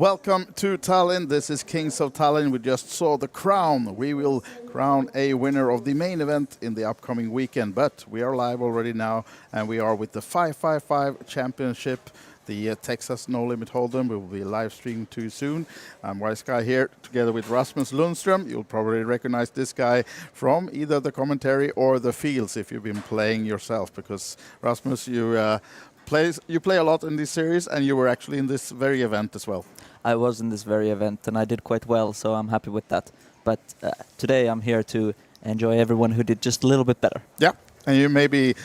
Welcome to Tallinn. This is Kings of Tallinn. We just saw the crown. We will crown a winner of the main event in the upcoming weekend. But we are live already now, and we are with the 555 Championship, the Texas No Limit Hold'em. We will be live streaming too soon. I'm Wise Guy here together with Rasmus Lundström. You'll probably recognize this guy from either the commentary or the fields if you've been playing yourself, because Rasmus, you play a lot in this series, and you were actually in this very event as well. I was in this very event, and I did quite well, so I'm happy with that. But today I'm here to enjoy everyone who did just a little bit better. Yeah, and you maybe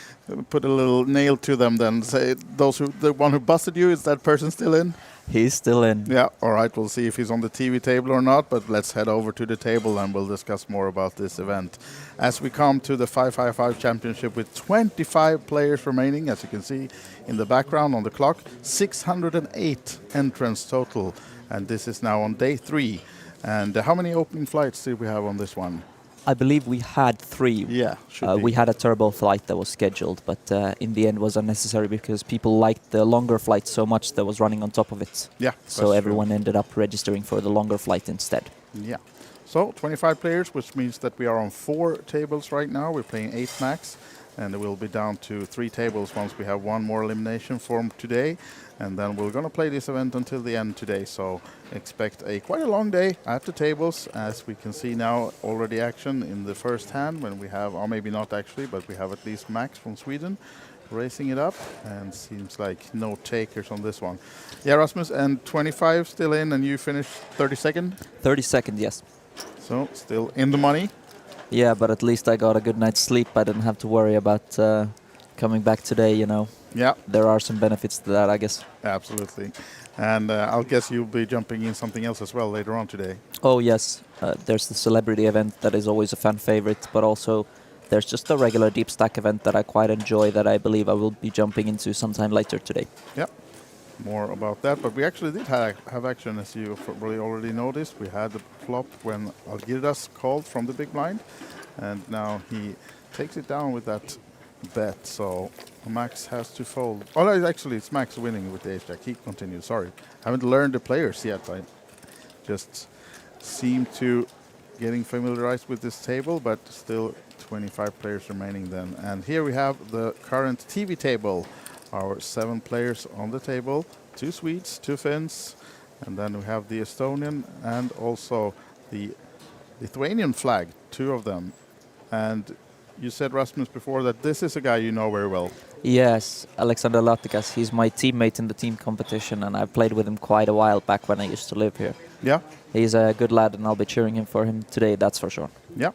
put a little nail to them then. Say the one who busted you, is that person still in? He's still in. Yeah, all right, we'll see if he's on the TV table or not, but let's head over to the table and we'll discuss more about this event. As we come to the 555 Championship with 25 players remaining, as you can see in the background on the clock, 608 entrants total, and this is now on day 3. And how many opening flights did we have on this one? I believe we had 3. Yeah, we had a turbo flight that was scheduled, but in the end was unnecessary because people liked the longer flight so much that was running on top of it. Yeah. So everyone ended up registering for the longer flight instead. Yeah. So 25 players, which means that we are on 4 tables right now. We're playing 8 max, and we'll be down to 3 tables once we have one more elimination form today. And then we're going to play this event until the end today, so expect quite a long day at the tables. As we can see now, already action in the first hand when we have, or maybe not actually, but we have at least Max from Sweden racing it up, and seems like no takers on this one. Yeah, Rasmus, and 25 still in, and you finished 32nd? 32nd, yes. So still in the money? Yeah, but at least I got a good night's sleep. I didn't have to worry about coming back today, you know. Yeah. There are some benefits to that, I guess. Absolutely. And I'll guess you'll be jumping in something else as well later on today. Oh, yes. There's the celebrity event that is always a fan favorite, but also there's just a regular deep stack event that I quite enjoy that I believe I will be jumping into sometime later today. Yeah. More about that, but we actually did have action, as you probably already noticed. We had the flop when Algirdas called from the big blind, and now he takes it down with that bet, so Max has to fold. Oh, no, actually it's Max winning with the ace-jack. He continues, sorry. Haven't learned the players yet. I just seem to getting familiarized with this table, but still 25 players remaining then. And here we have the current TV table. Our 7 players on the table, 2 Swedes, 2 Finns, and then we have the Estonian and also the Lithuanian flag, 2 of them. And you said, Rasmus, before that this is a guy you know very well. Yes, Alexander Latikas. He's my teammate in the team competition, and I've played with him quite a while back when I used to live here. Yeah? He's a good lad, and I'll be cheering him for him today, that's for sure. Yeah.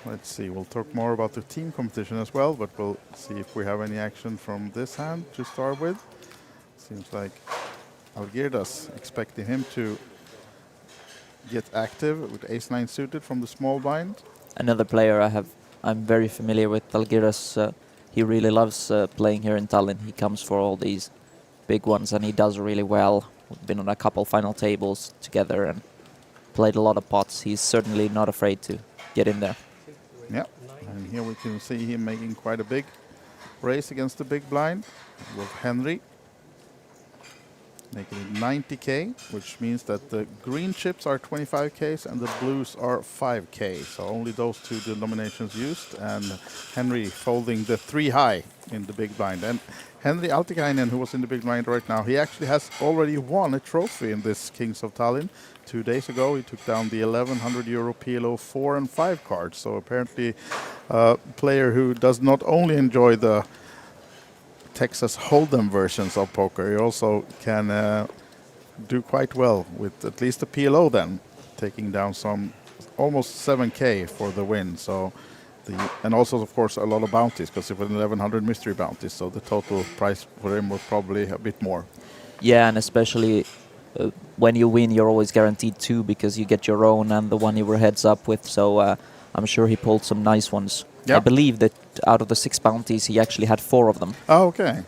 Let's see, we'll talk more about the team competition as well, but we'll see if we have any action from this hand to start with. Seems like Algirdas expecting him to get active with ace-9 suited from the small blind. Another player I'm very familiar with, Algirdas. He really loves playing here in Tallinn. He comes for all these big ones, and he does really well. We've been on a couple final tables together and played a lot of pots. He's certainly not afraid to get in there. Yeah, and here we can see him making quite a big race against the big blind with Henry. Making it 90k, which means that the green chips are 25ks and the blues are 5k. So only those 2 denominations used, and Henry folding the 3 high in the big blind. And Henry Altikainen, who was in the big blind right now, he actually has already won a trophy in this Kings of Tallinn. 2 days ago, he took down the 1100 euro PLO 4 and 5 cards. So apparently a player who does not only enjoy the Texas Hold'em versions of poker, he also can do quite well with at least the PLO then, taking down some almost 7k for the win. So and also of course a lot of bounties, because it was 1100 mystery bounties, so the total price for him was probably a bit more. Yeah, and especially when you win, you're always guaranteed 2 because you get your own and the one you were heads up with. So I'm sure he pulled some nice ones. Yep. I believe that out of the 6 bounties, he actually had 4 of them. Oh, okay.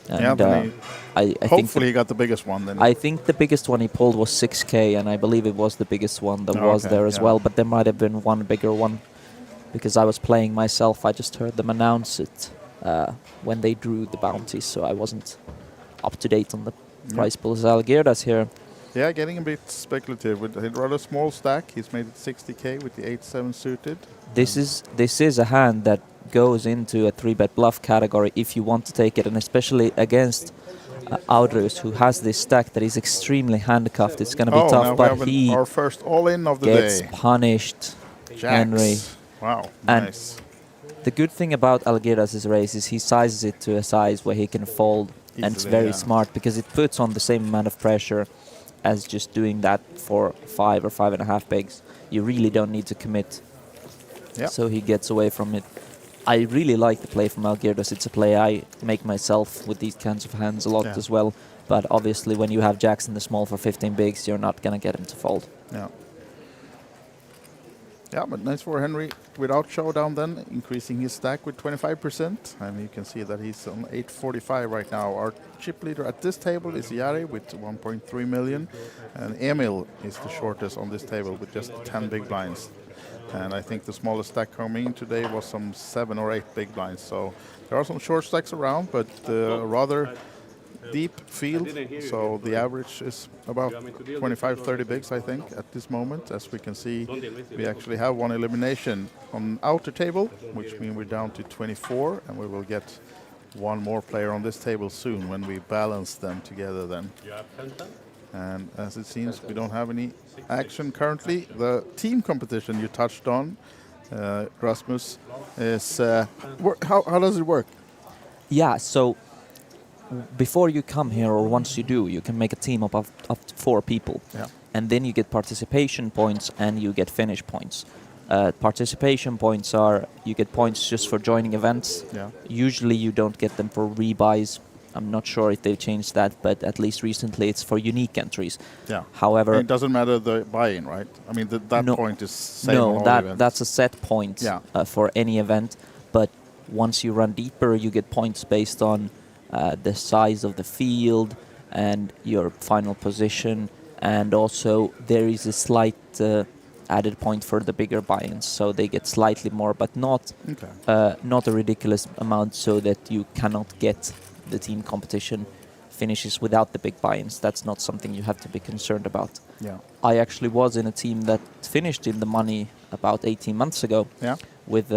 And yeah, I hopefully he got the biggest one then. I think the biggest one he pulled was 6k, and I believe it was the biggest one that was there as well. But there might have been one bigger one, because I was playing myself. I just heard them announce it when they drew the bounties, so I wasn't up to date on the price pools. Algirdas here Yeah, getting a bit speculative. With a rather small stack, he's made it 60k with the 8-7 suited. This is a hand that goes into a 3-bet bluff category if you want to take it, and especially against Audrus, who has this stack that is extremely handcuffed. It's going to be Now tough, we but have he our first all-in of the gets day. punished, Jacks. Henry. Wow, And nice. the good thing about Alguiras's race is he sizes it to a size where he can fold, and it's Easily, very yeah. smart because it puts on the same amount of pressure as just doing that for 5 or 5.5 bigs. You really don't need to commit. Yeah. So he gets away from it. I really like the play from Algirdas. It's a play I make myself with these kinds of hands a lot Yeah. as well. But obviously when you have jacks in the small for 15 bigs, you're not going to get him to fold. Yeah. Yeah, but nice for Henry without showdown then, increasing his stack with 25%. And you can see that he's on 845 right now. Our chip leader at this table is Jari with 1.3 million. And Emil is the shortest on this table with just 10 big blinds. And I think the smallest stack coming in today was some 7 or 8 big blinds. So there are some short stacks around, but rather deep field. So the average is about 25-30 bigs, I think, at this moment. As we can see, we actually have one elimination on outer table, which means we're down to 24, and we will get one more player on this table soon when we balance them together then. And as it seems, we don't have any action currently. The team competition you touched on, Rasmus, is how does it work? Yeah, so before you come here, or once you do, you can make a team up to 4 people. Yeah. And then you get participation points and you get finish points. Participation points are, you get points just for joining events. Yeah. Usually you don't get them for rebuys. I'm not sure if they've changed that, but at least recently it's for unique entries. Yeah. However, And it doesn't matter the buy-in, right? I mean, that No. point is same on no, all that events. that's a set point Yeah. for any event. But once you run deeper, you get points based on the size of the field and your final position, and also there is a slight added point for the bigger buy-ins, so they get slightly more, but not not a ridiculous amount, so that you cannot get the team competition finishes without the big buy-ins. That's not something you have to be concerned about. Yeah. I actually was in a team that finished in the money about 18 months ago Yeah. with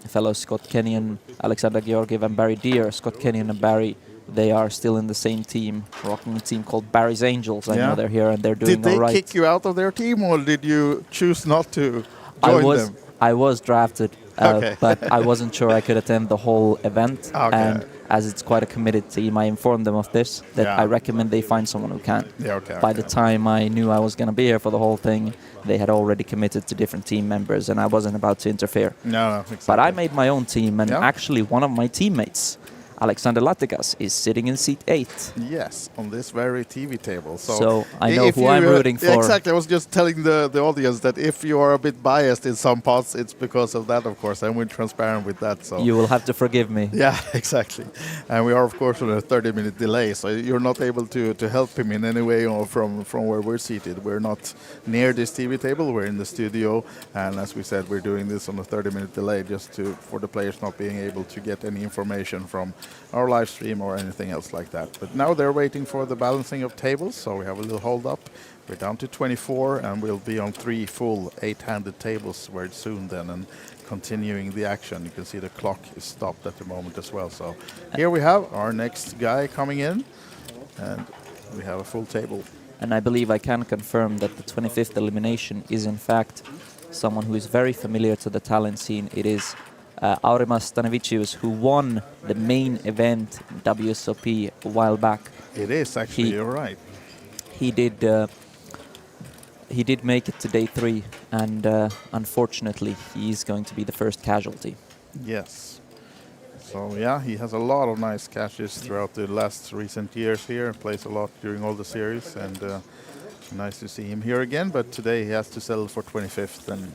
fellow Scott Kenyon, Alexander Georgiev and Barry Deere. Scott Kenyon and Barry, they are still in the same team, rocking a team called Barry's Angels. I know they're here and they're doing Did they all right. kick you out of their team, or did you choose not to join them? I was drafted, Okay. but I wasn't sure I could attend the whole event. Okay. And as it's quite a committed team, I informed them of this, that Yeah. I recommend they find someone who can. Yeah, okay. By the time I knew I was going to be here for the whole thing, they had already committed to different team members, and I wasn't about to interfere. No, exactly. But I made my own team, and Yeah. actually one of my teammates, Alexander Latigas, is sitting in seat 8. Yes, on this very TV table. So I know if who you, I'm rooting yeah, for. exactly. I was just telling the audience that if you are a bit biased in some parts, it's because of that, of course, and we're transparent with that. So You will have to forgive me. yeah, exactly. And we are, of course, on a 30-minute delay, so you're not able to help him in any way or from where we're seated. We're not near this TV table. We're in the studio, and as we said, we're doing this on a 30-minute delay just for the players not being able to get any information from our live stream or anything else like that. But now they're waiting for the balancing of tables, so we have a little hold up. We're down to 24, and we'll be on 3 full 8-handed tables very soon then, and continuing the action. You can see the clock is stopped at the moment as well. So here we have our next guy coming in, and we have a full table. And I believe I can confirm that the 25th elimination is in fact someone who is very familiar to the Tallinn scene. It is Aurimas Stanevicius, who won the main event in WSOP a while back. It is actually, you're right. He did make it to day 3, and unfortunately he is going to be the first casualty. Yes. So yeah, he has a lot of nice cashes throughout the last recent years here. Plays a lot during all the series, and nice to see him here again. But today he has to settle for 25th. And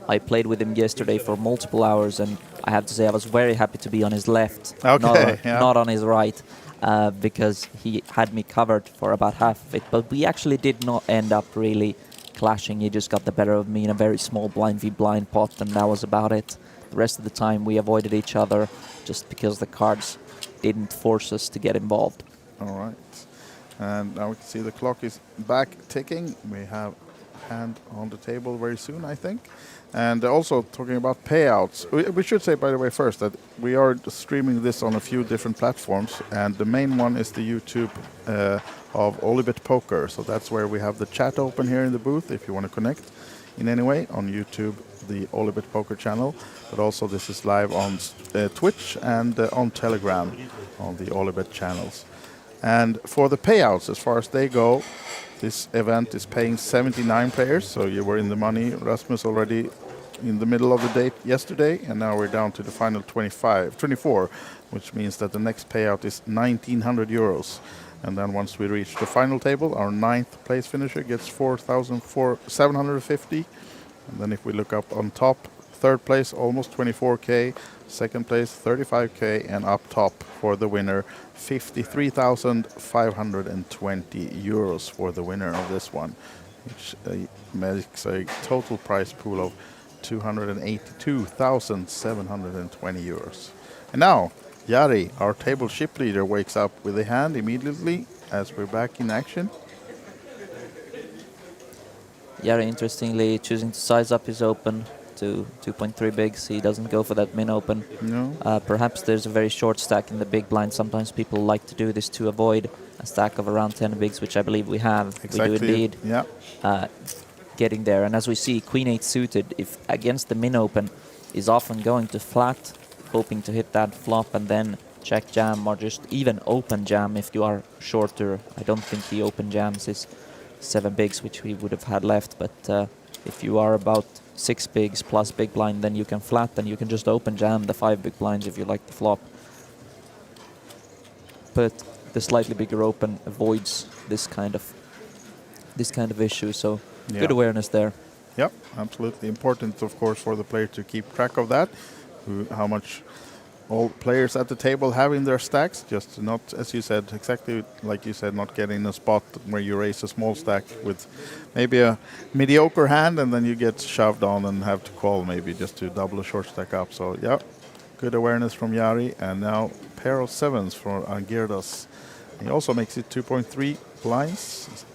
I played with him yesterday for multiple hours, and I have to say I was very happy to be on his left, Okay, not on his right, because he had me covered for about half of it. But we actually did not end up really clashing. He just got the better of me in a very small blind v blind pot, and that was about it. The rest of the time we avoided each other just because the cards didn't force us to get involved. all right. And now we can see the clock is back ticking. We have hand on the table very soon, I think. And also talking about payouts, we should say, by the way, first that we are streaming this on a few different platforms, and the main one is the YouTube of OlyBet Poker. So that's where we have the chat open here in the booth if you want to connect in any way on YouTube, the OlyBet Poker channel. But also this is live on Twitch and on Telegram on the OlyBet channels. And for the payouts, as far as they go, this event is paying 79 players, so you were in the money, Rasmus, already in the middle of the day yesterday, and now we're down to the final 24, which means that the next payout is 1,900 euros. And then once we reach the final table, our 9th place finisher gets 4,750. And then if we look up on top, 3rd place almost 24k, 2nd place 35k, and up top for the winner 53,520 euros for the winner of this one, which makes a total prize pool of 282,720 euros. And now Jari, our table chip leader, wakes up with a hand immediately as we're back in action. Jari, interestingly, choosing to size up his open to 2.3 bigs. He doesn't go for that min open. No. Perhaps there's a very short stack in the big blind. Sometimes people like to do this to avoid a stack of around 10 bigs, which I believe we have. Exactly. We do indeed. Yeah. Getting there. And as we see, Queen 8 suited, if against the min open, is often going to flat, hoping to hit that flop and then check jam or just even open jam if you are shorter. I don't think he open jams his 7 bigs, which we would have had left, but if you are about 6 bigs plus big blind, then you can flat, then you can just open jam the 5 big blinds if you like the flop. But the slightly bigger open avoids this kind of issue, so good awareness there. Yep, absolutely important, of course, for the player to keep track of that, how much all players at the table have in their stacks, just not, as you said, exactly like you said, not getting a spot where you raise a small stack with maybe a mediocre hand and then you get shoved on and have to call maybe just to double a short stack up. So, yeah, good awareness from Jari. And now pair of 7s for Algirdas. He also makes it 2.3 blinds.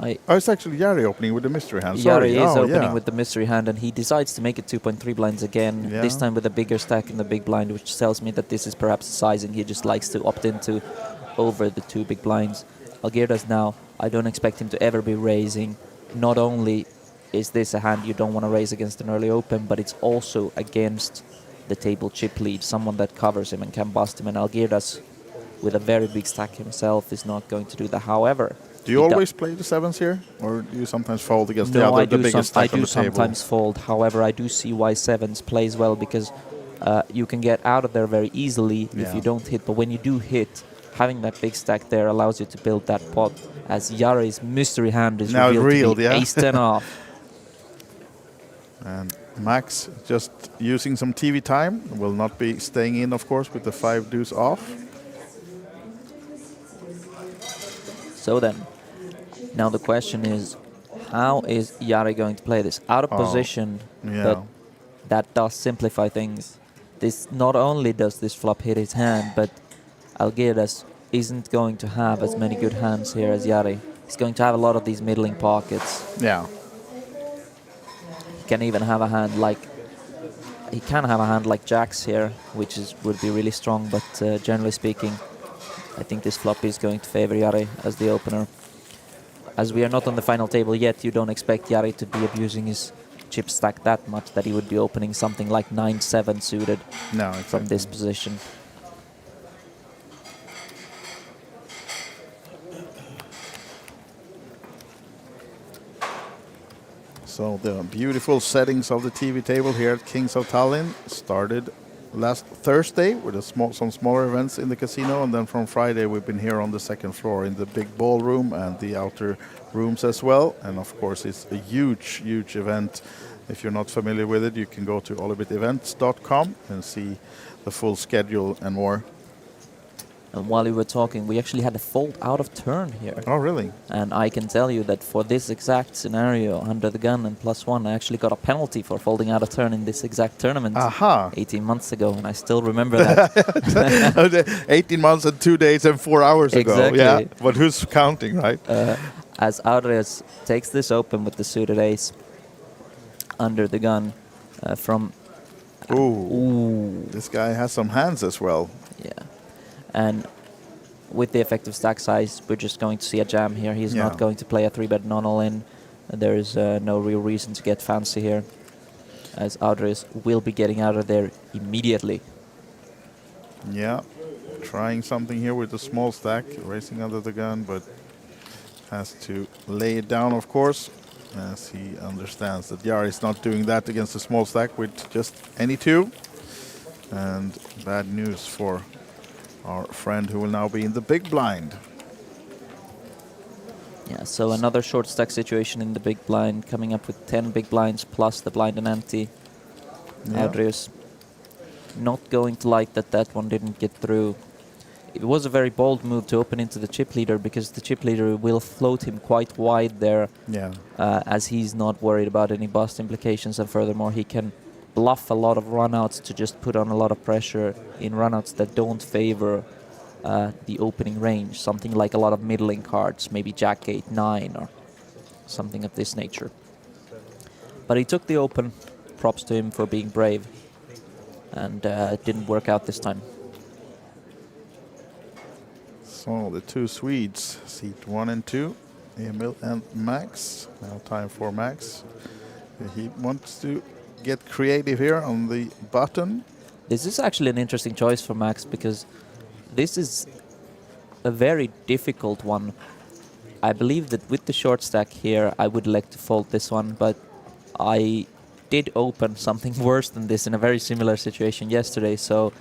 It's actually Jari opening with the mystery hand. Jari is opening with the mystery hand, and he decides to make it 2.3 blinds again, this time with a bigger stack in the big blind, which tells me that this is perhaps a sizing he just likes to opt into over the 2 big blinds. Algirdas now, I don't expect him to ever be raising. Not only is this a hand you don't want to raise against an early open, but it's also against the table chip lead, someone that covers him and can bust him, and Algirdas, with a very big stack himself, is not going to do that. However, do you always play the 7s here, or do you sometimes fold against the biggest stack on the table? I do sometimes fold. However, I do see why 7s plays well, because you can get out of there very easily if you don't hit. But when you do hit, having that big stack there allows you to build that pot, as Jari's mystery hand is now revealed to be ace-10 off. And Max just using some TV time, will not be staying in, of course, with the 5 deuce off. So then, now the question is, how is Jari going to play this? Out of position, but that does simplify things. This not only does this flop hit his hand, but Algirdas isn't going to have as many good hands here as Jari. He's going to have a lot of these middling pockets. Yeah. He can even have a hand like... He can have a hand like jacks here, which would be really strong, but generally speaking, I think this flop is going to favor Jari as the opener. As we are not on the final table yet, you don't expect Jari to be abusing his chip stack that much that he would be opening something like 9-7 suited from this position. So the beautiful settings of the TV table here at Kings of Tallinn started last Thursday with some smaller events in the casino, and then from Friday we've been here on the 2nd floor in the big ballroom and the outer rooms as well. And of course it's a huge event. If you're not familiar with it, you can go to olybetevents.com and see the full schedule and more. And while we were talking, we actually had a fold out of turn here. Oh, really? And I can tell you that for this exact scenario, under the gun and +1, I actually got a penalty for folding out of turn in this exact tournament Aha. 18 months ago, and I still remember that. 18 months and 2 days and 4 hours ago. Exactly. Yeah, but who's counting, right? As Audrius takes this open with the suited ace under the gun from... Ooh. This guy has some hands as well. Yeah. And with the effective stack size, we're just going to see a jam here. He's not going to play a 3-bet non-all-in. There is no real reason to get fancy here, as Audrius will be getting out of there immediately. Yeah, trying something here with the small stack, racing under the gun, but has to lay it down, of course, as he understands that Jari is not doing that against a small stack with just any two. And bad news for our friend who will now be in the big blind. Yeah, so another short stack situation in the big blind, coming up with 10 big blinds plus the blind and ante. Yeah. Audrius not going to like that that one didn't get through. It was a very bold move to open into the chip leader, because the chip leader will float him quite wide there, as he's not worried about any bust implications, and furthermore he can bluff a lot of runouts to just put on a lot of pressure in runouts that don't favor the opening range, something like a lot of middling cards, maybe Jack 8, 9 or something of this nature. But he took the open, props to him for being brave, and it didn't work out this time. So the two Swedes, seat 1 and 2, Emil and Max. Now time for Max. He wants to get creative here on the button. This is actually an interesting choice for Max, because this is a very difficult one. I believe that with the short stack here, I would like to fold this one, but I did open something worse than this in a very similar situation yesterday, so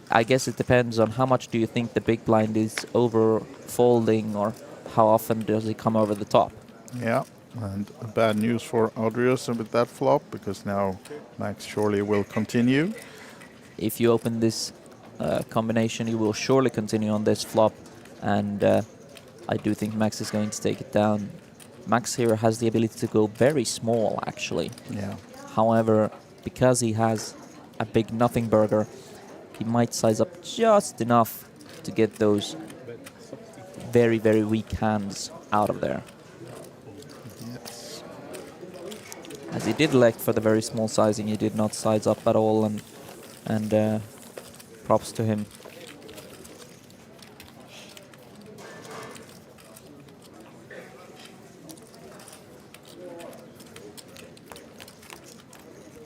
I guess it depends on how much do you think the big blind is over folding, or how often does it come over the top. Yeah. And bad news for Audrius with that flop, because now Max surely will continue. If you open this combination, you will surely continue on this flop, and I do think Max is going to take it down. Max here has the ability to go very small, actually. Yeah. However, because he has a big nothing burger, he might size up just enough to get those very, very weak hands out of there. As he did elect for the very small sizing, he did not size up at all, and props to him.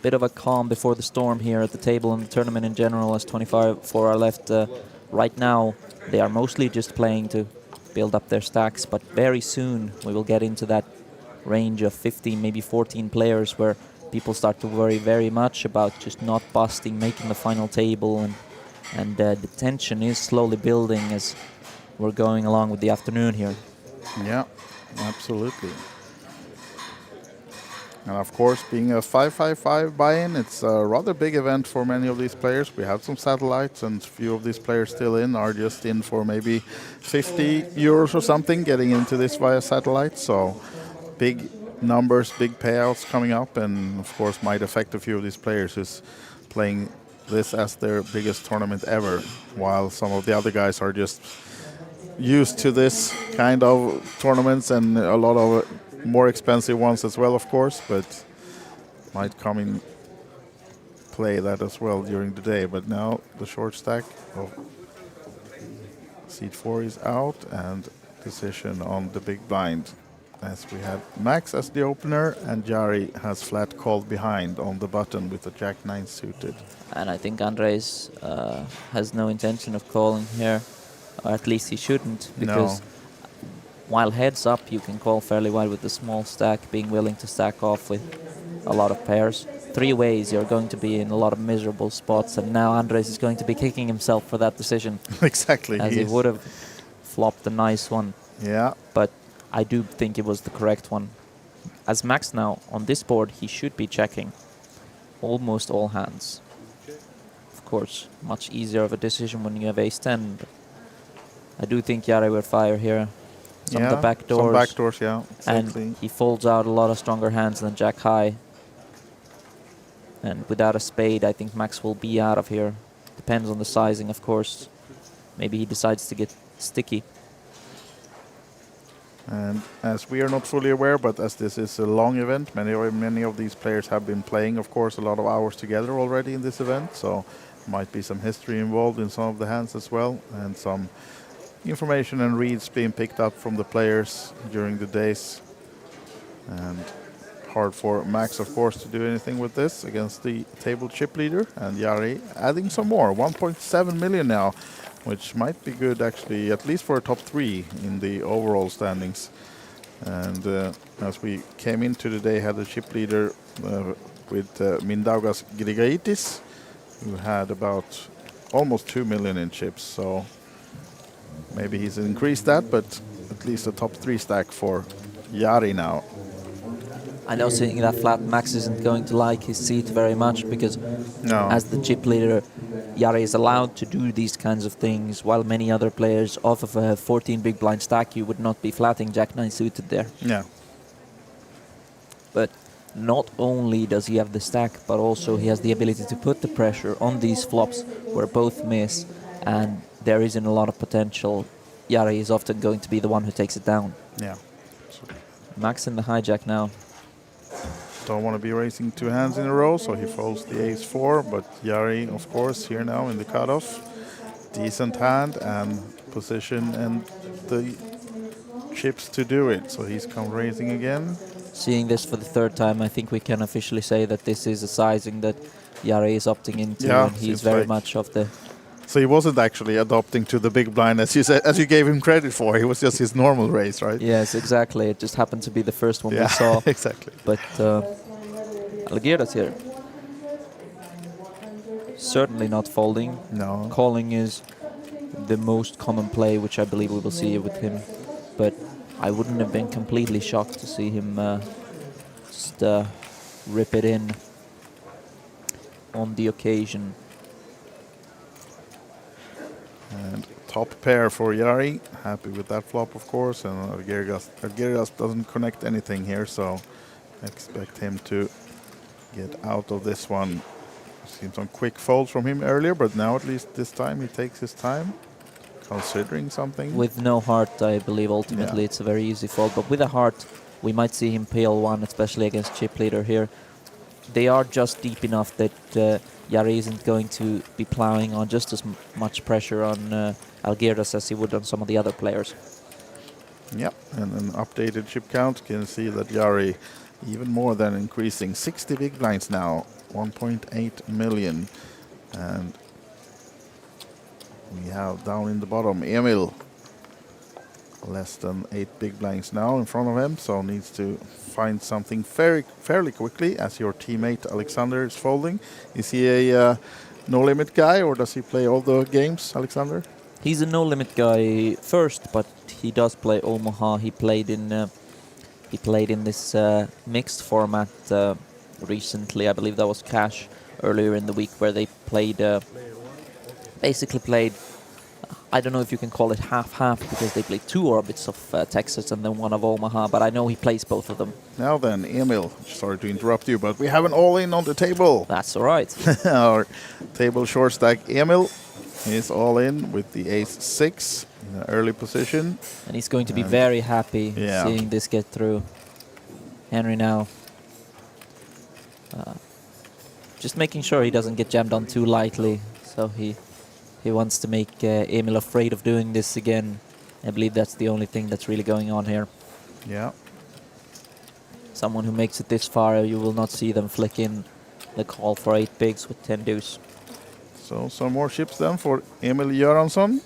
Bit of a calm before the storm here at the table and the tournament in general, as 25 are left. Right now, they are mostly just playing to build up their stacks, but very soon we will get into that range of 15, maybe 14 players, where people start to worry very much about just not busting, making the final table, and the tension is slowly building as we're going along with the afternoon here. Yeah, absolutely. And of course, being a 5-5-5 buy-in, it's a rather big event for many of these players. We have some satellites, and few of these players still in are just in for maybe 50 euros or something, getting into this via satellite. So big numbers, big payouts coming up, and of course might affect a few of these players who's playing this as their biggest tournament ever, while some of the other guys are just used to this kind of tournaments, and a lot of more expensive ones as well, of course, but might come in play that as well during the day. But now the short stack of seat 4 is out, and decision on the big blind, as we have Max as the opener, and Jari has flat called behind on the button with the Jack 9 suited. And I think Andres has no intention of calling here, or at least he shouldn't, because while heads up you can call fairly wide with the small stack, being willing to stack off with a lot of pairs. 3 ways you're going to be in a lot of miserable spots, and now Andres is going to be kicking himself for that decision. Exactly. As he would have flopped a nice one. Yeah. But I do think it was the correct one. As Max now on this board, he should be checking almost all hands. Of course, much easier of a decision when you have ace-10. But I do think Jari will fire here. Some of the back doors. Some back doors, yeah. Exactly. And he folds out a lot of stronger hands than Jack High. And without a spade, I think Max will be out of here. Depends on the sizing, of course. Maybe he decides to get sticky. And as we are not fully aware, but as this is a long event, many of these players have been playing, of course, a lot of hours together already in this event. So might be some history involved in some of the hands as well, and some information and reads being picked up from the players during the days. And hard for Max, of course, to do anything with this against the table chip leader. And Jari adding some more, 1.7 million now, which might be good actually, at least for a top 3 in the overall standings. And as we came into the day, had a chip leader with Mindaugas Grigaitis, who had about almost 2 million in chips. So maybe he's increased that, but at least a top 3 stack for Jari now. I know seeing that flat, Max isn't going to like his seat very much, because as the chip leader, Jari is allowed to do these kinds of things, while many other players off of a 14 big blind stack, you would not be flatting Jack 9 suited there. Yeah. But not only does he have the stack, but also he has the ability to put the pressure on these flops where both miss, and there isn't a lot of potential. Jari is often going to be the one who takes it down. Yeah. Max in the hijack now. Don't want to be raising 2 hands in a row, so he folds the ace-4, but Jari, of course, here now in the cutoff. Decent hand and position and the chips to do it, so he's come raising again. Seeing this for the 3rd time, I think we can officially say that this is a sizing that Jari is opting into, and he's very much of the... So he wasn't actually adopting to the big blind, as you said, as you gave him credit for. He was just his normal raise, right? Yes, exactly. It just happened to be the first one we saw. Exactly. But Algirdas here. Certainly not folding. No. Calling is the most common play, which I believe we will see with him. But I wouldn't have been completely shocked to see him just rip it in on the occasion. And top pair for Jari. Happy with that flop, of course. And Algirdas doesn't connect anything here, so expect him to get out of this one. Seen some quick folds from him earlier, but now at least this time he takes his time, considering something. With no heart, I believe ultimately it's a very easy fold. But with a heart, we might see him peel one, especially against chip leader here. They are just deep enough that Jari isn't going to be plowing on just as much pressure on Algirdas as he would on some of the other players. Yep, and an updated chip count. Can see that Jari even more than increasing. 60 big blinds now, 1.8 million. And we have down in the bottom Emil, less than 8 big blinds now in front of him, so needs to find something fairly quickly as your teammate Alexander is folding. Is he a no-limit guy, or does he play all the games, Alexander? He's a no-limit guy first, but he does play Omaha. He played in this mixed format recently. I believe that was Cash earlier in the week, where they played basically played. I don't know if you can call it half-half, because they played 2 orbits of Texas and then 1 of Omaha, but I know he plays both of them. Now then, Emil, sorry to interrupt you, but we have an all-in on the table. That's all right. Our table short stack Emil is all in with the ace-6 in an early position. And he's going to be very happy seeing this get through. Henry now just making sure he doesn't get jammed on too lightly, so he wants to make Emil afraid of doing this again. I believe that's the only thing that's really going on here. Yeah. Someone who makes it this far, you will not see them flick in the call for 8 bigs with 10 deuce. So some more chips then for Emil Göransson.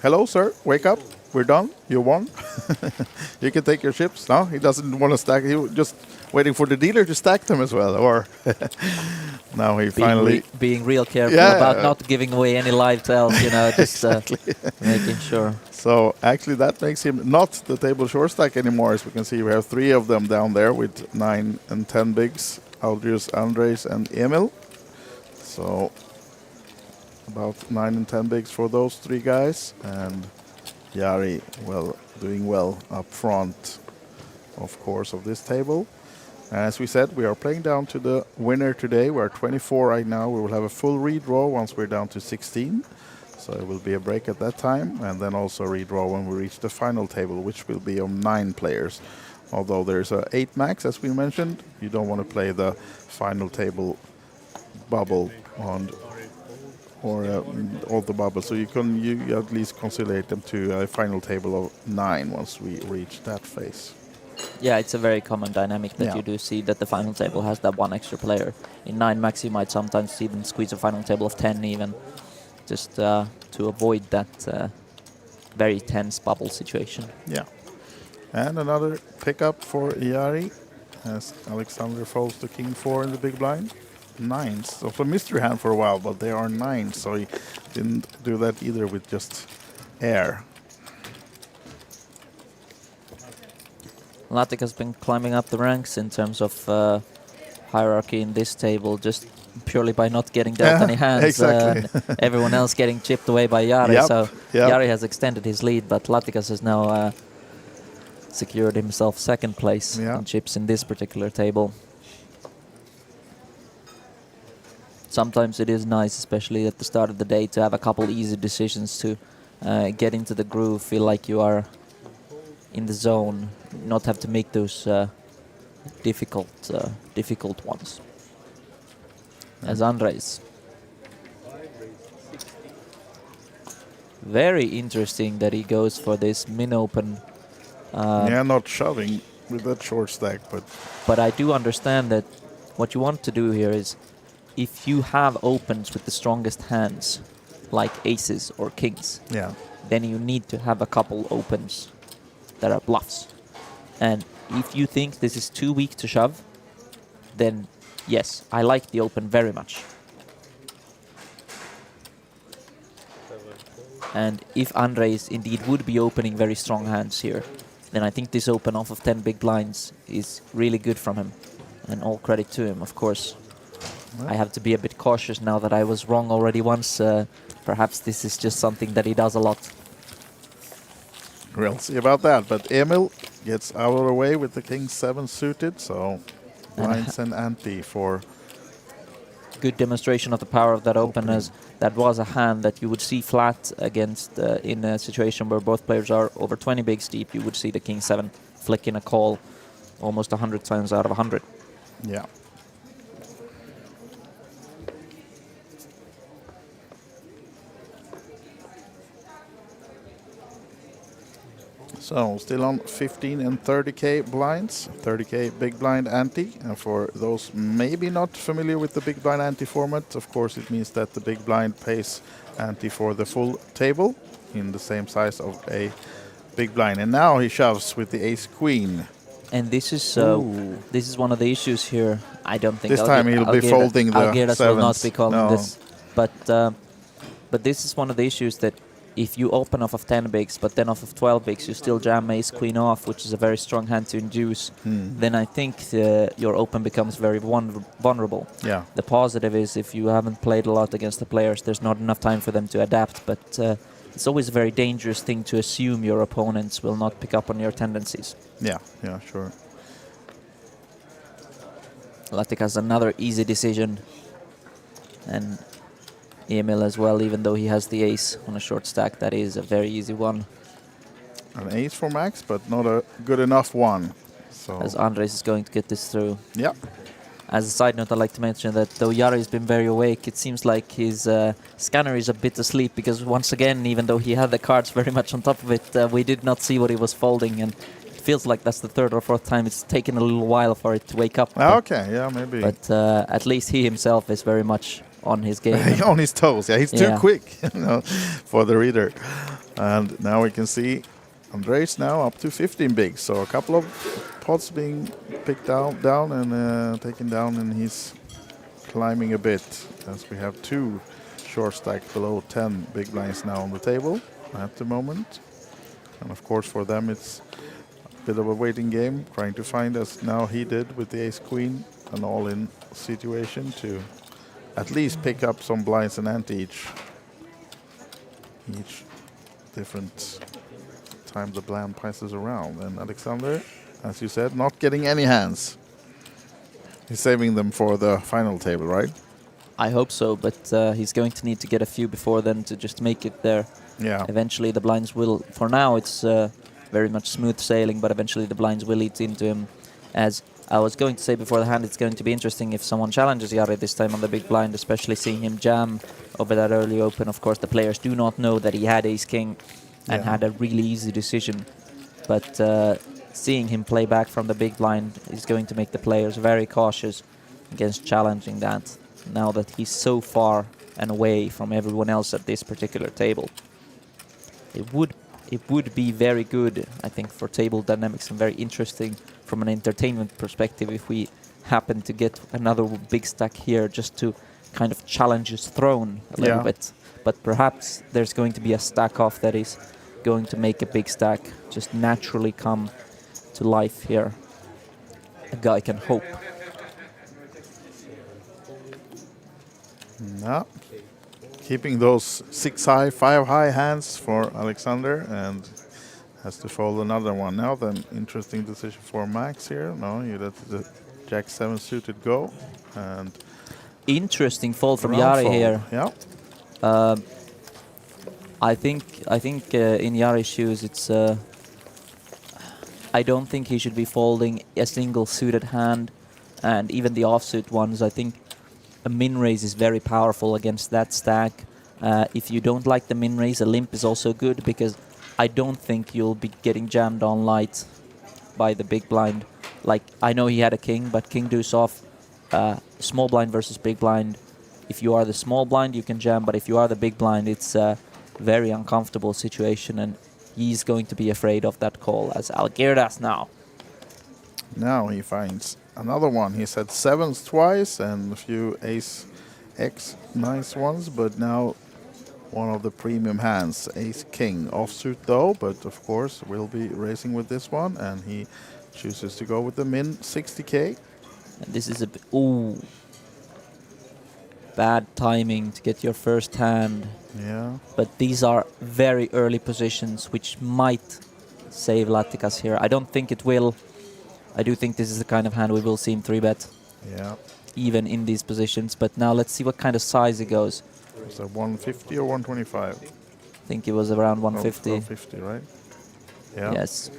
Hello, sir. Wake up. We're done. You won. You can take your chips. No, he doesn't want to stack. He was just waiting for the dealer to stack them as well. Or now he finally... being real careful about not giving away any live tells, you know, just making sure. So actually that makes him not the table short stack anymore. As we can see, we have 3 of them down there with 9 and 10 bigs. Aldrius, Andres and Emil. So about 9 and 10 bigs for those three guys. And Jari, well, doing well up front, of course, of this table. As we said, we are playing down to the winner today. We are 24 right now. We will have a full redraw once we're down to 16. So it will be a break at that time, and then also a redraw when we reach the final table, which will be of 9 players. Although there's a 8 max, as we mentioned, you don't want to play the final table bubble on or all the bubbles. So you at least conciliate them to a final table of 9 once we reach that phase. Yeah, it's a very common dynamic that you do see that the final table has that one extra player. In 9 max, you might sometimes even squeeze a final table of 10 even, just to avoid that very tense bubble situation. Yeah. And another pickup for Jari as Alexander folds the king 4 in the big blind. 9s. So for mystery hand for a while, but they are 9s, so he didn't do that either with just air. Latik has been climbing up the ranks in terms of hierarchy in this table, just purely by not getting dealt any hands. Exactly. Everyone else getting chipped away by Jari. So Jari has extended his lead, but Latikas has now secured himself second place in chips in this particular table. Sometimes it is nice, especially at the start of the day, to have a couple easy decisions to get into the groove, feel like you are in the zone, not have to make those difficult ones. As Andres. Very interesting that he goes for this min-open. Not shoving with that short stack, but I do understand that what you want to do here is, if you have opens with the strongest hands, like aces or kings, then you need to have a couple opens that are bluffs. And if you think this is too weak to shove, then yes, I like the open very much. And if Andres indeed would be opening very strong hands here, then I think this open off of 10 big blinds is really good from him. And all credit to him, of course. I have to be a bit cautious now that I was wrong already once. Perhaps this is just something that he does a lot. We'll see about that. But Emil gets out of the way with the king 7 suited, so blinds and ante for... Good demonstration of the power of that open, as that was a hand that you would see flat against in a situation where both players are over 20 bigs deep. You would see the king 7 flick in a call almost 100 times out of 100. Yeah. So still on 15 and 30k blinds, 30k big blind ante. And for those maybe not familiar with the big blind ante format, of course it means that the big blind pays ante for the full table in the same size of a big blind. And now he shoves with the ace queen. And this is one of the issues here. I don't think this time he'll be folding the Algueras will not be calling no. this, but this is one of the issues that if you open off of 10 bigs, but then off of 12 bigs, you still jam ace queen off, which is a very strong hand to induce. Then I think your open becomes very vulnerable. Yeah. The positive is if you haven't played a lot against the players, there's not enough time for them to adapt. But it's always a very dangerous thing to assume your opponents will not pick up on your tendencies. Yeah, sure. Latik has another easy decision, and Emil as well, even though he has the ace on a short stack. That is a very easy one. An ace for Max, but not a good enough one. So as Andres is going to get this through. Yeah. As a side note, I'd like to mention that though Jari has been very awake, it seems like his scanner is a bit asleep, because once again, even though he had the cards very much on top of it, we did not see what he was folding, and it feels like that's the third or fourth time it's taken a little while for it to wake up. Okay, yeah, maybe. But at least he himself is very much on his game. On his toes, yeah, he's too quick for the reader. And now we can see Andres now up to 15 bigs, so a couple of pots being picked down and taken down, and he's climbing a bit as we have 2 short stacks below 10 big blinds now on the table at the moment. And of course for them it's a bit of a waiting game, trying to find, as now he did with the ace queen, an all-in situation to at least pick up some blinds and ante each each different time the blind passes around. And Alexander, as you said, not getting any hands. He's saving them for the final table, right? I hope so, but he's going to need to get a few before then to just make it there. Yeah. Eventually the blinds will, for now it's very much smooth sailing, but eventually the blinds will eat into him. As I was going to say before the hand, it's going to be interesting if someone challenges Jari this time on the big blind, especially seeing him jam over that early open. Of course, the players do not know that he had ace-king and had a really easy decision. But seeing him play back from the big blind is going to make the players very cautious against challenging that, now that he's so far and away from everyone else at this particular table. It would be very good, I think, for table dynamics and very interesting from an entertainment perspective if we happen to get another big stack here just to kind of challenge his throne a little bit. But perhaps there's going to be a stack off that is going to make a big stack just naturally come to life here. A guy can hope. No. Keeping those 6 high, 5 high hands for Alexander, and has to fold another one. Now then, interesting decision for Max here. No, you let the Jack 7 suited go, and interesting fold from round Jari fold. here. Yeah. I think in Jari's shoes, it's. I don't think he should be folding a single suited hand, and even the offsuit ones. I think a min raise is very powerful against that stack. If you don't like the min raise, a limp is also good, because I don't think you'll be getting jammed on light by the big blind. Like, I know he had a king, but king deuce off, small blind versus big blind. If you are the small blind, you can jam, but if you are the big blind, it's a very uncomfortable situation, and he's going to be afraid of that call, as Algirdas now. Now he finds another one. He's had 7s twice and a few ace X nice ones, but now one of the premium hands, ace king. Offsuit though, but of course we'll be racing with this one, and he chooses to go with the min 60k. And this is a ooh, bad timing to get your first hand. Yeah. But these are very early positions, which might save Latikas here. I don't think it will. I do think this is the kind of hand we will see him 3-bet. Yeah. Even in these positions. But now let's see what kind of size he goes. Was that 150 or 125? I think it was around 150. 150, right? Yeah. Yes.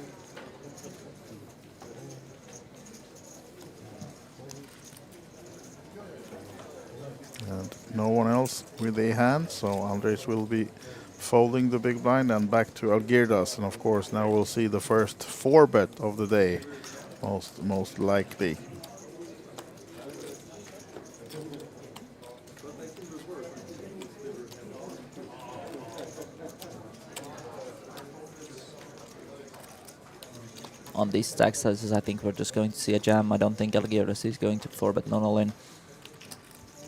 And no one else with a hand, so Andres will be folding the big blind and back to Algirdas. And of course now we'll see the first 4-bet of the day, most likely. On these stack sizes, I think we're just going to see a jam. I don't think Algirdas is going to 4-bet non-all-in.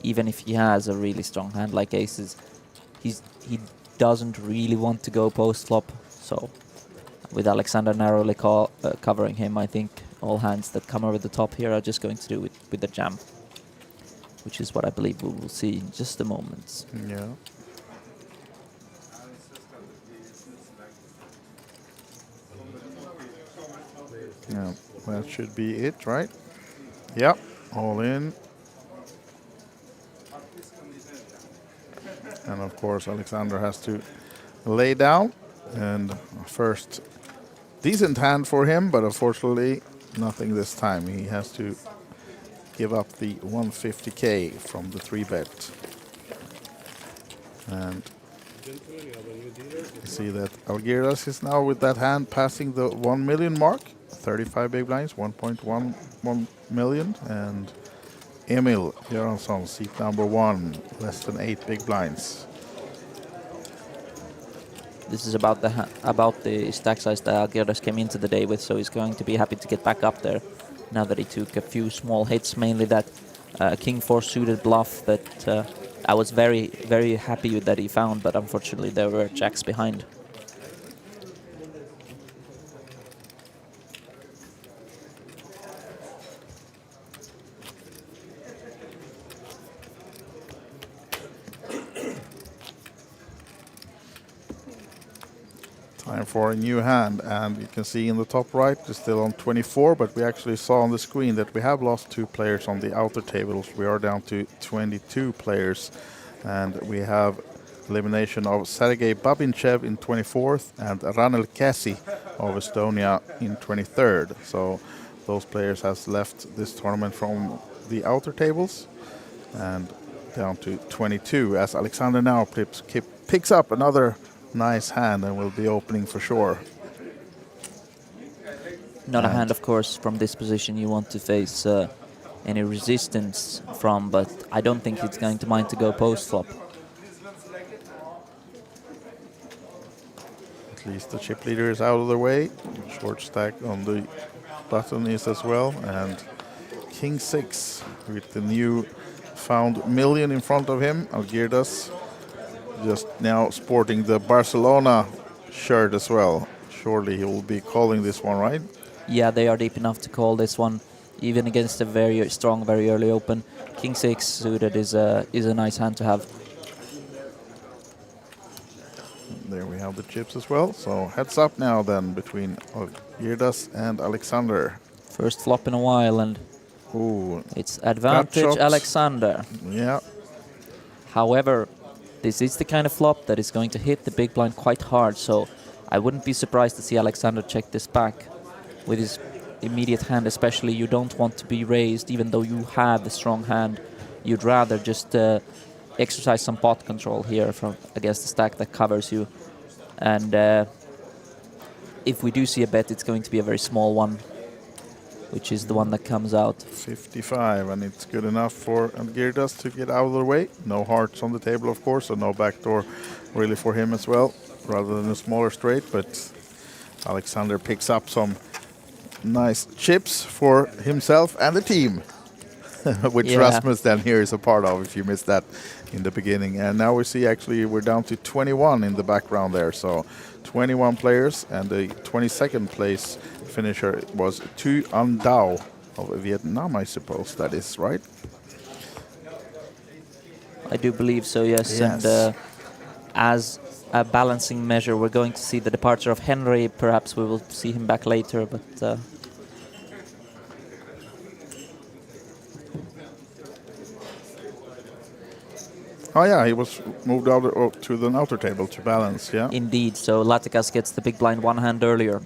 Even if he has a really strong hand like aces, he doesn't really want to go post-flop. So with Alexander narrowly covering him, I think all hands that come over the top here are just going to do it with the jam, which is what I believe we will see in just a moment. Yeah. Yeah, that should be it, right? Yep, all in. And of course Alexander has to lay down, and first decent hand for him, but unfortunately nothing this time. He has to give up the 150k from the 3-bet. And you see that Algirdas is now with that hand passing the 1 million mark. 35 big blinds, 1.11 million, and Emil Göransson, seat number 1, less than 8 big blinds. This is about the stack size that Algirdas came into the day with, so he's going to be happy to get back up there now that he took a few small hits, mainly that King 4 suited bluff that I was very, very happy with that he found, but unfortunately there were jacks behind. Time for a new hand, and you can see in the top right it's still on 24, but we actually saw on the screen that we have lost 2 players on the outer tables. We are down to 22 players, and we have elimination of Sergei Babinchev in 24th and Ranel Käsi of Estonia in 23rd. So those players has left this tournament from the outer tables, and down to 22 as Alexander now picks up another nice hand and will be opening for sure. Not a hand, of course, from this position you want to face any resistance from, but I don't think he's going to mind to go post-flop. At least the chip leader is out of the way. Short stack on the button is as well, and King 6 with the new found million in front of him. Algirdas just now sporting the Barcelona shirt as well. Surely he will be calling this one, right? Yeah, they are deep enough to call this one, even against a very strong, very early open. King 6 suited is a nice hand to have. There we have the chips as well. So heads up now then between Algirdas and Alexander. First flop in a while, and ooh, it's advantage Alexander. Yeah. However, this is the kind of flop that is going to hit the big blind quite hard, so I wouldn't be surprised to see Alexander check this back with his immediate hand. Especially, you don't want to be raised even though you have a strong hand. You'd rather just exercise some pot control here from against the stack that covers you. And if we do see a bet, it's going to be a very small one, which is the one that comes out. 55, and it's good enough for Algirdas to get out of the way. No hearts on the table, of course, so no backdoor really for him as well, rather than a smaller straight. But Alexander picks up some nice chips for himself and the team, which Rasmus then here is a part of, if you missed that in the beginning. And now we see actually we're down to 21 in the background there, so 21 players, and the 22nd place finisher was Tu An Dao of Vietnam, I suppose that is, right? I do believe so, yes. And as a balancing measure, we're going to see the departure of Henry. Perhaps we will see him back later, but oh yeah, he was moved out to the outer table to balance, yeah. Indeed, so Latikas gets the big blind one hand earlier.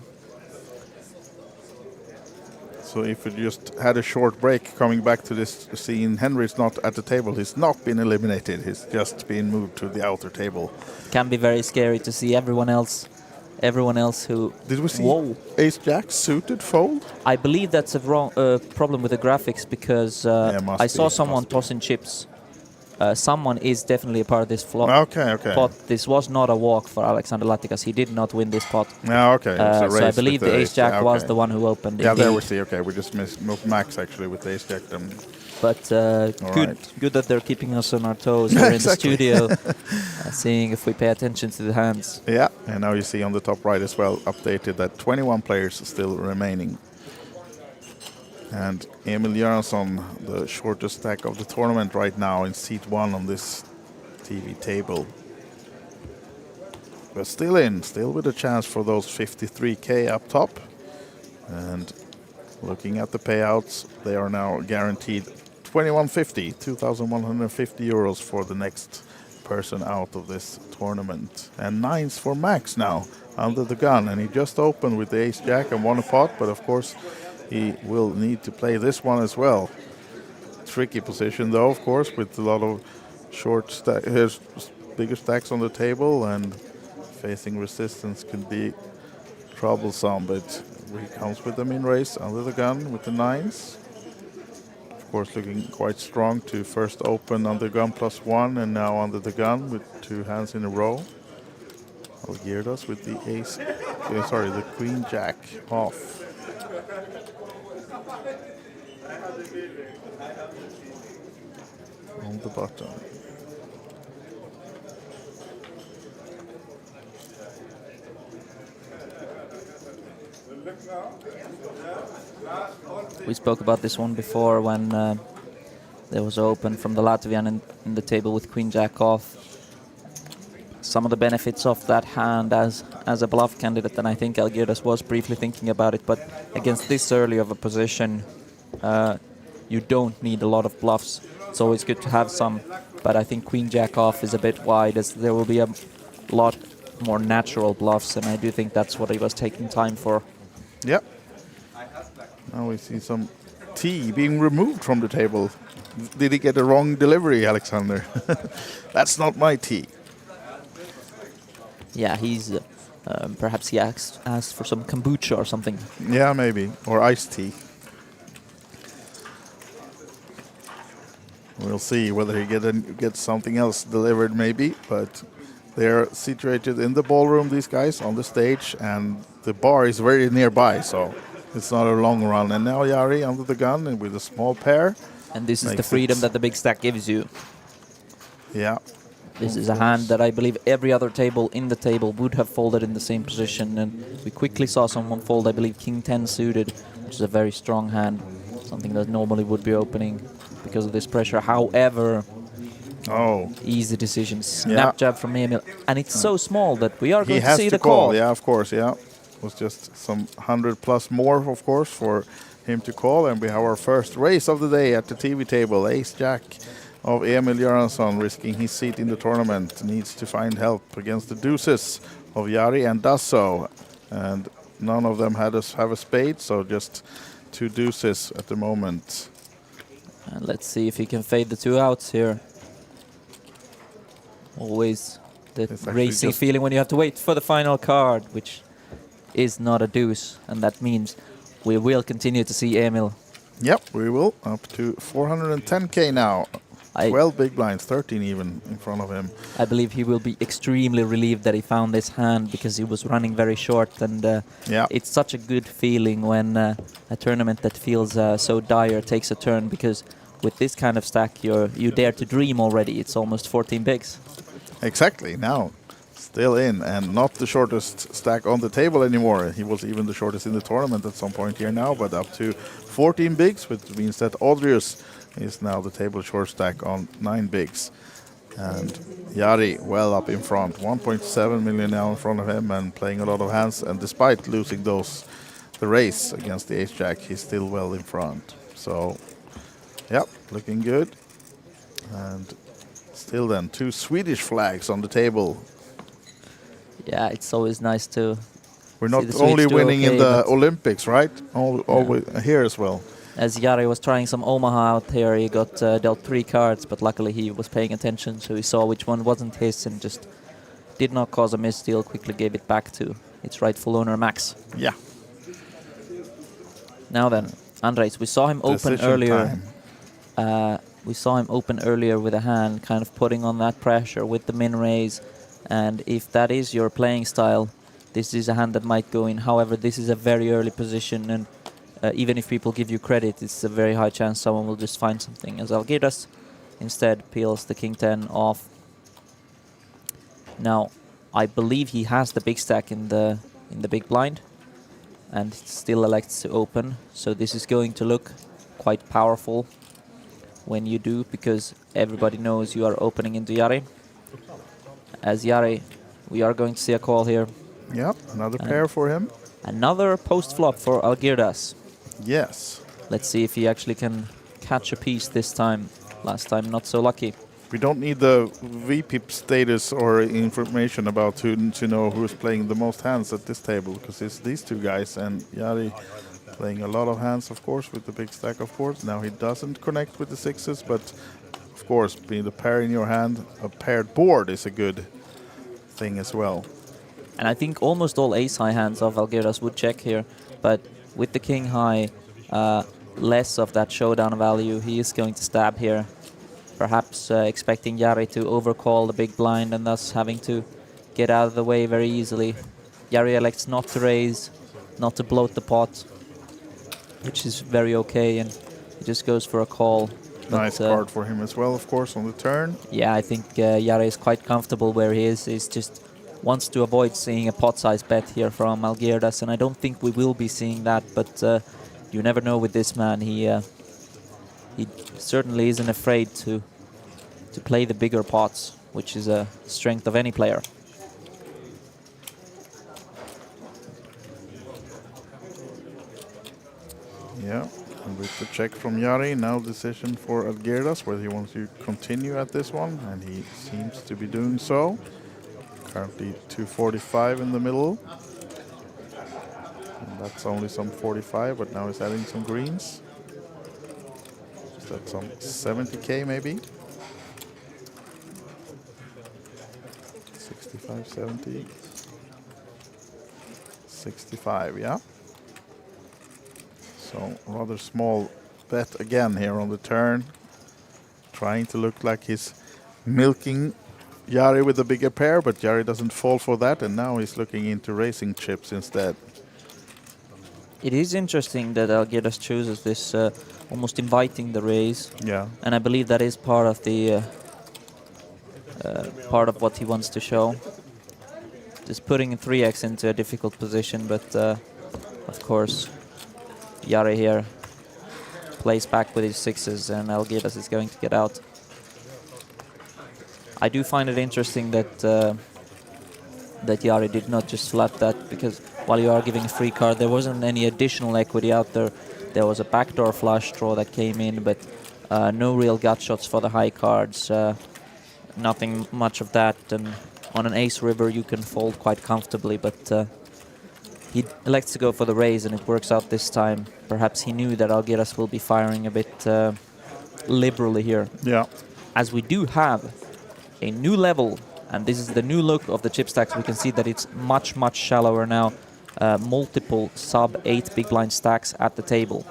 So if we just had a short break coming back to this scene, Henry's not at the table. He's not been eliminated. He's just been moved to the outer table. Can be very scary to see everyone else who... Did we see Ace-Jack suited fold? I believe that's a wrong problem with the graphics, because I saw someone tossing chips. Someone is definitely a part of this flop. Okay. Pot. This was not a walk for Alexander Latikas. He did not win this pot. Okay. So I believe the Ace-Jack was the one who opened. Yeah, indeed. there we see. Okay, we just missed Max actually with the Ace-Jack. But good that they're keeping us on our toes here in the studio, seeing if we pay attention to the hands. Yeah, and now you see on the top right as well, updated that 21 players still remaining. And Emil Jönsson, the shortest stack of the tournament right now in seat 1 on this TV table. But still with a chance for those 53K up top. And looking at the payouts, they are now guaranteed 2150, 2,150 euros for the next person out of this tournament. And 9s for Max now, under the gun. And he just opened with the Ace-Jack and won a pot, but of course he will need to play this one as well. Tricky position though, of course, with a lot of bigger stacks on the table, and facing resistance can be troublesome, but he comes with the min raise under the gun with the 9s. Of course, looking quite strong to first open under gun +1 and now under the gun with 2 hands in a row. Algirdas with the the Queen Jack off. On the button. We spoke about this one before when there was open from the Latvian in the table with Queen Jack off. some of the benefits of that hand as a bluff candidate, and I think Algirdas was briefly thinking about it, but against this early of a position, you don't need a lot of bluffs. It's always good to have some, but I think Queen Jack off is a bit wide, as there will be a lot more natural bluffs, and I do think that's what he was taking time for. Yep. Now we see some tea being removed from the table. Did he get a wrong delivery, Alexander? That's not my tea. Yeah, he's perhaps he asked for some kombucha or something. Yeah, maybe. Or iced tea. We'll see whether he gets something else delivered, maybe. But they're situated in the ballroom, these guys, on the stage, and the bar is very nearby, so it's not a long run. And now Jari under the gun and with a small pair. And this is the freedom that the big stack gives you. Yeah. This is a hand that I believe every other table in the table would have folded in the same position, and we quickly saw someone fold, I believe, King 10 suited, which is a very strong hand, something that normally would be opening because of this pressure. However, easy decision, snap jab from Emil, and it's so small that we are going to see the call. Yeah, of course, yeah. It was just some 100 plus more, of course, for him to call, and we have our first race of the day at the TV table. Ace-Jack of Emil Göransson, risking his seat in the tournament, needs to find help against the deuces of Jari, and does so. And none of them have a spade, so just 2 deuces at the moment. And let's see if he can fade the 2 outs here. Always the racing feeling when you have to wait for the final card, which is not a deuce, and that means we will continue to see Emil. Yep, we will. Up to 410k now. 12 big blinds, 13 even in front of him. I believe he will be extremely relieved that he found this hand, because he was running very short, and it's such a good feeling when a tournament that feels so dire takes a turn, because with this kind of stack you dare to dream already. It's almost 14 bigs. Exactly, now still in, and not the shortest stack on the table anymore. He was even the shortest in the tournament at some point here now, but up to 14 bigs, which means that Audrius is now the table short stack on 9 bigs. And Jari well up in front, 1.7 million now in front of him, and playing a lot of hands, and despite losing the race against the Ace-Jack, he's still well in front. So, yep, looking good. And still then, 2 Swedish flags on the table. Yeah, it's always nice to We're not only winning in the Olympics, right? Always here as well. As Jari was trying some Omaha out here, he got dealt 3 cards, but luckily he was paying attention, so he saw which one wasn't his and just did not cause a misdeal, quickly gave it back to its rightful owner, Max. Yeah. Now then, Andres, we saw him open earlier. We saw him open earlier with a hand, kind of putting on that pressure with the min raise. And if that is your playing style, this is a hand that might go in. However, this is a very early position, and even if people give you credit, it's a very high chance someone will just find something. As Algirdas instead peels the King 10 off. Now, I believe he has the big stack in the big blind, and still elects to open. So this is going to look quite powerful when you do, because everybody knows you are opening into Jari. As Jari, we are going to see a call here. Yep, another pair for him. Another post flop for Algirdas. Yes. Let's see if he actually can catch a piece this time. Last time, not so lucky. We don't need the VPIP status or information about to know who's playing the most hands at this table, because it's these 2 guys, and Jari playing a lot of hands, of course, with the big stack, of course. Now he doesn't connect with the 6s, but of course, being the pair in your hand, a paired board is a good thing as well. And I think almost all ace-high hands of Algirdas would check here, but with the king high, less of that showdown value. He is going to stab here, perhaps expecting Jari to overcall the big blind and thus having to get out of the way very easily. Jari elects not to raise, not to bloat the pot, which is very okay, and he just goes for a call. Nice card for him as well, of course, on the turn. Yeah, I think Jari is quite comfortable where he is. He's just wants to avoid seeing a pot-size bet here from Algirdas, and I don't think we will be seeing that, but you never know with this man. He certainly isn't afraid to play the bigger pots, which is a strength of any player. Yeah, and with the check from Jari, now decision for Algirdas whether he wants to continue at this one, and he seems to be doing so. Currently 245 in the middle. And that's only some 45, but now he's adding some greens. Is that some 70k maybe? 65, 70. 65, yeah. So rather small bet again here on the turn. Trying to look like he's milking Jari with a bigger pair, but Jari doesn't fall for that, and now he's looking into racing chips instead. It is interesting that Algirdas chooses this almost inviting the raise. Yeah. And I believe that is part of the part of what he wants to show. Just putting 3x into a difficult position, but of course Jari here plays back with his sixes and Algirdas is going to get out. I do find it interesting that that Jari did not just flat that, because while you are giving a free card, there wasn't any additional equity out there. There was a backdoor flush draw that came in, but no real gut shots for the high cards. Nothing much of that, and on an ace river you can fold quite comfortably, but he elects to go for the raise and it works out this time. Perhaps he knew that Algirdas will be firing a bit liberally here. Yeah. As we do have a new level, and this is the new look of the chip stacks, we can see that it's much, much shallower now. Multiple sub-8 big blind stacks at the table.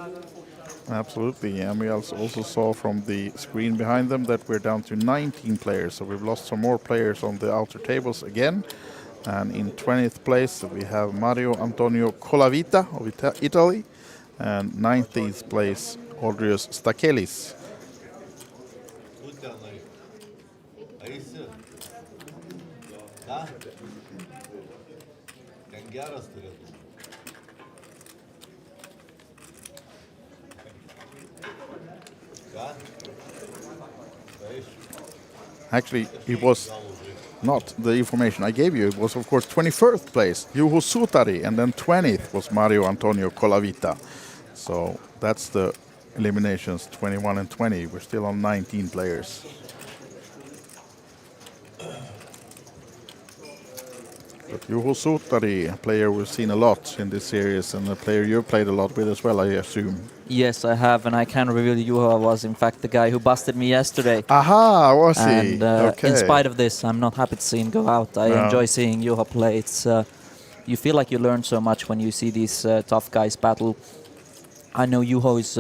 Absolutely, and we also saw from the screen behind them that we're down to 19 players, so we've lost some more players on the outer tables again. And in 20th place we have Mario Antonio Colavita of Italy, and 19th place Audrius Stakelis. Actually, it was not the information I gave you. It was, of course, 21st place, Juho Sutari, and then 20th was Mario Antonio Colavita. So that's the eliminations, 21 and 20. We're still on 19 players. But Juho Sutari, a player we've seen a lot in this series, and a player you've played a lot with as well, I assume. Yes, I have, and I can reveal Juho was in fact the guy who busted me yesterday. Aha, was he? And Okay. in spite of this, I'm not happy to see him go out. I enjoy seeing Juho play. It's you feel like you learn so much when you see these tough guys battle. I know Juho is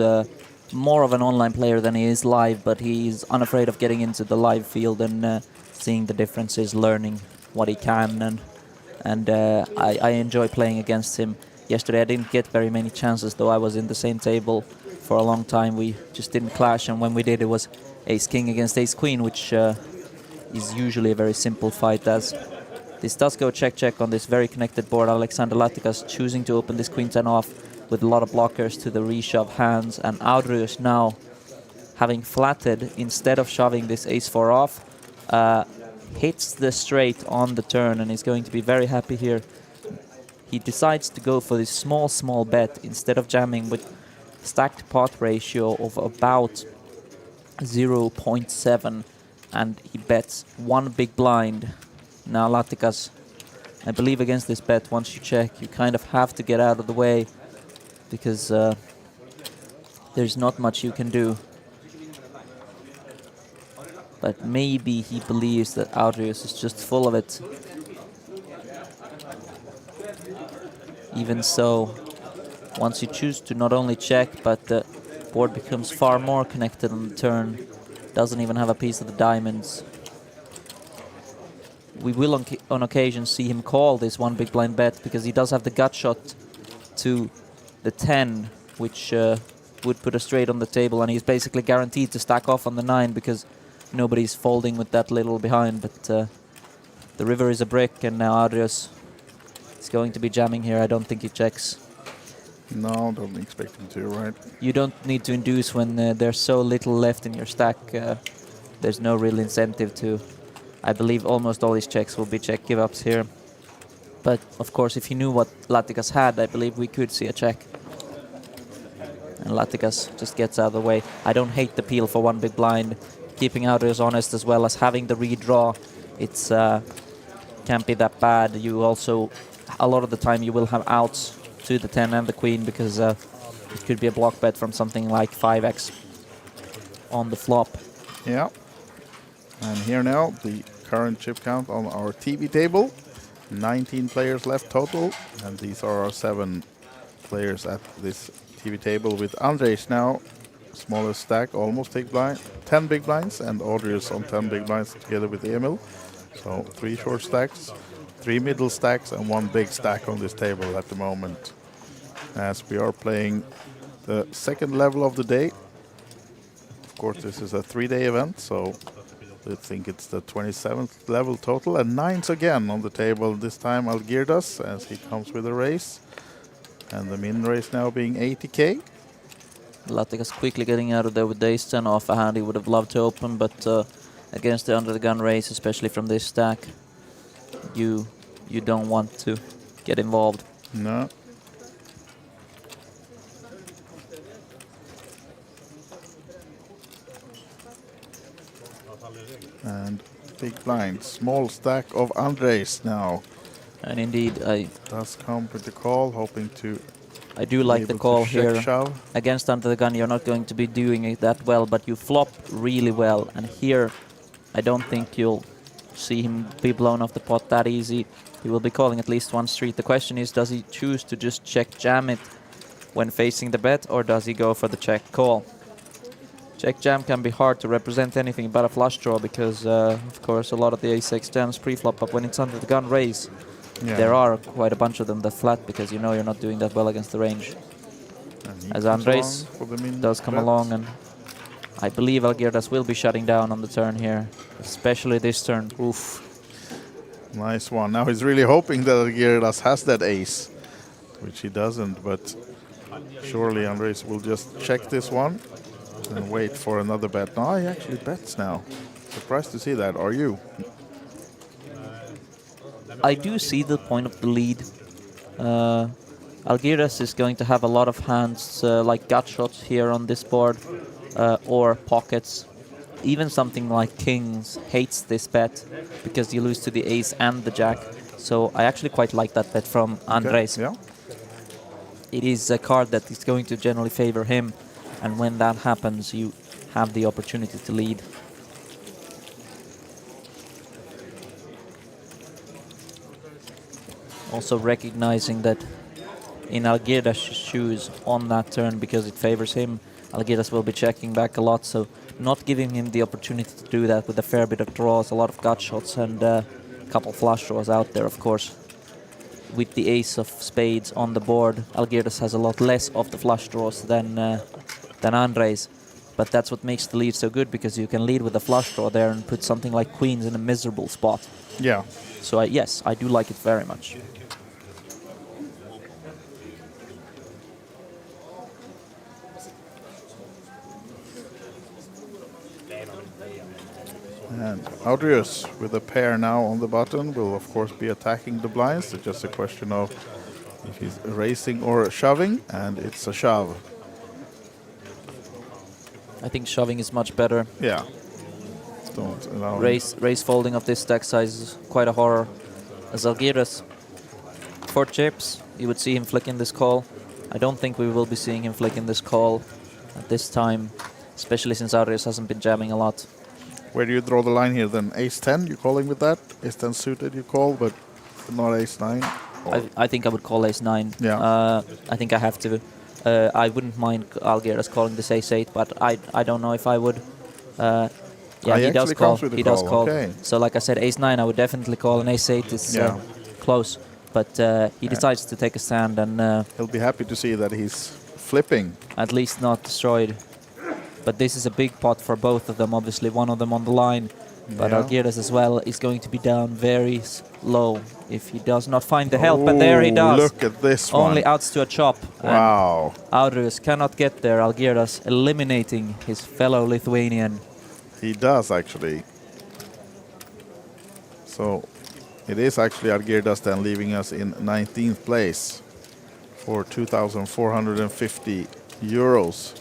more of an online player than he is live, but he's unafraid of getting into the live field and seeing the differences, learning what he can, and I enjoy playing against him. Yesterday I didn't get very many chances, though I was in the same table for a long time. We just didn't clash, and when we did, it was ace-king against ace-queen, which is usually a very simple fight. As this does go check-check on this very connected board. Alexander Latikas choosing to open this queen-10 off with a lot of blockers to the reshove hands, and Audrius now having flatted instead of shoving this ace-4 off, hits the straight on the turn and is going to be very happy here. He decides to go for this small bet instead of jamming with stacked pot ratio of about 0.7, and he bets one big blind. Now Latikas, I believe against this bet, once you check, you kind of have to get out of the way, because there's not much you can do. But maybe he believes that Audrius is just full of it. Even so, once you choose to not only check, but the board becomes far more connected on the turn. Doesn't even have a piece of the diamonds. We will on occasion see him call this one big blind bet, because he does have the gut shot to the 10, which would put a straight on the table, and he's basically guaranteed to stack off on the 9 because nobody's folding with that little behind. But the river is a brick, and now Audrius is going to be jamming here. I don't think he checks. No, don't expect him to, right? You don't need to induce when there's so little left in your stack. There's no real incentive to. I believe almost all his checks will be check give-ups here. But of course, if he knew what Latikas had, I believe we could see a check. And Latikas just gets out of the way. I don't hate the peel for one big blind. Keeping Audrius honest as well as having the redraw. It's can't be that bad. You also, a lot of the time, you will have outs to the 10 and the queen because it could be a block bet from something like 5x on the flop. Yeah. And here now, the current chip count on our TV table. 19 players left total. And these are our 7 players at this TV table with Andres now. Smallest stack, almost 10 big blinds. And Audrius on 10 big blinds together with Emil. So 3 short stacks, 3 middle stacks, and 1 big stack on this table at the moment. As we are playing the second level of the day. Of course, this is a 3-day event, so I think it's the 27th level total. And 9s again on the table, this time Algirdas, as he comes with a raise. And the min raise now being 80k. Latikas quickly getting out of there with the ace-10 off a hand he would have loved to open, but against the under-the-gun raise, especially from this stack, you don't want to get involved. No. And big blind, small stack of Andres now. And indeed, Does come with the call, hoping to. I do like the call here. Shove. Against under the gun, you're not going to be doing it that well, but you flop really well. And here, I don't think you'll see him be blown off the pot that easy. He will be calling at least one street. The question is, does he choose to just check jam it when facing the bet, or does he go for the check call? Check jam can be hard to represent anything but a flush draw because, of course, a lot of the ace-6 jams pre-flop, but when it's under the gun raise, there are quite a bunch of them that flat because you know you're not doing that well against the range. As Andres does come along, and I believe Algirdas will be shutting down on the turn here, especially this turn. Oof. Nice one. Now he's really hoping that Algirdas has that ace, which he doesn't, but surely Andres will just check this one and wait for another bet. No, he actually bets now. Surprised to see that. Are you? I do see the point of the lead. Algirdas is going to have a lot of hands like gut shots here on this board or pockets. Even something like kings hates this bet because you lose to the ace and the jack. So I actually quite like that bet from Andres. Okay, yeah. It is a card that is going to generally favor him, and when that happens, you have the opportunity to lead. Also recognizing that in Algirdas' shoes on that turn, because it favors him, Algirdas will be checking back a lot, so not giving him the opportunity to do that with a fair bit of draws, a lot of gut shots, and a couple flush draws out there, of course. With the ace of spades on the board, Algirdas has a lot less of the flush draws than Andres, but that's what makes the lead so good, because you can lead with a flush draw there and put something like queens in a miserable spot. Yeah. So yes, I do like it very much. And Audrius with a pair now on the button will of course be attacking the blinds. It's just a question of if he's racing or shoving, and it's a shove. I think shoving is much better. Yeah. Don't allow Raise folding of this stack size is quite a horror. As Algirdas, 4 chips, you would see him flicking this call. I don't think we will be seeing him flicking this call at this time, especially since Audrius hasn't been jamming a lot. Where do you draw the line here then? Ace-10, you're calling with that? Ace-10 suited you call, but not Ace-9? I think I would call Ace-9. Yeah. I think I have to. I wouldn't mind Algirdas calling this Ace-8, but I don't know if I would. Yeah, he does call. He does call. Okay. So like I said, Ace-9 I would definitely call, and Ace-8 is close. But he decides to take a stand, and he'll be happy to see that he's flipping. At least not destroyed. But this is a big pot for both of them, obviously, one of them on the line. But Algirdas as well is going to be down very low if he does not find the help. And there he does. Look at this one. Only outs to a chop. Wow. Audrius cannot get there. Algirdas eliminating his fellow Lithuanian. He does, actually. So it is actually Algirdas then leaving us in 19th place for 2,450 euros.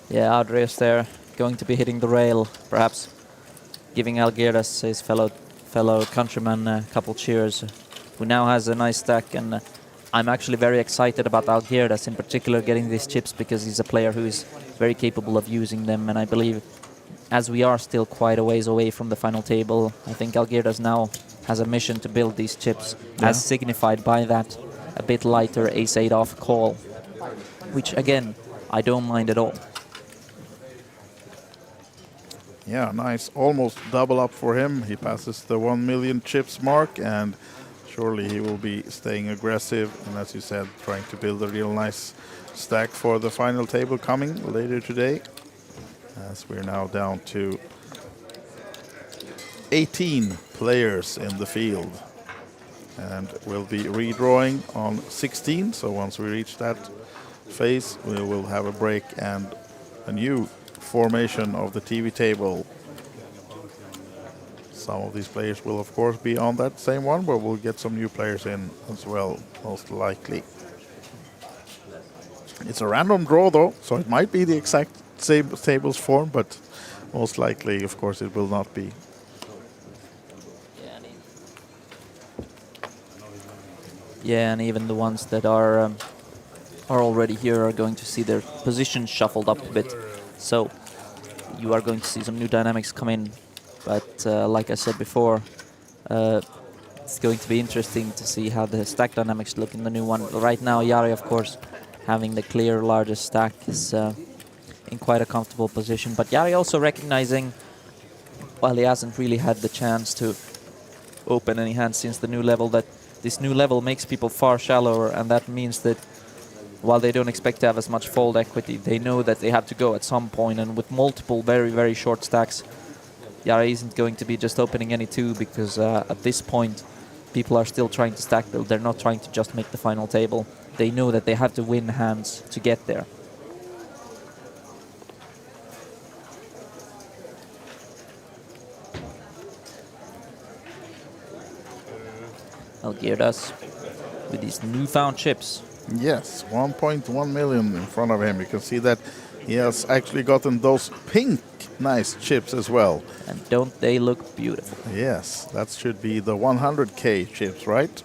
Yeah, Andreas there going to be hitting the rail, perhaps giving Algirdas, his fellow countryman, a couple cheers, who now has a nice stack. And I'm actually very excited about Algirdas in particular getting these chips, because he's a player who is very capable of using them. And I believe, as we are still quite a ways away from the final table, I think Algirdas now has a mission to build these chips, as signified by that a bit lighter ace-8 off call, which again, I don't mind at all. Yeah, nice. Almost double up for him. He passes the 1 million chips mark, and surely he will be staying aggressive. And as you said, trying to build a real nice stack for the final table coming later today. As we're now down to 18 players in the field. And we'll be redrawing on 16. So once we reach that phase, we will have a break and a new formation of the TV table. Some of these players will of course be on that same one, but we'll get some new players in as well, most likely. It's a random draw though, so it might be the exact same tables form, but most likely of course it will not be. Yeah, and even the ones that are already here are going to see their positions shuffled up a bit. So you are going to see some new dynamics come in. But like I said before, it's going to be interesting to see how the stack dynamics look in the new one. Right now, Jari, of course, having the clear largest stack is in quite a comfortable position. But Jari also recognizing, while he hasn't really had the chance to open any hands since the new level, that this new level makes people far shallower, and that means that while they don't expect to have as much fold equity, they know that they have to go at some point, and with multiple very, very short stacks, Jari isn't going to be just opening any two, because at this point, people are still trying to stack build. They're not trying to just make the final table. They know that they have to win hands to get there. Algirdas with these newfound chips. Yes, 1.1 million in front of him. You can see that he has actually gotten those pink nice chips as well. And don't they look beautiful? Yes, that should be the 100k chips, right?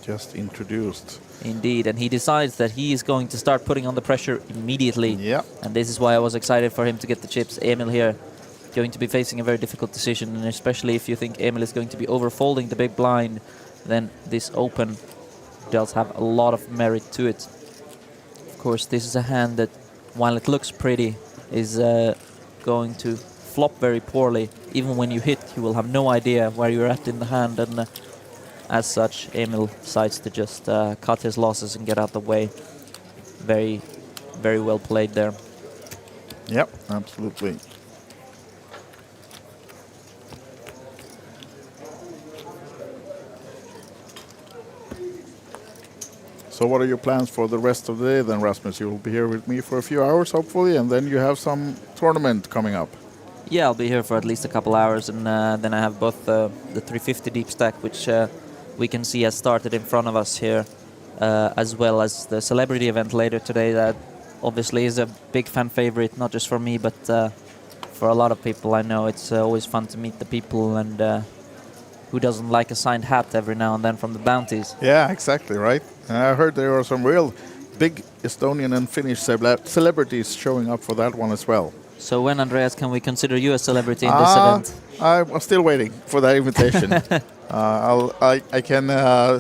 Just introduced. Indeed, and he decides that he is going to start putting on the pressure immediately. Yeah. And this is why I was excited for him to get the chips. Emil here going to be facing a very difficult decision, and especially if you think Emil is going to be overfolding the big blind, then this open does have a lot of merit to it. Of course, this is a hand that, while it looks pretty, is going to flop very poorly. Even when you hit, you will have no idea where you're at in the hand, and as such, Emil decides to just cut his losses and get out the way. Very, very well played there. Yep, absolutely. So what are your plans for the rest of the day then, Rasmus? You will be here with me for a few hours, hopefully, and then you have some tournament coming up. Yeah, I'll be here for at least a couple hours, and then I have both the 350 deep stack, which we can see has started in front of us here, as well as the celebrity event later today that obviously is a big fan favorite, not just for me, but for a lot of people. I know it's always fun to meet the people, and who doesn't like a signed hat every now and then from the bounties? Yeah, exactly, right? I heard there are some real big Estonian and Finnish celebrities showing up for that one as well. So when, Andreas, can we consider you a celebrity in this event? I'm still waiting for that invitation. I can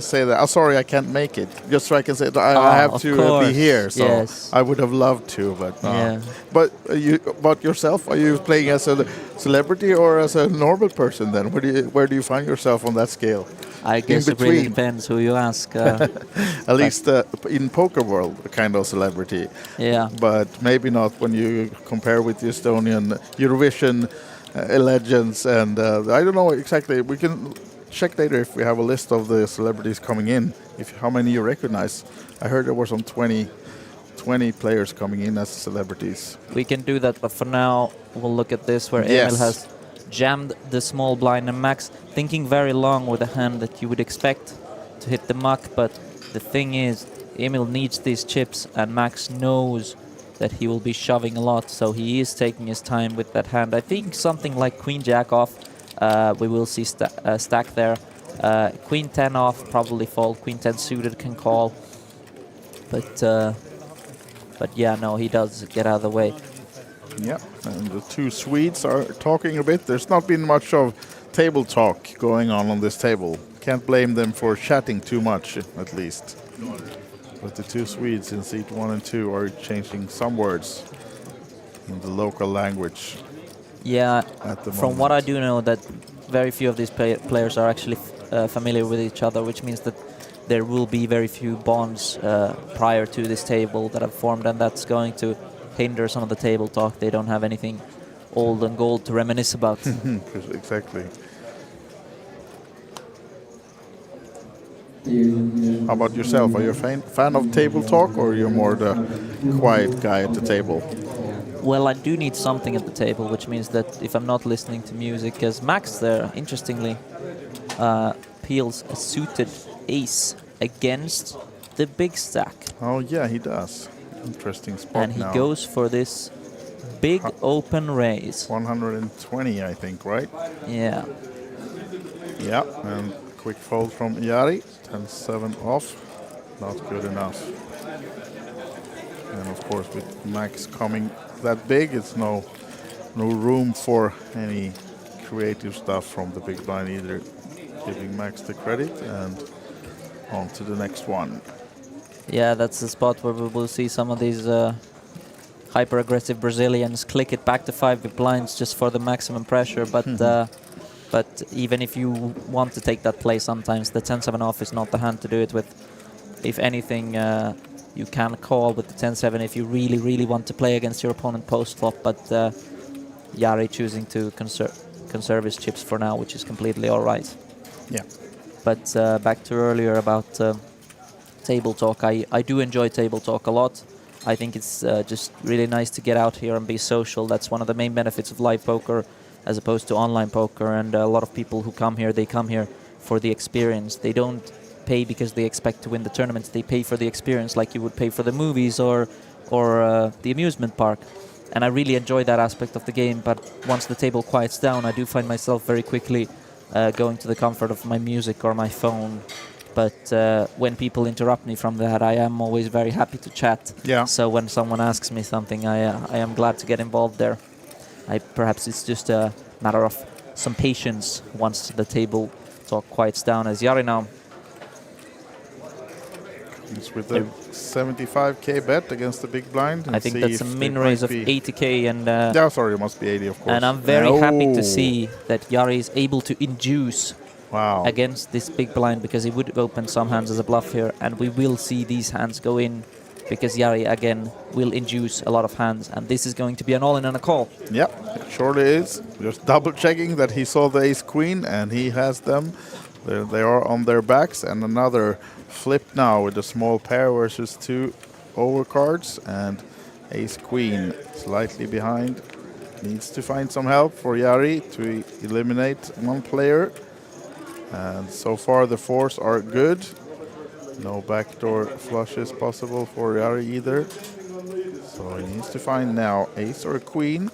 say that. Sorry, I can't make it. Just so I can say that I have to be here. So yes. I would have loved to, but yeah. But yourself, are you playing as a celebrity or as a normal person? Then where do you find yourself on that scale? I guess it really depends who you ask. At least in poker world, a kind of celebrity. Yeah. But maybe not when you compare with the Estonian Eurovision legends, and I don't know exactly. We can check later if we have a list of the celebrities coming in, how many you recognize. I heard there were some 20 players coming in as celebrities. We can do that, but for now we'll look at this where Emil has jammed the small blind, and Max thinking very long with a hand that you would expect to hit the muck, but the thing is Emil needs these chips, and Max knows that he will be shoving a lot, so he is taking his time with that hand. I think something like Queen Jack off, we will see stack there. Queen 10 off, probably fold. Queen 10 suited can call. But yeah, no, he does get out of the way. Yeah, and the two Swedes are talking a bit. There's not been much of table talk going on this table. Can't blame them for chatting too much, at least. But the two Swedes in seat 1 and 2 are exchanging some words in the local language. Yeah, at the from moment. what I do know, that very few of these players are actually familiar with each other, which means that there will be very few bonds prior to this table that have formed, and that's going to hinder some of the table talk. They don't have anything old and gold to reminisce about. Exactly. How about yourself? Are you a fan of table talk, or you're more the quiet guy at the table? Well, I do need something at the table, which means that if I'm not listening to music, as Max there, interestingly, peels a suited ace against the big stack. Oh yeah, he does. Interesting spot. And he now. goes for this big open raise. 120, I think, right? Yeah. Yeah, and quick fold from Jari. 10-7 off. Not good enough. And of course, with Max coming that big, it's no room for any creative stuff from the big blind either. Giving Max the credit, and on to the next one. Yeah, that's the spot where we will see some of these hyper-aggressive Brazilians click it back to 5 big blinds just for the maximum pressure. But even if you want to take that play, sometimes the 10-7 off is not the hand to do it with. If anything, you can call with the 10-7 if you really, really want to play against your opponent post-flop. But Jari choosing to conserve his chips for now, which is completely all right. Yeah. But back to earlier about table talk. I do enjoy table talk a lot. I think it's just really nice to get out here and be social. That's one of the main benefits of live poker as opposed to online poker. And a lot of people who come here, they come here for the experience. They don't pay because they expect to win the tournaments. They pay for the experience like you would pay for the movies or the amusement park. And I really enjoy that aspect of the game. But once the table quiets down, I do find myself very quickly going to the comfort of my music or my phone. But when people interrupt me from that, I am always very happy to chat. Yeah. So when someone asks me something, I am glad to get involved there. Perhaps it's just a matter of some patience once the table talk quiets down. As Jari now It's with a 75k bet against the big blind. I think that's a min raise of 80k, and yeah, sorry, it must be 80, of course. and I'm very happy to see that Jari is able to induce against this big blind, because he would open some hands as a bluff here, and we will see these hands go in because Jari again will induce a lot of hands, and this is going to be an all-in and a call. Yeah, it surely is. Just double checking that he saw the ace queen and he has them. They are on their backs, and another flip now with a small pair versus 2 overcards, and ace queen slightly behind. Needs to find some help for Jari to eliminate one player. And so far the 4s are good. No backdoor flushes possible for Jari either. So he needs to find now ace or a queen.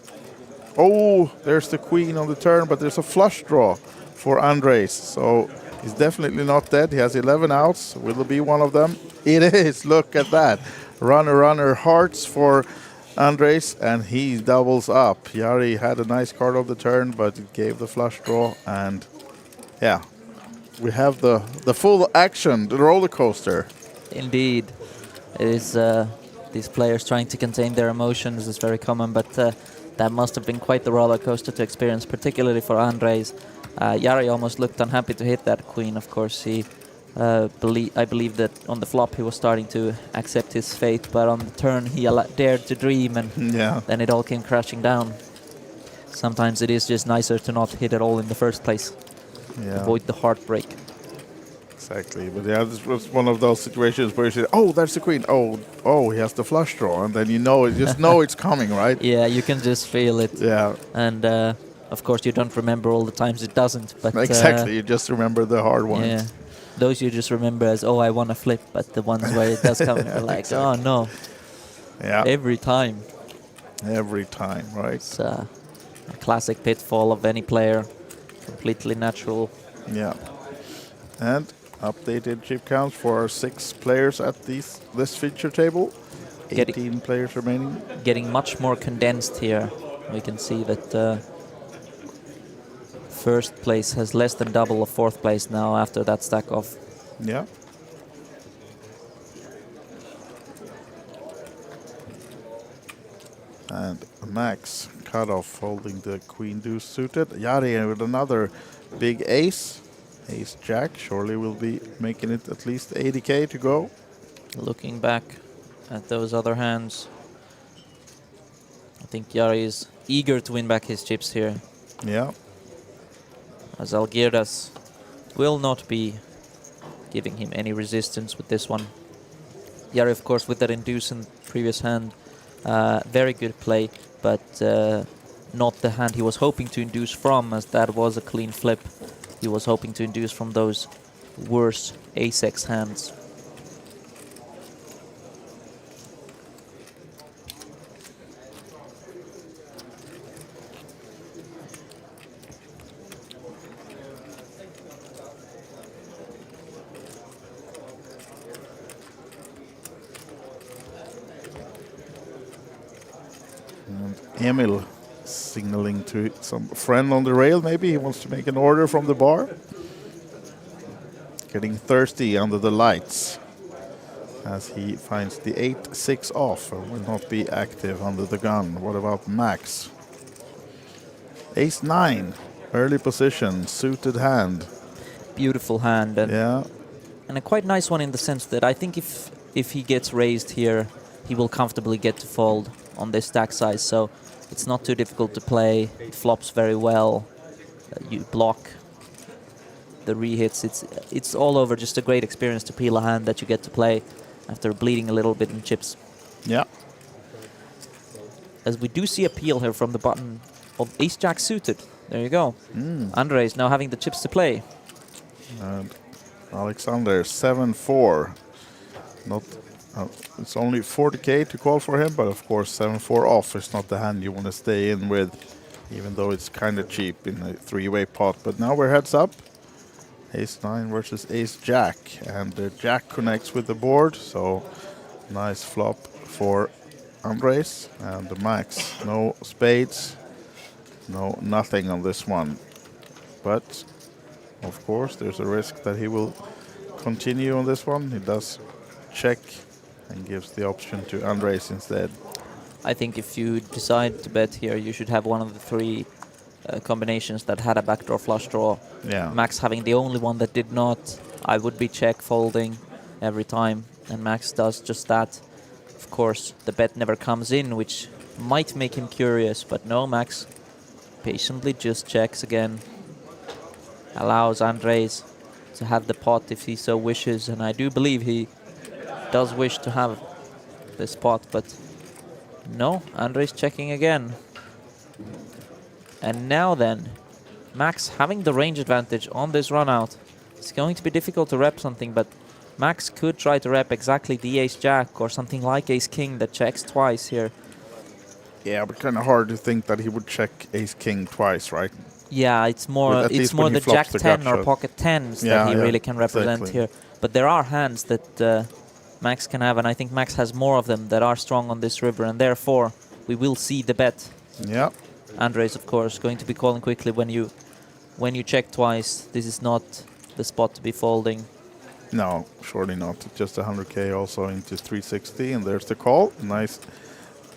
Oh, there's the queen on the turn, but there's a flush draw for Andres. So he's definitely not dead. He has 11 outs. Will it be one of them? It is. Look at that. Runner, hearts for Andres, and he doubles up. Jari had a nice card of the turn, but it gave the flush draw, and yeah, we have the full action, the roller coaster. Indeed. It is these players trying to contain their emotions is very common, but that must have been quite the roller coaster to experience, particularly for Andres. Jari almost looked unhappy to hit that queen. Of course, he I believe that on the flop he was starting to accept his fate, but on the turn he dared to dream, and then it all came crashing down. Sometimes it is just nicer to not hit at all in the first place. Avoid the heartbreak. Exactly, but yeah, this was one of those situations where you say, "Oh, that's the queen. Oh, he has the flush draw," and then you know, just know it's coming, right? Yeah, you can just feel it. Yeah, and of course you don't remember all the times it doesn't. But exactly, you just remember the hard ones. Yeah, Those you just remember as, oh, I want to flip, but the ones where it does come, you're like, Exactly. oh no, Yeah, every time. every time, right? It's a classic pitfall of any player, completely natural. Yeah. And updated chip counts for our 6 players at this feature table. Getting- 18 players remaining. Getting much more condensed here. We can see that first place has less than double of fourth place now after that stack off. Yeah. And Max cut off holding the queen deuce suited. Jari with another big ace. Ace jack surely will be making it at least 80k to go. Looking back at those other hands, I think Jari is eager to win back his chips here, Yeah. as Algirdas will not be giving him any resistance with this one. Jari, of course, with that induce in previous hand, very good play, but not the hand he was hoping to induce from, as that was a clean flip. He was hoping to induce from those worse ace-x hands. And Emil signaling to some friend on the rail, maybe he wants to make an order from the bar. Getting thirsty under the lights as he finds the 8-6 off and will not be active under the gun. What about Max? Ace-9, early position, suited hand. Beautiful hand, and, Yeah, and a quite nice one in the sense that I think if he gets raised here, he will comfortably get to fold on this stack size, so it's not too difficult to play. It flops very well. You block the rehits. It's all over just a great experience to peel a hand that you get to play after bleeding a little bit in chips. yeah. As we do see a peel here from the button of ace-jack suited. There you go. Andre is now having the chips to play. And Alexander 7-4. Not. It's only 40k to call for him, but of course 7-4 off is not the hand you want to stay in with, even though it's kind of cheap in a 3-way pot. But now we're heads up. Ace-9 versus Ace-Jack, and the Jack connects with the board, so nice flop for Andres. And the Max, no spades, no nothing on this one. But of course there's a risk that he will continue on this one. He does check and gives the option to Andres instead. I think if you decide to bet here, you should have one of the 3 combinations that had a backdoor flush draw. Yeah. Max having the only one that did not. I would be check folding every time, and Max does just that. Of course, the bet never comes in, which might make him curious, but no, Max patiently just checks again. Allows Andres to have the pot if he so wishes, and I do believe he does wish to have this pot, but no, Andres checking again. And now then, Max having the range advantage on this run out. It's going to be difficult to rep something, but Max could try to rep exactly the ace-jack or something like ace-king that checks twice here. Yeah, but kind of hard to think that he would check Ace-King twice, right? Yeah, it's more the jack 10 or pocket 10s that he really can represent here. But there are hands that Max can have, and I think Max has more of them that are strong on this river, and therefore we will see the bet. Yeah. Andres, of course, going to be calling quickly when you check twice. This is not the spot to be folding. No, surely not. Just 100k also into 360, and there's the call. Nice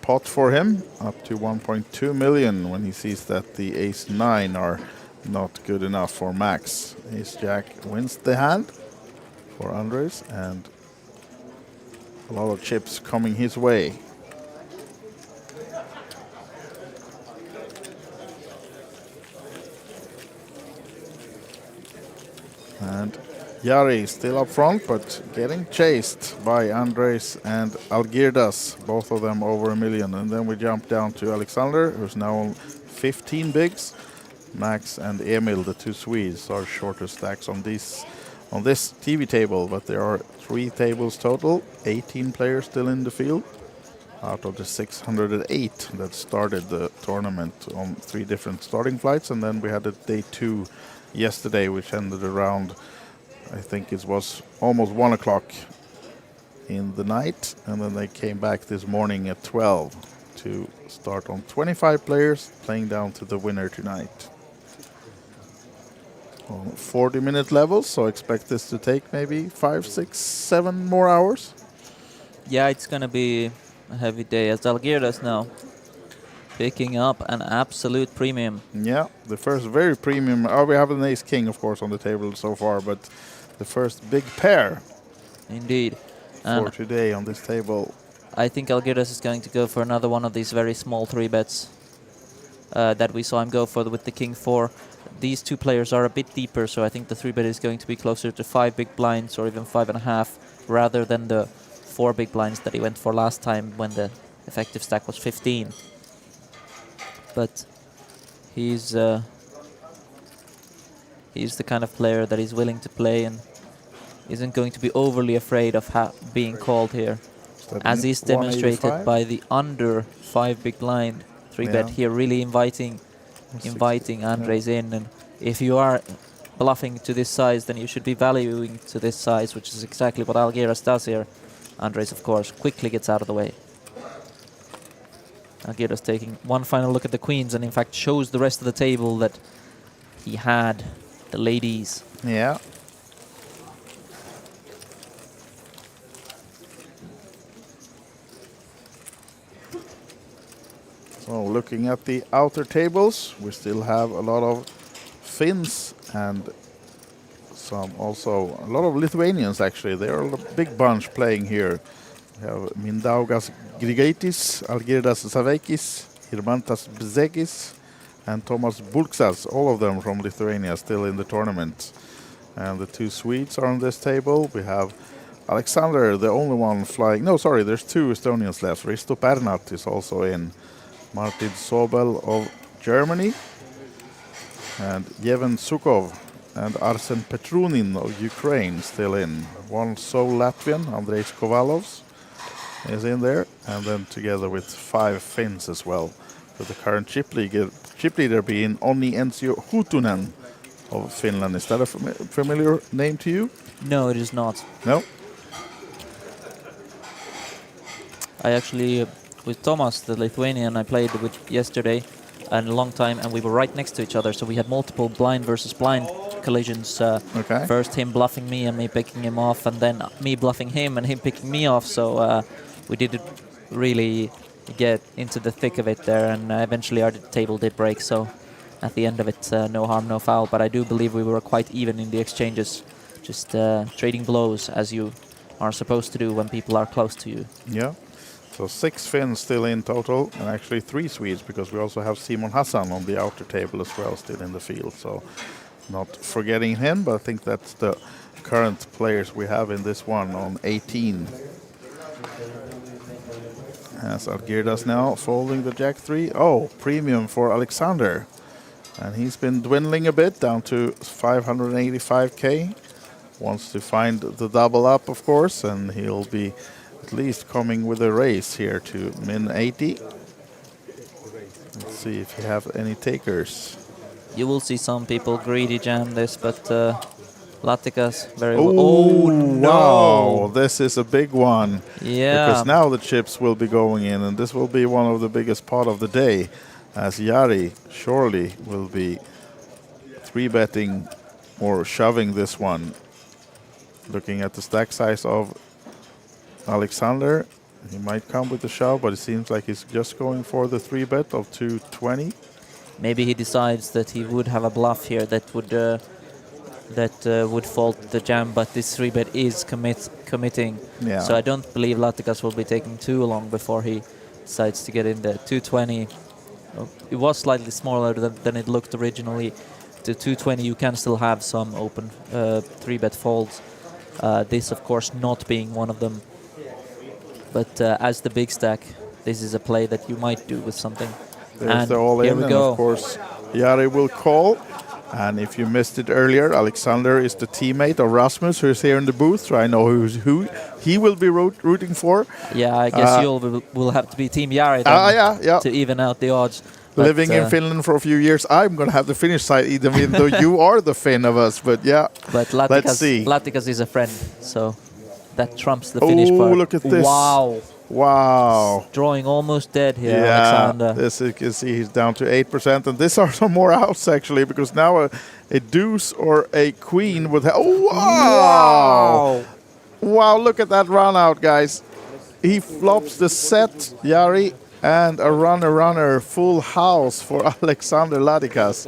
pot for him, up to 1.2 million when he sees that the ace-9 are not good enough for Max. Ace-jack wins the hand for Andres, and a lot of chips coming his way. And Jari still up front, but getting chased by Andres and Algirdas, both of them over 1 million. And then we jump down to Alexander, who's now on 15 bigs. Max and Emil, the 2 Swedes, are shorter stacks on on this TV table, but there are 3 tables total, 18 players still in the field out of the 608 that started the tournament on 3 different starting flights. And then we had a day 2 yesterday, which ended around, I think it was almost 1 o'clock in the night, and then they came back this morning at 12 to start on 25 players playing down to the winner tonight. On 40-minute levels, so expect this to take maybe 5, 6, 7 more hours. Yeah, it's gonna be a heavy day as Algirdas now picking up an absolute premium. Yeah, the first very premium. We have an ace king, of course, on the table so far, but the first big pair Indeed. for today on this table. I think Algirdas is going to go for another one of these very small 3-bets that we saw him go for with the king 4. These 2 players are a bit deeper, so I think the 3-bet is going to be closer to 5 big blinds or even 5.5, rather than the 4 big blinds that he went for last time when the effective stack was 15. But he's the kind of player that is willing to play and isn't going to be overly afraid of being called here, as is demonstrated by the under 5 big blind 3-bet here, really inviting Andres in. And if you are bluffing to this size, then you should be valuing to this size, which is exactly what Algirdas does here. Andres, of course, quickly gets out of the way. Algirdas taking one final look at the queens, and in fact shows the rest of the table that he had the ladies. Yeah. So looking at the outer tables, we still have a lot of Finns and a lot of Lithuanians actually. They are a big bunch playing here. We have Mindaugas Grigaitis, Algirdas Saveikis, Irmantas Bzegis, and Tomas Bulksas, all of them from Lithuania still in the tournament. And the 2 Swedes are on this table. We have Alexander, the only one flying. No, sorry, there's 2 Estonians left. Risto Pernat is also in. Martin Sobel of Germany, and Yevhen Sukov and Arsen Petrunin of Ukraine still in. One sole Latvian, Andrejs Kovalovs, is in there, and then together with 5 Finns as well, with the current chip leader being Onni Ensio Hutunen of Finland. Is that a familiar name to you? No, it is not. No? I actually, with Thomas, the Lithuanian I played with yesterday and a long time, and we were right next to each other, so we had multiple blind versus blind collisions. First him bluffing me and me picking him off, and then me bluffing him and him picking me off, so we didn't really get into the thick of it there, and eventually our table did break, so at the end of it, no harm, no foul. But I do believe we were quite even in the exchanges, just trading blows as you are supposed to do when people are close to you. Yeah. So 6 Finns still in total, and actually 3 Swedes, because we also have Simon Hassan on the outer table as well, still in the field. So not forgetting him, but I think that's the current players we have in this one on 18. As Algirdas now folding the Jack 3. Oh, premium for Alexander. And he's been dwindling a bit down to 585k. Wants to find the double up, of course, and he'll be at least coming with a race here to min 80. Let's see if you have any takers. You will see some people greedy jam this, but Latikas very well. Oh, no! Wow, this is a big one. Yeah. Because now the chips will be going in, and this will be one of the biggest part of the day, as Jari surely will be 3-betting or shoving this one. Looking at the stack size of Alexander, he might come with the shove, but it seems like he's just going for the 3-bet of 220. Maybe he decides that he would have a bluff here that would fault the jam, but this 3-bet is committing. Yeah. So I don't believe Latikas will be taking too long before he decides to get in there. 220. It was slightly smaller than it looked originally. To 220, you can still have some open 3-bet folds. This, of course, not being one of them. But as the big stack, this is a play that you might do with something. There's the all-in, and of course, Jari will call. And if you missed it earlier, Alexander is the teammate of Rasmus, who's here in the booth. So I know who he will be rooting for. Yeah, I guess you will have to be Team Jari then Yeah. to even out the odds. Living in Finland for a few years, I'm going to have the Finnish side, even though you are the Finn of us. But yeah, but let's see. Latikas is a friend, so that trumps the Finnish part. Oh, look at this. Wow. Drawing almost dead here, Yeah, Alexander. this you can see he's down to 8%. And these are some more outs, actually, because now a deuce or a queen would have... Oh, wow! Wow, look at that run out, guys. He flops the set, Jari, and a runner, full house for Alexander Latikas.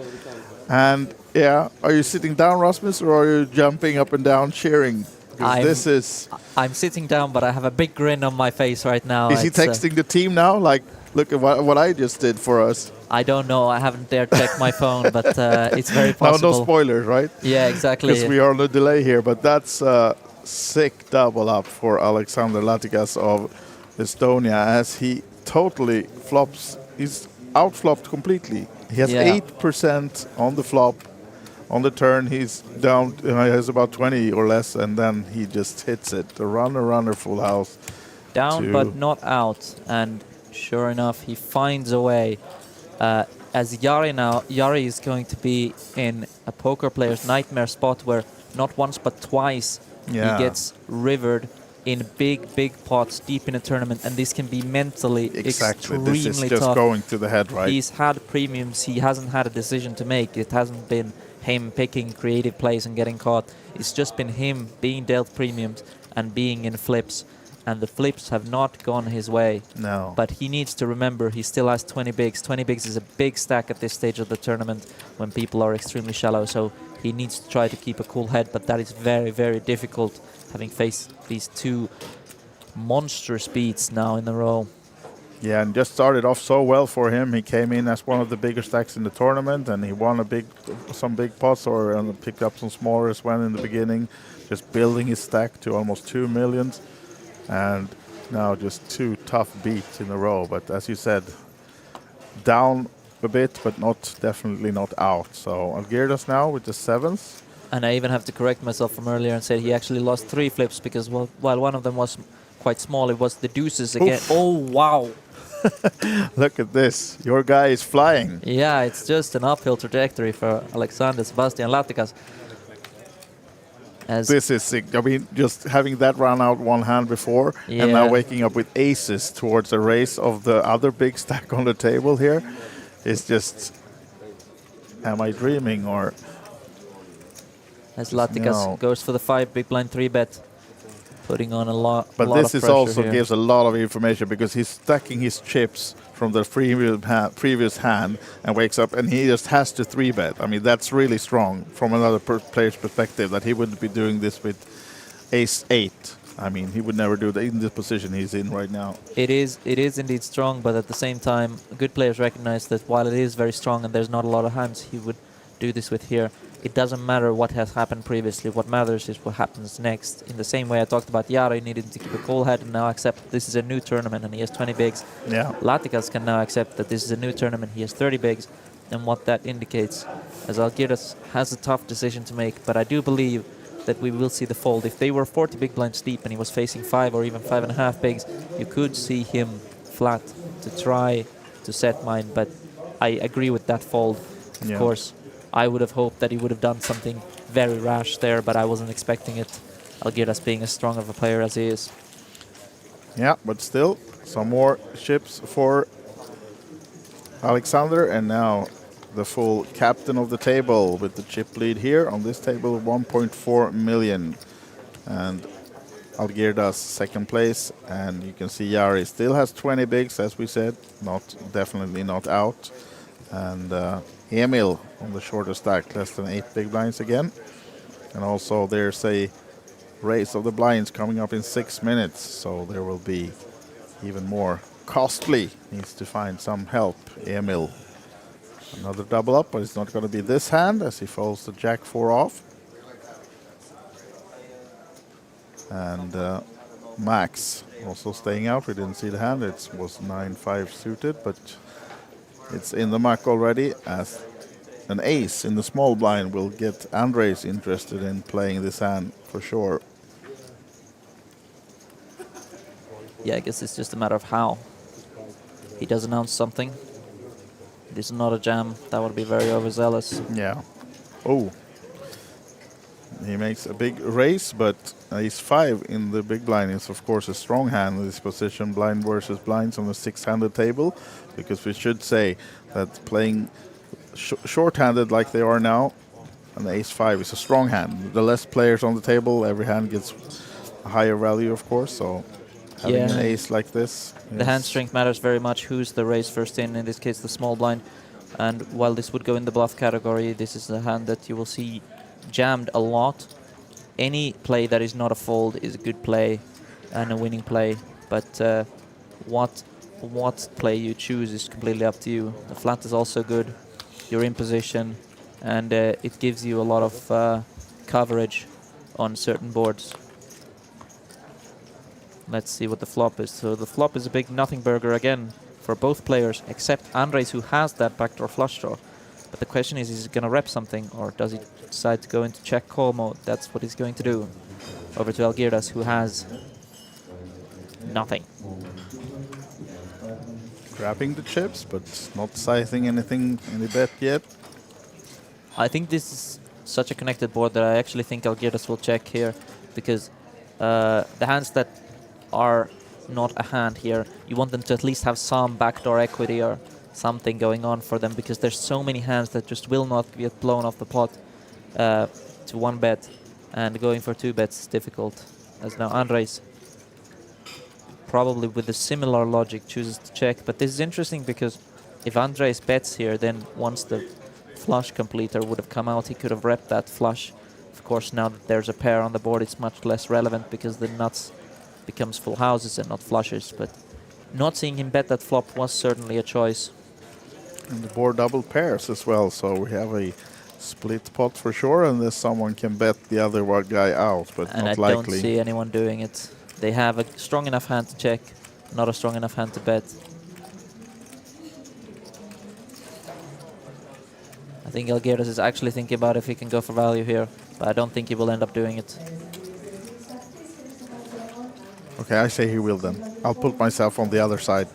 And yeah, are you sitting down, Rasmus, or are you jumping up and down cheering? Because I'm sitting down, but I have a big grin on my face right now. Is he texting the team now? Like, look at what I just did for us. I don't know. I haven't dared check my phone, but it's very possible. No spoilers, right? Yeah, exactly. Because we are on a delay here, but that's a sick double up for Alexander Latikas of Estonia, as he totally flops. He's outflopped completely. He has 8% on the flop. On the turn, he's down. He has about 20 or less, and then he just hits it. The runner, full house. Down, but not out. And sure enough, he finds a way. As Jari is going to be in a poker player's nightmare spot where not once but twice he gets rivered in big pots deep in a tournament, and this can be mentally extremely this is just tough. Going to the head, right? He's had premiums. He hasn't had a decision to make. It hasn't been him picking creative plays and getting caught. It's just been him being dealt premiums and being in flips, and the flips have not gone his way. No. But he needs to remember he still has 20 bigs. 20 bigs is a big stack at this stage of the tournament when people are extremely shallow, so he needs to try to keep a cool head, but that is very difficult, having faced these two monstrous beats now in a row. Yeah, and just started off so well for him. He came in as one of the bigger stacks in the tournament, and he won some big pots and picked up some smaller as well in the beginning, just building his stack to almost 2 million. And now just two tough beats in a row. But as you said, down a bit, but definitely not out. So Algirdas now with the 7th. And I even have to correct myself from earlier and say he actually lost 3 flips because while one of them was quite small, it was the deuces again. Oof. Oh, wow. Look at this. Your guy is flying. Yeah, it's just an uphill trajectory for Alexander Sebastian Latikas. This is sick. I mean, just having that run out one hand before and now waking up with aces towards the race of the other big stack on the table here is just... Am I dreaming or... As Latikas goes for the 5 big blind 3-bet. Putting on a lot But of this is also here. gives a lot of information because he's stacking his chips from the previous hand and wakes up and he just has to 3-bet. I mean, that's really strong from another player's perspective that he wouldn't be doing this with ace-8. I mean, he would never do that in this position he's in right now. It is indeed strong, but at the same time, good players recognize that while it is very strong and there's not a lot of hands he would do this with here, it doesn't matter what has happened previously. What matters is what happens next. In the same way I talked about Jari needing to keep a cool head and now accept this is a new tournament and he has 20 bigs. Yeah. Latikas can now accept that this is a new tournament, he has 30 bigs, and what that indicates. As Algirdas has a tough decision to make, but I do believe that we will see the fold. If they were 40 big blinds deep and he was facing 5 or even 5.5 bigs, you could see him flat to try to set mine, but I agree with that fold. Of course, I would have hoped that he would have done something very rash there, but I wasn't expecting it. Algirdas being as strong of a player as he is. Yeah, but still, some more chips for Alexander, and now the full captain of the table with the chip lead here on this table, 1.4 million. And Algirdas second place, and you can see Jari still has 20 bigs, as we said, definitely not out. And Emil on the shorter stack, less than 8 big blinds again. And also there's a race of the blinds coming up in 6 minutes, so there will be even more costly. Needs to find some help, Emil. Another double up, but it's not going to be this hand as he folds the Jack 4 off. And Max also staying out. We didn't see the hand. It was 9-5 suited, but it's in the muck already as an ace in the small blind will get Andres interested in playing this hand for sure. Yeah, I guess it's just a matter of how. He does announce something. This is not a jam. That would be very overzealous. Yeah. Oh. He makes a big raise, but ace-5 in the big blind is, of course, a strong hand in this position, blind versus blinds on a six-handed table, because we should say that playing short-handed like they are now, an ace-5 is a strong hand. The less players on the table, every hand gets a higher value, of course, so having an ace like this... The hand strength matters very much. Who's the raise first in this case, the small blind. And while this would go in the bluff category, this is a hand that you will see jammed a lot. Any play that is not a fold is a good play and a winning play, but what play you choose is completely up to you. The flat is also good. You're in position, and it gives you a lot of coverage on certain boards. Let's see what the flop is. So the flop is a big nothing burger again for both players, except Andres, who has that backdoor flush draw. But the question is he going to rep something, or does he decide to go into check call mode? That's what he's going to do. Over to Algirdas, who has nothing. Grabbing the chips, but not sizing anything in the bet yet. I think this is such a connected board that I actually think Algirdas will check here, because the hands that are not a hand here, you want them to at least have some backdoor equity or something going on for them, because there's so many hands that just will not get blown off the pot to one bet, and going for two bets is difficult. As now Andres, probably with a similar logic, chooses to check. But this is interesting because if Andres bets here, then once the flush completer would have come out, he could have repped that flush. Of course, now that there's a pair on the board, it's much less relevant because the nuts becomes full houses and not flushes. But not seeing him bet that flop was certainly a choice. And the board double pairs as well, so we have a split pot for sure, unless someone can bet the other guy out, but and not I likely. don't see anyone doing it. They have a strong enough hand to check, not a strong enough hand to bet. I think Algirdas is actually thinking about if he can go for value here, but I don't think he will end up doing it. Okay, I say he will then. I'll put myself on the other side.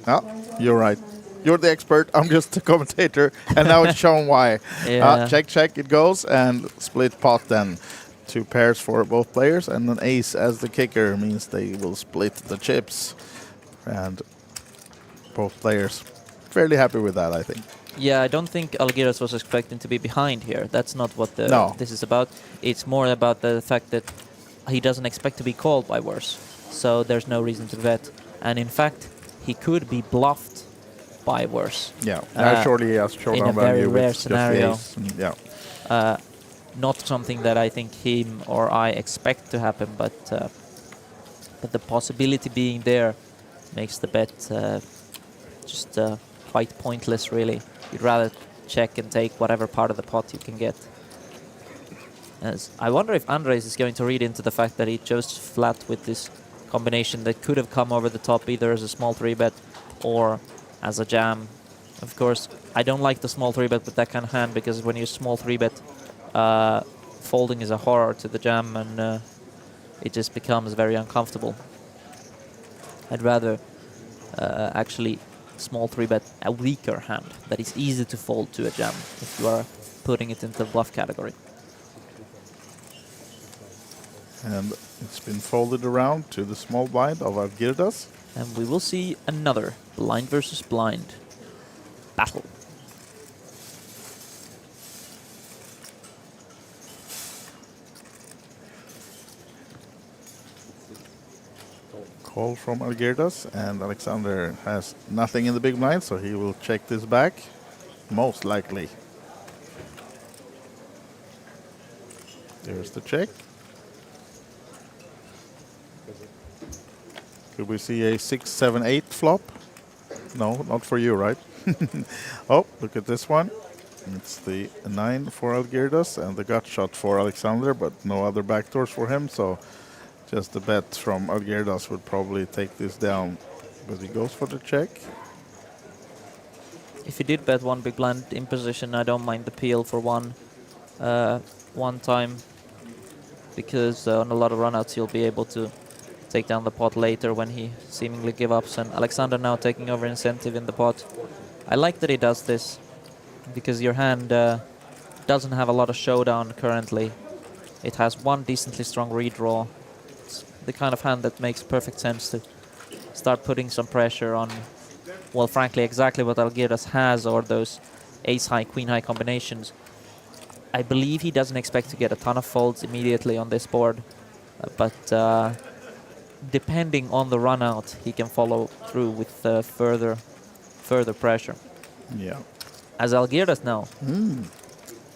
Ah, you're right. You're the expert, I'm just the commentator, and now it's shown why. Yeah. Check, check, it goes, and split pot then. Two pairs for both players, and an ace as the kicker means they will split the chips. And both players fairly happy with that, I think. Yeah, I don't think Algirdas was expecting to be behind here. That's not what this is about. It's more about the fact that he doesn't expect to be called by worse. So there's no reason to bet. And in fact, he could be bluffed by worse. Yeah, actually he has showdown in a very value rare with scenario. just the ace. Yeah. Not something that I think him or I expect to happen, but the possibility being there makes the bet just quite pointless, really. You'd rather check and take whatever part of the pot you can get. As I wonder if Andres is going to read into the fact that he chose flat with this combination that could have come over the top either as a small 3-bet or as a jam. Of course, I don't like the small 3-bet with that kind of hand, because when you small 3-bet, folding is a horror to the jam, and it just becomes very uncomfortable. I'd rather actually small 3-bet a weaker hand that is easy to fold to a jam if you are putting it into the bluff category. And it's been folded around to the small blind of Algirdas. And we will see another blind versus blind battle. Call from Algirdas, and Alexander has nothing in the big blind, so he will check this back, most likely. There's the check. Could we see a 6, 7, 8 flop? No, not for you, right? Oh, look at this one. It's the 9 for Algirdas and the gut shot for Alexander, but no other backdoors for him, so just a bet from Algirdas would probably take this down. But he goes for the check. if he did bet one big blind in position, I don't mind the peel for one time, because on a lot of runouts you'll be able to take down the pot later when he seemingly give ups. And Alexander now taking over incentive in the pot. I like that he does this, because your hand doesn't have a lot of showdown currently. It has one decently strong redraw. It's the kind of hand that makes perfect sense to start putting some pressure on, well, frankly, exactly what Algirdas has, or those ace-high, queen-high combinations. I believe he doesn't expect to get a ton of folds immediately on this board, but depending on the run-out, he can follow through with further pressure. Yeah. As Algirdas now,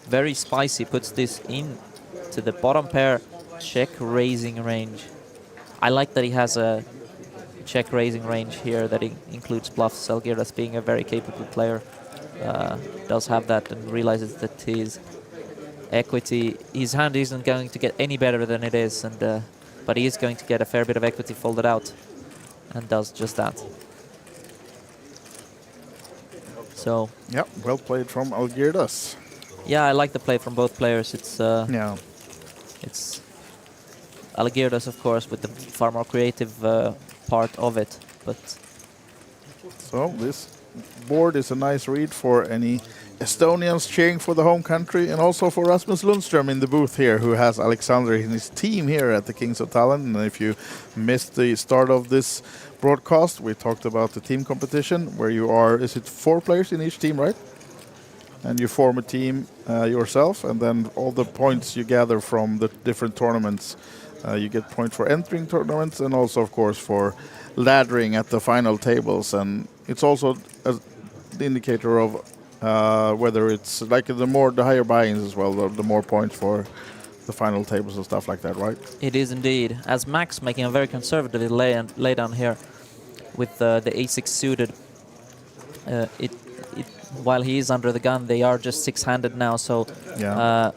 very spicy, puts this in to the bottom pair check raising range. I like that he has a check raising range here that includes bluffs. Algirdas, being a very capable player, does have that, and realizes that his hand isn't going to get any better than it is, and but he is going to get a fair bit of equity folded out, and does just that. So Yeah, well played from Algirdas. yeah, I like the play from both players. It's Yeah. it's Algirdas, of course, with the far more creative part of it, but So this board is a nice read for any Estonians cheering for the home country, and also for Rasmus Lundström in the booth here, who has Alexander in his team here at the Kings of Tallinn. And if you missed the start of this broadcast, we talked about the team competition, where you are, is it 4 players in each team, right? And you form a team yourself, and then all the points you gather from the different tournaments, you get points for entering tournaments, and also, of course, for laddering at the final tables. And it's also the indicator of whether it's like the higher buy-ins as well, the more points for the final tables and stuff like that, right? it is indeed. As Max making a very conservative laydown here with the a6 suited, while he is under the gun, they are just 6-handed now. So Yeah.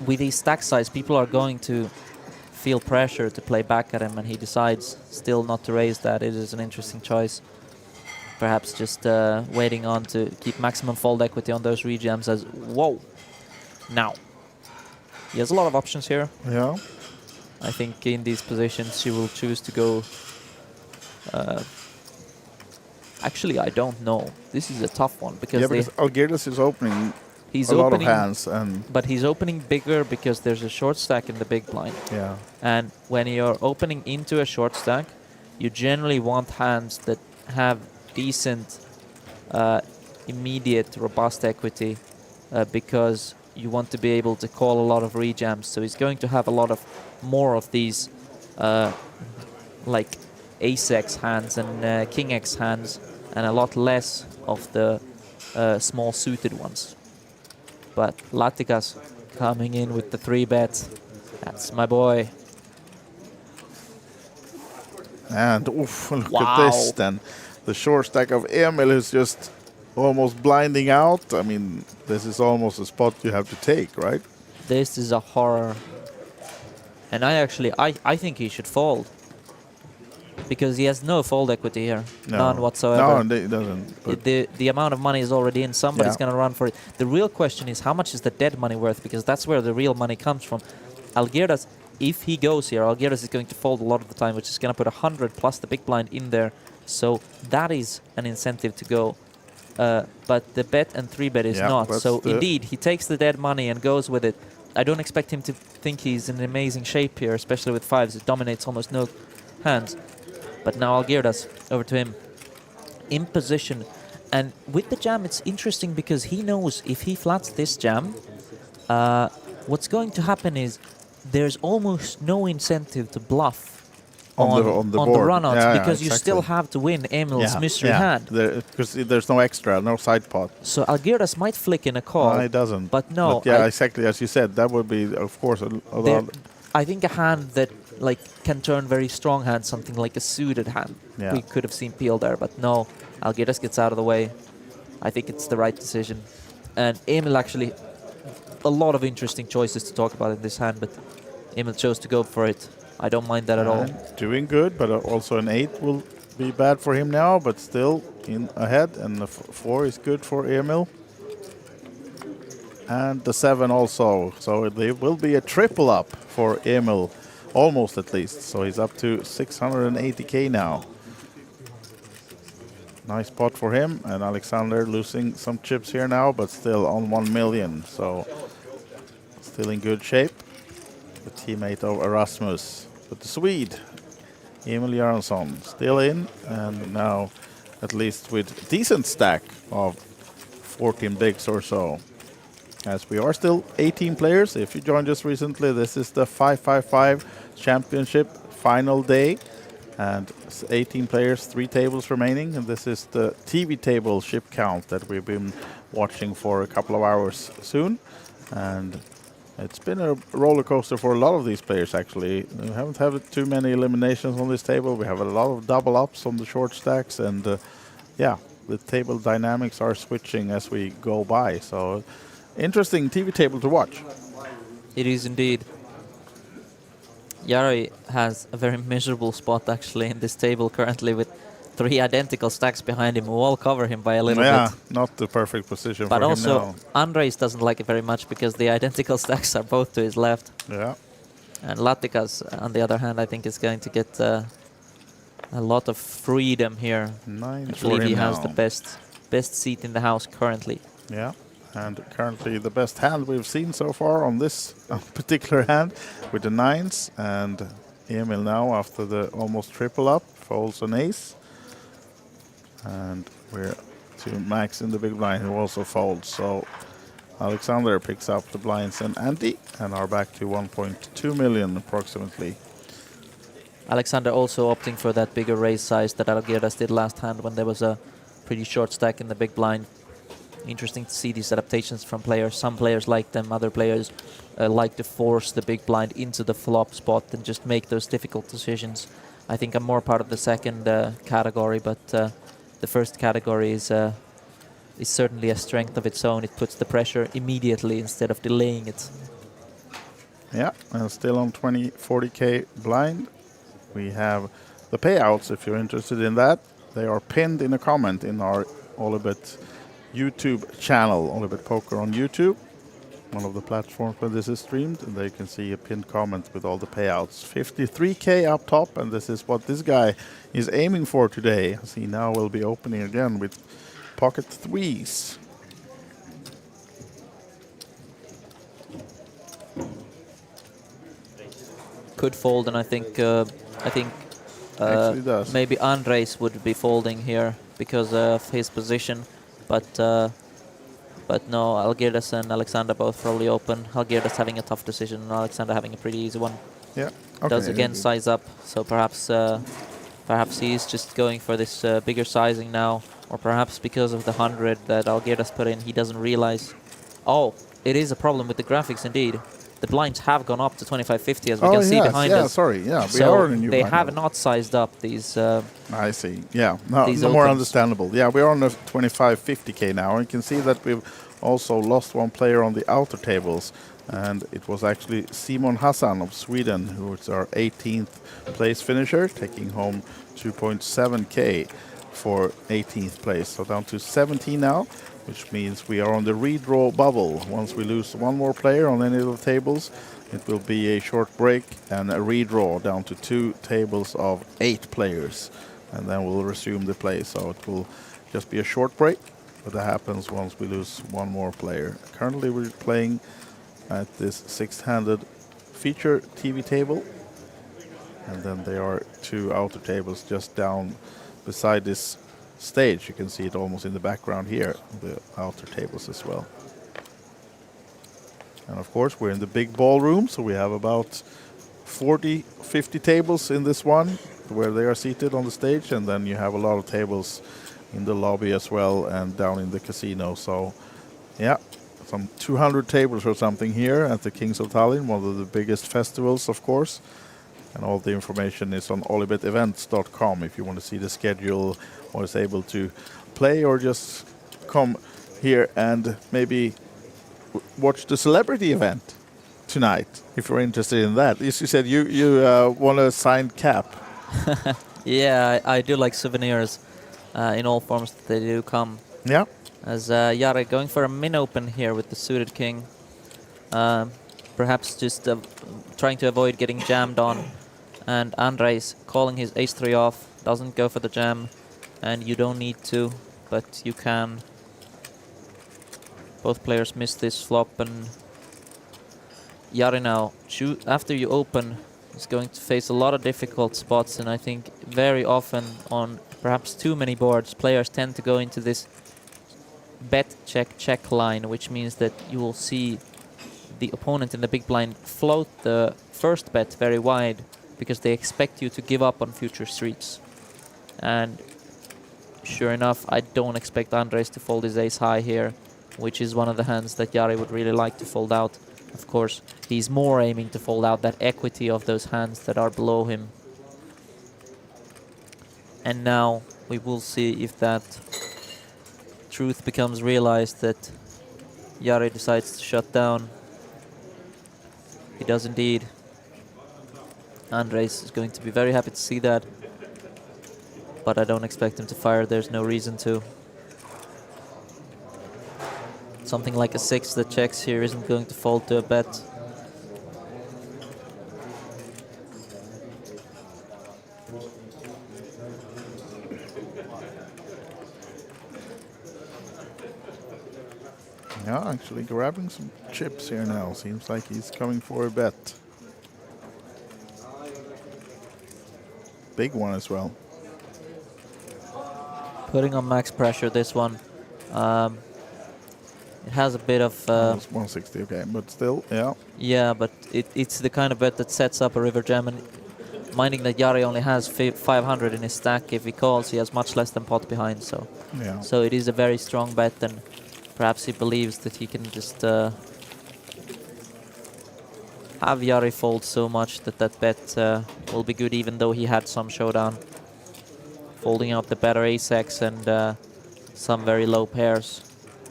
with his stack size, people are going to feel pressure to play back at him, and he decides still not to raise that. It is an interesting choice. Perhaps just waiting on to keep maximum fold equity on those rejams as... Whoa! Now. He has a lot of options here. Yeah. I think in these positions he will choose to go... actually, I don't know. This is a tough one, because, Yeah, because Algirdas is opening he's a lot of opening, hands, and but he's opening bigger because there's a short stack in the big blind. yeah. And when you're opening into a short stack, you generally want hands that have decent, immediate, robust equity, because you want to be able to call a lot of rejams. So he's going to have a lot of more of these, like ace-x hands and king-x hands, and a lot less of the small suited ones. But Latikas coming in with the 3-bet. That's my boy. And oof, look Wow. at this then. The short stack of Emil is just almost blinding out. I mean, this is almost a spot you have to take, right? This is a horror. And I think he should fold, because he has no fold equity here. No. None whatsoever. No, it doesn't. But The amount of money is already in. Somebody's Yeah. going to run for it. The real question is, how much is the dead money worth? Because that's where the real money comes from. Algirdas, if he goes here, Algirdas is going to fold a lot of the time, which is going to put 100 plus the big blind in there. So that is an incentive to go. But the bet and 3-bet is Yeah, not. that's So the- indeed, he takes the dead money and goes with it. I don't expect him to think he's in amazing shape here, especially with 5s. It dominates almost no hands. But now Algirdas, over to him. In position. And with the jam, it's interesting because he knows if he flats this jam, what's going to happen is there's almost no incentive to bluff on the board. runouts, Yeah, because you still exactly. have to win Emil's mystery yeah. hand. Because there's no extra, no side pot. So Algirdas might flick in a call. No, it doesn't. But no, yeah, exactly as you said, that would be, of course, a lot. I think a hand that can turn very strong hand, something like a suited hand. Yeah. We could have seen peel there, but no. Algirdas gets out of the way. I think it's the right decision. And Emil actually, a lot of interesting choices to talk about in this hand, but Emil chose to go for it. I don't mind that at all. Doing good, but also an 8 will be bad for him now, but still in ahead, and the 4 is good for Emil. And the 7 also. So there will be a triple up for Emil, almost at least. So he's up to 680k now. Nice pot for him, and Alexander losing some chips here now, but still on 1 million. So still in good shape. The teammate of Erasmus. But the Swede, Emil Göransson, still in, and now at least with decent stack of 14 bigs or so. As we are still 18 players. If you joined us recently, this is the 555 Championship final day. And 18 players, 3 tables remaining. And this is the TV table ship count that we've been watching for a couple of hours soon. And it's been a roller coaster for a lot of these players, actually. We haven't had too many eliminations on this table. We have a lot of double ups on the short stacks. And yeah, the table dynamics are switching as we go by. So interesting TV table to watch. It is indeed. Jari has a very miserable spot actually in this table currently with 3 identical stacks behind him who all cover him by a little bit. Yeah, not the perfect position but for him also, now. Andres doesn't like it very much because the identical stacks are both to his left. Yeah. And Latikas, on the other hand, I think is going to get a lot of freedom here. 9 I for believe him he has now. the best seat in the house currently. Yeah, and currently the best hand we've seen so far on this particular hand with the 9s. And Emil now, after the almost triple up, folds an ace. And we're to Max in the big blind, who also folds. So Alexander picks up the blinds and ante, and are back to 1.2 million approximately. Alexander also opting for that bigger raise size that Algirdas did last hand when there was a pretty short stack in the big blind. Interesting to see these adaptations from players. Some players like them, other players like to force the big blind into the flop spot and just make those difficult decisions. I think I'm more part of the second category, but the first category is certainly a strength of its own. It puts the pressure immediately instead of delaying it. Yeah, and still on 40k blind. We have the payouts, if you're interested in that. They are pinned in a comment in our OlyBet YouTube channel, OlyBet Poker on YouTube, one of the platforms where this is streamed, and there you can see a pinned comment with all the payouts. 53k up top, and this is what this guy is aiming for today, as he now will be opening again with pocket 3s. Could fold, and I think Actually does. maybe Andres would be folding here because of his position, but no, Algirdas and Alexander both probably open. Algirdas having a tough decision, and Alexander having a pretty easy one. Yeah. Okay. Does again size up, so perhaps he's just going for this bigger sizing now, or perhaps because of the 100 that Algirdas put in, he doesn't realize. Oh, it is a problem with the graphics indeed. The blinds have gone up to 2550, as we can see behind us. Sorry, yeah, we So are in a new they blind have level. not sized up these. I see. Yeah, no, These more opens. understandable. Yeah, we're on the 2550k now, and you can see that we've also lost one player on the outer tables, and it was actually Simon Hassan of Sweden, who is our 18th place finisher, taking home 2.7k for 18th place. So down to 17 now, which means we are on the redraw bubble. Once we lose one more player on any of the tables, it will be a short break and a redraw down to 2 tables of 8 players. And then we'll resume the play. So it will just be a short break, but that happens once we lose one more player. Currently we're playing at this 6-handed feature TV table. And then there are 2 outer tables just down beside this stage. You can see it almost in the background here, the outer tables as well. And of course we're in the big ballroom, so we have about 50 tables in this one where they are seated on the stage, and then you have a lot of tables in the lobby as well and down in the casino. So yeah, some 200 tables or something here at the Kings of Tallinn, one of the biggest festivals, of course. And all the information is on olybetevents.com if you want to see the schedule or is able to play, or just come here and maybe watch the celebrity event tonight if you're interested in that. As you said, you want a signed cap. Yeah, I do like souvenirs. in all forms that they do come. Yeah. As Jari going for a min open here with the suited king. Perhaps just trying to avoid getting jammed on. And Andres calling his ace-3 off, doesn't go for the jam. And you don't need to, but you can. Both players miss this flop, and Jari now, after you open, is going to face a lot of difficult spots, and I think very often on perhaps too many boards, players tend to go into this bet check check line, which means that you will see the opponent in the big blind float the first bet very wide because they expect you to give up on future streets. And sure enough, I don't expect Andres to fold his ace high here, which is one of the hands that Jari would really like to fold out. Of course, he's more aiming to fold out that equity of those hands that are below him. And now we will see if that truth becomes realized, that Jari decides to shut down. He does indeed. Andres is going to be very happy to see that, but I don't expect him to fire. There's no reason to. Something like a 6 that checks here isn't going to fold to a bet. Yeah, actually grabbing some chips here now. Seems like he's coming for a bet. Big one as well. Putting on max pressure, this one. It has a bit of... Almost 160, okay, but still, yeah. Yeah, but it's the kind of bet that sets up a river jam, and minding that Jari only has 500 in his stack, if he calls, he has much less than pot behind, so... Yeah. So it is a very strong bet, and perhaps he believes that he can just have Jari fold so much that that bet will be good, even though he had some showdown. Folding out the better ace-x and some very low pairs.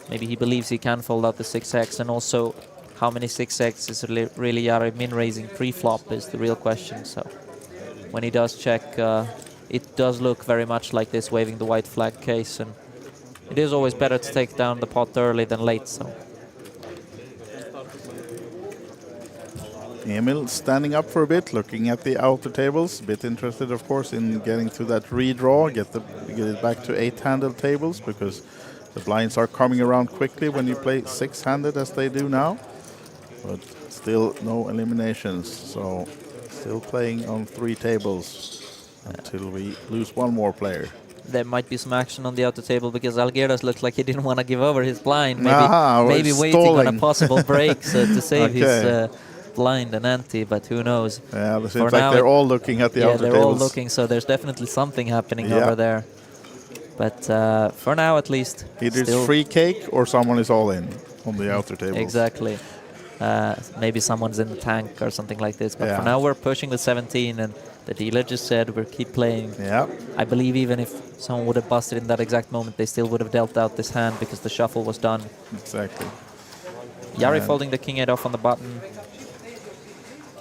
Maybe he believes he can fold out the 6x, and also how many 6x is really Jari min-raising pre-flop is the real question. So when he does check, it does look very much like this waving the white flag case, and it is always better to take down the pot early than late. So Emil standing up for a bit, looking at the outer tables. A bit interested, of course, in getting to that redraw, get it back to 8-handed tables, because the blinds are coming around quickly when you play 6-handed as they do now. But still no eliminations, so still playing on 3 tables until we lose one more player. there might be some action on the outer table, because Algirdas looked like he didn't want to give over his blind. Maybe waiting on a possible break to save his blind and ante, but who knows. Yeah, it seems like they're all looking at the outer tables. Yeah, they're all looking, so there's definitely something happening over there. But for now, at least, either it's free cake or someone is all in on the outer tables. Exactly. Maybe someone's in the tank or something like this. But for now, we're pushing the 17, and the dealer just said we'll keep playing. Yeah. I believe even if someone would have busted in that exact moment, they still would have dealt out this hand because the shuffle was done. Exactly. Jari folding the king 8 off on the button.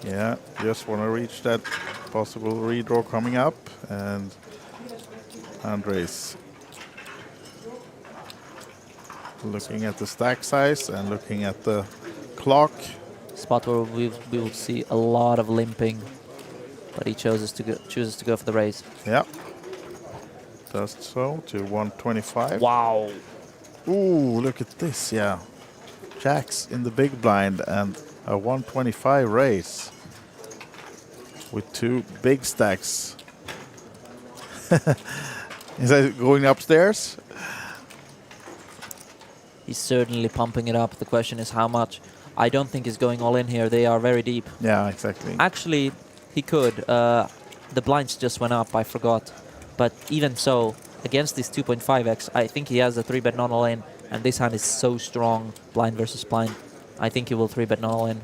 Yeah, just want to reach that possible redraw coming up, and Andres looking at the stack size and looking at the clock. Spot where we will see a lot of limping, but he chooses to go for the raise. Yeah, does so to 125. Wow. Ooh, look at this, yeah. Jacks in the big blind and a 125 raise with 2 big stacks. Is that going upstairs? He's certainly pumping it up. The question is how much. I don't think he's going all in here. They are very deep. Yeah, exactly. Actually, he could. The blinds just went up, I forgot. But even so, against this 2.5x, I think he has a 3-bet non all in, and this hand is so strong, blind versus blind. I think he will 3-bet non all in.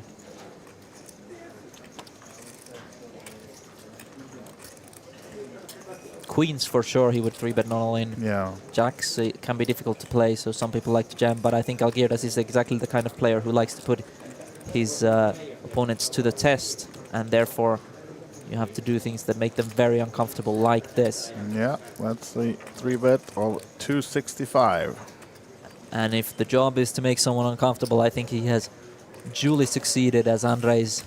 Queens for sure he would 3-bet non all in. Yeah. Jacks can be difficult to play, so some people like to jam, but I think Algirdas is exactly the kind of player who likes to put his opponents to the test, and therefore You have to do things that make them very uncomfortable, like this. Yeah, that's the 3-bet of 265. And if the job is to make someone uncomfortable, I think he has duly succeeded, as Andrei's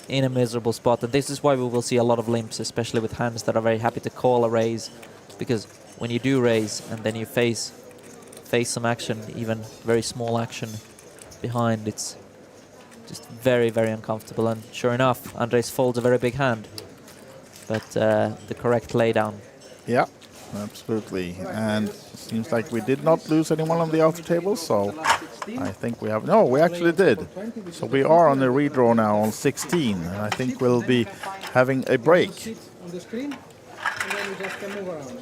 in a miserable spot. And this is why we will see a lot of limps, especially with hands that are very happy to call a raise. Because when you do raise and then you face some action, even very small action behind, it's just very, very uncomfortable. And sure enough, Andres folds a very big hand. But the correct laydown. Yeah, absolutely. And seems like we did not lose anyone on the outer table, so I think we have... No, we actually did. So we are on the redraw now on 16, and I think we'll be having a break. On the screen, and then you just can move around.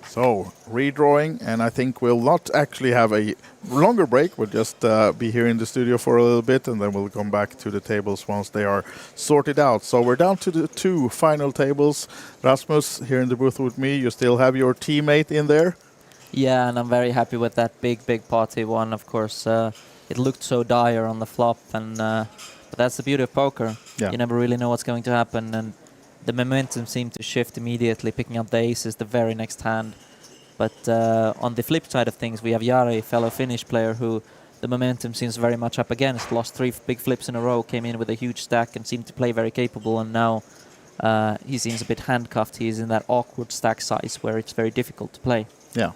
So, redrawing, and I think we'll not actually have a longer break. We'll just be here in the studio for a little bit, and then we'll come back to the tables once they are sorted out. So we're down to the 2 final tables. Rasmus, here in the booth with me, you still have your teammate in there? Yeah, and I'm very happy with that big party one. Of course, it looked so dire on the flop, and but that's the beauty of poker. Yeah. You never really know what's going to happen, and the momentum seemed to shift immediately, picking up the aces the very next hand. But on the flip side of things, we have Jari, fellow Finnish player, who the momentum seems very much up against. Lost 3 big flips in a row, came in with a huge stack and seemed to play very capable, and now he seems a bit handcuffed. He's in that awkward stack size where it's very difficult to play. Yeah.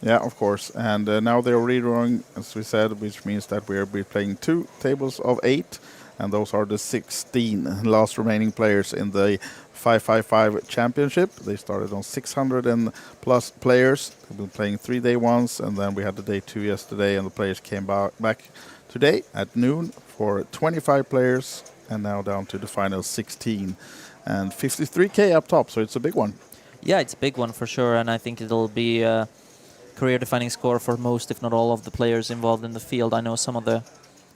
Yeah, of course. And now they're redrawing, as we said, which means that we'll be playing 2 tables of 8. And those are the 16 last remaining players in the 555 Championship. They started on 600 and plus players. They've been playing 3-day ones, and then we had the day 2 yesterday, and the players came back today at noon for 25 players, and now down to the final 16. And 53K up top, so it's a big one. Yeah, it's a big one for sure, and I think it'll be a career-defining score for most, if not all, of the players involved in the field. I know some of the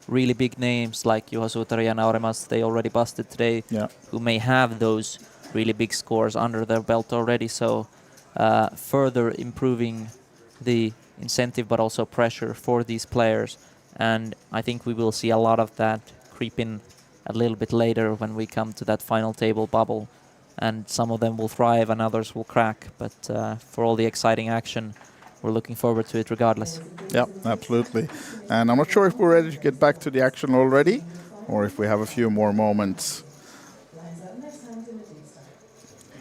really big names like Juha Suutari and Auremas, they already busted today, who may have those really big scores under their belt already. So further improving the incentive but also pressure for these players. And I think we will see a lot of that creep in a little bit later when we come to that final table bubble. And some of them will thrive and others will crack. But for all the exciting action, we're looking forward to it regardless. Yeah, absolutely. And I'm not sure if we're ready to get back to the action already, or if we have a few more moments.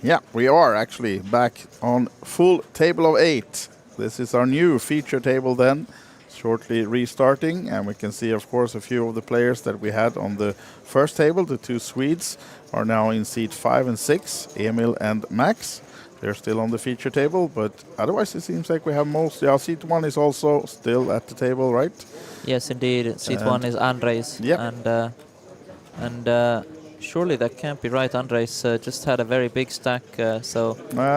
Yeah, we are actually back on full table of 8. This is our new feature table then, shortly restarting. And we can see, of course, a few of the players that we had on the first table. The 2 Swedes are now in seat 5 and 6, Emil and Max. They're still on the feature table, but otherwise it seems like we have most. Yeah, seat 1 is also still at the table, right? Yes, indeed. Seat 1 is Andres. Yep. And surely that can't be right. Andres just had a very big stack, so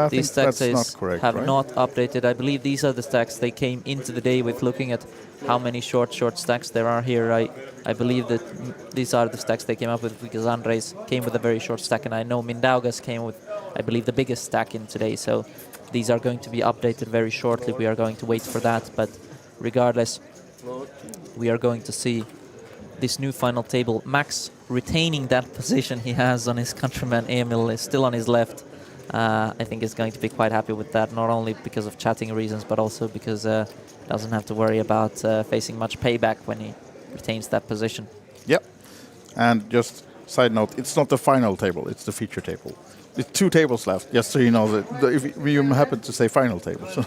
these stacks have not updated. I believe these are the stacks they came into the day with, looking at how many short stacks there are here. I believe that these are the stacks they came up with, because Andres came with a very short stack, and I know Mindaugas came with, I believe, the biggest stack in today. So these are going to be updated very shortly. We are going to wait for that. But regardless, we are going to see this new final table. Max retaining that position he has on his countryman. Emil is still on his left. I think he's going to be quite happy with that, not only because of chatting reasons, but also because he doesn't have to worry about facing much payback when he retains that position. Yep. And just side note, it's not the final table, it's the feature table. There's 2 tables left, just so you know that if you happen to say final table. So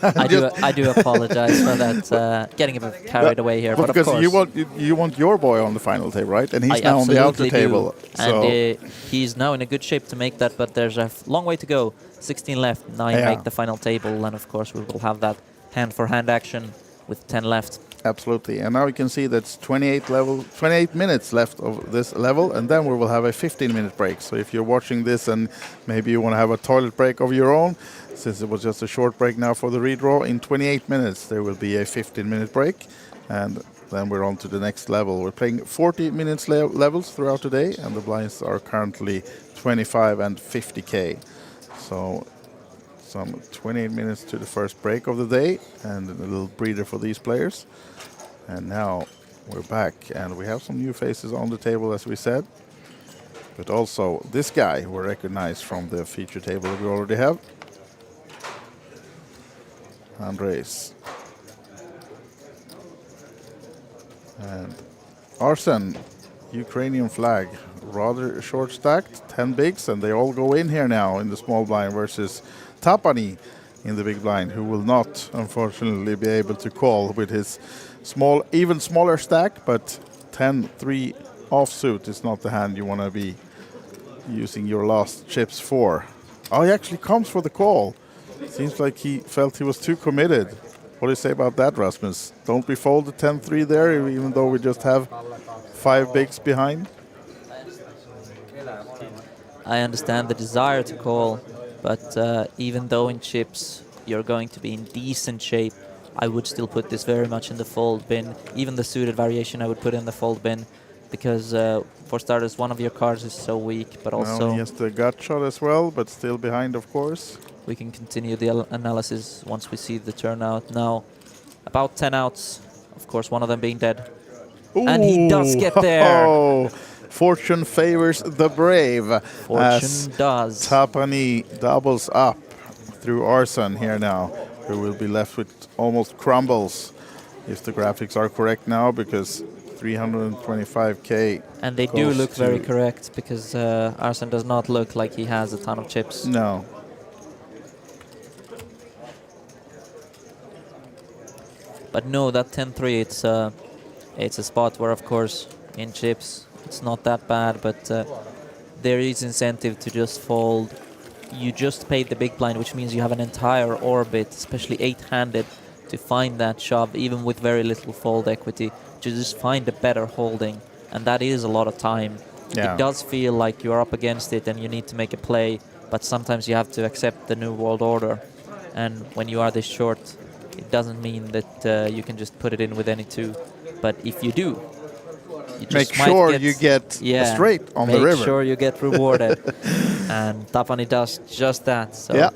I do apologize for that, getting a bit carried away here. But because of course, you want your boy on the final table, right? And he's now on the outer table. And he's now in a good shape to make that, but there's a long way to go. 16 left, 9 make the final table, and of course we will have that hand-for-hand action with 10 left. Absolutely. And now you can see that's 28 minutes left of this level, and then we will have a 15-minute break. So if you're watching this and maybe you want to have a toilet break of your own, since it was just a short break now for the redraw, in 28 minutes there will be a 15-minute break, and then we're on to the next level. We're playing 40 minutes levels throughout the day, and the blinds are currently 25 and 50K. So some 28 minutes to the first break of the day, and a little breather for these players. And now we're back, and we have some new faces on the table, as we said. But also this guy we recognize from the feature table that we already have. Andres. And Arsen, Ukrainian flag, rather short stacked, 10 bigs, and they all go in here now in the small blind versus Tapani in the big blind, who will not, unfortunately, be able to call with his small, even smaller stack, but 10-3 offsuit is not the hand you want to be using your last chips for. Oh, he actually comes for the call. Seems like he felt he was too committed. What do you say about that, Rasmus? Don't we fold the 10-3 there, even though we just have 5 bigs behind? I understand the desire to call, but even though in chips you're going to be in decent shape, I would still put this very much in the fold bin. Even the suited variation I would put in the fold bin, because for starters, one of your cards is so weak, but also... Now he has the gut shot as well, but still behind, of course. We can continue the analysis once we see the turnout. Now, about 10 outs, of course, one of them being dead. Ooh. And he does get there. Oh, fortune favors the brave. Fortune does. Tapani doubles up through Arsen here now, who will be left with almost crumbles if the graphics are correct now, because 325k. And they do look very correct, because Arsen does not look like he has a ton of chips. No. But no, that 10-3, it's a spot where, of course, in chips, it's not that bad, but there is incentive to just fold. You just paid the big blind, which means you have an entire orbit, especially 8-handed, to find that shove, even with very little fold equity, to just find a better holding. And that is a lot of time. Yeah. It does feel like you're up against it and you need to make a play, but sometimes you have to accept the new world order. And when you are this short, it doesn't mean that you can just put it in with any two. But if you do, you just make sure you get a straight on the river. Make sure you get rewarded. And Tapani does just that. So. Yeah,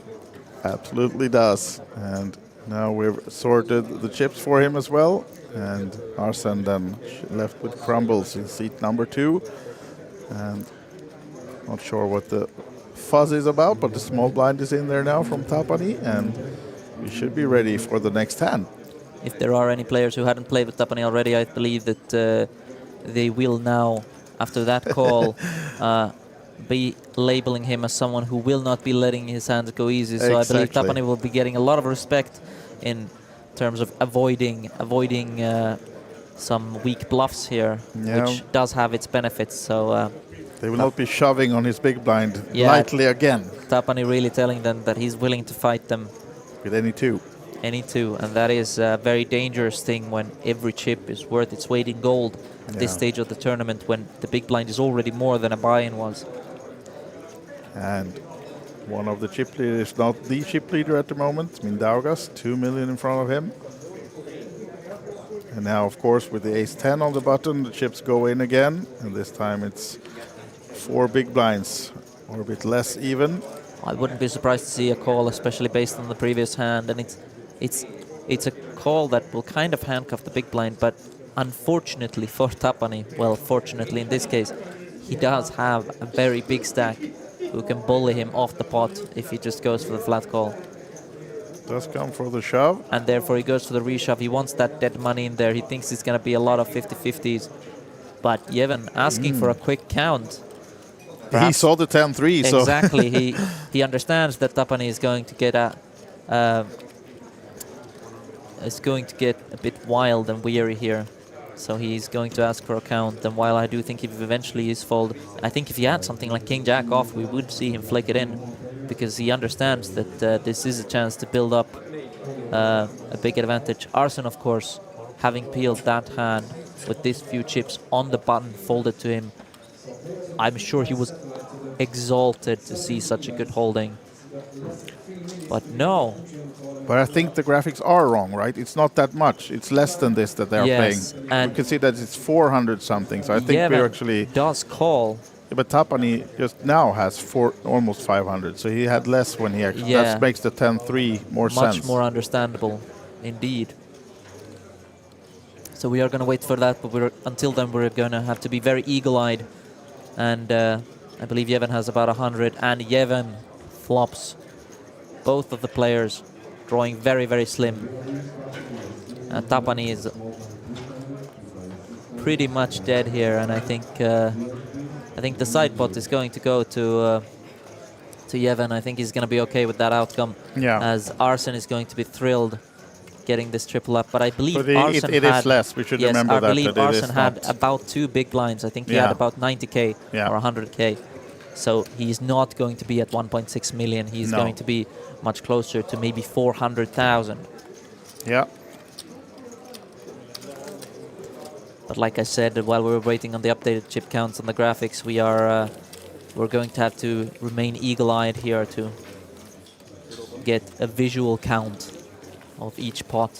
absolutely does. And now we've sorted the chips for him as well. And Arsen then left with crumbles in seat number 2. And not sure what the fuzz is about, but the small blind is in there now from Tapani. And we should be ready for the next hand. If there are any players who hadn't played with Tapani already, I believe that they will now, after that call, be labeling him as someone who will not be letting his hands go easy. So I believe Tapani will be getting a lot of respect in terms of avoiding some weak bluffs here, which does have its benefits. So they will not be shoving on his big blind lightly again. Tapani really telling them that he's willing to fight them. With any two. Any two, and that is a very dangerous thing when every chip is worth its weight in gold at this stage of the tournament, when the big blind is already more than a buy-in was. And one of the chip leaders, not the chip leader at the moment, Mindaugas, 2 million in front of him. And now, of course, with the ace-10 on the button, the chips go in again, and this time it's 4 big blinds, or a bit less even. I wouldn't be surprised to see a call, especially based on the previous hand, and it's a call that will kind of handcuff the big blind, but unfortunately for Tapani, well, fortunately in this case, he does have a very big stack who can bully him off the pot if he just goes for the flat call. Does come for the shove. And therefore he goes for the reshove. He wants that dead money in there. He thinks it's going to be a lot of 50-50s. But Yevon asking for a quick count. He saw the 10-3, so... Exactly. he understands that Tapani is going to get a bit wild and weary here. So he's going to ask for a count. And while I do think if eventually is fold, I think if he had something like King Jack off, we would see him flick it in, because he understands that this is a chance to build up a big advantage. Arsen, of course, having peeled that hand with these few chips on the button folded to him, I'm sure he was exalted to see such a good holding. But no. But I think the graphics are wrong, right? It's not that much. It's less than this that they are playing. And you can see that it's 400 something. So I think we're actually... does call But Tapani just now has almost 500, so he had less when he actually. Yeah. That makes the 10-3 more sense. Much more understandable, indeed. So we are going to wait for that, but until then we're going to have to be very eagle-eyed. And I believe Yevhen has about 100, and Yevhen flops both of the players, drawing very, very slim. And Tapani is pretty much dead here, and I think the side pot is going to go to Yevhen. I think he's going to be okay with that outcome, as Arsen is going to be thrilled getting this triple up. But I believe Arsen it is less. We should remember that. I believe Arsen had about 2 big blinds. I think he had about 90k or 100k. So he's not going to be at 1.6 million. He's going to be much closer to maybe 400,000. Yeah. But like I said, while we were waiting on the updated chip counts and the graphics, we're going to have to remain eagle-eyed here to get a visual count of each pot.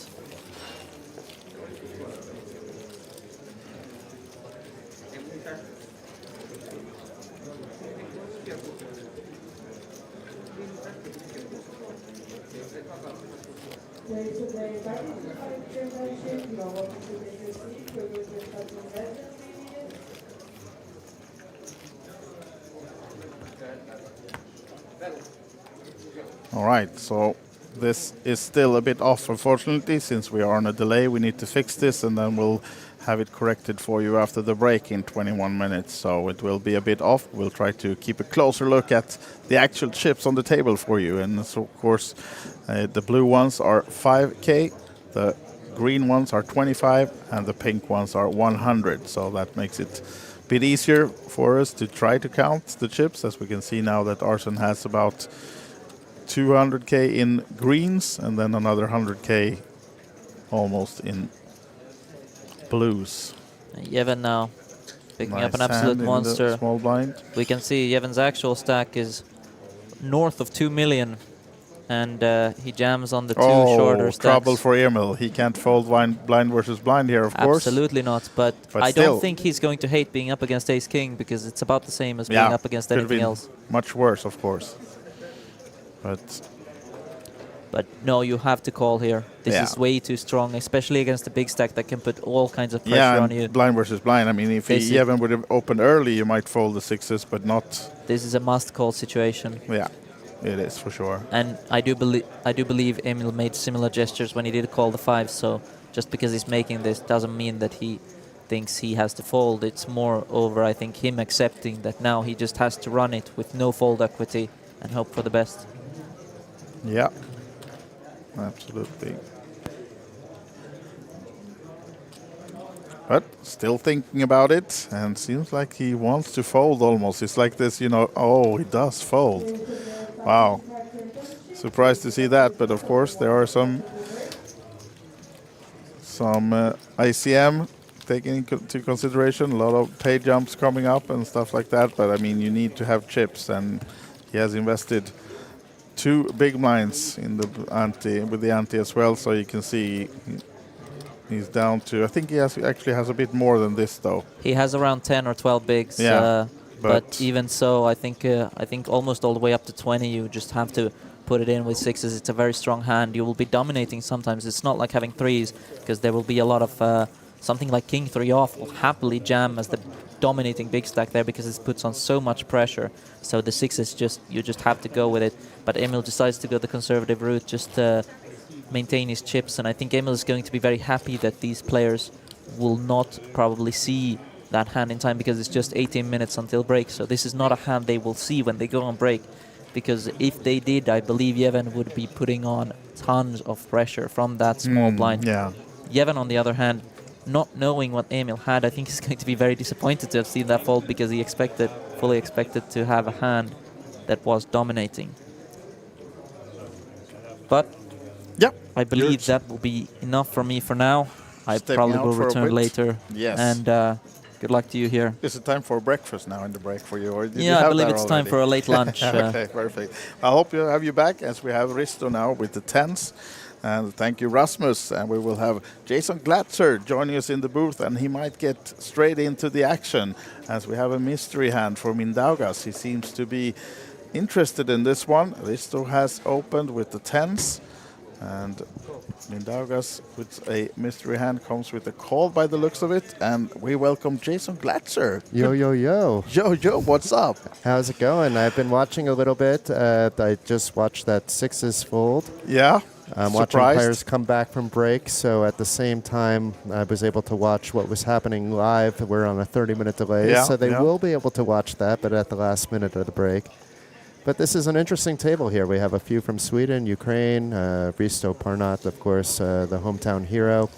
All right, so this is still a bit off, unfortunately, since we are on a delay. We need to fix this, and then we'll have it corrected for you after the break in 21 minutes. So it will be a bit off. We'll try to keep a closer look at the actual chips on the table for you. And so, of course, the blue ones are 5K, the green ones are 25, and the pink ones are 100. So that makes it a bit easier for us to try to count the chips, as we can see now that Arsen has about 200k in greens, and then another 100k almost in blues. Yevhen now picking up an Nice absolute hand in monster. the small blind. We can see Yevhen's actual stack is north of 2 million, and he jams on the two shorter stacks. Trouble for Emil. He can't fold blind versus blind here, of course. Absolutely not, but I still, don't think he's going to hate being up against Ace-King, because it's about the same as being up against anything else. Much worse, of course. But no, you have to call here. This is way too strong, especially against a big stack that can put all kinds of pressure on you. Blind versus blind. I mean, if Yevhen would have opened early, you might fold the sixes, but not. This is a must-call situation. Yeah, it is for sure. And I do believe Emil made similar gestures when he did call the fives. So just because he's making this doesn't mean that he thinks he has to fold. It's more over, I think, him accepting that now he just has to run it with no fold equity and hope for the best. Yeah, absolutely. But still thinking about it, and seems like he wants to fold almost. It's like this, you know, oh, he does fold. Wow. Surprised to see that, but of course there are some ICM taken into consideration, a lot of pay jumps coming up and stuff like that, but I mean, you need to have chips, and he has invested 2 big blinds in the ante, with the ante as well, so you can see he's down to, I think he actually has a bit more than this though. He has around 10 or 12 bigs, but even so, I think almost all the way up to 20, you just have to put it in with sixes. It's a very strong hand. You will be dominating sometimes. It's not like having threes, because there will be a lot of something like king 3 off will happily jam as the dominating big stack there, because it puts on so much pressure. So the sixes, you just have to go with it. But Emil decides to go the conservative route, just maintain his chips, and I think Emil is going to be very happy that these players will not probably see that hand in time, because it's just 18 minutes until break. So this is not a hand they will see when they go on break, because if they did, I believe Yevhen would be putting on tons of pressure from that small blind. Yeah. Yevhen, on the other hand, not knowing what Emil had, I think he's going to be very disappointed to have seen that fold, because he fully expected to have a hand that was dominating. But I believe that will be enough for me for now. I probably will return later. Yes. And good luck to you here. Is it time for breakfast now in the break for you? Or did you I have believe that it's already? time for a late lunch. Okay, perfect. I hope you have you back, as we have Risto now with the 10s. And thank you, Rasmus. And we will have Jason Glatzer joining us in the booth, and he might get straight into the action as we have a mystery hand for Mindaugas. He seems to be interested in this one. Risto has opened with the tens, and Mindaugas with a mystery hand comes with a call by the looks of it. And we welcome Jason Glatzer. Yo, yo, yo. Yo, what's up? How's it going? I've been watching a little bit. I just watched that sixes fold. Yeah. I'm watching players come back from break, so at the same time, I was able to watch what was happening live. We're on a 30-minute delay, so they will be able to watch that, but at the last minute of the break. But this is an interesting table here. We have a few from Sweden, Ukraine, Risto Parnat, of course, the hometown hero,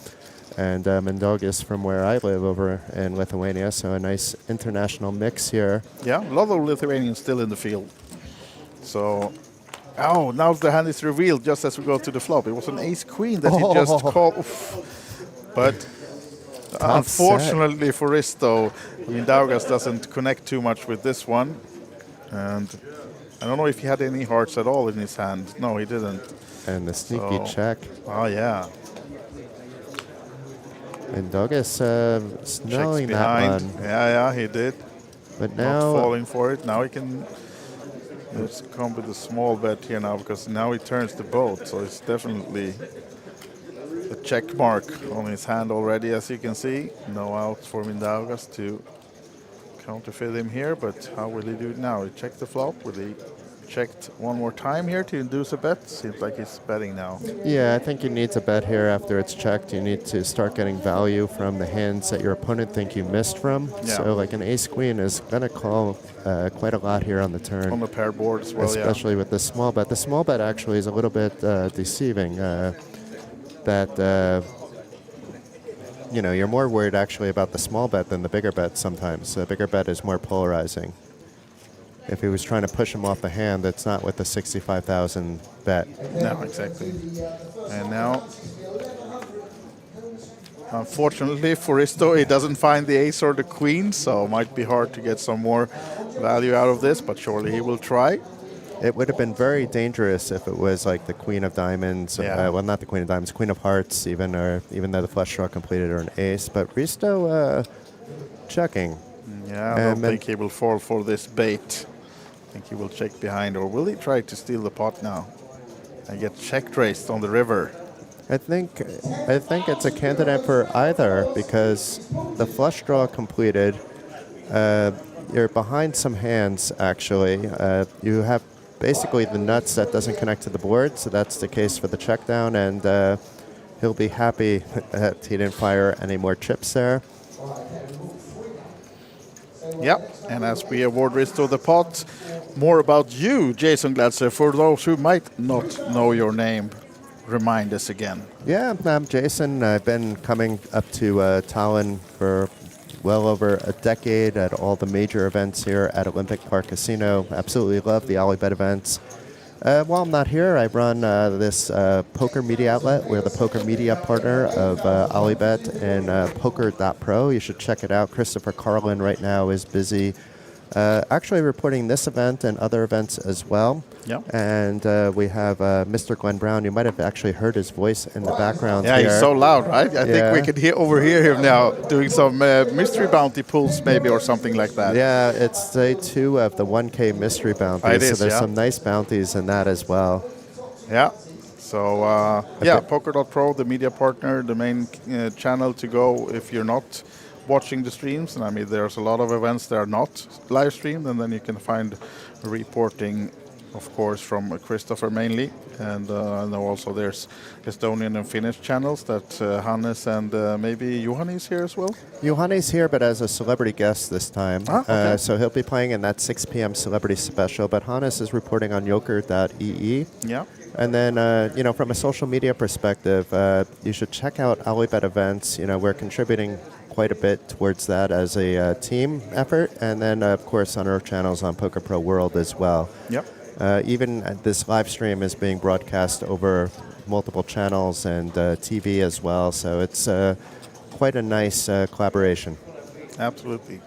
and Mindaugas from where I live over in Lithuania, so a nice international mix here. Yeah, a lot of Lithuanians still in the field. So... Oh, now the hand is revealed just as we go to the flop. It was an ace-queen that he just called. Oof. But unfortunately for Risto, Mindaugas doesn't connect too much with this one. And I don't know if he had any hearts at all in his hand. No, he didn't. And the sneaky check. Oh, yeah. Mindaugas smelling that one. Yeah, he did. But now... Not falling for it. Now he can... Let's come with a small bet here now, because now he turns the boat, so it's definitely a check mark on his hand already, as you can see. No outs for Mindaugas to counterfeit him here, but how will he do it now? He checked the flop. Will he checked one more time here to induce a bet? Seems like he's betting now. Yeah, I think you need to bet here after it's checked. You need to start getting value from the hands that your opponent think you missed from. Yeah. So like an ace-queen is going to call quite a lot here on the turn. On the pair board as well, especially with the small bet. The small bet actually is a little bit deceiving. You know, you're more worried actually about the small bet than the bigger bet sometimes. The bigger bet is more polarizing. If he was trying to push him off the hand, that's not with the 65,000 bet. No, exactly. And now, unfortunately for Risto, he doesn't find the ace or the queen, so it might be hard to get some more value out of this, but surely he will try. It would have been very dangerous if it was like the queen of diamonds. Yeah. Well, not the queen of diamonds, queen of hearts, even though the flush draw completed or an ace. But Risto checking. Yeah, I don't think he will fall for this bait. I think he will check behind, or will he try to steal the pot now and get check raised on the river? I think it's a candidate for either, because the flush draw completed. You're behind some hands, actually. You have basically the nuts that doesn't connect to the board, so that's the case for the check down, and he'll be happy that he didn't fire any more chips there. Yep, and as we award Risto the pot, more about you, Jason Glatzer. For those who might not know your name, remind us again. Yeah, I'm Jason. I've been coming up to Tallinn for well over a decade at all the major events here at Olympic Park Casino. Absolutely love the OlyBet events. While I'm not here, I run this poker media outlet. We're the poker media partner of OlyBet and poker.pro. You should check it out. Christopher Carlin right now is busy actually reporting this event and other events as well. Yep. And we have Mr. Glenn Brown. You might have actually heard his voice in the background here. He's so loud, right? I think we can overhear him now doing some mystery bounty pulls maybe or something like that. Yeah, it's day 2 of the 1K mystery bounty. So there's some nice bounties in that as well. Yeah. So, poker.pro, the media partner, the main channel to go if you're not watching the streams. And I mean, there's a lot of events that are not live streamed, and then you can find reporting, of course, from Christopher mainly, and I know also there's Estonian and Finnish channels that Hannes and maybe Juhani is here as well? Juhani's here, but as a celebrity guest this time. Okay. So he'll be playing in that 6 p.m. celebrity special, but Hannes is reporting on Joker.ee. Yeah. And then, from a social media perspective, you should check out OlyBet events. You know, we're contributing quite a bit towards that as a team effort, and then, of course, on our channels on Poker Pro World as well. Yep. Even this live stream is being broadcast over multiple channels and TV as well, so it's quite a nice collaboration. Absolutely.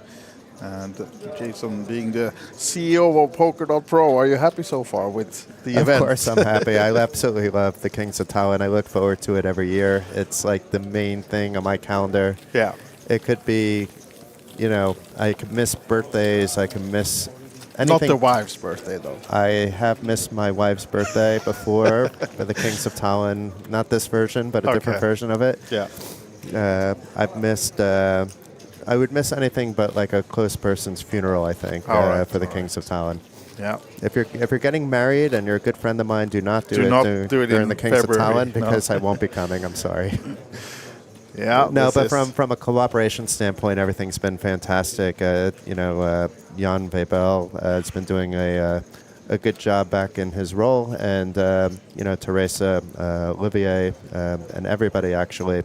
And Jason, being the CEO of Poker.pro, are you happy so far with the event? Of course I'm happy. I absolutely love the Kings of Tallinn. I look forward to it every year. It's like the main thing on my calendar. Yeah. It could be, I could miss birthdays. I could miss anything. Not the wife's birthday, though. I have missed my wife's birthday before for the Kings of Tallinn. Not this version, but a different version of it. Yeah. I've missed... I would miss anything but like a close person's funeral, I think, for the Kings of Tallinn. Yeah. If you're getting married and you're a good friend of mine, do not do it during the Kings February, of Tallinn because I won't be coming. I'm sorry. Yeah. No, but from a cooperation standpoint, everything's been fantastic. Jan Weibel has been doing a good job back in his role, and Teresa, Olivier, and everybody actually,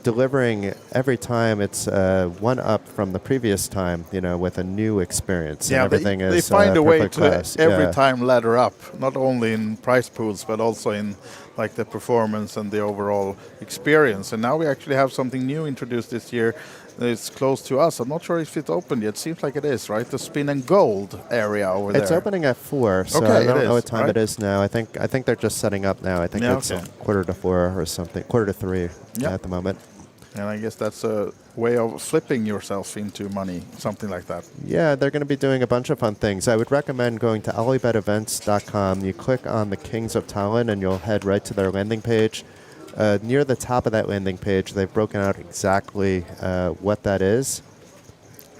delivering every time. It's one up from the previous time, with a new experience. Yeah, and everything they find a way to every time. time ladder up, not only in prize pools, but also in like the performance and the overall experience. And now we actually have something new introduced this year. It's close to us. I'm not sure if it's opened yet. Seems like it is, right? The spin and gold area over there. It's opening at 4, so okay, I don't know what time it is now. I think they're just setting up now. I think it's 3:15 or something, 2:45 at the moment. And I guess that's a way of flipping yourself into money, something like that. Yeah, they're going to be doing a bunch of fun things. I would recommend going to OlyBetEvents.com. You click on the Kings of Tallinn, and you'll head right to their landing page. Near the top of that landing page, they've broken out exactly what that is.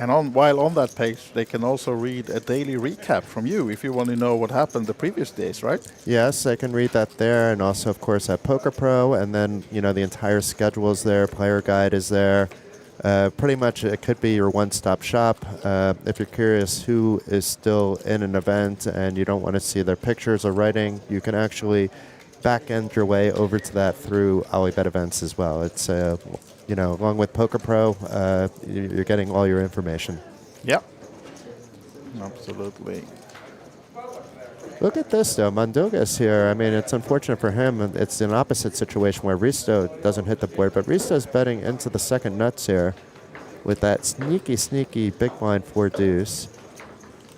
And while on that page, they can also read a daily recap from you if you want to know what happened the previous days, right? Yes, I can read that there, and also, of course, at Poker Pro, and then, the entire schedule is there, player guide is there. Pretty much it could be your one-stop shop. If you're curious who is still in an event and you don't want to see their pictures or writing, you can actually back-end your way over to that through OlyBet Events as well. It's along with Poker Pro, you're getting all your information. Yeah, absolutely. Look at this, though. Manduga's here. I mean, it's unfortunate for him. It's an opposite situation where Risto doesn't hit the board, but Risto's betting into the second nuts here with that sneaky big blind 4 deuce.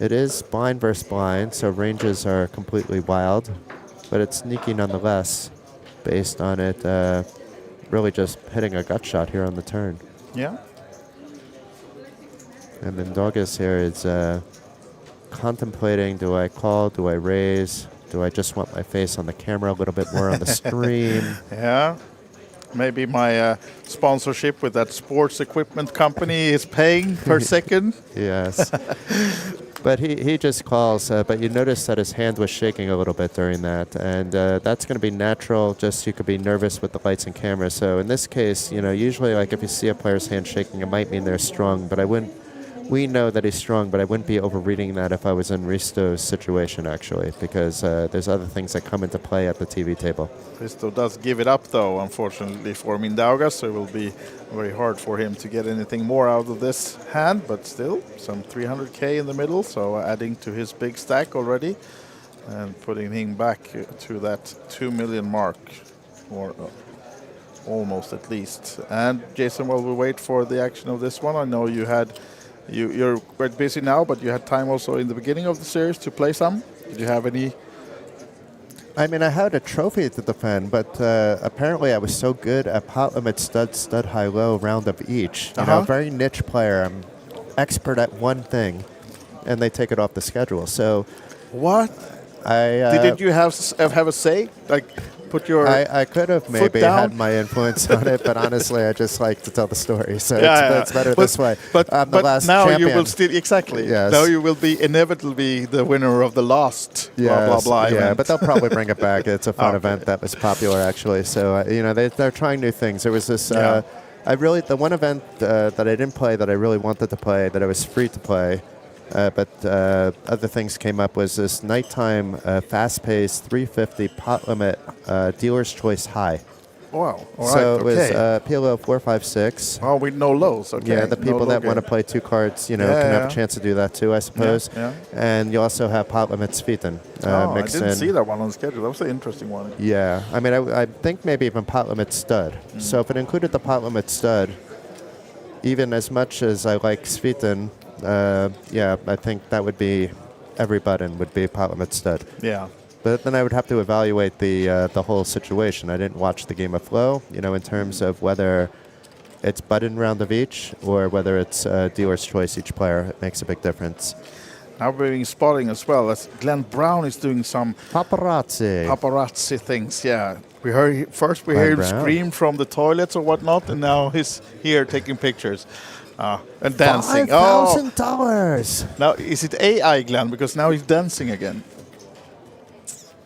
It is blind versus blind, so ranges are completely wild, but it's sneaky nonetheless based on it really just hitting a gut shot here on the turn. Yeah. And then Dogus here is contemplating, do I call, do I raise, do I just want my face on the camera a little bit more on the screen? Yeah. Maybe my sponsorship with that sports equipment company is paying per second. Yes. But he just calls, but you notice that his hand was shaking a little bit during that, and that's going to be natural, just you could be nervous with the lights and cameras. So in this case, usually like if you see a player's hand shaking, it might mean they're strong, but we know that he's strong, but I wouldn't be overreading that if I was in Risto's situation, actually, because there's other things that come into play at the TV table. Risto does give it up, though, unfortunately, for Mindaugas, so it will be very hard for him to get anything more out of this hand, but still, some 300K in the middle, so adding to his big stack already, and putting him back to that 2 million mark, or almost at least. And Jason, while we wait for the action of this one, I know you're quite busy now, but you had time also in the beginning of the series to play some. Did you have any? I mean, I had a trophy to defend, but apparently I was so good at pot limit stud, high, low, round of each. Very niche player. I'm expert at one thing, and they take it off the schedule. So, what? Did you have a say? Like, put your I could have maybe had my influence on it, but honestly, I just like to tell the story. So it's better this way. But I'm the last now champion. you will still exactly. Yes. Now you will be inevitably the winner of the last blah blah blah. Yeah, event. but they'll probably bring it back. It's a fun event that was popular actually. So they're trying new things. There was this. The one event that I didn't play that I really wanted to play that I was free to play. But other things came up was this nighttime fast-paced 350 pot limit dealer's choice high. Wow. All so right, it was PLO 456. Oh, with no lows. Okay. Yeah, the people that want to play 2 cards, can have a chance to do that too, I suppose. Yeah. And you also have pot limits Sviten mixed in. I didn't see that one on the schedule. That was an interesting one. Yeah. I mean, I think maybe even pot limit stud. So if it included the pot limit stud, even as much as I like Sviton, yeah, I think that would be every button would be pot limit stud. Yeah. But then I would have to evaluate the whole situation. I didn't watch the game of flow, in terms of whether it's button round of each or whether it's dealer's choice each player. It makes a big difference. Now we're being spotting as well as Glenn Brown is doing some Paparazzi. things. Yeah, we heard first we Glenn heard him Brown. scream from the toilets or whatnot, and now he's here taking pictures and dancing. $5,000. Now is it AI Glenn? Because now he's dancing again.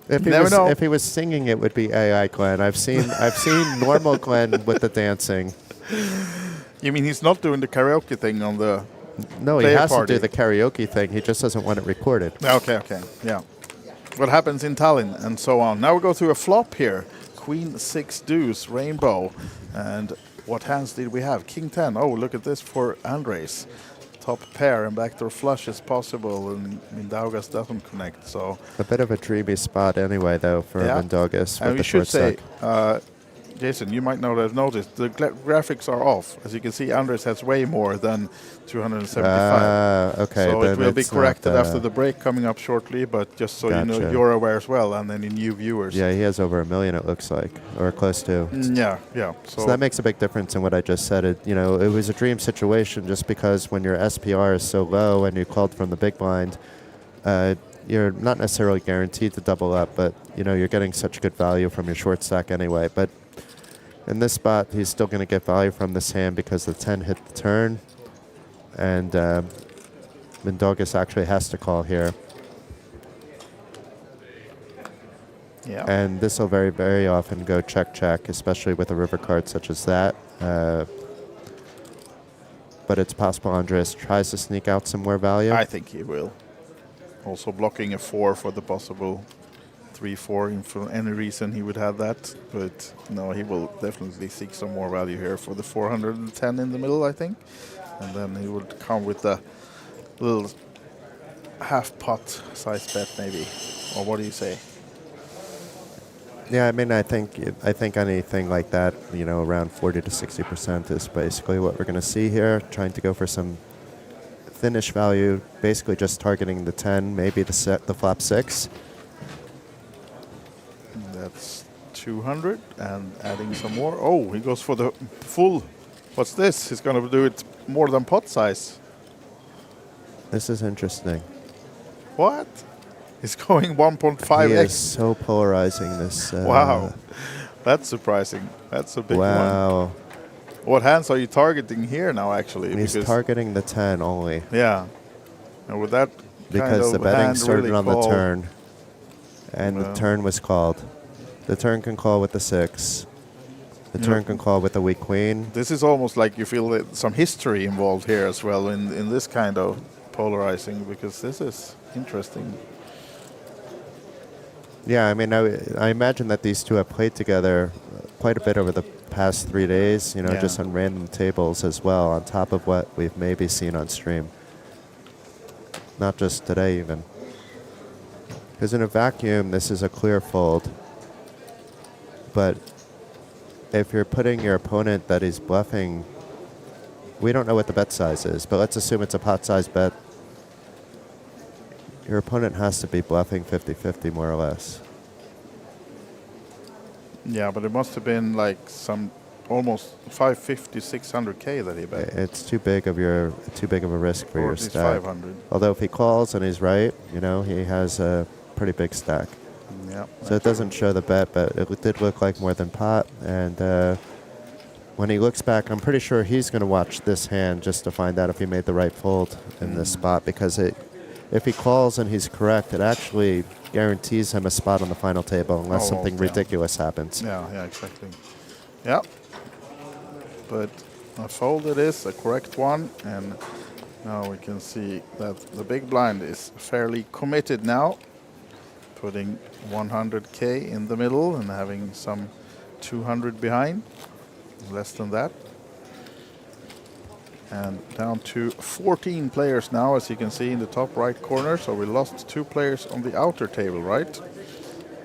Never know. If he was singing, it would be AI Glenn. I've seen normal Glenn with the dancing. You mean he's not doing the karaoke thing on the? No, he Player has party. to do the karaoke thing. He just doesn't want it recorded. Okay, yeah. What happens in Tallinn and so on. Now we go through a flop here. Queen 6 deuce, rainbow. And what hands did we have? King 10. Oh, look at this for Andres. Top pair and backdoor flush is possible, and Mindaugas doesn't connect. So A bit of a dreamy spot anyway, though, for Mindaugas and with we the should short say, stack. Jason, you might not have noticed the graphics are off. As you can see, Andres has way more than 275. Okay, So then it will be it's not, corrected after the break coming up shortly. But just so you know, Gotcha. you're aware as well, and any new viewers. Yeah, he has over 1 million, it looks like, or close to. Yeah. So that makes a big difference in what I just said. It was a dream situation just because when your SPR is so low and you called from the big blind, you're not necessarily guaranteed to double up, but you're getting such good value from your short stack anyway. But in this spot, he's still going to get value from this hand because the 10 hit the turn, and Mindaugas actually has to call here. Yeah. And this will very, very often go check, especially with a river card such as that. But it's possible Andres tries to sneak out some more value. I think he will. Also blocking a 4 for the possible 3-4. If for any reason he would have that. But no, he will definitely seek some more value here for the 410 in the middle, I think. And then he would come with a little half pot size bet maybe. Or what do you say? Yeah, I mean, I think anything like that, around 40 to 60% is basically what we're going to see here. Trying to go for some thinnish value, basically just targeting the 10, maybe the flop 6. That's 200 and adding some more. Oh, he goes for the full. What's this? He's going to do it more than pot size. This is interesting. What? He's going 1.5x. He is so polarizing, this. Wow. That's surprising. That's a big one. Wow. What hands are you targeting here now, actually? He's Because- targeting the 10 only. Yeah. And with that Because kind the of betting hand started really on the called- turn. And the Well. turn was called. The turn can call with the 6. The turn can call with the weak queen. This is almost like you feel that some history involved here as well in this kind of polarizing, because this is interesting. Yeah, I mean, I imagine that these two have played together quite a bit over the past 3 days, Yeah. just on random tables as well, on top of what we've maybe seen on stream. Not just today, even. Because in a vacuum, this is a clear fold. But if you're putting your opponent that he's bluffing, we don't know what the bet size is, but let's assume it's a pot size bet. Your opponent has to be bluffing 50-50 more or less. Yeah, but it must have been like some almost 550, 600K that he bet. It's too big of a risk for Or your at least stack. 500. Although if he calls and he's right, he has a pretty big stack. Yeah. So it doesn't show the bet, but it did look like more than pot. And when he looks back, I'm pretty sure he's going to watch this hand just to find out if he made the right fold in this spot, because if he calls and he's correct, it actually guarantees him a spot on the final table unless something ridiculous happens. Yeah, exactly. Yeah. But a fold it is, a correct one, and now we can see that the big blind is fairly committed now, putting 100K in the middle and having some 200 behind, less than that. And down to 14 players now, as you can see in the top right corner. So we lost 2 players on the outer table, right?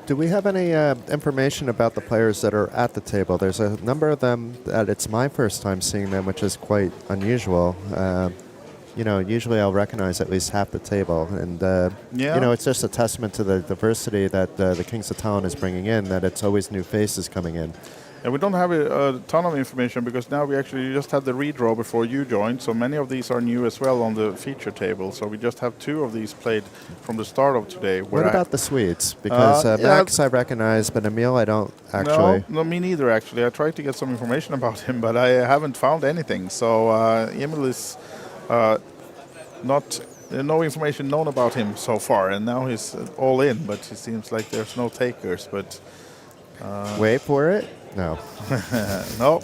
Do we have any information about the players that are at the table? There's a number of them that it's my first time seeing them, which is quite unusual. Usually I'll recognize at least half the table. And, it's just a testament to the diversity that the Kings of Tallinn is bringing in, that it's always new faces coming in. And we don't have a ton of information because now we actually just had the redraw before you joined, so many of these are new as well on the feature table. So we just have 2 of these played from the start of today. What about the Swedes? Because Max I recognize, but Emil I don't actually. No, me neither actually. I tried to get some information about him, but I haven't found anything. So Emil is no information known about him so far, and now he's all in, but it seems like there's no takers. But wait for it. No. No.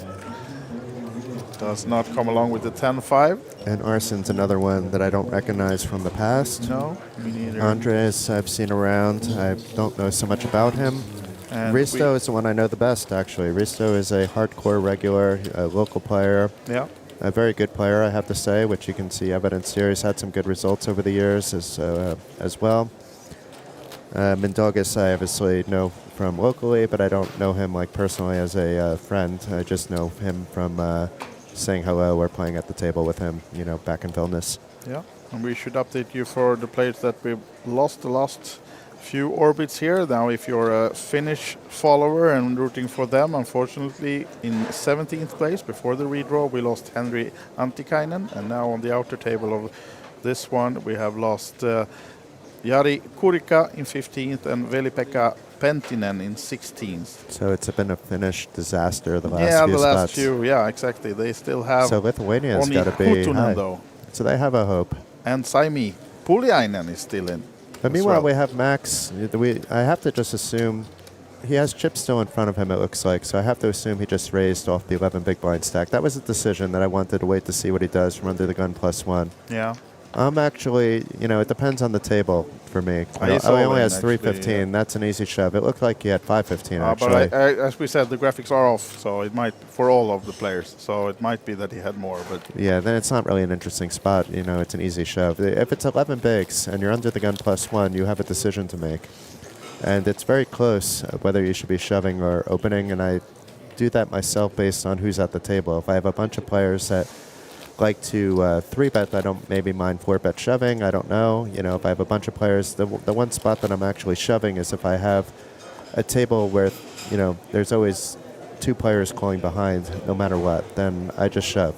Does not come along with the 10-5. And Arsen's another one that I don't recognize from the past. No, me neither. Andres I've seen around. I don't know so much about him. And Risto is the one I know the best, actually. Risto is a hardcore regular, a local player. Yeah. A very good player, I have to say, which you can see evidence here. He's had some good results over the years as well. Mindaugas I obviously know from locally, but I don't know him like personally as a friend. I just know him from saying hello or playing at the table with him, back in Vilnius. Yeah, and we should update you for the players that we've lost the last few orbits here. Now, if you're a Finnish follower and rooting for them, unfortunately, in 17th place before the redraw, we lost Henri Antikainen, and now on the outer table of this one, we have lost Jari Kurika in 15th and Veli-Pekka Pentinen in 16th. So it's been a Finnish disaster the last few spots. Yeah, exactly. They still have so Lithuania's got to be Huttunen, high. though. So they have a hope. And Saimi Puljainen is still in. But meanwhile, we have Max. I have to just assume he has chips still in front of him, it looks like. So I have to assume he just raised off the 11 big blind stack. That was a decision that I wanted to wait to see what he does from under the gun +1. Yeah. I'm actually, it depends on the table for me. He only has 315. Yeah. That's an easy shove. It looked like he had 515 actually. But as we said, the graphics are off, so it might for all of the players. So it might be that he had more, but yeah, then it's not really an interesting spot. It's an easy shove. If it's 11 bigs and you're under the gun +1, you have a decision to make, and it's very close whether you should be shoving or opening. And I do that myself based on who's at the table. If I have a bunch of players that like to 3-bet, I don't maybe mind 4-bet shoving. I don't know. If I have a bunch of players, the one spot that I'm actually shoving is if I have a table where, there's always 2 players calling behind no matter what, then I just shove.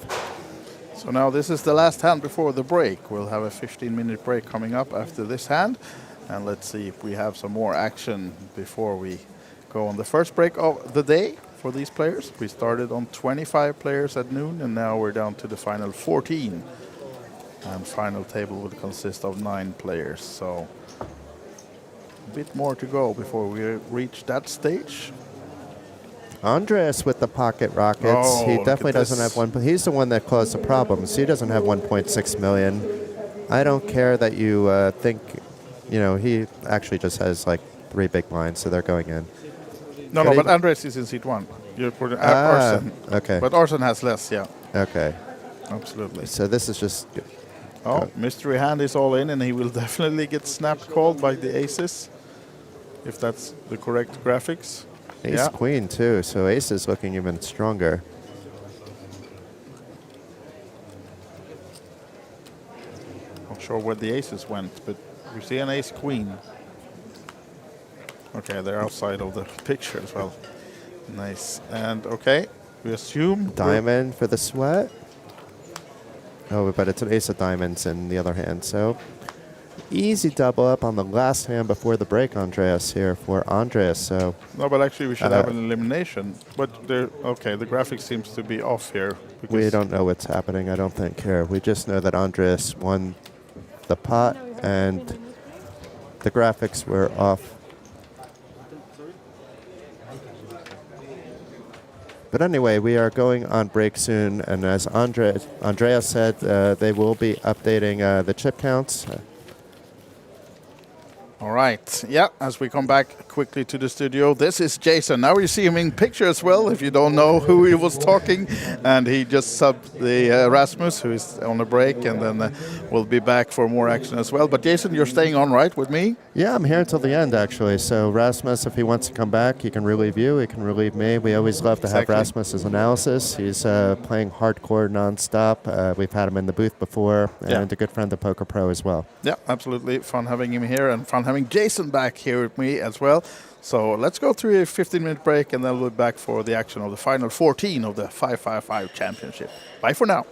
So now this is the last hand before the break. We'll have a 15-minute break coming up after this hand. And let's see if we have some more action before we go on the first break of the day. For these players, we started on 25 players at noon, and now we're down to the final 14. And final table will consist of 9 players, so a bit more to go before we reach that stage. Andres with the pocket rockets. Oh, he definitely doesn't have one. He's the one that caused the problems. He doesn't have 1.6 million. I don't care that you think, he actually just has like 3 big blinds, so they're going in. No, but Andres is in seat 1. You're putting Arsen. Okay. But Arsen has less, yeah. Okay. Absolutely. So this is just... mystery hand is all in, and he will definitely get snap called by the aces, if that's the correct graphics. Ace queen, too, so ace is looking even stronger. Not sure where the aces went, but you see an ace queen. Okay, they're outside of the picture as well. Nice. And okay, we assume diamond for the sweat. Oh, but it's an ace of diamonds in the other hand. So easy double up on the last hand before the break, Andreas, here for Andreas. So no, but actually we should have an elimination. But the graphic seems to be off here. We don't know what's happening, I don't think, here. We just know that Andreas won the pot and the graphics were off. But anyway, we are going on break soon, and as Andrea said, they will be updating the chip counts. All right. Yeah, as we come back quickly to the studio, this is Jason. Now you see him in picture as well, if you don't know who he was talking. And he just subbed the Rasmus, who is on a break, and then we'll be back for more action as well. But Jason, you're staying on, right, with me? Yeah, I'm here until the end, actually. So Rasmus, if he wants to come back, he can relieve you, he can relieve me. We always love to have Rasmus's analysis. He's playing hardcore nonstop. We've had him in the booth before, and a good friend of Poker Pro as well. Yeah, absolutely. Fun having him here, and fun having Jason back here with me as well. So let's go through a 15-minute break, and then we'll be back for the action of the final 14 of the 555 Championship. Bye for now.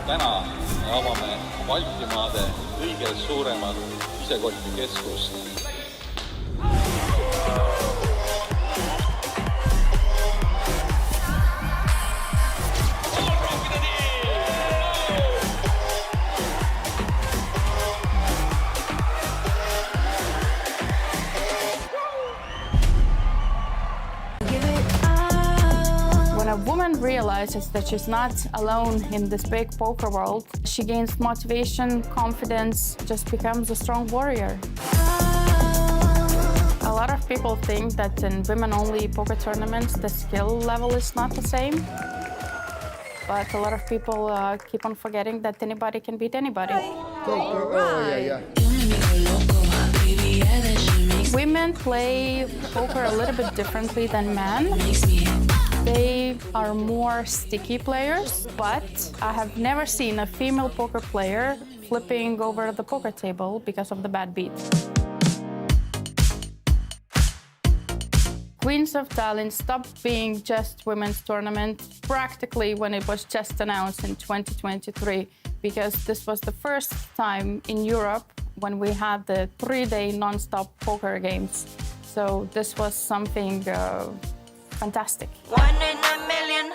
Täna me avame Baltimaade kõige suuremat isekotikeskust. When a woman realizes that she's not alone in this big poker world, she gains motivation, confidence, just becomes a strong warrior. A lot of people think that in women-only poker tournaments, the skill level is not the same. But a lot of people keep on forgetting that anybody can beat anybody. Women play poker a little bit differently than men. They are more sticky players, but I have never seen a female poker player flipping over the poker table because of the bad beat. Queens of Tallinn stopped being just women's tournament practically when it was just announced in 2023, because this was the first time in Europe when we had the 3-day non-stop poker games. So this was something fantastic. One in a million,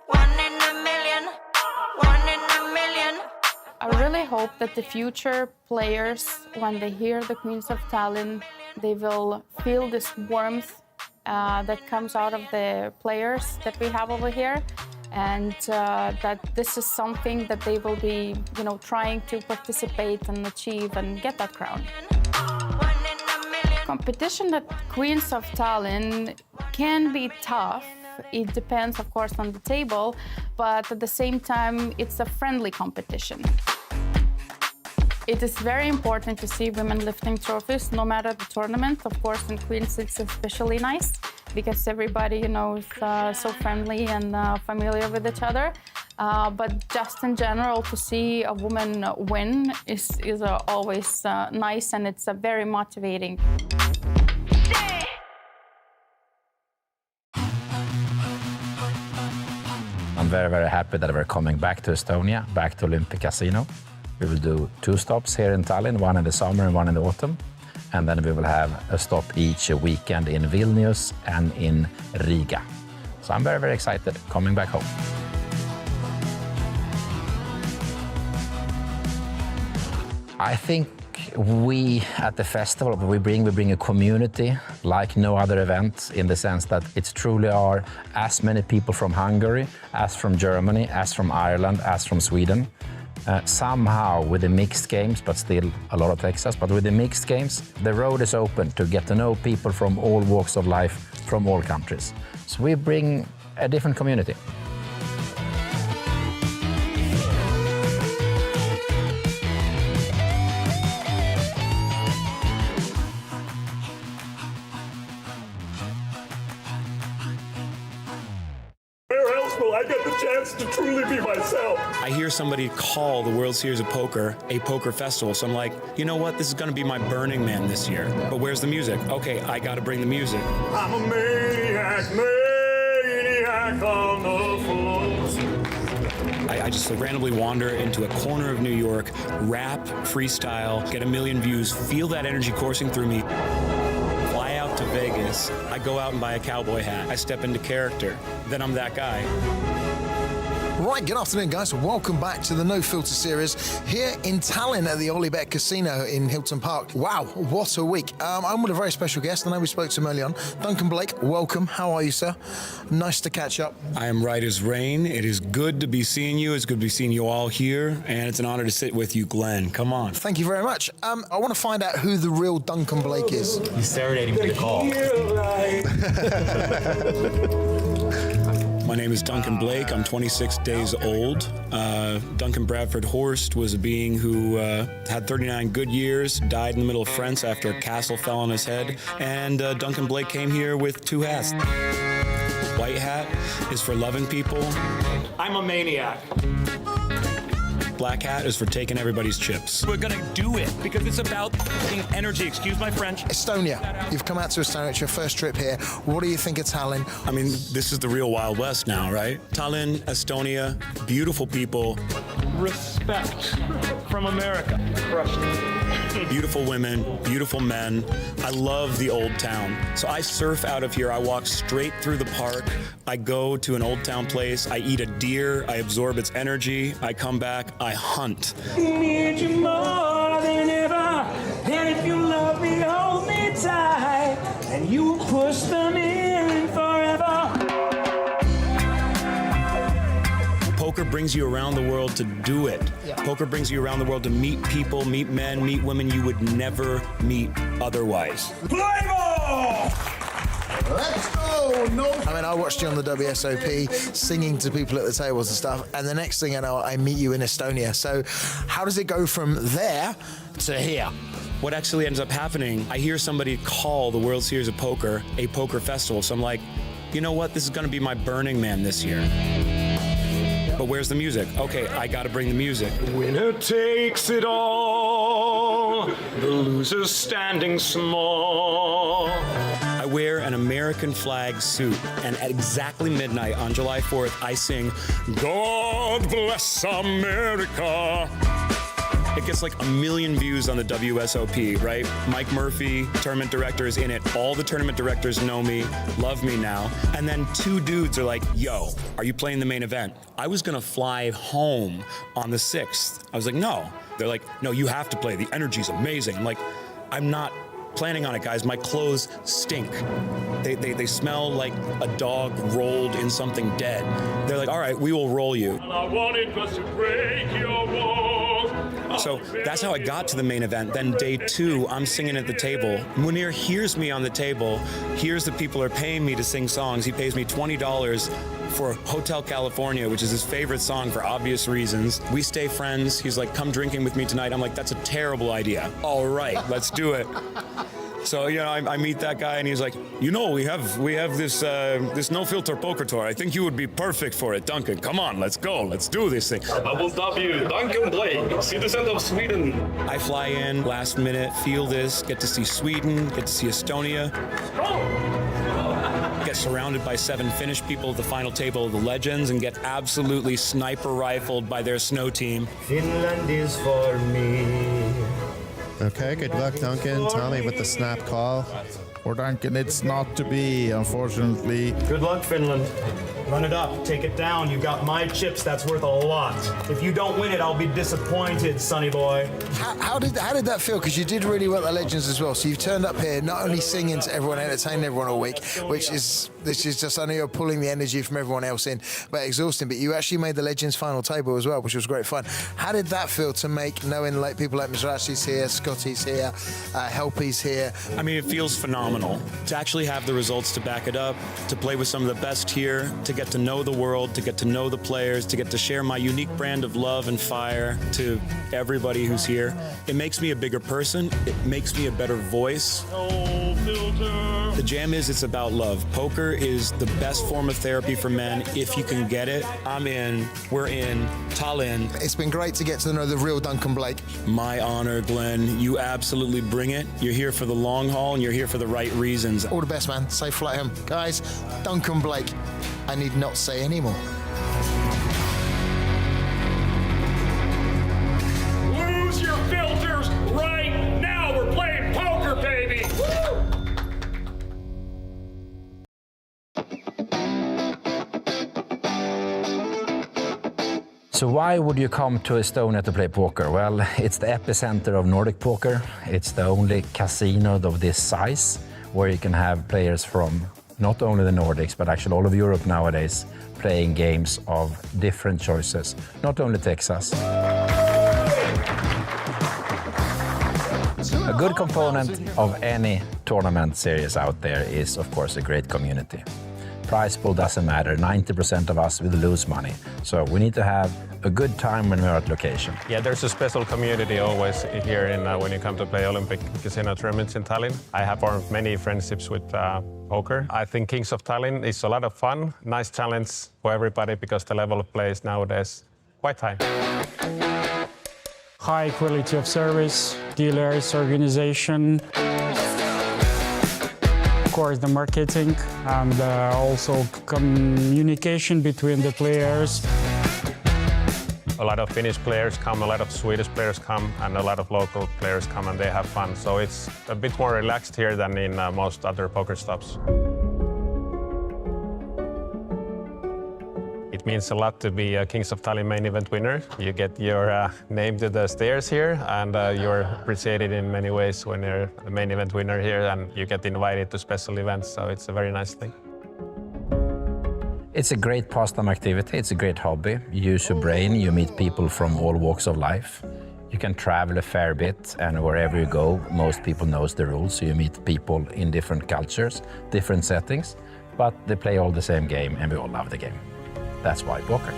one in a million, one in a million. I really hope that the future players, when they hear the Queens of Tallinn, they will feel this warmth that comes out of the players that we have over here, and that this is something that they will be, trying to participate and achieve and get that crown. Competition at Queens of Tallinn can be tough. It depends, of course, on the table, but at the same time, it's a friendly competition. It is very important to see women lifting trophies, no matter the tournament. Of course, in Queens, it's especially nice because everybody, is so friendly and familiar with each other. But just in general, to see a woman win is always nice, and it's very motivating. I'm very, very happy that we're coming back to Estonia, back to Olympic Casino. We will do 2 stops here in Tallinn, one in the summer and one in the autumn. And then we will have a stop each weekend in Vilnius and in Riga. So I'm very, very excited coming back home. I think we at the festival, we bring a community like no other event, in the sense that it truly are as many people from Hungary, as from Germany, as from Ireland, as from Sweden. Somehow with the mixed games, but still a lot of Texas, but with the mixed games, the road is open to get to know people from all walks of life, from all countries. So we bring a different community. festival, I get the chance to truly be myself. I hear somebody call the World Series of Poker a poker festival, so I'm like, you know what? This is going to be my Burning Man this year. But where's the music? Okay, I got to bring the music. I'm a maniac on the floor. I just randomly wander into a corner of New York, rap, freestyle, get 1 million views, feel that energy coursing through me. Fly out to Vegas. I go out and buy a cowboy hat. I step into character. Then I'm that guy. Right, good afternoon, guys. Welcome back to the No Filter series here in Tallinn at the OlyBet Casino in Hilton Park. Wow, what a week. I'm with a very special guest. I know we spoke to him early on. Duncan Blake, welcome. How are you, sir? Nice to catch up. I am right as rain. It is good to be seeing you. It's good to be seeing you all here. And it's an honor to sit with you, Glenn. Come on. Thank you very much. I want to find out who the real Duncan Blake is. He's serenading for the call. My name is Duncan Blake. I'm 26 days old. Duncan Bradford Horst was a being who had 39 good years, died in the middle of France after a castle fell on his head, and Duncan Blake came here with 2 hats. White hat is for loving people. I'm a maniac. Black hat is for taking everybody's chips. We're gonna do it because it's about energy. Excuse my French. Estonia. You've come out to Estonia. It's your first trip here. What do you think of Tallinn? I mean, this is the real Wild West now, right? Tallinn, Estonia, beautiful people. Respect from America. Crushed it. Beautiful women, beautiful men. I love the old town. So I surf out of here. I walk straight through the park. I go to an old town place. I eat a deer. I absorb its energy. I come back. I hunt. Need you more than ever. And if you love me, hold me tight. And you will push them in forever. Poker brings you around the world to do it. Yeah. Poker brings you around the world to meet people, meet men, meet women you would never meet otherwise. Play ball! Let's go! No. I mean, I watched you on the WSOP singing to people at the tables and stuff, and the next thing I know, I meet you in Estonia. So how does it go from there to here? What actually ends up happening, I hear somebody call the World Series of Poker a poker festival. So I'm like, you know what? This is going to be my Burning Man this year. But where's the music? Okay, I gotta bring the music. Winner takes it all, the loser's standing small. I wear an American flag suit, and at exactly midnight on July 4th, I sing, God Bless America. It gets like 1 million views on the WSOP, right? Mike Murphy, tournament director, is in it. All the tournament directors know me, love me now. And then 2 dudes are like, yo, are you playing the main event? I was gonna fly home on the 6th. I was like, no. They're like, no, you have to play. The energy's amazing. I'm like, I'm not planning on it, guys. My clothes stink. They smell like a dog rolled in something dead. They're like, all right, we will roll you. All I wanted was to break your walls. So that's how I got to the main event. Then day 2, I'm singing at the table. Munir hears me on the table, hears the people are paying me to sing songs. He pays me $20 for Hotel California, which is his favorite song for obvious reasons. We stay friends. He's like, come drinking with me tonight. I'm like, that's a terrible idea. All right, let's do it. So, you know, I meet that guy and he's like, you know, we have this no filter poker tour. I think you would be perfect for it, Duncan. Come on, let's go. Let's do this thing. I will dub you Duncan Blake, citizen of Sweden. I fly in last minute, feel this, get to see Sweden, get to see Estonia. Get surrounded by 7 Finnish people at the final table of the legends and get absolutely sniper rifled by their snow team. Finland is for me. Okay, good luck, Duncan. Tommy with the snap call. For Duncan, it's not to be, unfortunately. Good luck, Finland. Run it up, take it down. You got my chips, that's worth a lot. If you don't win it, I'll be disappointed, sonny boy. How did that feel? Because you did really well at Legends as well. So you've turned up here, not only singing to everyone, entertaining everyone all week, this is just, I know you're pulling the energy from everyone else in, but exhausting. But you actually made the Legends final table as well, which was great fun. How did that feel to make, knowing like people like Mizrachi's here, Scotty's here, Helpy's here? I mean, it feels phenomenal to actually have the results to back it up, to play with some of the best here, to get to know the world, to get to know the players, to get to share my unique brand of love and fire to everybody who's here. It makes me a bigger person. It makes me a better voice. No filter. The jam is it's about love. Poker is the best form of therapy for men. If you can get it, I'm in. We're in. Tallinn. It's been great to get to know the real Duncan Blake. My honor, Glenn. You absolutely bring it. You're here for the long haul and you're here for the right reasons. All the best, man. Safe flight home. Guys, Duncan Blake. I need not say anymore. Lose your filters right now. We're playing poker, baby. Woo! So why would you come to Estonia to play poker? Well, it's the epicenter of Nordic poker. It's the only casino of this size where you can have players from not only the Nordics, but actually all of Europe nowadays playing games of different choices, not only Texas. A good component of any tournament series out there is, of course, a great community. Prize pool doesn't matter. 90% of us will lose money. So we need to have a good time when we're at location. Yeah, there's a special community always here in when you come to play Olympic Casino tournaments in Tallinn. I have formed many friendships with poker. I think Kings of Tallinn is a lot of fun, nice challenge for everybody because the level of play is nowadays quite high. High quality of service, dealers, organization. Of course, the marketing and also communication between the players. A lot of Finnish players come, a lot of Swedish players come, and a lot of local players come and they have fun. So it's a bit more relaxed here than in most other poker stops. It means a lot to be a Kings of Tallinn main event winner. You get your name to the stairs here, and you're appreciated in many ways when you're the main event winner here, and you get invited to special events, so it's a very nice thing. It's a great pastime activity, it's a great hobby. You use your brain, you meet people from all walks of life. You can travel a fair bit, and wherever you go, most people knows the rules, so you meet people in different cultures, different settings, but they play all the same game, and we all love the game. That's why poker.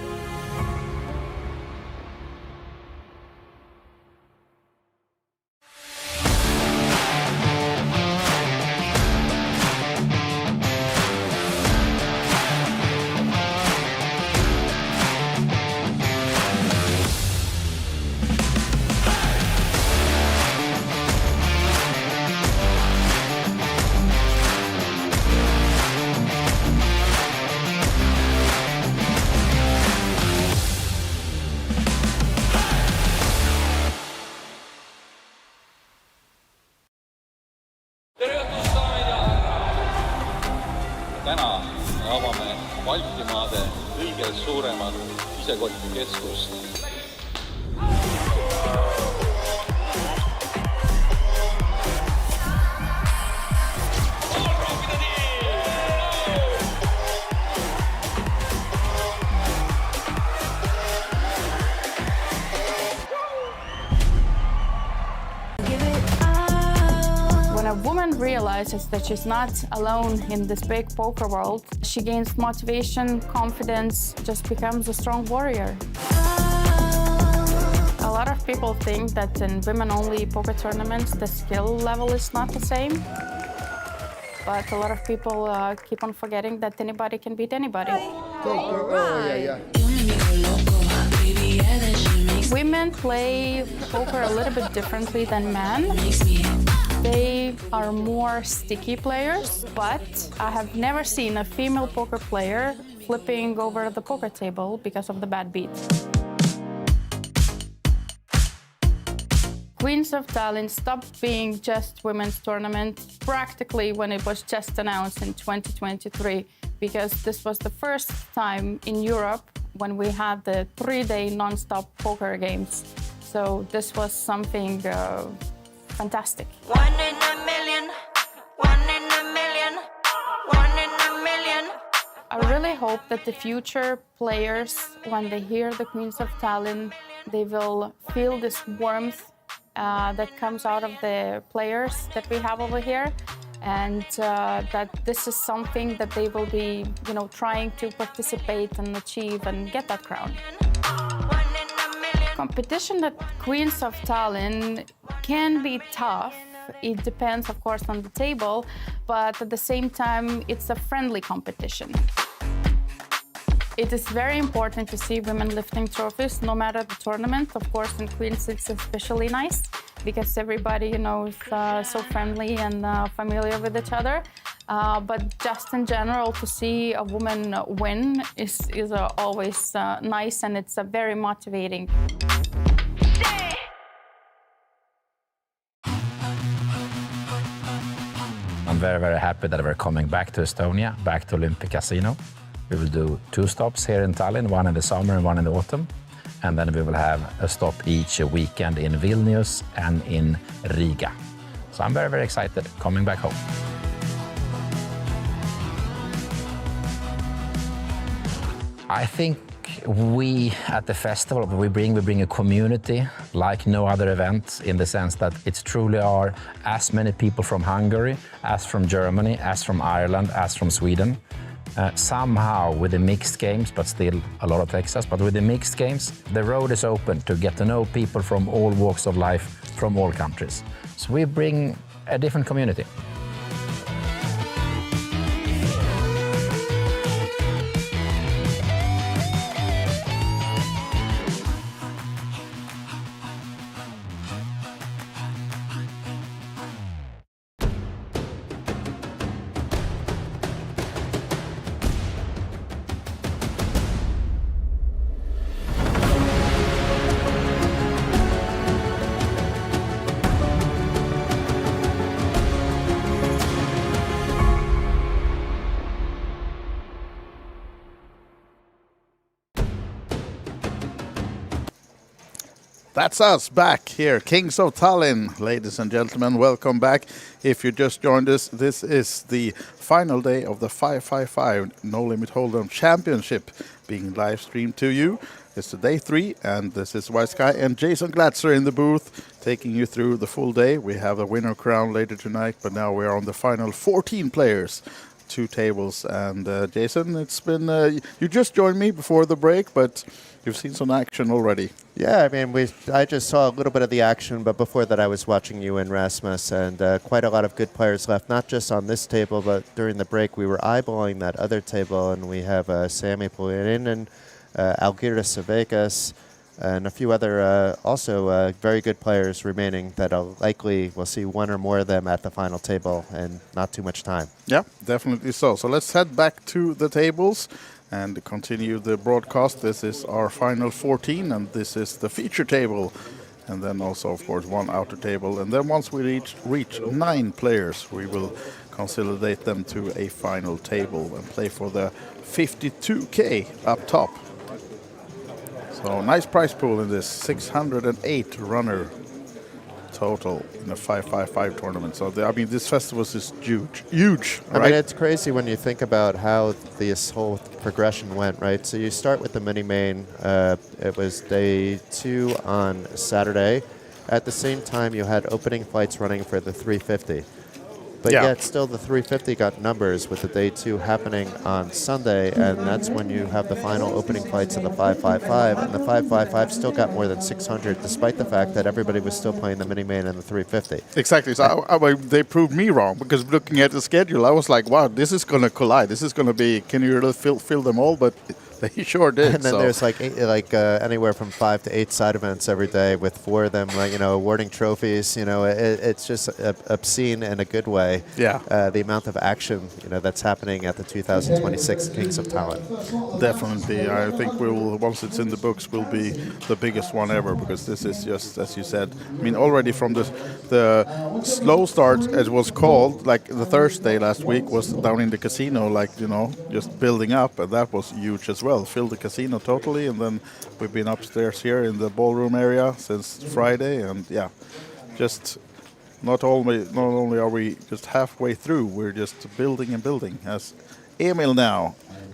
Täna me avame Baltimaade kõige suuremat isekotikeskust. When a woman realizes that she's not alone in this big poker world, she gains motivation, confidence, just becomes a strong warrior. A lot of people think that in women-only poker tournaments, the skill level is not the same. But a lot of people keep on forgetting that anybody can beat anybody. Women play poker a little bit differently than men. They are more sticky players, but I have never seen a female poker player flipping over the poker table because of the bad beat. Queens of Tallinn stopped being just women's tournament practically when it was just announced in 2023, because this was the first time in Europe when we had the 3-day non-stop poker games. So this was something fantastic. One in a million, one in a million, one in a million. I really hope that the future players, when they hear the Queens of Tallinn, they will feel this warmth that comes out of the players that we have over here, and that this is something that they will be, trying to participate and achieve and get that crown. Competition at Queens of Tallinn can be tough. It depends, of course, on the table, but at the same time, it's a friendly competition. It is very important to see women lifting trophies, no matter the tournament. Of course, in Queens, it's especially nice because everybody, is so friendly and familiar with each other. But just in general, to see a woman win is always nice, and it's very motivating. I'm very, very happy that we're coming back to Estonia, back to Olympic Casino. We will do 2 stops here in Tallinn, one in the summer and one in the autumn. And then we will have a stop each weekend in Vilnius and in Riga. So I'm very, very excited coming back home. I think we at the festival, we bring a community like no other event, in the sense that it's truly are as many people from Hungary, as from Germany, as from Ireland, as from Sweden. Somehow with the mixed games, but still a lot of Texas, but with the mixed games, the road is open to get to know people from all walks of life, from all countries. So we bring a different community. That's us back here, Kings of Tallinn. Ladies and gentlemen, welcome back. If you just joined us, this is the final day of the 555 No Limit Hold'em Championship being live streamed to you. It's the day 3, and this is White Sky and Jason Glatzer in the booth, taking you through the full day. We have a winner crown later tonight, but now we are on the final 14 players. 2 tables. And Jason, it's been you just joined me before the break, but you've seen some action already. Yeah, I mean, I just saw a little bit of the action, but before that I was watching you and Rasmus, and quite a lot of good players left, not just on this table, but during the break we were eyeballing that other table, and we have Sami Puljanin, Algiris Savekas, and a few other also very good players remaining that likely we'll see one or more of them at the final table in not too much time. Yeah, definitely so. So let's head back to the tables and continue the broadcast. This is our final 14, and this is the feature table. And then also, of course, one outer table. And then once we reach 9 players, we will consolidate them to a final table and play for the 52K up top. So nice prize pool in this 608 runner total in a 555 tournament. So I mean, this festival is huge. I mean, it's crazy when you think about how this whole progression went, right? So you start with the mini main. It was day 2 on Saturday. At the same time, you had opening flights running for the 350. But yet still the 350 got numbers with the day 2 happening on Sunday, and that's when you have the final opening fights in the 555, and the 555 still got more than 600 despite the fact that everybody was still playing the mini main and the 350. Exactly. So they proved me wrong, because looking at the schedule, I was like, wow, this is going to collide. This is going to be, can you really fill them all? But they sure did. And then there's like anywhere from 5 to 8 side events every day with 4 of them, awarding trophies. It's just obscene in a good way. Yeah. The amount of action, that's happening at the 2026 Kings of Tallinn. Definitely. I think once it's in the books, will be the biggest one ever, because this is just, as you said, I mean, already from the slow start, as it was called, like the Thursday last week was down in the casino, just building up, and that was huge as well. Filled the casino totally, and then we've been upstairs here in the ballroom area since Friday, and just not only are we just halfway through, we're just building and building. As Emil now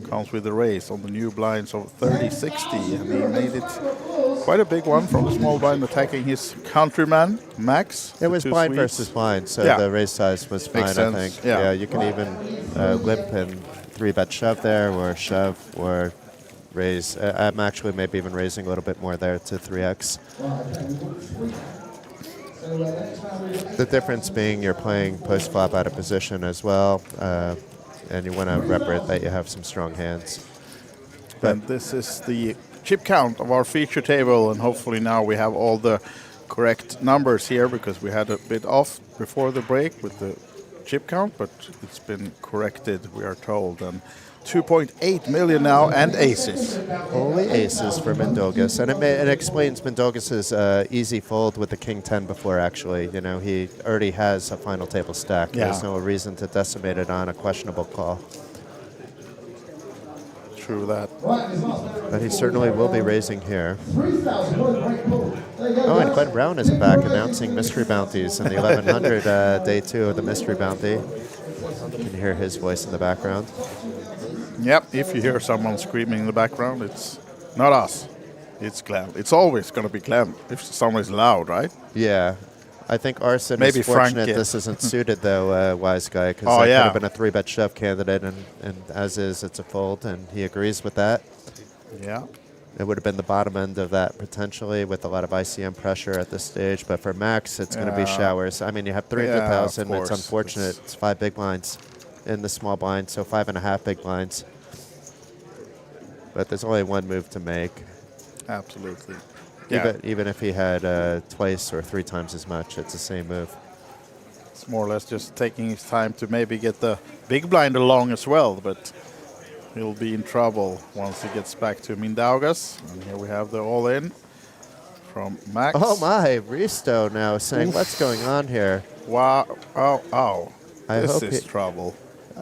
comes with the race on the new blinds of 30-60, and he made it quite a big one from the small blind, attacking his countryman Max. It was blind versus blind, so the raise size was fine. I think. Yeah, you can even limp and 3-bet shove there, or shove, or raise. I'm actually maybe even raising a little bit more there to 3x. The difference being you're playing post-flop out of position as well, and you want to rep it that you have some strong hands. And this is the chip count of our feature table, and hopefully now we have all the correct numbers here, because we had a bit off before the break with the chip count, but it's been corrected, we are told. And 2.8 million now, and aces. Only aces for Mindaugas, and it explains Mindaugas' easy fold with the king 10 before. Actually, you know, he already has a final table stack. Yeah. There's no reason to decimate it on a questionable call. True that. But he certainly will be raising here. Oh, and Glenn Brown is back announcing mystery bounties in the 1100 day 2 of the mystery bounty. You can hear his voice in the background. Yep, if you hear someone screaming in the background, it's not us. It's Glenn. It's always going to be Glenn if someone is loud, right? Yeah. I think Arson Maybe is fortunate Frank, this isn't suited, though, Wise Guy, because Oh, that yeah. could have been a 3-bet shove candidate, and as is, it's a fold, and he agrees with that. Yeah. It would have been the bottom end of that, potentially, with a lot of ICM pressure at this stage, but for Max, it's going to be showers. I mean, you have 300,000, Yeah, of it's course. unfortunate. It's 5 big blinds in the small blind, so 5.5 big blinds. But there's only one move to make. Absolutely. Yeah. Even if he had twice or 3 times as much, it's the same move. It's more or less just taking his time to maybe get the big blind along as well, but he'll be in trouble once he gets back to Mindaugas. And here we have the all-in from Max. Oh my, Risto now saying, what's going on here? Wow. Oh. This hope is trouble.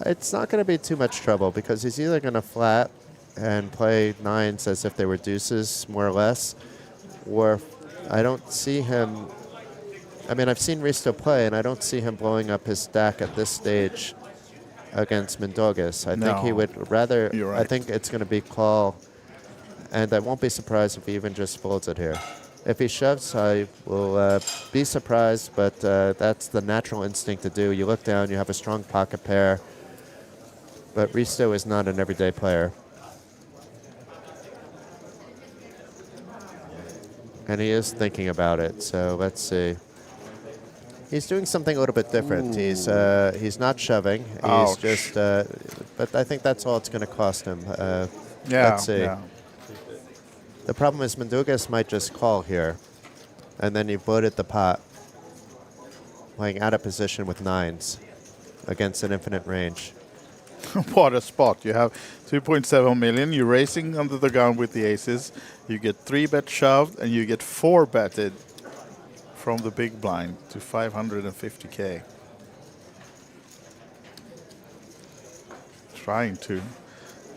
It's not going to be too much trouble, because he's either going to flat and play 9s as if they were deuces, more or less, or I don't see him. I mean, I've seen Risto play, and I don't see him blowing up his stack at this stage against Mindaugas. I think he would rather. You're right. I think it's going to be call, and I won't be surprised if he even just folds it here. If he shoves, I will be surprised, but that's the natural instinct to do. You look down, you have a strong pocket pair, but Risto is not an everyday player. And he is thinking about it, so let's see. He's doing something a little bit different. He's not shoving. Ouch. He's just, but I think that's all it's going to cost him. Yeah. Let's see. Yeah. The problem is Mindaugas might just call here, and then you've loaded the pot, playing out of position with 9s against an infinite range. What a spot. You have 2.7 million. You're racing under the gun with the aces. You get 3-bet shoved, and you get 4-betted from the big blind to 550K. Trying to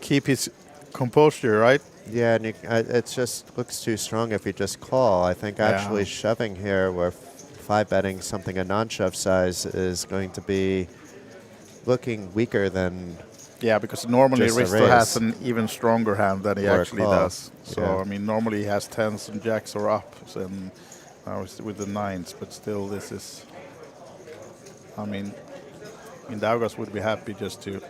keep his composure, right? Yeah, and it just looks too strong if you just call. I think actually shoving here, where 5-betting something a non-shove size is going to be looking weaker than. Yeah, because normally just a Risto raise. has an even stronger hand than he Or a actually call. does. So, Yeah. I mean, normally he has 10s and jacks or up, and now it's with the 9s, but still this is, I mean, Mindaugas would be happy just to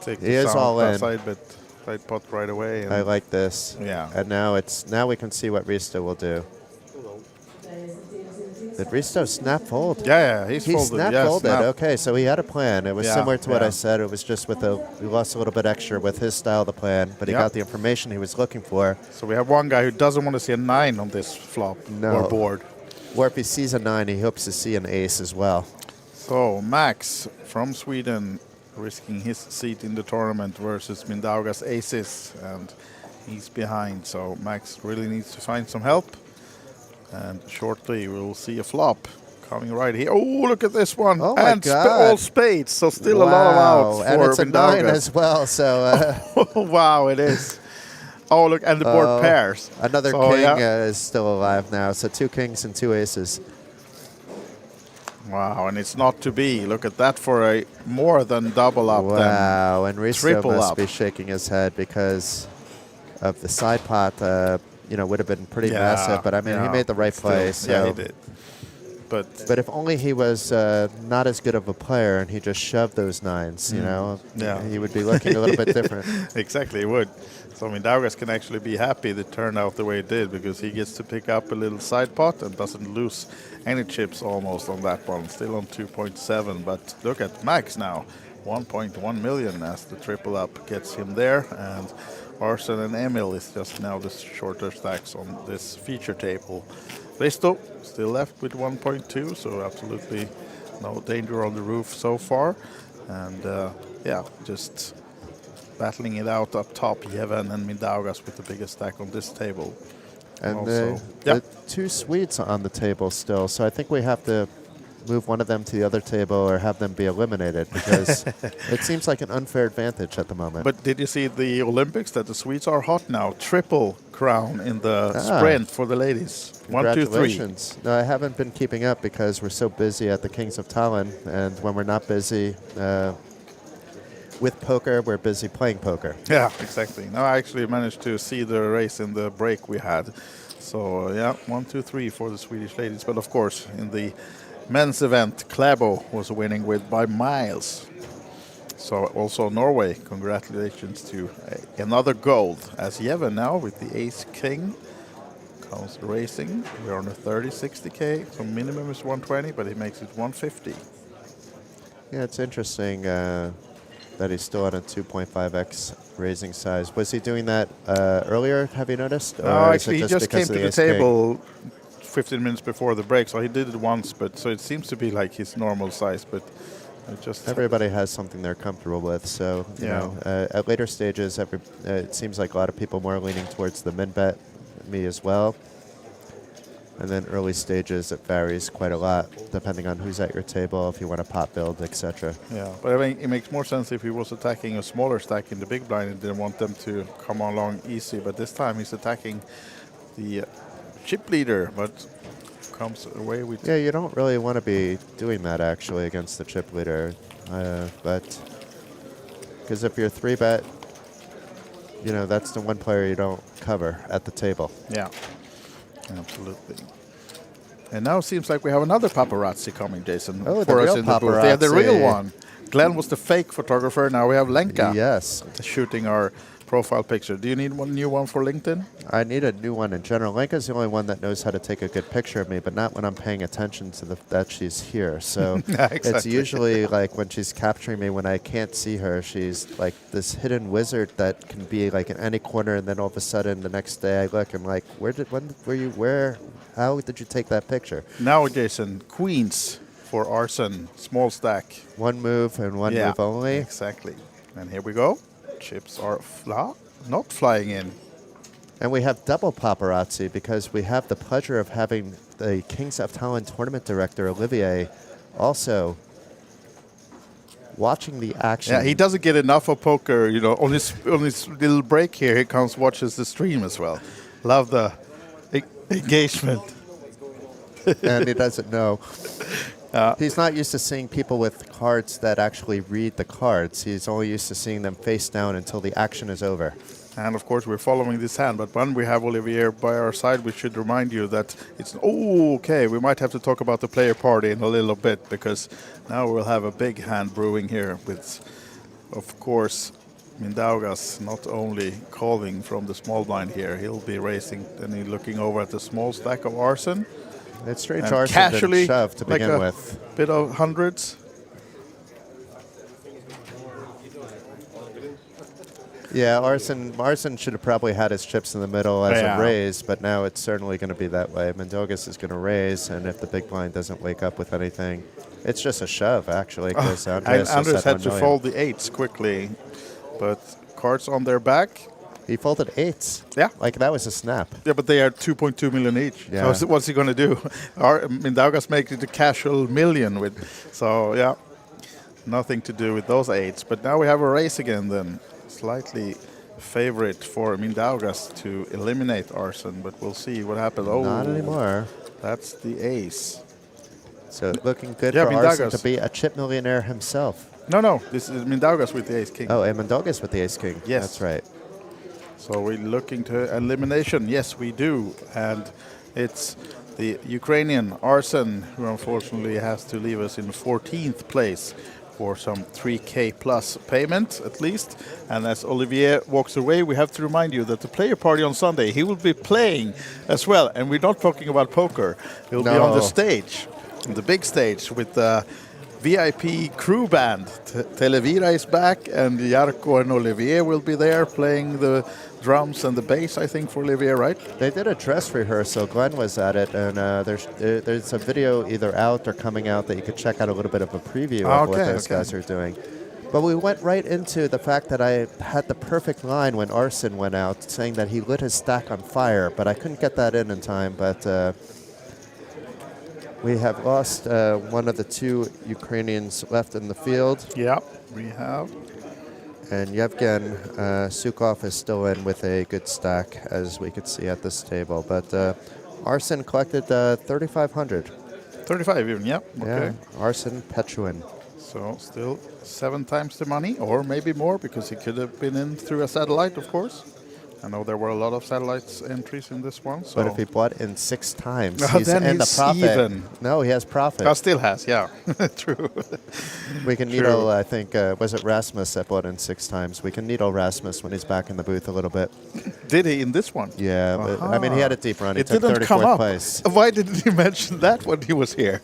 take He the is all in. side bet right pot right away. And I like this. Yeah. And now we can see what Risto will do. Did Risto snap fold? Yeah, he's he folded. snap Yeah, folded. snap. Okay, so he had a plan. It was Yeah, similar to what I yeah. said. It was just with we lost a little bit extra with his style of the plan, but he Yeah. got the information he was looking for. So we have one guy who doesn't want to see a 9 on this flop or board. Or if he sees a 9, he hopes to see an ace as well. So Max from Sweden risking his seat in the tournament versus Mindaugas aces, and he's behind. So Max really needs to find some help. And shortly we'll see a flop coming right here. Oh, look at this one. Oh my and God. all spades. So still a lot of outs and for it's a 9 Mindaugas. as well. So Wow, it is. Oh, look, and the board pairs. Another So, king yeah. is still alive now. So 2 kings and 2 aces. Wow, and it's not to be. Look at that for a more than double up. Wow, than and Risto triple must up. be shaking his head because of the side pot. Would have been pretty Yeah, massive, but I mean, he yeah, made the right still, play. So yeah, he did. But if only he was not as good of a player and he just shoved those nines, you know, he would be looking a little bit different. Exactly, he would. So Mindaugas can actually be happy that it turned out the way it did, because he gets to pick up a little side pot and doesn't lose any chips almost on that one. Still on 2.7, but look at Max now. 1.1 million as the triple up gets him there, and Arsen and Emil is just now the shorter stacks on this feature table. Risto still left with 1.2, so absolutely no danger on the roof so far. And yeah, just battling it out up top, Jeven and Mindaugas with the biggest stack on this table. And also, the two Swedes on the table still, so I think we have to move one of them to the other table or have them be eliminated, because it seems like an unfair advantage at the moment. But did you see the Olympics that the Swedes are hot now? Triple crown in the sprint for the ladies. 1, 2, 3. Congratulations. No, I haven't been keeping up because we're so busy at the Kings of Tallinn, and when we're not busy with poker, we're busy playing poker. Yeah, exactly. No, I actually managed to see the race in the break we had. So yeah, 1, 2, 3 for the Swedish ladies. But of course, in the men's event, Klæbo was winning by miles. So also Norway, congratulations to another gold, as Jeven now with the ace king comes racing. We're on a 60K, so minimum is 120, but he makes it 150. Yeah, it's interesting that he's still at a 2.5x raising size. Was he doing that earlier, have you noticed? No, actually he just came to the table 15 minutes before the break, so he did it once, but so it seems to be like his normal size, but it just everybody has something they're comfortable with. So you know, at later stages, it seems like a lot of people more leaning towards the min bet, me as well. And then early stages, it varies quite a lot depending on who's at your table, if you want a pot build, etc. Yeah, but I mean, it makes more sense if he was attacking a smaller stack in the big blind and didn't want them to come along easy. But this time he's attacking the chip leader, but comes away with... Yeah, you don't really want to be doing that actually against the chip leader, but because if you're 3-bet, you know, that's the one player you don't cover at the table. Yeah, absolutely. And now it seems like we have another paparazzi coming, Jason, for for us real in the booth. paparazzi. Yeah, the real one. Glenn was the fake photographer. Now we have Lenka. Yes. Shooting our profile picture. Do you need one new one for LinkedIn? I need a new one in general. Lenka's the only one that knows how to take a good picture of me, but not when I'm paying attention to that she's here. So Exactly. It's usually like when she's capturing me, when I can't see her, she's like this hidden wizard that can be like in any corner, and then all of a sudden the next day I look, I'm like, how did you take that picture? Now, Jason, queens for Arsen, small stack. One move and one move only. Exactly. And here we go. Chips are not flying in. And we have double paparazzi because we have the pleasure of having the Kings of Tallinn tournament director, Olivier, also watching the action. Yeah, he doesn't get enough of poker, you know. On his little break here, he comes watches the stream as well. Love the engagement. And he doesn't know. He's not used to seeing people with cards that actually read the cards. He's only used to seeing them face down until the action is over. And of course, we're following this hand. But when we have Olivier by our side, we should remind you that it's okay. We might have to talk about the player party in a little bit, because now we'll have a big hand brewing here with, of course, Mindaugas not only calling from the small blind here. He'll be racing and he's looking over at the small stack of Arsen. It's strange and Arsen casually, didn't shove to like begin a with. Bit of hundreds. Yeah, Arsen should have probably had his chips in the middle as a raise, but now it's certainly going to be that way. Mindaugas is going to raise, and if the big blind doesn't wake up with anything, it's just a shove, actually, because Andres had to fold the eights quickly, but cards on their back. He folded eights. Yeah. Like that was a snap. Yeah, but they are 2.2 million each. Yeah. So what's he going to do? Mindaugas makes it a casual million with. So, yeah, nothing to do with those eights. But now we have a race again then. Slightly favorite for Mindaugas to eliminate Arsen, but we'll see what happens. Oh, not anymore. That's the ace. So looking good for Arsen to be a chip millionaire himself. No, this is Mindaugas with the ace king. Oh, and Mindaugas with the ace king. Yes. That's right. So we're looking to elimination. Yes, we do. And it's the Ukrainian Arsen, who unfortunately has to leave us in 14th place for some 3K plus payment at least. And as Olivier walks away, we have to remind you that the player party on Sunday, he will be playing as well. And we're not talking about poker. He'll be on the stage, on the big stage with the VIP crew band. Televira is back, and Jarkko and Olivier will be there playing the drums and the bass, I think, for Olivier, right? They did a dress rehearsal. Glenn was at it, and there's a video either out or coming out that you could check out a little bit of a preview of what those guys are doing. But we went right into the fact that I had the perfect line when Arsen went out, saying that he lit his stack on fire, but I couldn't get that in time. But we have lost one of the two Ukrainians left in the field. Yeah, we have. And Yevgen Sukov is still in with a good stack, as we could see at this table. But Arsen collected 3,500. 35 even, yeah. Okay. Yeah, Arsen Petruin. So still 7 times the money, or maybe more, because he could have been in through a satellite, of course. I know there were a lot of satellites entries in this one. So. But if he bought in 6 times, he's in the profit. Even. No, he has profit. Oh, still has, yeah. True. We can needle, I think, was it Rasmus that bought in 6 times? We can needle Rasmus when he's back in the booth a little bit. Did he in this one? Yeah, but, I mean, he had a deep run. He it took didn't 34th come up. place. Why didn't he mention that when he was here?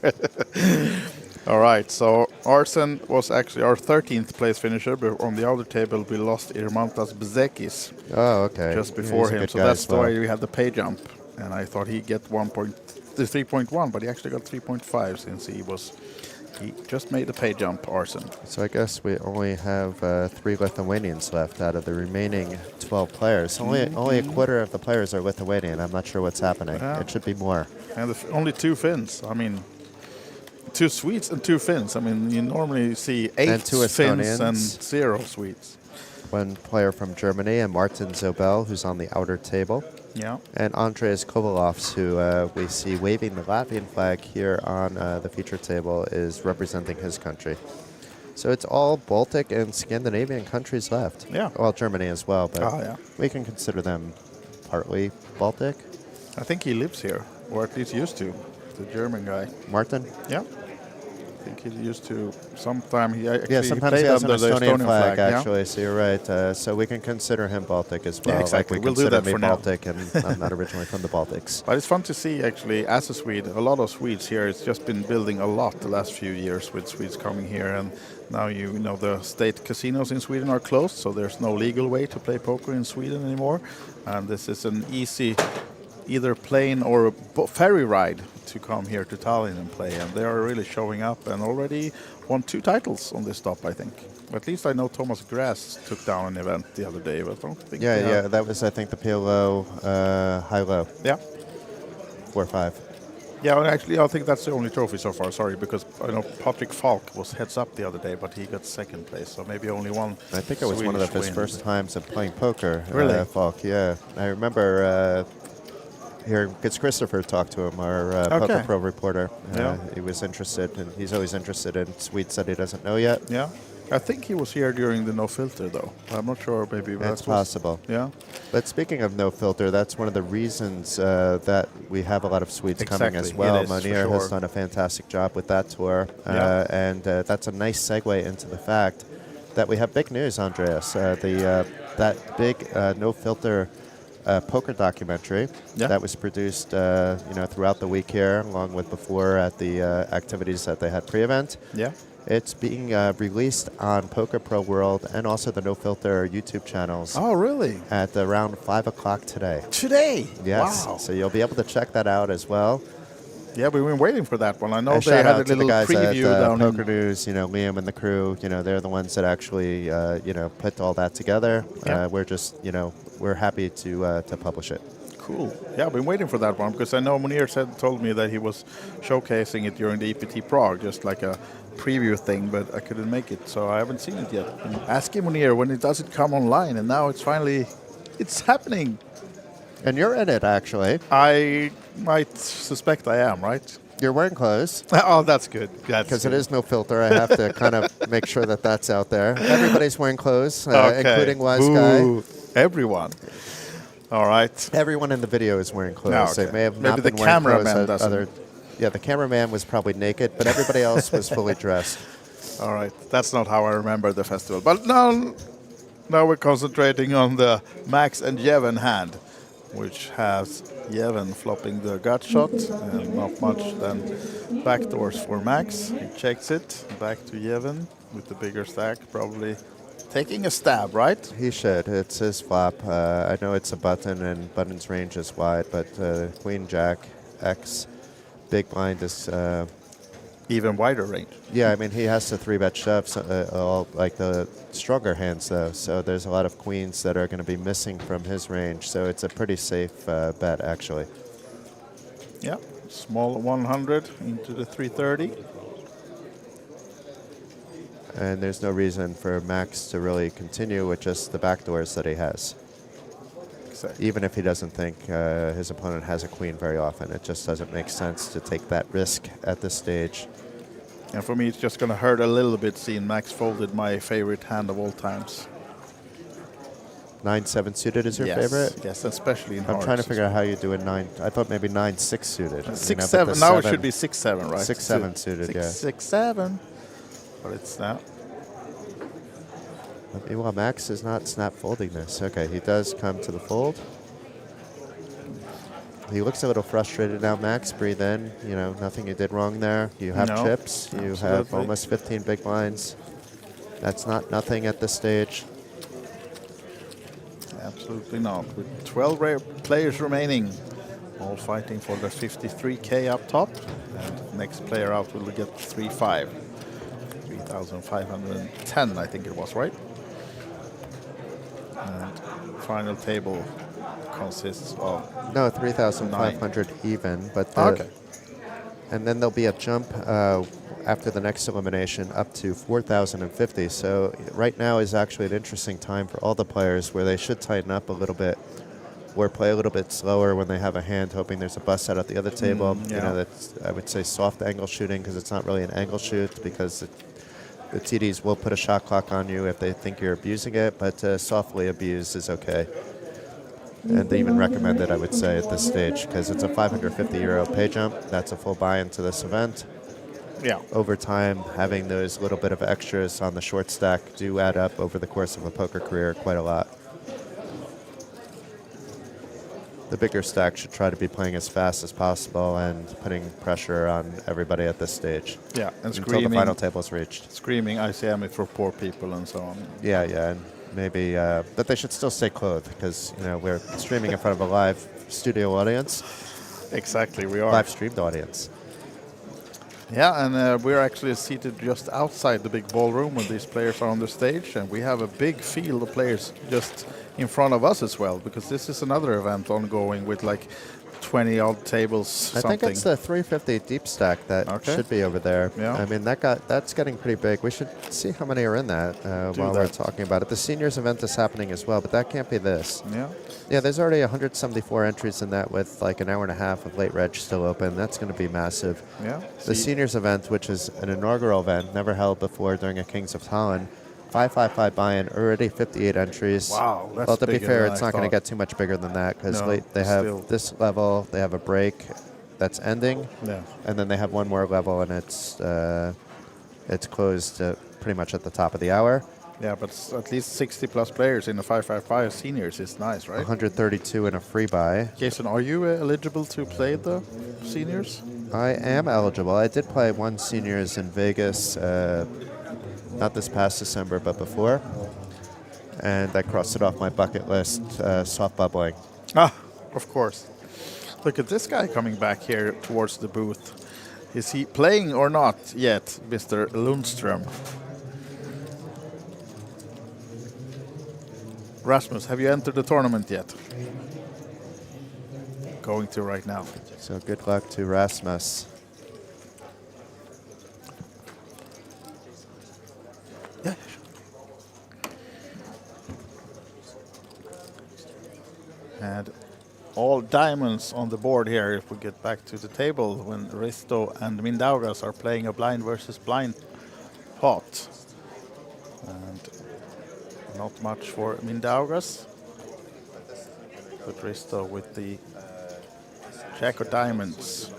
All right, so Arsen was actually our 13th place finisher, but on the other table we lost Irmantas Bzekis. Oh, okay. Just before him, so that's well. why we had the pay jump. And I thought he'd get 3.1, but he actually got 3.5 since he just made the pay jump, Arsen. So I guess we only have 3 Lithuanians left out of the remaining 12 players. Only a quarter of the players are Lithuanian. I'm not sure what's happening. Yeah. It should be more. And only 2 Finns. I mean, 2 Swedes and 2 Finns. I mean, you normally see 8 and 2 Finns Estonians. and 0 Swedes. 1 player from Germany, and Martin Zobel, who's on the outer table. Yeah. And Andreas Kovalovs, who we see waving the Latvian flag here on the feature table, is representing his country. So it's all Baltic and Scandinavian countries left. Yeah. Well, Germany as well, but yeah. we can consider them partly Baltic. I think he lives here, or at least used to. The German guy. Martin? Yeah. I think he used to sometime. He actually sometimes he played has an under the Estonian flag, actually, yeah? so you're right. So we can consider him Baltic as well. Yeah, exactly. Like we We'll do consider that me for now. Baltic, and I'm not originally from the Baltics. But it's fun to see, actually, as a Swede, a lot of Swedes here. It's just been building a lot the last few years with Swedes coming here. And now, you know, the state casinos in Sweden are closed, so there's no legal way to play poker in Sweden anymore. And this is an easy either plane or a ferry ride to come here to Tallinn and play. And they are really showing up and already won 2 titles on this stop, I think. At least I know Thomas Grass took down an event the other day, but I don't think... Yeah, that was, I think, the PLO high-low. Yeah. 4-5. Yeah, well, actually, I think that's the only trophy so far, sorry, because I know Patrick Falk was heads up the other day, but he got 2nd place, so maybe only one. I think it was one of his first times of playing poker. Really? Falk, yeah. I remember hearing, because Christopher talked to him, our Poker Pro reporter. He was interested, and he's always interested in Swedes that he doesn't know yet. Yeah. I think he was here during the No Filter, though. I'm not sure, maybe. That's possible. Yeah. But speaking of No Filter, that's one of the reasons that we have a lot of Swedes coming as well. Munir has done a fantastic job with that tour. And that's a nice segue into the fact that we have big news, Andreas. That big No Filter poker documentary that was produced throughout the week here, along with before at the activities that they had pre-event. Yeah. It's being released on Poker Pro World and also the No Filter YouTube channels. Oh, really? At around 5 o'clock today. Today? Yes. Wow. So you'll be able to check that out as well. Yeah, we've been waiting for that one. I know And they shout had out a to the little guys preview at down Poker in... News, Liam and the crew, they're the ones that actually, put all that together. Yeah. We're just, we're happy to publish it. Cool. Yeah, I've been waiting for that one because I know Munir told me that he was showcasing it during the EPT Prague, just like a preview thing, but I couldn't make it, so I haven't seen it yet. And ask him Munir when it doesn't come online, and now it's happening. And you're in it, actually. I might suspect I am, right? You're wearing clothes. Oh, that's good. Because it is No Filter. I have to kind of make sure that that's out there. Everybody's wearing clothes, including Wise Guy. Everyone. All right. Everyone in the video is wearing clothes. Okay. They may have Maybe not the been wearing clothes cameraman at doesn't. Yeah, the cameraman was probably naked, but everybody else was fully dressed. All right. That's not how I remember the festival. But now we're concentrating on the Max and Yevon hand, which has Yevon flopping the gut shot, and not much then backdoors for Max. He checks it, back to Yevon with the bigger stack, probably taking a stab, right? He should. It's his flop. I know it's a button, and button's range is wide, but Queen Jack X big blind is even wider range. Yeah, I mean he has to 3-bet shove, all like the stronger hands though. So there's a lot of queens that are going to be missing from his range. So it's a pretty safe bet actually. Yeah, small 100 into the 330. And there's no reason for Max to really continue with just the backdoors that he has. Exactly. Even if he doesn't think his opponent has a queen very often, it just doesn't make sense to take that risk at this stage. And for me, it's just going to hurt a little bit seeing Max folded my favorite hand of all times. 9-7 suited is your Yes, favorite? yes, especially in I'm trying to hearts. figure out how you do a 9. I thought maybe 9-6 suited. 6-7. Now it should be 6-7, right? 6-7 suited, yeah. 6-7. But it's now. Meanwhile, Max is not snap folding this. Okay, he does come to the fold. He looks a little frustrated now. Max, breathe in. You know, nothing you did wrong there. You have No, chips. You have absolutely. almost 15 big blinds. That's not nothing at this stage. Absolutely not. With 12 players remaining, all fighting for the 53K up top. And next player out will get 3-5. 3,510, I think it was, right? And final table consists of No, 3,500 even, but okay. and then there'll be a jump after the next elimination up to 4,050. So right now is actually an interesting time for all the players where they should tighten up a little bit or play a little bit slower when they have a hand, hoping there's a bust out at the other table. yeah. You know, that's, I would say, soft angle shooting because it's not really an angle shoot because the TDs will put a shot clock on you if they think you're abusing it, but softly abuse is okay. And they even recommend it, I would say, at this stage because it's a €550 pay jump. That's a full buy into this event. Yeah. Over time, having those little bit of extras on the short stack do add up over the course of a poker career quite a lot. The bigger stack should try to be playing as fast as possible and putting pressure on everybody at this stage. Yeah, and until screaming. the final table is reached. Screaming ICM for poor people and so on. Yeah, and maybe, but they should still stay clothed because you know we're streaming in front of a live studio audience. Exactly, we are. Live streamed audience. Yeah, and we're actually seated just outside the big ballroom when these players are on the stage, and we have a big field of players just in front of us as well, because this is another event ongoing with like 20 odd tables. I think it's the 350 deep stack that should be over there. Yeah. I mean that's getting pretty big. We should see how many are in that while we're talking about it. The seniors event is happening as well, but that can't be this. Yeah. Yeah, there's already 174 entries in that with like an hour and a half of late reg still open. That's going to be massive. Yeah. The seniors event, which is an inaugural event, never held before during a Kings of Tallinn, 555 buy-in, already 58 entries. Wow, that's well, to be bigger fair, than it's I not going to thought. get too much bigger than that because No, they have still. this level, they have a break that's ending, and then they have one more level, and it's closed pretty much at the top of the hour. Yeah, but at least 60 plus players in the 555 seniors is nice, right? 132 in a free buy. Jason, are you eligible to play the seniors? I am eligible. I did play one seniors in Vegas, not this past December, but before. And I crossed it off my bucket list, soft bubbling. Ah, of course. Look at this guy coming back here towards the booth. Is he playing or not yet, Mr. Lundström? Rasmus, have you entered the tournament yet? Going to right now. So good luck to Rasmus. Yeah. And all diamonds on the board here if we get back to the table when Risto and Mindaugas are playing a blind versus blind pot. And not much for Mindaugas. But Risto with the Jack of Diamonds.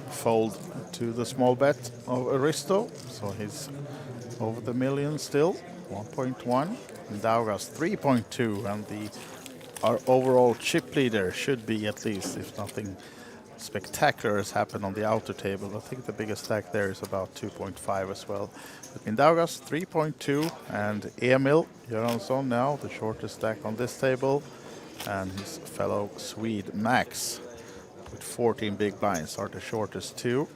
Fold to the small bet of Aristo, so he's over the million still, 1.1. And Daugas 3.2, and our overall chip leader should be, at least, if nothing spectacular has happened on the outer table. I think the biggest stack there is about 2.5 as well. But Mindaugas 3.2, and Emil Göransson now the shortest stack on this table, and his fellow Swede Max with 14 big blinds are the shortest two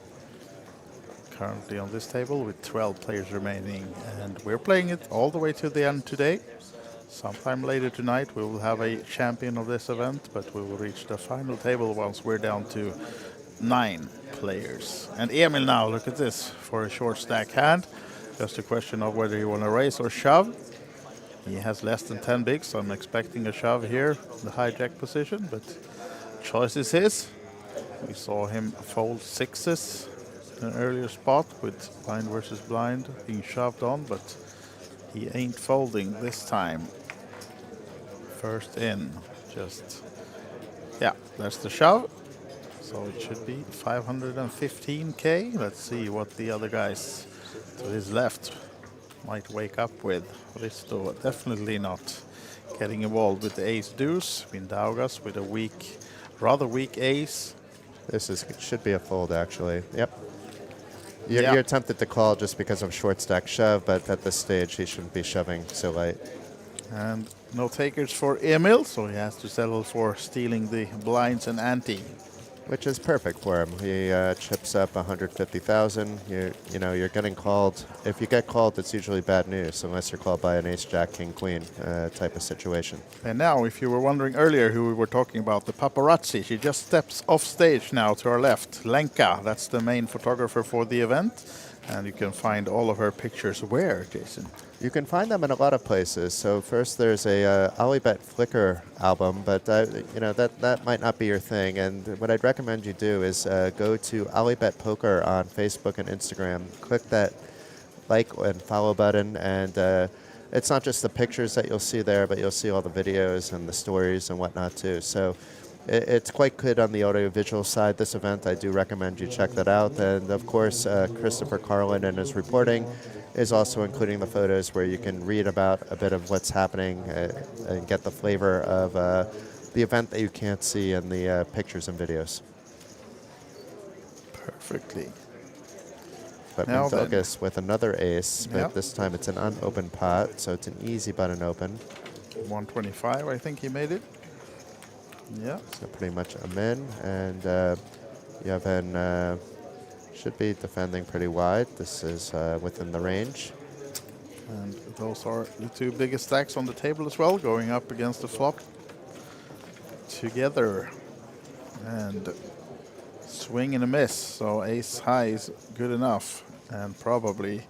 currently on this table, with 12 players remaining, and we're playing it all the way to the end today. Sometime later tonight we will have a champion of this event, but we will reach the final table once we're down to 9 players. And Emil now, look at this, for a short stack hand. Just a question of whether you want to raise or shove. He has less than 10 bigs, so I'm expecting a shove here, the hijack position, but choice is his. We saw him fold sixes in an earlier spot with blind versus blind being shoved on, but he ain't folding this time. First in, just, yeah, that's the shove. So it should be 515k. Let's see what the other guys to his left might wake up with. Risto definitely not getting involved with the ace deuce. Mindaugas with a weak, rather weak ace. This should be a fold, actually. Yep. You're tempted to call just because of short stack shove, but at this stage he shouldn't be shoving so light. And no takers for Emil, so he has to settle for stealing the blinds and ante. Which is perfect for him. He chips up 150,000. You know, you're getting called. If you get called, it's usually bad news, unless you're called by an ace, jack, king, queen type of situation. And now, if you were wondering earlier who we were talking about, the paparazzi, she just steps off stage now to our left. Lenka, that's the main photographer for the event. And you can find all of her pictures where, Jason? You can find them in a lot of places. So first there's a OlyBet Flickr album, but you know that might not be your thing. And what I'd recommend you do is go to OlyBet Poker on Facebook and Instagram. Click that like and follow button, and it's not just the pictures that you'll see there, but you'll see all the videos and the stories and whatnot too. So it's quite good on the audiovisual side, this event. I do recommend you check that out. And of course, Christopher Carlin and his reporting is also including the photos where you can read about a bit of what's happening and get the flavor of the event that you can't see in the pictures and videos. Perfectly. But Mindaugas with another ace, but this time it's an unopened pot, so it's an easy button open. 125, I think he made it. Yeah. So pretty much a min, and Yevhen should be defending pretty wide. This is within the range. And those are the two biggest stacks on the table as well, going up against the flop together. And swing and a miss, so ace high is good enough, and probably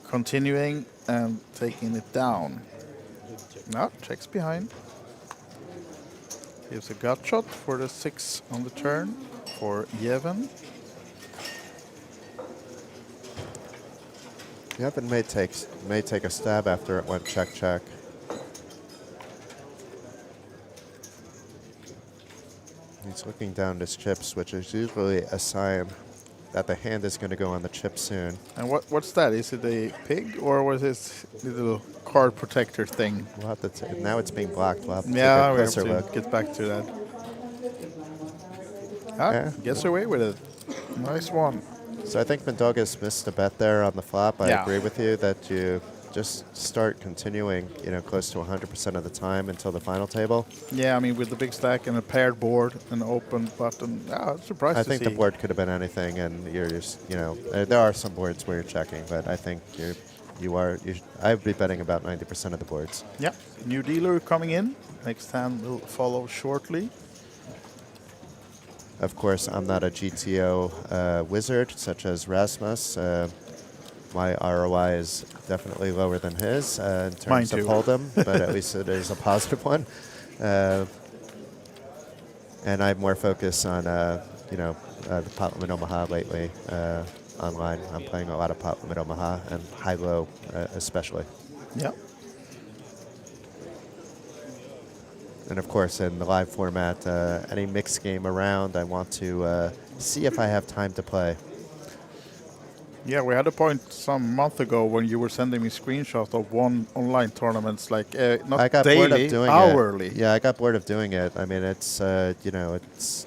continuing and taking it down. No, checks behind. Gives a gut shot for the 6 on the turn for Yevhen. Yevhen may take a stab after it went check check. He's looking down his chips, which is usually a sign that the hand is going to go on the chip soon. And what's that? Is it a pig, or was this little card protector thing? We'll have to now it's being blocked. We'll have to take a closer look. Get back to that. Gets away with it. Nice one. So I think Mindaugas missed a bet there on the flop. I agree with you that you just start continuing, you know, close to 100% of the time until the final table. Yeah, I mean, with the big stack and a paired board, an open button, I'm surprised I think the board could have been anything, and you're just, you know, there are some boards where you're checking, but I think I would be betting about 90% of the boards. Yeah, new dealer coming in. Next hand will follow shortly. Of course, I'm not a GTO wizard such as Rasmus. My ROI is definitely lower than his in terms of hold'em, but at least it is a positive one. And I have more focus on, the Potlam in Omaha lately. online. I'm playing a lot of pot limit Omaha and high-low especially. Yeah. And of course, in the live format, any mixed game around, I want to see if I have time to play. Yeah, we had a point some month ago when you were sending me screenshots of one online tournaments, like not I got daily, bored of doing hourly. it. Yeah, I got bored of doing it. I mean, it's it's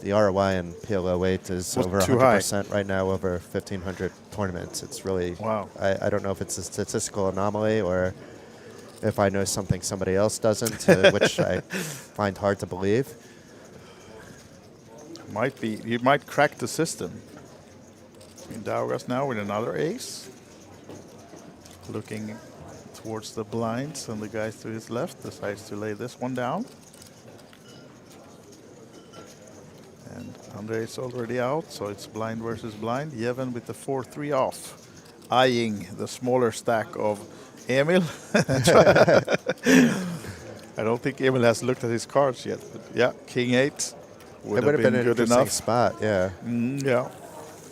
the ROI in PLO 8 is Was over too high. 100% right now, over 1,500 tournaments. It's really Wow. I don't know if it's a statistical anomaly or if I know something somebody else doesn't, which I find hard to believe. Might be. You might crack the system. Daugas now with another ace. Looking towards the blinds, and the guy to his left decides to lay this one down. And Andre is already out, so it's blind versus blind. Yevon with the 4-3 off, eyeing the smaller stack of Emil. I don't think Emil has looked at his cards yet, but yeah, King 8 It would have been an good interesting enough. spot, yeah. Yeah.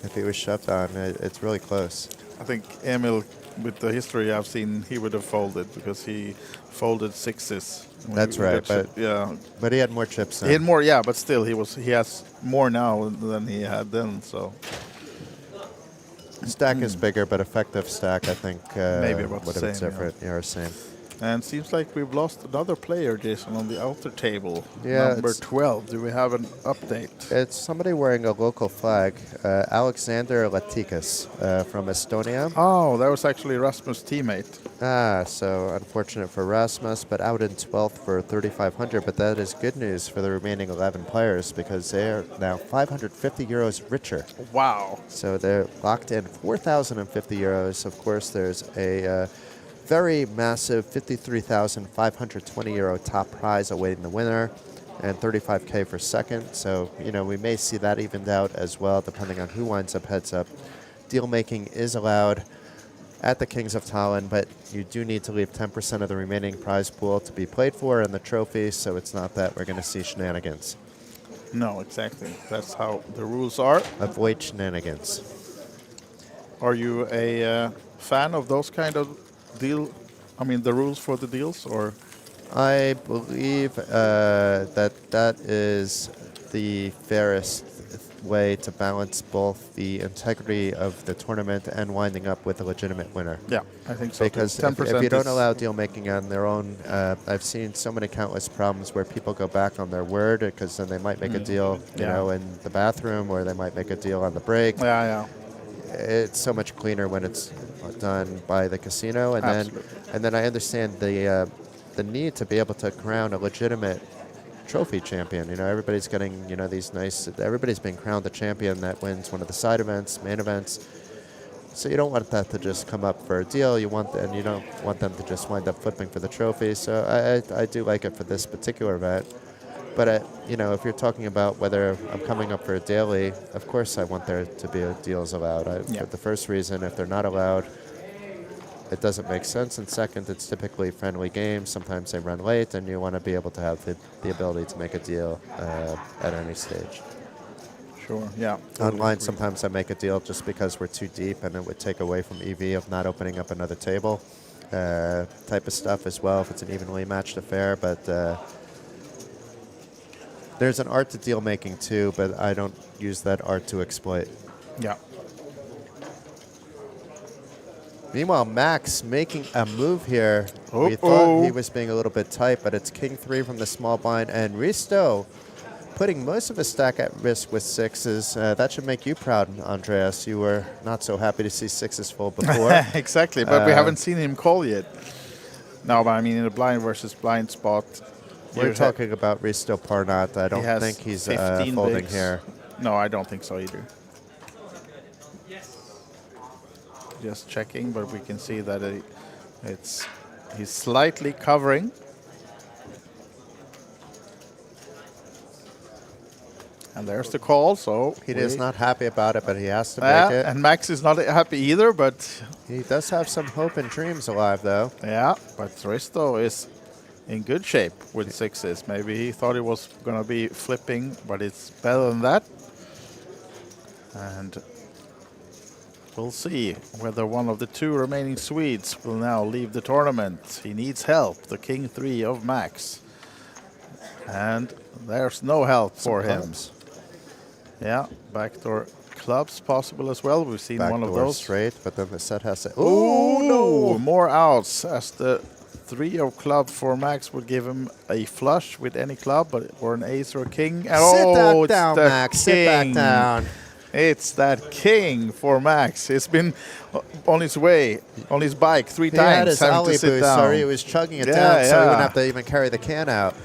If he was shoved on, it's really close. I think Emil, with the history I've seen, he would have folded because he folded sixes. when That's he right, got but yeah, but he had more chips then. he had more. Yeah, but still, he has more now than he had then. So Stack is bigger, but effective stack, I think, Maybe about the would have been same, different. Yeah, same. and seems like we've lost another player, Jason, on the outer table. Yeah, Number it's- 12. Do we have an update? It's somebody wearing a local flag, Alexander Latikas from Estonia. Oh, that was actually Rasmus' teammate. So unfortunate for Rasmus, but out in 12th for 3,500. But that is good news for the remaining 11 players because they are now 550 euros richer. Wow. So they're locked in 4,050 euros. Of course, there's a very massive 53,520 euro top prize awaiting the winner and 35K for second. So, we may see that evened out as well, depending on who winds up heads up. Deal making is allowed at the Kings of Tallinn, but you do need to leave 10% of the remaining prize pool to be played for in the trophy, so it's not that we're going to see shenanigans. No, exactly. That's how the rules are. Avoid shenanigans. Are you a fan of those kind of the rules for the deals, or? I believe that is the fairest way to balance both the integrity of the tournament and winding up with a legitimate winner. Yeah, I think so. Because if you don't allow deal making on their own, I've seen so many countless problems where people go back on their word because then they might make a deal, in the bathroom, or they might make a deal on the break. Yeah. It's so much cleaner when it's done by the casino, and then I understand the need to be able to crown a legitimate trophy champion. Everybody's getting these nice. Everybody's being crowned the champion that wins one of the side events, main events. So you don't want that to just come up for a deal. You don't want them to just wind up flipping for the trophy. So I do like it for this particular event. But if you're talking about whether I'm coming up for a daily, of course I want there to be deals allowed. For the first reason, if they're not allowed, it doesn't make sense. And second, it's typically friendly games. Sometimes they run late, and you want to be able to have the ability to make a deal at any stage. Sure, yeah. Online, sometimes I make a deal just because we're too deep, and it would take away from EV of not opening up another table type of stuff as well if it's an evenly matched affair. But there's an art to deal making too, but I don't use that art to exploit. Yeah. Meanwhile, Max making a move here. We thought he was being a little bit tight, but it's King 3 from the small blind, and Risto putting most of his stack at risk with sixes. That should make you proud, Andreas. You were not so happy to see sixes fold before. Exactly, but we haven't seen him call yet. No, but I mean in a blind versus blind spot. We're talking about Risto Parnat. I don't think he's folding bigs. here. No, I don't think so either. Just checking, but we can see that he's slightly covering. And there's the call, so He is not happy about it, but he has to make it. And Max is not happy either, but he does have some hope and dreams alive, though. Yeah, but Risto is in good shape with sixes. Maybe he thought it was going to be flipping, but it's better than that. And We'll see whether one of the two remaining Swedes will now leave the tournament. He needs help, the King 3 of Max. And there's no help for him. Yeah, backdoor clubs possible as well. We've seen one of Backdoor those. straight, but then the set has to... Oh, no! More outs as the 3 of club for Max would give him a flush with any club, but or an ace or a king. Sit back it's down, the Max. Sit back king. down. It's that king for Max. It's been on his way, on his bike 3 He times. had his having alley to sit boost, down. sorry. He was chugging it down so he wouldn't have to even carry the can out.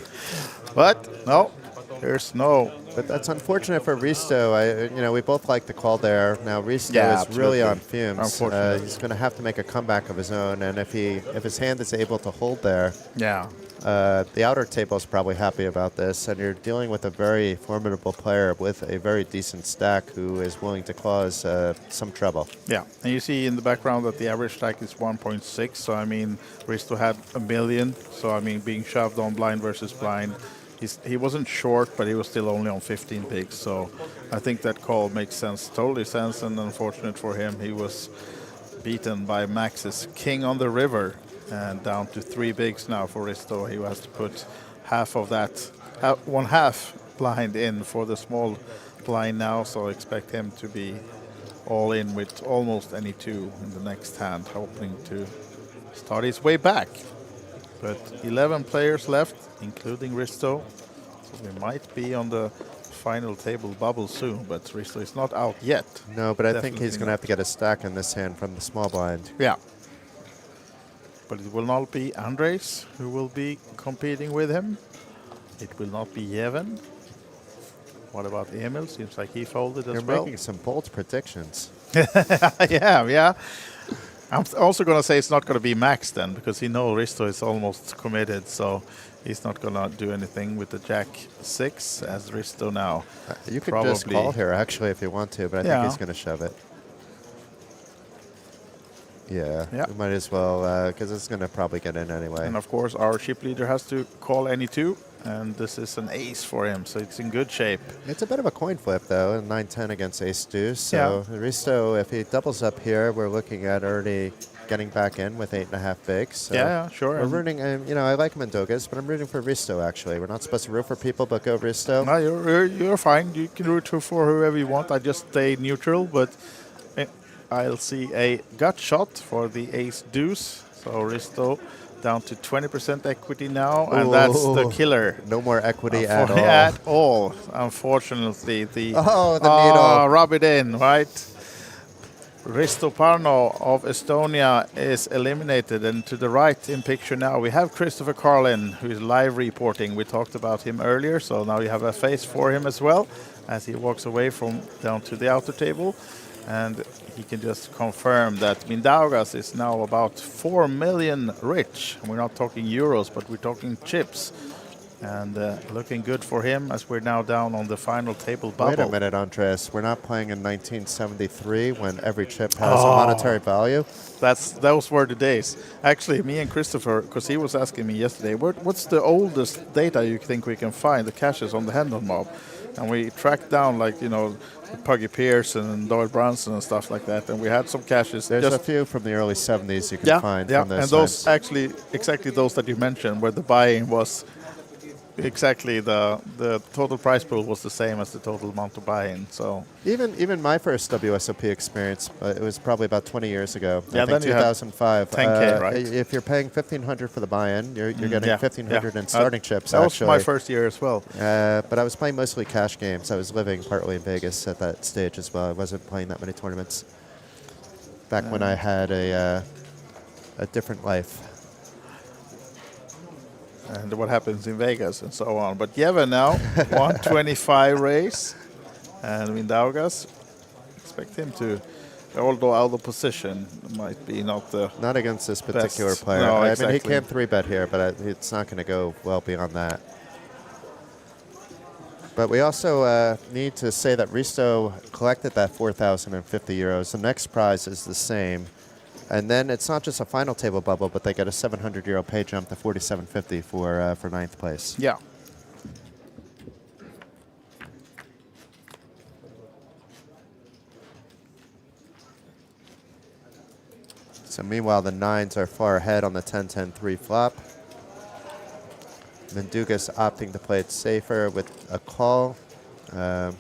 But no, there's no. But that's unfortunate for Risto. We both like the call there. Now Risto is really on fumes. Unfortunately. He's going to have to make a comeback of his own, and if his hand is able to hold there, the outer table is probably happy about this. And you're dealing with a very formidable player with a very decent stack who is willing to cause some trouble. Yeah, and you see in the background that the average stack is 1.6. So I mean, Risto had 1 million. So I mean, being shoved on blind versus blind. He wasn't short, but he was still only on 15 bigs. So I think that call makes sense, totally sense, and unfortunate for him. He was beaten by Max's king on the river and down to 3 bigs now for Risto. He has to put half of that, 1/2 blind in for the small blind now. So expect him to be all in with almost any 2 in the next hand, hoping to start his way back. But 11 players left, including Risto. So we might be on the final table bubble soon, but Risto is not out yet. No, but I think Definitely he's going to have to get a stack in this hand from the small blind. Yeah. But it will not be Andres who will be competing with him. It will not be Yevon. What about Emil? Seems like he folded as well. You're making some bold predictions. Yeah. I'm also going to say it's not going to be Max then, because Risto is almost committed, so he's not going to do anything with the Jack 6 as Risto now. You could just call here, actually, if you want to, but I think he's going to shove it. Yeah, we might as well, because it's going to probably get in anyway. And of course, our chip leader has to call any 2, and this is an ace for him, so it's in good shape. It's a bit of a coin flip, though, 9-10 against ace-deuce. So Risto, if he doubles up here, we're looking at already getting back in with 8.5 bigs. So yeah, sure. We're rooting, I like Mendogas, but I'm rooting for Risto, actually. We're not supposed to root for people, but go Risto. No, you're fine. You can root for whoever you want. I just stay neutral, but I'll see a gut shot for the ace-deuce. So Risto down to 20% equity now, and that's the killer. No more equity at all. At all, unfortunately. The needle. Rub it in, right? Risto Parno of Estonia is eliminated, and to the right in picture now we have Christopher Carlin, who is live reporting. We talked about him earlier, so now you have a face for him as well as he walks away from down to the outer table. And he can just confirm that Mindaugas is now about 4 million rich. And we're not talking euros, but we're talking chips. And looking good for him as we're now down on the final table bubble. Wait a minute, Andres. We're not playing in 1973 when every chip has a monetary value? Those were the days. Actually, me and Christopher, because he was asking me yesterday, what's the oldest data you think we can find, the caches on the Hendon mob? And we tracked down, Puggy Pearson and Doyle Brunson and stuff like that. And we had some caches. There's a few from the early 70s you can find from those and those actually, exactly those that you mentioned, where the buy-in was exactly the total price pool was the same as the total amount to buy in. So even my first WSOP experience, it was probably about 20 years ago. Yeah, I think then you 2005. 10K, right? If you're paying $1,500 for the buy-in, you're getting $1,500 in starting chips. That actually. was my first year as well. But I was playing mostly cash games. I was living partly in Vegas at that stage as well. I wasn't playing that many tournaments back when I had a different life. And what happens in Vegas and so on. But Yevon now, 125 raise. And Mindaugas, expect him to, although out of position, might be not against this particular best player. No, I exactly. mean, he can 3-bet here, but it's not going to go well beyond that. But we also need to say that Risto collected that 4,050 euros. The next prize is the same. And then it's not just a final table bubble, but they get a 700 euro pay jump to 47.50 for ninth place. Yeah. So meanwhile, the 9s are far ahead on the 10-10-3 flop. Mendugas opting to play it safer with a call. A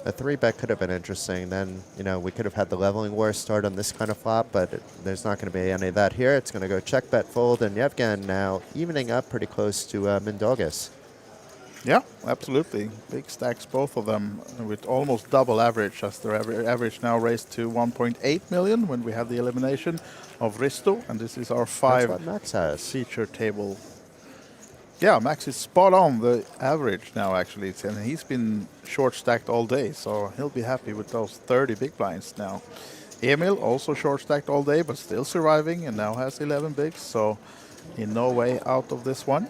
3-bet could have been interesting. Then, you know, we could have had the leveling war start on this kind of flop, but there's not going to be any of that here. It's going to go check, bet, fold, and Yevgen now evening up pretty close to Mendogas. Yeah, absolutely. Big stacks, both of them, with almost double average, as their average now raised to 1.8 million when we had the elimination of Risto, and this is our 5 what Max has. feature table. Yeah, Max is spot on the average now, actually, and he's been short stacked all day, so he'll be happy with those 30 big blinds now. Emil also short stacked all day, but still surviving, and now has 11 bigs, so in no way out of this one.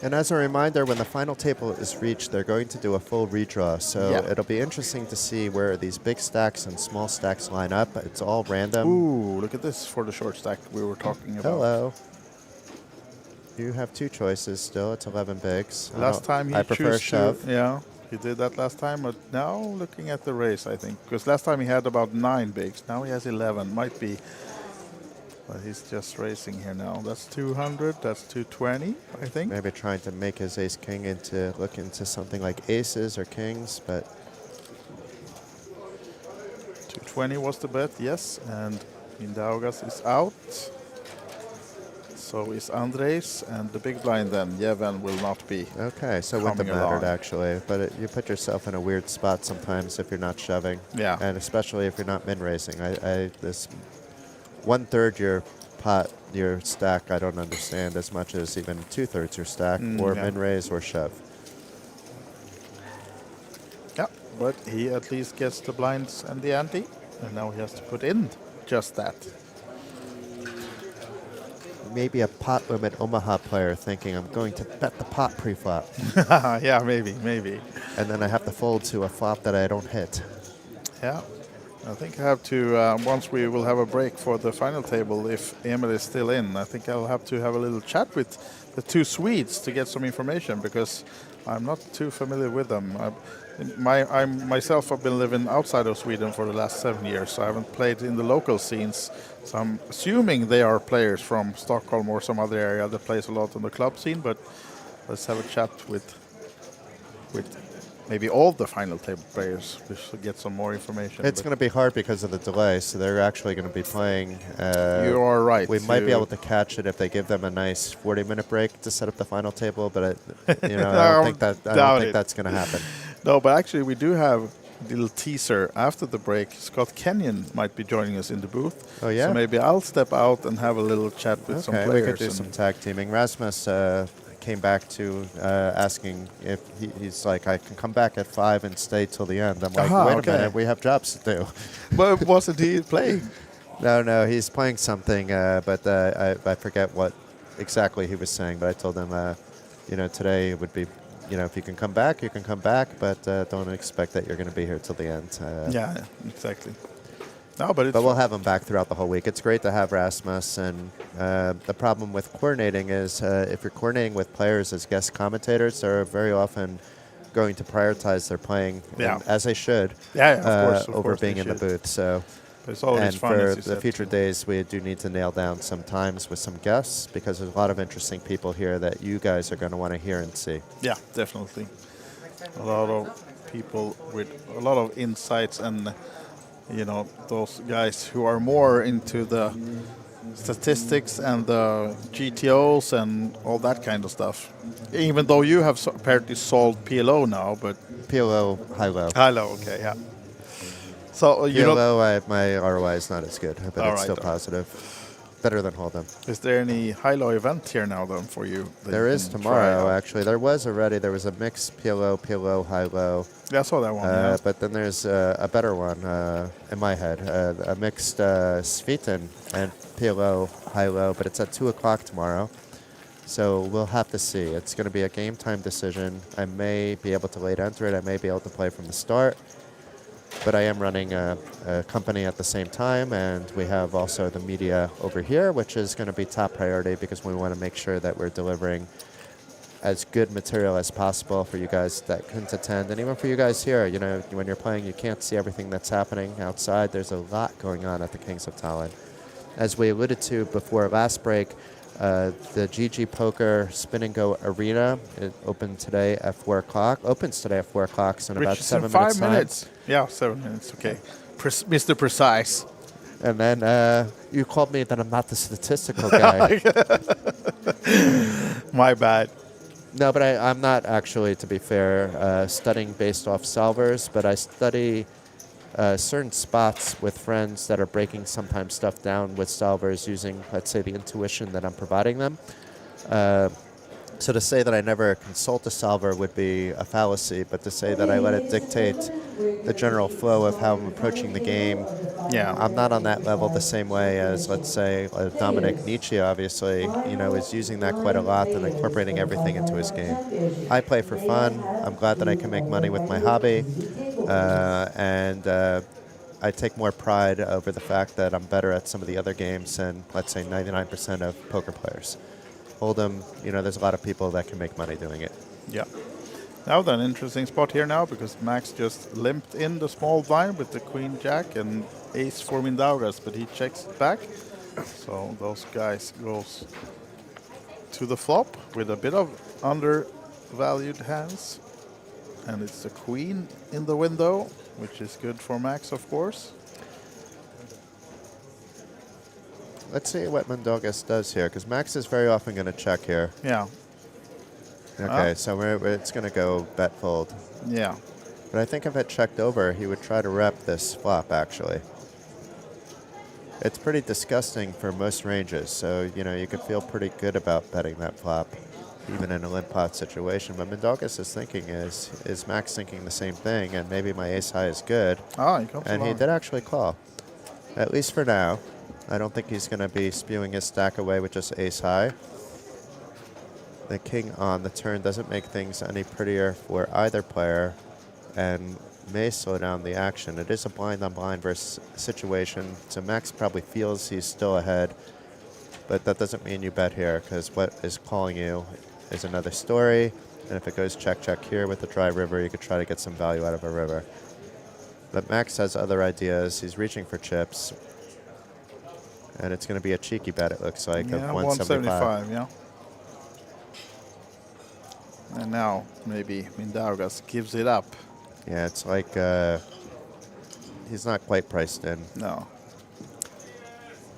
And as a reminder, when the final table is reached, they're going to do a full redraw. So it'll be interesting to see where these big stacks and small stacks line up. It's all random. Ooh, look at this for the short stack we were talking about. Hello. You have 2 choices still. It's 11 bigs. Last time he I prefer chose shove. Yeah, he did that last time, but now looking at the race, I think. Because last time he had about 9 bigs. Now he has 11. Might be. But he's just racing here now. That's 200. That's 220, I think. Maybe trying to make his ace-king look into something like aces or kings, but 220 was the bet, yes. And Mindaugas is out. So is Andres, and the big blind then, Yevgen, will not be. Okay, so wouldn't have coming mattered along. actually. But you put yourself in a weird spot sometimes if you're not shoving. Yeah. And especially if you're not min-raising. This 1/3 your stack I don't understand as much as even 2/3 your stack, or min-raise or shove. Yeah, but he at least gets the blinds and the ante, and now he has to put in just that. Maybe a pot limit Omaha player thinking I'm going to bet the pot pre-flop. Yeah, maybe. And then I have to fold to a flop that I don't hit. Yeah, I think I have to, once we will have a break for the final table, if Emil is still in, I think I'll have to have a little chat with the 2 Swedes to get some information, because I'm not too familiar with them. I myself have been living outside of Sweden for the last 7 years, so I haven't played in the local scenes. So I'm assuming they are players from Stockholm or some other area that plays a lot on the club scene, but let's have a chat with maybe all the final table players just to get some more information. It's going to be hard because of the delay, so they're actually going to be playing. You are right. We might be able to catch it if they give them a nice 40-minute break to set up the final table, but I don't think that's going to happen. No, but actually we do have a little teaser after the break. Scott Kenyon might be joining us in the booth. Oh, yeah? So maybe I'll step out and have a little chat with some players. We could do some tag teaming. Rasmus came back to asking if he's like, I can come back at 5 and stay till the end. I'm like, wait a minute, we have jobs to do. But wasn't he playing? No, he's playing something, but I forget what exactly he was saying. But I told him, today it would be, if you can come back, you can come back, but don't expect that you're going to be here till the end. Yeah, exactly. No, but we'll have him back throughout the whole week. It's great to have Rasmus, and the problem with coordinating is if you're coordinating with players as guest commentators, they're very often going to prioritize their playing, as they should, of over course being in the booth. So. It's always and fun, for as you the said. future days, we do need to nail down some times with some guests, because there's a lot of interesting people here that you guys are going to want to hear and see. Yeah, definitely. A lot of people with a lot of insights, and those guys who are more into the statistics and the GTOs and all that kind of stuff. Even though you have apparently solved PLO now, but PLO high-low. High-low, okay, yeah. So my ROI is not as good, but it's still positive. Better than Hold'em. Is there any high-low event here now then for you? There is tomorrow, actually. There was already. There was a mixed PLO, high-low. Yeah, I saw that one. But then there's a better one in my head, a mixed Sviten and PLO, high-low, but it's at 2 o'clock tomorrow. So we'll have to see. It's going to be a game time decision. I may be able to late enter it. I may be able to play from the start. But I am running a company at the same time, and we have also the media over here, which is going to be top priority because we want to make sure that we're delivering as good material as possible for you guys that couldn't attend, and even for you guys here. You know, when you're playing, you can't see everything that's happening outside. There's a lot going on at the Kings of Tallinn. As we alluded to before last break, the GG Poker Spin and Go Arena, it opened today at 4 o'clock. Opens today at 4 o'clock, so in about 7 minutes. 5 minutes. Yeah, 7 minutes. Okay. Mr. Precise. And then you called me that I'm not the statistical guy. My bad. No, but I'm not actually, to be fair, studying based off solvers, but I study certain spots with friends that are breaking sometimes stuff down with solvers using, let's say, the intuition that I'm providing them. So to say that I never consult a solver would be a fallacy, but to say that I let it dictate the general flow of how I'm approaching the game, yeah, I'm not on that level the same way as, let's say, Dominic Nietzsche, obviously, you know, is using that quite a lot and incorporating everything into his game. I play for fun. I'm glad that I can make money with my hobby, and I take more pride over the fact that I'm better at some of the other games than, let's say, 99% of poker players. Hold'em, you know, there's a lot of people that can make money doing it. Yeah. Now then, interesting spot here now because Max just limped in the small blind with the Queen Jack and Ace for Mindaugas, but he checks it back. So those guys goes to the flop with a bit of undervalued hands. And it's the Queen in the window, which is good for Max, of course. Let's see what Mindaugas does here, because Max is very often going to check here. Yeah. Okay, so it's going to go bet fold. Yeah. But I think if it checked over, he would try to rep this flop, actually. It's pretty disgusting for most ranges, so, you know, you could feel pretty good about betting that flop, even in a limp pot situation. But Mindaugas is thinking, is Max thinking the same thing, and maybe my ace high is good. Oh, he comes and along. He did actually call, at least for now. I don't think he's going to be spewing his stack away with just ace high. The king on the turn doesn't make things any prettier for either player and may slow down the action. It is a blind-on-blind versus situation, so Max probably feels he's still ahead, but that doesn't mean you bet here, because what is calling you is another story, and if it goes check-check here with the dry river, you could try to get some value out of a river. But Max has other ideas. He's reaching for chips. And it's going to be a cheeky bet, it looks like, yeah, of 175. Yeah. And now maybe Mindaugas gives it up. Yeah, it's like he's not quite priced in. No.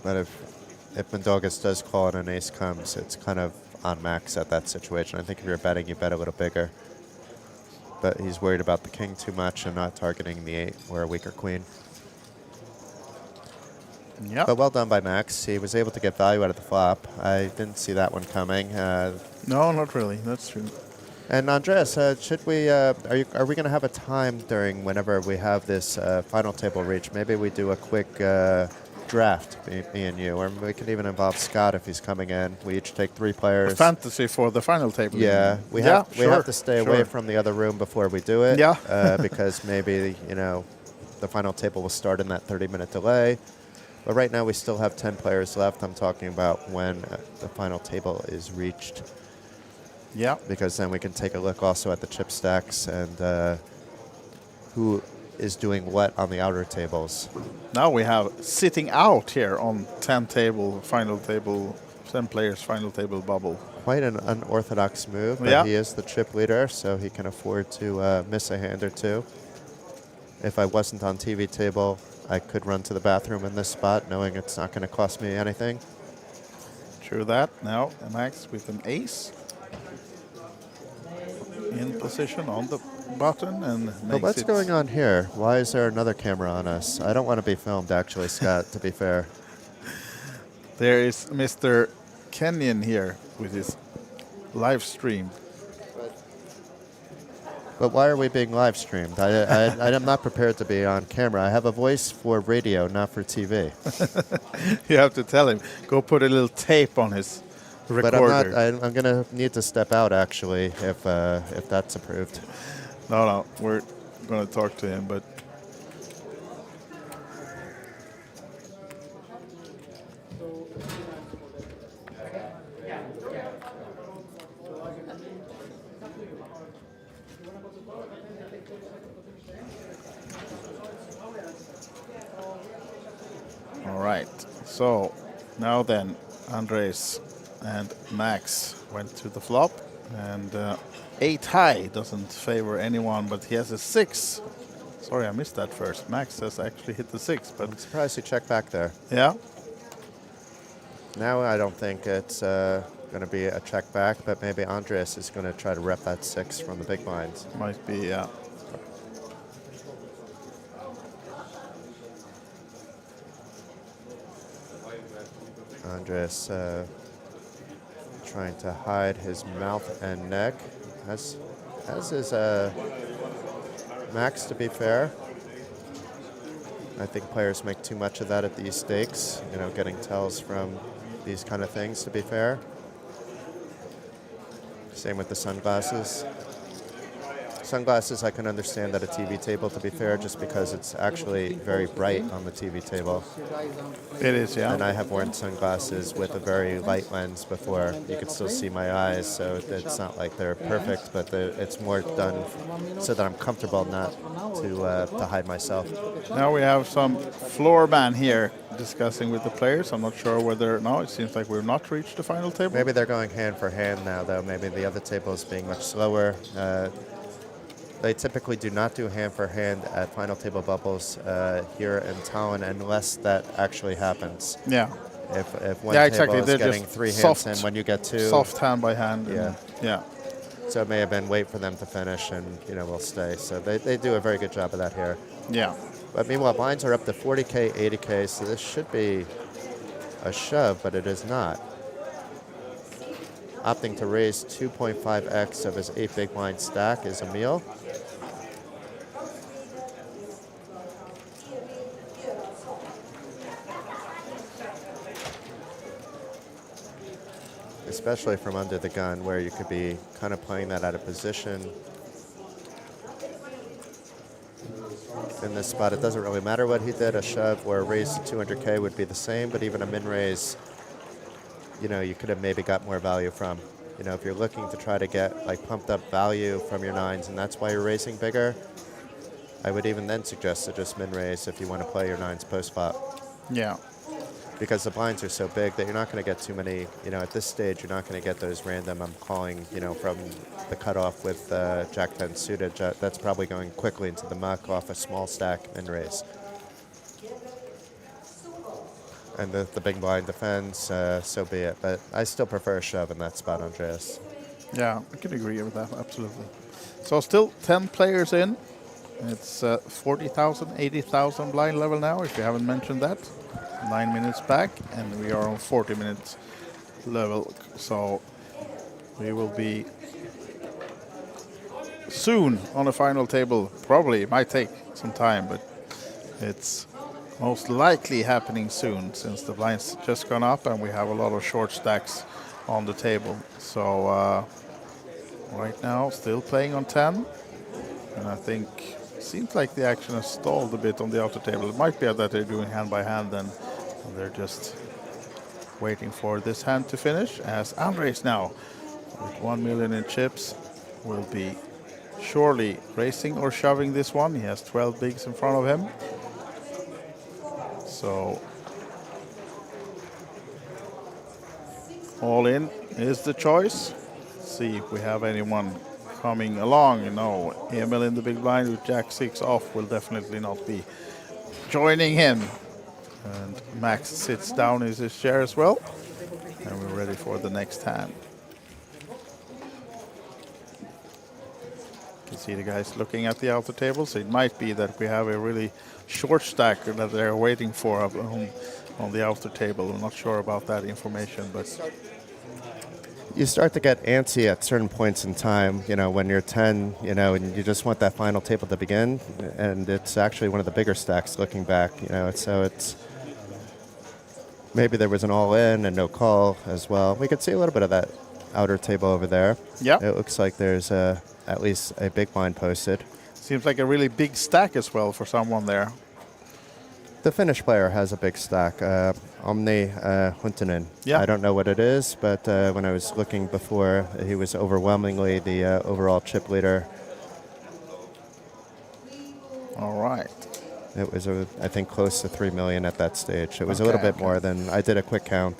But if Mindaugas does call and an ace comes, it's kind of on Max at that situation. I think if you're betting, you bet a little bigger. But he's worried about the king too much and not targeting the 8 or a weaker queen. Yeah. But well done by Max. He was able to get value out of the flop. I didn't see that one coming. No, not really. That's true. And Andreas, should we? Are we going to have a time during whenever we have this final table reach? Maybe we do a quick draft, me and you, or we can even involve Scott if he's coming in. We each take 3 players. A fantasy for the final table. Yeah, we have to stay away from the other room before we do it. Yeah. Because maybe the final table will start in that 30-minute delay. But right now we still have 10 players left. I'm talking about when the final table is reached. Yeah. Because then we can take a look also at the chip stacks and who is doing what on the outer tables. Now we have sitting out here on 10 players final table bubble. Quite an unorthodox move, but yeah. He is the chip leader, so he can afford to miss a hand or two. If I wasn't on TV table, I could run to the bathroom in this spot, knowing it's not going to cost me anything. True that. Now Max with an ace in position on the button and makes But what's going on here? Why is there another camera on us? I don't want to be filmed, actually, Scott, to be fair. There is Mr. Kenyon here with his live stream. But why are we being live streamed? I'm not prepared to be on camera. I have a voice for radio, not for TV. You have to tell him. Go put a little tape on his recorder. But I'm going to need to step out, actually, if that's approved. No, we're going to talk to him, but... right. So now then, Andres and Max went to the flop, and 8 high doesn't favor anyone, but he has a 6. Sorry, I missed that first. Max has actually hit the 6, but I'm surprised he checked back there. yeah. Now I don't think it's going to be a check back, but maybe Andres is going to try to rep that 6 from the big blinds. Might be, yeah. Andres trying to hide his mouth and neck, as is Max, to be fair. I think players make too much of that at these stakes, you know, getting tells from these kind of things, to be fair. Same with the sunglasses. Sunglasses, I can understand at a TV table, to be fair, just because it's actually very bright on the TV table. It is, yeah. And I have worn sunglasses with a very light lens before. You can still see my eyes, so it's not like they're perfect, but it's more done so that I'm comfortable, not to hide myself. Now we have some floor man here discussing with the players. I'm not sure whether, no, it seems like we've not reached the final table. Maybe they're going hand for hand now, though. Maybe the other table is being much slower. They typically do not do hand for hand at final table bubbles here in Tallinn unless that actually happens. Yeah. If one yeah, table exactly. is They're getting just 3 soft, hands in, when you get 2, soft hand by hand. Yeah. Yeah. So it may have been wait for them to finish and, you know, we'll stay. So they do a very good job of that here. Yeah. But meanwhile, blinds are up to 40K, 80K, so this should be a shove, but it is not. Opting to raise 2.5x of his 8 big blind stack is Emil. Especially from under the gun, where you could be kind of playing that out of position. In this spot, it doesn't really matter what he did. A shove or a raise to 200K would be the same, but even a min raise, you know, you could have maybe got more value from. You know, if you're looking to try to get like pumped up value from your 9s, and that's why you're raising bigger, I would even then suggest to just min raise if you want to play your 9s post flop. Yeah. Because the blinds are so big that you're not going to get too many, you know, at this stage, you're not going to get those random, I'm calling, you know, from the cutoff with Jack 10 suited. That's probably going quickly into the muck off a small stack and raise. And the big blind defends, so be it. But I still prefer a shove in that spot, Andreas. Yeah, I can agree with that, absolutely. So still 10 players in. It's 40,000, 80,000 blind level now, if you haven't mentioned that. 9 minutes back, and we are on 40 minutes level. So we will be soon on a final table. Probably, it might take some time, but it's most likely happening soon, since the blind's just gone up and we have a lot of short stacks on the table. So right now, still playing on 10, and I think seems like the action has stalled a bit on the outer table. It might be that they're doing hand by hand and they're just waiting for this hand to finish, as Andres now with 1 million in chips will be surely racing or shoving this one. He has 12 bigs in front of him. So all in is the choice. Let's see if we have anyone coming along. You know, Emil in the big blind with Jack 6 off will definitely not be joining him. And Max sits down in his chair as well. And we're ready for the next hand. You can see the guys looking at the outer table. So it might be that we have a really short stack that they're waiting for on the outer table. I'm not sure about that information, but you start to get antsy at certain points in time, you know, when you're 10, you know, and you just want that final table to begin. And it's actually one of the bigger stacks looking back, you know, so it's maybe there was an all-in and no call as well. We could see a little bit of that outer table over there. Yeah. It looks like there's at least a big blind posted. Seems like a really big stack as well for someone there. The Finnish player has a big stack, Omni Huntunen. Yeah. I don't know what it is, but when I was looking before, he was overwhelmingly the overall chip leader. All right. It was, I think, close to 3 million at that stage. It was a Okay, little bit okay. more than, I did a quick count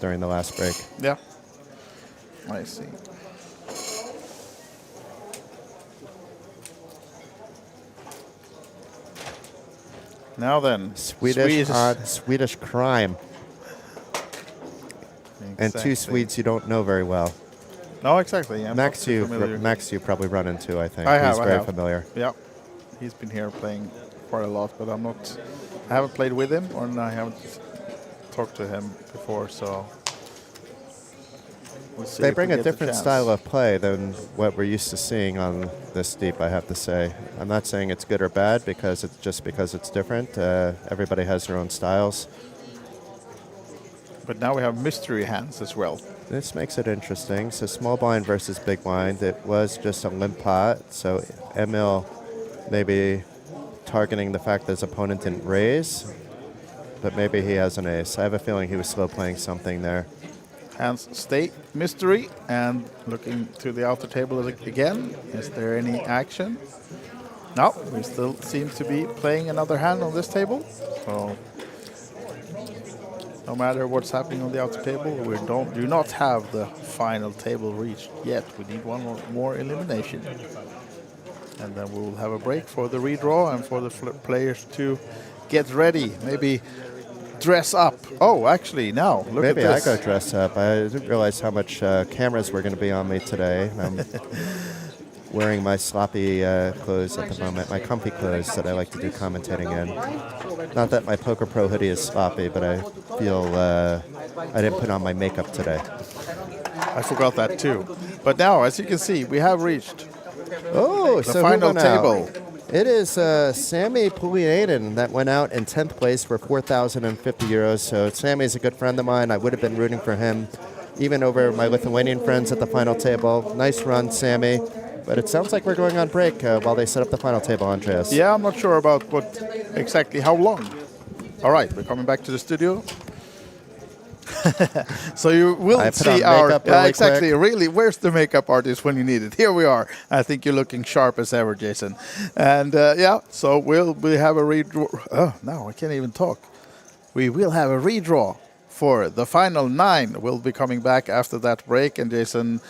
during the last break. Yeah. I see. Now then, Swedish crime. And two Swedes you don't know very well. No, exactly. Yeah, Max, you probably run into, I think. I have. He's very familiar. Yeah, he's been here playing quite a lot, but I haven't played with him, or I haven't talked to him before. So we'll see They if bring we a get the different chance. style of play than what we're used to seeing on this deep, I have to say. I'm not saying it's good or bad because it's different. Everybody has their own styles. But now we have mystery hands as well. This makes it interesting. So small blind versus big blind. It was just a limp pot. So Emil maybe targeting the fact that his opponent didn't raise, but maybe he has an ace. I have a feeling he was slow playing something there. Hands stay mystery, and looking to the outer table again. Is there any action? No, we still seem to be playing another hand on this table. So no matter what's happening on the outer table, we do not have the final table reached yet. We need one more elimination. And then we will have a break for the redraw and for the players to get ready. Maybe dress up. Oh, actually, now, look Maybe at this. I go dress up. I didn't realize how much cameras were going to be on me today. I'm wearing my sloppy clothes at the moment, my comfy clothes that I like to do commentating in. Not that my Poker Pro hoodie is sloppy, but I feel I didn't put on my makeup today. I forgot that too. But now, as you can see, we have reached the so final table. It is Sami Puliainen that went out in 10th place for 4,050 euros. So Sammy's a good friend of mine. I would have been rooting for him, even over my Lithuanian friends at the final table. Nice run, Sammy. But it sounds like we're going on break while they set up the final table, Andreas. Yeah, I'm not sure about exactly how long. All right, we're coming back to the studio. So you will see our exactly. quick. Really, where's the makeup artist when you need it? Here we are. I think you're looking sharp as ever, Jason. And yeah, so we have a redraw. Oh, no, I can't even talk. We will have a redraw for the final 9. We'll be coming back after that break, and Jason.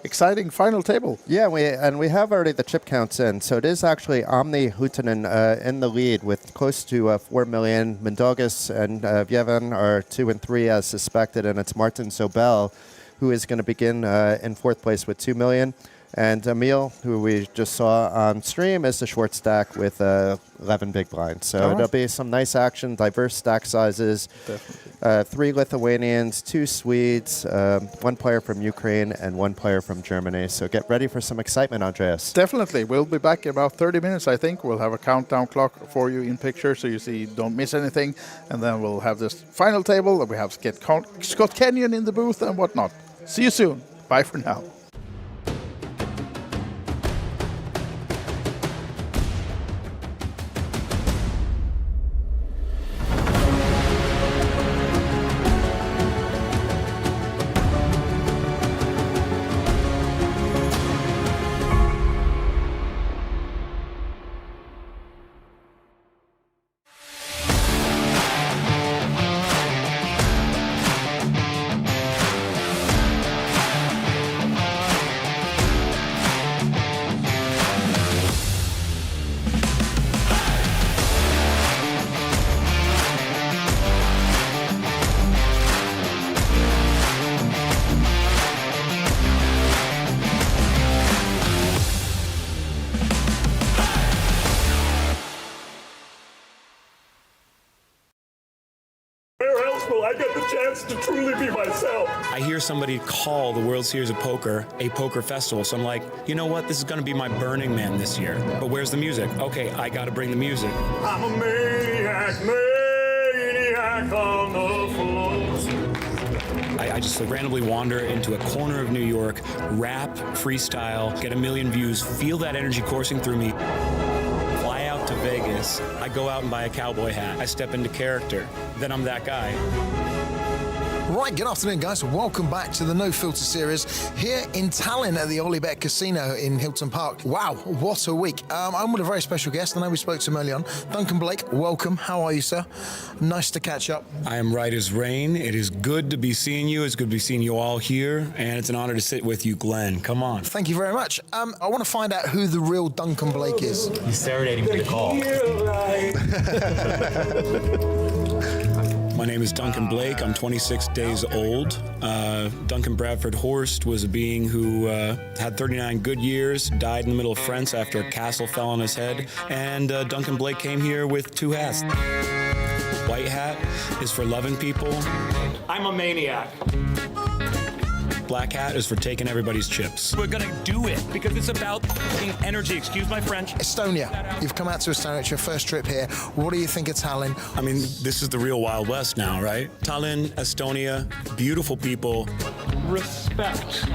Exciting final table. Yeah, we have already the chip counts in. So it is actually Omni Hutanen in the lead with close to 4 million. Mindaugas and Vjevan are 2 and 3 as suspected, and it's Martin Sobel who is going to begin in 4th place with 2 million. And Emil, who we just saw on stream, is the short stack with 11 big blinds. So there'll be some nice action, diverse stack sizes. Definitely. 3 Lithuanians, 2 Swedes, 1 player from Ukraine, and 1 player from Germany. So get ready for some excitement, Andreas. Definitely. We'll be back in about 30 minutes, I think. We'll have a countdown clock for you in picture so you see don't miss anything. And then we'll have this final table. We have Scott Kenyon in the booth and whatnot. See you soon. Bye for now. Where else will I get the chance to truly be myself? I hear somebody call the World Series of Poker a poker festival, so I'm like, you know what? This is going to be my Burning Man this year. But where's the music? Okay, I got to bring the music. I'm a maniac on the floor. I just randomly wander into a corner of New York, rap, freestyle, get 1 million views, feel that energy coursing through me. Fly out to Vegas. I go out and buy a cowboy hat. I step into character. Then I'm that guy. Right, good afternoon, guys. Welcome back to the No Filter series here in Tallinn at the OlyBet Casino in Hilton Park. Wow, what a week. I'm with a very special guest. I know we spoke to him early on. Duncan Blake, welcome. How are you, sir? Nice to catch up. I am right as rain. It is good to be seeing you. It's good to be seeing you all here. And it's an honor to sit with you, Glenn. Come on. Thank you very much. I want to find out who the real Duncan Blake is. He's serenading me to call. My name is Duncan Blake. I'm 26 days old. Duncan Bradford Horst was a being who had 39 good years, died in the middle of France after a castle fell on his head, and Duncan Blake came here with two hats. White hat is for loving people. I'm a maniac. Black hat is for taking everybody's chips. We're gonna do it because it's about energy. Excuse my French. Estonia. You've come out to Estonia. It's your first trip here. What do you think of Tallinn? I mean, this is the real Wild West now, right? Tallinn, Estonia, beautiful people. Respect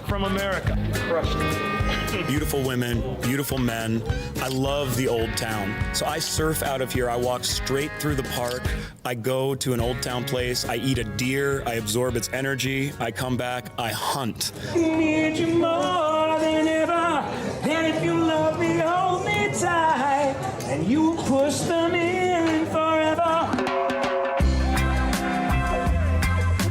from America. Crushed it. Beautiful women, beautiful men. I love the old town. So I surf out of here. I walk straight through the park. I go to an old town place. I eat a deer. I absorb its energy. I come back. I hunt. Need you more than ever. And if you love me, hold me tight. And you will push them in forever.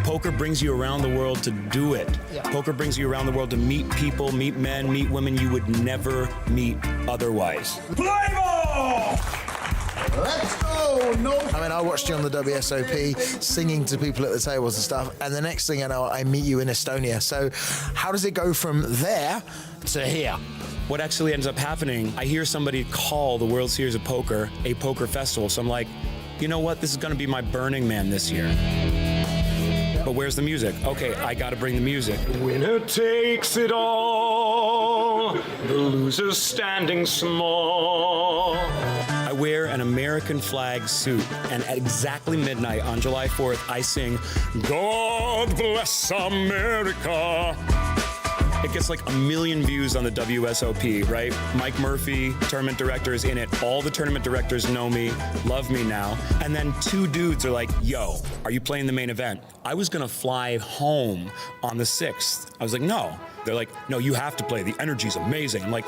Poker brings you around the world to do it. Yeah. Poker brings you around the world to meet people, meet men, meet women you would never meet otherwise. Play ball! Let's go! No. I mean, I watched you on the WSOP singing to people at the tables and stuff, and the next thing I know, I meet you in Estonia. So how does it go from there to here? What actually ends up happening, I hear somebody call the World Series of Poker a poker festival. So I'm like, you know what? This is going to be my Burning Man this year. But where's the music? Okay, I gotta bring the music. Winner takes it all, the loser's standing small. I wear an American flag suit, and at exactly midnight on July 4th, I sing, God Bless America. It gets like 1 million views on the WSOP, right? Mike Murphy, tournament director, is in it. All the tournament directors know me, love me now. And then two dudes are like, yo, are you playing the main event? I was gonna fly home on the 6th. I was like, no. They're like, no, you have to play. The energy's amazing. I'm like,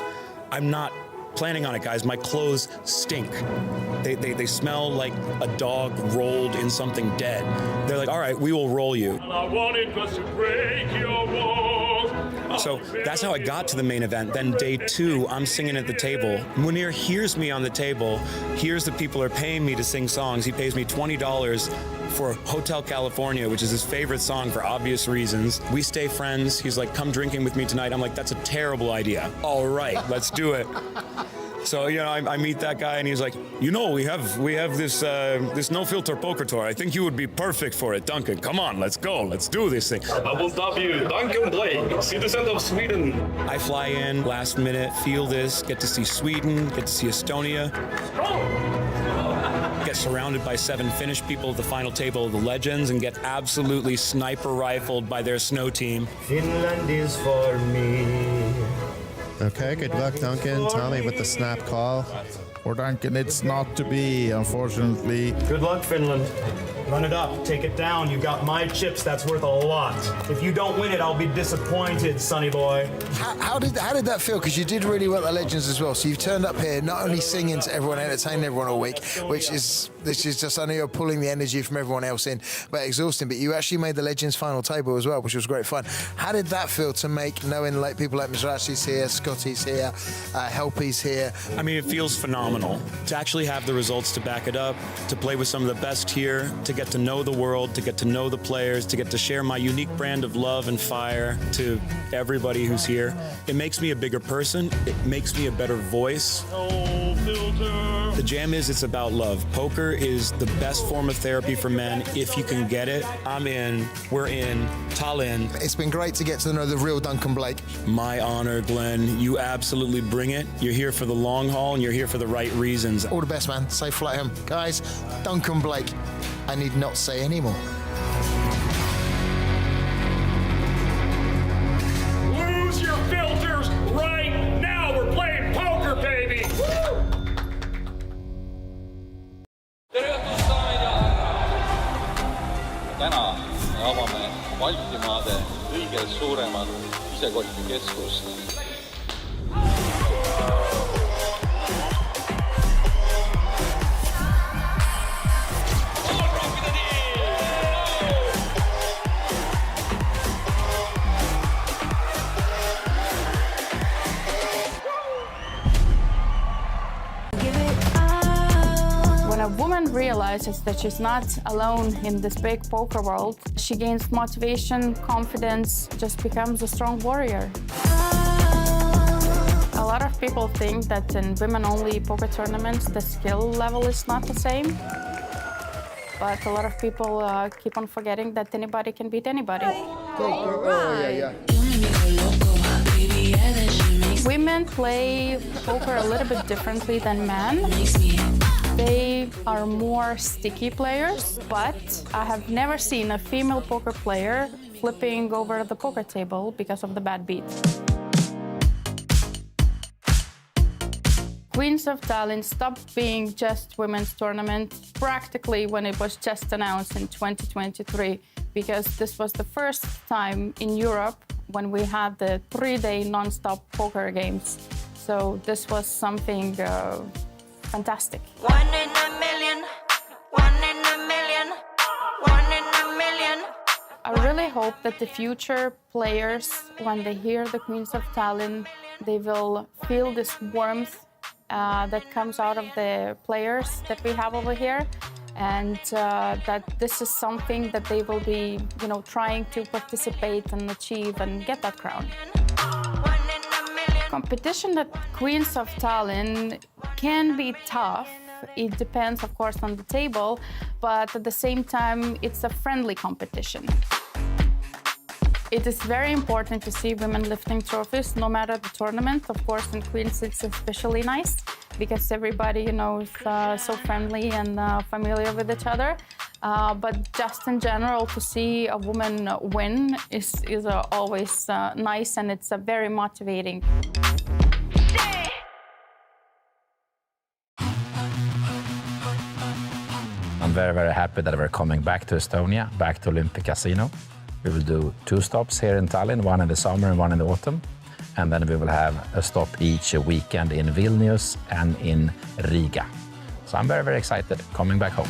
I'm not planning on it, guys. My clothes stink. They smell like a dog rolled in something dead. They're like, all right, we will roll you. All I wanted was to break your walls. So that's how I got to the main event. Then day 2, I'm singing at the table. Munir hears me on the table, hears that people are paying me to sing songs. He pays me $20 for Hotel California, which is his favorite song for obvious reasons. We stay friends. He's like, come drinking with me tonight. I'm like, that's a terrible idea. All right, let's do it. So, you know, I meet that guy and he's like, you know, we have this no filter poker tour. I think you would be perfect for it, Duncan. Come on, let's go. Let's do this thing. I will dub you, Duncan Blake, citizen of Sweden. I fly in last minute, feel this, get to see Sweden, get to see Estonia. Get surrounded by 7 Finnish people at the final table of the legends and get absolutely sniper rifled by their snow team. Finland is for me. Okay, good luck, Duncan. Tommy with the snap call. For Duncan, it's not to be, unfortunately. Good luck, Finland. Run it up, take it down. You got my chips, that's worth a lot. If you don't win it, I'll be disappointed, sonny boy. How did that feel? Because you did really well at the Legends as well. So you've turned up here, not only singing to everyone, entertaining everyone all week, this is just, I know you're pulling the energy from everyone else in, but exhausting. But you actually made the Legends final table as well, which was great fun. How did that feel to make, knowing like people like Mizrachi's here, Scotty's here, Helpy's here? I mean, it feels phenomenal to actually have the results to back it up, to play with some of the best here, to get to know the world, to get to know the players, to get to share my unique brand of love and fire to everybody who's here. It makes me a bigger person. It makes me a better voice. The jam is, it's about love. Poker is the best form of therapy for men. If you can get it, I'm in. We're in. Tallinn. It's been great to get to know the real Duncan Blake. My honor, Glenn. You absolutely bring it. You're here for the long haul and you're here for the right reasons. All the best, man. Safe flight home. Guys, Duncan Blake. I need not say anymore. Lose your filters right now. We're playing poker, baby. tere õhtust, daamid ja härrad! täna me avame Baltimaade kõige suuremat isekotikeskust. When a woman realizes that she's not alone in this big poker world, she gains motivation, confidence, just becomes a strong warrior. A lot of people think that in women-only poker tournaments, the skill level is not the same. But a lot of people keep on forgetting that anybody can beat anybody. Women play poker a little bit differently than men. They are more sticky players, but I have never seen a female poker player flipping over the poker table because of the bad beat. Queens of Tallinn stopped being just women's tournament practically when it was just announced in 2023, because this was the first time in Europe when we had the 3-day non-stop poker games. So this was something fantastic. One in a million, one in a million, one in a million. I really hope that the future players, when they hear the Queens of Tallinn, they will feel this warmth that comes out of the players that we have over here, and that this is something that they will be, trying to participate and achieve and get that crown. Competition at Queens of Tallinn can be tough. It depends, of course, on the table, but at the same time, it's a friendly competition. It is very important to see women lifting trophies, no matter the tournament. Of course, in Queens, it's especially nice because everybody, is so friendly and familiar with each other. But just in general, to see a woman win is always nice, and it's very motivating. I'm very, very happy that we're coming back to Estonia, back to Olympic Casino. We will do 2 stops here in Tallinn, one in the summer and one in the autumn. And then we will have a stop each weekend in Vilnius and in Riga. So I'm very, very excited coming back home.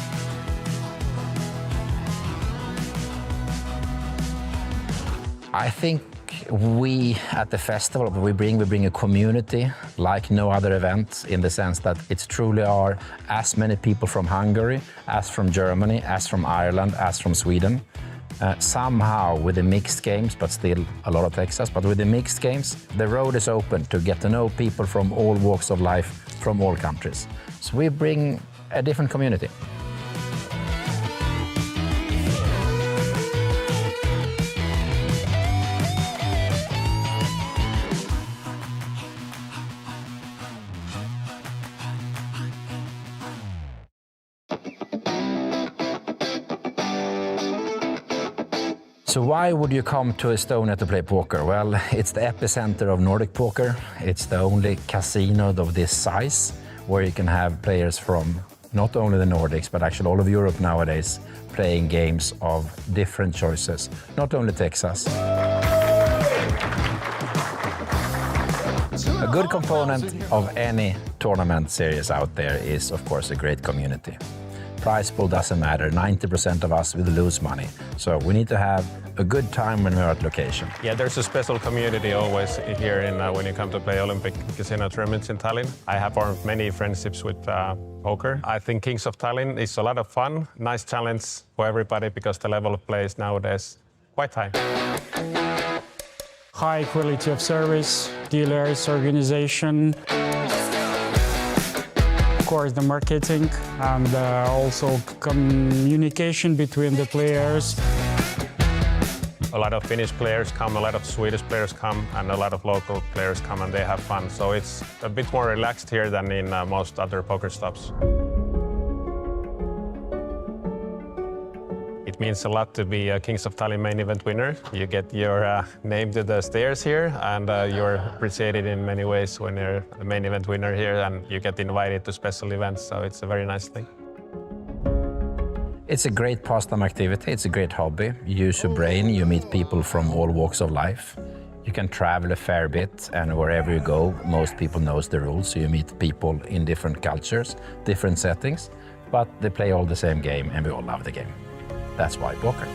I think we at the festival, we bring a community like no other event, in the sense that it's truly are as many people from Hungary, as from Germany, as from Ireland, as from Sweden. Somehow with the mixed games, but still a lot of Texas, but with the mixed games, the road is open to get to know people from all walks of life, from all countries. So we bring a different community. So why would you come to Estonia to play poker? Well, it's the epicenter of Nordic poker. It's the only casino of this size where you can have players from not only the Nordics, but actually all of Europe nowadays playing games of different choices, not only Texas. A good component of any tournament series out there is, of course, a great community. Prize pool doesn't matter. 90% of us will lose money. So we need to have a good time when we're at location. Yeah, there's a special community always here when you come to play Olympic Casino tournaments in Tallinn. I have formed many friendships with poker. I think Kings of Tallinn is a lot of fun, nice challenge for everybody because the level of play is nowadays quite high. High quality of service, dealers, organization. Of course, the marketing and also communication between the players. A lot of Finnish players come, a lot of Swedish players come, and a lot of local players come, and they have fun. So it's a bit more relaxed here than in most other poker stops. It means a lot to be a Kings of Tallinn main event winner. You get your name to the stairs here, and you're appreciated in many ways when you're the main event winner here, and you get invited to special events, so it's a very nice thing. It's a great pastime activity, it's a great hobby. You use your brain, you meet people from all walks of life. You can travel a fair bit, and wherever you go, most people knows the rules, so you meet people in different cultures, different settings, but they play all the same game, and we all love the game. That's why poker.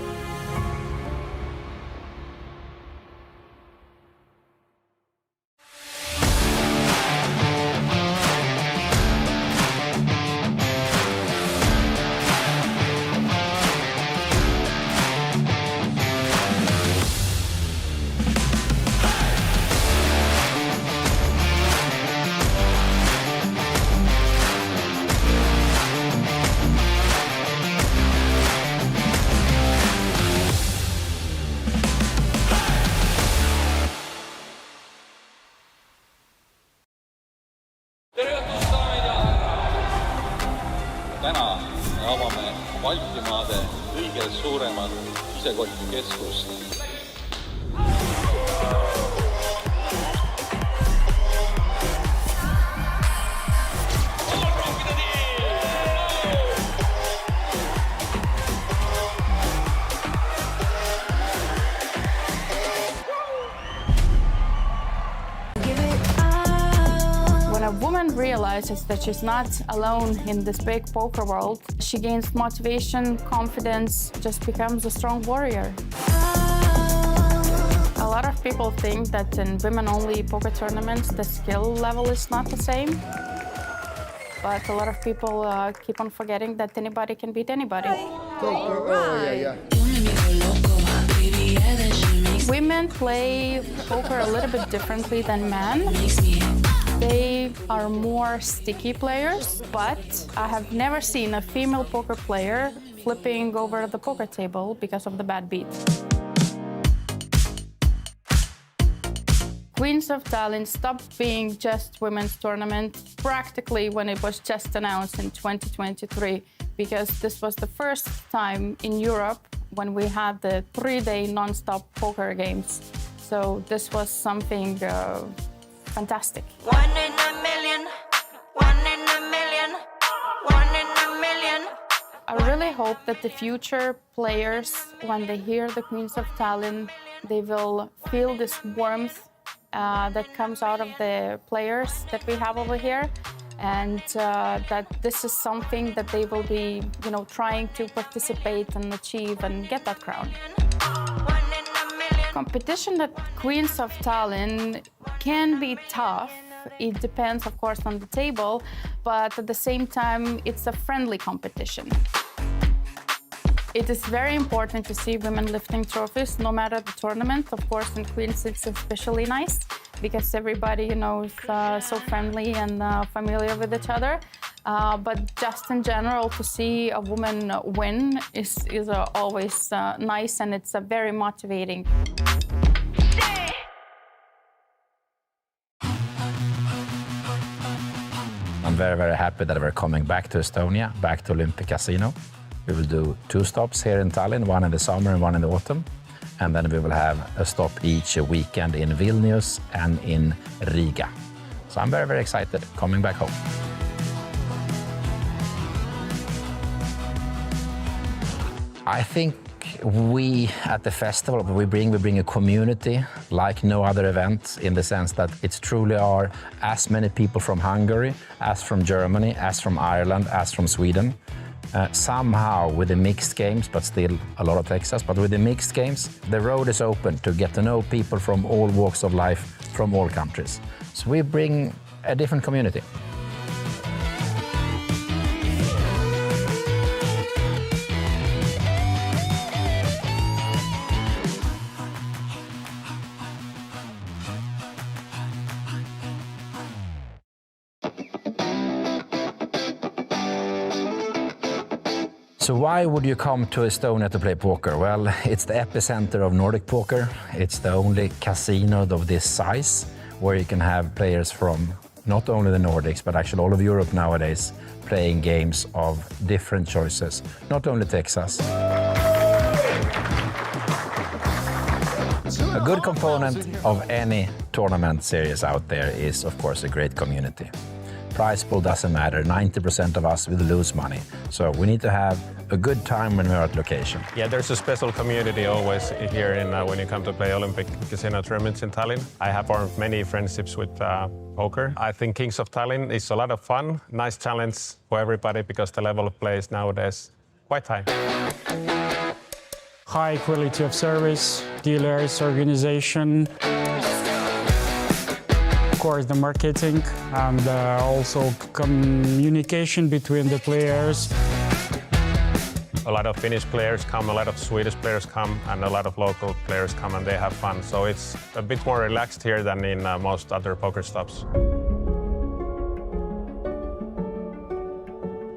täna me avame Baltimaade kõige suuremat isekotikeskust. When a woman realizes that she's not alone in this big poker world, she gains motivation, confidence, just becomes a strong warrior. A lot of people think that in women-only poker tournaments, the skill level is not the same. But a lot of people keep on forgetting that anybody can beat anybody. Women play poker a little bit differently than men. They are more sticky players, but I have never seen a female poker player flipping over the poker table because of the bad beat. Queens of Tallinn stopped being just women's tournament practically when it was just announced in 2023, because this was the first time in Europe when we had the 3-day non-stop poker games. So this was something fantastic. One in a million, one in a million, one in a million. I really hope that the future players, when they hear the Queens of Tallinn, they will feel this warmth that comes out of the players that we have over here, and that this is something that they will be, trying to participate and achieve and get that crown. Competition at Queens of Tallinn can be tough. It depends, of course, on the table, but at the same time, it's a friendly competition. It is very important to see women lifting trophies, no matter the tournament. Of course, in Queens, it's especially nice because everybody, is so friendly and familiar with each other. But just in general, to see a woman win is always nice, and it's very motivating. I'm very, very happy that we're coming back to Estonia, back to Olympic Casino. We will do 2 stops here in Tallinn, one in the summer and one in the autumn. And then we will have a stop each weekend in Vilnius and in Riga. So I'm very, very excited coming back home. I think we at the festival, we bring a community like no other event, in the sense that it's truly are as many people from Hungary, as from Germany, as from Ireland, as from Sweden. Somehow with the mixed games, but still a lot of Texas, but with the mixed games, the road is open to get to know people from all walks of life, from all countries. So we bring a different community. So why would you come to Estonia to play poker? Well, it's the epicenter of Nordic poker. It's the only casino of this size where you can have players from not only the Nordics, but actually all of Europe nowadays playing games of different choices, not only Texas. A good component of any tournament series out there is, of course, a great community. prize pool doesn't matter. 90% of us will lose money. So we need to have a good time when we're at location. Yeah, there's a special community always here when you come to play Olympic casino tournaments in Tallinn. I have formed many friendships with poker. I think Kings of Tallinn is a lot of fun, nice challenge for everybody because the level of play is nowadays quite high. High quality of service, dealers, organization. Of course, the marketing and also communication between the players. A lot of Finnish players come, a lot of Swedish players come, and a lot of local players come and they have fun. So it's a bit more relaxed here than in most other poker stops.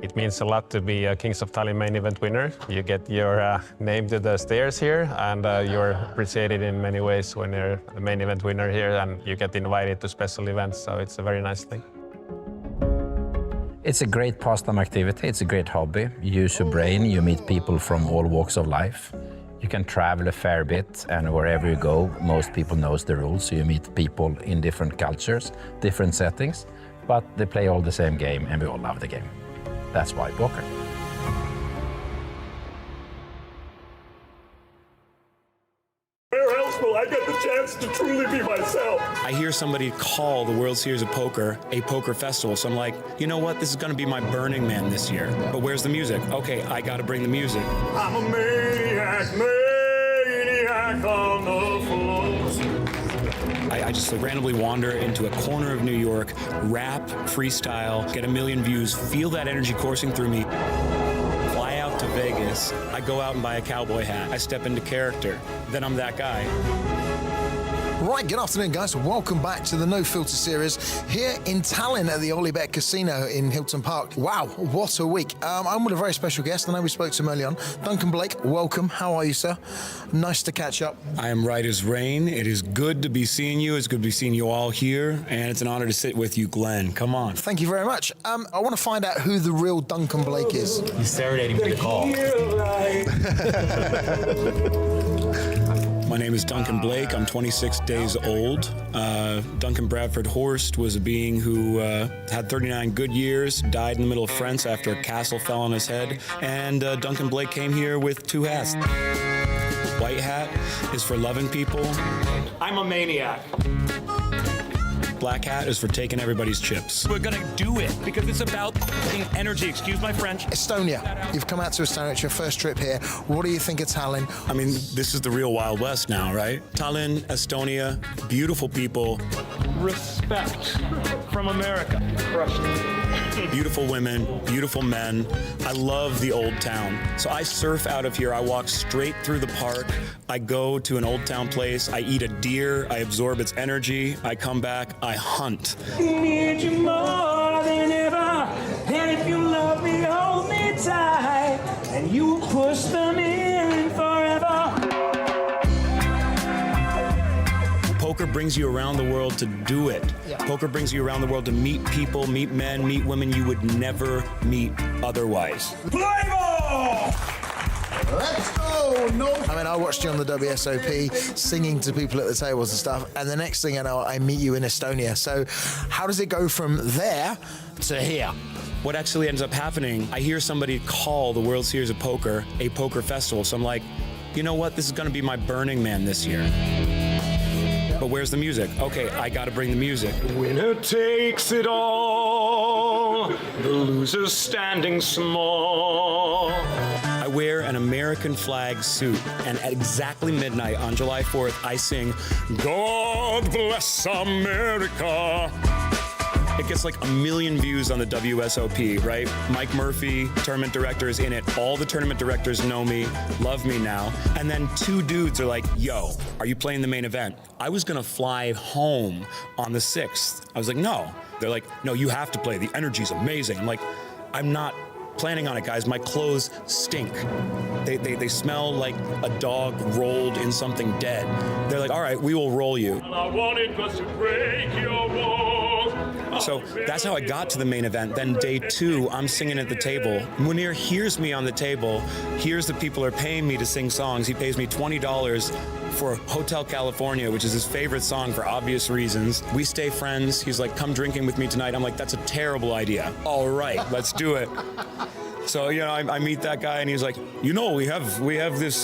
It means a lot to be a Kings of Tallinn main event winner. You get your name to the stairs here, and you're appreciated in many ways when you're the main event winner here, and you get invited to special events, so it's a very nice thing. It's a great pastime activity, it's a great hobby. You use your brain, you meet people from all walks of life. You can travel a fair bit, and wherever you go, most people knows the rules, so you meet people in different cultures, different settings, but they play all the same game, and we all love the game. That's why poker. Where else will I get the chance to truly be myself? I hear somebody call the World Series of Poker a poker festival, so I'm like, you know what, this is gonna be my Burning Man this year. But where's the music? Okay, I gotta bring the music. I'm a maniac, maniac on the floor. I just randomly wander into a corner of New York, rap, freestyle, get 1 million views, feel that energy coursing through me. Fly out to Vegas, I go out and buy a cowboy hat, I step into character, then I'm that guy. Right, good afternoon, guys. Welcome back to the No Filter series here in Tallinn at the OlyBet Casino in Hilton Park. Wow, what a week. I'm with a very special guest. I know we spoke to him early on. Duncan Blake, welcome. How are you, sir? Nice to catch up. I am right as rain. It is good to be seeing you. It's good to be seeing you all here. And it's an honor to sit with you, Glenn. Come on. Thank you very much. I want to find out who the real Duncan Blake is. He's serenading for the call. My name is Duncan Blake. I'm 26 days old. Duncan Bradford Horst was a being who had 39 good years, died in the middle of France after a castle fell on his head, and Duncan Blake came here with 2 hats. White hat is for loving people. I'm a maniac. Black hat is for taking everybody's chips. We're gonna do it because it's about energy. Excuse my French. Estonia. You've come out to Estonia. It's your first trip here. What do you think of Tallinn? I mean, this is the real Wild West now, right? Tallinn, Estonia, beautiful people. Respect from America. Crushed it. Beautiful women, beautiful men. I love the old town. So I surf out of here. I walk straight through the park. I go to an old town place. I eat a deer. I absorb its energy. I come back. I hunt. Need you more than ever, and if you love me, hold me tight, and you push them in forever. Poker brings you around the world to do it. Yeah. Poker brings you around the world to meet people, meet men, meet women you would never meet otherwise. Play ball! Let's go! No. I mean, I watched you on the WSOP singing to people at the tables and stuff, and the next thing I know, I meet you in Estonia. So how does it go from there to here? What actually ends up happening, I hear somebody call the World Series of Poker a poker festival, so I'm like, you know what, this is gonna be my Burning Man this year. But where's the music? Okay, I gotta bring the music. Winner takes it all, the loser's standing small. I wear an American flag suit, and at exactly midnight on July 4th, I sing, God bless America. It gets like 1 million views on the WSOP, right? Mike Murphy, tournament director, is in it. All the tournament directors know me, love me now. And then 2 dudes are like, yo, are you playing the main event? I was gonna fly home on the 6th. I was like, no. They're like, no, you have to play. The energy's amazing. I'm like, I'm not planning on it, guys. My clothes stink. They smell like a dog rolled in something dead. They're like, all right, we will roll you. All I wanted was to break your walls. So that's how I got to the main event. Then day 2, I'm singing at the table. Munir hears me on the table, hears the people are paying me to sing songs. He pays me $20 for Hotel California, which is his favorite song for obvious reasons. We stay friends. He's like, come drinking with me tonight. I'm like, that's a terrible idea. All right, let's do it. So, you know, I meet that guy and he's like, you know, we have this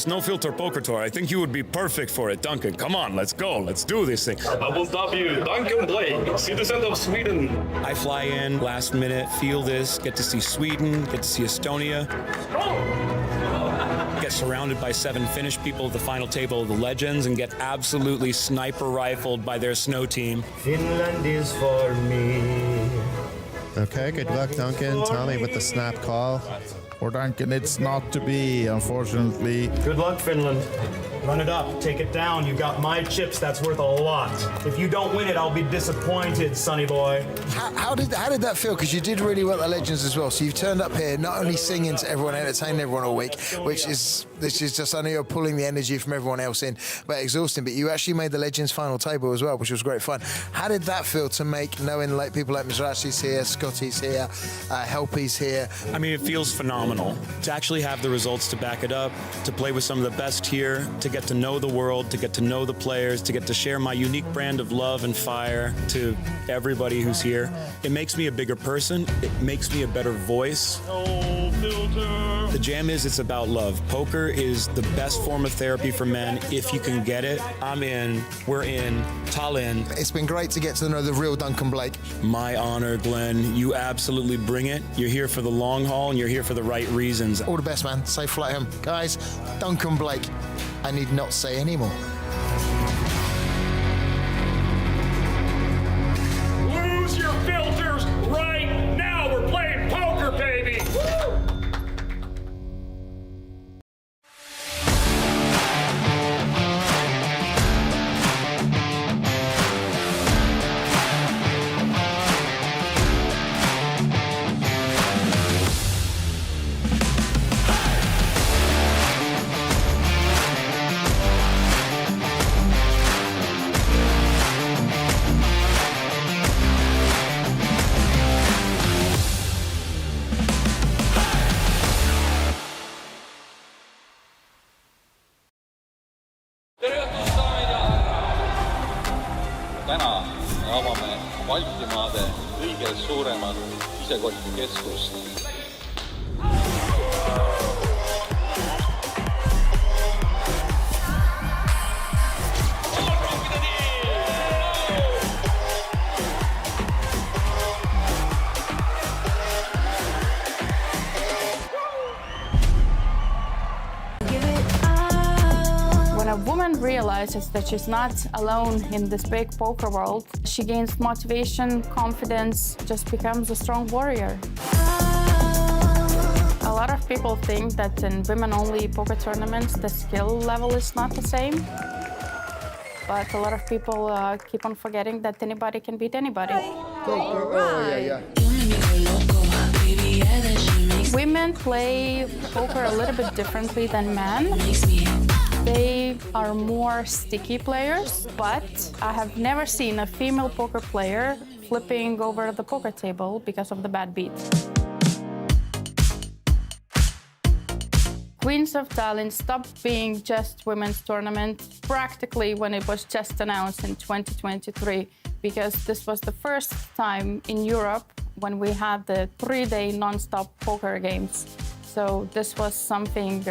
no filter poker tour. I think you would be perfect for it, Duncan. Come on, let's go. Let's do this thing. I will dub you Duncan Blake, citizen of Sweden. I fly in last minute, feel this, get to see Sweden, get to see Estonia. Get surrounded by 7 Finnish people at the final table of the legends and get absolutely sniper rifled by their snow team. Finland is for me. Okay, good luck, Duncan. Tommy with the snap call. For Duncan, it's not to be, unfortunately. Good luck, Finland. Run it up, take it down. You got my chips, that's worth a lot. If you don't win it, I'll be disappointed, sonny boy. How did that feel? Because you did really well at Legends as well. So you've turned up here, not only singing to everyone, entertaining everyone all week, this is just, I know you're pulling the energy from everyone else in, but exhausting. But you actually made the Legends final table as well, which was great fun. How did that feel to make, knowing like people like Mizrachi's here, Scotty's here, Helpy's here? I mean, it feels phenomenal to actually have the results to back it up, to play with some of the best here, to get to know the world, to get to know the players, to get to share my unique brand of love and fire to everybody who's here. It makes me a bigger person. It makes me a better voice. No filter. The jam is, it's about love. Poker is the best form of therapy for men. If you can get it, I'm in. We're in Tallinn. It's been great to get to know the real Duncan Blake. My honor, Glenn. You absolutely bring it. You're here for the long haul and you're here for the right reasons. All the best, man. Safe flight home. Guys, Duncan Blake. I need not say anymore. Lose your filters right now. We're playing poker, baby. Woo! Täna me avame Baltimaade kõige suuremat sisekotikeskust. When a woman realizes that she's not alone in this big poker world, she gains motivation, confidence, just becomes a strong warrior. A lot of people think that in women-only poker tournaments, the skill level is not the same. But a lot of people keep on forgetting that anybody can beat anybody. Women play poker a little bit differently than men. They are more sticky players, but I have never seen a female poker player flipping over the poker table because of the bad beat. Queens of Tallinn stopped being just women's tournament practically when it was just announced in 2023, because this was the first time in Europe when we had the 3-day non-stop poker games. So this was something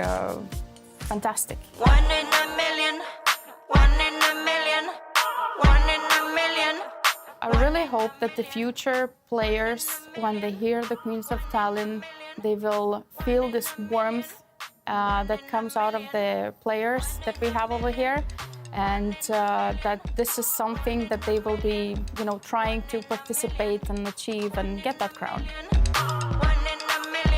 fantastic. One in a million, one in a million, one in a million. I really hope that the future players, when they hear the Queens of Tallinn, they will feel this warmth that comes out of the players that we have over here, and that this is something that they will be, trying to participate and achieve and get that crown.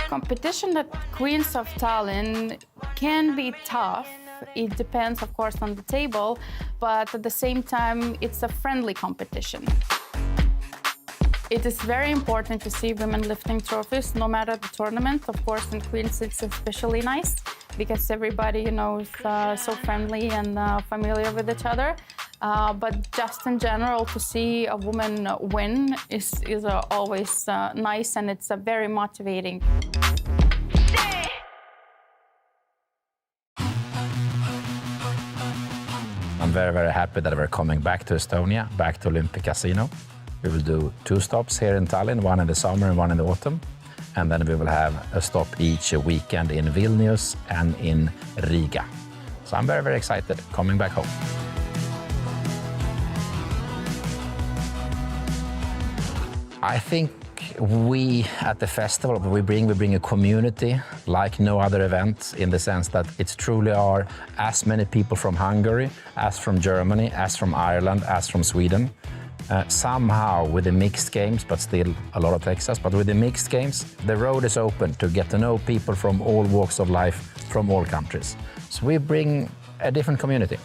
Competition at Queens of Tallinn can be tough. It depends, of course, on the table, but at the same time, it's a friendly competition. It is very important to see women lifting trophies, no matter the tournament. Of course, in Queens, it's especially nice because everybody, is so friendly and familiar with each other. But just in general, to see a woman win is always nice, and it's very motivating. I'm very, very happy that we're coming back to Estonia, back to Olympic Casino. We will do 2 stops here in Tallinn, one in the summer and one in the autumn. And then we will have a stop each weekend in Vilnius and in Riga. So I'm very, very excited coming back home. I think we at the festival, we bring a community like no other event, in the sense that it's truly are as many people from Hungary, as from Germany, as from Ireland, as from Sweden. Somehow with the mixed games, but still a lot of Texas, but with the mixed games, the road is open to get to know people from all walks of life, from all countries. So we bring a different community.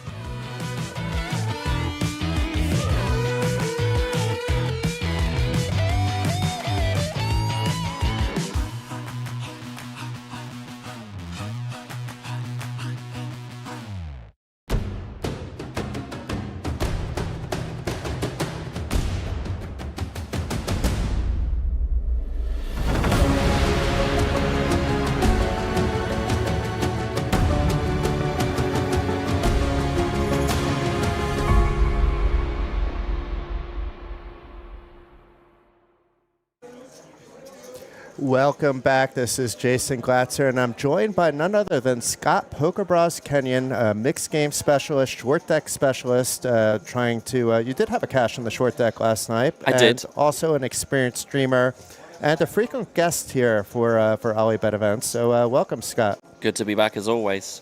Welcome back. This is Jason Glatzer, and I'm joined by none other than Scott Poker Bros Kenyon, a mixed game specialist, short deck specialist, trying to... you did have a cash on the short deck last night. I did. Also an experienced streamer and a frequent guest here for OlyBet events. So welcome, Scott. Good to be back as always.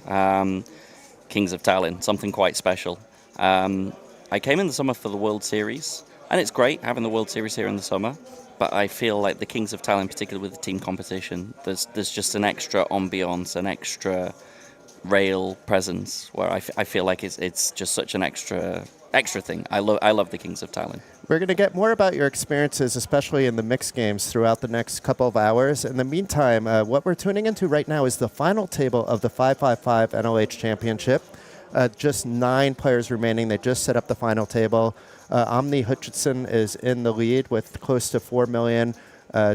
Kings of Tallinn, something quite special. I came in the summer for the World Series, and it's great having the World Series here in the summer. But I feel like the Kings of Tallinn, particularly with the team competition, there's just an extra ambiance, an extra rail presence where I feel like it's just such an extra thing. I love the Kings of Tallinn. We're going to get more about your experiences, especially in the mixed games, throughout the next couple of hours. In the meantime, what we're tuning into right now is the final table of the 555 NLH Championship. Just 9 players remaining. They just set up the final table. Omni Hutchinson is in the lead with close to 4 million.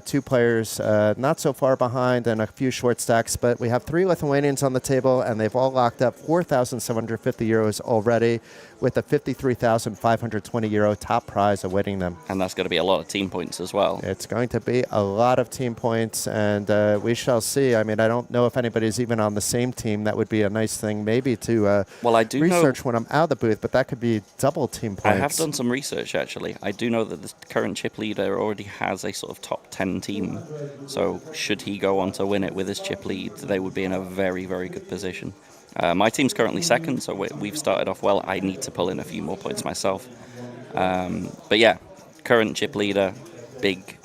2 players not so far behind and a few short stacks, but we have 3 Lithuanians on the table, and they've all locked up 4,750 euros already, with a 53,520 euro top prize awaiting them. And that's going to be a lot of team points as well. It's going to be a lot of team points, and we shall see. I mean, I don't know if anybody's even on the same team. That would be a nice thing maybe to I do research when I'm out of the booth, but that could be double team points. I have done some research, actually. I do know that the current chip leader already has a sort of top 10 team. So should he go on to win it with his chip lead, they would be in a very, very good position. My team's currently second, so we've started off well. I need to pull in a few more points myself. But yeah, current chip leader, big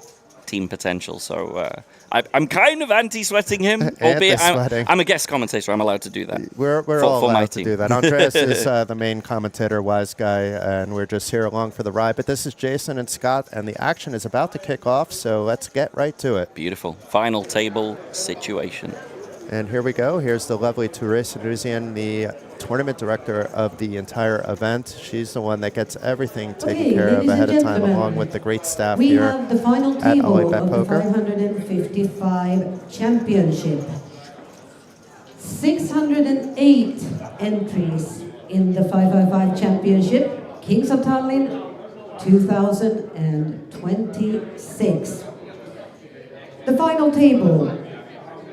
team potential. So I'm kind of anti-sweating him, albeit I'm a guest commentator. I'm allowed to do that. We're all allowed to do that. Andreas is the main commentator, wise guy, and we're just here along for the ride. But this is Jason and Scott, and the action is about to kick off, so let's get right to it. Beautiful. Final table situation. And here we go. Here's the lovely Therese Ruzian, the tournament director of the entire event. She's the one that gets everything taken care of ahead of time, along with the great staff here have the final at table OlyBet of Poker. the 555 Championship. 608 entries in the 555 Championship, Kings of Tallinn 2026. The final table,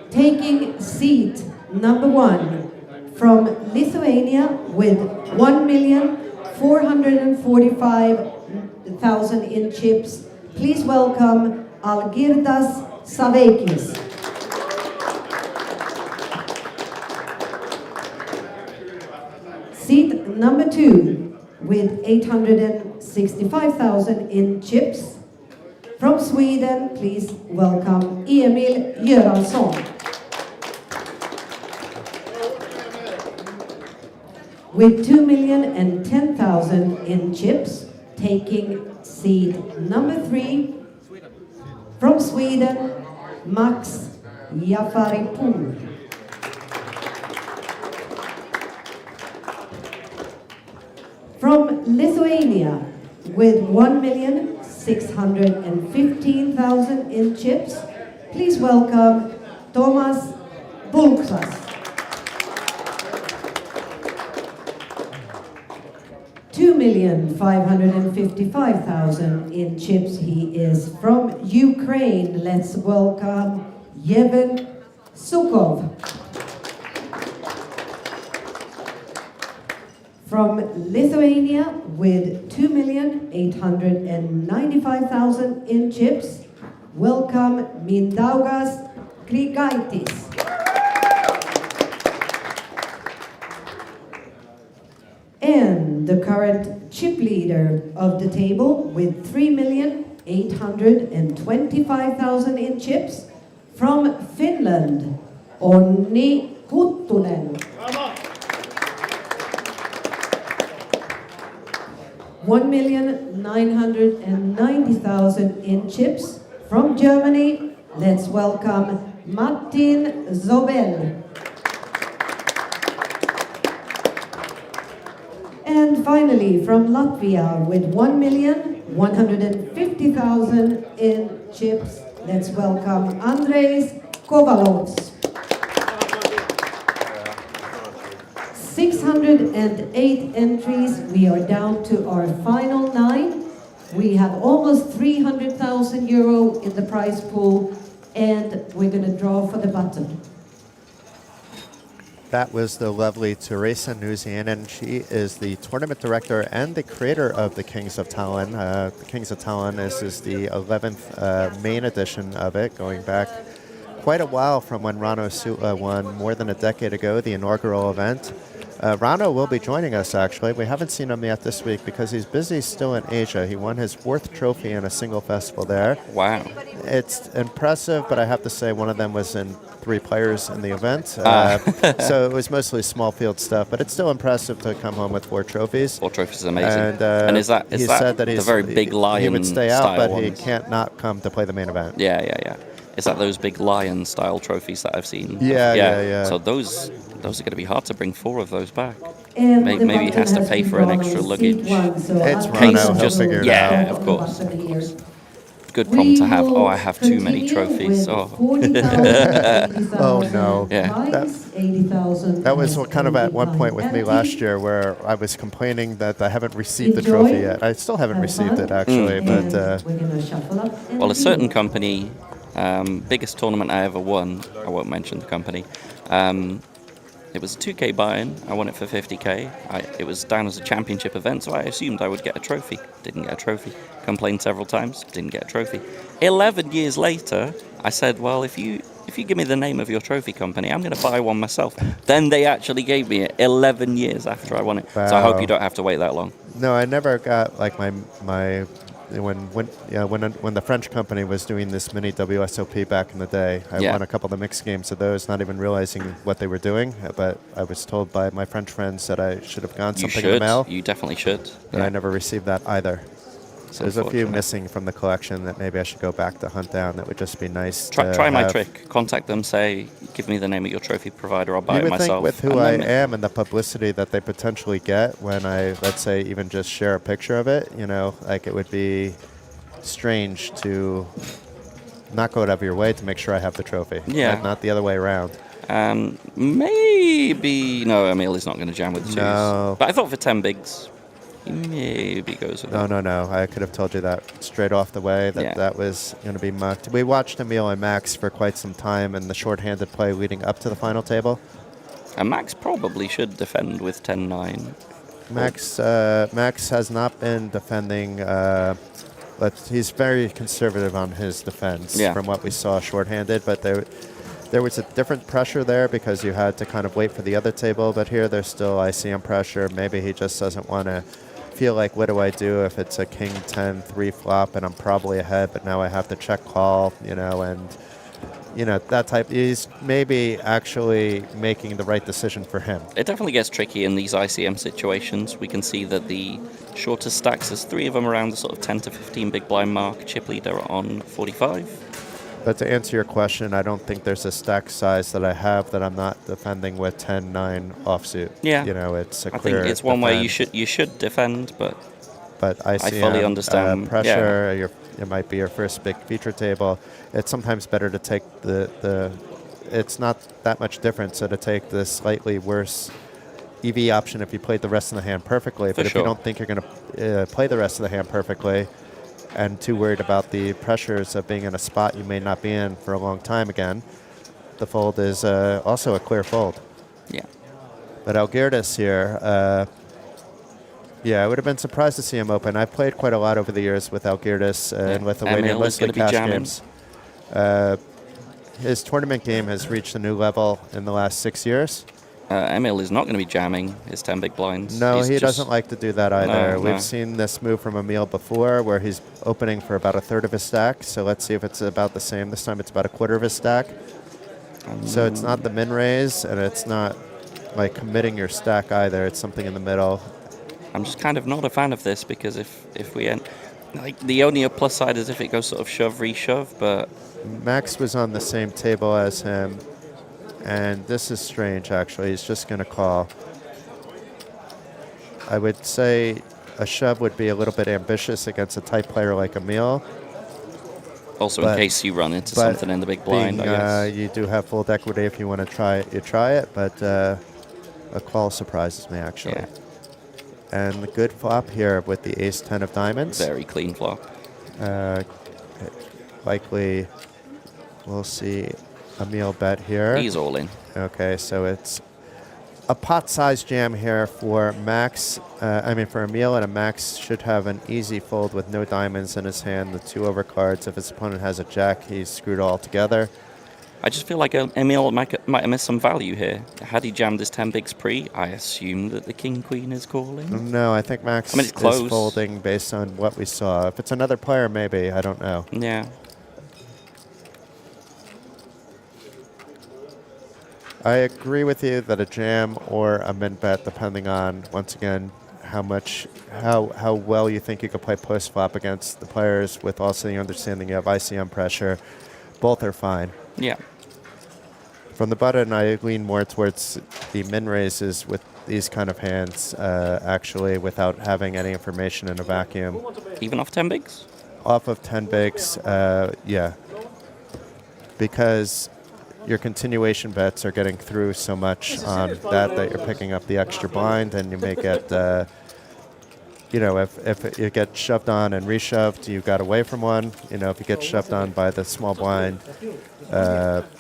taking seat number 1 from Lithuania with 1,445,000 in chips. Please welcome Algirdas Saveikis. Seat number 2 with 865,000 in chips. From Sweden, please welcome Emil Göransson. With 2,010,000 in chips, taking seed number 3. From Sweden, Max Jafaripour. From Lithuania, with 1,615,000 in chips, please welcome Tomas Bulksas. 2,555,000 in chips. He is from Ukraine. Let's welcome Yevhen Sukov. From Lithuania with 2,895,000 in chips. Welcome Mindaugas Grigaitis. And the current chip leader of the table with 3,825,000 in chips from Finland, Onni Huttunen. 1,990,000 in chips from Germany. Let's welcome Martin Zobel. And finally, from Latvia with 1,150,000 in chips, let's welcome Andres Kovalovs. 608 entries. We are down to our final 9. We have almost 300,000 euro in the prize pool, and we're going to draw for the button. That was the lovely Teresa Nuzianen. She is the tournament director and the creator of the Kings of Tallinn. The Kings of Tallinn, this is the 11th main edition of it, going back quite a while from when Rano Sutla won more than a decade ago, the inaugural event. Rano will be joining us, actually. We haven't seen him yet this week because he's busy still in Asia. He won his 4th trophy in a single festival there. Wow. It's impressive, but I have to say one of them was in 3 players in the event. So it was mostly small field stuff, but it's still impressive to come home with 4 trophies. 4 trophies is amazing. And is that said that the he's very big lion he would stay out, but he ones? can't not come to play the main event. Yeah. Is that those big lion-style trophies that I've seen? Yeah. So those are going to be hard to bring 4 of those back. And Maybe he has to pay for an extra luggage. It's Rano, he'll figure it out. Yeah, of course. Good problem to have. Oh, I have too many trophies. Oh, oh no. Yeah. That was kind of at one point with me last year where I was complaining that I haven't received the trophy yet. I still haven't received it, actually. But well, a certain company, biggest tournament I ever won, I won't mention the company, it was a 2K buy-in. I won it for 50K. It was down as a championship event, so I assumed I would get a trophy. Didn't get a trophy. Complained several times. Didn't get a trophy. 11 years later, I said, well, if you give me the name of your trophy company, I'm going to buy one myself. Then they actually gave me it 11 years after I won it. Wow. So I hope you don't have to wait that long. No, I never got like my when the French company was doing this mini WSOP back in the day. I won a couple of the mixed games of those, not even realizing what they were doing. But I was told by my French friends that I should have gotten something in the mail. You definitely should. And I never received that either. So there's a few missing from the collection that maybe I should go back to hunt down. That would just be nice. Try my trick. Contact them. Say, give me the name of your trophy provider. I'll buy it myself. You would think with who I am and the publicity that they potentially get when I, let's say, even just share a picture of it, like it would be strange to not go out of your way to make sure I have the trophy. Yeah. Not the other way around. Maybe. No, Emil is not going to jam with the 2s. No. But I thought for 10 bigs, he maybe goes with that. No. I could have told you that straight off the way, that was going to be mucked. We watched Emil and Max for quite some time in the shorthanded play leading up to the final table. And Max probably should defend with 10-9. Max has not been defending. He's very conservative on his defense from what we saw shorthanded, but there was a different pressure there because you had to kind of wait for the other table, but here there's still ICM pressure. Maybe he just doesn't want to feel like, what do I do if it's a king 10 3 flop and I'm probably ahead, but now I have to check call, and that type. He's maybe actually making the right decision for him. It definitely gets tricky in these ICM situations. We can see that the shortest stacks, there's 3 of them around the sort of 10 to 15 big blind mark. Chip leader on 45. But to answer your question, I don't think there's a stack size that I have that I'm not defending with 10-9 offsuit. Yeah. It's a I clear think it's one defend. way you should defend, but ICM, I fully understand pressure. It might be your first big feature table. It's sometimes better to take the. It's not that much different, so to take the slightly worse EV option if you played the rest of the hand perfectly. But if you don't think you're going to play the rest of the hand perfectly and too worried about the pressures of being in a spot you may not be in for a long time again, the fold is also a clear fold. Yeah. But Algirdas here, I would have been surprised to see him open. I've played quite a lot over the years with Algirdas in Lithuania, mostly cash games. His tournament game has reached a new level in the last 6 years. Emil is not going to be jamming his 10 big blinds. No, he doesn't like to do that either. No, We've seen this move from Emil before where he's opening for about a third of his stack. So let's see if it's about the same. This time it's about a quarter of his stack. So it's not the min raise, and it's not like committing your stack either. It's something in the middle. I'm just kind of not a fan of this because if we end, like the only plus side is if it goes sort of shove, reshove, but Max was on the same table as him, and this is strange actually. He's just going to call. I would say a shove would be a little bit ambitious against a type player like Emil. Also, in case you run into something in the big blind, I guess. You do have full equity if you want to try it. You try it, but a call surprises me, actually. Yeah. And the good flop here with the ace-10 of diamonds. Very clean flop. Likely, we'll see Emil bet here. He's all in. Okay, so it's a pot-sized jam here for Max. For Emil, and a Max should have an easy fold with no diamonds in his hand, the 2 overcards. If his opponent has a jack, he's screwed all together. I just feel like Emil might have missed some value here. Had he jammed his 10 bigs pre, I assume that the king-queen is calling. No, I think Max it's close. is folding based on what we saw. If it's another player, maybe. I don't know. Yeah. I agree with you that a jam or a min bet, depending on, once again, how well you think you could play post flop against the players with also the understanding you have ICM pressure, both are fine. Yeah. From the button, I lean more towards the min raises with these kind of hands, actually, without having any information in a vacuum. Even off 10 bigs? Off of 10 bigs, yeah. Because your continuation bets are getting through so much on that you're picking up the extra blind, and you may get, if you get shoved on and reshoved, you got away from one. If you get shoved on by the small blind,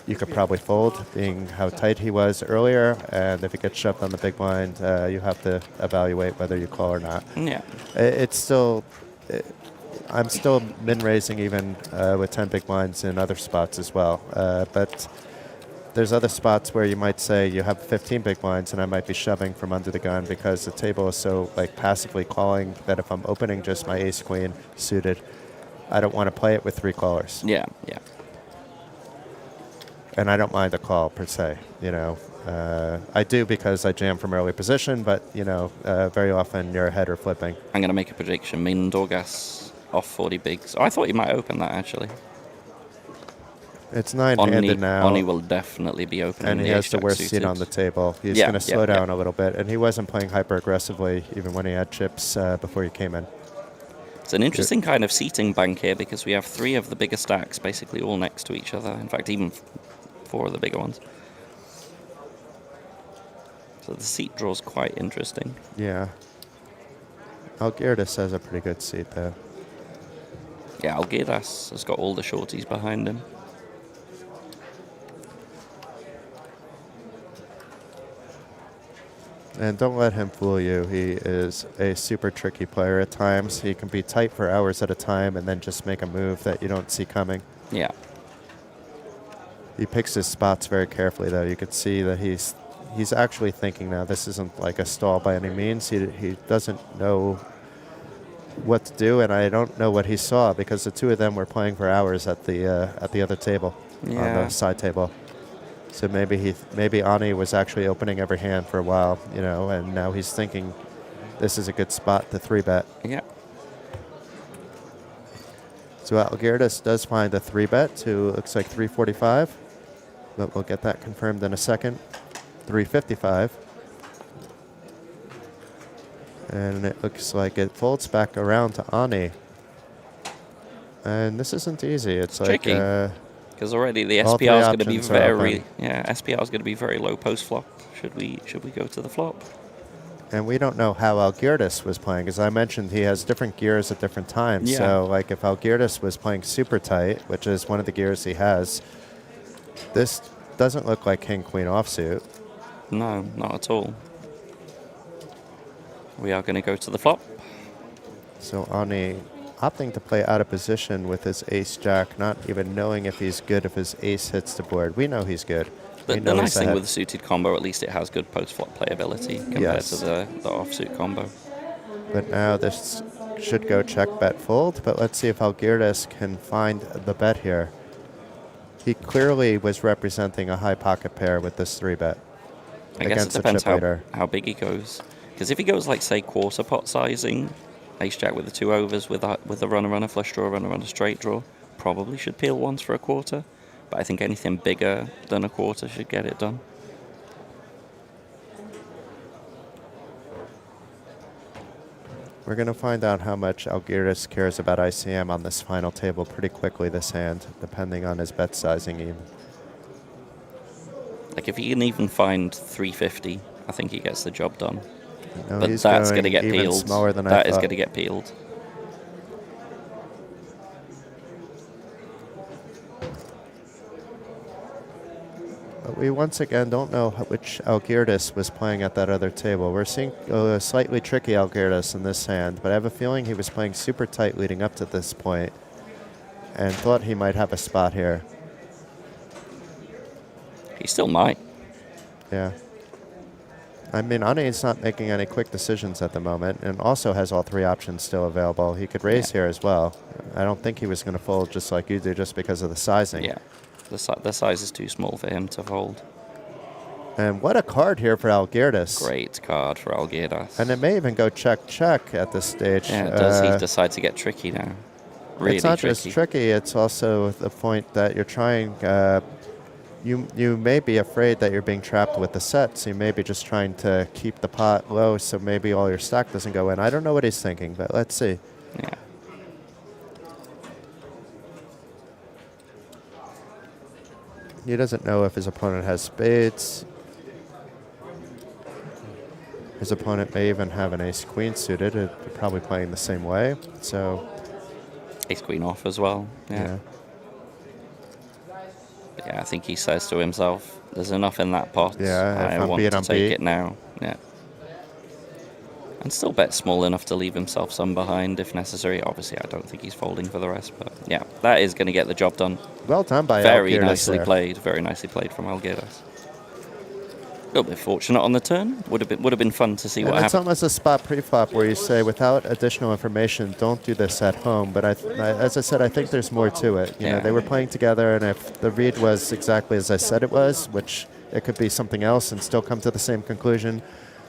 you could probably fold, being how tight he was earlier. And if you get shoved on the big blind, you have to evaluate whether you call or not. Yeah. I'm still min raising even with 10 big blinds in other spots as well, but there's other spots where you might say you have 15 big blinds and I might be shoving from under the gun because the table is so passively calling that if I'm opening just my ace queen suited, I don't want to play it with 3 callers. Yeah, yeah. And I don't mind a call per se, I do because I jam from early position, but very often you're ahead or flipping. I'm going to make a prediction. Mindorgas off 40 bigs. Oh, I thought he might open that actually. It's 9-handed now. Oni will definitely be opening. And he has the worst seat on the table. He's going to slow down a little bit. And he wasn't playing hyper aggressively even when he had chips before he came in. It's an interesting kind of seating bank here because we have 3 of the bigger stacks basically all next to each other. In fact, even 4 of the bigger ones. So the seat draw's quite interesting. Yeah. Algirdas has a pretty good seat, though. Yeah, Algirdas has got all the shorties behind him. And don't let him fool you. He is a super tricky player at times. He can be tight for hours at a time and then just make a move that you don't see coming. Yeah. He picks his spots very carefully, though. You could see that he's actually thinking now. This isn't like a stall by any means. He doesn't know what to do, and I don't know what he saw because the 2 of them were playing for hours at the other table, on the side table. So maybe Ani was actually opening every hand for a while, and now he's thinking this is a good spot to 3-bet. Yeah. So Algirdas does find a 3-bet to looks like 345, but we'll get that confirmed in a second. 355. And it looks like it folds back around to Ani. And this isn't easy. It's tricky. Because already the SPR is going to be very low post flop. Should we go to the flop? And we don't know how Algirdis was playing, as I mentioned, he has different gears at different times. Yeah. So, like, if Algirdis was playing super tight, which is one of the gears he has, this doesn't look like king-queen offsuit. No, not at all. We are going to go to the flop. So Ani opting to play out of position with his ace-jack, not even knowing if he's good if his ace hits the board. We know he's good. The nice thing with the suited combo, at least it has good post-flop playability compared to the offsuit combo. But now this should go check, bet, fold. But let's see if Algirdis can find the bet here. He clearly was representing a high pocket pair with this 3-bet. I guess it depends how big he goes. Because if he goes like, say, quarter pot sizing, ace-jack with the 2 overs with a runner-runner flush draw, runner-runner straight draw, probably should peel once for a quarter. But I think anything bigger than a quarter should get it done. We're going to find out how much Algirdis cares about ICM on this final table pretty quickly this hand, depending on his bet sizing even. Like if he can even find 350, I think he gets the job done. No, but he's that's going to going get even peeled. smaller than I That is thought. going to get peeled. But we once again don't know which Algirdis was playing at that other table. We're seeing a slightly tricky Algirdis in this hand, but I have a feeling he was playing super tight leading up to this point and thought he might have a spot here. He still might. Yeah. I mean, Ani's not making any quick decisions at the moment and also has all 3 options still available. He could raise here as well. I don't think he was going to fold just like you do just because of the sizing. Yeah. The size is too small for him to fold. And what a card here for Algirdis. Great card for Algirdis. And it may even go check at this stage. Yeah, it does. He decide to get tricky now? Really it's not tricky. just tricky, it's also the point that you're trying... You may be afraid that you're being trapped with the set, so you may be just trying to keep the pot low so maybe all your stack doesn't go in. I don't know what he's thinking, but let's see. Yeah. He doesn't know if his opponent has spades. His opponent may even have an ace-queen suited. They're probably playing the same way, so... Ace-queen off as well. Yeah. But yeah, I think he says to himself, there's enough in that pot. Yeah, if I I'm want beat, to I'm take beat. it now. Yeah. And still bet small enough to leave himself some behind if necessary. Obviously, I don't think he's folding for the rest, but yeah, that is going to get the job done. Well done by Very Algirdis nicely there. played. Very nicely played from Algirdis. A little bit fortunate on the turn. Would have been fun to see And what it's happened. almost a spot pre-flop where you say, without additional information, don't do this at home. But as I said, I think there's more to it. You know, they were playing together, and if the read was exactly as I said it was, which it could be something else and still come to the same conclusion,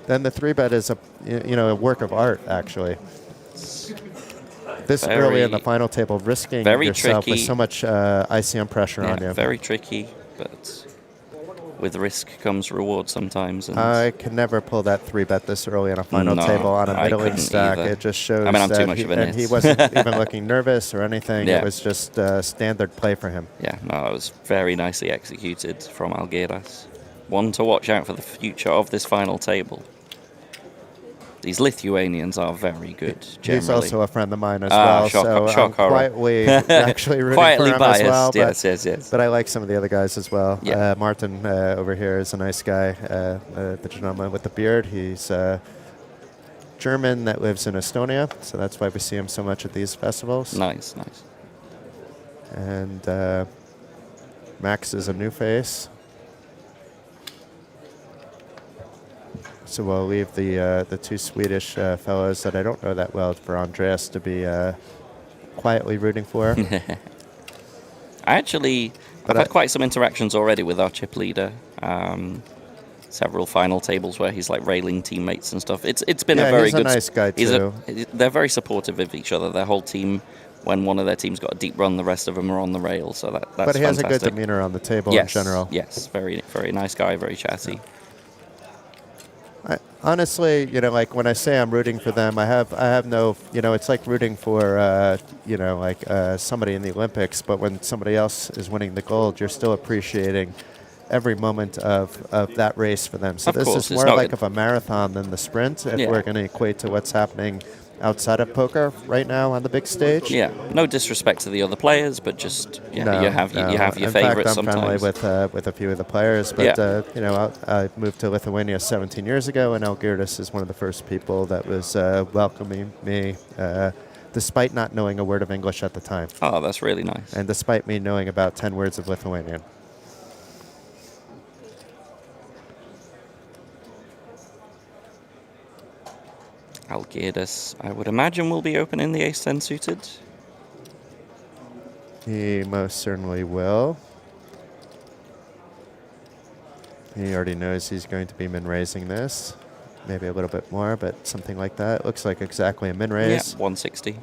then the 3-bet is a work of art, actually. This early in the final table, risking yourself with so much ICM pressure on you. Very tricky, but with risk comes reward sometimes. And I can never pull that 3-bet this early on a final table on a middling stack. Either. It just shows I mean, I'm that too much of a nit. he wasn't even looking nervous or anything. Yeah. It was just standard play for him. Yeah, no, it was very nicely executed from Algirdis. One to watch out for the future of this final table. These Lithuanians are very good, generally. He's also a friend of mine as well, so I'm quietly actually rooting quietly for him biased, as well. Yes. But I like some of the other guys as well. Yeah. Martin over here is a nice guy, the gentleman with the beard. He's German that lives in Estonia, so that's why we see him so much at these festivals. Nice. And Max is a new face. So we'll leave the 2 Swedish fellows that I don't know that well for Andreas to be quietly rooting for. I've had quite some interactions already with our chip leader. Several final tables where he's like railing teammates and stuff. It's been a very he's good. a nice guy too. They're very supportive of each other. Their whole team. When one of their team's got a deep run, the rest of them are on the rail. So that's But he has a fantastic. good demeanor on the table Yes, in general. Yes, very very nice guy, very chatty. Honestly, like when I say I'm rooting for them, I have no, it's like rooting for, somebody in the Olympics, but when somebody else is winning the gold, you're still appreciating every moment of that race for them. So Of this course, is it's more not like good. of a marathon than the sprint, if Yeah. we're going to equate to what's happening outside of poker right now on the big stage. Yeah, no disrespect to the other players, but just No, you have no. your In favorites fact, I'm friendly sometimes. with a few of the players, but Yeah. you know, I moved to Lithuania 17 years ago, and Algirdas is one of the first people that was welcoming me, despite not knowing a word of English at the time, Oh, that's really nice. and despite me knowing about 10 words of Lithuanian. Algirdas, I would imagine, will be opening the ace-10 suited. He most certainly will. He already knows he's going to be min-raising this. Maybe a little bit more, but something like that. Looks like exactly a min-raise. Yeah, 160.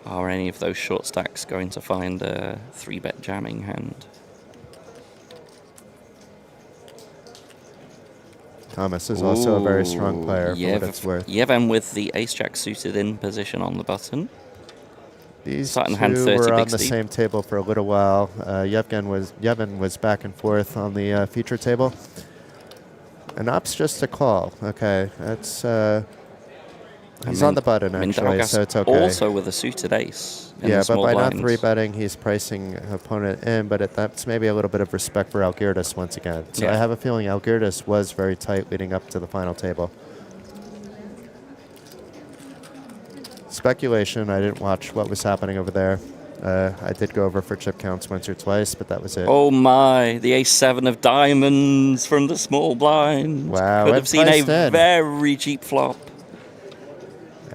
Are any of those short stacks going to find a 3-bet jamming hand? Thomas is also a very strong player for what it's worth. Yevhen with the ace-jack suited in position on the button. These Starting two hand 30 were on big the Steve. same table for a little while. Yevhen was back and forth on the feature table. And opts just a call. Okay, that's he's on the button actually, so it's okay. Also with a suited ace. In Yeah, the but small by not blinds. 3-betting, he's pricing opponent in, but that's maybe a little bit of respect for Algirdas once again. So Yeah. I have a feeling Algirdas was very tight leading up to the final table. Speculation, I didn't watch what was happening over there. I did go over for chip counts once or twice, but that was it. Oh my, the ace-7 of diamonds from the small blind. Wow, Could and have seen a priced in. very cheap flop.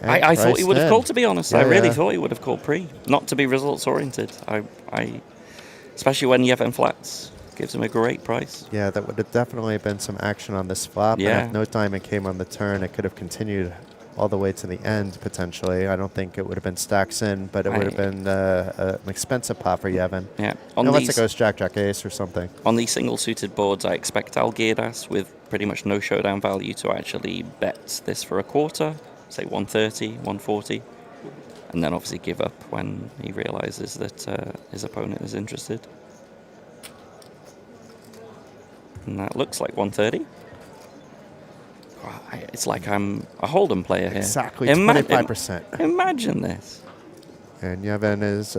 And I thought he priced would have in. called, to be honest. Yeah, I really yeah. thought he would have called pre. Not to be results oriented. I especially when Yevhen flats. Gives him a great price. Yeah, that would have definitely been some action on this flop. Yeah. And if no diamond came on the turn, it could have continued all the way to the end, potentially. I don't think it would have been stacks in, but it would have been an expensive pot for Yevhen. Yeah. Unless it goes jack, jack, ace or something. On these single suited boards, I expect Algirdas with pretty much no showdown value to actually bet this for a quarter, say 130, 140, and then obviously give up when he realizes that his opponent is interested. And that looks like 130. It's like I'm a Hold'em player here. Exactly, 25%. Imagine this. And Yevhen is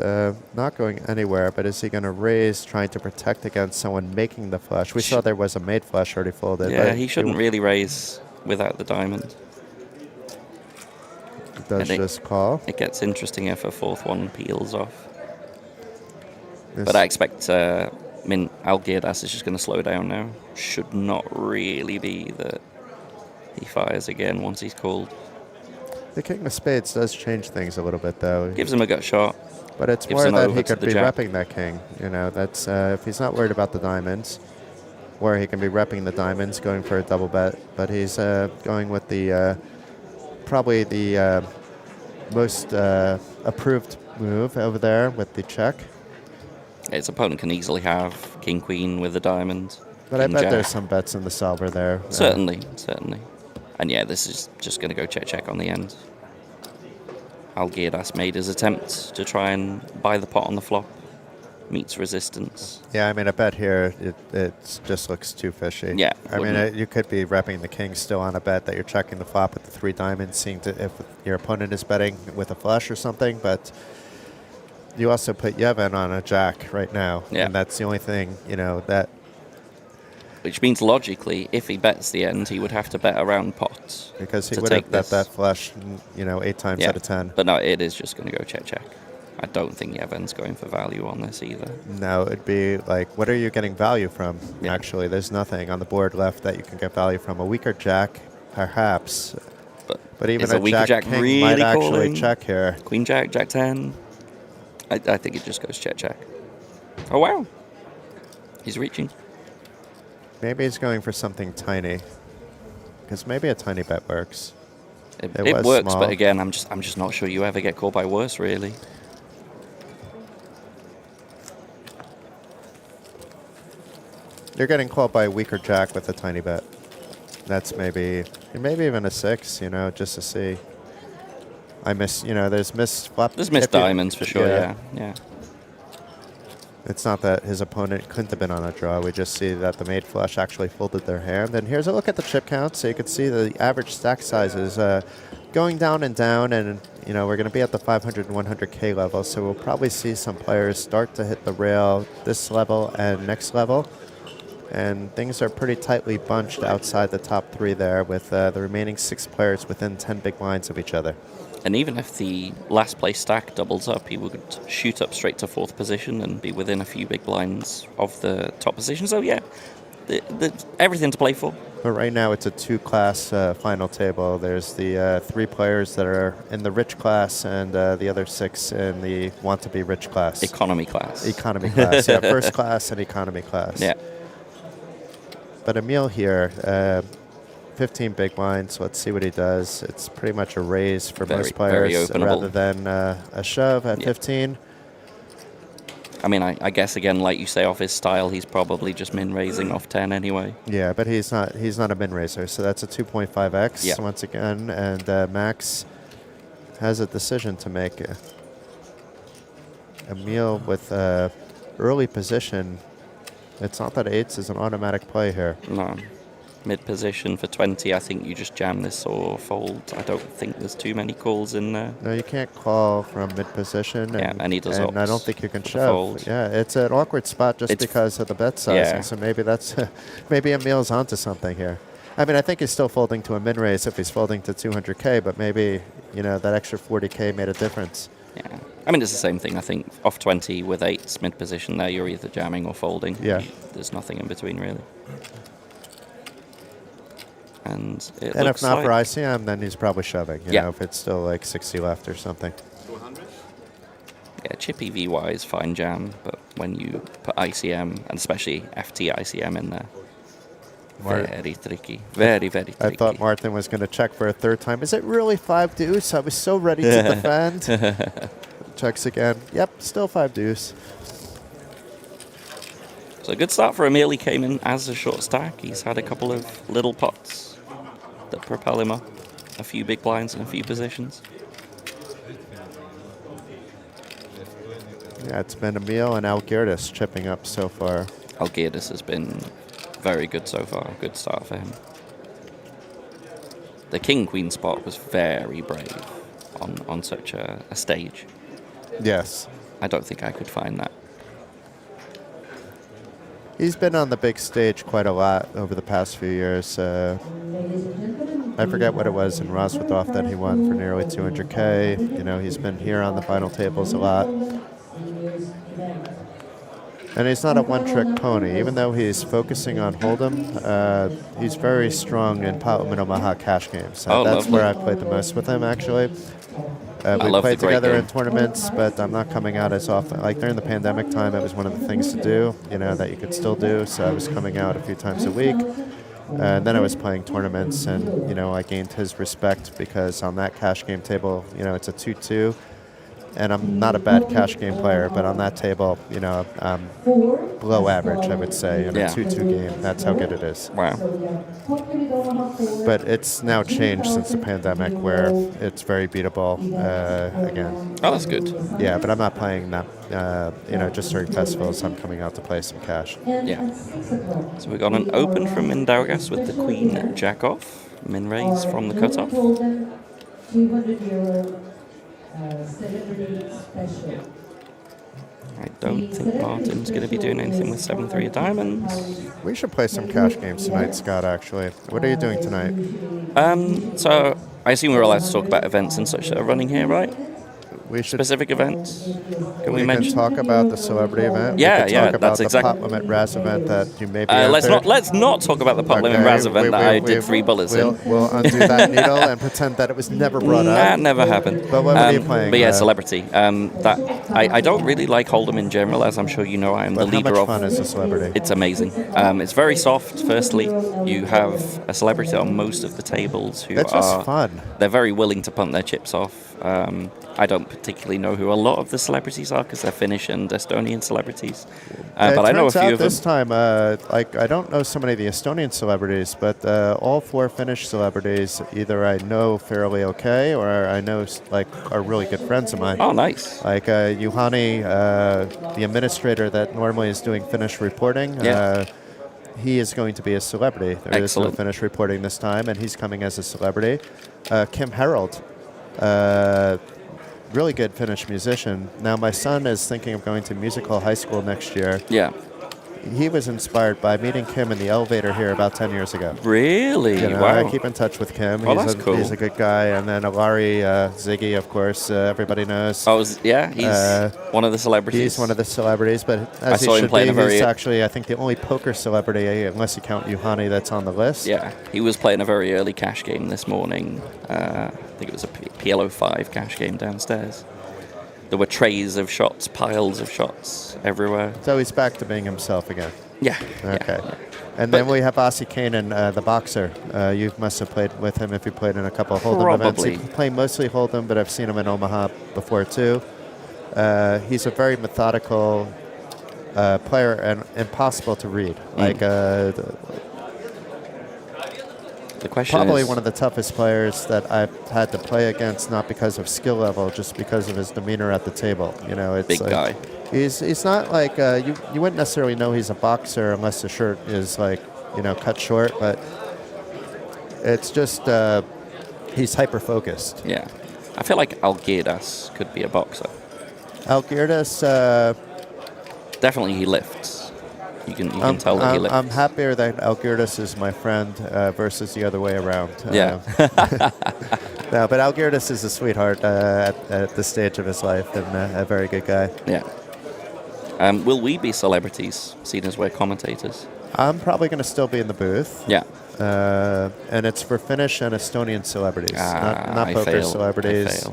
not going anywhere, but is he going to raise, trying to protect against someone making the flush? We saw there was a made flush already folded. Yeah, but he shouldn't really raise without the diamond. It does And just call. It gets interesting if a fourth one peels off. This- But I expect, Algirdas is just going to slow down now. Should not really be that he fires again once he's called. The king of spades does change things a little bit, though. Gives him a gut shot. But it's Gives more an that over he to could the be jack. repping that king. You know, that's if he's not worried about the diamonds, or he can be repping the diamonds, going for a double bet. But he's going with the probably the most approved move over there with the check. His opponent can easily have king queen with the diamond. But I king bet jack. there's some bets in the solver there. Certainly. And yeah, this is just going to go check on the end. Algirdas made his attempt to try and buy the pot on the flop. Meets resistance. Yeah, I mean, a bet here, it just looks too fishy. Yeah, I mean, wouldn't you could be repping the king still on a bet that you're checking the flop with the 3 diamonds, seeing if your opponent is betting with a flush or something, but you also put Yevhen on a jack right now. Yeah. And that's the only thing, you know, that... Which means logically, if he bets the end, he would have to bet around pots. Because he to would take have bet this. that flush, you know, 8 times Yeah, out of 10. But no, it is just going to go check. I don't think Yevhen's going for value on this either. No, it'd be like, what are you getting value from? Actually, there's nothing on the board left that you can get value from. A weaker jack, perhaps. But even is a weaker jack king really might actually calling? check here. Queen jack, jack 10. I think it just goes check. Oh, wow. He's reaching. Maybe he's going for something tiny. Because maybe a tiny bet works. It was works, small. but again, I'm just not sure you ever get caught by worse, really. You're getting called by a weaker jack with a tiny bet. That's maybe even a 6, you know, just to see. I miss, you know, there's missed flop. There's missed if you- diamonds for sure, yeah. It's not that his opponent couldn't have been on a draw. We just see that the made flush actually folded their hand. And here's a look at the chip count. So you can see the average stack size is going down, and we're going to be at the 500 and 100K level. So we'll probably see some players start to hit the rail this level and next level. And things are pretty tightly bunched outside the top 3 there, with the remaining 6 players within 10 big blinds of each other. And even if the last place stack doubles up, he would shoot up straight to 4th position and be within a few big blinds of the top position. So yeah, everything to play for. But right now it's a 2-class final table. There's the 3 players that are in the rich class, and the other 6 in the want-to-be-rich class. Economy class. Economy class, yeah. First class and economy class. Yeah. But Emil here, 15 big blinds. Let's see what he does. It's pretty much a raise for most players rather than a shove at 15. I mean, I guess, again, like you say, off his style, he's probably just min-raising off 10 anyway. Yeah, but he's not a min-raiser, so that's a 2.5x once again, and Max has a decision to make. Emil with early position. It's not that 8s is an automatic play here. No. Mid-position for 20, I think you just jam this or fold. I don't think there's too many calls in there. No, you can't call from mid-position. And he does and I don't think you can shove. Fold. Yeah, it's an awkward spot just because of the bet sizing. Yeah. So maybe that's maybe Emil's onto something here. I mean, I think he's still folding to a min-raise if he's folding to 200K, but maybe, that extra 40K made a difference. Yeah. I mean, it's the same thing. I think off 20 with 8s mid-position there, you're either jamming or folding. Yeah. There's nothing in between, really. And it and looks if not like for ICM, then he's probably shoving, you Yeah. know, if it's still like 60 left or something. Yeah, chippy VY is fine jam, but when you put ICM, and especially FT ICM in there, very tricky. Very, very tricky. I thought Martin was going to check for a 3rd time. Is it really 5 deuce? I was so ready to defend. Checks again. Yep, still 5 deuce. So a good start for Emil. He came in as a short stack. He's had a couple of little pots that propel him up. A few big blinds and a few positions. Yeah, it's been Emil and Algirdis chipping up so far. Algirdis has been very good so far. Good start for him. The king-queen spot was very brave on such a stage. Yes. I don't think I could find that. He's been on the big stage quite a lot over the past few years. I forget what it was in Rosvadov that he won for nearly 200K. You know, he's been here on the final tables a lot. And he's not a one-trick pony. Even though he's focusing on Hold'em, he's very strong in Palomino Omaha cash games. That's where I've played the most with him, actually. We played together in tournaments, but I'm not coming out as often. Like during the pandemic time, it was one of the things to do, you know, that you could still do. So I was coming out a few times a week. And then I was playing tournaments, and, you know, I gained his respect because on that cash game table, you know, it's a 2-2. And I'm not a bad cash game player, but on that table, you know, I'm below average, I would say, in a 2-2 game. That's how good it is. Wow. But it's now changed since the pandemic, where it's very beatable again. Oh, that's good. Yeah, but I'm not playing that, you know, just during festivals. I'm coming out to play some cash. Yeah. So we got an open from Mindaugas with the queen jack off. Min raise from the cutoff. €200 celebrity special. I don't think Martin's going to be doing anything with 7-3 of diamonds. We should play some cash games tonight, Scott, actually. What are you doing tonight? So I assume we're allowed to talk about events and such that are running here, right? We should specific events. Can we mention? Talk about the celebrity event. Yeah, we could talk about that's the pot limit Raz event that you may be. Let's not talk about the pot limit Raz event that I did 3 bullets in. We'll undo that needle and pretend that it was never brought up. That never happened. But what were you playing? But yeah, celebrity. I don't really like Hold'em in general, as I'm sure you know. I am the leader of. How much fun is a celebrity? It's amazing. It's very soft. Firstly, you have a celebrity on most of the tables who That's just fun. They're very willing to punt their chips off. I don't particularly know who a lot of the celebrities are because they're Finnish and Estonian celebrities. It But I know a turns few out of them. this time, I don't know so many of the Estonian celebrities, but all 4 Finnish celebrities either I know fairly okay or I know are really good friends of mine. Oh, nice. Like Juhani, the administrator that normally is doing Finnish reporting. Yeah. He is going to be a celebrity. There is no Excellent. Finnish reporting this time, and he's coming as a celebrity. Kim Harold, really good Finnish musician. Now, my son is thinking of going to music hall high school next year. Yeah. He was inspired by meeting Kim in the elevator here about 10 years ago. Really? You know, Wow. I keep in touch with Kim. Oh, that's cool. He's a good guy. And then Alari Ziggy, of course, everybody knows. Oh, he's one of the celebrities. He's one of the celebrities, but I as he saw him should playing be, a very... he's actually, I think, the only poker celebrity, unless you count Juhani, that's on the list. Yeah, he was playing a very early cash game this morning. I think it was a PLO5 cash game downstairs. There were trays of shots, piles of shots everywhere. So he's back to being himself again. Yeah. Okay. Yeah. And then we have Asi Kanan, the boxer. You must have played with him if you played in a couple of Hold'em events. He played mostly Hold'em, but I've seen him in Omaha before too. He's a very methodical player and impossible to read. Like the question probably is, one of the toughest players that I've had to play against, not because of skill level, just because of his demeanor at the table. You know, it's big guy. He's not like you wouldn't necessarily know he's a boxer unless the shirt is cut short, but it's just he's hyper focused. Yeah, I feel like Algirdas could be a boxer. Algirdas definitely he lifts. You can tell that he lifts. I'm happier that Algirdas is my friend versus the other way around. Yeah. No, but Algirdas is a sweetheart at this stage of his life and a very good guy. Yeah. Will we be celebrities, seeing as we're commentators? I'm probably going to still be in the booth. Yeah. And it's for Finnish and Estonian celebrities, not poker celebrities.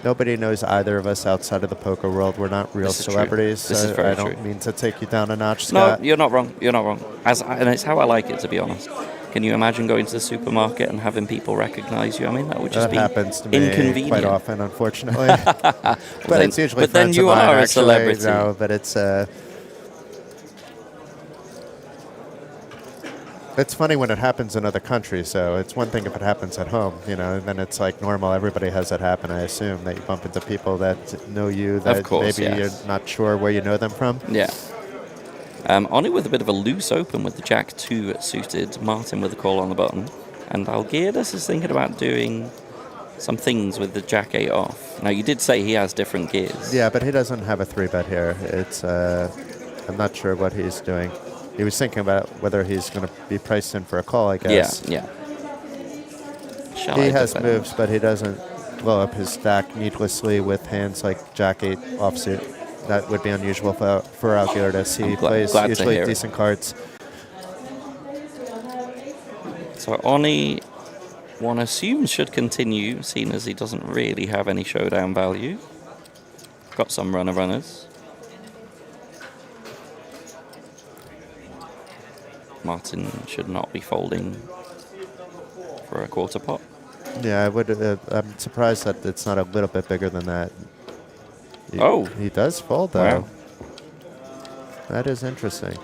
Nobody knows either of us outside of the poker world. We're not real celebrities. This is very I don't true. mean to take you down a notch, Scott. No, you're not wrong. You're not wrong. And it's how I like it, to be honest. Can you imagine going to the supermarket and having people recognize you? I mean, that would just be happens to me inconvenient. quite often, unfortunately. But it's usually but then friends you of mine, are a actually. celebrity. No, but it's funny when it happens in other countries. So it's one thing if it happens at home, and then it's like normal. Everybody has that happen. I assume that you bump into people that know you that Of course, maybe yes. you're not sure where you know them from. Yeah. Oni with a bit of a loose open with the Jack 2 suited, Martin with a call on the button, and Algirdas is thinking about doing some things with the Jack 8 off. Now, you did say he has different gears. Yeah, but he doesn't have a 3-bet here. It's I'm not sure what he's doing. He was thinking about whether he's going to be priced in for a call, I guess. Yeah. He has moves, but he doesn't blow up his stack needlessly with hands like Jack 8 offsuit. That would be unusual for Algirdas. He plays usually decent cards. So Oni, one assumes, should continue, seeing as he doesn't really have any showdown value. Got some runners. Martin should not be folding for a quarter pot. Yeah, I would. I'm surprised that it's not a little bit bigger than that. He does fold though. Wow. That is interesting.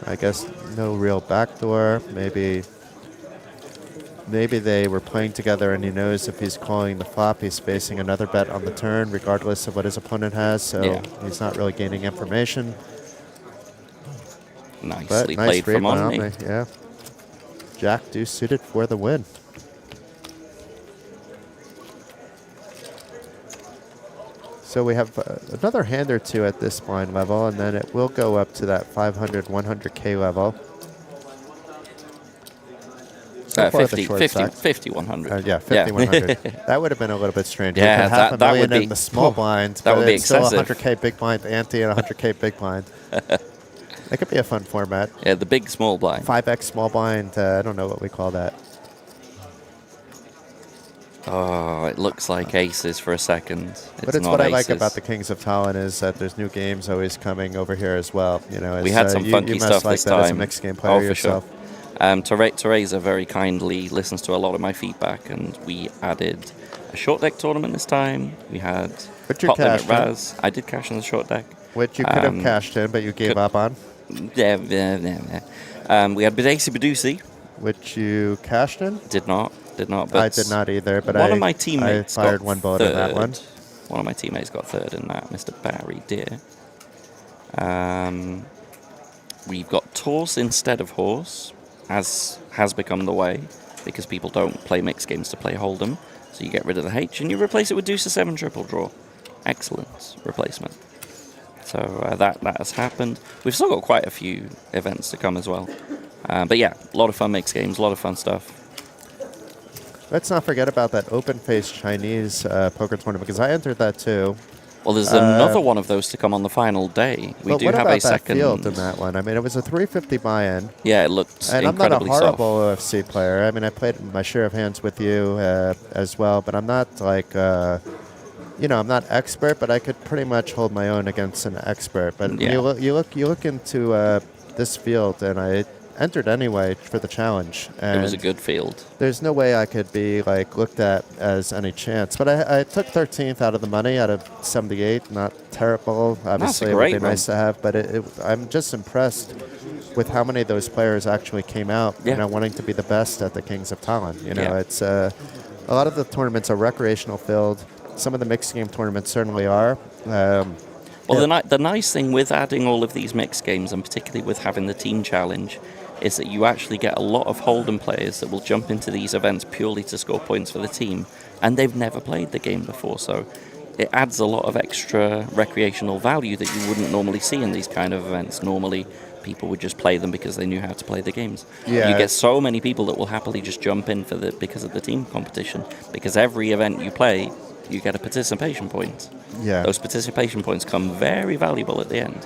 I guess no real backdoor. Maybe they were playing together, and he knows if he's calling the flop, he's facing another bet on the turn, regardless of what his opponent has. So he's not really gaining information. Nicely nice played from read Oni. by Yeah. Jack deuce suited for the win. So we have another hand or two at this blind level, and then it will go up to that 500, 100K level. 50, 100. Yeah, 50, 100. That would have been a little bit strange. Yeah, we half a that million would be in the small blind, that but would be it's still excessive. 100K big blind ante and 100K big blind. That could be a fun format. Yeah, the big small blind. 5x small blind. I don't know what we call that. Oh, it looks like aces for a second. But it's not what I aces. like about the Kings of Tallinn is that there's new games always coming over here as well. We had some funky you stuff must like this that as a time. mixed game player Oh, for yourself. sure. Teresa very kindly listens to a lot of my feedback, and we added a short deck tournament this time. We had But you Top Limit cashed in. Raz. I did cash in the short deck. Which you could have cashed in, but you gave up on. Yeah. We had Badesi Badusi. Which you cashed in? Did not. But I did not either, but one of my teammates I fired got one bullet third. in that one. One of my teammates got third in that, Mr. Barry Deer. We've got Torse instead of Horse, as has become the way, because people don't play mixed games to play Hold'em. So you get rid of the H and you replace it with Deuce 7 triple draw. Excellent replacement. So that has happened. We've still got quite a few events to come as well. But yeah, a lot of fun mixed games, a lot of fun stuff. Let's not forget about that open-faced Chinese poker tournament, because I entered that too. Well, there's another one of those to come on the final day. We do what have about a second that field in that one? I mean, it was a 350 buy-in. Yeah, it looked and incredibly I'm not a horrible soft. OFC player. I mean, I played my share of hands with you as well, but I'm not like, I'm not expert, but I could pretty much hold my own against an expert. But Yeah. you look into this field, and I entered anyway for the challenge. And It was a good field. there's no way I could be like looked at as any chance. But I took 13th out of the money out of 78. Not terrible. Obviously, it would great be run. nice to have. But I'm just impressed with how many of those players actually came out, wanting to be the best at the Kings of Tallinn. It's a lot of the tournaments are recreational filled. Some of the mixed game tournaments certainly are. The nice thing with adding all of these mixed games, and particularly with having the team challenge, is that you actually get a lot of Hold'em players that will jump into these events purely to score points for the team, and they've never played the game before, so it adds a lot of extra recreational value that you wouldn't normally see in these kind of events. Normally, people would just play them because they knew how to play the games. Yeah. You get so many people that will happily just jump in because of the team competition, because every event you play, you get a participation point. Yeah. Those participation points come very valuable at the end.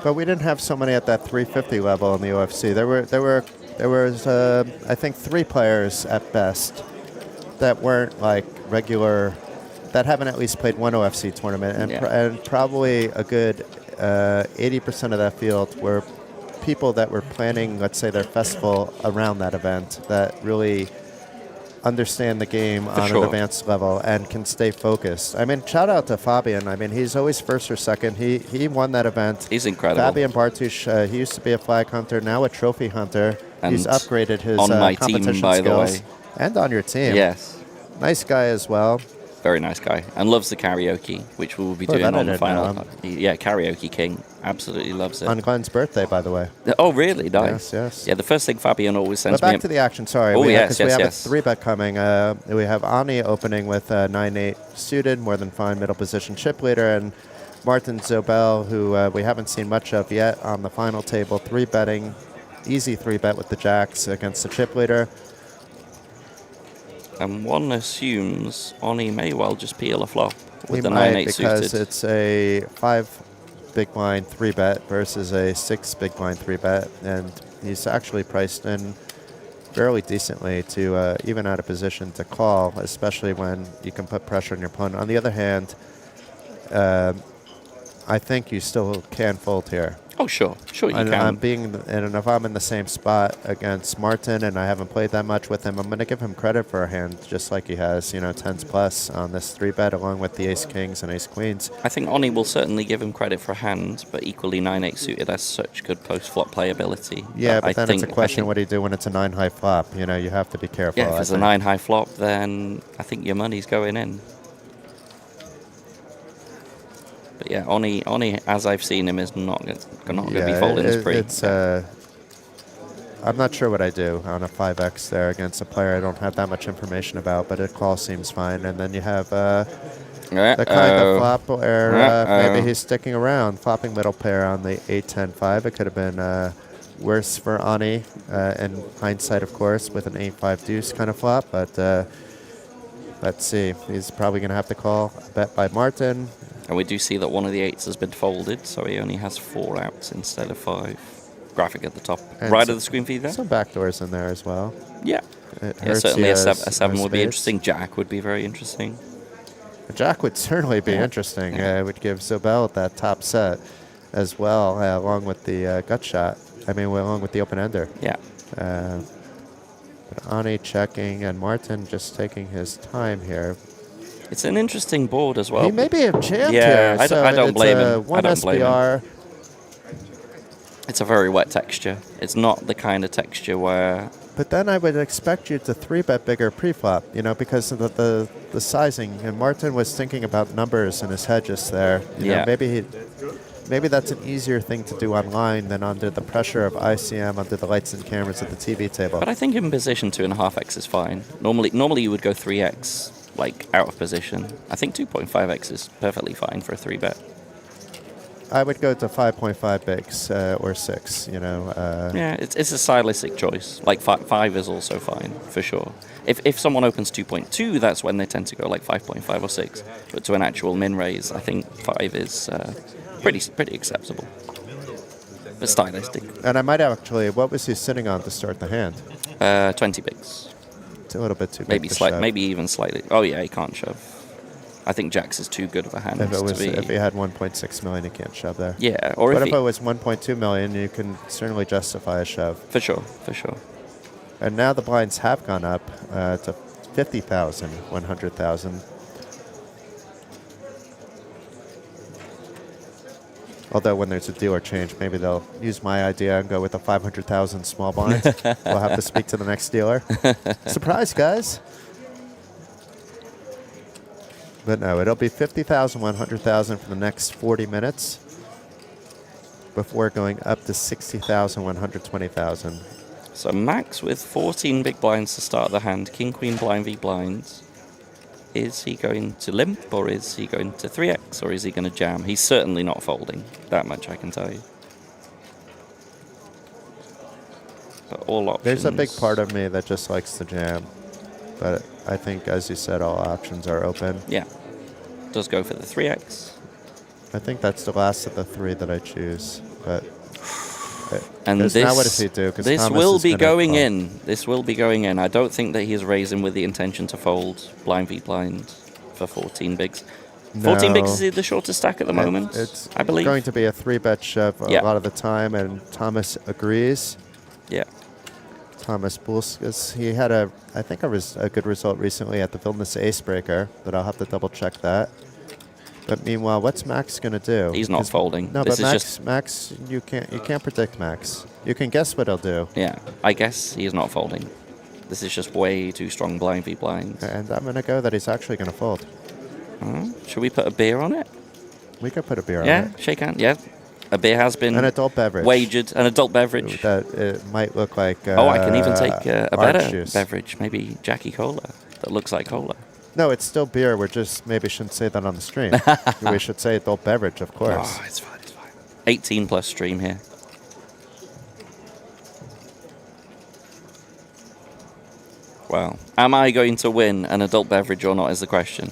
But we didn't have so many at that 350 level in the OFC. There was I think 3 players at best that weren't like regular, that haven't at least played one OFC tournament, and probably a good 80% of that field were people that were planning, let's say, their festival around that event, that really understand the game on an advanced level and can stay focused. I mean, shout out to Fabian. I mean, he's always first or second. He won that event. He's incredible. Fabian Bartusz, he used to be a flag hunter, now a trophy hunter. And he's upgraded his on my competition team, by the skills. way. And on your team. Yes. Nice guy as well. Very nice guy. And loves the karaoke, which we'll be Oh, doing that I on the didn't final. know. Yeah, karaoke king. Absolutely loves it. On Glenn's birthday, by the way. Oh, really? Nice. Yes. Yeah, the first thing Fabian always sends But me... back to the action, sorry. Oh, we yes, we have yes. a 3-bet coming. We have Ani opening with 9-8 suited, more than fine middle position chip leader, and Martin Zobel, who we haven't seen much of yet on the final table, 3-betting, easy 3-bet with the jacks against the chip leader. And one assumes Oni may well just peel a flop with the might, 9-8 because suited. it's a 5 big blind 3-bet versus a 6 big blind 3-bet, and he's actually priced in fairly decently to even out of position to call, especially when you can put pressure on your opponent. On the other hand, I think you still can fold here. Oh, sure you and can. And if I'm in the same spot against Martin and I haven't played that much with him, I'm going to give him credit for a hand just like he has, 10s plus on this 3-bet along with the ace-kings and ace-queens. I think Oni will certainly give him credit for a hand, but equally 9-8 suited has such good post-flop playability. Yeah, but then it's a I question think what do you do when it's a 9-high flop? You have to be careful. Yeah, if it's a 9-high flop, then I think your money's going in. But yeah, Oni, as I've seen him, is not going to be folding his pre. I'm not sure what I do on a 5x there against a player I don't have that much information about, but a call seems fine. And then you have the kind of flop where maybe he's sticking around, flopping middle pair on the 8-10-5. It could have been worse for Ani in hindsight, of course, with an 8-5 deuce kind of flop. But let's see. He's probably going to have to call a bet by Martin. And we do see that one of the 8s has been folded, so he only has 4 outs instead of 5. Graphic at the top right of the screen feed there. Some backdoors in there as well. Yeah. Certainly a 7 would be interesting. Jack would be very interesting. A Jack would certainly be interesting. It would give Zobel that top set as well, along with the gut shot. I mean, along with the open-ender. Yeah. But Ani checking and Martin just taking his time here. It's an interesting board as well. He may be a champ yeah, here. I don't blame him. One I don't blame SPR. him. It's a very wet texture. It's not the kind of texture where... But then I would expect you to 3-bet bigger pre-flop, you know, because of the sizing. And Martin was thinking about numbers in his head just there. You know, maybe that's an easier thing to do online than under the pressure of ICM, under the lights and cameras at the TV table. But I think in position 2.5x is fine. Normally you would go 3x, like out of position. I think 2.5x is perfectly fine for a 3-bet. I would go to 5.5 bigs or 6, you know. Yeah, it's a stylistic choice. Like 5 is also fine, for sure. If someone opens 2.2, that's when they tend to go like 5.5 or 6. But to an actual min raise, I think 5 is pretty acceptable. But stylistic. And I might actually, what was he sitting on to start the hand? 20 bigs. It's a little bit too big to shove. Maybe even slightly. Oh yeah, he can't shove. I think Jacks is too good of a hand If he had 1.6 million, he can't shove there. Yeah, or but if it was 1.2 million, you can certainly justify a shove. For sure, for sure. And now the blinds have gone up to 50,000, 100,000. Although when there's a dealer change, maybe they'll use my idea and go with a 500,000 small blind. We'll have to speak to the next dealer. Surprise, guys. But no, it'll be 50,000, 100,000 for the next 40 minutes before going up to 60,000, 120,000. So Max with 14 big blinds to start the hand, King, Queen, blind v blinds. Is he going to limp, or is he going to 3x, or is he going to jam? He's certainly not folding. That much I can tell you. But all options... There's a big part of me that just likes to jam. But I think, as you said, all options are open. Yeah. Does go for the 3x. I think that's the last of the 3 that I choose. But and this, now what does he do? This Thomas will be going call. in. This will be going in. I don't think that he's raising with the intention to fold blind v blind for 14 bigs. 14 bigs is the shortest stack at the moment, it's I believe. Going to be a 3-bet shove a lot of the time, and Thomas agrees. Yeah. Thomas Bulskas, he had I think a good result recently at the Vilnius Ace Breaker, but I'll have to double check that. But meanwhile, what's Max going to do? He's not folding. No, this but is Max, you can't predict Max. You can guess what he'll do. Yeah, I guess he's not folding. This is just way too strong blind v blind. And I'm going to go that he's actually going to fold. Should we put a beer on it? We could put a beer on it. Yeah, shake hand. Yeah. A beer has been an adult beverage. Wagered. An adult beverage. That it might look like I can even take a better juice. beverage. Maybe Jackie Cola that looks like cola. No, it's still beer. We just maybe shouldn't say that on the stream. We should say adult beverage, of course. Oh, it's fine, it's fine. 18 plus stream here. Well, am I going to win an adult beverage or not is the question.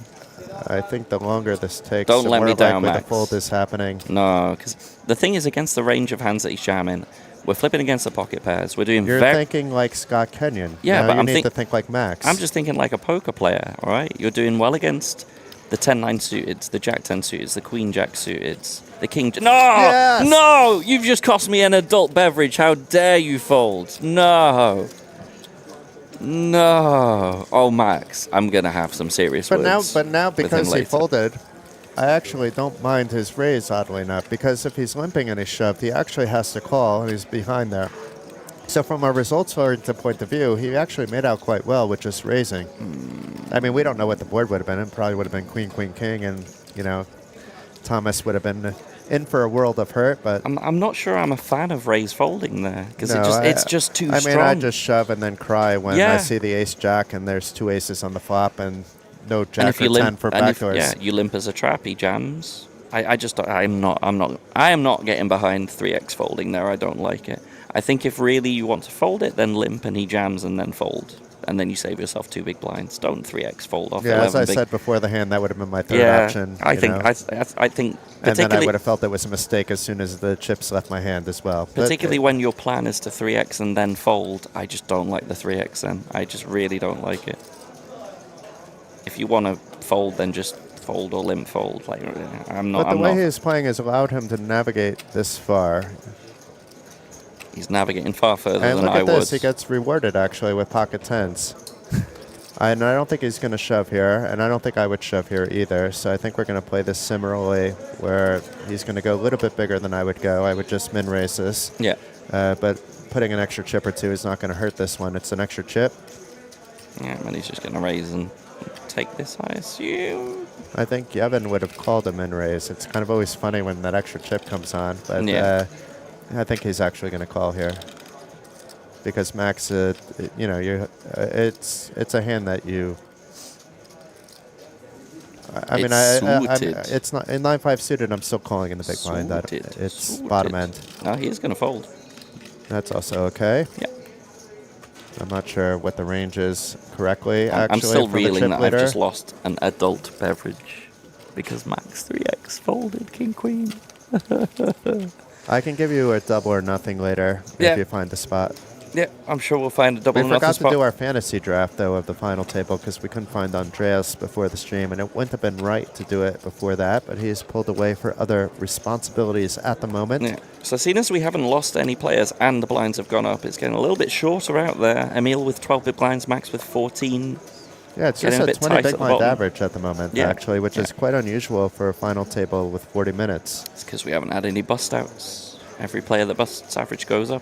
I think the longer this takes, Don't the let more me down, likely Max. the fold is happening. No, because the thing is, against the range of hands that he's jamming, we're flipping against the pocket pairs. We're doing You're thinking like Scott Kenyon. Yeah, now but you need to think like Max. I'm just thinking like a poker player, all right? You're doing well against the 10-9 suited, the Jack-10 suited, the Queen-Jack suited, the King... No! Yes! No! You've just cost me an adult beverage. How dare you fold? No! No! Oh, Max, I'm going to have some serious words. But now with him because he later. folded, I actually don't mind his raise, oddly enough, because if he's limping and he's shoved, he actually has to call, and he's behind there. So from a results-oriented point of view, he actually made out quite well with just raising. I mean, we don't know what the board would have been. It probably would have been Queen, Queen, King, and, you know, Thomas would have been in for a world of hurt, but... I'm not sure I'm a fan of raise folding there, because it's just too strong. I mean, I just shove and then cry when I see the ace-jack and there's 2 aces on the flop and no jack or 10 for backdoors. Yeah, you limp as a trap, he jams. I am not getting behind 3x folding there. I don't like it. I think if really you want to fold it, then limp and he jams and then fold. And then you save yourself 2 big blinds. Don't 3x fold off 11 as I big. said before the hand, that would have been my third option. I think and then I would have felt it was a mistake as soon as the chips left my hand as well. Particularly when your plan is to 3x and then fold, I just don't like the 3x then. I just really don't like it. If you want to fold, then just fold or limp fold. Like, But the way he is playing has allowed him to navigate this far. He's navigating far further And than look I at this, would. he gets rewarded actually with pocket tens. And I don't think he's going to shove here, and I don't think I would shove here either. So I think we're going to play this similarly, where he's going to go a little bit bigger than I would go. I would just min raise this. Yeah. But putting an extra chip or two is not going to hurt this one. It's an extra chip. Yeah, and he's just going to raise and take this, I assume. I think Yevon would have called a min raise. It's kind of always funny when that extra chip comes on, but Yeah. I think he's actually going to call here. Because Max, you know, it's a hand that you. I mean, it's not in 9-5 suited. I'm still calling in the big blind. It's bottom end. No, he is going to fold. That's also okay. Yeah. I'm not sure what the range is correctly. Actually, I'm still for the reeling chip that leader. I've just lost an adult beverage because Max 3x folded King Queen. I can give you a double or nothing later if you find the spot. Yeah, I'm sure we'll find a double or We nothing forgot spot. to do our fantasy draft, though, of the final table because we couldn't find Andreas before the stream, and it wouldn't have been right to do it before that, but he's pulled away for other responsibilities at the moment. Yeah. So seeing as we haven't lost any players and the blinds have gone up, it's getting a little bit shorter out there. Emil with 12 big blinds, Max with 14. Yeah, it's Getting just a bit 20 tight big at the blind bottom. average at the moment, Yeah. actually, which is quite unusual for a final table with 40 minutes. It's because we haven't had any bust outs. Every player that busts average goes up.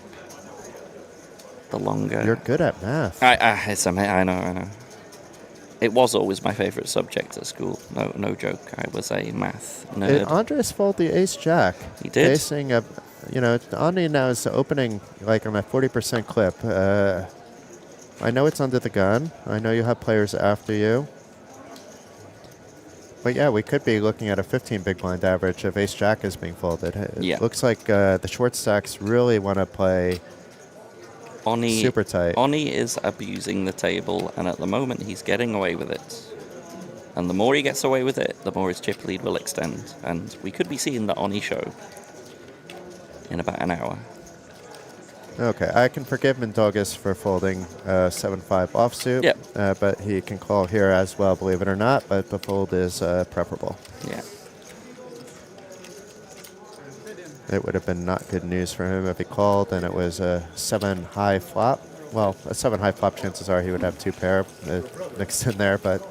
The longer. You're good at math. I know. It was always my favorite subject at school. No joke. I was a math nerd. Did Andres fold the ace-jack? He did. Facing a, you know, Andi now is opening like on a 40% clip. I know it's under the gun. I know you have players after you. But yeah, we could be looking at a 15 big blind average if ace-jack is being folded. It looks like the short stacks really want to play super tight. Oni is abusing the table, and at the moment he's getting away with it. And the more he gets away with it, the more his chip lead will extend. And we could be seeing the Oni show in about an hour. Okay, I can forgive Mindaugas for folding 7-5 offsuit, but he can call here as well, believe it or not, but the fold is preferable. Yeah. It would have been not good news for him if he called and it was a 7-high flop. Well, a 7-high flop, chances are he would have two pair mixed in there, but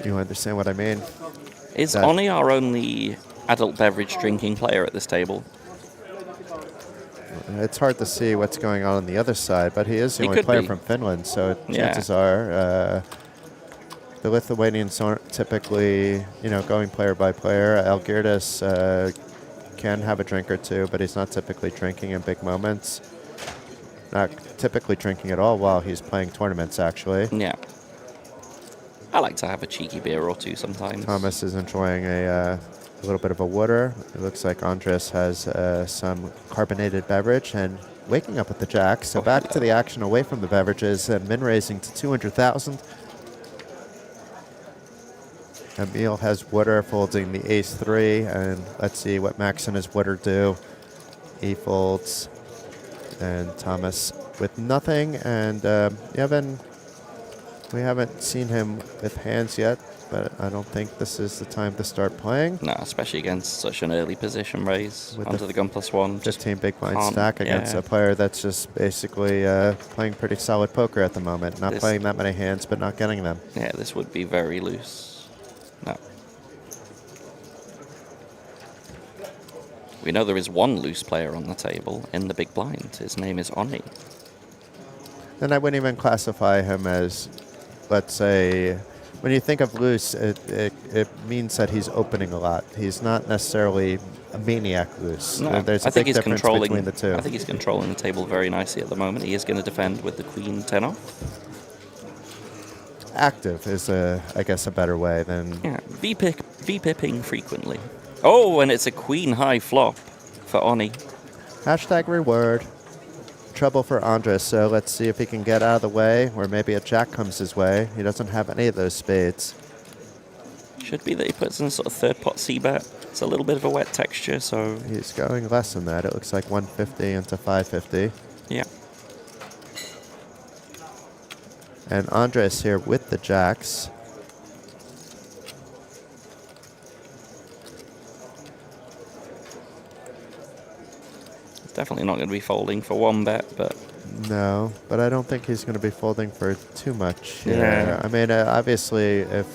you understand what I mean. Is Oni our only adult beverage drinking player at this table? It's hard to see what's going on the other side, but he is the only player from Finland, so chances are the Lithuanians aren't typically, you know, going player by player. Algirdas can have a drink or two, but he's not typically drinking in big moments. Not typically drinking at all while he's playing tournaments, actually. Yeah. I like to have a cheeky beer or two sometimes. Thomas is enjoying a little bit of a water. It looks like Andres has some carbonated beverage and waking up with the jack. So back to the action away from the beverages and min raising to 200,000. Emil has water folding the ace-3, and let's see what Max and his water do. He folds, and Thomas with nothing, and Yevon, we haven't seen him with hands yet, but I don't think this is the time to start playing. No, especially against such an early position raise with onto the gun +1. 15 big blind stack against a player that's just basically playing pretty solid poker at the moment. Not playing that many hands, but not getting them. Yeah, this would be very loose. No. We know there is one loose player on the table in the big blind. His name is Oni. And I wouldn't even classify him as, let's say, when you think of loose, it means that he's opening a lot. He's not necessarily a maniac loose. No, There's I a think big he's difference controlling between the two. I think he's controlling the table very nicely at the moment. He is going to defend with the queen 10 off. Active is, I guess, a better way than... Yeah, V-pipping frequently. Oh, and it's a queen high flop for Oni. Hashtag reward. Trouble for Andres, so let's see if he can get out of the way, or maybe a jack comes his way. He doesn't have any of those spades. Should be that he puts in sort of third pot c-bet. It's a little bit of a wet texture, so... He's going less than that. It looks like 150 into 550. Yeah. And Andres here with the jacks. definitely not going to be folding for one bet, but... No, but I don't think he's going to be folding for too much here. Yeah. I mean, obviously, if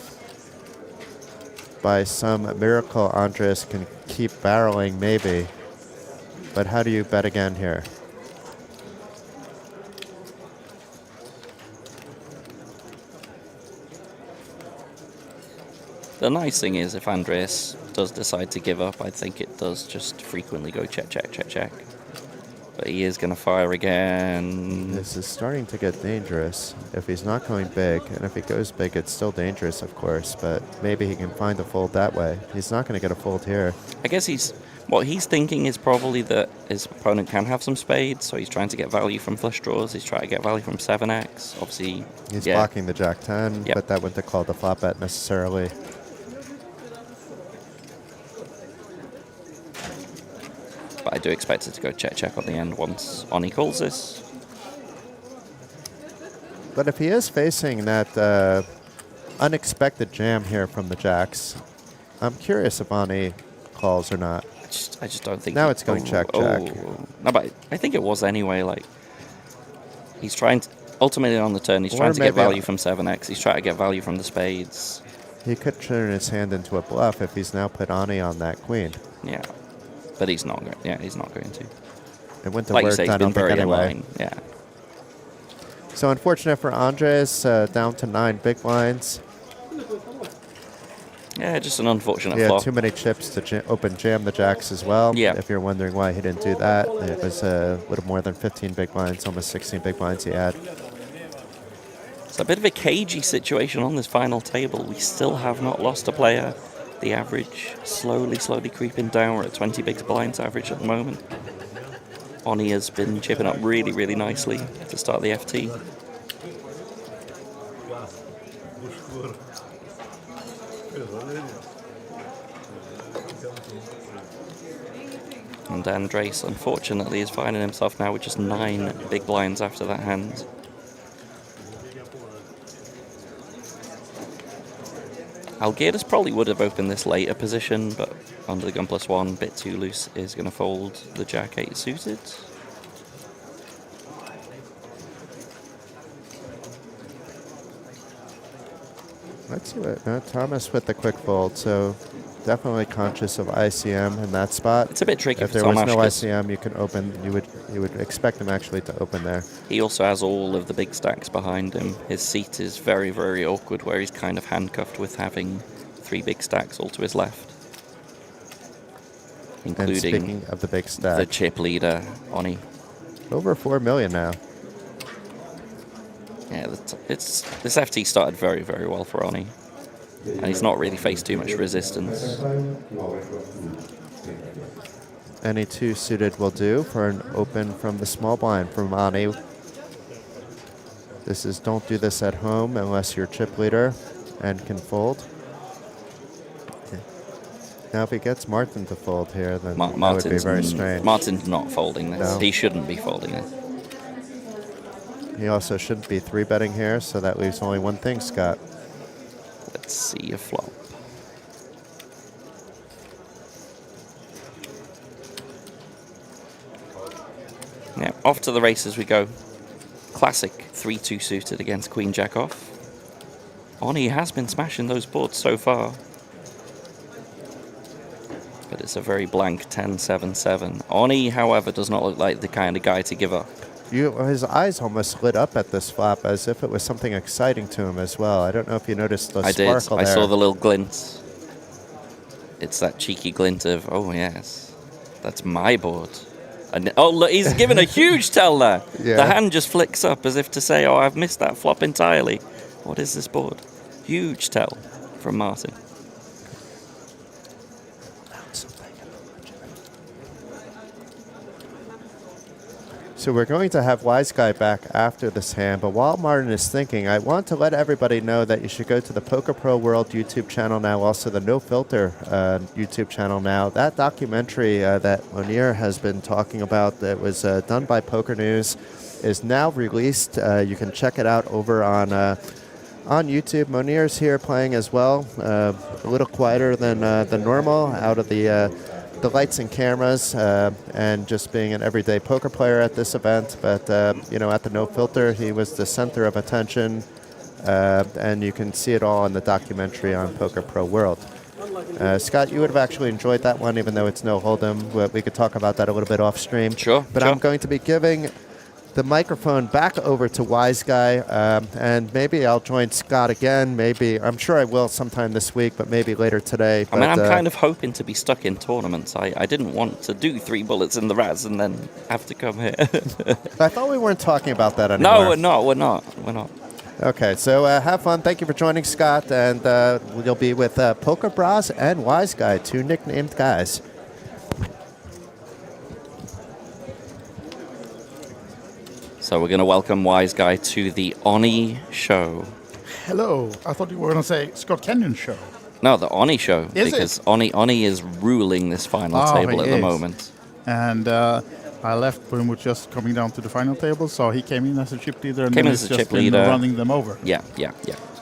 by some miracle Andres can keep barreling, maybe. But how do you bet again here? The nice thing is, if Andreas does decide to give up, I think it does just frequently go check, check, check, check. But he is going to fire again. This is starting to get dangerous. If he's not going big, and if he goes big, it's still dangerous, of course, but maybe he can find a fold that way. He's not going to get a fold here. I guess what he's thinking is probably that his opponent can have some spades, so he's trying to get value from flush draws. He's trying to get value from 7x. Obviously, he's blocking the Jack 10, but that wouldn't have called the flop bet necessarily. But I do expect it to go check, check on the end once Oni calls this. But if he is facing that unexpected jam here from the Jacks, I'm curious if Ani calls or not. I just don't think... Now it's going check, check. No, but I think it was anyway. Like, he's trying to... Ultimately on the turn, he's trying to get value from 7x. He's trying to get value from the spades. He could turn his hand into a bluff if he's now put Ani on that queen. Yeah. But he's not going. Yeah, he's not going to. It wouldn't have like worked, you say, he's I don't been very think, anyway. in line. Yeah. So unfortunate for Andres, down to 9 big blinds. Yeah, just an unfortunate Yeah, flop. too many chips to open jam the Jacks as well. Yeah. If you're wondering why he didn't do that, it was a little more than 15 big blinds, almost 16 big blinds he had. It's a bit of a cagey situation on this final table. We still have not lost a player. The average slowly creeping down. We're at 20 big blinds average at the moment. Oni has been chipping up really, really nicely to start the FT. And Andres, unfortunately, is finding himself now with just 9 big blinds after that hand. Algirdas probably would have opened this later position, but under the gun +1, bit too loose, is going to fold the Jack 8 suited. Let's see what Thomas with the quick fold. So definitely conscious of ICM in that spot. It's a bit tricky if for there was Tomasz, no 'cause ICM, you can open. You would expect him actually to open there. he also has all of the big stacks behind him. His seat is very, very awkward, where he's kind of handcuffed with having 3 big stacks all to his left. Including and speaking of the big stack, the chip leader, Oni. Over 4 million now. Yeah, this FT started very, very well for Oni. And he's not really faced too much resistance. Any 2 suited will do for an open from the small blind from Ani. This is don't do this at home unless you're chip leader and can fold. Now, if he gets Martin to fold here, then that would be very strange. Martin's not folding this. No. He shouldn't be folding this. He also shouldn't be 3-betting here, so that leaves only one thing, Scott. Let's see a flop. Yeah, off to the races we go. Classic 3-2 suited against Queen Jack off. Oni has been smashing those boards so far. But it's a very blank 10-7-7. Oni, however, does not look like the kind of guy to give up. His eyes almost lit up at this flop as if it was something exciting to him as well. I don't know if you noticed the sparkle I there. saw the little glint. It's that cheeky glint of, oh yes, that's my board. And, oh, look, he's given a huge tell there. Yeah. The hand just flicks up as if to say, oh, I've missed that flop entirely. What is this board? Huge tell from Martin. So we're going to have Wise Guy back after this hand, but while Martin is thinking, I want to let everybody know that you should go to the Poker Pro World YouTube channel now, also the No Filter YouTube channel now. That documentary that Monier has been talking about that was done by Poker News is now released. You can check it out over on YouTube. Monier's here playing as well, a little quieter than normal out of the the lights and cameras and just being an everyday poker player at this event. But, at the No Filter, he was the center of attention. And you can see it all in the documentary on Poker Pro World. Scott, you would have actually enjoyed that one, even though it's no hold'em. We could talk about that a little bit off stream. Sure. But I'm going to be giving the microphone back over to Wise Guy, and maybe I'll join Scott again. Maybe, I'm sure I will sometime this week, but maybe later today. I mean, I'm kind of hoping to be stuck in tournaments. I didn't want to do 3 bullets in the Raz and then have to come here. I thought we weren't talking about that anymore. No, we're not. Okay, so have fun. Thank you for joining, Scott, and you'll be with Poker Bras and Wise Guy, 2 nicknamed guys. So we're going to welcome Wise Guy to the Oni show. Hello. I thought you were going to say Scott Kenyon show. No, the Oni show. Is because it? Oni is ruling this final table at the moment. And I left when we were just coming down to the final table, so he came in as a chip leader and Came then as he's a just chip leader. been running them over. Yeah.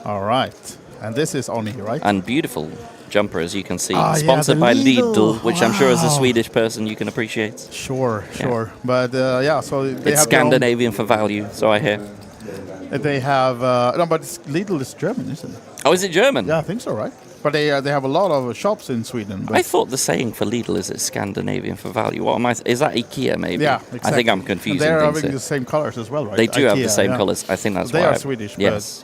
All right. And this is Oni, right? And beautiful jumper, as you can see. Ah, yeah, Sponsored the by Lidl. Lidl, which I'm sure as a Wow. Swedish person you can appreciate. Sure. But so they It's have their own- Scandinavian for value, so I hear. They have no, but Lidl is German, isn't it? Oh, is it German? Yeah, I think so, right? But they have a lot of shops in Sweden. But I thought the saying for Lidl is it's Scandinavian for value. What am I? Is that IKEA maybe? yeah, exactly. I think I'm And confusing they're things having here. the same colors as well, right? They do have the IKEA, same yeah. colors. I think that's They why. are Swedish. Yes.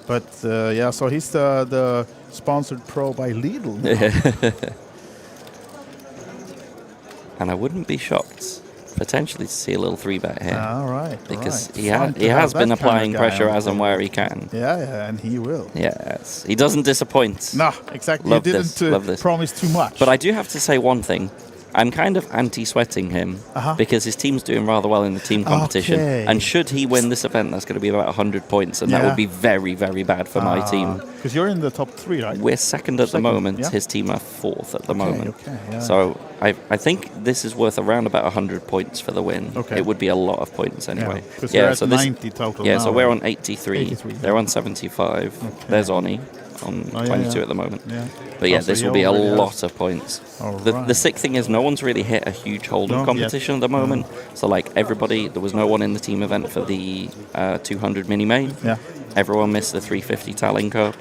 But so he's the sponsored pro by Lidl. And I wouldn't be shocked potentially to see a little 3-bet here. All right. Because right. he Fun to he have has that been kind of applying guy pressure on as the and table. where he can. Yeah, and he will. Yes, he doesn't disappoint. No, exactly. Love he this, didn't love this. promise too much. But I do have to say one thing. I'm kind of anti-sweating him because his team's doing rather well in the team competition. Okay. And should he win this event, that's going to be about 100 points, and that Yeah. would be very, very bad for my team. Because you're in the top 3, right? We're second at the moment. yeah. His team are 4th at the Okay, moment. okay, yeah. So I think this is worth around about 100 points for the win. Okay. It would be a lot of points anyway. Yeah, 'cause you're at 90 total Yeah, now, so we're right? on 83. 83, They're yeah. on 75. There's Oni on 22 at the moment. Yeah. But yeah, Oh, so this he will be a already has- lot of points. All The right. sick thing is no one's really hit a huge hold'em No, competition at the moment. So like everybody, there was no one in the team event for the 200 mini main. Yeah. Everyone missed the 350 Tallinn Cup.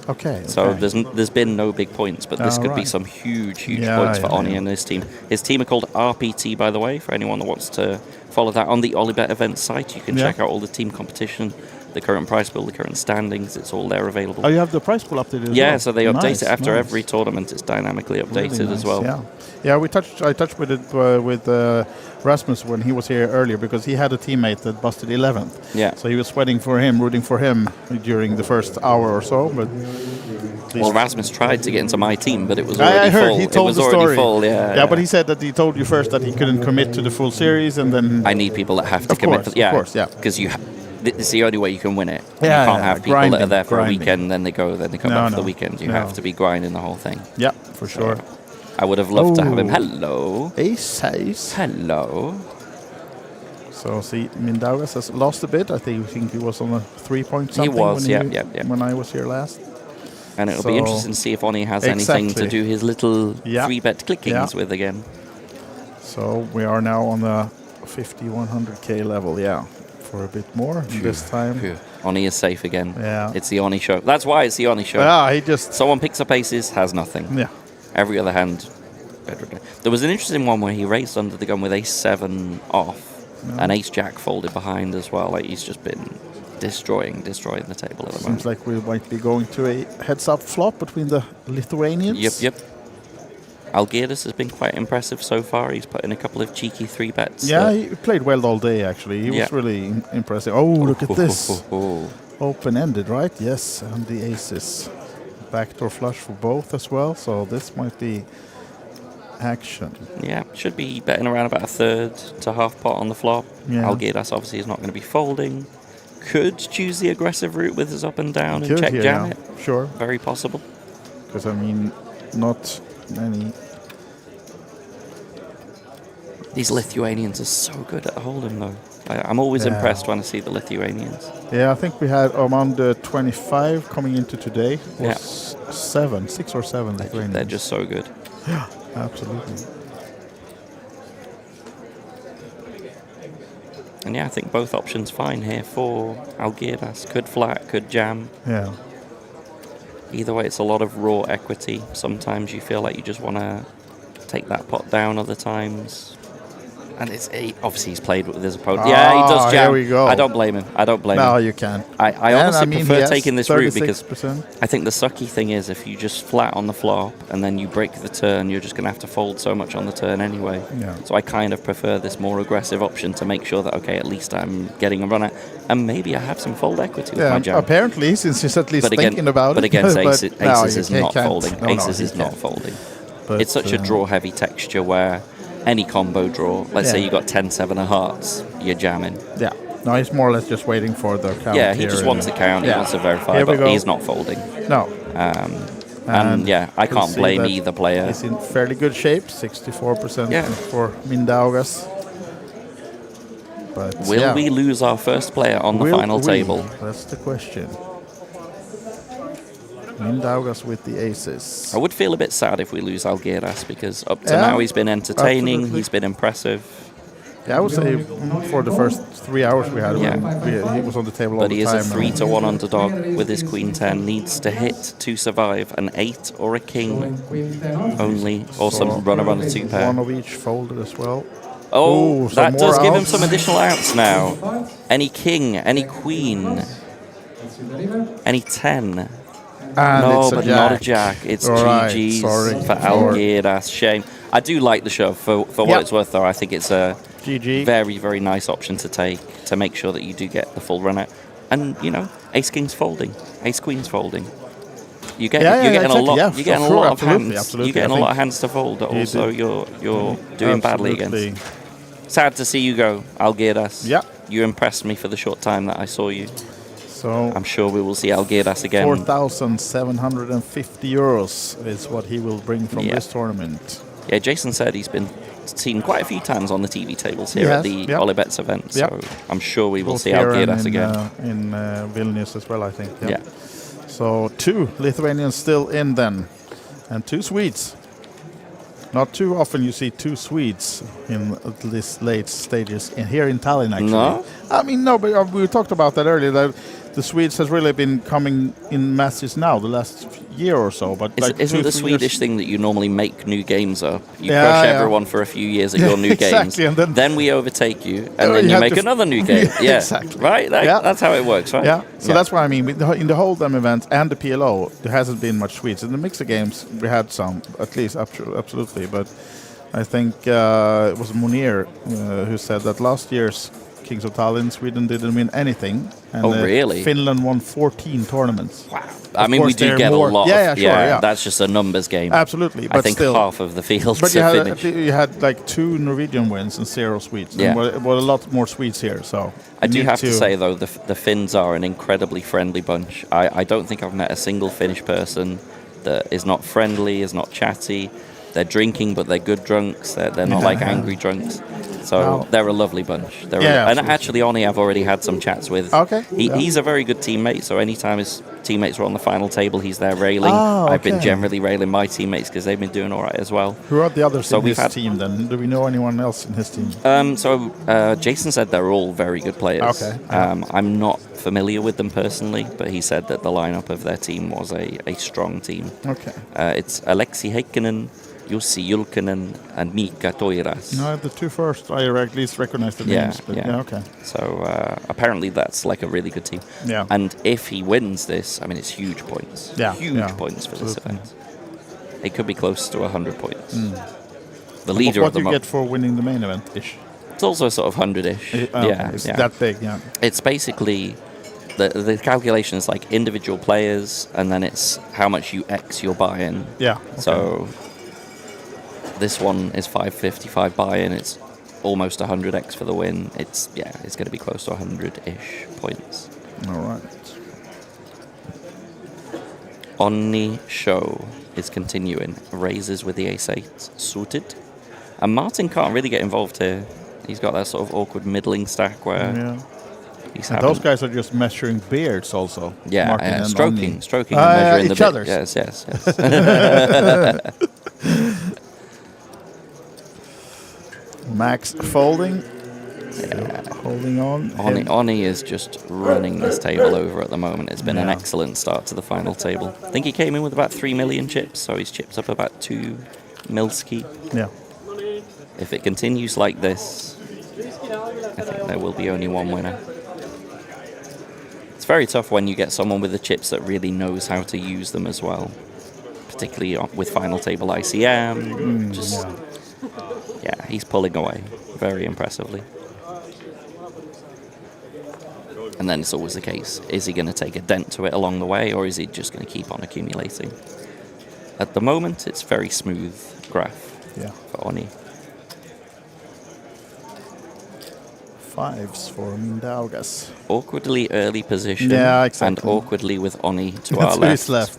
Okay. So okay. there's been no big points, but this could be Alright. some huge Yeah, points for yeah, Oni yeah. and his team. His team are called RPT, by the way, for anyone that wants to follow that on the OlyBet events site. You can Yeah. check out all the team competition, the current prize pool, the current standings. It's all there available. Oh, you have the price pool updated as Yeah, well? so they update Nice, it after nice. every tournament. It's dynamically updated Really as nice, well. Yeah, yeah. I touched with it with Rasmus when he was here earlier because he had a teammate that busted 11th. Yeah. So he was sweating for him, rooting for him during the first hour or so. But Well, Rasmus tried to get into my team, but it was I already heard full. he told it was the already story. full. Yeah. Yeah, but he said that he told you first that he couldn't commit to the full series, and then I need people that have to Of commit. course, yeah, of course, yeah. Because it's the only way you can win it. Yeah, you can't yeah, have people that are grinding, there for grinding. a weekend, then they go, then they come No, back for no, the weekend. You no. have to be grinding the whole thing. Yeah, for sure. I would have loved to have him. Oh. Hello. Ace. Hello. So see, Mindaugas has lost a bit. I think he was on a 3-point something. was, when yeah. When I was here last. And it'll be So- interesting to see if Oni has anything to Exactly. do his little Yeah. 3-bet clickings Yeah. with again. So we are now on the 50-100K level, yeah, for a bit more this time. Phew. Oni is safe again. Yeah. It's the Oni show. That's why it's the Oni show. Yeah, he just... Someone picks up aces, has nothing. Yeah. Every other hand. There was an interesting one where he raised under the gun with ace-7 off, and ace-jack folded behind as well. Like he's just been destroying the table at the moment. Seems like we might be going to a heads-up flop between the Lithuanians. Yep. Algirdas has been quite impressive so far. He's put in a couple of cheeky 3-bets. Yeah, he played well all day, actually. He was really impressive. Oh, look at this. Open-ended, right? Yes, and the aces. Backdoor flush for both as well, so this might be action. Yeah, should be betting around about a third to half pot on the flop. Yeah. Algirdas obviously is not going to be folding. Could choose the aggressive route with his up and down and Could check here, jam yeah. it. Sure. Very possible. Because, I mean, not many... These Lithuanians are so good at hold'em, though. I'm always Yeah. impressed when I see the Lithuanians. Yeah, I think we had around 25 coming into today. Was 6 or 7 Lithuanians. They're just so good. Yeah, absolutely. And yeah, I think both options fine here for Algirdas. Could flat, could jam. Yeah. Either way, it's a lot of raw equity. Sometimes you feel like you just want to take that pot down, other times. And obviously he's played with his opponent. Yeah, he does jam. Here we go. I don't blame him. No, you can't. I honestly prefer taking this route because 36%. I think the sucky thing is if you just flat on the flop and then you break the turn, you're just going to have to fold so much on the turn anyway. Yeah. So I kind of prefer this more aggressive option to make sure that, okay, at least I'm getting a run at, and maybe I have some fold equity with my jam. Apparently, since he's at least thinking about but it. Against But aces is not can't. folding. No, Aces he is not can't. folding. But, it's such a draw-heavy texture where any combo draw, let's say you got 10-7 of hearts, you're jamming. Yeah. No, he's more or less just waiting for the count. Yeah, he just wants to count, he wants to verify, but he's not folding. No. And yeah, I can't blame either player. He's in fairly good shape, 64% for Mindaugas. But Will we lose our first player on the final table? That's the question. Mindaugas with the aces. I would feel a bit sad if we lose Algirdas because up to now he's been entertaining, absolutely. he's been impressive. Yeah, I would say for the first 3 hours we had, he was on the table all the time. But he is a 3-1 underdog with his queen 10. Needs to hit to survive an 8 or a king only, or some runner on a 2 pair. One of each folded as well. Oh, Ooh, that does give him outs. some additional outs now. Any king, any queen, any 10. No, but not a jack. It's GG's for Algirdas. Shame. I do like the shove for what it's worth, though. I think it's a very, very nice option to take to make sure that you do get the full run out. And ace king's folding, ace queen's folding. You're getting a lot. You're getting a lot of hands. Absolutely. You're getting a lot of hands to fold. But also, you're doing badly against. Sad to see you go, Algirdas. Yeah. You impressed me for the short time that I saw you. So I'm sure we will see Algirdas again. 4,750 euros is what he will bring from this tournament. Yeah, Jason said he's been seen quite a few times on the TV tables here at the OlyBet event. So I'm sure we will see Algirdas again. In Vilnius as well, I think. Yeah. So 2 Lithuanians still in then, and 2 Swedes. Not too often you see 2 Swedes in this late stages here in Tallinn, actually. No? I mean, no, but we talked about that earlier, that the Swedes has really been coming in masses now, the last year or so. But Isn't the Swedish thing that you normally make new games up? You crush everyone for a few years at your new games. And then we overtake you, and then you make another new game. Yeah, exactly. Right? That's how it works, right? Yeah, so that's what I mean. In the Hold'em event and the PLO, there hasn't been much Swedes. In the mixer games, we had some, at least, absolutely. But I think it was Munir who said that last year's Kings of Tallinn, Sweden didn't win anything. And really? Finland won 14 tournaments. Wow. I mean, we do get a lot. That's just a numbers game. Absolutely. But I think still, half of the field but finish. you had like 2 Norwegian wins and 0 Swedes. Yeah. And a lot more Swedes here. So I do have to say, though, the Finns are an incredibly friendly bunch. I don't think I've met a single Finnish person that is not friendly, is not chatty. They're drinking, but they're good drunks. They're not like angry drunks. So they're a lovely bunch. And actually, Oni, I've already had some chats with. Okay. He's a very good teammate. So anytime his teammates are on the final table, he's there railing. I've been generally railing my teammates because they've been doing all right as well. Who are the others in his team then? Do we know anyone else in his team? Jason said they're all very good players. Okay. I'm not familiar with them personally, but he said that the lineup of their team was a strong team. Okay. It's Aleksi Heikkinen, Jussi Julkinen, and Miikka Toiras. No, the 2 first, I at least recognize the names. But okay. So apparently that's like a really good team. Yeah. And if he wins this, I mean, it's huge points. Yeah. Huge points for this event. It could be close to 100 points. The And leader what of the you get for winning the main event-ish? It's also sort of 100-ish. It's that big, yeah. It's basically... The calculation is like individual players, and then it's how much you X your buy-in. Yeah. Okay. So this one is 555 buy-in. It's almost 100x for the win. It's going to be close to 100-ish points. All right. Onni show is continuing. Raises with the ace-8 suited. And Martin can't really get involved here. He's got that sort of awkward middling stack where... Yeah. And those guys are just measuring beards also. Yeah, Martin and stroking and measuring each other's. Yes. Max folding. Holding on. Oni is just running this table over at the moment. It's been an excellent start to the final table. I think he came in with about 3 million chips, so he's chipped up about 2 milski. Yeah. If it continues like this, I think there will be only one winner. It's very tough when you get someone with the chips that really knows how to use them as well, particularly with final table ICM. Yeah, he's pulling away very impressively. And then it's always the case, is he going to take a dent to it along the way, or is he just going to keep on accumulating? At the moment, it's very smooth graph for Oni. 5s for Mindaugas. Awkwardly early position. Yeah, exactly. And awkwardly with Oni to That's our left. his left.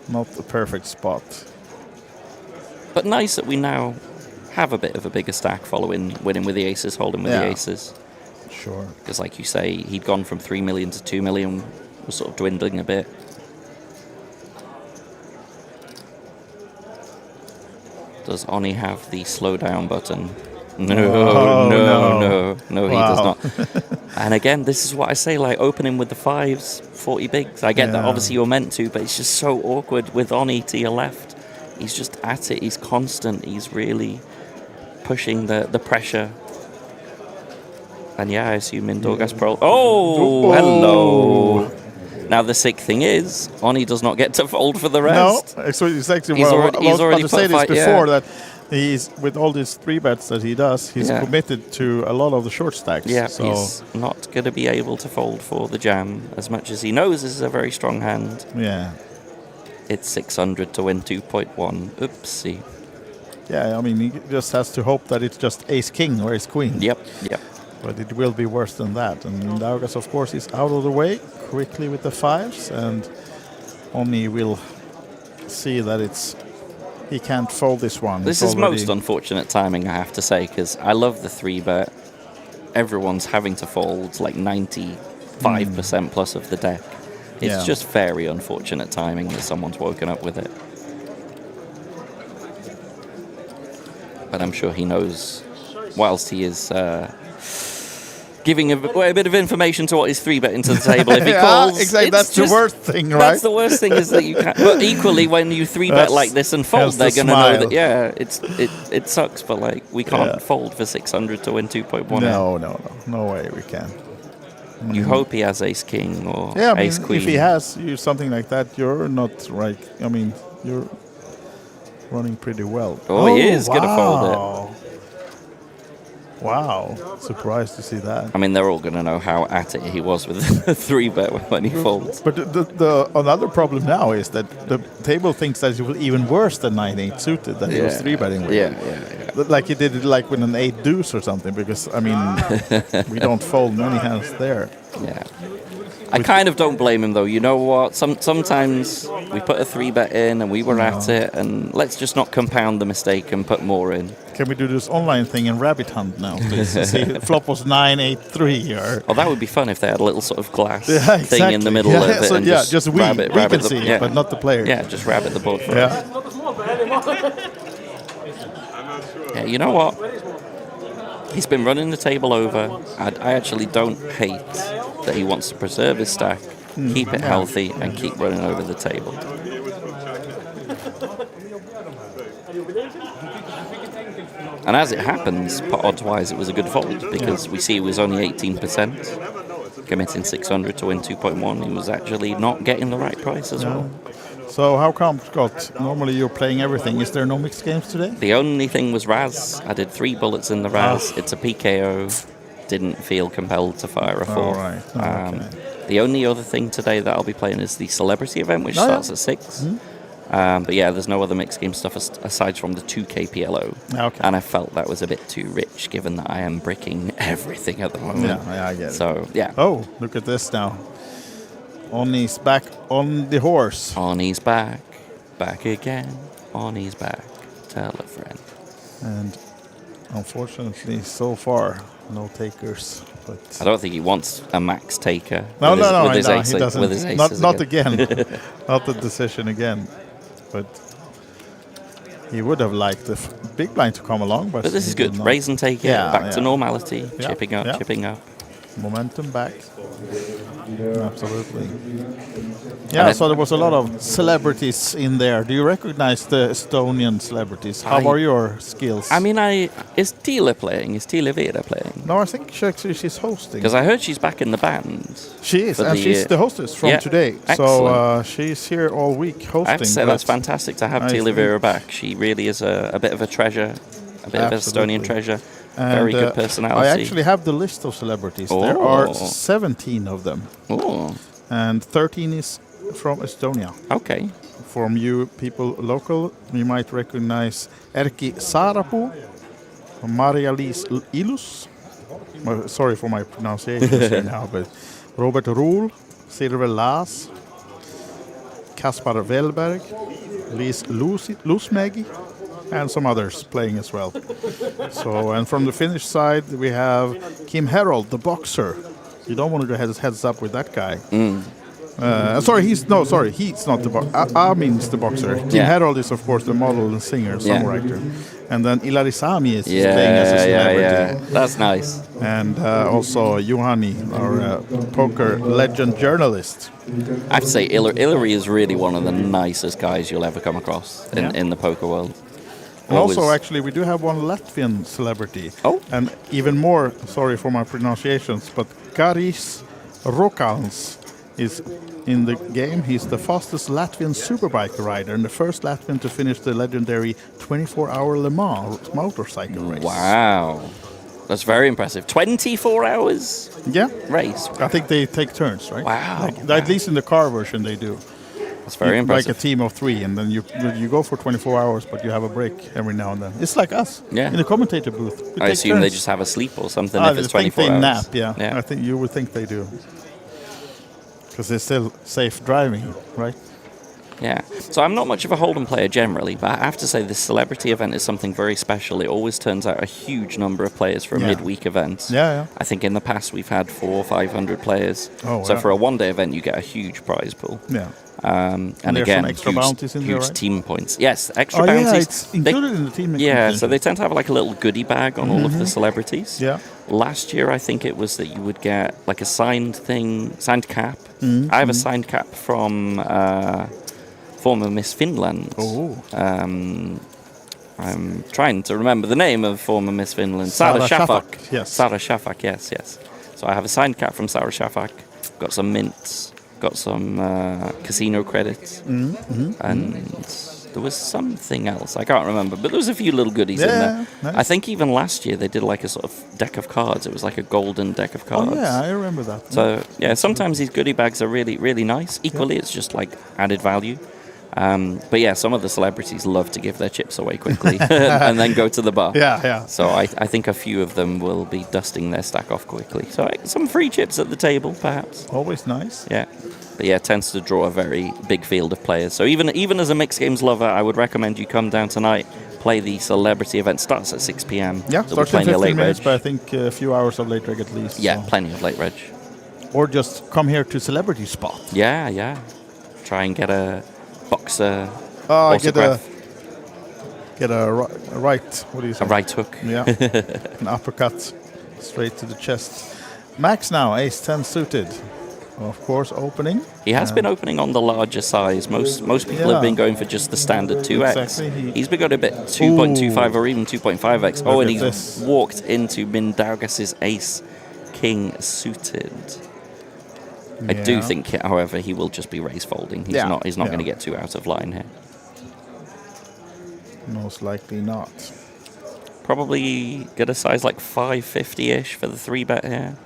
Not the perfect spot. But nice that we now have a bit of a bigger stack following winning with the aces, holding with the aces. Sure. Because like you say, he'd gone from 3 million to 2 million, was sort of dwindling a bit. Does Oni have the slow down button? No, he does not. And again, this is what I say, like opening with the 5s, 40 bigs. I get that obviously you're meant to, but it's just so awkward with Oni to your left. He's just at it, he's constant, he's really pushing the pressure. And yeah, I assume Mindaugas pro. Oh, hello. Now the sick thing is, Oni does not get to fold for the rest. No, so it's actually He's already to say this fight, before that he's with all these 3 bets that he does, he's committed to a lot of the short stacks. Yeah, so he's not going to be able to fold for the jam as much as he knows this is a very strong hand. Yeah. It's 600 to win 2.1. Oopsie. Yeah, I mean, he just has to hope that it's just ace-king or ace-queen. Yep. But it will be worse than that. And Mindaugas, of course, is out of the way quickly with the 5s, and Oni will see that he can't fold this one. This is most unfortunate timing, I have to say, because I love the 3-bet. Everyone's having to fold like 95% plus of the deck. It's just very unfortunate timing that someone's woken up with it. But I'm sure he knows, whilst he is giving a bit of information to what he's 3-betting to the table. If he calls, exactly. That's the worst thing, right? That's the worst thing is that you can't. But equally, when you 3-bet like this and fold, they're going to know that it sucks. But like we can't fold for 600 to win 2.1. No way we can. You hope he has ace king or ace queen. If he has something like that, you're not right. I mean, you're running pretty well. Oh, he is going to fold it. Wow, surprised to see that. I mean, they're all going to know how at it he was with the 3-bet when he folds. But the another problem now is that the table thinks that it was even worse than 9-8 suited that he was 3-betting with. Yeah. Like he did it like with an 8 deuce or something, because, I mean, we don't fold many hands there. Yeah. I kind of don't blame him, though. You know what? Sometimes we put a 3-bet in and we were at it, and let's just not compound the mistake and put more in. Can we do this online thing in Rabbit Hunt now, please? See, flop was 9-8-3. Or oh, that would be fun if they had a little sort of glass thing in the middle of it. So and just we can see it, but not the player. Yeah, just rabbit the board for us. Yeah, you know what? He's been running the table over. I actually don't hate that he wants to preserve his stack, keep it healthy, and keep running over the table. And as it happens, pot odds-wise, it was a good fold, because we see he was only 18%, committing 600 to win 2.1. He was actually not getting the right price as well. So how come, Scott? Normally you're playing everything. Is there no mixed games today? The only thing was Raz. I did 3 bullets in the Raz. It's a PKO. Didn't feel compelled to fire a 4th. Right. The only other thing today that I'll be playing is the Celebrity event, which starts at 6. But yeah, there's no other mixed game stuff aside from the 2K PLO. And I felt that was a bit too rich, given that I am bricking everything at the moment. Yeah, I get it. So, yeah. Oh, look at this now. Oni's back on the horse. Oni's back again. Oni's back. Tell a friend. And unfortunately, so far, no takers. But I don't think he wants a max taker. No, with his he aces, doesn't. With his aces not again. Not the decision again. But He would have liked the big blind to come along, but this is good. Raise and take it, back to normality, chipping up. Momentum back. Absolutely. Yeah, so there was a lot of celebrities in there. Do you recognize the Estonian celebrities? How are your skills? I mean, is Tile playing? Is Tile Vera playing? No, I think she's hosting. Because I heard she's back in the band. She is, and she's the hostess from today. So she's here all week hosting. I have to say that's fantastic to have Tile Vera back. She really is a bit of a treasure, a bit of Estonian treasure. And, very good personality. I actually have the list of celebrities. There are 17 of them. And 13 is from Estonia. Okay. From you people local, you might recognize Erki Saarapuu, Maria-Liis Ilus, sorry for my pronunciation here now, but Robert Ruhl, Silver Laas, Kaspar Wellberg, Liis Luusmägi, and some others playing as well. So, and from the Finnish side, we have Kim Herold, the boxer. You don't want to go heads up with that guy. He's not the boxer. Amin's the boxer. Kim Herold is, of course, the model and singer, songwriter. And then Ilari Sami is playing as a celebrity. That's nice. And also Juhani, our poker legend journalist. I have to say, Ilari is really one of the nicest guys you'll ever come across in the poker world. And also, actually, we do have one Latvian celebrity. And even more, sorry for my pronunciations, but Karis Rokals is in the game. He's the fastest Latvian superbike rider and the first Latvian to finish the legendary 24-hour Le Mans motorcycle race. Wow. That's very impressive. 24 hours race. I think they take turns, right? Wow. At least in the car version, they do. That's very impressive. Like a team of 3, and then you go for 24 hours, but you have a break every now and then. It's like us in the commentator booth. I assume they just have a sleep or something if it's 24 hours. I think they nap, I think you would think they do. Because they're still safe driving, right? Yeah. So I'm not much of a Hold'em player generally, but I have to say this celebrity event is something very special. It always turns out a huge number of players for a midweek event. Yeah. I think in the past we've had 400 or 500 players. So for a one-day event, you get a huge prize pool. Yeah. And some again, extra bounties in there, right? team points. Yes, extra bounties. Yeah, it's included in the team. Yeah, so they tend to have like a little goodie bag on all of the celebrities. Yeah. Last year, I think it was that you would get like a signed cap. I have a signed cap from former Miss Finland. I'm trying to remember the name of former Miss Finland. Sara Shafak. Yes. Sara Shafak, yes. So I have a signed cap from Sara Shafak. Got some mints. Got some casino credits. And there was something else. I can't remember. But there was a few little goodies in there. Nice. I think even last year they did like a sort of deck of cards. It was like a golden deck of cards. Oh, yeah, I remember that. So, sometimes these goodie bags are really, really nice. Equally, it's just like added value. But yeah, some of the celebrities love to give their chips away quickly and then go to the bar. Yeah. So I think a few of them will be dusting their stack off quickly. So some free chips at the table, perhaps. Always nice. Yeah. But yeah, it tends to draw a very big field of players. So even as a mixed games lover, I would recommend you come down tonight, play the celebrity event. Starts at 6 p.m. Yeah, starts in 15 minutes, but I think a few hours of late reg at least. Yeah, plenty of late reg. Or just come here to Celebrity Spot. Yeah. Try and get a boxer autograph. Get a right, what do you say? A right hook. Yeah, an uppercut straight to the chest. Max now, ace-10 suited. Of course, opening. He has been opening on the larger size. Most people have been going for just the standard 2x. Exactly. He's been going a bit 2.25 or even 2.5x. And he's walked into Mindaugas's ace-king suited. I do think, however, he will just be raise folding. He's not going to get too out of line here. Most likely not. Probably get a size like 550-ish for the 3-bet here.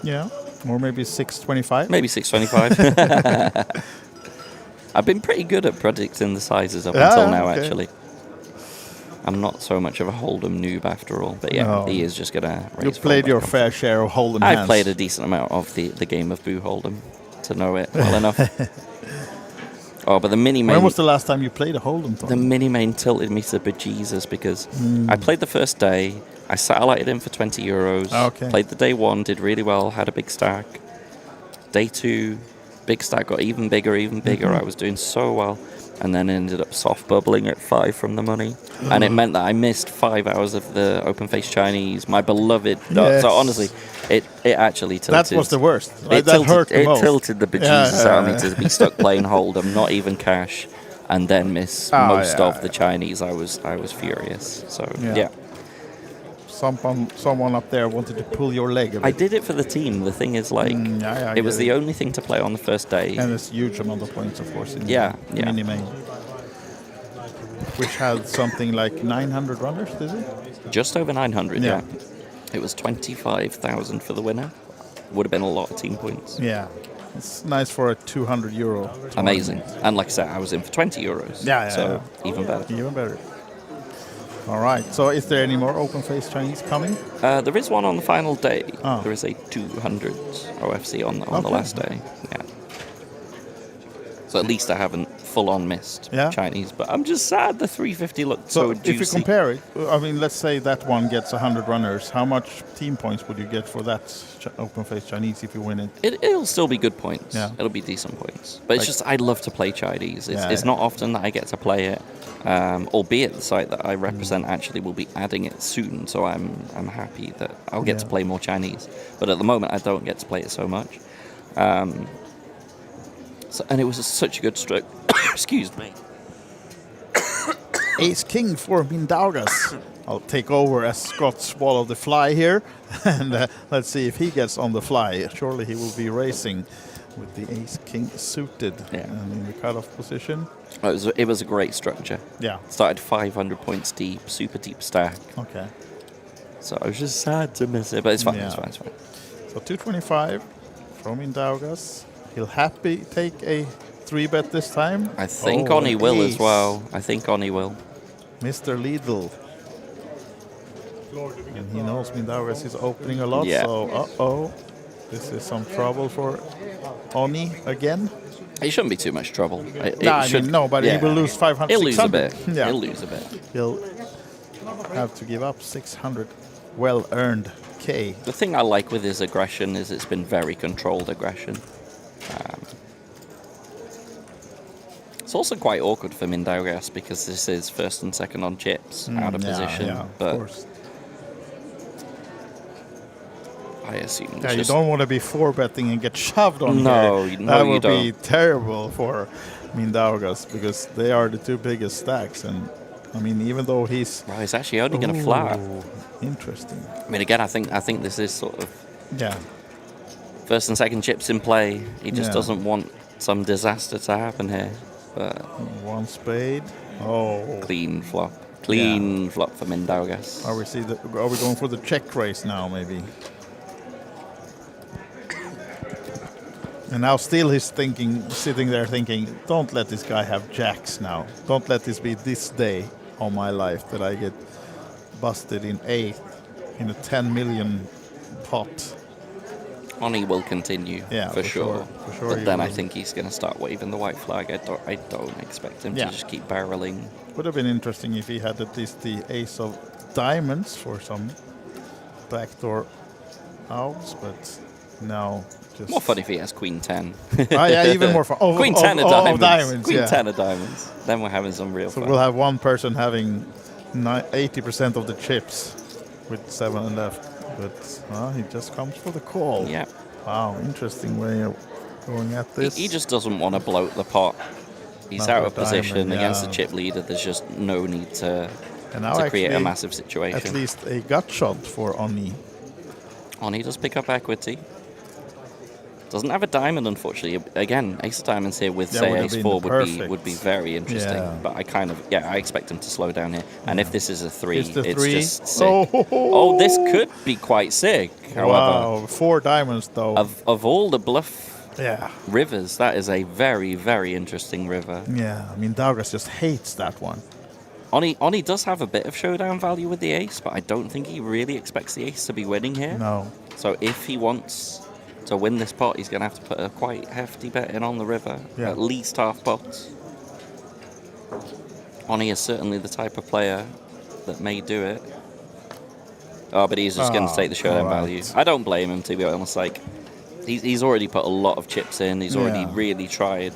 Yeah, or maybe 625. Maybe 625. I've been pretty good at predicting the sizes up until now, actually. I'm not so much of a Hold'em noob after all, but he is just going to raise. You played your fair share of Hold'em hands. I've played a decent amount of the game of Boo Hold'em to know it well enough. But the mini main. When was the last time you played a Hold'em? The mini main tilted me to bejesus because I played the first day. I satellited in for 20 euros. Okay. Played the day one, did really well, had a big stack. Day two, big stack got even bigger. I was doing so well, and then ended up soft bubbling at 5 from the money, and it meant that I missed 5 hours of the open face Chinese, my beloved. Yes. So honestly, it actually tilted. That was the worst. It That hurt the most. tilted the bejesus out of me to be stuck playing hold'em, not even cash, and then miss most of the Chinese. I was furious. So yeah. Someone up there wanted to pull your leg a bit. I did it for the team. The thing is, like, it was the only thing to play on the first day. And it's a huge amount of points, of course, in mini main. Which had something like 900 runners, did it? Just over 900, yeah. It was 25,000 for the winner. Would have been a lot of team points. Yeah. It's nice for a 200 euro. Amazing. And like I said, I was in for 20 euros. So even better. Even better. All right. So is there any more open face Chinese coming? There is one on the final day. There is a 200 OFC on the last day. Yeah. So at least I haven't full-on missed Chinese, but I'm just sad the 350 looked so juicy. If you compare it, I mean, let's say that one gets 100 runners. How much team points would you get for that open face Chinese if you win it? It'll still be good points. Yeah. It'll be decent points. But it's just, I love to play Chinese. It's not often that I get to play it, albeit the site that I represent actually will be adding it soon, so I'm happy that I'll get to play more Chinese. But at the moment, I don't get to play it so much. And it was such a good stroke. Excuse me. Ace King for Mindaugas. I'll take over as Scott swallowed the fly here. And let's see if he gets on the fly. Surely he will be racing with the Ace King suited and in the cutoff position. It was a great structure. Yeah. Started 500 points deep, super deep stack. Okay. So I was just sad to miss it, but it's fine. Yeah. It's fine. So 225 from Mindaugas. He'll happy take a 3-bet this time. I think Oni will as well. I think Oni will. Mr. Lidl. And he knows Mindaugas is opening a lot, so this is some trouble for Oni again. It shouldn't be too much trouble. But he will lose 500, He'll lose a 600. bit. Yeah. He'll lose a bit. He'll have to give up 600 well-earned K. The thing I like with his aggression is it's been very controlled aggression. It's also quite awkward for Mindaugas because this is first and second on chips, out of position. Yeah, but of course. I assume you don't want to be 4-betting and get shoved on here. No, that you would don't. be terrible for Mindaugas because they are the two biggest stacks. And I mean, even though he's actually only going to flat. Interesting. I mean, again, I think this is sort of Yeah. first and second chips in play. He just doesn't want some disaster to happen here. But one spade. Oh. Clean flop. Clean flop for Mindaugas. Are we going for the check raise now, maybe? And now still he's sitting there thinking, don't let this guy have jacks now. Don't let this be this day of my life that I get busted in 8th in a 10 million pot. Oni will continue, for sure. For sure. But then I think he's going to start waving the white flag. I don't expect him to just keep barreling. Would have been interesting if he had at least the ace of diamonds for some backdoor outs, but no. Just More fun if he has Queen 10. Even more fun. Queen 10 of diamonds. Diamonds. Queen 10 of diamonds. Then we're having some real fun. So we'll have one person having 80% of the chips with 7 left. But he just comes for the call. Yeah. Wow, interesting way of going at this. He just doesn't want to bloat the pot. He's out of position against the chip leader. There's just no need to create a massive situation. At least a gut shot for Oni. Oni does pick up equity. Doesn't have a diamond, unfortunately. Again, ace of diamonds here with, say, ace 4 would be very interesting. Yeah. But I expect him to slow down here. And if this is a 3, it's just sick. Oh, this could be quite sick, however. Wow, 4 diamonds, though. Of all the bluff rivers, that is a very, very interesting river. Yeah, I mean, Mindaugas just hates that one. Oni does have a bit of showdown value with the ace, but I don't think he really expects the ace to be winning here. No. So if he wants to win this pot, he's going to have to put a quite hefty bet in on the river, at least half pots. Oni is certainly the type of player that may do it. Oh, but he's just going to take the showdown value. I don't blame him, to be honest. Like, He's already put a lot of chips in. He's already really tried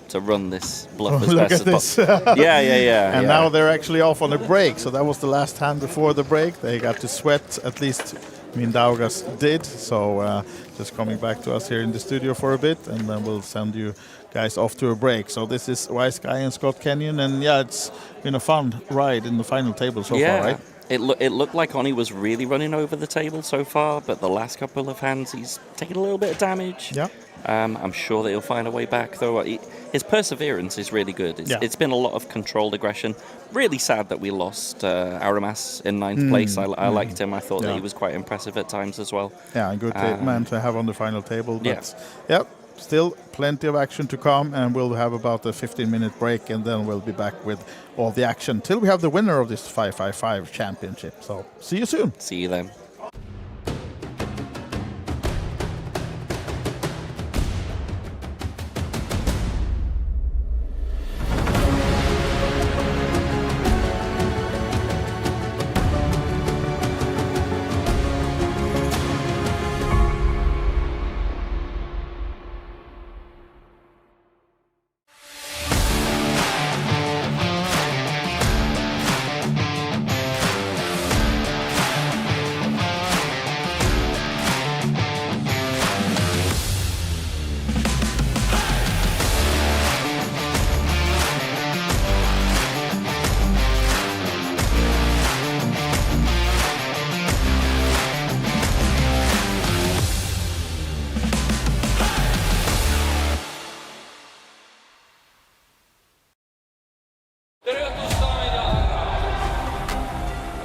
to run this bluff as Look best at as this. possible. Yeah. And now they're actually off on a break. So that was the last hand before the break. They got to sweat, at least Mindaugas did. So just coming back to us here in the studio for a bit, and then we'll send you guys off to a break. So this is Wise Guy and Scott Kenyon, and it's been a fun ride in the final table so far, right? It looked like Oni was really running over the table so far, but the last couple of hands he's taken a little bit of damage. Yeah. I'm sure that he'll find a way back, though. His perseverance is really good. It's been a lot of controlled aggression. Really sad that we lost Aramas in 9th place. I liked him. I thought that he was quite impressive at times as well. Yeah, a good man to have on the final table. But still plenty of action to come, and we'll have about a 15-minute break, and then we'll be back with all the action till we have the winner of this 555 championship. So see you soon. See you then.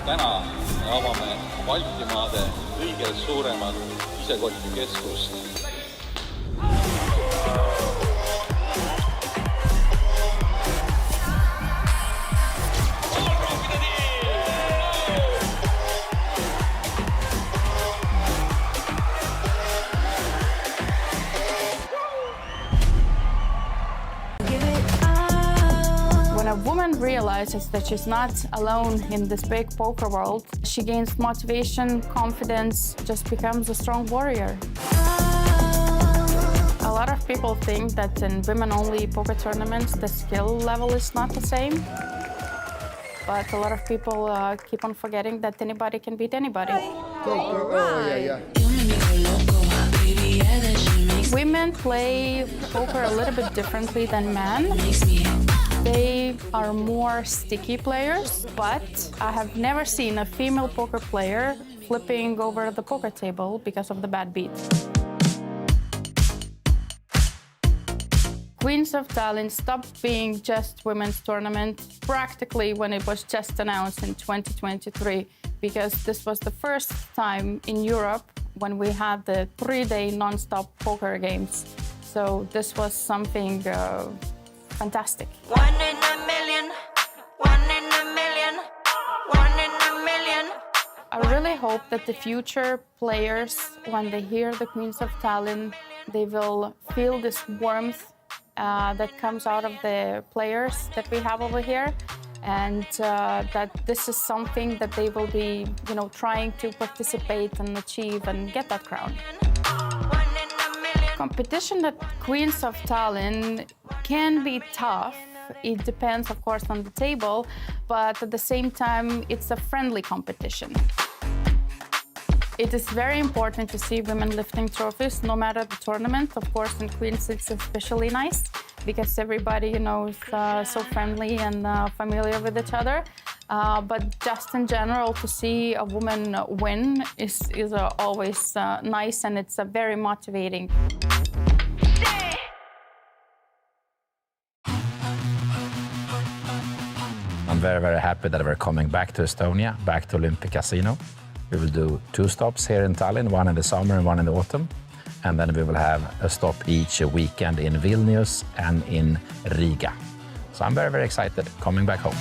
täna me avame Baltimaade kõige suuremat isekotikeskust. When a woman realizes that she's not alone in this big poker world, she gains motivation, confidence, just becomes a strong warrior. A lot of people think that in women-only poker tournaments, the skill level is not the same. But a lot of people keep on forgetting that anybody can beat anybody. Women play poker a little bit differently than men. They are more sticky players, but I have never seen a female poker player flipping over the poker table because of the bad beat. Queens of Tallinn stopped being just women's tournament practically when it was just announced in 2023, because this was the first time in Europe when we had the 3-day non-stop poker games. So this was something fantastic. One in a million, one in a million, one in a million. I really hope that the future players, when they hear the Queens of Tallinn, they will feel this warmth that comes out of the players that we have over here, and that this is something that they will be, trying to participate and achieve and get that crown. Competition at Queens of Tallinn can be tough. It depends, of course, on the table, but at the same time, it's a friendly competition. It is very important to see women lifting trophies, no matter the tournament. Of course, in Queens, it's especially nice because everybody, is so friendly and familiar with each other. But just in general, to see a woman win is always nice, and it's very motivating. I'm very, very happy that we're coming back to Estonia, back to Olympic Casino. We will do 2 stops here in Tallinn, one in the summer and one in the autumn. And then we will have a stop each weekend in Vilnius and in Riga. So I'm very, very excited coming back home.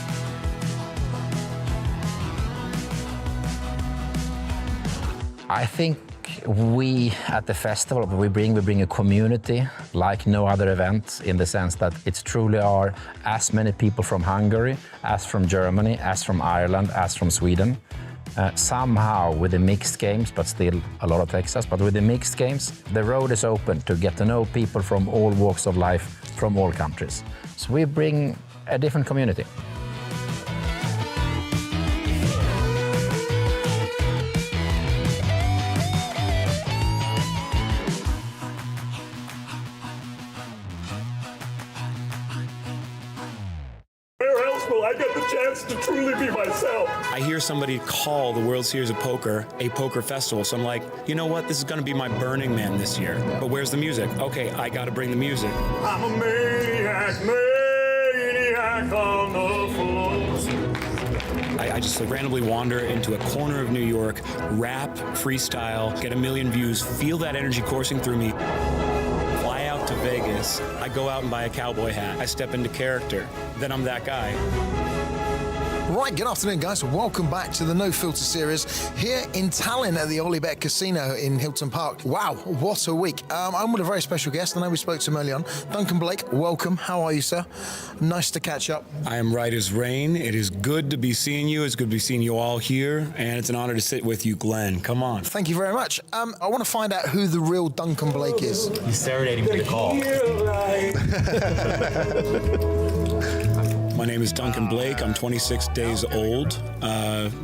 I think we at the festival, we bring a community like no other event, in the sense that it's truly are as many people from Hungary, as from Germany, as from Ireland, as from Sweden. Somehow with the mixed games, but still a lot of Texas, but with the mixed games, the road is open to get to know people from all walks of life, from all countries. So we bring a different community. Where else will I get the chance to truly be myself? I hear somebody call the World Series of Poker a poker festival. So I'm like, you know what? This is going to be my Burning Man this year. But where's the music? Okay, I got to bring the music. I'm a maniac on the floor. I just randomly wander into a corner of New York, rap, freestyle, get 1 million views, feel that energy coursing through me. Fly out to Vegas. I go out and buy a cowboy hat. I step into character. Then I'm that guy. Right, good afternoon, guys. Welcome back to the No Filter series here in Tallinn at the OlyBet Casino in Hilton Park. Wow, what a week. I'm with a very special guest. I know we spoke to him early on. Duncan Blake, welcome. How are you, sir? Nice to catch up. I am right as rain. It is good to be seeing you. It's good to be seeing you all here. And it's an honor to sit with you, Glenn. Come on. Thank you very much. I want to find out who the real Duncan Blake is. He's serenading for the call. My name is Duncan Blake. I'm 26 days old.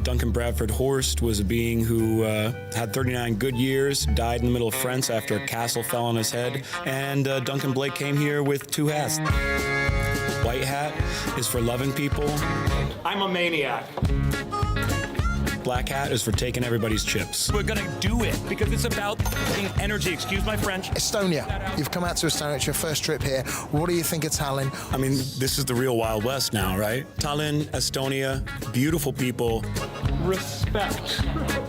Duncan Bradford Horst was a being who had 39 good years, died in the middle of France after a castle fell on his head, and Duncan Blake came here with 2 hats. White hat is for loving people. I'm a maniac. Black hat is for taking everybody's chips. We're gonna do it because it's about energy. Excuse my French. Estonia. You've come out to Estonia. It's your first trip here. What do you think of Tallinn? I mean, this is the real Wild West now, right? Tallinn, Estonia, beautiful people. Respect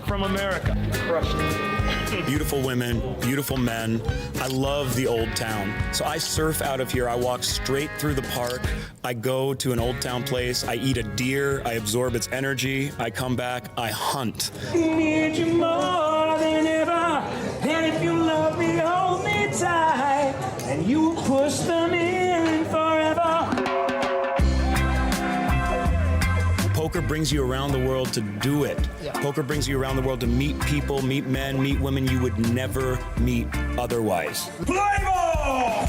from America. Crushed it. Beautiful women, beautiful men. I love the old town. So I surf out of here. I walk straight through the park. I go to an old town place. I eat a deer. I absorb its energy. I come back. I hunt. Need you more than ever, and if you love me, hold me tight, and you push them in forever. Poker brings you around the world to do it. Yeah. Poker brings you around the world to meet people, meet men, meet women you would never meet otherwise. Play ball!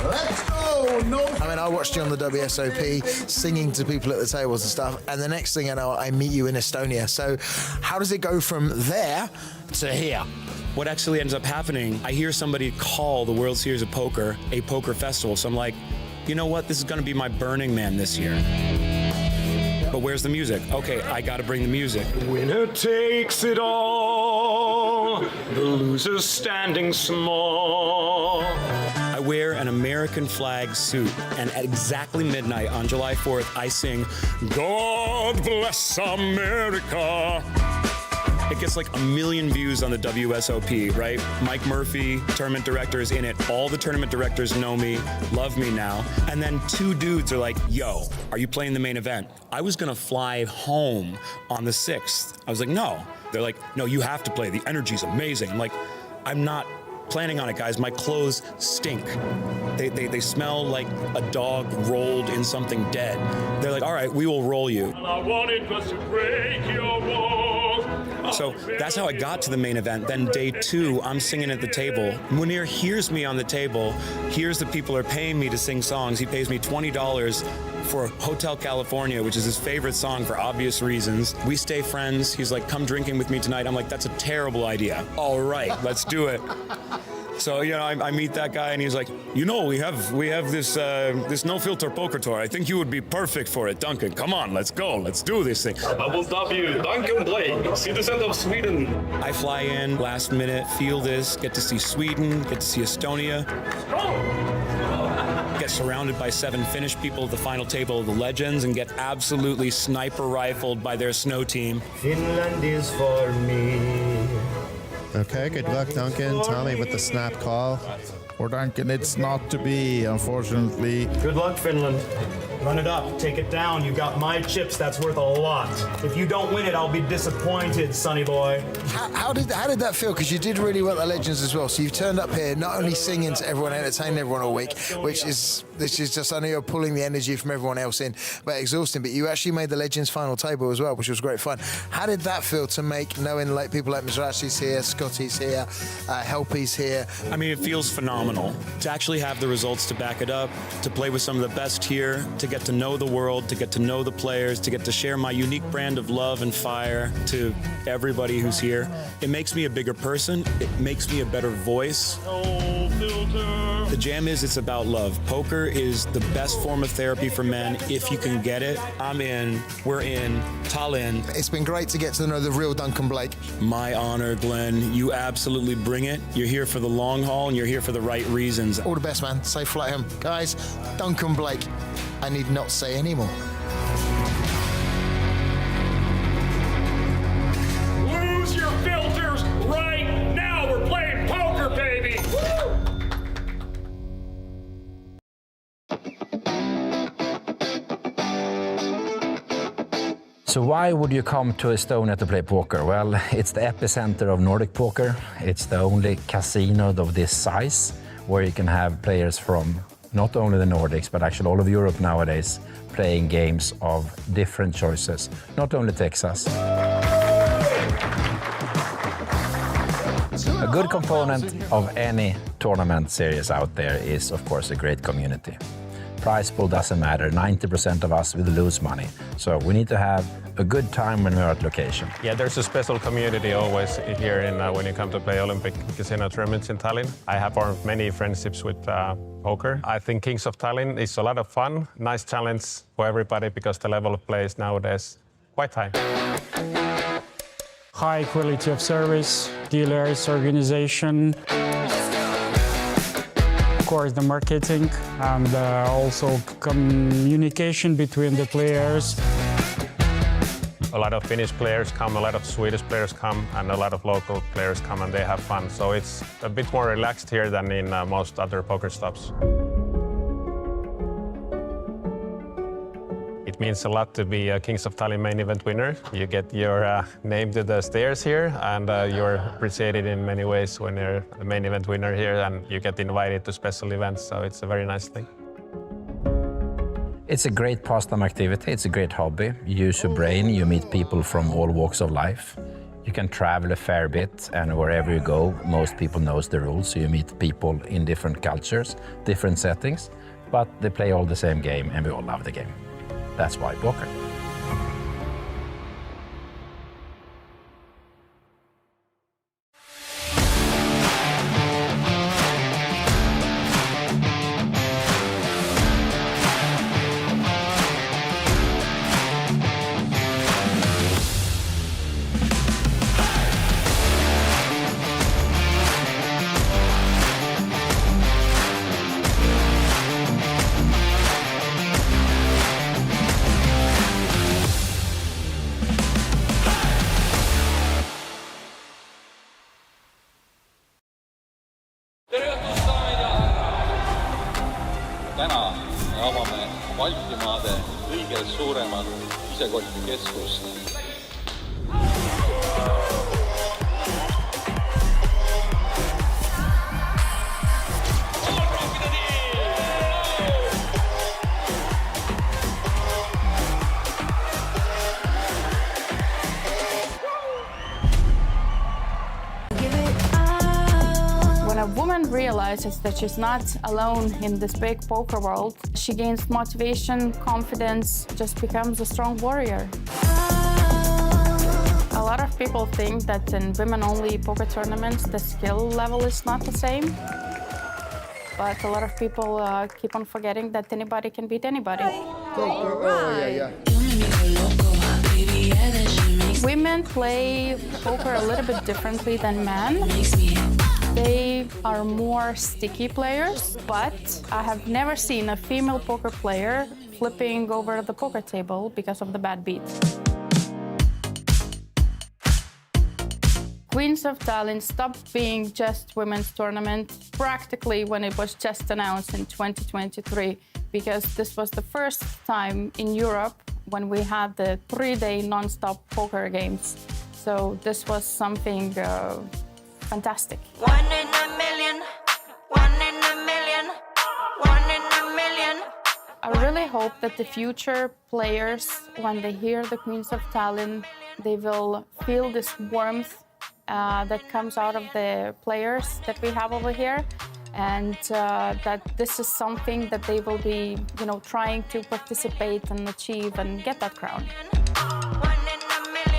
Let's go! No. I mean, I watched you on the WSOP singing to people at the tables and stuff, and the next thing I know, I meet you in Estonia. So how does it go from there to here? What actually ends up happening, I hear somebody call the World Series of Poker a poker festival. So I'm like, you know what? This is going to be my Burning Man this year. But where's the music? Okay, I got to bring the music. Winner takes it all, the loser standing small. I wear an American flag suit, and at exactly midnight on July 4th, I sing, God bless America. It gets like 1 million views on the WSOP, right? Mike Murphy, tournament director, is in it. All the tournament directors know me, love me now. And then 2 dudes are like, yo, are you playing the main event? I was gonna fly home on the 6th. I was like, no. They're like, no, you have to play. The energy's amazing. I'm like, I'm not planning on it, guys. My clothes stink. They smell like a dog rolled in something dead. They're like, all right, we will roll you. All I wanted was to break your walls. So that's how I got to the main event. Then day 2, I'm singing at the table. Munir hears me on the table, hears the people are paying me to sing songs. He pays me $20 for Hotel California, which is his favorite song for obvious reasons. We stay friends. He's like, come drinking with me tonight. I'm like, that's a terrible idea. All right, let's do it. So, you know, I meet that guy and he's like, you know, we have this no filter poker tour. I think you would be perfect for it, Duncan. Come on, let's go. Let's do this thing. I will dub you Duncan Blake, citizen of Sweden. I fly in last minute, feel this, get to see Sweden, get to see Estonia. Get surrounded by 7 Finnish people at the final table of the legends and get absolutely sniper rifled by their snow team. Finland is for me. Okay, good luck, Duncan. Tommy with the snap call. For Duncan, it's not to be, unfortunately. Good luck, Finland. Run it up, take it down. You got my chips, that's worth a lot. If you don't win it, I'll be disappointed, sonny boy. How did that feel? Because you did really well at Legends as well. So you've turned up here, not only singing to everyone, entertaining everyone all week, this is just, I know you're pulling the energy from everyone else in, but exhausting. But you actually made the Legends final table as well, which was great fun. How did that feel to make, knowing like people like Mizrachi's here, Scotty's here, Helpy's here? I mean, it feels phenomenal to actually have the results to back it up, to play with some of the best here, to get to know the world, to get to know the players, to get to share my unique brand of love and fire to everybody who's here. It makes me a bigger person. It makes me a better voice. No filter. The jam is, it's about love. Poker is the best form of therapy for men. If you can get it, I'm in. We're in. Tallinn. It's been great to get to know the real Duncan Blake. My honor, Glenn. You absolutely bring it. You're here for the long haul, and you're here for the right reasons. All the best, man. Safe flight home. Guys, Duncan Blake, I need not say anymore. Lose your filters right now. We're playing poker, baby. So why would you come to Estonia to play poker? Well, it's the epicenter of Nordic poker. It's the only casino of this size where you can have players from not only the Nordics, but actually all of Europe nowadays playing games of different choices, not only Texas. A good component of any tournament series out there is, of course, a great community. Prize pool doesn't matter. 90% of us will lose money. So we need to have a good time when we're at location. Yeah, there's a special community always here in when you come to play Olympic Casino tournaments in Tallinn. I have formed many friendships with poker. I think Kings of Tallinn is a lot of fun, nice challenge for everybody because the level of play is nowadays quite high. High quality of service, dealers, organization. Of course, the marketing and also communication between the players. A lot of Finnish players come, a lot of Swedish players come, and a lot of local players come and they have fun. So it's a bit more relaxed here than in most other poker stops. It means a lot to be a Kings of Tallinn main event winner. You get your name to the stairs here, and you're appreciated in many ways when you're the main event winner here, and you get invited to special events, so it's a very nice thing. It's a great pastime activity, it's a great hobby. You use your brain, you meet people from all walks of life. You can travel a fair bit, and wherever you go, most people knows the rules, so you meet people in different cultures, different settings, but they play all the same game, and we all love the game. That's why poker. Täna me avame Baltimaade kõige suuremat isekotikeskust. When a woman realizes that she's not alone in this big poker world, she gains motivation, confidence, just becomes a strong warrior. A lot of people think that in women-only poker tournaments, the skill level is not the same. But a lot of people keep on forgetting that anybody can beat anybody. Women play poker a little bit differently than men. They are more sticky players, but I have never seen a female poker player flipping over the poker table because of the bad beat. Queens of Tallinn stopped being just women's tournament practically when it was just announced in 2023, because this was the first time in Europe when we had the 3-day non-stop poker games. So this was something fantastic. One in a million, one in a million, one in a million. I really hope that the future players, when they hear the Queens of Tallinn, they will feel this warmth that comes out of the players that we have over here, and that this is something that they will be, trying to participate and achieve and get that crown.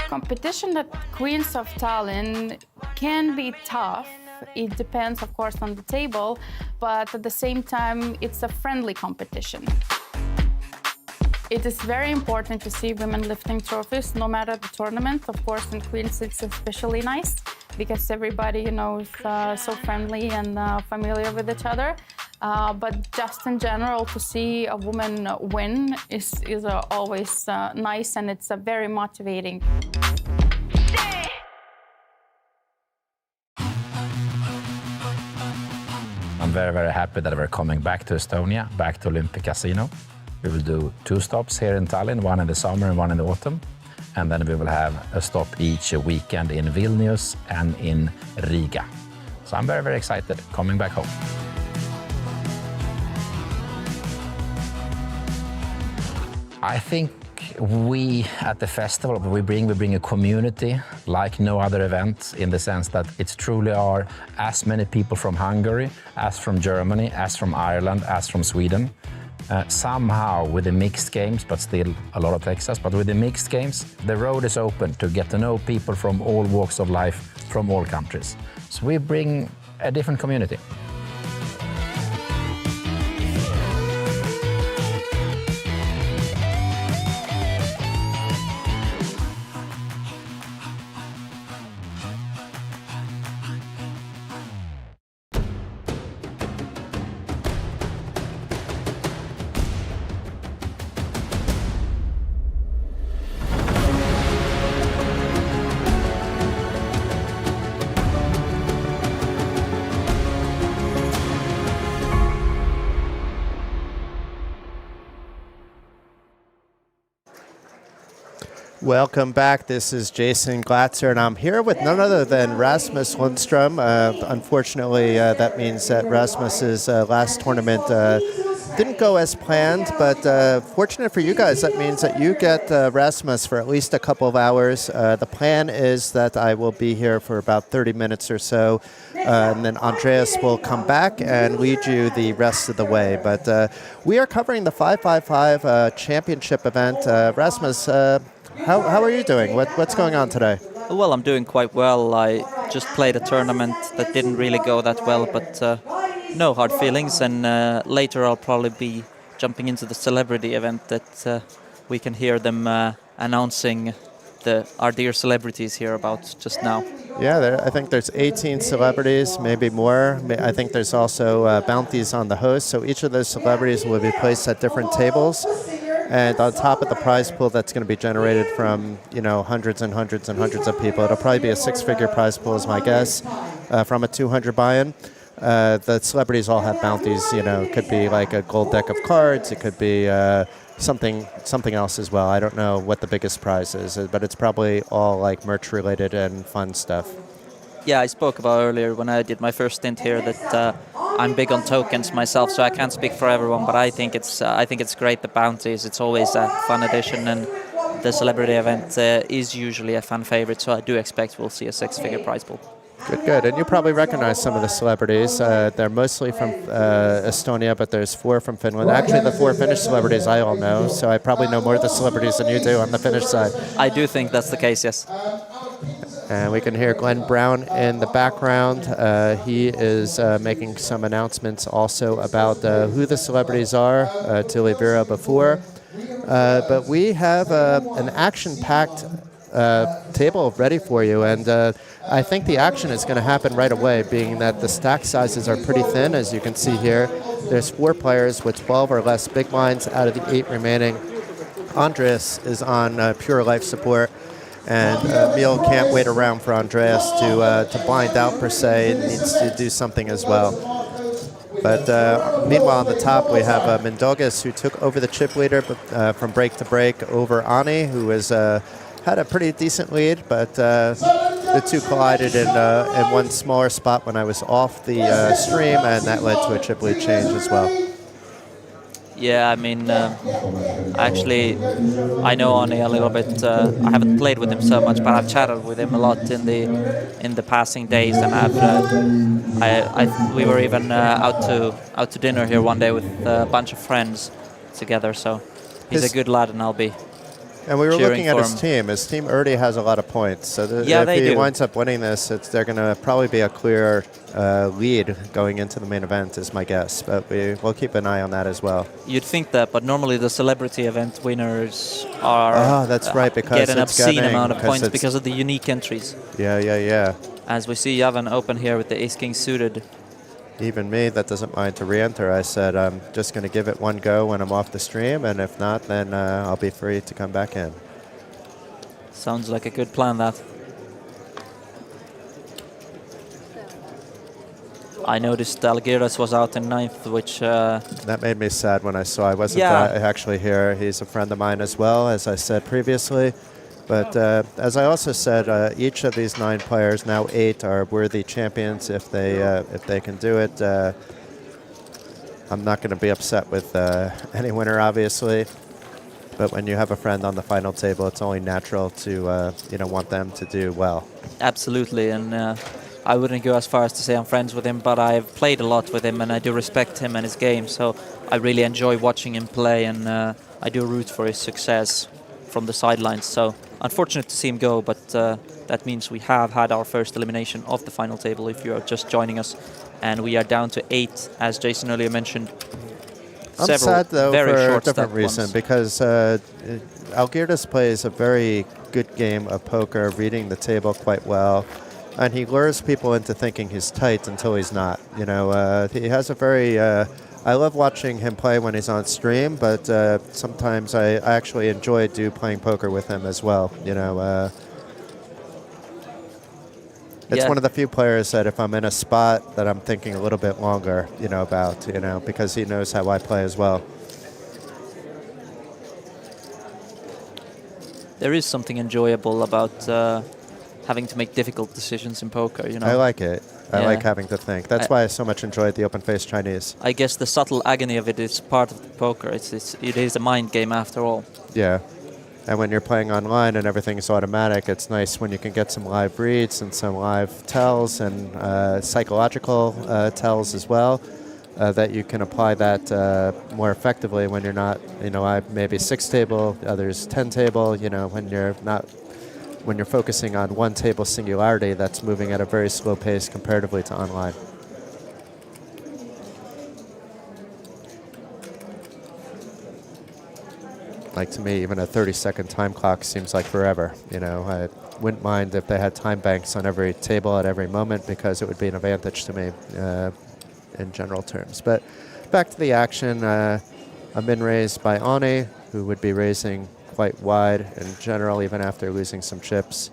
Competition at Queens of Tallinn can be tough. It depends, of course, on the table, but at the same time, it's a friendly competition. It is very important to see women lifting trophies, no matter the tournament. Of course, in Queens, it's especially nice because everybody, is so friendly and familiar with each other. But just in general, to see a woman win is always nice, and it's very motivating. I'm very, very happy that we're coming back to Estonia, back to Olympic Casino. We will do 2 stops here in Tallinn, one in the summer and one in the autumn. And then we will have a stop each weekend in Vilnius and in Riga. So I'm very, very excited coming back home. I think we at the festival, we bring a community like no other event, in the sense that it's truly are as many people from Hungary, as from Germany, as from Ireland, as from Sweden. Somehow with the mixed games, but still a lot of Texas, but with the mixed games, the road is open to get to know people from all walks of life, from all countries. So we bring a different community. Welcome back. This is Jason Glatzer, and I'm here with none other than Rasmus Lundström. Unfortunately, that means that Rasmus's last tournament didn't go as planned, but fortunate for you guys, that means that you get Rasmus for at least a couple of hours. The plan is that I will be here for about 30 minutes or so, and then Andreas will come back and lead you the rest of the way. But we are covering the 555 championship event. Rasmus, how are you doing? What's going on today? Well, I'm doing quite well. I just played a tournament that didn't really go that well, but no hard feelings. And later I'll probably be jumping into the celebrity event that we can hear them announcing our dear celebrities here about just now. Yeah, I think there's 18 celebrities, maybe more. I think there's also bounties on the host. So each of those celebrities will be placed at different tables. And on top of the prize pool that's going to be generated from, hundreds and hundreds and hundreds of people, it'll probably be a 6-figure prize pool is my guess, from a 200 buy-in. The celebrities all have bounties, it could be like a gold deck of cards, it could be something else as well. I don't know what the biggest prize is, but it's probably all like merch related and fun stuff. Yeah, I spoke about earlier when I did my first stint here that I'm big on tokens myself, so I can't speak for everyone, but I think it's great, the bounties. It's always a fun addition, and the celebrity event is usually a fan favorite, so I do expect we'll see a 6-figure prize pool. Good. And you probably recognize some of the celebrities. They're mostly from Estonia, but there's 4 from Finland. Actually, the 4 Finnish celebrities I all know, so I probably know more of the celebrities than you do on the Finnish side. I do think that's the case, yes. And we can hear Glenn Brown in the background. He is making some announcements also about who the celebrities are to Olivera before. But we have an action-packed table ready for you, and I think the action is going to happen right away, being that the stack sizes are pretty thin, as you can see here. There's 4 players with 12 or less big blinds out of the 8 remaining. Andreas is on pure life support. And Emil can't wait around for Andreas to blind out per se. It needs to do something as well. But meanwhile, on the top, we have Mindaugas, who took over the chip leader from break to break over Ani, who had a pretty decent lead, but the two collided in one smaller spot when I was off the stream, and that led to a chip lead change as well. Yeah, I mean, actually, I know Ani a little bit. I haven't played with him so much, but I've chatted with him a lot in the passing days, and we were even out to dinner here one day with a bunch of friends together. So he's a good lad, and I'll be. And we were looking at his team. His team already has a lot of points. So if he winds up winning this, they're going to probably be a clear lead going into the main event, is my guess. But we'll keep an eye on that as well. You'd think that, but normally the celebrity event winners are that's right, because get an obscene amount of points because of the unique entries. Yeah. As we see Javan open here with the ace-king suited. Even me, that doesn't mind to re-enter. I said I'm just going to give it one go when I'm off the stream, and if not, then I'll be free to come back in. Sounds like a good plan, that. I noticed Algiras was out in 9th, which... that made me sad when I saw I wasn't actually here. He's a friend of mine as well, as I said previously. But as I also said, each of these 9 players, now 8, are worthy champions if they can do it. I'm not going to be upset with any winner, obviously. But when you have a friend on the final table, it's only natural to want them to do well. Absolutely, and I wouldn't go as far as to say I'm friends with him, but I've played a lot with him, and I do respect him and his game. So I really enjoy watching him play, and I do root for his success from the sidelines. So unfortunate to see him go, but that means we have had our first elimination of the final table if you are just joining us, and we are down to 8, as Jason earlier mentioned. I'm sad, though, for a different reason, because Algiras plays a very good game of poker, reading the table quite well, and he lures people into thinking he's tight until he's not. He has a very... I love watching him play when he's on stream, but sometimes I actually enjoy playing poker with him as well. It's one of the few players that if I'm in a spot that I'm thinking a little bit longer, about, because he knows how I play as well. There is something enjoyable about having to make difficult decisions in poker. I like it. I like having to think. That's why I so much enjoyed the open-faced Chinese. I guess the subtle agony of it is part of the poker. It is a mind game after all. Yeah. And when you're playing online and everything's automatic, it's nice when you can get some live reads and some live tells and psychological tells as well, that you can apply that more effectively when you're not, I maybe 6 table, others 10 table, when you're focusing on one table singularity that's moving at a very slow pace comparatively to online. Like, to me, even a 30-second time clock seems like forever. I wouldn't mind if they had time banks on every table at every moment, because it would be an advantage to me in general terms. But back to the action, a min raise by Ani, who would be raising quite wide in general, even after losing some chips.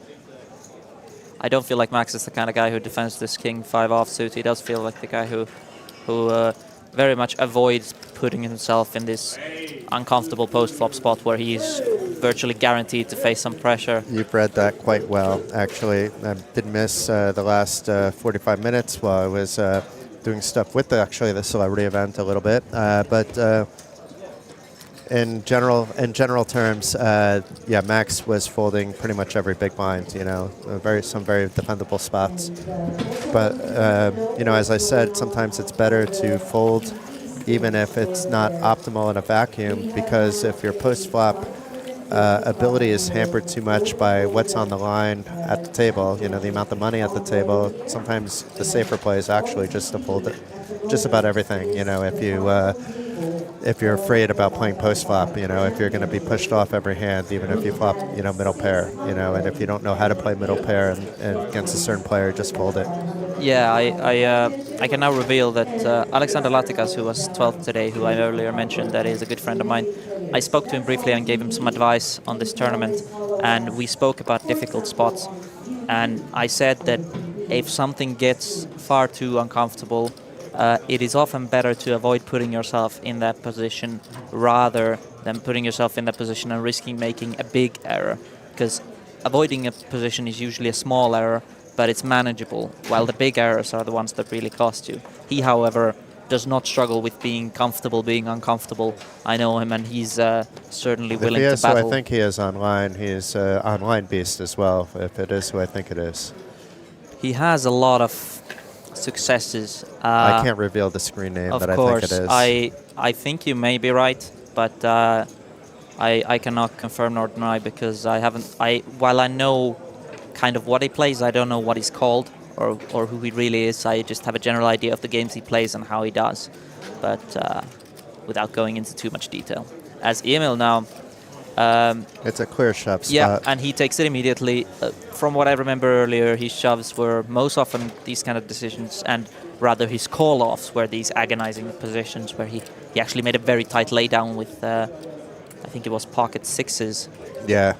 I don't feel like Max is the kind of guy who defends this king 5 offsuit. He does feel like the guy who very much avoids putting himself in this uncomfortable post-flop spot where he's virtually guaranteed to face some pressure. You've read that quite well, actually. I did miss the last 45 minutes while I was doing stuff with the celebrity event a little bit, but. In general terms, Max was folding pretty much every big blind. Some very defendable spots. But as I said, sometimes it's better to fold, even if it's not optimal in a vacuum, because if your post-flop ability is hampered too much by what's on the line at the table, the amount of money at the table, sometimes the safer play is actually just to fold it, just about everything. If you're afraid about playing post-flop, if you're going to be pushed off every hand, even if you flop, middle pair, and if you don't know how to play middle pair and against a certain player, just fold it. Yeah, I can now reveal that Alexander Latikas, who was 12th today, who I earlier mentioned that is a good friend of mine, I spoke to him briefly and gave him some advice on this tournament, and we spoke about difficult spots. And I said that if something gets far too uncomfortable, it is often better to avoid putting yourself in that position rather than putting yourself in that position and risking making a big error. Because avoiding a position is usually a small error, but it's manageable, while the big errors are the ones that really cost you. He, however, does not struggle with being comfortable, being uncomfortable. I know him, and he's certainly willing to battle. Who I think he is online. He's an online beast as well, if it is who I think it is. He has a lot of successes. I can't reveal the screen name, but I think it is. I think you may be right, but I cannot confirm nor deny because I haven't. While I know kind of what he plays, I don't know what he's called or who he really is. I just have a general idea of the games he plays and how he does, but without going into too much detail. As Emil now. It's a clear shove spot. Yeah, and he takes it immediately. From what I remember earlier, his shoves were most often these kind of decisions, and rather his call-offs were these agonizing positions where he actually made a very tight laydown with, I think it was pocket sixes. Yeah.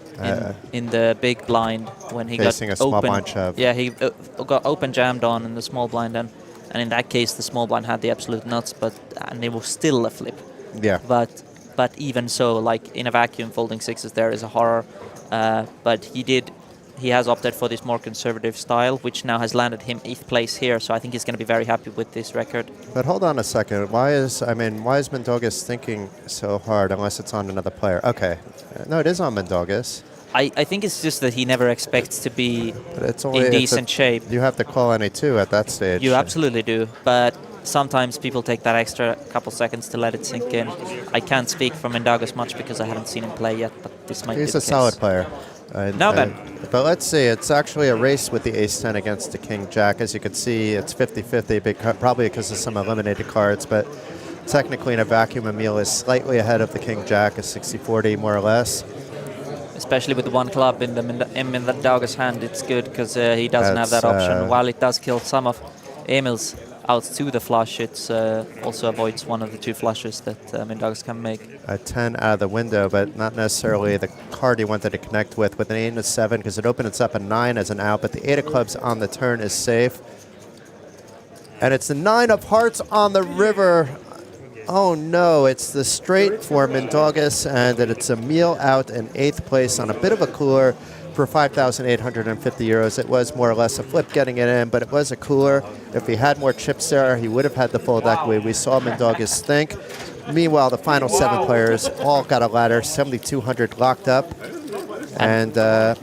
In the big blind when he facing got a small open. blind shove. Yeah, he got open jammed on in the small blind, and in that case the small blind had the absolute nuts, and it was still a flip. Yeah. But even so, like in a vacuum, folding sixes there is a horror. But he has opted for this more conservative style, which now has landed him 8th place here. So I think he's going to be very happy with this record. But hold on a second. Why is Mindaugas thinking so hard unless it's on another player? Okay. No, it is on Mindaugas. I think it's just that he never expects to be in decent shape. You have to call any two at that stage. You absolutely do. But sometimes people take that extra couple seconds to let it sink in. I can't speak for Mindaugas much because I haven't seen him play yet, but this might be the case. He's a solid player. Ben. But let's see. It's actually a race with the ace-10 against the king-jack. As you can see, it's 50-50, probably because of some eliminated cards. But technically, in a vacuum, Emil is slightly ahead of the king-jack, a 60-40 more or less. Especially with the one club in Mindaugas' hand, it's good because he doesn't have that option. While it does kill some of Emil's outs to the flush, it also avoids one of the two flushes that Mindaugas can make. A 10 out of the window, but not necessarily the card he wanted to connect with an 8 and a 7, because it opens up a 9 as an out, but the 8 of clubs on the turn is safe. And it's the 9 of hearts on the river. Oh no, it's the straight for Mindaugas, and it's Emil out in 8th place on a bit of a cooler for 5,850 euros. It was more or less a flip getting it in, but it was a cooler. If he had more chips there, he would have had the fold equity. We saw Mindaugas think. Meanwhile, the final 7 players all got a ladder, 7,200 locked up. And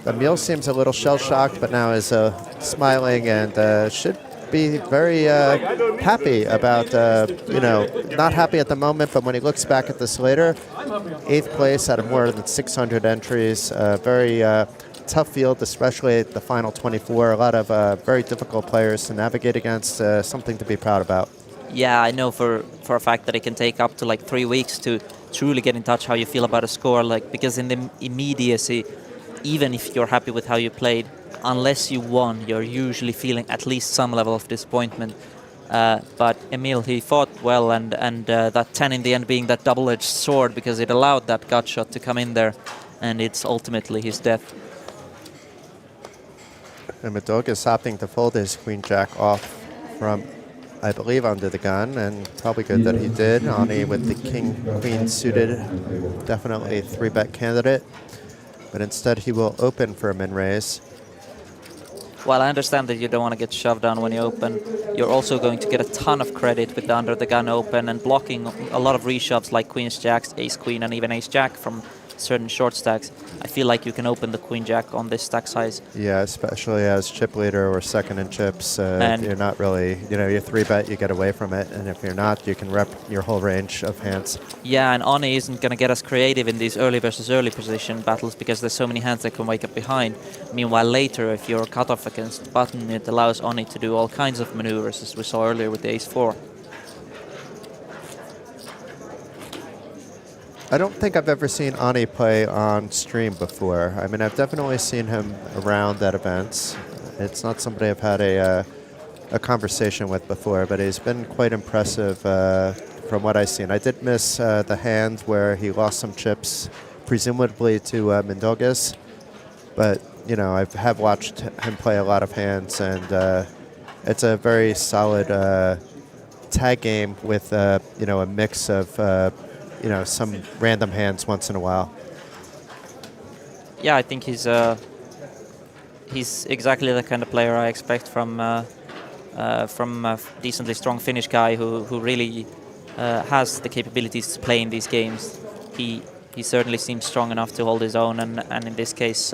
Emil seems a little shell-shocked, but now is smiling and should be very happy about, not happy at the moment, but when he looks back at this later, 8th place out of more than 600 entries, very tough field, especially the final 24. A lot of very difficult players to navigate against, something to be proud about. Yeah, I know for a fact that it can take up to like 3 weeks to truly get in touch how you feel about a score, because in the immediacy, even if you're happy with how you played, unless you won, you're usually feeling at least some level of disappointment. But Emil, he fought well, and that 10 in the end being that double-edged sword, because it allowed that gut shot to come in there, and it's ultimately his death. And Mindaugas opting to fold his queen-jack off from, I believe, under the gun, and probably good that he did. Ani with the king-queen suited, definitely a 3-bet candidate. But instead he will open for a min-raise. While I understand that you don't want to get shoved down when you open, you're also going to get a ton of credit with the under the gun open and blocking a lot of reshoves like queens, jacks, ace queen, and even ace jack from certain short stacks. I feel like you can open the queen jack on this stack size. Yeah, especially as chip leader or second in chips. You're not really, your 3-bet, you get away from it. And if you're not, you can rep your whole range of hands. Yeah, and Ani isn't going to get us creative in these early versus early position battles because there's so many hands that can wake up behind. Meanwhile, later, if you're cut off against button, it allows Ani to do all kinds of maneuvers, as we saw earlier with the ace-4. I don't think I've ever seen Ani play on stream before. I mean, I've definitely seen him around at events. It's not somebody I've had a conversation with before, but he's been quite impressive from what I've seen. I did miss the hand where he lost some chips, presumably to Mindaugas. But, you know, I have watched him play a lot of hands, and it's a very solid tag game with, you know, a mix of, you know, some random hands once in a while. Yeah, I think he's exactly the kind of player I expect from a decently strong Finnish guy who really has the capabilities to play in these games. He certainly seems strong enough to hold his own, and in this case,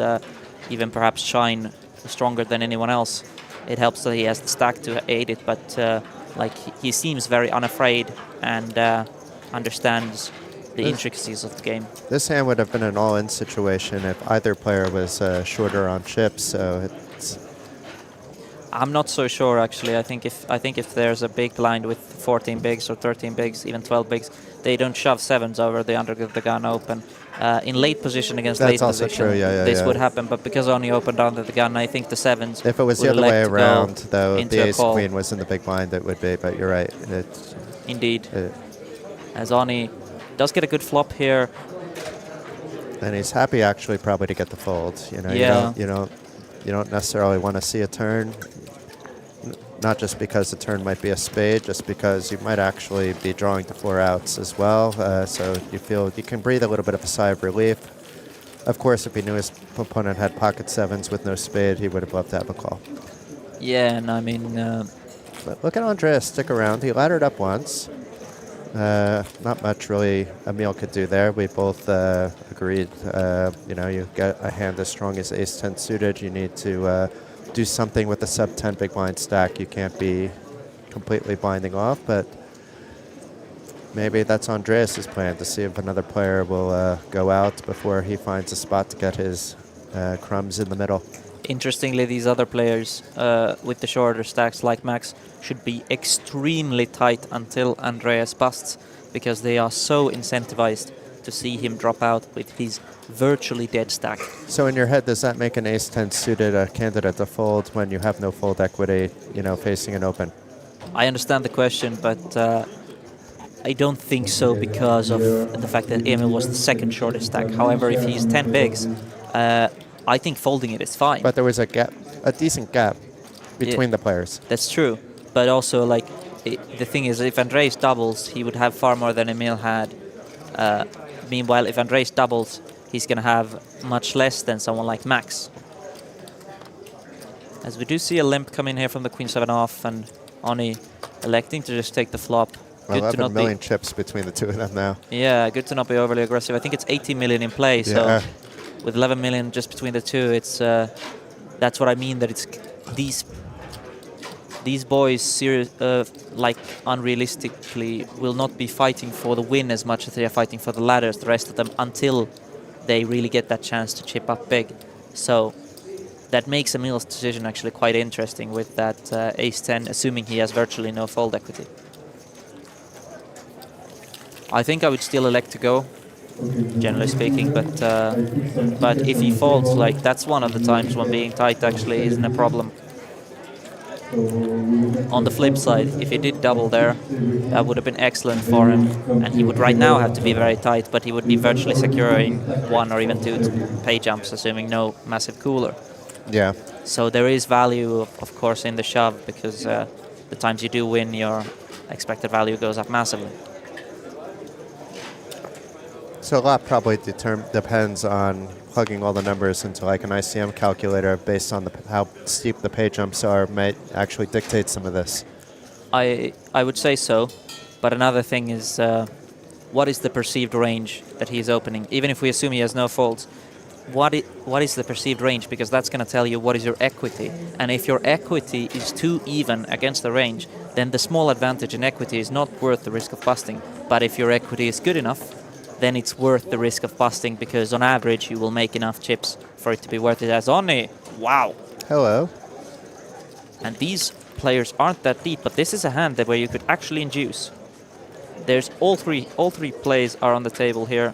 even perhaps shine stronger than anyone else. It helps that he has the stack to aid it, but like he seems very unafraid and understands the intricacies of the game. This hand would have been an all-in situation if either player was shorter on chips. So it's. I'm not so sure actually. I think if there's a big blind with 14 bigs or 13 bigs, even 12 bigs, they don't shove sevens over the under the gun open. In late position against That's late also position, true, yeah, this yeah. would happen. But because Oni opened under the gun, I think the sevens. If it was the would other way elect to go around, though, into the a ace call. queen was in the big blind, it would be. But you're right. Indeed. As Oni does get a good flop here. And he's happy actually probably to get the fold. You know, Yeah. you don't necessarily want to see a turn. Not just because the turn might be a spade, just because you might actually be drawing to 4 outs as well. So you feel you can breathe a little bit of a sigh of relief. Of course, if he knew his opponent had pocket sevens with no spade, he would have loved to have a call. Yeah, and I mean... but look at Andreas stick around. He laddered up once. Not much really Emil could do there. We both agreed, you know, you get a hand as strong as ace-10 suited. You need to do something with the sub-10 big blind stack. You can't be completely blinding off, but maybe that's Andreas' plan, to see if another player will go out before he finds a spot to get his crumbs in the middle. Interestingly, these other players with the shorter stacks like Max should be extremely tight until Andreas busts, because they are so incentivized to see him drop out with his virtually dead stack. So in your head, does that make an ace-10 suited a candidate to fold when you have no fold equity, you know, facing an open? I understand the question, but I don't think so, because of the fact that Emil was the second shortest stack. However, if he's 10 bigs, I think folding it is fine. But there was a gap, a decent gap between the players. That's true. But also, like, the thing is, if Andreas doubles, he would have far more than Emil had. Meanwhile, if Andreas doubles, he's going to have much less than someone like Max. As we do see a limp come in here from the Queen 7 off, and Oni electing to just take the flop. Good 11 million chips between the two of them now. Yeah, good to not be overly aggressive. I think it's 18 million in play, so with 11 million just between the two, it's that's what I mean, that it's these boys like unrealistically will not be fighting for the win as much as they are fighting for the ladders, the rest of them, until they really get that chance to chip up big. So that makes Emil's decision actually quite interesting with that ace-10, assuming he has virtually no fold equity. I think I would still elect to go, generally speaking, but if he folds, like, that's one of the times when being tight actually isn't a problem. On the flip side, if he did double there, that would have been excellent for him, and he would right now have to be very tight, but he would be virtually securing 1 or even 2 pay jumps, assuming no massive cooler. Yeah. So there is value, of course, in the shove, because the times you do win, your expected value goes up massively. So a lot probably depends on plugging all the numbers into like an ICM calculator based on how steep the pay jumps are, might actually dictate some of this. I would say so, but another thing is what is the perceived range that he's opening? Even if we assume he has no folds, what is the perceived range? Because that's going to tell you what is your equity. And if your equity is too even against the range, then the small advantage in equity is not worth the risk of busting. But if your equity is good enough, then it's worth the risk of busting, because on average you will make enough chips for it to be worth it. As Onni, wow. Hello. And these players aren't that deep, but this is a hand where you could actually induce. There's all three plays are on the table here.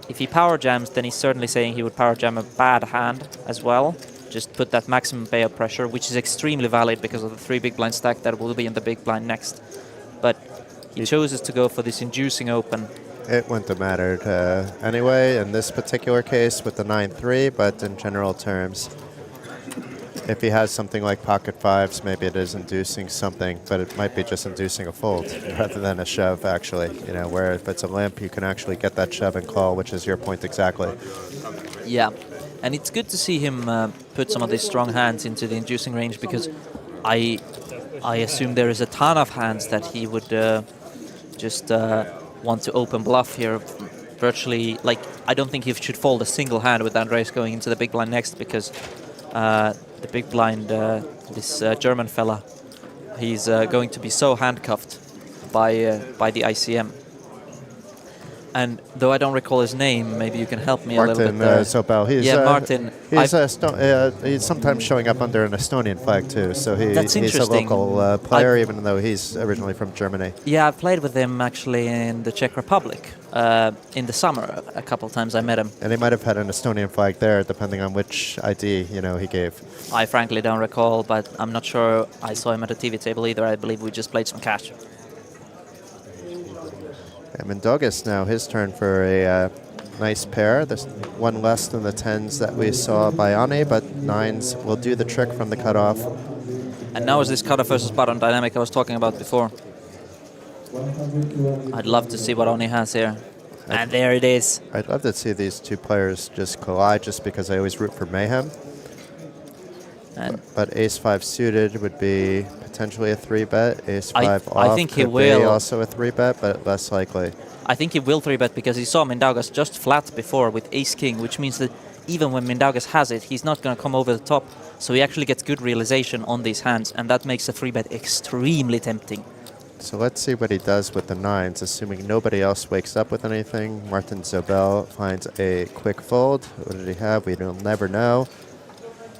If he power jams, then he's certainly saying he would power jam a bad hand as well. Just put that maximum payout pressure, which is extremely valid because of the 3 big blind stack that will be in the big blind next. But he chooses to go for this inducing open it wouldn't have mattered anyway in this particular case with the 9-3, but in general terms, if he has something like pocket fives, maybe it is inducing something, but it might be just inducing a fold rather than a shove, actually. You know, where if it's a limp, you can actually get that shove and call, which is your point exactly. Yeah, and it's good to see him put some of these strong hands into the inducing range, because I assume there is a ton of hands that he would just want to open bluff here. Virtually, like, I don't think he should fold a single hand with Andreas going into the big blind next, because the big blind, this German fella, he's going to be so handcuffed by the ICM. And though I don't recall his name, maybe you can help me a little bit there. Martin Zobel. Martin. He's sometimes showing up under an Estonian flag too, so he's a local player, even though he's originally from Germany. Yeah, I've played with him actually in the Czech Republic in the summer. A couple of times I met him. And he might have had an Estonian flag there, depending on which ID he gave. I frankly don't recall, but I'm not sure I saw him at a TV table either. I believe we just played some cash. And Mindaugas now, his turn for a nice pair. There's one less than the 10s that we saw by Ani, but 9s will do the trick from the cutoff. And now is this cutoff versus button dynamic I was talking about before. I'd love to see what Ani has here. And there it is. I'd love to see these two players just collide, just because I always root for mayhem. But ace-5 suited would be potentially a 3-bet. Ace-5 off I think he could will. be also a 3-bet, but less likely. I think he will 3-bet because he saw Mindaugas just flat before with ace-king, which means that even when Mindaugas has it, he's not going to come over the top. So he actually gets good realization on these hands, and that makes a 3-bet extremely tempting. So let's see what he does with the 9s, assuming nobody else wakes up with anything. Martin Zobel finds a quick fold. What did he have? We will never know.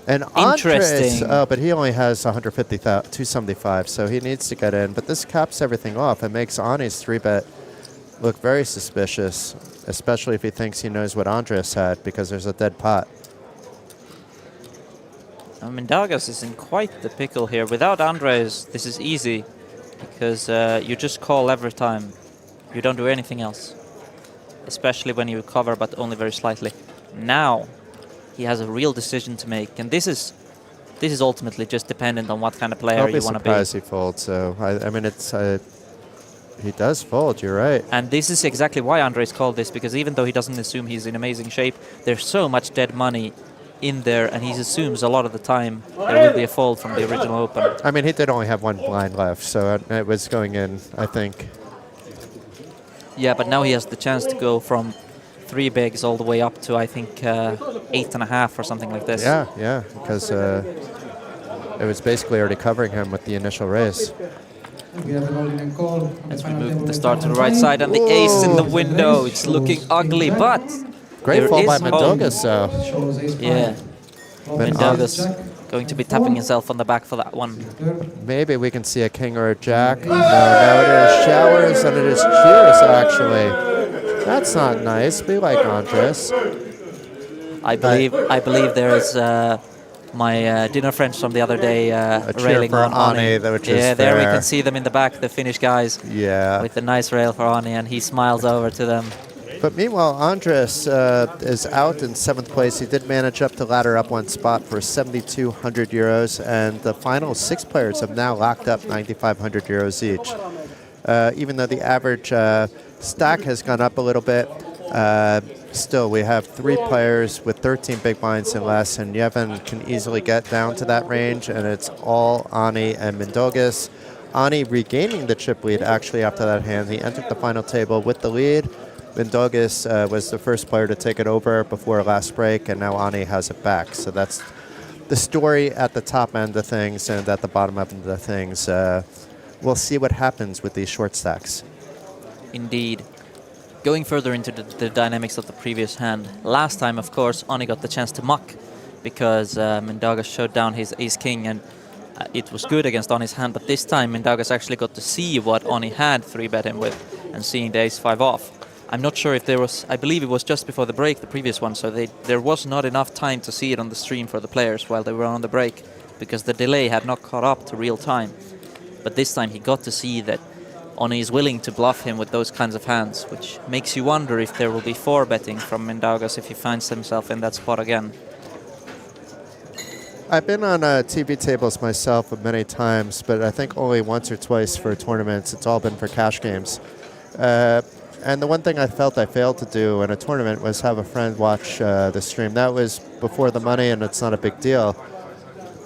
And Andres, but he only has 275, so he needs to get in. But this caps everything off and makes Ani's 3-bet look very suspicious, especially if he thinks he knows what Andres had, because there's a dead pot. Mindaugas is in quite the pickle here. Without Andres, this is easy, because you just call every time. You don't do anything else, especially when you cover, but only very slightly. Now he has a real decision to make, and this is ultimately just dependent on what kind of player you want to be. I'll be surprised he folds. So I mean, it's he does fold. You're right. And this is exactly why Andres called this, because even though he doesn't assume he's in amazing shape, there's so much dead money in there, and he assumes a lot of the time there will be a fold from the original open. I mean, he did only have one blind left, so it was going in, I think. Yeah, but now he has the chance to go from 3 bigs all the way up to, I think, 8.5 or something like this. Yeah, because it was basically already covering him with the initial raise. As we move the start to the right side, and the ace in the window. It's looking ugly, but great fall by Mindaugas. Yeah, Mindaugas going to be tapping himself on the back for that one. Maybe we can see a king or a jack. No, now it is showers and it is cheers, actually. That's not nice. We like Andres. I believe there is my dinner friends from the other day railing on Ani. There we can see them in the back, the Finnish guys. Yeah. With the nice rail for Ani, and he smiles over to them. But meanwhile, Andres is out in 7th place. He did manage up to ladder up one spot for 7,200 euros, and the final 6 players have now locked up 9,500 euros each. Even though the average stack has gone up a little bit, still we have 3 players with 13 big blinds and less, and Yevon can easily get down to that range, and it's all Ani and Mindaugas. Ani regaining the chip lead actually after that hand. He entered the final table with the lead. Mindaugas was the first player to take it over before last break, and now Ani has it back. So that's the story at the top end of things, and at the bottom end of things. We'll see what happens with these short stacks. Indeed. Going further into the dynamics of the previous hand, last time, of course, Ani got the chance to muck because Mindaugas showed down his ace-king, and it was good against Ani's hand, but this time Mindaugas actually got to see what Ani had 3-bet him with, and seeing the ace-5 off. I'm not sure if there was, I believe it was just before the break, the previous one, so there was not enough time to see it on the stream for the players while they were on the break, because the delay had not caught up to real time. But this time he got to see that Oni is willing to bluff him with those kinds of hands, which makes you wonder if there will be 4-betting from Mindaugas if he finds himself in that spot again. I've been on TV tables myself many times, but I think only once or twice for tournaments. It's all been for cash games. And the one thing I felt I failed to do in a tournament was have a friend watch the stream. That was before the money, and it's not a big deal.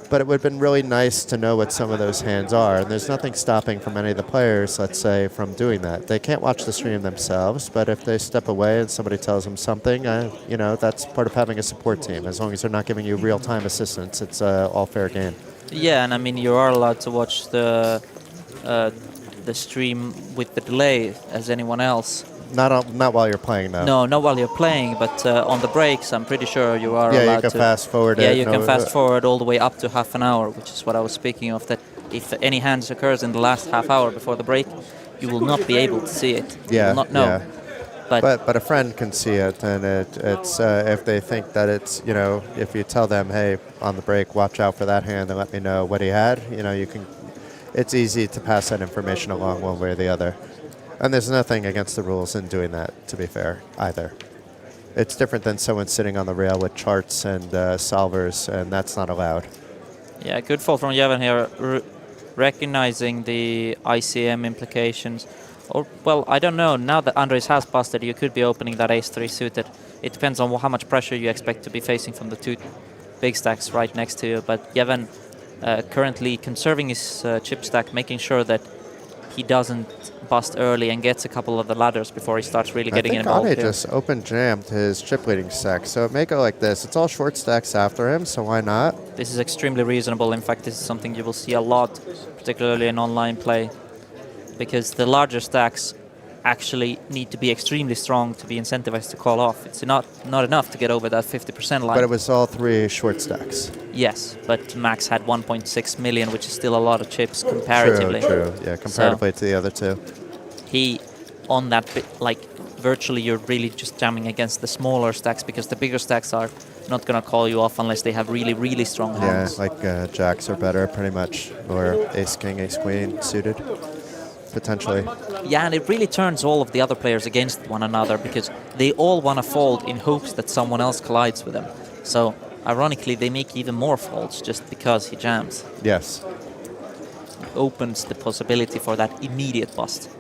But it would have been really nice to know what some of those hands are. And there's nothing stopping from any of the players, let's say, from doing that. They can't watch the stream themselves, but if they step away and somebody tells them something, that's part of having a support team. As long as they're not giving you real-time assistance, it's all fair game. Yeah, and I mean, you are allowed to watch the stream with the delay as anyone else. Not while you're playing, though. No, not while you're playing, but on the breaks, I'm pretty sure you are allowed to... Yeah, you can fast forward it. Yeah, you can fast forward all the way up to half an hour, which is what I was speaking of, that if any hands occurs in the last half hour before the break, you will not be able to see it. You will not know. Yeah. But a friend can see it, and it's if they think that it's, if you tell them, hey, on the break, watch out for that hand and let me know what he had, you can... It's easy to pass that information along one way or the other. And there's nothing against the rules in doing that, to be fair, either. It's different than someone sitting on the rail with charts and solvers, and that's not allowed. Yeah, good fall from Jeven here, recognizing the ICM implications. Or, well, I don't know. Now that Andres has busted, you could be opening that ace-3 suited. It depends on how much pressure you expect to be facing from the two big stacks right next to you. But Jeven currently conserving his chip stack, making sure that he doesn't bust early and gets a couple of the ladders before he starts really getting involved. I think Ane just open jammed his chip leading stack, so it may go like this. It's all short stacks after him, so why not? This is extremely reasonable. In fact, this is something you will see a lot, particularly in online play, because the larger stacks actually need to be extremely strong to be incentivized to call off. It's not enough to get over that 50% line. But it was all 3 short stacks. Yes, but Max had 1.6 million, which is still a lot of chips comparatively. True. Yeah, comparatively to the other two. He, on that bit, virtually you're really just jamming against the smaller stacks, because the bigger stacks are not going to call you off unless they have really, really strong hands. Yeah, like jacks are better, pretty much, or ace-king, ace-queen suited. Potentially. Yeah, and it really turns all of the other players against one another, because they all want to fold in hopes that someone else collides with them. So, ironically, they make even more folds just because he jams. Yes. It opens the possibility for that immediate bust.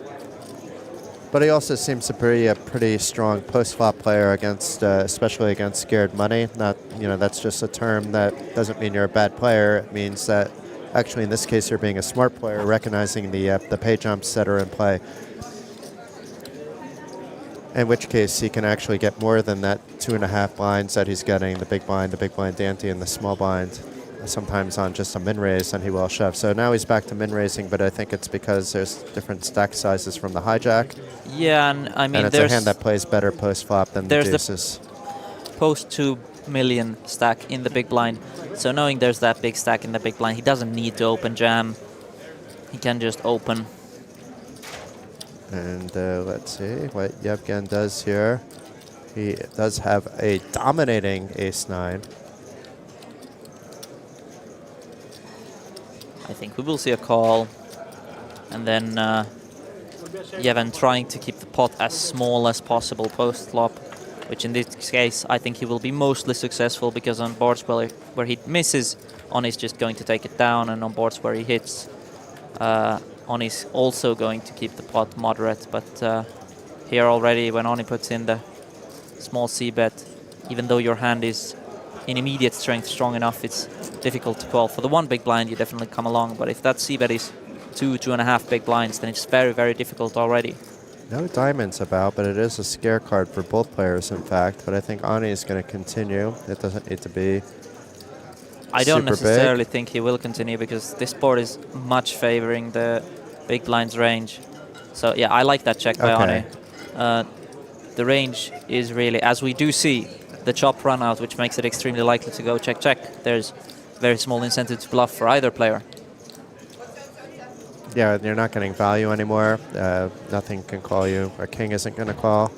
But he also seems to be a pretty strong post-flop player against, especially against scared money. Not, that's just a term that doesn't mean you're a bad player. It means that actually, in this case, you're being a smart player, recognizing the pay jumps that are in play. In which case, he can actually get more than that 2.5 blinds that he's getting, the big blind ante, and the small blind, sometimes on just a min-raise, and he will shove. So now he's back to min-raising, but I think it's because there's different stack sizes from the hijack. Yeah, and I mean, and it's a hand that plays better post-flop than the deuces. Post-2 million stack in the big blind. So knowing there's that big stack in the big blind, he doesn't need to open jam. He can just open. And let's see what Yevgen does here. He does have a dominating ace-9. I think we will see a call. And then Jeven trying to keep the pot as small as possible post-flop, which in this case, I think he will be mostly successful, because on boards where he misses, Oni's just going to take it down, and on boards where he hits, Oni's also going to keep the pot moderate. But here already, when Oni puts in the small c-bet, even though your hand is in immediate strength strong enough, it's difficult to call. For the one big blind, you definitely come along, but if that c-bet is 2.5 big blinds, then it's very, very difficult already. No diamonds about, but it is a scare card for both players, in fact. But I think Ani is going to continue. It doesn't need to be I don't necessarily big. think he will continue, because this board is much favoring the big blind's range. So yeah, I like that check by Ani. The range is really, as we do see, the chop run out, which makes it extremely likely to go check-check. There's very small incentive to bluff for either player. Yeah, you're not getting value anymore. Nothing can call you. A king isn't going to call.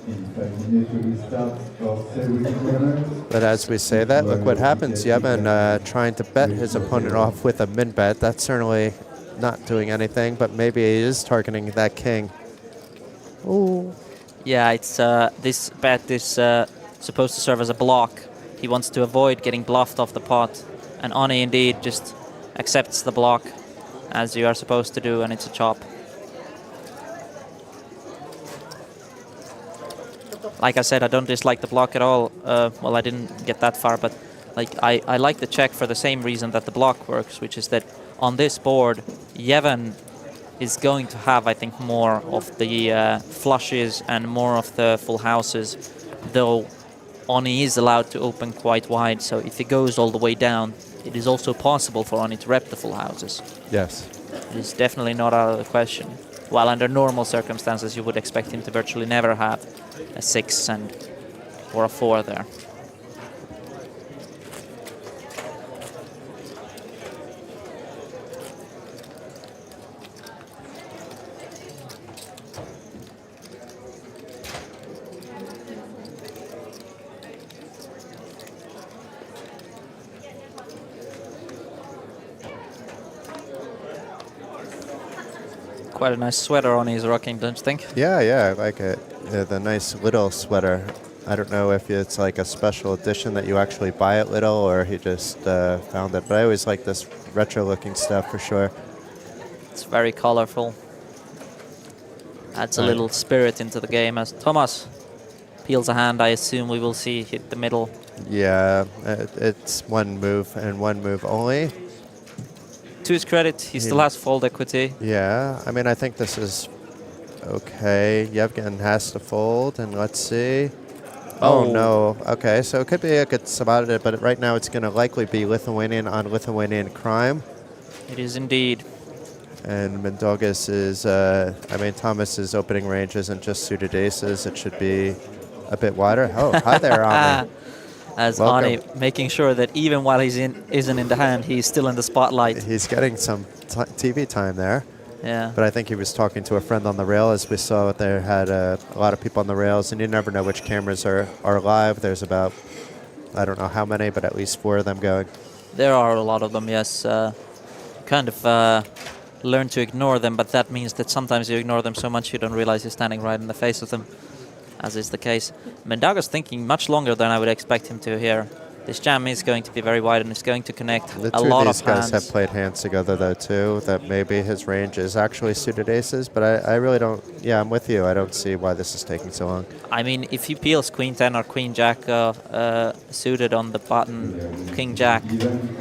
But as we say that, look what happens. Jeven trying to bet his opponent off with a min bet. That certainly not doing anything, but maybe he is targeting that king. Ooh. Yeah, it's this bet is supposed to serve as a block. He wants to avoid getting bluffed off the pot, and Ani indeed just accepts the block, as you are supposed to do, and it's a chop. Like I said, I don't dislike the block at all. Well, I didn't get that far, but like I like the check for the same reason that the block works, which is that on this board, Yevon is going to have, I think, more of the flushes and more of the full houses, though Ani is allowed to open quite wide, so if he goes all the way down, it is also possible for Ani to rep the full houses. Yes. It is definitely not out of the question. While under normal circumstances, you would expect him to virtually never have a 6 or a 4 there. Quite a nice sweater on he's rocking, don't you think? Yeah, I like it. The nice little sweater. I don't know if it's like a special edition that you actually buy at Little or he just found it, but I always like this retro-looking stuff for sure. It's very colorful. Adds a little spirit into the game as Thomas peels a hand. I assume we will see hit the middle. Yeah, it's one move and one move only. To his credit, he still has fold equity. Yeah, I mean, I think this is okay. Yevgen has to fold, and let's see. Oh, no. Okay, so it could be a good Sabata, but right now it's going to likely be Lithuanian on Lithuanian crime. It is indeed. And Mindaugas is, I mean, Thomas's opening range isn't just suited aces. It should be a bit wider. Oh, hi there, Ani. As Ani making sure that even while he's isn't in the hand, he's still in the spotlight. He's getting some TV time there. Yeah. But I think he was talking to a friend on the rail, as we saw there had a lot of people on the rails, and you never know which cameras are live. There's about, I don't know how many, but at least 4 of them going. There are a lot of them, yes. Kind of learn to ignore them, but that means that sometimes you ignore them so much you don't realize you're standing right in the face of them, as is the case. Mindaugas thinking much longer than I would expect him to here. This jam is going to be very wide and it's going to connect a lot of hands. The two of these guys have played hands together, though, too, that maybe his range is actually suited aces, but I really don't, yeah, I'm with you. I don't see why this is taking so long. I mean, if he peels Queen 10 or Queen Jack suited on the button, King Jack,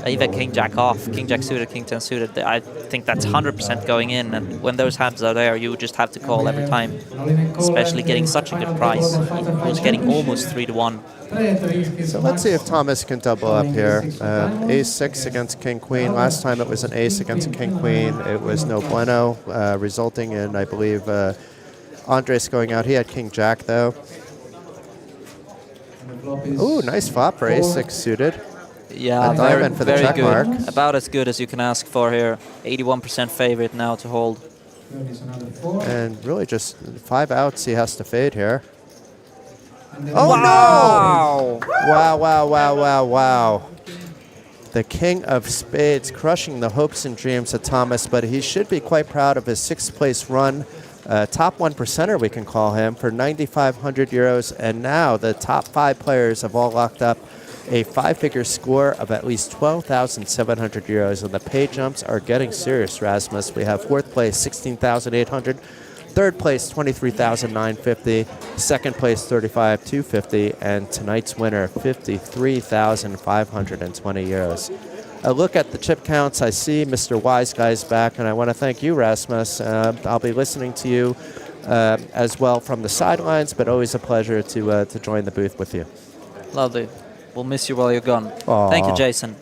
even King Jack off, King Jack suited, King 10 suited, I think that's 100% going in, and when those hands are there, you just have to call every time, especially getting such a good price. He was getting almost 3-1. So let's see if Thomas can double up here. Ace-6 against King-Queen. Last time it was an ace against a King-Queen. It was no bueno, resulting in, I believe, Andres going out. He had King-Jack, though. Ooh, nice flop for ace-6 suited. Yeah, a diamond for the check good. mark. About as good as you can ask for here. 81% favorite now to hold. And really just 5 outs he has to fade here. Oh, wow. No! Wow. The king of spades crushing the hopes and dreams of Thomas, but he should be quite proud of his 6th place run. Top 1%er, we can call him, for 9,500 euros. And now the top 5 players have all locked up a 5-figure score of at least 12,700 euros. And the pay jumps are getting serious, Rasmus. We have 4th place, 16,800. 3rd place, 23,950. 2nd place, 35,250. And tonight's winner, 53,520 euros. A look at the chip counts. I see Mr. Wise Guy's back, and I want to thank you, Rasmus. I'll be listening to you as well from the sidelines, but always a pleasure to join the booth with you. Lovely. We'll miss you while you're gone. Aww. Thank you, Jason.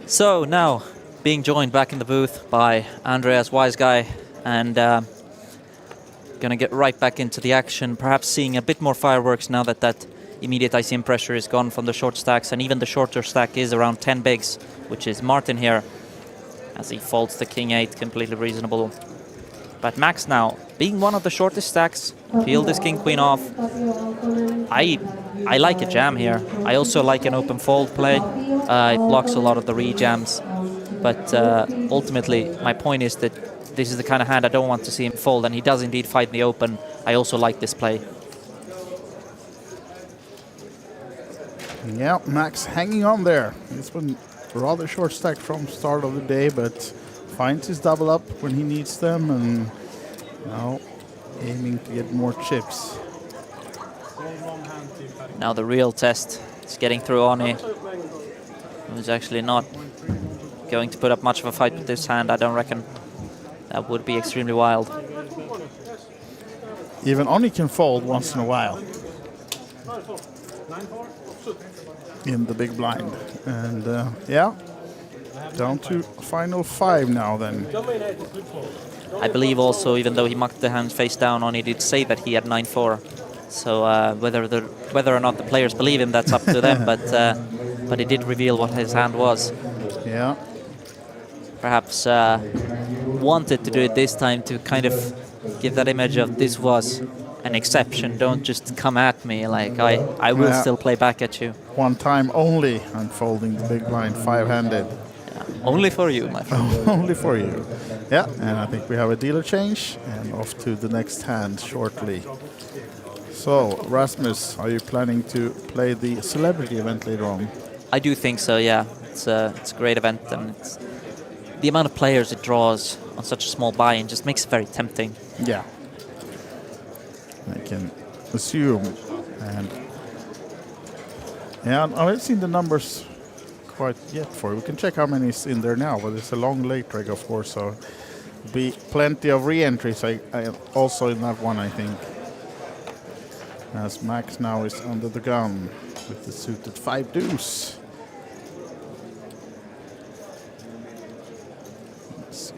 So now, being joined back in the booth by Andreas Wise Guy, and going to get right back into the action, perhaps seeing a bit more fireworks now that that immediate ICM pressure is gone from the short stacks, and even the shorter stack is around 10 bigs, which is Martin here, as he folds the King 8, completely reasonable. But Max now, being one of the shortest stacks, peel this King Queen off. I like a jam here. I also like an open fold play. It blocks a lot of the re-jams. But ultimately, my point is that this is the kind of hand I don't want to see him fold, and he does indeed fight in the open. I also like this play. Yeah, Max hanging on there. It's been rather short stack from start of the day, but finds his double up when he needs them, and now aiming to get more chips. Now the real test is getting through Oni, who's actually not going to put up much of a fight with this hand, I don't reckon. That would be extremely wild. Even Oni can fold once in a while in the big blind. And yeah, down to final 5 now then. I believe also, even though he mucked the hand face down, Oni did say that he had 9-4. So whether or not the players believe him, that's up to them. But he did reveal what his hand was. Yeah. Perhaps wanted to do it this time to kind of give that image of this was an exception. Don't just come at me. Like I will still play back at you. One time only, unfolding the big blind 5-handed. Yeah. Only for you, my friend. Only for you. Yeah, and I think we have a dealer change and off to the next hand shortly. So, Rasmus, are you planning to play the celebrity event later on? I do think so, yeah. It's a great event, and it's the amount of players it draws on such a small buy-in just makes it very tempting. Yeah. I can assume. And yeah, I haven't seen the numbers quite yet for it. We can check how many is in there now, but it's a long late leg, of course, so be plenty of re-entries I also in that one, I think. As Max now is under the gun with the suited 5 deuce. Let's see.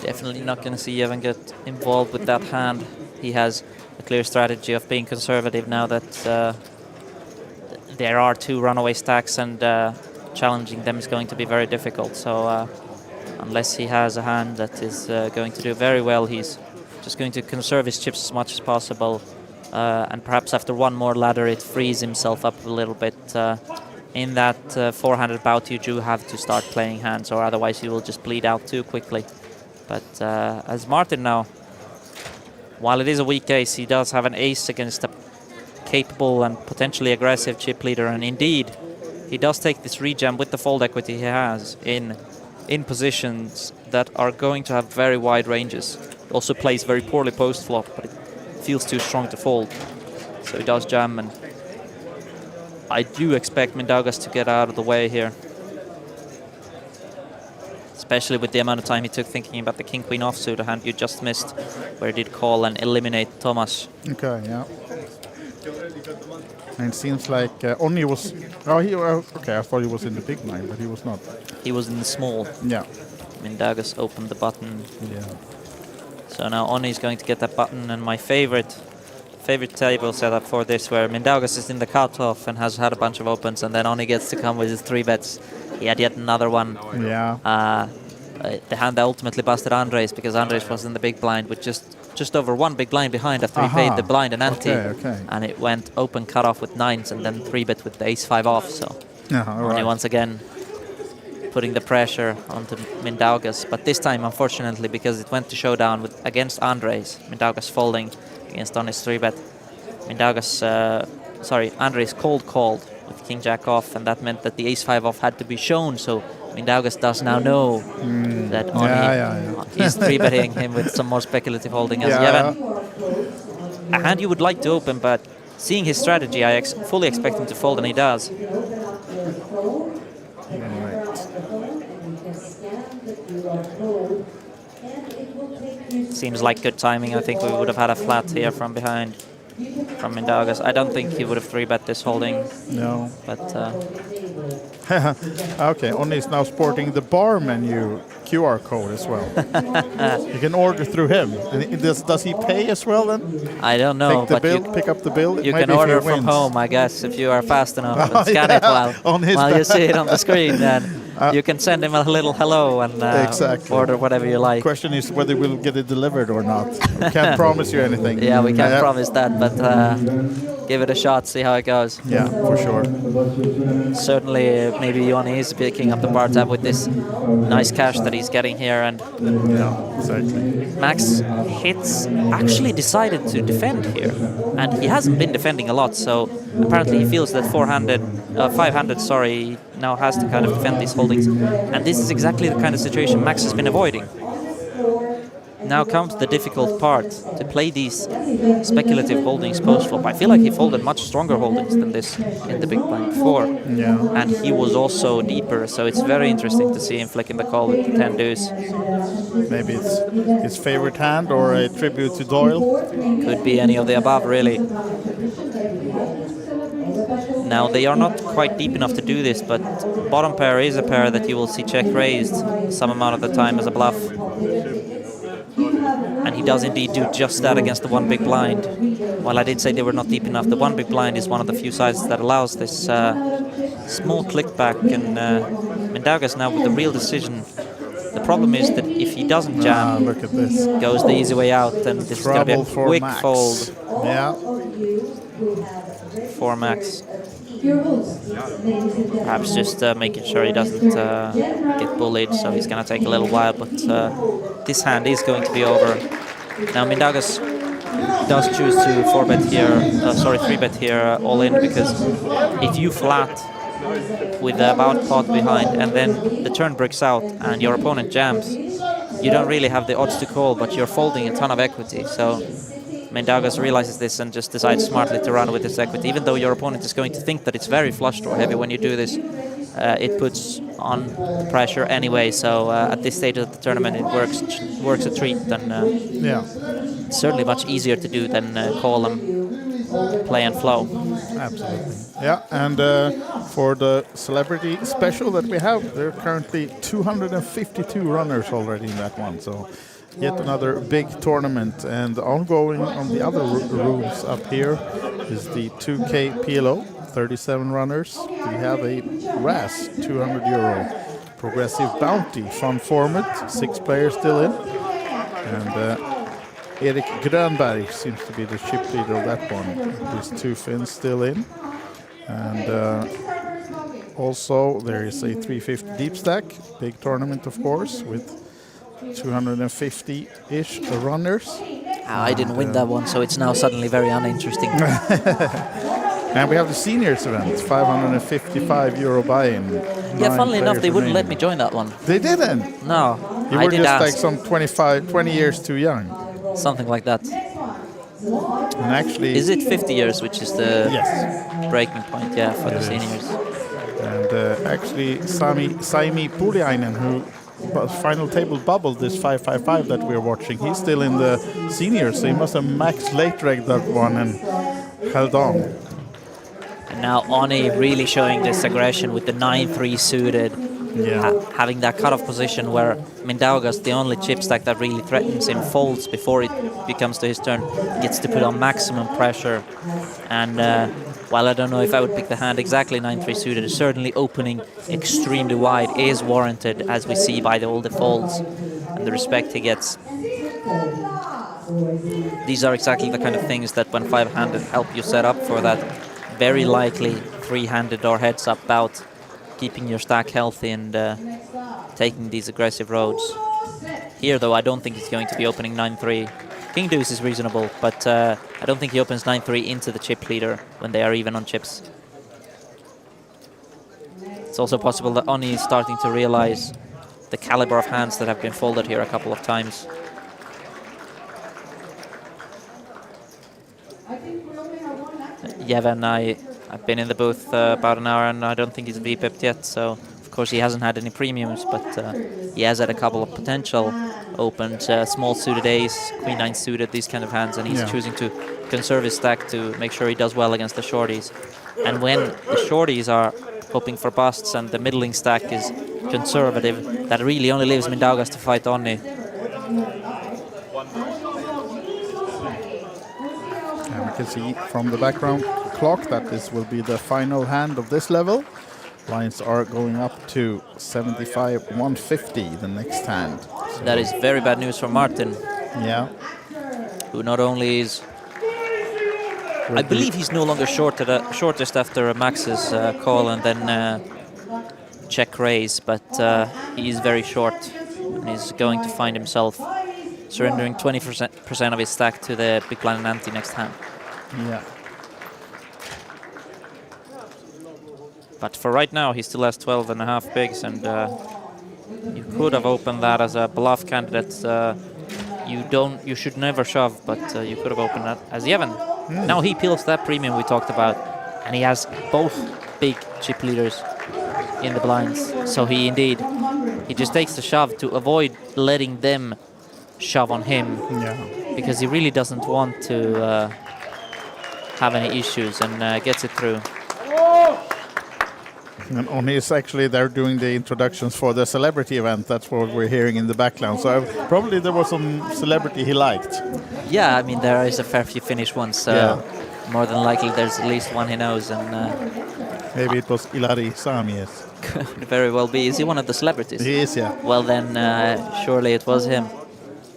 Definitely not going to see Evan get involved with that hand. He has a clear strategy of being conservative now that there are 2 runaway stacks, and challenging them is going to be very difficult. So unless he has a hand that is going to do very well, he's just going to conserve his chips as much as possible. And perhaps after one more ladder, it frees himself up a little bit. In that 400 bout, you do have to start playing hands, or otherwise you will just bleed out too quickly. But as Martin now, while it is a weak ace, he does have an ace against a capable and potentially aggressive chip leader. And indeed, he does take this rejam with the fold equity he has in positions that are going to have very wide ranges. Also plays very poorly post-flop, but it feels too strong to fold. So he does jam, and I do expect Mindaugas to get out of the way here. Especially with the amount of time he took thinking about the king-queen offsuit, a hand you just missed, where he did call and eliminate Thomas. Okay, yeah. And it seems like Oni was... Oh, okay, I thought he was in the big blind, but he was not. He was in the small. Yeah. Mindaugas opened the button. Yeah. So now Oni is going to get that button, and my favorite table setup for this, where Mindaugas is in the cutoff and has had a bunch of opens, and then Oni gets to come with his 3 bets. He had yet another one. Yeah. The hand that ultimately busted Andres, because Andres was in the big blind with just over 1 big blind behind after he paid the blind and ante. Okay. And it went open cutoff with 9s and then 3-bet with the ace-5 off. So Oni once again putting the pressure onto Mindaugas. But this time, unfortunately, because it went to showdown against Andres, Mindaugas folding against Oni's 3-bet. Andres cold called with king-jack off, and that meant that the ace-5 off had to be shown. So Mindaugas does now know that Oni is 3-betting him with some more speculative holding as Evan. A hand you would like to open, but seeing his strategy, I fully expect him to fold, and he does. Seems like good timing. I think we would have had a flat here from behind from Mindaugas. I don't think he would have 3-bet this holding. No. But okay, Oni is now sporting the bar menu QR code as well. You can order through him. And does he pay as well then? I don't know. Take the bill, pick up the bill. You can order from home, I guess, if you are fast enough and scan it while you see it on the screen. Then You can send him a little hello and exactly. order whatever you like. Question is whether we'll get it delivered or not. We can't promise you anything. Yeah, we can't promise that, but give it a shot, see how it goes. Yeah, for sure. Certainly, maybe Joni is picking up the bar tab with this nice cash that he's getting here, and yeah, exactly. Max Hits actually decided to defend here, and he hasn't been defending a lot, so apparently he feels that 500, sorry, now has to kind of defend these holdings, and this is exactly the kind of situation Max has been avoiding. Now comes the difficult part, to play these speculative holdings post-flop. I feel like he folded much stronger holdings than this in the big blind before. Yeah. And he was also deeper, so it's very interesting to see him flicking the call with the 10 deuce. Maybe it's his favorite hand or a tribute to Doyle. Could be any of the above, really. Now, they are not quite deep enough to do this, but bottom pair is a pair that you will see check raised some amount of the time as a bluff. And he does indeed do just that against the one big blind. While I did say they were not deep enough, the one big blind is one of the few sizes that allows this small click back, and Mindaugas now with the real decision. The problem is that if he doesn't jam, look at this. Goes the easy way out, then this is going to be a quick Max. fold. Yeah. For Max. Perhaps just making sure he doesn't get bullied, so he's going to take a little while, but this hand is going to be over. Now Mindaugas does choose to 3-bet here all in, because if you flat with the about pot behind and then the turn bricks out and your opponent jams, you don't really have the odds to call, but you're folding a ton of equity. So Mindaugas realizes this and just decides smartly to run with this equity. Even though your opponent is going to think that it's very flush draw heavy when you do this, it puts on pressure anyway. So at this stage of the tournament, it works a treat, and certainly much easier to do than call and play and flow. Absolutely. Yeah, and for the celebrity special that we have, there are currently 252 runners already in that one. So yet another big tournament, and ongoing on the other rooms up here is the 2K PLO, 37 runners. We have a RAS, €200 progressive bounty, fun format, 6 players still in, and Erik Grönberg seems to be the chip leader of that one. These 2 Finns still in, and also there is a 350 deep stack, big tournament of course, with 250-ish runners. I didn't win that one, so it's now suddenly very uninteresting. And we have the seniors event, €555 buy-in. Yeah, funnily enough, they wouldn't let me join that one. They didn't? No, you I were did just ask. like some 20 years too young. Something like that. And actually, is it 50 years, which is the yes. breaking point? Yeah, for the seniors. And actually, Saimi Puliainen, who final table bubbled this 555 that we're watching, he's still in the seniors, so he must have max late regged that one and held on. And now Oni really showing this aggression with the 9-3 suited, having that cutoff position where Mindaugas, the only chip stack that really threatens him, folds before it becomes to his turn, gets to put on maximum pressure. And while I don't know if I would pick the hand exactly 9-3 suited, certainly opening extremely wide is warranted, as we see by all the folds and the respect he gets. These are exactly the kind of things that when 5-handed help you set up for that very likely 3-handed or heads-up bout, keeping your stack healthy and taking these aggressive roads. Here, though, I don't think he's going to be opening 9-3. King Deuce is reasonable, but I don't think he opens 9-3 into the chip leader when they are even on chips. It's also possible that Oni is starting to realize the caliber of hands that have been folded here a couple of times. Yevhen, I've been in the booth about an hour, and I don't think he's VPIP'd yet, so of course he hasn't had any premiums, but he has had a couple of potential opened small suited ace, queen 9 suited, these kind of hands, and he's choosing to conserve his stack to make sure he does well against the shorties. And when the shorties are hoping for busts and the middling stack is conservative, that really only leaves Mindaugas to fight Oni. And we can see from the background clock that this will be the final hand of this level. Lines are going up to 75-150 the next hand. That is very bad news for Martin. Yeah. Who not only is... I believe he's no longer shortest after Max's call and then check raise, but he is very short and he's going to find himself surrendering 20% of his stack to the big blind and ante next hand. Yeah. But for right now, he still has 12.5 bigs, and you could have opened that as a bluff candidate. You should never shove, but you could have opened that as even. Now he peels that premium we talked about, and he has both big chip leaders in the blinds. So he just takes the shove to avoid letting them shove on him, because he really doesn't want to have any issues, and gets it through. And Oni is actually there doing the introductions for the celebrity event. That's what we're hearing in the background. So probably there was some celebrity he liked. Yeah, I mean, there is a fair few Finnish ones, so more than likely there's at least one he knows. And maybe it was Ilari Samies. Could very well be. Is he one of the celebrities? He is, yeah. Well, then surely it was him.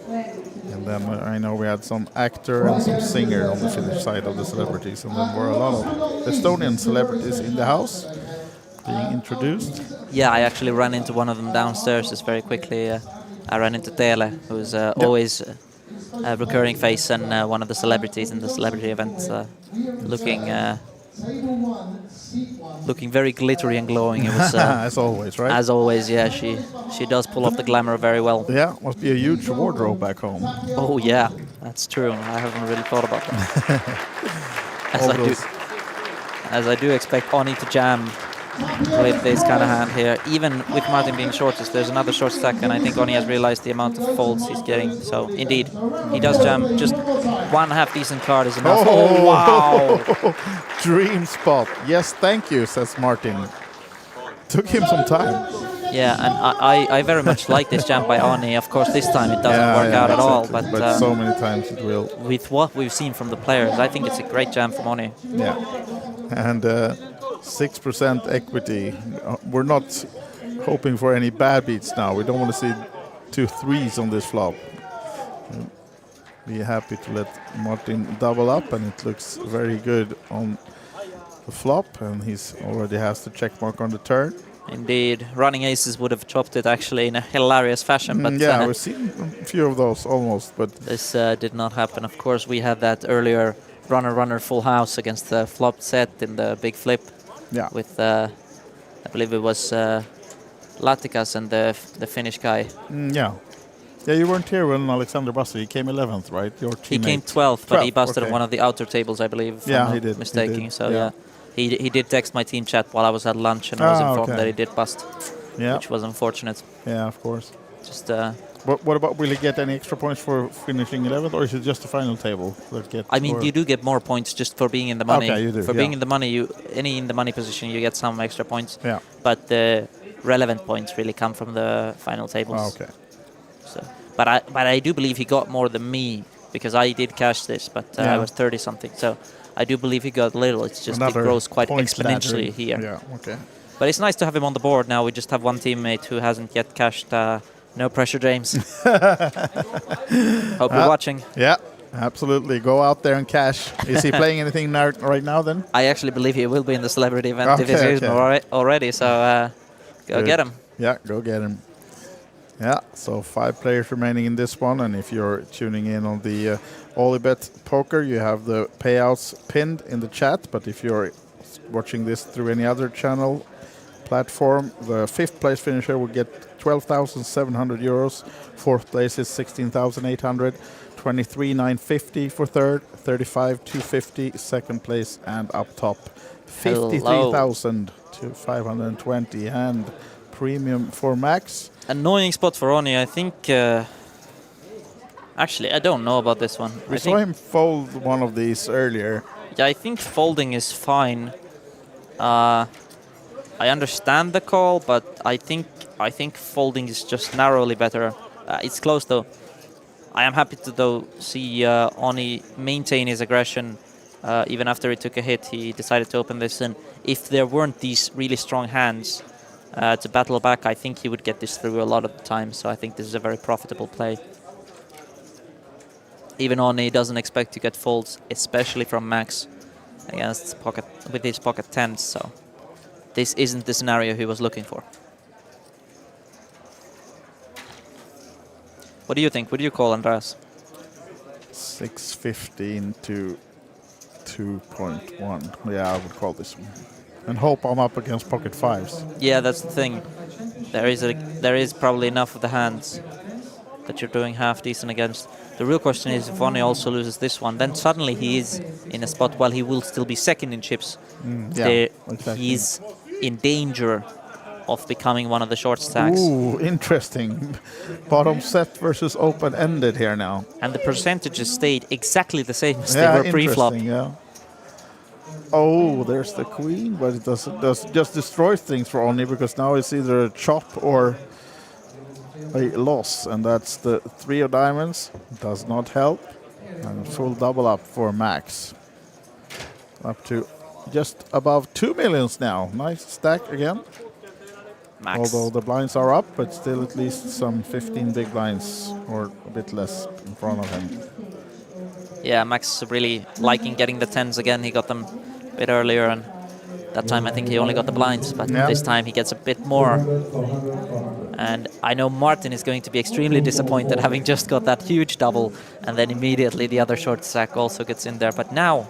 And then I know we had some actor and some singer on the Finnish side of the celebrities. And then were a lot of Estonian celebrities in the house being introduced. Yeah, I actually ran into one of them downstairs just very quickly. I ran into Tele, who's always a recurring face and one of the celebrities in the celebrity events, looking very glittery and glowing. It was as always, right? As always, yeah. She does pull off the glamour very well. Yeah, must be a huge wardrobe back home. Oh yeah, that's true. I haven't really thought about that. as I do expect Oni to jam with this kind of hand here. Even with Martin being shortest, there's another short stack, and I think Oni has realized the amount of folds he's getting. So indeed, he does jam. Just one half decent card is enough. Oh wow! Dream spot. Yes, thank you, says Martin. Took him some time. Yeah, and I very much like this jam by Oni. Of course, this time it doesn't work out at all. But so many times it will. With what we've seen from the players, I think it's a great jam from Oni. Yeah, and 6% equity. We're not hoping for any bad beats now. We don't want to see 2 threes on this flop. Be happy to let Martin double up, and it looks very good on the flop, and he's already has the check mark on the turn. Indeed, running aces would have chopped it actually in a hilarious fashion, but yeah, we've seen a few of those almost, but this did not happen. Of course, we had that earlier runner full house against the flop set in the big flip. Yeah, with I believe it was Latikas and the Finnish guy. Yeah, you weren't here when Alexander busted. He came 11th, right? Your teammate. He came 12th, but he busted on one of the outer tables, I believe. If I'm he did. Mistaking. He did. So yeah, he did text my team chat while I was at lunch, and I was informed that he did bust, which was unfortunate. Yeah, of course. Just. What about, will he get any extra points for finishing 11th, or is it just the final table that gets? I mean, you do get more points just for being in the money. Okay, you do. For being in the money, any in the money position, you get some extra points. Yeah. But the relevant points really come from the final tables. Oh, okay. So, but I do believe he got more than me, because I did cash this, but I was 30 something. So I do believe he got little. It's just it grows quite exponentially here. Yeah. Okay. But it's nice to have him on the board now. We just have one teammate who hasn't yet cashed. No pressure, James. Hope you're watching. Yeah, absolutely. Go out there and cash. Is he playing anything right now then? I actually believe he will be in the celebrity event if he's already. So go get him. Yeah, go get him. Yeah, so 5 players remaining in this one. And if you're tuning in on the OlyBet Poker, you have the payouts pinned in the chat. But if you're watching this through any other channel platform, the 5th place finisher will get 12,700 euros. 4th place is 16,800. 23,950 for 3rd. 35,250 2nd place, and up top 53,520 and premium for Max. Annoying spot for Oni, I think. Actually, I don't know about this one. We saw him fold one of these earlier. Yeah, I think folding is fine. I understand the call, but I think folding is just narrowly better. It's close though. I am happy to see Oni maintain his aggression Even after he took a hit, he decided to open this. And if there weren't these really strong hands to battle back, I think he would get this through a lot of the time. So I think this is a very profitable play. Even Oni doesn't expect to get folds, especially from Max against pocket with his pocket tens. So this isn't the scenario he was looking for. What do you think? What do you call, Andreas? 6.15 to 2.1. Yeah, I would call this one. And hope I'm up against pocket fives. Yeah, that's the thing. There is probably enough of the hands that you're doing half decent against. The real question is if Oni also loses this one, then suddenly he is in a spot while he will still be second in chips. Exactly. He's in danger of becoming one of the short stacks. Ooh, interesting. Bottom set versus open-ended here now. And the percentages stayed exactly the same as they were pre-flop. Yeah. Oh, there's the queen, but it does just destroy things for Oni because now it's either a chop or a loss, and that's the 3 of diamonds. Does not help. And full double up for Max. Up to just above 2 millions now. Nice stack again. Max. Although the blinds are up, but still at least some 15 big blinds or a bit less in front of him. Yeah, Max really liking getting the tens again. He got them a bit earlier, and that time I think he only got the blinds, but this time he gets a bit more. And I know Martin is going to be extremely disappointed having just got that huge double, and then immediately the other short stack also gets in there. But now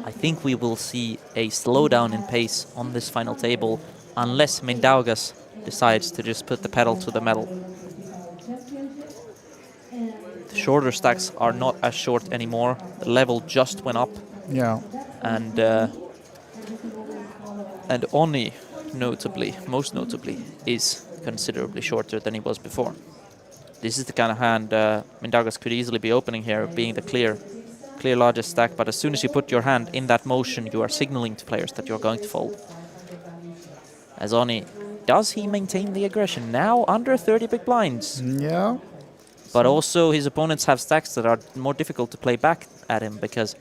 I think we will see a slowdown in pace on this final table, unless Mindaugas decides to just put the pedal to the metal. The shorter stacks are not as short anymore. The level just went up. Yeah. And Oni, most notably, is considerably shorter than he was before. This is the kind of hand Mindaugas could easily be opening here, being the clear largest stack. But as soon as you put your hand in that motion, you are signaling to players that you're going to fold. As Oni, does he maintain the aggression? Now under 30 big blinds. Yeah. But also his opponents have stacks that are more difficult to play back at him because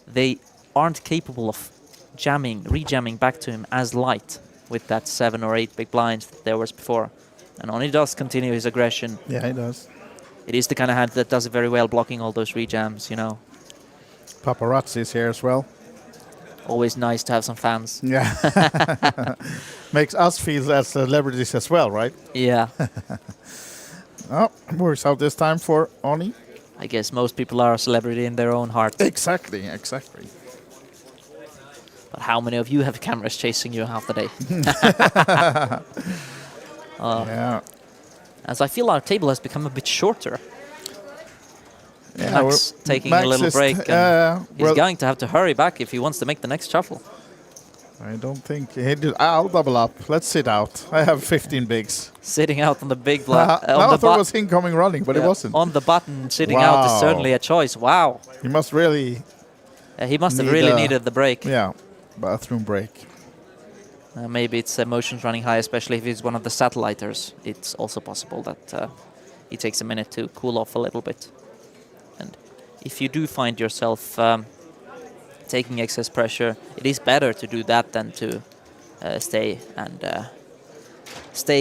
they aren't capable of rejamming back to him as light with that 7 or 8 big blinds that there was before. And Oni does continue his aggression. Yeah, he does. It is the kind of hand that does it very well, blocking all those rejams, you know. Paparazzi's here as well. Always nice to have some fans. Yeah. Makes us feel as celebrities as well, right? Yeah. Oh, works out this time for Oni. I guess most people are a celebrity in their own heart. Exactly. But how many of you have cameras chasing you half the day? Yeah. As I feel our table has become a bit shorter. Yeah, Max taking a little break. He's going to have to hurry back if he wants to make the next shuffle. I don't think he did. I'll double up. Let's sit out. I have 15 bigs. Sitting out on the big blind. I thought it was incoming running, but it wasn't. On the button, sitting out is certainly a choice. Wow. He must really... he must have really needed the break. Yeah, bathroom break. Maybe it's emotions running high, especially if he's one of the satelliters. It's also possible that he takes a minute to cool off a little bit. And if you do find yourself taking excess pressure, it is better to do that than to stay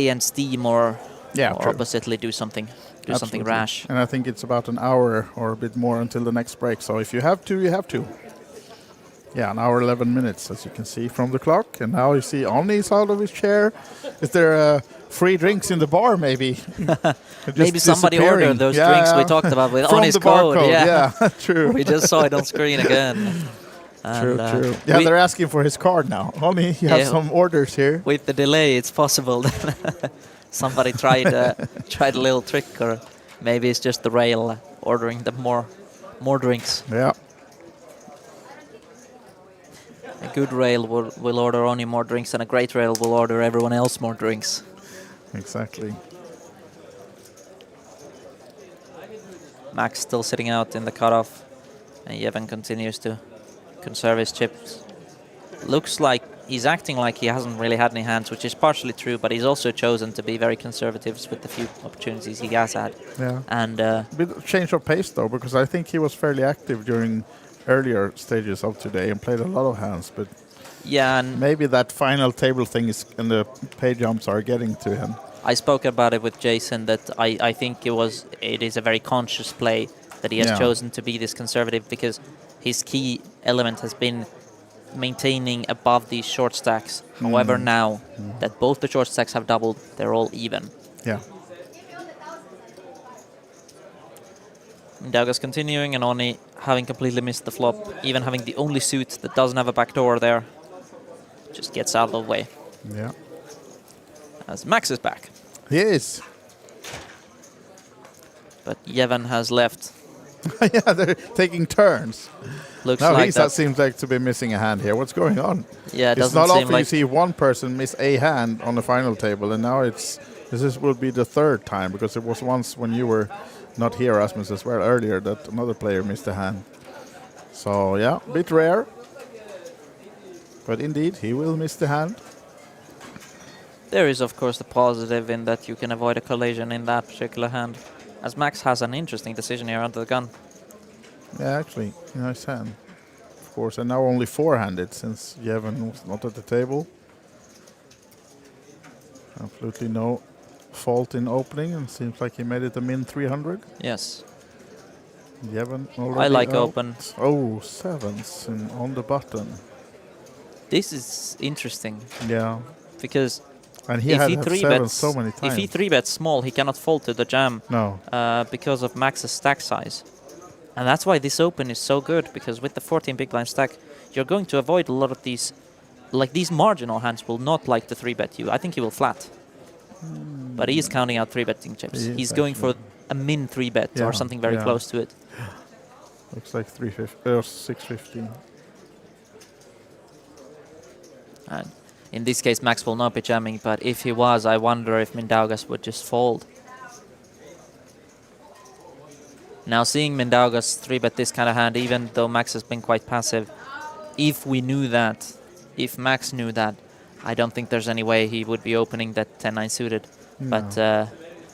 and steam or oppositely do something rash. And I think it's about an hour or a bit more until the next break. So if you have to, you have to. Yeah, an hour 11 minutes, as you can see from the clock. And now you see Oni's out of his chair. Is there free drinks in the bar, maybe? Maybe somebody ordered those drinks we talked about with Oni's code. Yeah, true. We just saw it on screen again. True. Yeah, they're asking for his card now. Oni, you have some orders here. With the delay, it's possible that somebody tried a little trick, or maybe it's just the rail ordering them more drinks. Yeah. A good rail will order Oni more drinks, and a great rail will order everyone else more drinks. Exactly. Max still sitting out in the cutoff, and Yevhen continues to conserve his chips. Looks like he's acting like he hasn't really had any hands, which is partially true, but he's also chosen to be very conservative with the few opportunities he has had. Yeah. And a bit of change of pace though, because I think he was fairly active during earlier stages of today and played a lot of hands, but yeah, and maybe that final table thing is and the pay jumps are getting to him. I spoke about it with Jason that I think it is a very conscious play that he has chosen to be this conservative, because his key element has been maintaining above these short stacks. However, now that both the short stacks have doubled, they're all even. Yeah. Mindaugas continuing, and Oni having completely missed the flop, even having the only suit that doesn't have a backdoor there, just gets out of the way. Yeah. As Max is back. He is. But Yevon has left. Yeah, they're taking turns. Looks now like that seems like to be missing a hand here. What's going on? Yeah, it it's doesn't not seem often like you see one person miss a hand on the final table, and now this will be the third time, because it was once when you were not here, Rasmus, as well earlier, that another player missed a hand. So yeah, a bit rare, but indeed he will miss the hand. There is, of course, the positive in that you can avoid a collision in that particular hand, as Max has an interesting decision here under the gun. Yeah, actually, nice hand, of course, and now only four-handed since Yevon was not at the table. Absolutely no fault in opening, and seems like he made it a min 300. Yes. Yevon already I like out. open. Oh, sevens on the button. This is interesting. Yeah. Because and he if had he sevens 3-bets so many times. If he 3-bets small, he cannot fold to the jam. No. Because of Max's stack size. And that's why this open is so good, because with the 14 big blind stack, you're going to avoid a lot of these, like these marginal hands will not like to 3-bet you. I think he will flat. But he is counting out 3-betting chips. He's going for a min 3-bet or something very close to it. Looks like 350 or 650. And in this case, Max will not be jamming, but if he was, I wonder if Mindaugas would just fold. Now, seeing Mindaugas 3-bet this kind of hand, even though Max has been quite passive, if we knew that, if Max knew that, I don't think there's any way he would be opening that 10-9 suited. No. But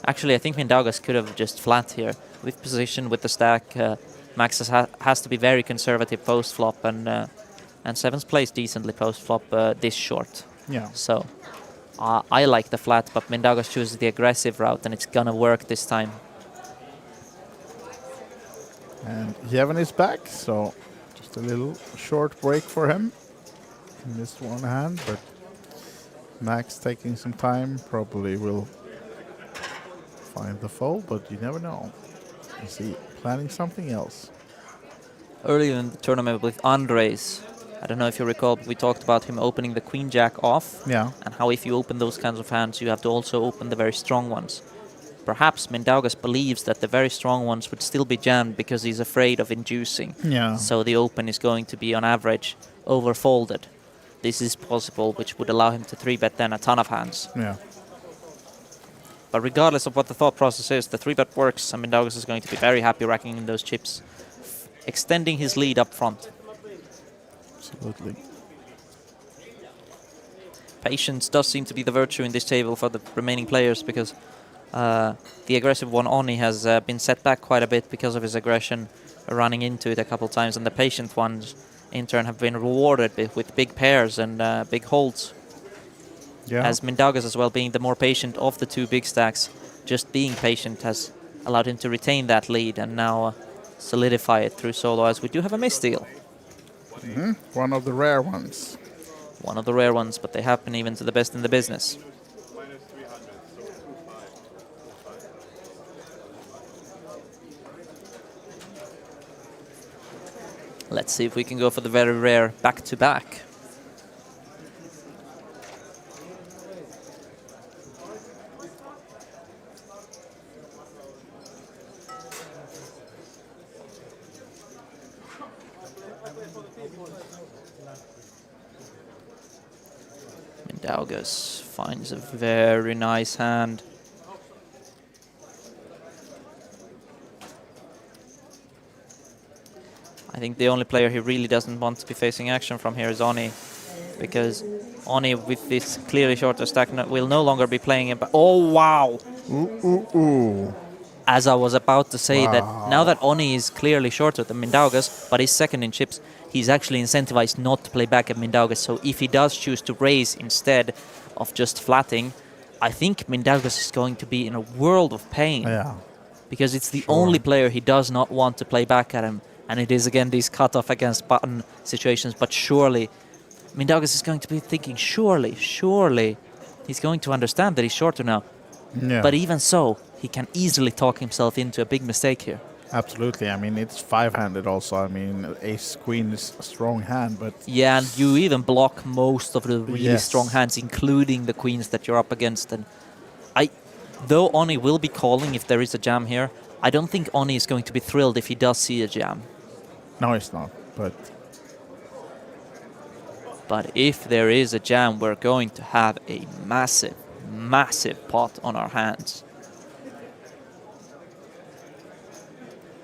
actually, I think Mindaugas could have just flat here. With position, with the stack, Max has to be very conservative post-flop, and sevens plays decently post-flop this short. Yeah. So I like the flat, but Mindaugas chooses the aggressive route, and it's gonna work this time. And Yevon is back, so just a little short break for him. He missed one hand, but Max taking some time probably will find the fold, but you never know. Is he planning something else? Earlier in the tournament with Andres, I don't know if you recall, but we talked about him opening the queen jack off. Yeah. And how if you open those kinds of hands, you have to also open the very strong ones. Perhaps Mindaugas believes that the very strong ones would still be jammed because he's afraid of inducing. Yeah. So the open is going to be, on average, overfolded. This is possible, which would allow him to 3-bet then a ton of hands. Yeah. But regardless of what the thought process is, the 3-bet works, and Mindaugas is going to be very happy racking in those chips, extending his lead up front. Absolutely. Patience does seem to be the virtue in this table for the remaining players, because the aggressive one, Oni, has been set back quite a bit because of his aggression, running into it a couple times, and the patient ones, in turn, have been rewarded with big pairs and big holds. Yeah. As Mindaugas as well, being the more patient of the two big stacks, just being patient has allowed him to retain that lead and now solidify it through solo, as we do have a misdeal. One of the rare ones. One of the rare ones, but they happen even to the best in the business. Let's see if we can go for the very rare back-to-back. Mindaugas finds a very nice hand. I think the only player he really doesn't want to be facing action from here is Oni, because Oni, with this clearly shorter stack, will no longer be playing him. Oh, wow! Ooh. as I was about to say, that now that Oni is clearly shorter than Mindaugas, but he's second in chips, he's actually incentivized not to play back at Mindaugas. So if he does choose to raise instead of just flatting, I think Mindaugas is going to be in a world of pain. Yeah. Because it's the only player he does not want to play back at him. And it is, again, these cut-off against button situations. But surely, Mindaugas is going to be thinking, surely, he's going to understand that he's shorter now. Yeah. But even so, he can easily talk himself into a big mistake here. Absolutely. I mean, it's five-handed also. I mean, ace-queen is a strong hand, but... Yeah, and you even block most of the really strong hands, including the queens that you're up against. And though Oni will be calling if there is a jam here, I don't think Oni is going to be thrilled if he does see a jam. No, it's not, but if there is a jam, we're going to have a massive, massive pot on our hands.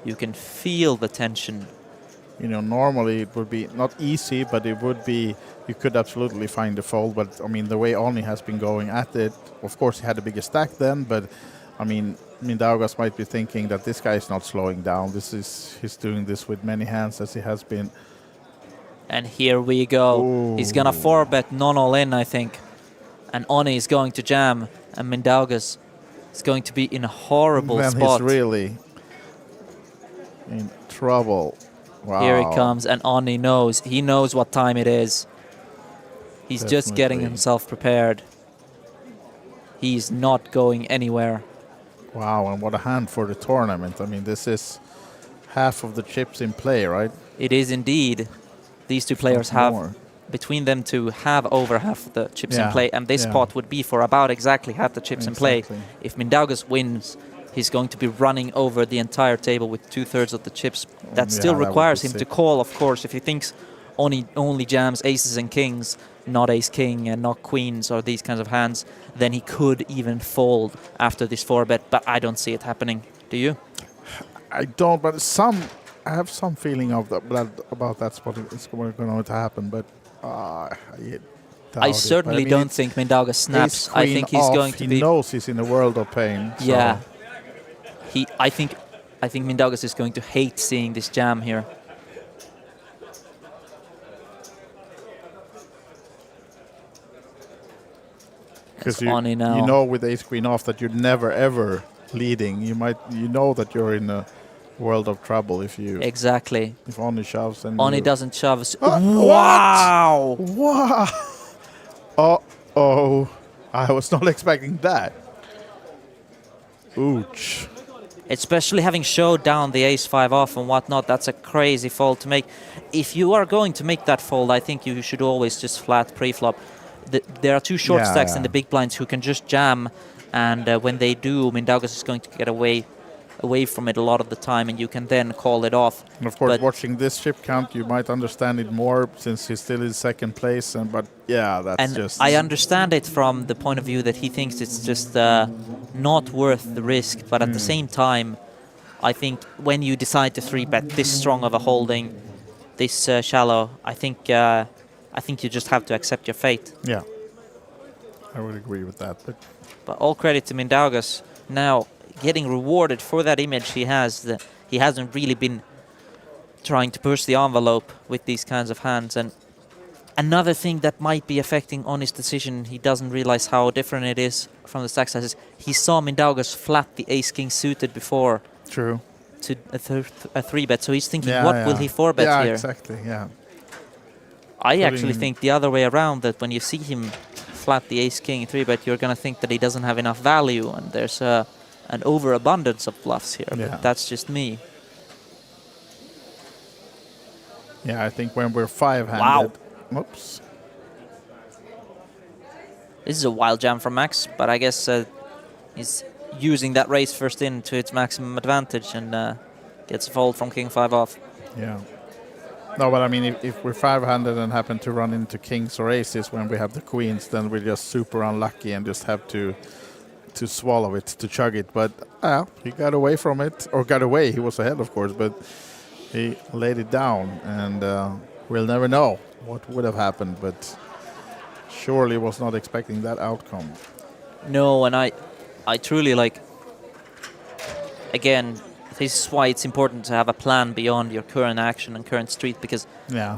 You can feel the tension. You know, normally it would be not easy, but it would be, you could absolutely find the fold. But, I mean, the way Oni has been going at it, of course he had a bigger stack then, but, I mean, Mindaugas might be thinking that this guy is not slowing down. He's doing this with many hands as he has been. And here we go. Ooh. He's going to 4-bet non-all-in, I think. And Oni is going to jam, and Mindaugas is going to be in a horrible then spot. He's really in trouble. Wow. Here he comes, and Oni knows. He knows what time it is. He's just getting Definitely. himself prepared. He's not going anywhere. Wow, and what a hand for the tournament. I mean, this is half of the chips in play, right? It is indeed. These two players Not have, more. between them two, have over half of the chips in Yeah, play, and this yeah. spot would be for about exactly half the chips in play. Exactly. If Mindaugas wins, he's going to be running over the entire table with 2/3 of the chips. That still that would requires be him to sick. call, of course. If he thinks only jams aces and kings, not ace-king and not queens or these kinds of hands, then he could even fold after this 4-bet, but I don't see it happening. Do you? I don't, but I have some feeling of about that spot. It's going to happen, but I doubt I it. certainly But I mean, don't think Mindaugas snaps. I ace-queen think he's off, going to be... He knows he's in a world of pain. So. Yeah. I think Mindaugas is going to hate seeing this jam here. Because Oni now. you know with ace queen off that you're never ever leading. You know that you're in a world of trouble if you Exactly. if Oni shoves and Oni you- doesn't shove. Wow! Wow! Oh, I was not expecting that. Ooch. Especially having showed down the ace-5 off and whatnot, that's a crazy fold to make. If you are going to make that fold, I think you should always just flat pre-flop. There are two short Yeah, stacks yeah. in the big blinds who can just jam, and when they do, Mindaugas is going to get away from it a lot of the time, and you can then call it off. And of course, But- watching this chip count, you might understand it more since he's still in second place. But yeah, that's And just. I understand it from the point of view that he thinks it's just not worth the risk. But at the same time, I think when you decide to 3-bet this strong of a holding, this shallow, I think you just have to accept your fate. Yeah, I would agree with that. But all credit to Mindaugas now getting rewarded for that image he has. He hasn't really been trying to push the envelope with these kinds of hands. And another thing that might be affecting on his decision, he doesn't realize how different it is from the stack sizes. He saw Mindaugas flat the ace-king suited before. True. To a 3-bet, so he's thinking, Yeah, what yeah. will he 4-bet yeah, here? exactly. Yeah. I actually Putting- think the other way around, that when you see him flat the ace-king 3-bet, you're going to think that he doesn't have enough value, and there's an overabundance of bluffs here. Yeah. But that's just me. Yeah, I think when we're five-handed. Wow. Oops. This is a wild jam from Max, but I guess he's using that raise first in to its maximum advantage and gets a fold from king 5 off. Yeah. No, but I mean, if we're five-handed and happen to run into kings or aces when we have the queens, then we're just super unlucky and just have to swallow it, to chug it. But he got away from it, or got away. He was ahead, of course, but he laid it down, and we'll never know what would have happened. But surely was not expecting that outcome. No, and I truly again, this is why it's important to have a plan beyond your current action and current street, because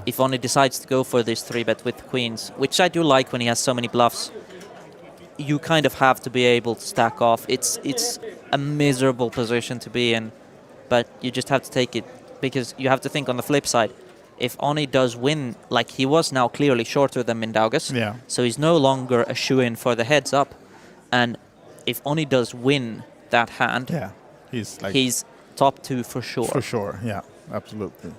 if Oni decides to go for this 3-bet with queens, which I do like when he has so many bluffs, you kind of have to be able to stack off. It's a miserable position to be in, but you just have to take it, because you have to think on the flip side. If Oni does win, like he was now clearly shorter than Mindaugas, so he's no longer a shoe-in for the heads up, and if Oni does win that hand, he's top 2 for sure. For sure, yeah, absolutely.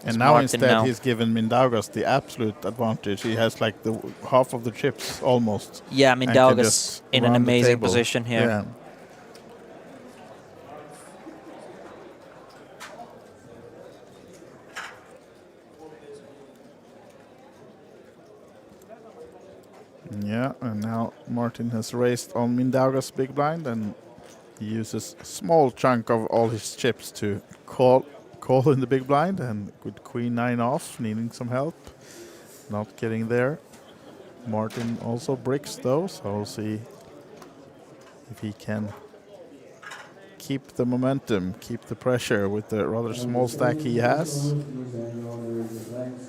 And now instead he's given Mindaugas the absolute advantage. He has like the half of the chips almost. Yeah, Mindaugas in an amazing position here. Yeah. Yeah, and now Martin has raised on Mindaugas big blind, and he uses a small chunk of all his chips to call in the big blind, and with queen 9 off, needing some help, not getting there. Martin also bricks though, so we'll see if he can keep the momentum, keep the pressure with the rather small stack he has.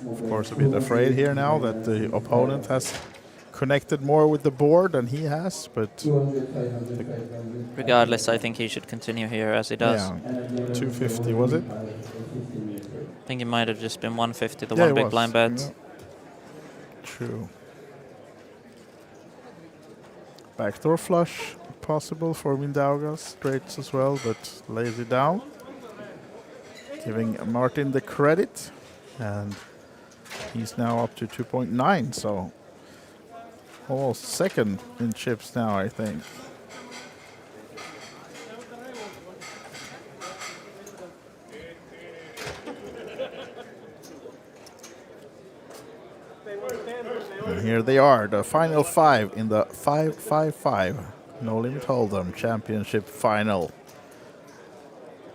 Of course, a bit afraid here now that the opponent has connected more with the board than he has, but regardless, I think he should continue here as he does. Yeah, 250 was it? I think it might have just been 150, the one big blind bet. Yeah. True. Backdoor flush possible for Mindaugas, straights as well, but lays it down. Giving Martin the credit, and he's now up to 2.9, so almost second in chips now, I think. And here they are, the final 5 in the 5-5-5 No Limit Hold'em Championship final.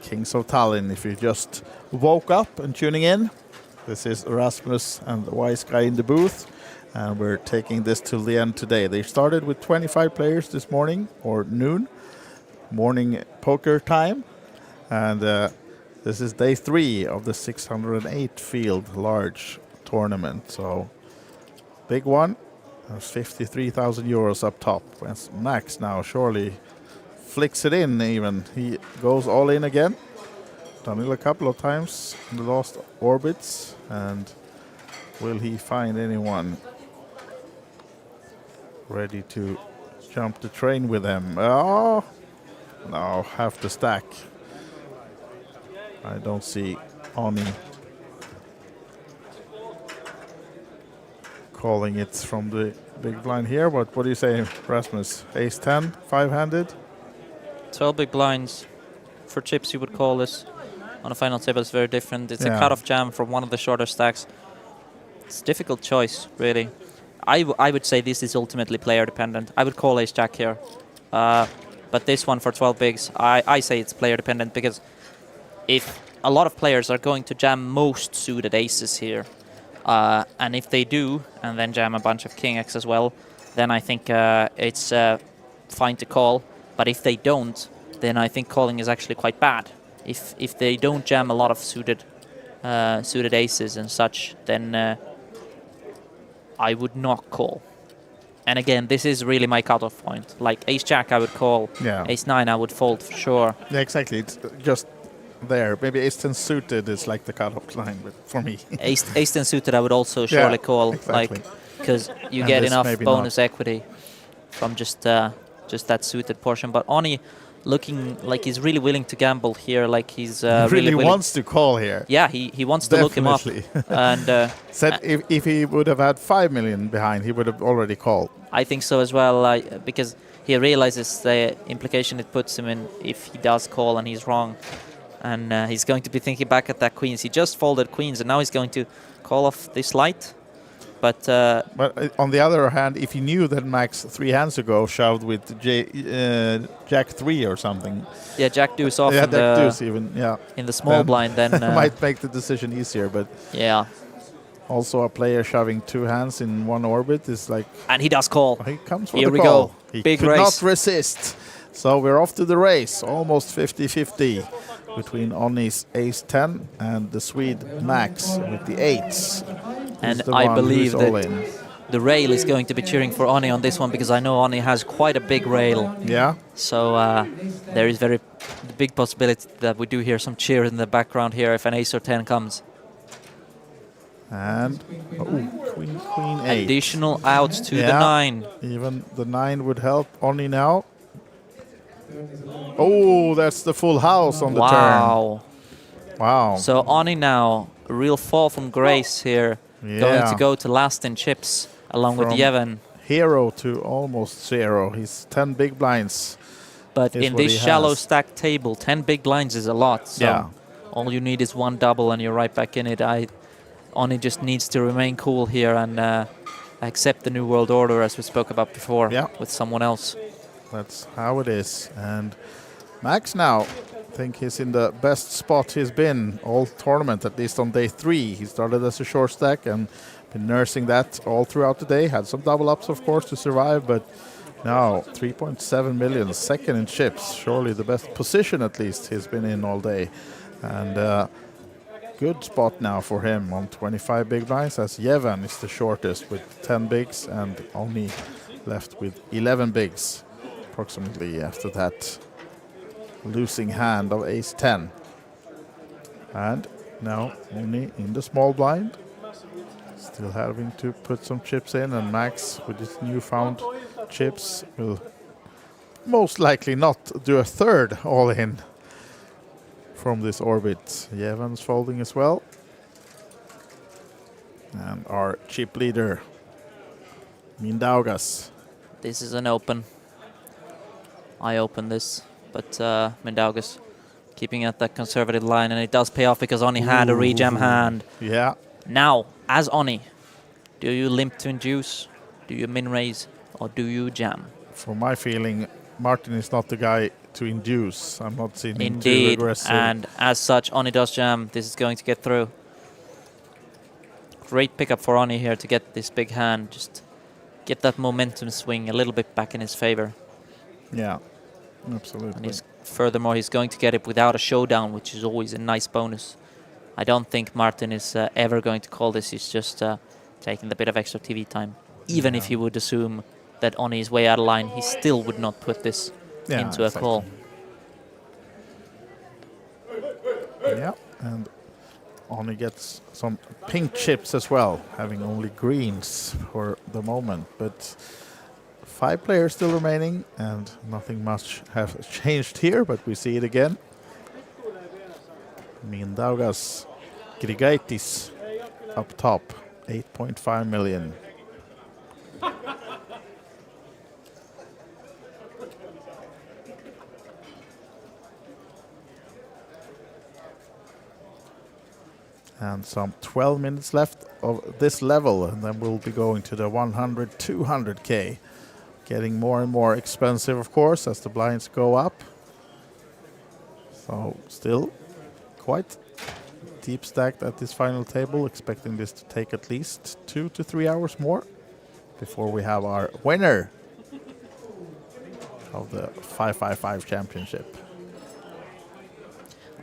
Kings of Tallinn, if you just woke up and tuning in, this is Rasmus and the wise guy in the booth. And we're taking this till the end today. They started with 25 players this morning, or noon, morning poker time. And this is day 3 of the 608 field large tournament. So big one. There's 53,000 euros up top. As Max now surely flicks it in even. He goes all in again. Done it a couple of times in the last orbits. And will he find anyone ready to jump the train with him? Oh, no, half the stack. I don't see Oni calling it from the big blind here. But what do you say, Rasmus? Ace 10, 5-handed? 12 big blinds. For chips, you would call this. On a final table, it's very different. It's a cutoff jam from one of the shorter stacks. It's a difficult choice, really. I would say this is ultimately player dependent. I would call ace jack here. But this one for 12 bigs, I say it's player dependent, because if a lot of players are going to jam most suited aces here, and if they do, and then jam a bunch of king X as well, then I think it's fine to call. But if they don't, then I think calling is actually quite bad. If they don't jam a lot of suited aces and such, then I would not call. And again, this is really my cutoff point. Like ace jack, I would call. Yeah. Ace 9, I would fold for sure. Yeah, exactly. It's just there. Maybe ace 10 suited is like the cutoff line, but for me. ace 10 suited, I would also surely call. Exactly. Like, because you And get this enough maybe bonus not. equity from just that suited portion. But Oni looking like he's really willing to gamble here. Like he's really willing. wants to call here. Yeah, he wants to look him up. And said if he would have had 5 million behind, he would have already called. I think so as well, because he realizes the implication it puts him in if he does call and he's wrong. And he's going to be thinking back at that queens. He just folded queens, and now he's going to call off this light. But on the other hand, if he knew that Max 3 hands ago shoved with Jack 3 or something. Yeah, Jack deuce off. Yeah, Jack deuce even. Yeah. In the small blind, then might make the decision easier. But yeah. Also, a player shoving 2 hands in one orbit is like. And he does call. He comes for Here the we call. go. He Big could race. not resist. So we're off to the race, almost 50-50 between Oni's ace-10 and the Swede Max with the 8s. And the I one believe who's all that in. the rail is going to be cheering for Oni on this one, because I know Oni has quite a big rail. Yeah. So there is very big possibility that we do hear some cheer in the background here if an ace or 10 comes. And queen 8. Additional outs to the 9. Even the 9 would help Oni now. Oh, that's the full house on the turn. Wow. So Oni now, a real fall from grace here, going to go to last in chips along with From Yevon. Hero to almost 0. He's 10 big blinds. But in this shallow stack table, 10 big blinds is a lot. So all you need is one double and you're right back in it. Oni just needs to remain cool here and accept the New World Order, as we spoke about before, with someone else. That's how it is. And Max now, I think he's in the best spot he's been all tournament, at least on day 3. He started as a short stack and been nursing that all throughout the day. Had some double ups, of course, to survive, but now 3.7 million, second in chips. Surely the best position, at least, he's been in all day. And good spot now for him on 25 big blinds, as Yevon is the shortest with 10 bigs and only left with 11 bigs approximately after that losing hand of ace-10. And now only in the small blind, still having to put some chips in, and Max with his newfound chips will most likely not do a third all-in from this orbit. Yevon's folding as well. And our chip leader, Mindaugas. This is an open. I open this, but Mindaugas keeping at that conservative line, and it does pay off because Oni had a rejam hand. Yeah. Now, as Oni, do you limp to induce, do you min raise, or do you jam? For my feeling, Martin is not the guy to induce. I'm not seeing him too Indeed, aggressive. and as such, Oni does jam. This is going to get through. Great pickup for Oni here to get this big hand, just get that momentum swing a little bit back in his favor. Yeah, absolutely. And furthermore, he's going to get it without a showdown, which is always a nice bonus. I don't think Martin is ever going to call this. He's just taking the bit of extra TV time. Even if he would assume that Oni is way out of line, he still would not put this into a call. Yeah, and Oni gets some pink chips as well, having only greens for the moment. But 5 players still remaining, and nothing much has changed here, but we see it again. Mindaugas Grigaitis up top, 8.5 million. And some 12 minutes left of this level, and then we'll be going to the 100, 200K. Getting more and more expensive, of course, as the blinds go up. So still quite deep stacked at this final table, expecting this to take at least 2 to 3 hours more before we have our winner of the 555 championship.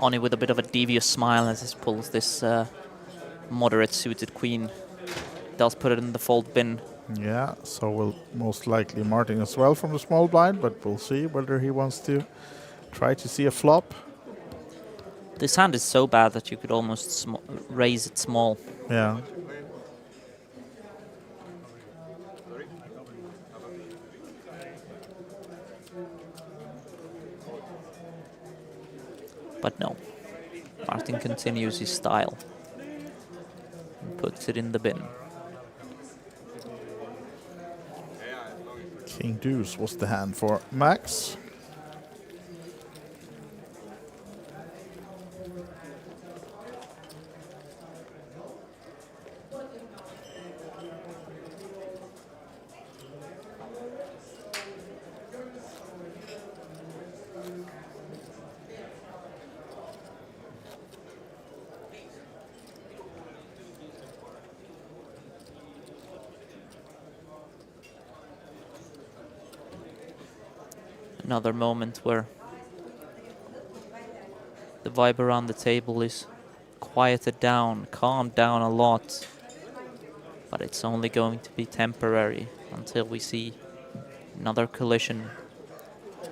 Oni with a bit of a devious smile as he pulls this moderate suited queen. Does put it in the fold bin. Yeah, so will most likely Martin as well from the small blind, but we'll see whether he wants to try to see a flop. This hand is so bad that you could almost raise it small. Yeah. But no, Martin continues his style and puts it in the bin. King Deuce was the hand for Max. Another moment where the vibe around the table is quieted down, calmed down a lot. But it's only going to be temporary until we see another collision.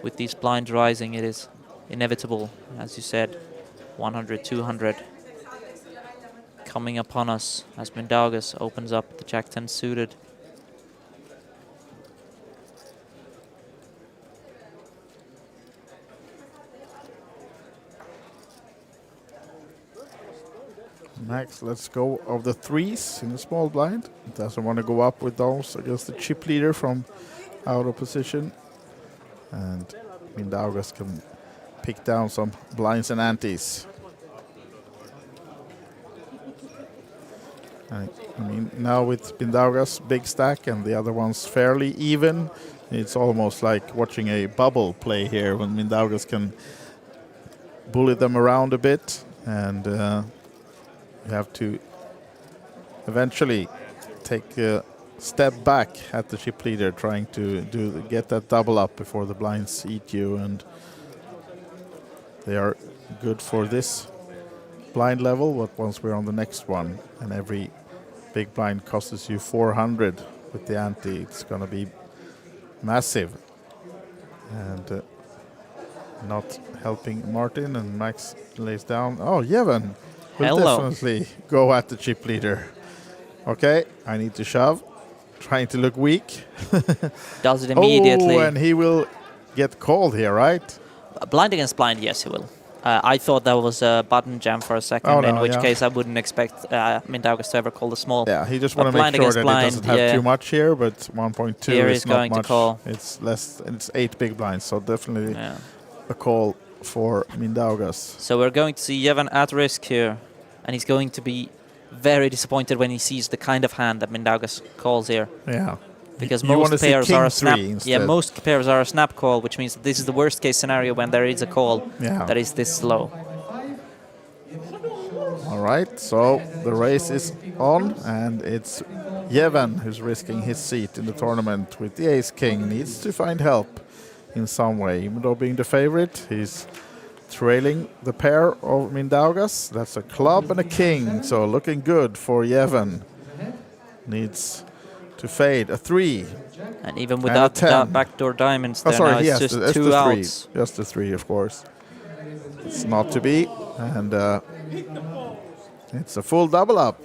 With these blinds rising, it is inevitable, as you said, 100, 200 coming upon us as Mindaugas opens up the Jack-10 suited. Max, let's go of the threes in the small blind. Doesn't want to go up with those against the chip leader from out of position. And Mindaugas can pick down some blinds and antes. I mean, now with Mindaugas big stack and the other one's fairly even, it's almost like watching a bubble play here when Mindaugas can bully them around a bit, and you have to eventually take a step back at the chip leader, trying to get that double up before the blinds eat you, and they are good for this blind level, but once we're on the next one and every big blind costs you 400 with the ante, it's going to be massive. And not helping Martin, and Max lays down. Oh, Yevon will definitely go at the chip leader. Okay, I need to shove. Trying to look weak. Does it immediately. Oh, and he will get called here, right? Blind against blind, yes, he will. I thought that was a button jam for a second, in which case I wouldn't expect Mindaugas to ever call the small. Yeah, he just want to make sure that he doesn't have too much here, but 1.2 here is not going much. To call. It's less. It's 8 big blinds, so definitely a call for Mindaugas. So we're going to see Yevon at risk here, and he's going to be very disappointed when he sees the kind of hand that Mindaugas calls here. Yeah. Because most pairs are a snap. Instead. Yeah, most pairs are a snap call, which means that this is the worst case scenario when there is a call that is this slow. All right, so the race is on, and it's Yevon who's risking his seat in the tournament with the ace-king. Needs to find help in some way. Even though being the favorite, he's trailing the pair of Mindaugas. That's a club and a king, so looking good for Yevon. Needs to fade a 3. And even without the backdoor diamonds, there now it's just 2 outs. Just the 3, of course. It's not to be, and it's a full double up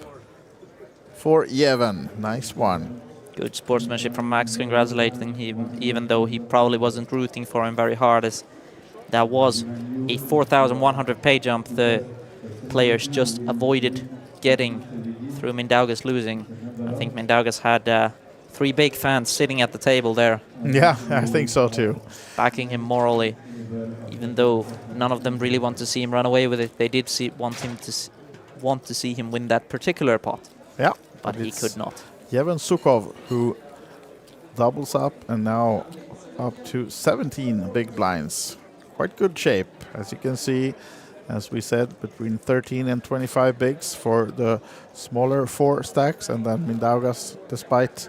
for Yevon. Nice one. Good sportsmanship from Max, congratulating him, even though he probably wasn't rooting for him very hard, as that was a 4,100 pay jump the players just avoided getting through Mindaugas losing. I think Mindaugas had 3 big fans sitting at the table there. Yeah, I think so too. Backing him morally, even though none of them really want to see him run away with it. They did want to see him win that particular pot. Yeah, but he could not. Yevon Sukhov, who doubles up and now up to 17 big blinds. Quite good shape, as you can see. As we said, between 13 and 25 bigs for the smaller 4 stacks, and then Mindaugas, despite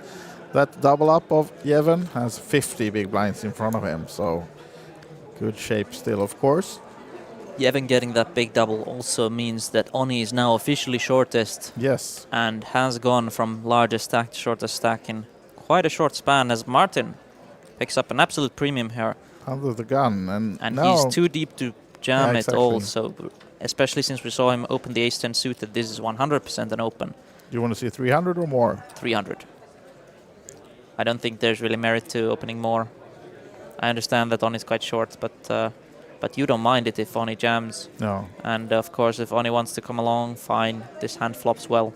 that double up of Yevon, has 50 big blinds in front of him, so good shape still, of course. Yevon getting that big double also means that Oni is now officially shortest. Yes. And has gone from largest stack to shortest stack in quite a short span, as Martin picks up an absolute premium here. Under the gun, and now he's too deep to jam it also, especially since we saw him open the ace-10 suited. This is 100% an open. Do you want to see 300 or more? 300. I don't think there's really merit to opening more. I understand that Oni is quite short, but you don't mind it if Oni jams. No. And of course, if Oni wants to come along, fine. This hand flops well.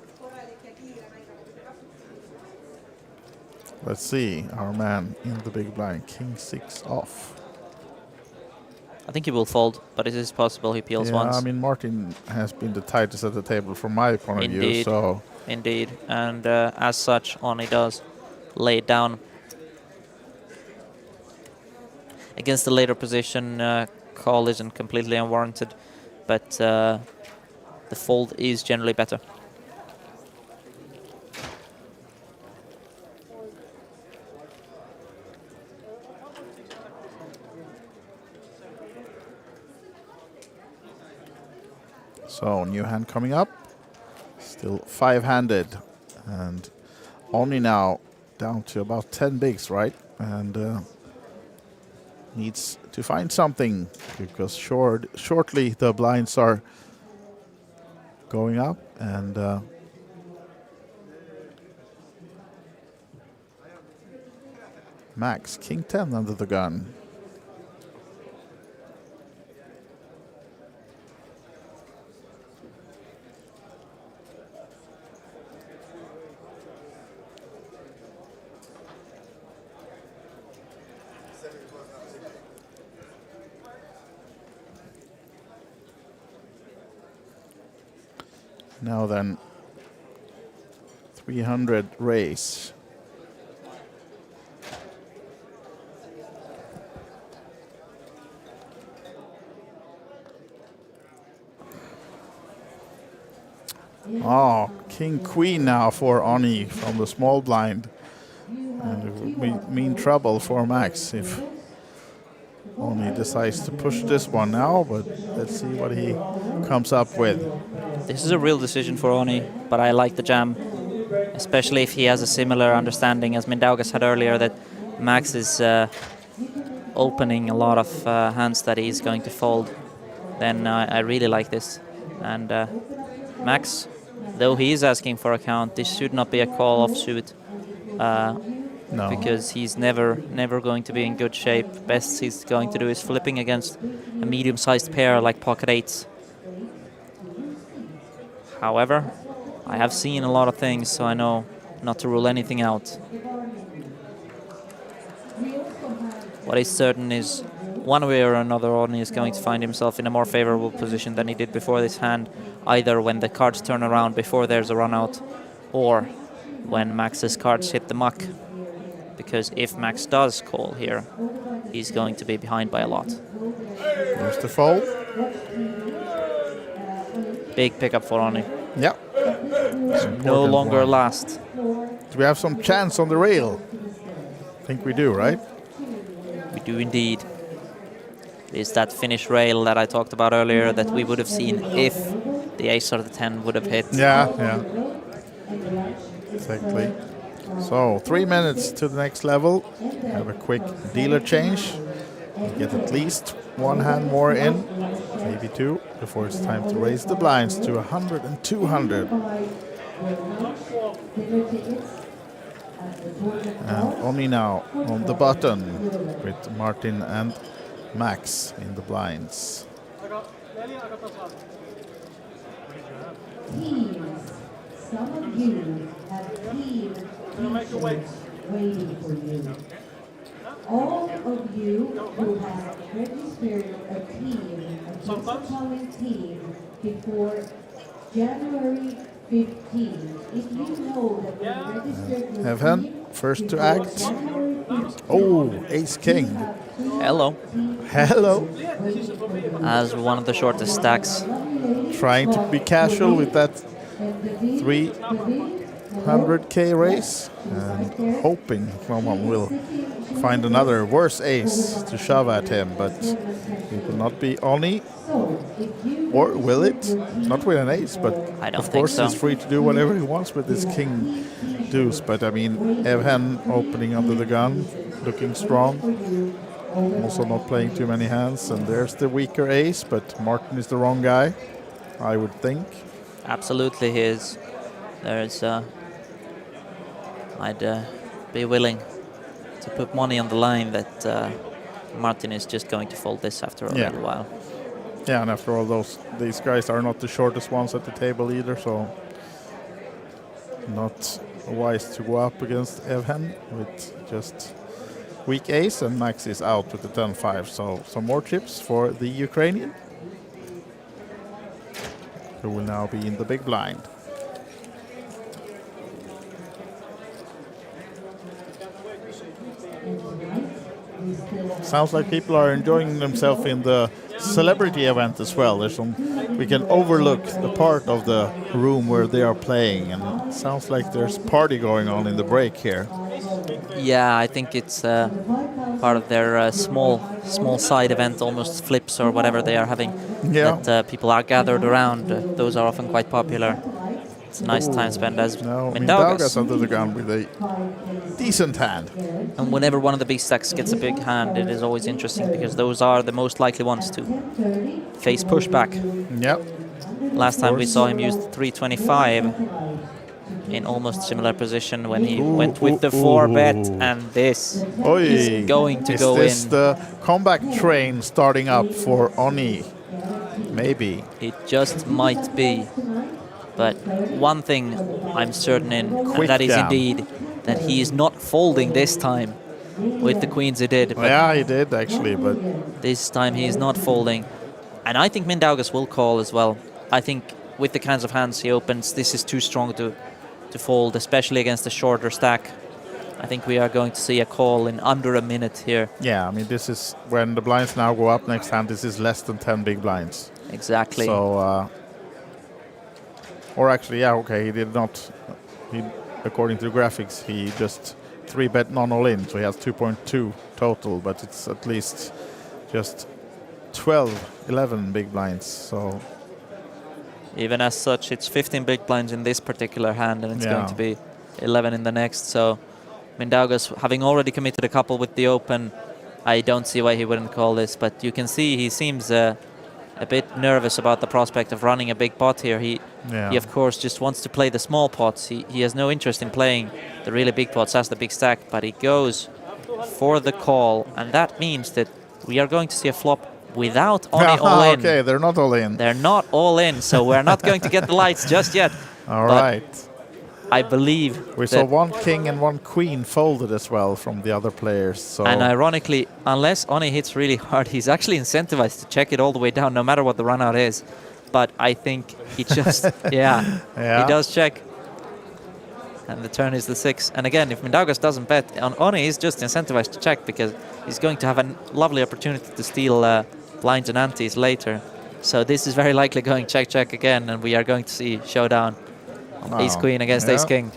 Let's see our man in the big blind, king 6 off. I think he will fold, but it is possible he peels once. I mean, Martin has been the tightest at the table from my point of view. So Indeed, and as such, Oni does lay it down. Against the later position, call isn't completely unwarranted, but the fold is generally better. So new hand coming up. Still 5-handed. And only now down to about 10 bigs, right? And needs to find something because shortly the blinds are going up, and Max, King 10 under the gun. Now then, 300 raise. Oh, King Queen now for Oni from the small blind. And it would mean trouble for Max if Oni decides to push this one now, but let's see what he comes up with. This is a real decision for Oni, but I like the jam, especially if he has a similar understanding as Mindaugas had earlier, that Max is opening a lot of hands that he's going to fold. Then I really like this. And Max, though he is asking for a count, this should not be a call offsuit. No. Because he's never going to be in good shape. Best he's going to do is flipping against a medium-sized pair like pocket eights. However, I have seen a lot of things, so I know not to rule anything out. What is certain is, one way or another, Oni is going to find himself in a more favorable position than he did before this hand, either when the cards turn around before there's a run out, or when Max's cards hit the muck. Because if Max does call here, he's going to be behind by a lot. There's the fold. Big pickup for Oni. Yeah. No longer last. Do we have some chance on the rail? I think we do, right? We do indeed. It's that finish rail that I talked about earlier that we would have seen if the ace or the 10 would have hit. Yeah. Exactly. So 3 minutes to the next level. Have a quick dealer change. Get at least one hand more in, maybe two, before it's time to raise the blinds to 100 and 200. And Oni now on the button with Martin and Max in the blinds. Teams, some of you have team t-shirts waiting for you. All of you who have registered a team, a Tallinn team, before January 15. If you know that you registered your Evhen, team first to before act. January 15, Oh, ace king. Hello. Hello. As one of the shortest stacks. Trying to be casual with that 300k race and hoping someone will find another worse ace to shove at him, but it will not be Oni. Or will it? Not with an ace, but I don't of course think so. he's free to do whatever he wants with his king deuce. But I mean, Evhen opening under the gun, looking strong. Also not playing too many hands, and there's the weaker ace, but Martin is the wrong guy, I would think. Absolutely he is. There's I'd be willing to put money on the line that Martin is just going to fold this after a little while. Yeah, and after all, these guys are not the shortest ones at the table either, so not wise to go up against Evhen with just weak ace, and Max is out with the 10-5. So some more chips for the Ukrainian, who will now be in the big blind. Sounds like people are enjoying themselves in the celebrity event as well. There's we can overlook the part of the room where they are playing, and it sounds like there's party going on in the break here. Yeah, I think it's part of their small side event, almost flips or whatever they are having. Yeah. That people are gathered around. Those are often quite popular. It's a nice time spent as No, Mindaugas. Mindaugas under the gun with a decent hand. And whenever one of the big stacks gets a big hand, it is always interesting because those are the most likely ones to face pushback. Yep. Last time we saw him use 325 in almost similar position when he went with the 4-bet, and this is going to go in. Is this the comeback train starting up for Oni? Maybe. It just might be. But one thing I'm certain in, and that is indeed that he is not folding this time with the queens he did. But yeah, he did actually, but this time he is not folding. And I think Mindaugas will call as well. I think with the kinds of hands he opens, this is too strong to fold, especially against a shorter stack. I think we are going to see a call in under a minute here. Yeah, I mean, this is when the blinds now go up next hand, this is less than 10 big blinds. Exactly. So, or actually, yeah, okay, he did not, according to the graphics, he just 3-bet non-all-in, so he has 2.2 total, but it's at least just 11 big blinds, so... Even as such, it's 15 big blinds in this particular hand, and it's going to be 11 in the next. So Mindaugas, having already committed a couple with the open, I don't see why he wouldn't call this. But you can see he seems a bit nervous about the prospect of running a big pot here. He of course, just wants to play the small pots. He has no interest in playing the really big pots as the big stack, but he goes for the call, and that means that we are going to see a flop without Oni all in. Okay, they're not all in. They're not all in, so we're not going to get the lights just yet. All right. I believe we saw one king and one queen folded as well from the other players. So. And ironically, unless Oni hits really hard, he's actually incentivized to check it all the way down, no matter what the run out is. But I think he just, he does check. And the turn is the 6. And again, if Mindaugas doesn't bet, Oni is just incentivized to check because he's going to have a lovely opportunity to steal blinds and antes later. So this is very likely going check again, and we are going to see showdown. Ace Queen against Ace King.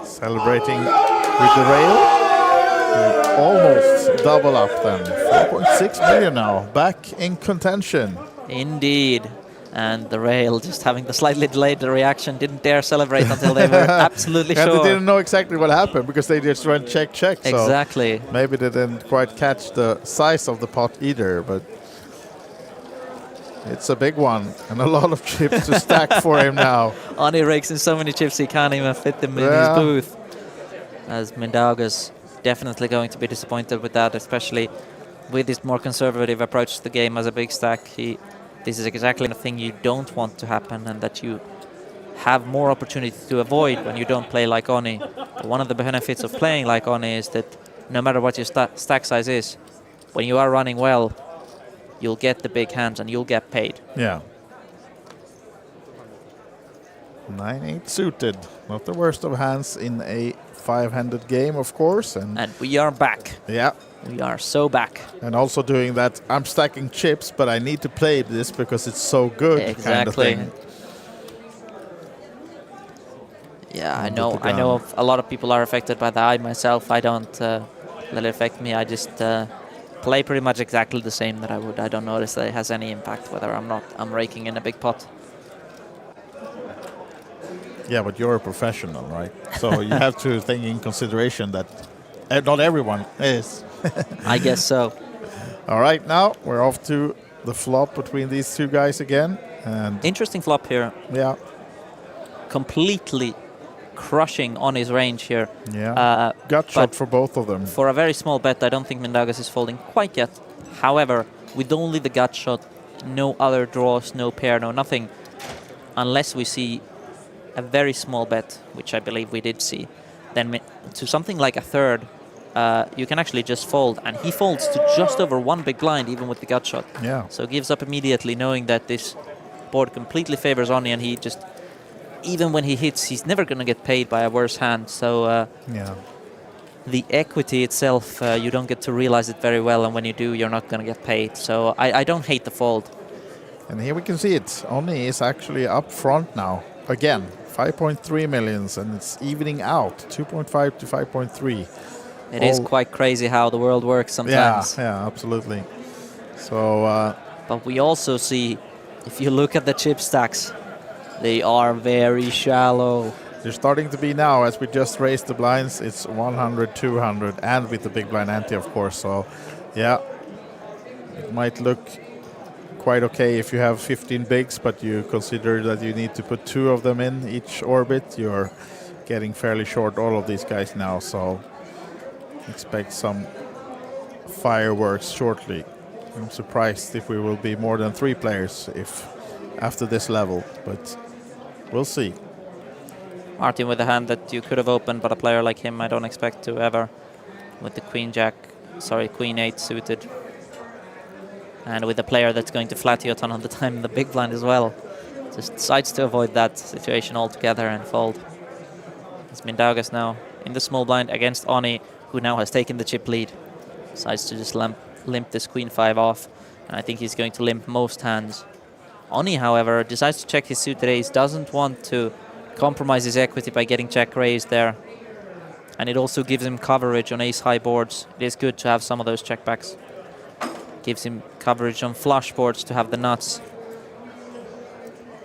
Celebrating with the rail. Almost double up then. 4.6 million now. Back in contention. Indeed. And the rail just having the slightly delayed reaction, didn't dare celebrate until they were absolutely sure. They didn't know exactly what happened because they just went check. Exactly. So maybe they didn't quite catch the size of the pot either, but it's a big one and a lot of chips to stack for him now. Oni rakes in so many chips he can't even fit them in his booth. As Mindaugas definitely going to be disappointed with that, especially with his more conservative approach to the game as a big stack. This is exactly the thing you don't want to happen, and that you have more opportunity to avoid when you don't play like Oni. But one of the benefits of playing like Oni is that no matter what your stack size is, when you are running well, you'll get the big hands and you'll get paid. Yeah. 9-8 suited. Not the worst of hands in a 5-handed game, of course. And we are back. Yeah. We are so back. And also doing that, I'm stacking chips, but I need to play this because it's so good. Exactly. Kind of thing. Yeah, I know a lot of people are affected by that. I myself, I don't let it affect me. I just play pretty much exactly the same that I would. I don't notice that it has any impact whether I'm raking in a big pot. Yeah, but you're a professional, right? So you have to take in consideration that not everyone is. I guess so. All right, now we're off to the flop between these two guys again. And interesting flop here. Yeah. Completely crushing on his range here. Yeah. Gut shot for both of them. For a very small bet, I don't think Mindaugas is folding quite yet. However, with only the gut shot, no other draws, no pair, no nothing, unless we see a very small bet, which I believe we did see, then to something like a third, you can actually just fold, and he folds to just over one big blind, even with the gut shot. Yeah. So gives up immediately, knowing that this board completely favors Oni, and he just, even when he hits, he's never going to get paid by a worse hand. So the equity itself, you don't get to realize it very well, and when you do, you're not going to get paid. So I don't hate the fold. And here we can see it. Oni is actually up front now, again. 5.3 millions, and it's evening out, 2.5 to 5.3. It is quite crazy how the world works sometimes. Yeah, absolutely. So, but we also see, if you look at the chip stacks, they are very shallow. They're starting to be now, as we just raised the blinds. It's 100, 200, and with the big blind ante, of course. So, yeah, it might look quite okay if you have 15 bigs, but you consider that you need to put 2 of them in each orbit. You're getting fairly short all of these guys now, so expect some fireworks shortly. I'm surprised if we will be more than 3 players if after this level, but we'll see. Martin with a hand that you could have opened, but a player like him I don't expect to ever, with the Queen 8 suited. And with a player that's going to flat you a ton of the time in the big blind as well. Just decides to avoid that situation altogether and fold. It's Mindaugas now in the small blind against Oni, who now has taken the chip lead. Decides to just limp this Queen 5 off, and I think he's going to limp most hands. Oni, however, decides to check his suited ace, doesn't want to compromise his equity by getting check raised there. And it also gives him coverage on ace-high boards. It is good to have some of those checkbacks. Gives him coverage on flush boards to have the nuts.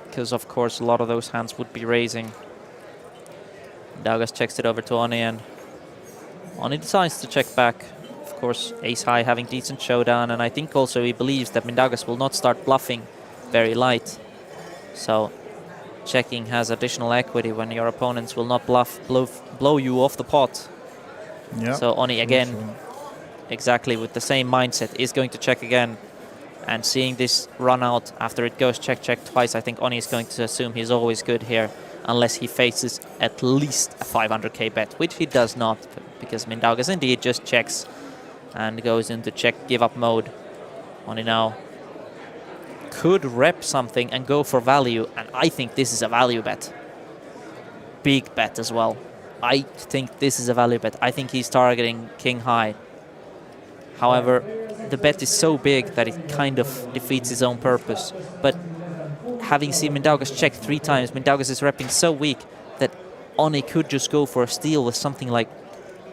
Because, of course, a lot of those hands would be raising. Mindaugas checks it over to Oni, and Oni decides to check back. Of course, ace-high having decent showdown, and I think also he believes that Mindaugas will not start bluffing very light. So checking has additional equity when your opponents will not blow you off the pot. Yeah. So Oni again, exactly with the same mindset, is going to check again. And seeing this run out after it goes check, check twice, I think Oni is going to assume he's always good here, unless he faces at least a 500k bet, which he does not, because Mindaugas indeed just checks and goes into check give up mode. Oni now could rep something and go for value, and I think this is a value bet. Big bet as well. I think this is a value bet. I think he's targeting king high. However, the bet is so big that it kind of defeats his own purpose. But having seen Mindaugas check 3 times, Mindaugas is repping so weak that Oni could just go for a steal with something like,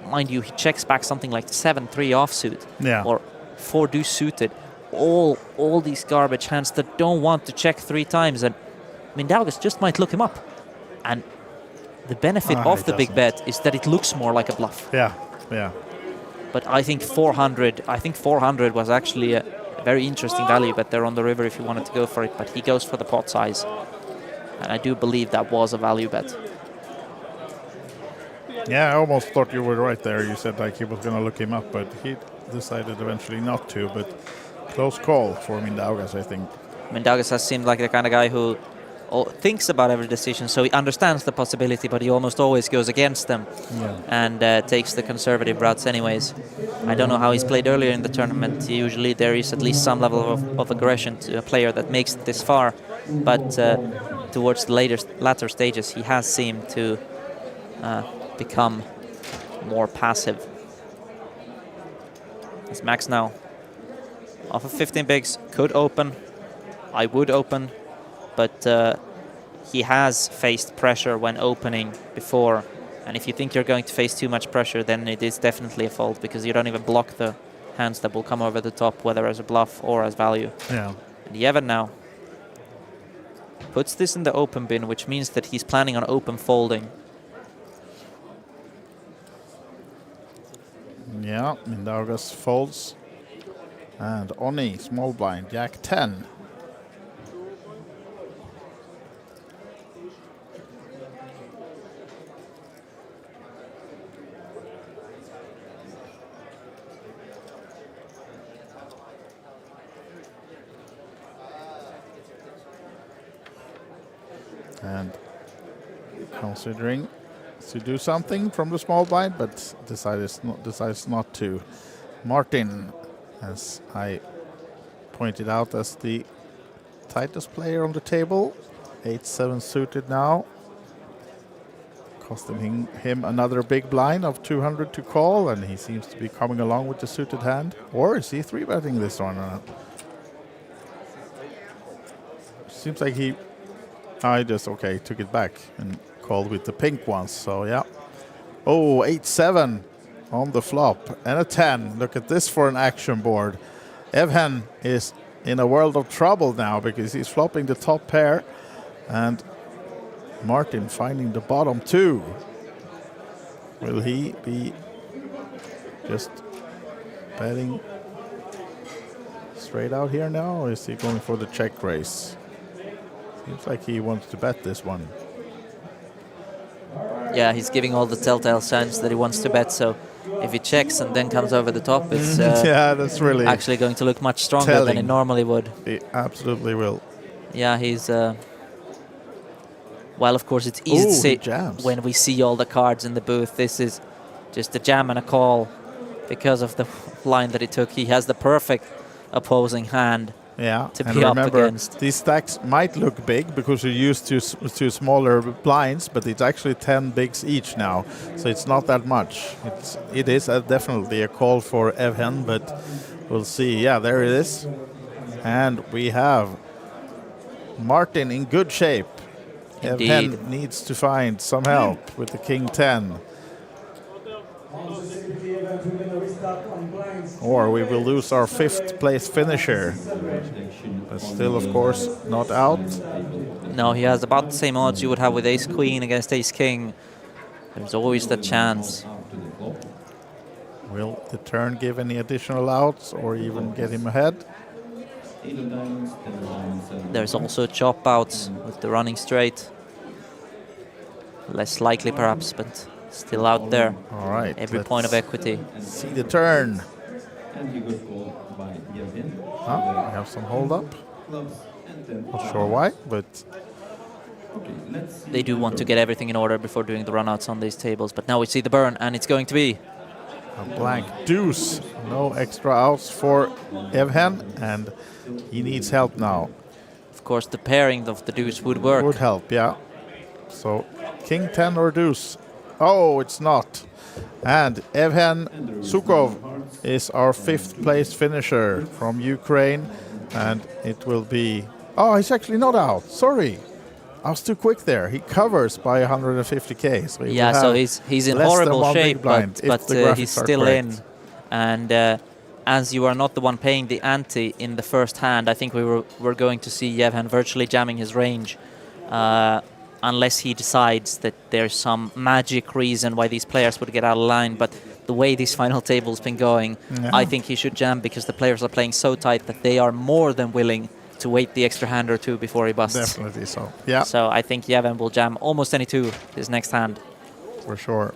mind you, he checks back something like 7-3 offsuit, or 4 deuce suited. All these garbage hands that don't want to check 3 times, and Mindaugas just might look him up. And the benefit of the big bet is that it looks more like a bluff. Yeah. But I think 400 was actually a very interesting value bet there on the river if you wanted to go for it, but he goes for the pot size. And I do believe that was a value bet. Yeah, I almost thought you were right there. You said like he was going to look him up, but he decided eventually not to. But close call for Mindaugas, I think. Mindaugas has seemed like the kind of guy who thinks about every decision, so he understands the possibility, but he almost always goes against them and takes the conservative routes anyways. I don't know how he's played earlier in the tournament. Usually there is at least some level of aggression to a player that makes it this far, but towards the latter stages he has seemed to become more passive. It's Max now. Off of 15 bigs, could open. I would open, but he has faced pressure when opening before. And if you think you're going to face too much pressure, then it is definitely a fold, because you don't even block the hands that will come over the top, whether as a bluff or as value. Yeah. And Yevon now puts this in the open bin, which means that he's planning on open folding. Yeah, Mindaugas folds. And Oni, small blind, Jack 10. And considering to do something from the small blind, but decides not to. Martin, as I pointed out, as the tightest player on the table, 8-7 suited now, costing him another big blind of 200 to call, and he seems to be coming along with the suited hand. Or is he 3-betting this one? Seems like he just took it back and called with the pink ones. So yeah. Oh, 8-7 on the flop and a 10. Look at this for an action board. Evhen is in a world of trouble now because he's flopping the top pair and Martin finding the bottom two. Will he be just betting straight out here now, or is he going for the check raise? Seems like he wants to bet this one. Yeah, he's giving all the telltale signs that he wants to bet, so if he checks and then comes over the top, it's yeah, that's really actually going to look much stronger telling. than it normally would. He absolutely will. Yeah, he's... well, of course, it's easy to see when we see all the cards in the booth. This is just a jam and a call because of the line that he took. He has the perfect opposing hand to be up against. These stacks might look big because you're used to smaller blinds, but it's actually 10 bigs each now, so it's not that much. It is definitely a call for Evhen, but we'll see. Yeah, there it is. And we have Martin in good shape. Evhen needs to find some help with the King 10. Or we will lose our 5th place finisher. But still, of course, not out. No, he has about the same odds you would have with Ace Queen against Ace King. There's always that chance. Will the turn give any additional outs or even get him ahead? There's also chop outs with the running straight. Less likely perhaps, but still out there. All right. Every point of equity. See the turn. We have some hold up. Not sure why, but they do want to get everything in order before doing the runouts on these tables. But now we see the burn, and it's going to be a blank deuce. No extra outs for Evhen, and he needs help now. Of course, the pairing of the deuce would work. Would help, yeah. So, King 10 or deuce. Oh, it's not. And Evhen Sukov is our 5th place finisher from Ukraine, and it will be... Oh, he's actually not out. Sorry. I was too quick there. He covers by 150k. So yeah, so he's in horrible shape, but he's still in. And as you are not the one paying the ante in the first hand, I think we're going to see Evhen virtually jamming his range. Unless he decides that there's some magic reason why these players would get out of line. But the way this final table's been going, I think he should jam because the players are playing so tight that they are more than willing to wait the extra hand or two before he busts. Definitely so, yeah. So I think Evhen will jam almost any two his next hand. For sure.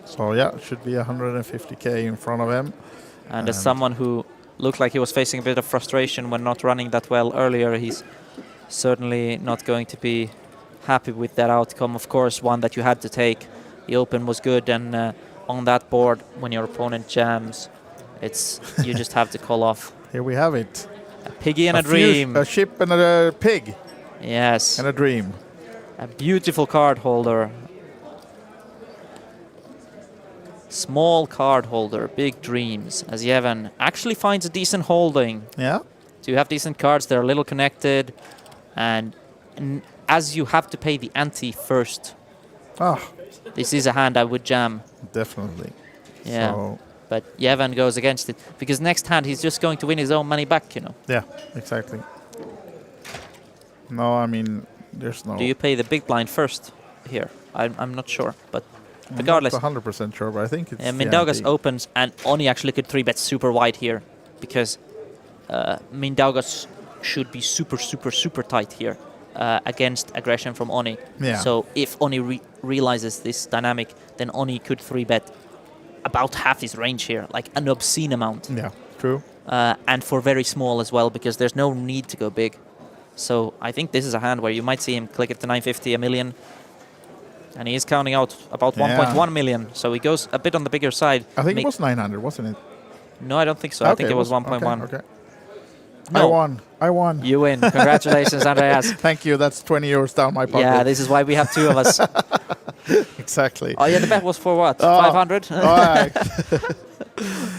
So yeah, it should be 150k in front of him. And as someone who looked like he was facing a bit of frustration when not running that well earlier, he's certainly not going to be happy with that outcome. Of course, one that you had to take. The open was good, and on that board, when your opponent jams, you just have to call off. Here we have it. A piggy and a dream. A ship and a pig. Yes. And a dream. A beautiful card holder. Small card holder, big dreams. As Evhen actually finds a decent holding. Yeah. So you have decent cards. They're a little connected, and as you have to pay the ante first, this is a hand I would jam. Definitely. Yeah. So but Evhen goes against it because next hand he's just going to win his own money back, you know. Yeah, exactly. No, I mean, there's no... Do you pay the big blind first here? I'm not sure, but regardless... I'm not 100% sure, but I think it's... Mindaugas opens, and Oni actually could 3-bet super wide here because Mindaugas should be super, super, super tight here against aggression from Oni. Yeah. So if Oni realizes this dynamic, then Oni could 3-bet about half his range here, like an obscene amount. Yeah, true. And for very small as well, because there's no need to go big. So I think this is a hand where you might see him click it to 950, a million. And he is counting out about 1.1 million. So he goes a bit on the bigger side. I think it was 900, wasn't it? No, I don't think so. Okay, I think it was 1.1. Okay. No. I won. You win. Congratulations, Andreas. Thank you. That's 20 euros down my pocket. Yeah, this is why we have two of us. Exactly. Oh, yeah, the bet was for what? 500? All right.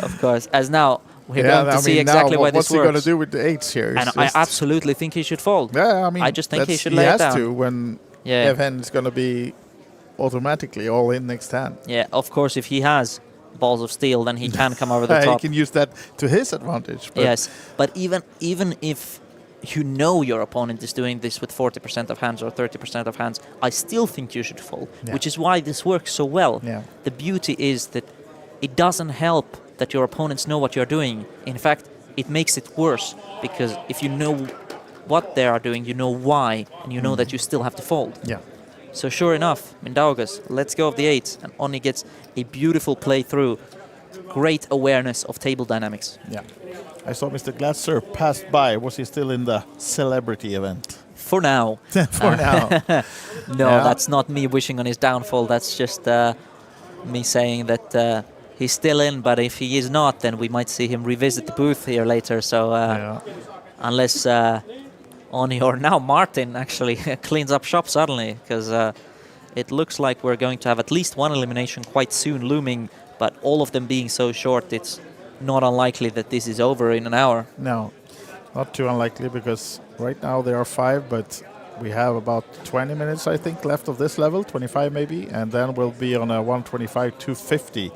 Of course. As now, we're going to see exactly why this works. What's he going to do with the 8s here? And I absolutely think he should fold. Yeah, I mean, I just think he should lay it down. He has to when Evhen is going to be automatically all in next hand. Yeah, of course, if he has balls of steel, then he can come over the He top. can use that to his advantage. But Yes, but even if you know your opponent is doing this with 40% of hands or 30% of hands, I still think you should fold, Yeah. which is why this works so well. Yeah. The beauty is that it doesn't help that your opponents know what you're doing. In fact, it makes it worse, because if you know what they are doing, you know why, and you know that you still have to fold. Yeah. So sure enough, Mindaugas lets go of the 8s, and Onni gets a beautiful play through. Great awareness of table dynamics. Yeah. I saw Mr. Glatzer passed by. Was he still in the celebrity event? For now. For now. No, Yeah. that's not me wishing on his downfall. That's just me saying that he's still in, but if he is not, then we might see him revisit the booth here later. So unless Onni or now Martin actually cleans up shop suddenly, because it looks like we're going to have at least one elimination quite soon looming, but all of them being so short, it's not unlikely that this is over in an hour. No, not too unlikely, because right now there are 5, but we have about 20 minutes, I think, left of this level, 25 maybe, and then we'll be on a 125, 250,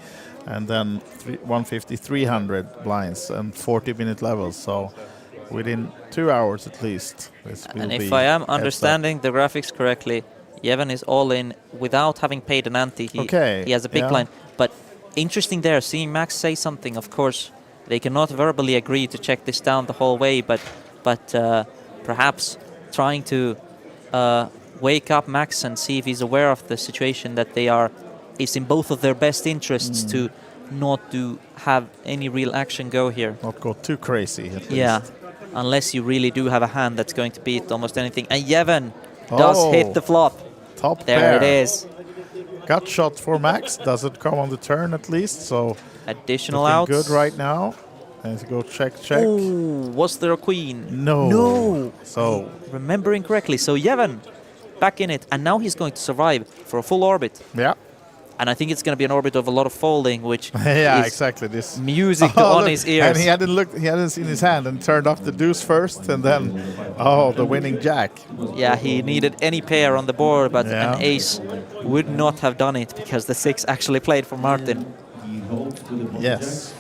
and then 150, 300 blinds and 40-minute levels. So within 2 hours at least, this will And be if I am heads up. understanding the graphics correctly, Yevon is all in without having paid an ante. He has a big blind. But interesting there, seeing Max say something. Of course, they cannot verbally agree to check this down the whole way, but perhaps trying to wake up Max and see if he's aware of the situation, that it's in both of their best interests to not have any real action go here. Not go too crazy, at least. Yeah, unless you really do have a hand that's going to beat almost anything. And Yevon does hit the flop. Top there pair. It is. Gut shot for Max, doesn't come on the turn at least, so additional looking outs. good right now. Let's go check. Oh, was there a queen? No. No. So remembering correctly, so Yevon back in it, and now he's going to survive for a full orbit. Yeah. And I think it's going to be an orbit of a lot of folding, which yeah, is exactly. This music to Onni's ears. And he hadn't seen his hand and turned off the deuce first, and then the winning jack. Yeah, he needed any pair on the board, but an ace would not have done it, because the 6 actually played for Martin. Yes.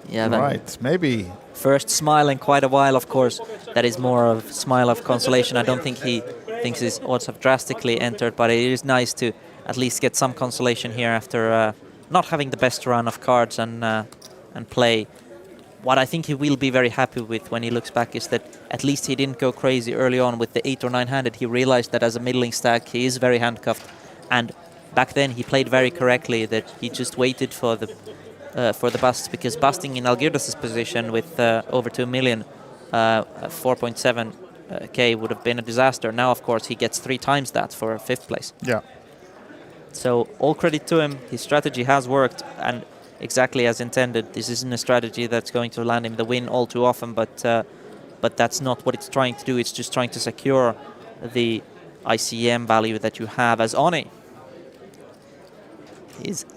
Yeah, right. Maybe first smile in quite a while. Of course, that is more of smile of consolation. I don't think he thinks his odds have drastically entered, but it is nice to at least get some consolation here after not having the best run of cards and play. What I think he will be very happy with when he looks back is that at least he didn't go crazy early on with the 8 or 9-handed. He realized that as a middling stack, he is very handcuffed, and back then he played very correctly. That he just waited for the busts, because busting in Algirdas's position with over 2 million, 4.7k would have been a disaster. Now, of course, he gets 3 times that for 5th place. Yeah. So all credit to him. His strategy has worked, and exactly as intended. This isn't a strategy that's going to land him the win all too often, but that's not what it's trying to do. It's just trying to secure the ICM value that you have as Onni.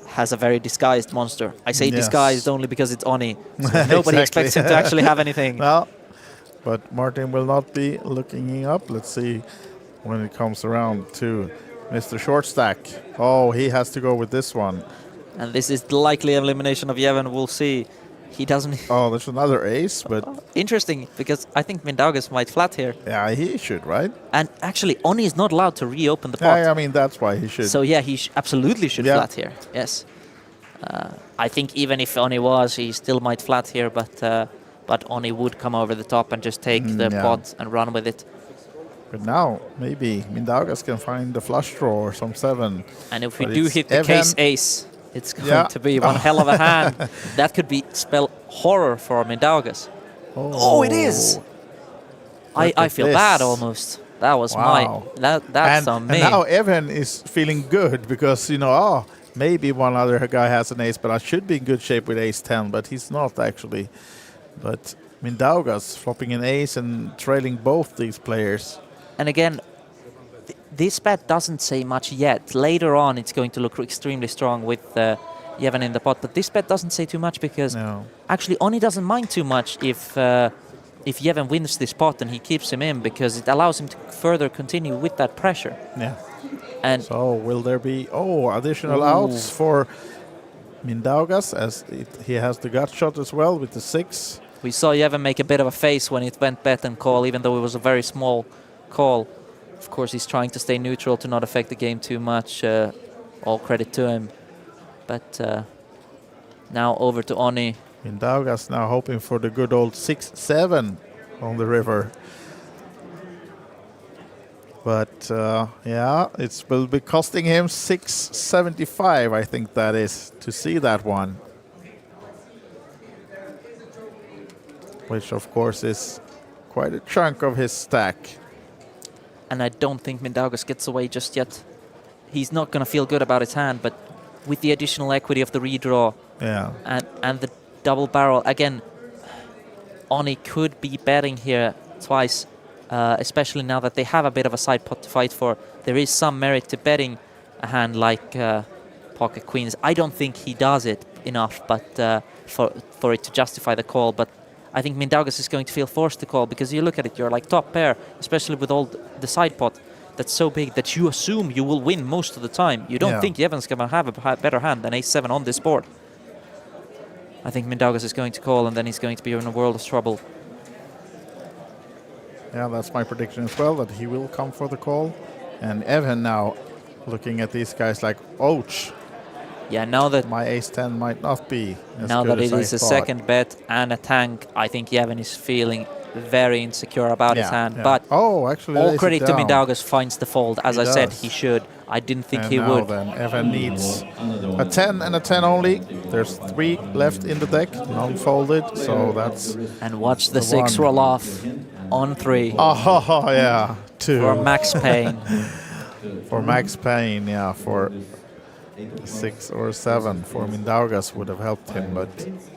Has a very disguised monster. I say disguised only because it's Onni. So nobody expects him to actually have anything. No, but Martin will not be looking up. Let's see when it comes around to Mr. Short Stack. Oh, he has to go with this one. And this is the likely elimination of Yevon. We'll see. He doesn't... Oh, there's another ace, but... Interesting, because I think Mindaugas might flat here. Yeah, he should, right? And actually, Onni is not allowed to reopen the pot. Yeah, I mean, that's why he should. So yeah, he absolutely should flat here. Yes. I think even if Onni was, he still might flat here, but Onni would come over the top and just take the pot and run with it. But now, maybe Mindaugas can find the flush draw or some 7. And if we do hit the case ace, it's going to be one hell of a hand. That could spell horror for Mindaugas. Oh, it is! I feel bad almost. That was that's on me. And now Evan is feeling good because, maybe one other guy has an ace, but I should be in good shape with ace 10, but he's not actually. But Mindaugas flopping an ace and trailing both these players. And again, this bet doesn't say much yet. Later on, it's going to look extremely strong with Yevon in the pot. But this bet doesn't say too much because actually Onni doesn't mind too much if if Yevhen wins this pot, then he keeps him in because it allows him to further continue with that pressure. Yeah. And so will there be additional outs for Mindaugas as he has the gut shot as well with the 6? We saw Yevhen make a bit of a face when it went bet and call, even though it was a very small call. Of course, he's trying to stay neutral to not affect the game too much. All credit to him. But now over to Oni. Mindaugas now hoping for the good old 6-7 on the river. But yeah, it will be costing him 675, I think that is, to see that one. Which of course is quite a chunk of his stack. And I don't think Mindaugas gets away just yet. He's not going to feel good about his hand, but with the additional equity of the redraw and the double barrel, again, Oni could be betting here twice, especially now that they have a bit of a side pot to fight for. There is some merit to betting a hand like pocket queens. I don't think he does it enough, but for it to justify the call. But I think Mindaugas is going to feel forced to call because you look at it, you're like top pair, especially with all the side pot that's so big that you assume you will win most of the time. You don't think Yevhen's going to have a better hand than ace-7 on this board. I think Mindaugas is going to call, and then he's going to be in a world of trouble. Yeah, that's my prediction as well, that he will come for the call. And Yevhen now looking at these guys like, ouch. Yeah, now that my ace-10 might not be as now good that as it I is a thought. second bet and a tank, I think Yevhen is feeling very insecure about his hand. But actually, all credit to Mindaugas finds the fold. As He I said, does. he should. I didn't think And he now would. then Yevhen needs a 10 and a 10 only. There's 3 left in the deck, unfolded, so that's... And watch the 6 roll off on 3. Oh, yeah, 2. For Max Payne. For Max Payne, yeah, for 6 or 7 for Mindaugas would have helped him, but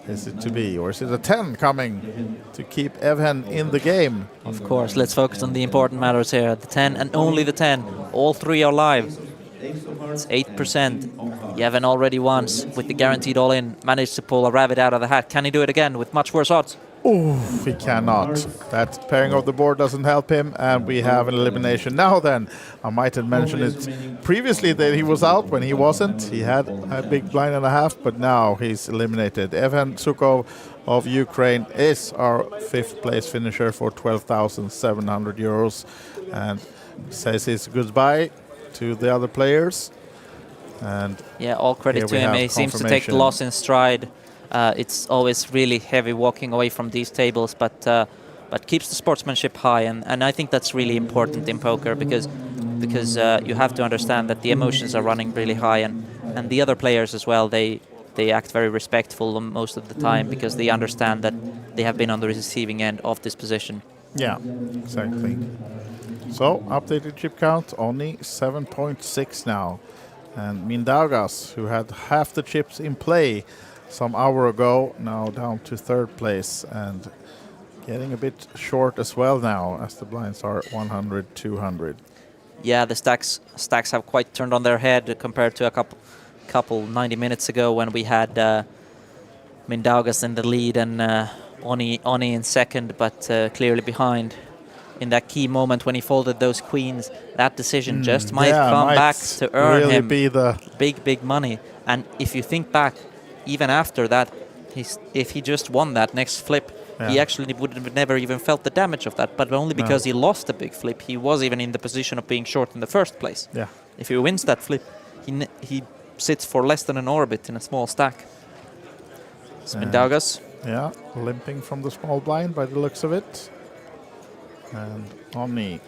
is it to be? Or is it a 10 coming to keep Yevhen in the game? Of course, let's focus on the important matters here. The 10 and only the 10. All 3 are live. It's 8%. Yevhen already once, with the guaranteed all-in, managed to pull a rabbit out of the hat. Can he do it again with much worse odds? Oof, he cannot. That pairing of the board doesn't help him, and we have an elimination. Now then, I might have mentioned it previously that he was out when he wasn't. He had a big blind and a half, but now he's eliminated. Yevhen Sukhov of Ukraine is our 5th place finisher for 12,700 euros, and says his goodbye to the other players. And yeah, all credit to him. He seems to take the loss in stride. It's always really heavy walking away from these tables, but keeps the sportsmanship high, and I think that's really important in poker because you have to understand that the emotions are running really high, and the other players as well, they act very respectful most of the time because they understand that they have been on the receiving end of this position. Yeah, exactly. So, updated chip count, only 7.6 now. And Mindaugas, who had half the chips in play some hour ago, now down to 3rd place and getting a bit short as well now as the blinds are 100, 200. Yeah, the stacks have quite turned on their head compared to a couple 90 minutes ago when we had Mindaugas in the lead and Oni in second, but clearly behind. In that key moment when he folded those queens, that decision just might come back to earn really him be the big money. And if you think back, even after that, if he just won that next flip, he actually would have never even felt the damage of that, but only because he lost a big flip. He was even in the position of being short in the first place. Yeah. If he wins that flip, he sits for less than an orbit in a small stack. Mindaugas. Yeah, limping from the small blind by the looks of it. And Oni.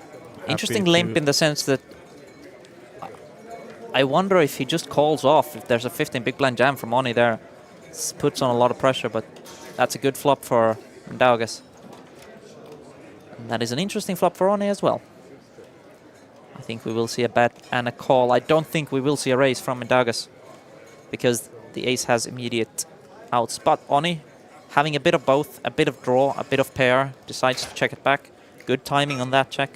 Interesting limp in the sense that I wonder if he just calls off. If there's a 15 big blind jam from Oni there, puts on a lot of pressure, but that's a good flop for Mindaugas. And that is an interesting flop for Oni as well. I think we will see a bet and a call. I don't think we will see a raise from Mindaugas because the ace has immediate outs. But Oni, having a bit of both, a bit of draw, a bit of pair, decides to check it back. Good timing on that check.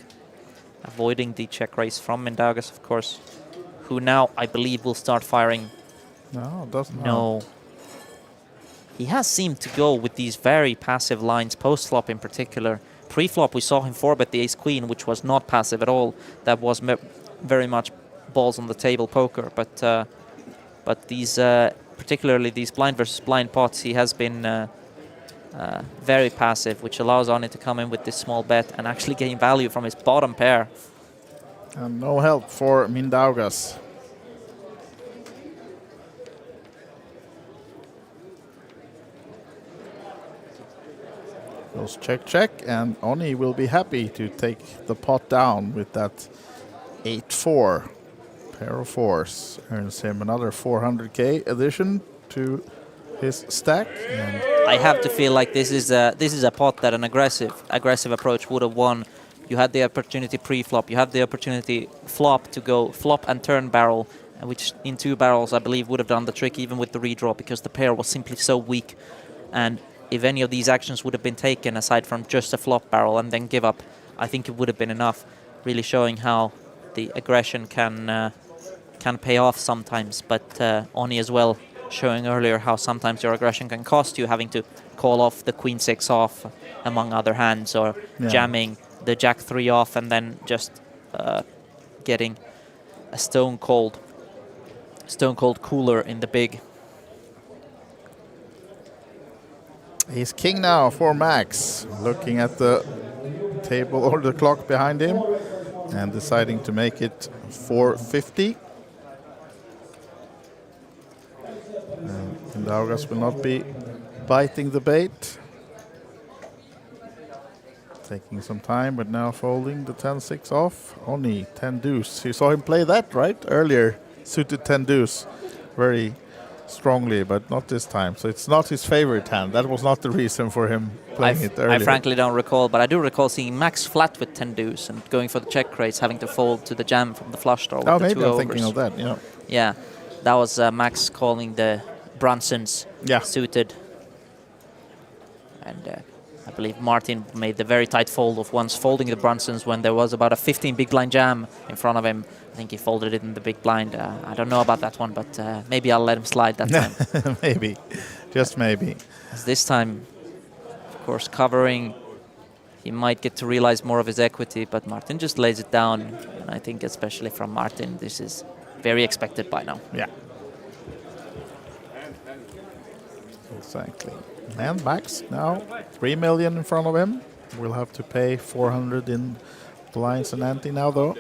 Avoiding the check raise from Mindaugas, of course, who now, I believe, will start firing. No, doesn't. No. he has seemed to go with these very passive lines, post-flop in particular. Pre-flop, we saw him 4-bet the ace-queen, which was not passive at all. That was very much balls on the table poker. But these, particularly these blind versus blind pots, he has been very passive, which allows Oni to come in with this small bet and actually gain value from his bottom pair. And no help for Mindaugas. Goes check, check, and Oni will be happy to take the pot down with that 8-4. Pair of fours. Earns him another 400k addition to his stack. And I have to feel like this is a pot that an aggressive approach would have won. You had the opportunity pre-flop. You had the opportunity flop to go flop and turn barrel, which in 2 barrels I believe would have done the trick even with the redraw because the pair was simply so weak. And if any of these actions would have been taken aside from just a flop barrel and then give up, I think it would have been enough, really showing how the aggression can pay off sometimes. But Oni as well, showing earlier how sometimes your aggression can cost you, having to call off the queen 6 off among other hands, or jamming the jack 3 off and then just getting a stone cold cooler in the big. he's king now for Max, looking at the table or the clock behind him and deciding to make it 450. And Daugas will not be biting the bait. Taking some time, but now folding the 10-6 off. Oni 10 deuce. You saw him play that, right? Earlier, suited 10 deuce very strongly, but not this time. So it's not his favorite hand. That was not the reason for him playing it earlier. I frankly don't recall, but I do recall seeing Max flat with 10 deuce and going for the check raise, having to fold to the jam from the flush draw with the maybe 2 I'm overs. thinking of that, yeah. Yeah, that was Max calling the Brunsons suited. And I believe Martin made the very tight fold of once folding the Brunsons when there was about a 15 big blind jam in front of him. I think he folded it in the big blind. I don't know about that one, but maybe I'll let him slide that time. Maybe, just maybe. As this time, of course, covering, he might get to realize more of his equity, but Martin just lays it down. And I think especially from Martin, this is very expected by now. Yeah. Exactly. And Max now 3 million in front of him. We'll have to pay 400 in blinds and ante now though.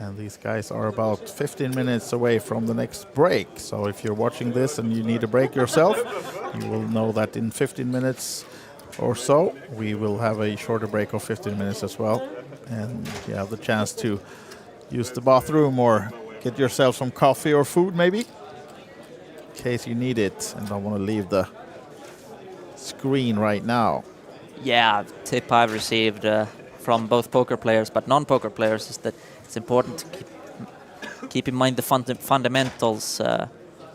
And these guys are about 15 minutes away from the next break. So if you're watching this and you need a break yourself, you will know that in 15 minutes or so, we will have a shorter break of 15 minutes as well. And you have the chance to use the bathroom or get yourself some coffee or food maybe, in case you need it and don't want to leave the screen right now. Yeah, tip I've received from both poker players but non-poker players is that it's important to keep in mind the fundamentals.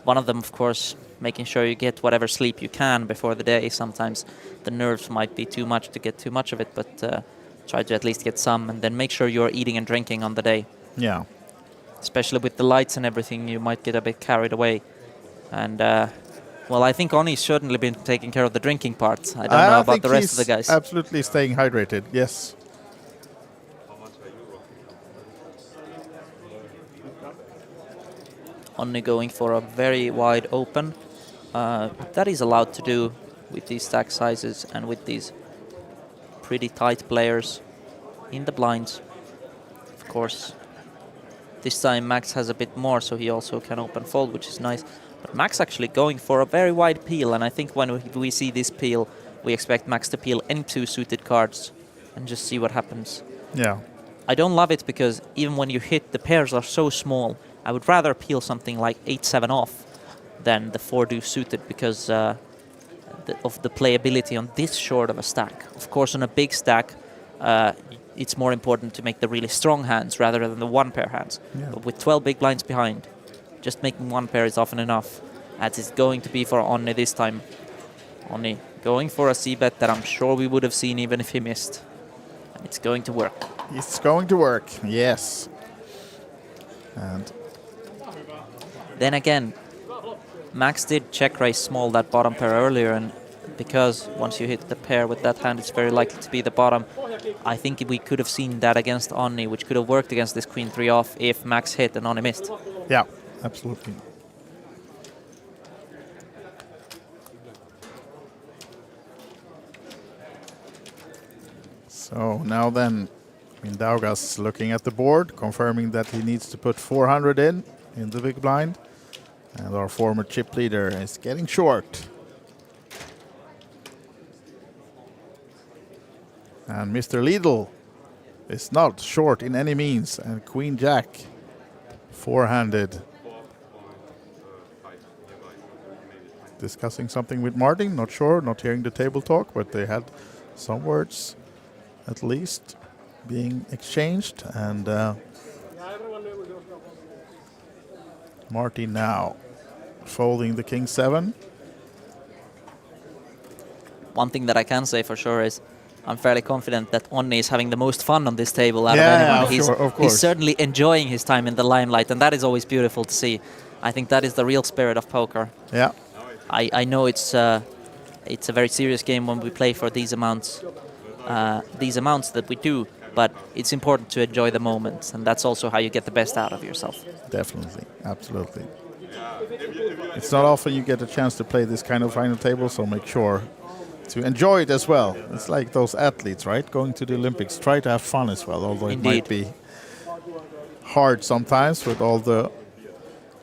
One of them, of course, making sure you get whatever sleep you can before the day. Sometimes the nerves might be too much to get too much of it, but try to at least get some, and then make sure you're eating and drinking on the day. Yeah. Especially with the lights and everything, you might get a bit carried away. And well, I think Oni's certainly been taking care of the drinking part. I don't know about the rest of the guys. Absolutely staying hydrated, yes. Oni going for a very wide open. That is allowed to do with these stack sizes and with these pretty tight players in the blinds. Of course, this time Max has a bit more, so he also can open fold, which is nice. But Max actually going for a very wide peel, and I think when we see this peel, we expect Max to peel into suited cards and just see what happens. Yeah. I don't love it because even when you hit, the pairs are so small. I would rather peel something like 8-7 off than the 4-deuce suited because of the playability on this short of a stack. Of course, on a big stack, it's more important to make the really strong hands rather than the one-pair hands. Yeah. But with 12 big blinds behind, just making one pair is often enough, as it's going to be for Onni this time. Onni going for a c-bet that I'm sure we would have seen even if he missed. And it's going to work. It's going to work, yes. And then again, Max did check raise small that bottom pair earlier, and because once you hit the pair with that hand, it's very likely to be the bottom. I think we could have seen that against Onni, which could have worked against this queen 3 off if Max hit and Onni missed. Yeah, absolutely. So now then, Mindaugas looking at the board, confirming that he needs to put 400 in the big blind. And our former chip leader is getting short. And Mr. Lidl is not short in any means. And Queen Jack, four-handed. Discussing something with Martin, not sure, not hearing the table talk, but they had some words at least being exchanged. And Martin now folding the king 7. One thing that I can say for sure is I'm fairly confident that Onni is having the most fun on this table out of anyone. Of course. He's certainly enjoying his time in the limelight, and that is always beautiful to see. I think that is the real spirit of poker. Yeah. I know it's a very serious game when we play for these amounts that we do, but it's important to enjoy the moment, and that's also how you get the best out of yourself. Definitely, absolutely. It's not often you get a chance to play this kind of final table, so make sure to enjoy it as well. It's like those athletes, right? Going to the Olympics, try to have fun as well, although it might be hard sometimes with all the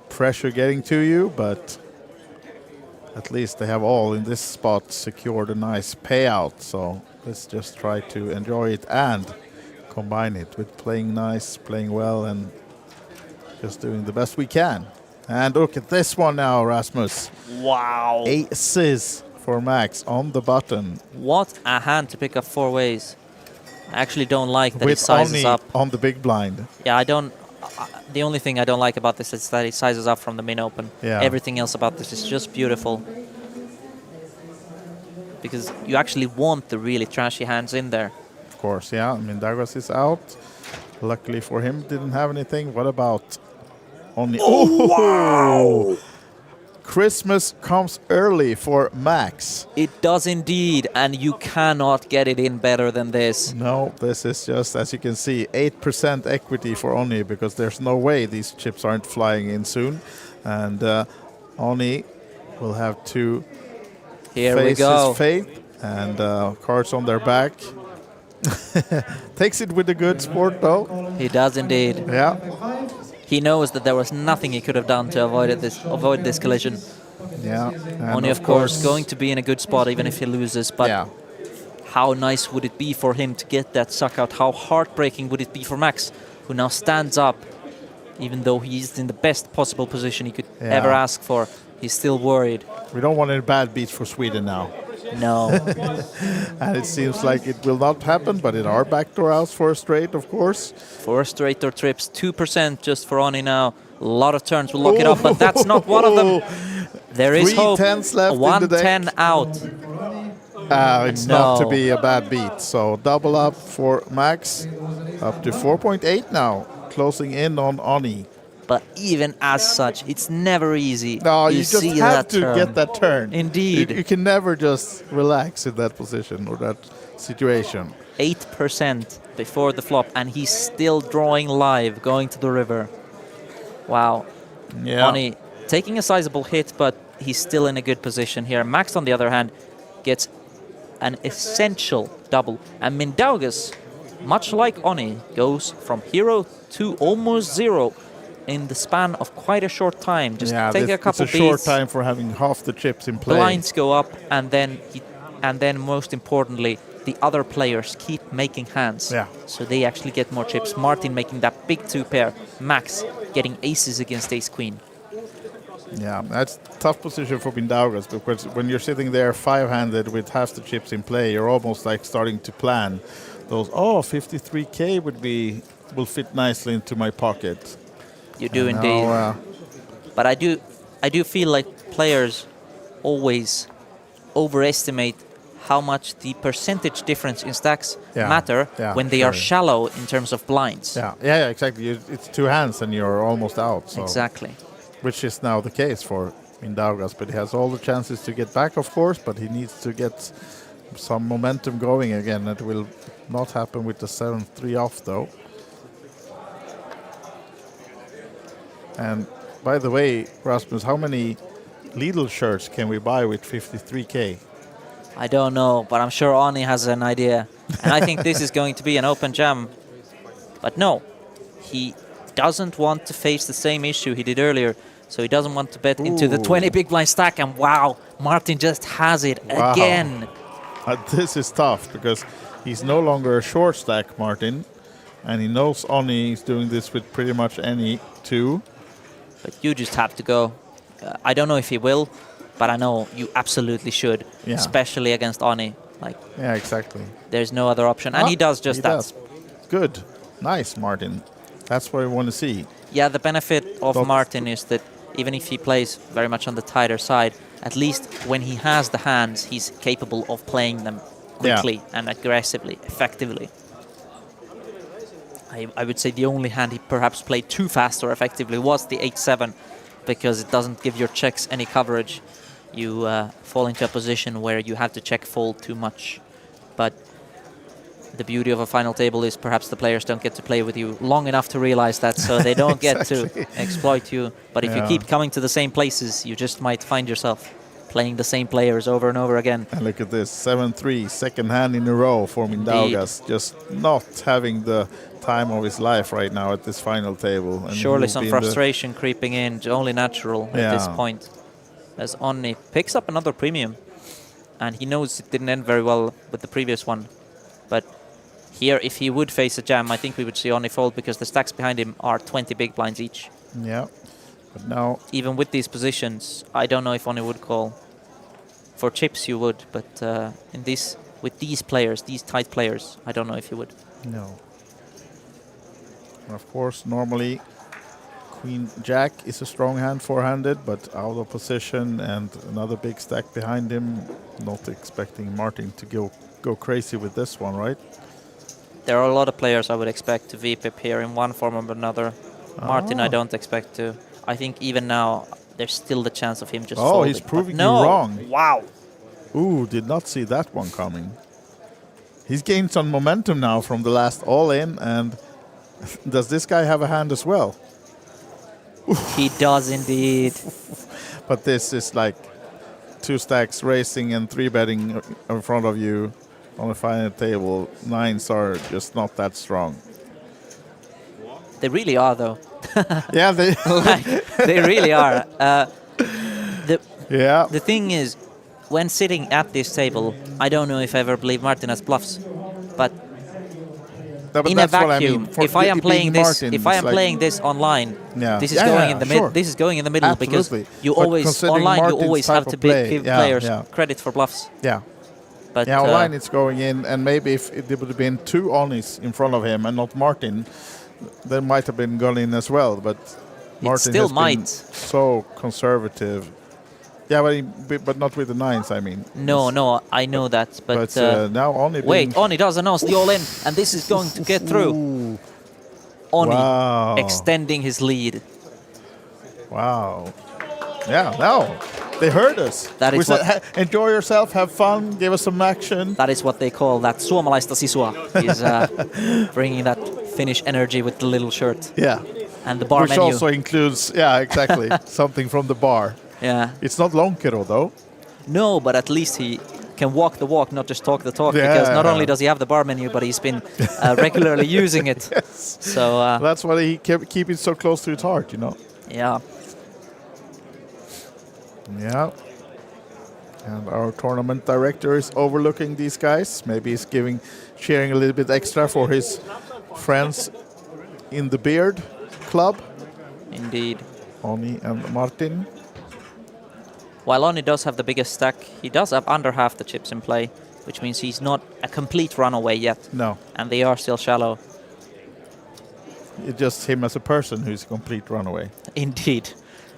pressure getting to you, but at least they have all in this spot secured a nice payout. So let's just try to enjoy it and combine it with playing nice, playing well, and just doing the best we can. And look at this one now, Rasmus. Wow. Aces for Max on the button. What a hand to pick up 4 ways. I actually don't like that with he sizes Onni up. On the big blind. Yeah, I don't. The only thing I don't like about this is that he sizes up from the min open. Yeah. Everything else about this is just beautiful. Because you actually want the really trashy hands in there. Of course, yeah. I mean, Douglas is out. Luckily for him, didn't have anything. What about Onni? Oh, wow! Christmas comes early for Max. It does indeed, and you cannot get it in better than this. No, this is just, as you can see, 8% equity for Onni, because there's no way these chips aren't flying in soon. And Onni will have to face his fate, and cards on their back. Takes it with a good sport, though. He does indeed. Yeah. He knows that there was nothing he could have done to avoid this collision. Yeah. Onni, of course, going to be in a good spot even if he loses. But how nice would it be for him to get that suck out? How heartbreaking would it be for Max, who now stands up, even though he's in the best possible position he could ever ask for? He's still worried. We don't want any bad beats for Sweden now. No. And it seems like it will not happen, but in our backdoor house for a straight, of course. 4 straight or trips, 2% just for Onni now. A lot of turns will lock it up, but that's not one of them. There is hope. 3-10s left in the deck. 110 out. It's not to be a bad beat. So double up for Max, up to 4.8 now, closing in on Onni. But even as such, it's never easy. No, you just have to turn. get that turn. Indeed. You can never just relax in that position or that situation. 8% before the flop, and he's still drawing live, going to the river. Wow. Yeah. Onni taking a sizable hit, but he's still in a good position here. Max, on the other hand, gets an essential double. And Mindaugas, much like Onni, goes from hero to almost zero in the span of quite a short time. Just take a couple it's a beats. short time for having half the chips in play. Blinds go up, and then most importantly, the other players keep making hands. Yeah. So they actually get more chips. Martin making that big 2 pair. Max getting aces against ace queen. Yeah, that's a tough position for Mindaugas, because when you're sitting there 5-handed with half the chips in play, you're almost like starting to plan those. 53K will fit nicely into my pocket. You do indeed. But I do feel like players always overestimate how much the percentage difference in stacks matter when they are shallow in terms of blinds. Yeah, exactly. It's 2 hands and you're almost out. So. Exactly. Which is now the case for Mindaugas, but he has all the chances to get back, of course, but he needs to get some momentum going again. That will not happen with the 7-3 off, though. And by the way, Rasmus, how many Lidl shirts can we buy with 53k? I don't know, but I'm sure Ani has an idea. And I think this is going to be an open jam. But no, he doesn't want to face the same issue he did earlier. So he doesn't want to bet into the 20 big blind stack. And wow, Martin just has it again. This is tough because he's no longer a short stack, Martin. And he knows Oni is doing this with pretty much any two. But you just have to go. I don't know if he will, but I know you absolutely should, especially against Oni. Like, yeah, exactly. There's no other option. And he does just that. Does. Good. Nice, Martin. That's what we want to see. Yeah, the benefit of Martin is that even if he plays very much on the tighter side, at least when he has the hands, he's capable of playing them quickly and aggressively, effectively. I would say the only hand he perhaps played too fast or effectively was the 8-7, because it doesn't give your checks any coverage. You fall into a position where you have to check fold too much. But the beauty of a final table is perhaps the players don't get to play with you long enough to realize that, so they don't get to exploit you. But if you keep coming to the same places, you just might find yourself playing the same players over and over again. And look at this, 7-3, second hand in a row for Mindaugas. Just not having the time of his life right now at this final table. And surely some frustration creeping in, only natural at this point. As Onni picks up another premium, and he knows it didn't end very well with the previous one. But here, if he would face a jam, I think we would see Onni fold, because the stacks behind him are 20 big blinds each. Yeah, but now... Even with these positions, I don't know if Onni would call. For chips you would, but in this, with these players, these tight players, I don't know if you would. No. Of course, normally Queen Jack is a strong hand four-handed, but out of position and another big stack behind him. Not expecting Martin to go crazy with this one, right? There are a lot of players I would expect to VPIP here in one form or another. Martin, I don't expect to. I think even now, there's still the chance of him just folding. Oh, he's proving you wrong. Wow. Ooh, did not see that one coming. He's gained some momentum now from the last all-in, and does this guy have a hand as well? He does indeed. But this is like two stacks racing and three betting in front of you on the final table. Nines are just not that strong. They really are, though. Yeah, they they really are. The thing is, when sitting at this table, I don't know if I ever believe Martin has bluffs, but in a vacuum, if I am playing this, playing this online, this is going in the middle. This is going in the middle. Absolutely. Because you always online, Martin's you always have to give players credit for bluffs. Yeah. But online it's going in, and maybe if it would have been two Onis in front of him and not Martin, there might have been gone in as well. But Martin still has might. been so conservative. Yeah, but not with the nines, I mean. No, I know that. But now Oni... Wait, Oni does announce the all-in, and this is going to get through. Oni extending his lead. Wow. Yeah, now they heard us. That is said, enjoy yourself, have fun, give us some action. That is what they call that suomalaista sisua, is bringing that Finnish energy with the little shirt. Yeah. And the bar Which menu. also includes, exactly, something from the bar. Yeah. It's not Lonkero, though. No, but at least he can walk the walk, not just talk the talk, because not only does he have the bar menu, but he's been regularly using it. Yes. So that's why he keep it so close to his heart, you know. Yeah. Yeah. And our tournament director is overlooking these guys. Maybe he's sharing a little bit extra for his friends in the Beard Club. Indeed. Oni and Martin. While Oni does have the biggest stack, he does have under half the chips in play, which means he's not a complete runaway yet. No. And they are still shallow. It's just him as a person who's a complete runaway. Indeed.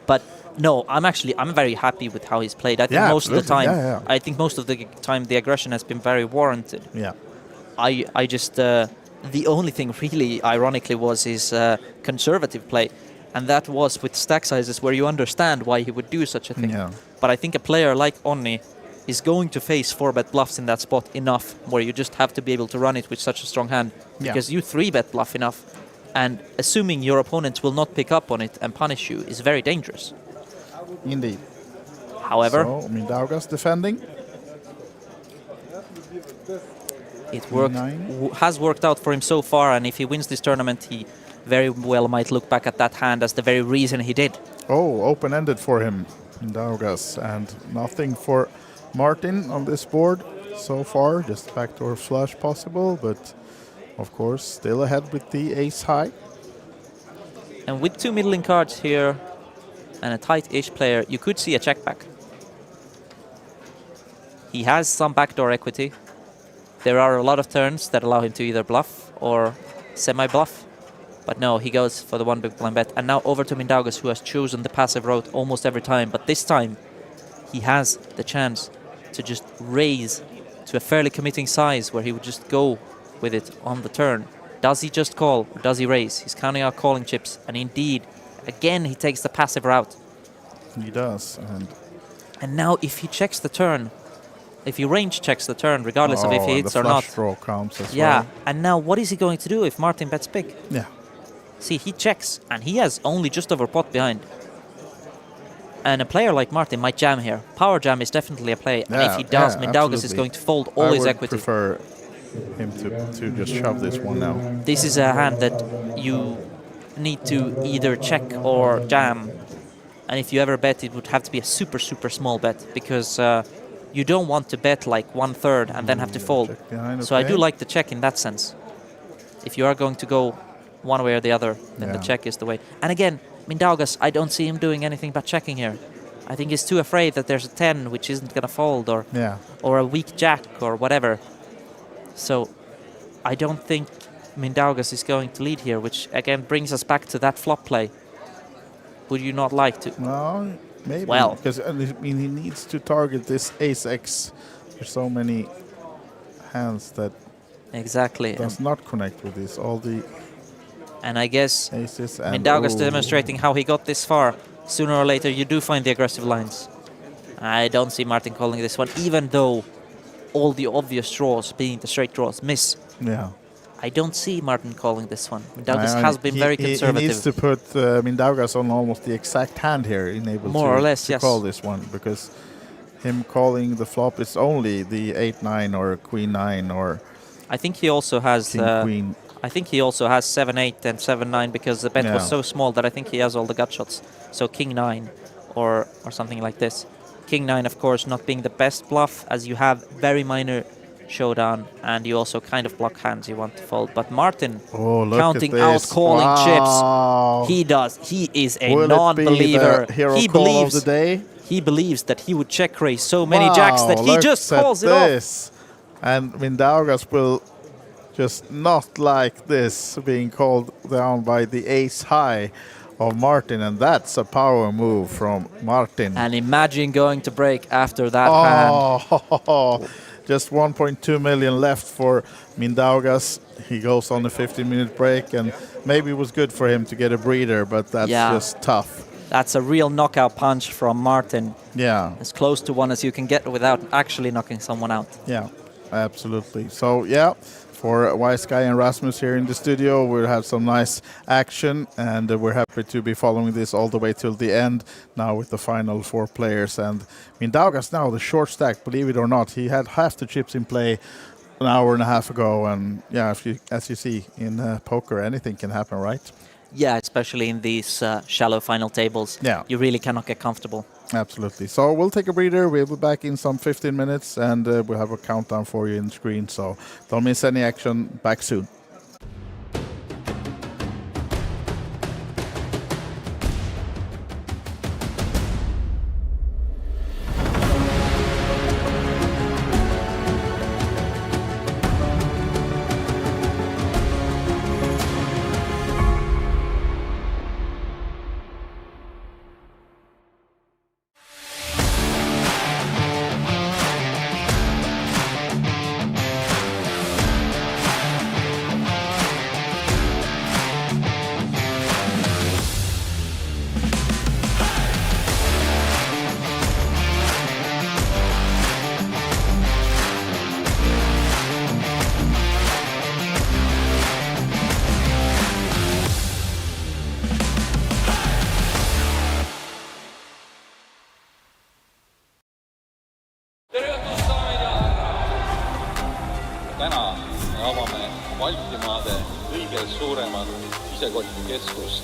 But no, I'm very happy with how he's played. I think most of the time, I think most of the time the aggression has been very warranted. Yeah. I just the only thing really ironically was his conservative play. And that was with stack sizes where you understand why he would do such a thing. Yeah. But I think a player like Onni is going to face 4-bet bluffs in that spot enough where you just have to be able to run it with such a strong hand. Yeah. Because you 3-bet bluff enough. And assuming your opponents will not pick up on it and punish you is very dangerous. Indeed. However, So, Mindaugas defending. it has worked out for him so far, and if he wins this tournament, he very well might look back at that hand as the very reason he did. Oh, open-ended for him, Mindaugas, and nothing for Martin on this board so far. Just backdoor flush possible, but of course still ahead with the ace high. And with 2 middling cards here and a tight-ish player, you could see a check back. He has some backdoor equity. There are a lot of turns that allow him to either bluff or semi-bluff. But no, he goes for the 1 big blind bet. And now over to Mindaugas, who has chosen the passive route almost every time. But this time, he has the chance to just raise to a fairly committing size where he would just go with it on the turn. Does he just call or does he raise? He's counting out calling chips. And indeed, again, he takes the passive route. He does. And now if he checks the turn, if he range checks the turn, regardless of if he hits or not. The flush draw counts as yeah, well. and now what is he going to do if Martin bets big? Yeah. See, he checks, and he has only just over pot behind. And a player like Martin might jam here. Power jam is definitely a play, and if he does, Mindaugas is going to fold all his equity. I would prefer him to just shove this one now. This is a hand that you need to either check or jam. And if you ever bet, it would have to be a super, super small bet, because you don't want to bet like 1/3 and then have to fold. So I do like the check in that sense. If you are going to go one way or the other, then the check is the way. And again, Mindaugas, I don't see him doing anything but checking here. I think he's too afraid that there's a 10 which isn't going to fold, or a weak jack or whatever. So I don't think Mindaugas is going to lead here, which again brings us back to that flop play. Would you not like to? No, maybe. Well, because I mean, he needs to target this ace X. There's so many hands that does not connect with this. All the and I guess aces and Mindaugas demonstrating how he got this far. Sooner or later, you do find the aggressive lines. I don't see Martin calling this one, even though all the obvious draws, being the straight draws, miss. Yeah. I don't see Martin calling this one. Mindaugas has been very conservative. He needs to put Mindaugas on almost the exact hand here, enabled more or less, to call this one, because him calling the flop is only the 8-9 or Queen-9 or I think he also has King-Queen. I think he also has 7-8 and 7-9 because the bet was so small that I think he has all the gut shots. So King-9 or something like this. King-9, of course, not being the best bluff, as you have very minor showdown and you also kind of block hands you want to fold. But Martin counting out calling chips. He does. He is a non-believer. He believes that he would check raise so many jacks that he just calls it off. And Mindaugas will just not like this being called down by the ace high of Martin, and that's a power move from Martin. And imagine going to break after that hand. Just 1.2 million left for Mindaugas. He goes on a 15-minute break, and maybe it was good for him to get a breather, but that's just tough. That's a real knockout punch from Martin. Yeah. As close to one as you can get without actually knocking someone out. Yeah, absolutely. So, yeah, for Wise Guy and Rasmus here in the studio, we'll have some nice action, and we're happy to be following this all the way till the end now with the final 4 players. And Mindaugas now, the short stack, believe it or not, he had half the chips in play an hour and a half ago, and yeah, as you see in poker, anything can happen, right? Yeah, especially in these shallow final tables. Yeah. You really cannot get comfortable. Absolutely. So we'll take a breather. We'll be back in some 15 minutes, and we'll have a countdown for you in the screen. So don't miss any action. Back soon. kõige suuremat sisekotikeskust.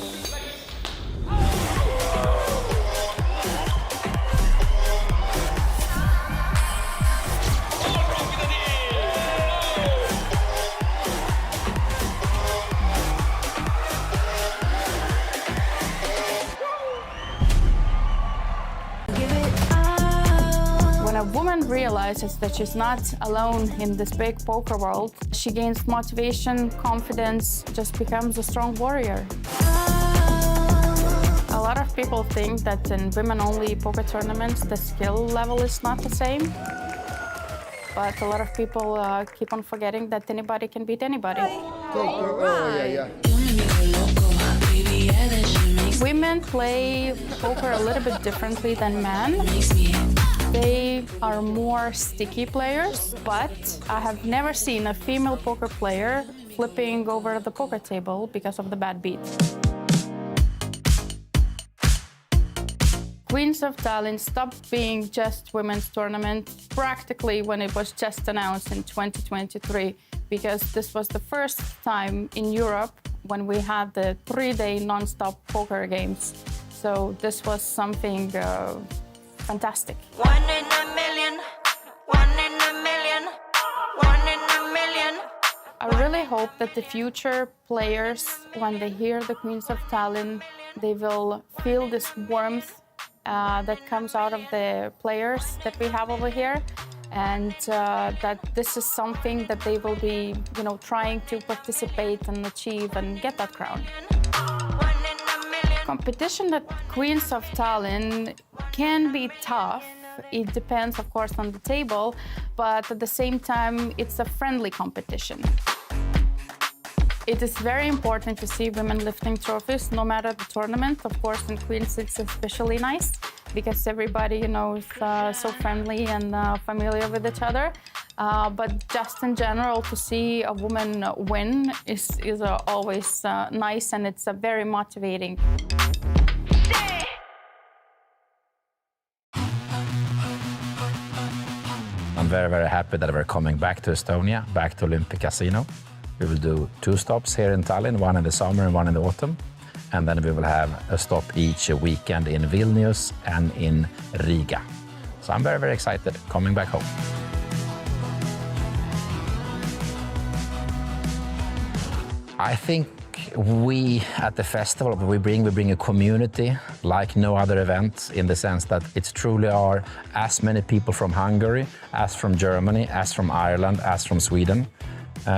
When a woman realizes that she's not alone in this big poker world, she gains motivation, confidence, just becomes a strong warrior. A lot of people think that in women-only poker tournaments, the skill level is not the same. But a lot of people keep on forgetting that anybody can beat anybody. Women play poker a little bit differently than men. They are more sticky players, but I have never seen a female poker player flipping over the poker table because of the bad beat. Queens of Tallinn stopped being just women's tournament practically when it was just announced in 2023, because this was the first time in Europe when we had the 3-day non-stop poker games. So this was something fantastic. One in a million, one in a million, one in a million. I really hope that the future players, when they hear the Queens of Tallinn, they will feel this warmth that comes out of the players that we have over here, and that this is something that they will be, trying to participate and achieve and get that crown. Competition at Queens of Tallinn can be tough. It depends, of course, on the table, but at the same time, it's a friendly competition. It is very important to see women lifting trophies, no matter the tournament. Of course, in Queens, it's especially nice because everybody, is so friendly and familiar with each other. But just in general, to see a woman win is always nice, and it's very motivating. I'm very, very happy that we're coming back to Estonia, back to Olympic Casino. We will do 2 stops here in Tallinn, one in the summer and one in the autumn. And then we will have a stop each weekend in Vilnius and in Riga. So I'm very, very excited coming back home. I think we at the festival, we bring a community like no other event, in the sense that it's truly are as many people from Hungary, as from Germany, as from Ireland, as from Sweden.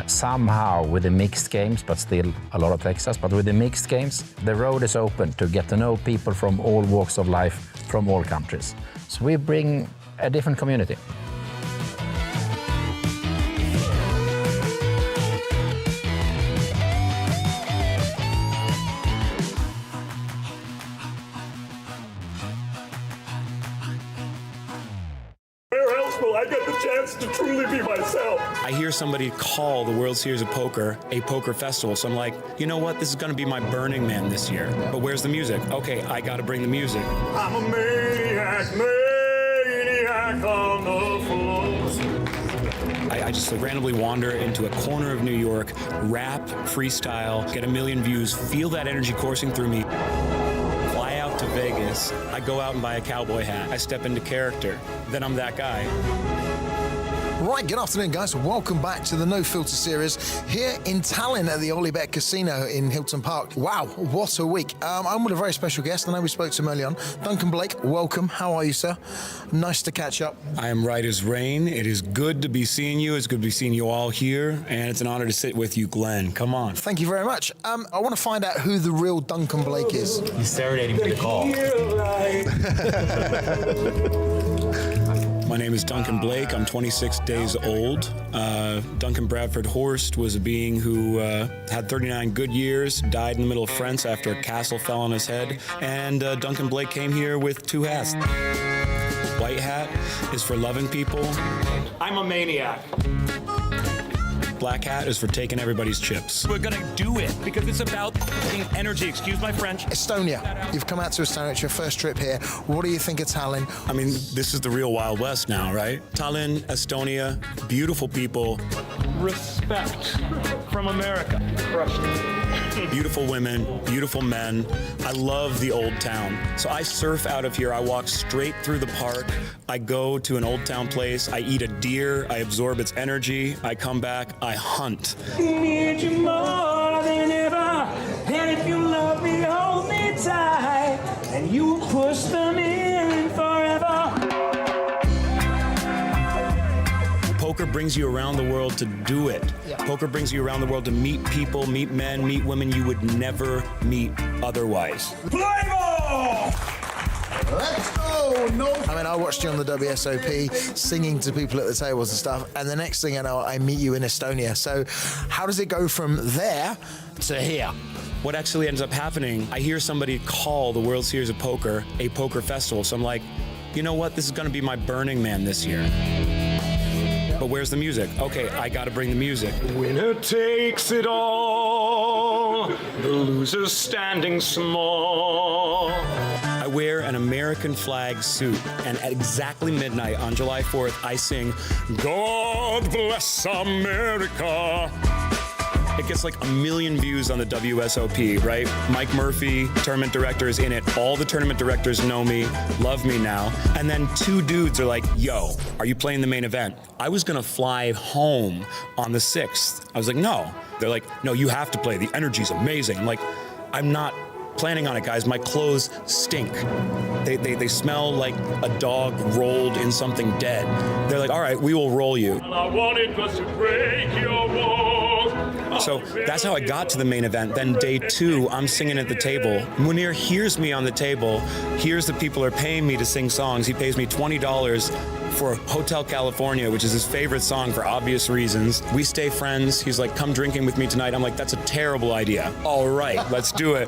Somehow with the mixed games, but still a lot of Texas, but with the mixed games, the road is open to get to know people from all walks of life, from all countries. So we bring a different community. Where else will I get the chance to truly be myself? I hear somebody call the World Series of Poker a poker festival, so I'm like, you know what, this is gonna be my Burning Man this year. But where's the music? Okay, I gotta bring the music. I'm a maniac on the floors. I just randomly wander into a corner of New York, rap, freestyle, get 1 million views, feel that energy coursing through me. Fly out to Vegas, I go out and buy a cowboy hat, I step into character, then I'm that guy. Right, good afternoon, guys. Welcome back to the No Filter series here in Tallinn at the OlyBet Casino in Hilton Park. Wow, what a week. I'm with a very special guest. I know we spoke to him early on. Duncan Blake, welcome. How are you, sir? Nice to catch up. I am right as rain. It is good to be seeing you. It's good to be seeing you all here. And it's an honor to sit with you, Glenn. Come on. Thank you very much. I want to find out who the real Duncan Blake is. He's serenading me to call. My name is Duncan Blake. I'm 26 days old. Duncan Bradford Horst was a being who had 39 good years, died in the middle of France after a castle fell on his head, and Duncan Blake came here with 2 hats. White hat is for loving people. I'm a maniac. Black hat is for taking everybody's chips. We're gonna do it because it's about energy. Excuse my French. Estonia. You've come out to Estonia. It's your first trip here. What do you think of Tallinn? I mean, this is the real Wild West now, right? Tallinn, Estonia, beautiful people, respect from America. Crushed it. Beautiful women, beautiful men. I love the old town. So I surf out of here. I walk straight through the park. I go to an old town place. I eat a deer. I absorb its energy. I come back. I hunt. Need you more than ever, and if you love me, hold me tight, and you will push them in forever. Poker brings you around the world to do it. Poker brings you around the world to meet people, meet men, meet women you would never meet otherwise. Play ball! Let's go! No. I mean, I watched you on the WSOP singing to people at the tables and stuff, and the next thing I know, I meet you in Estonia. So how does it go from there to here? What actually ends up happening, I hear somebody call the World Series of Poker a poker festival. So I'm like, you know what? This is going to be my Burning Man this year. But where's the music? Okay, I gotta bring the music. Winner takes it all, the loser's standing small. I wear an American flag suit, and at exactly midnight on July 4th, I sing, God Bless America. It gets like 1 million views on the WSOP, right? Mike Murphy, tournament director, is in it. All the tournament directors know me, love me now. And then 2 dudes are like, yo, are you playing the main event? I was gonna fly home on the 6th. I was like, no. They're like, no, you have to play. The energy's amazing. I'm like, I'm not planning on it, guys. My clothes stink. They smell like a dog rolled in something dead. They're like, all right, we will roll you. All I wanted was to break your walls. So that's how I got to the main event. Then day 2, I'm singing at the table. Munir hears me on the table, hears that people are paying me to sing songs. He pays me $20 for Hotel California, which is his favorite song for obvious reasons. We stay friends. He's like, come drinking with me tonight. I'm like, that's a terrible idea. All right, let's do it.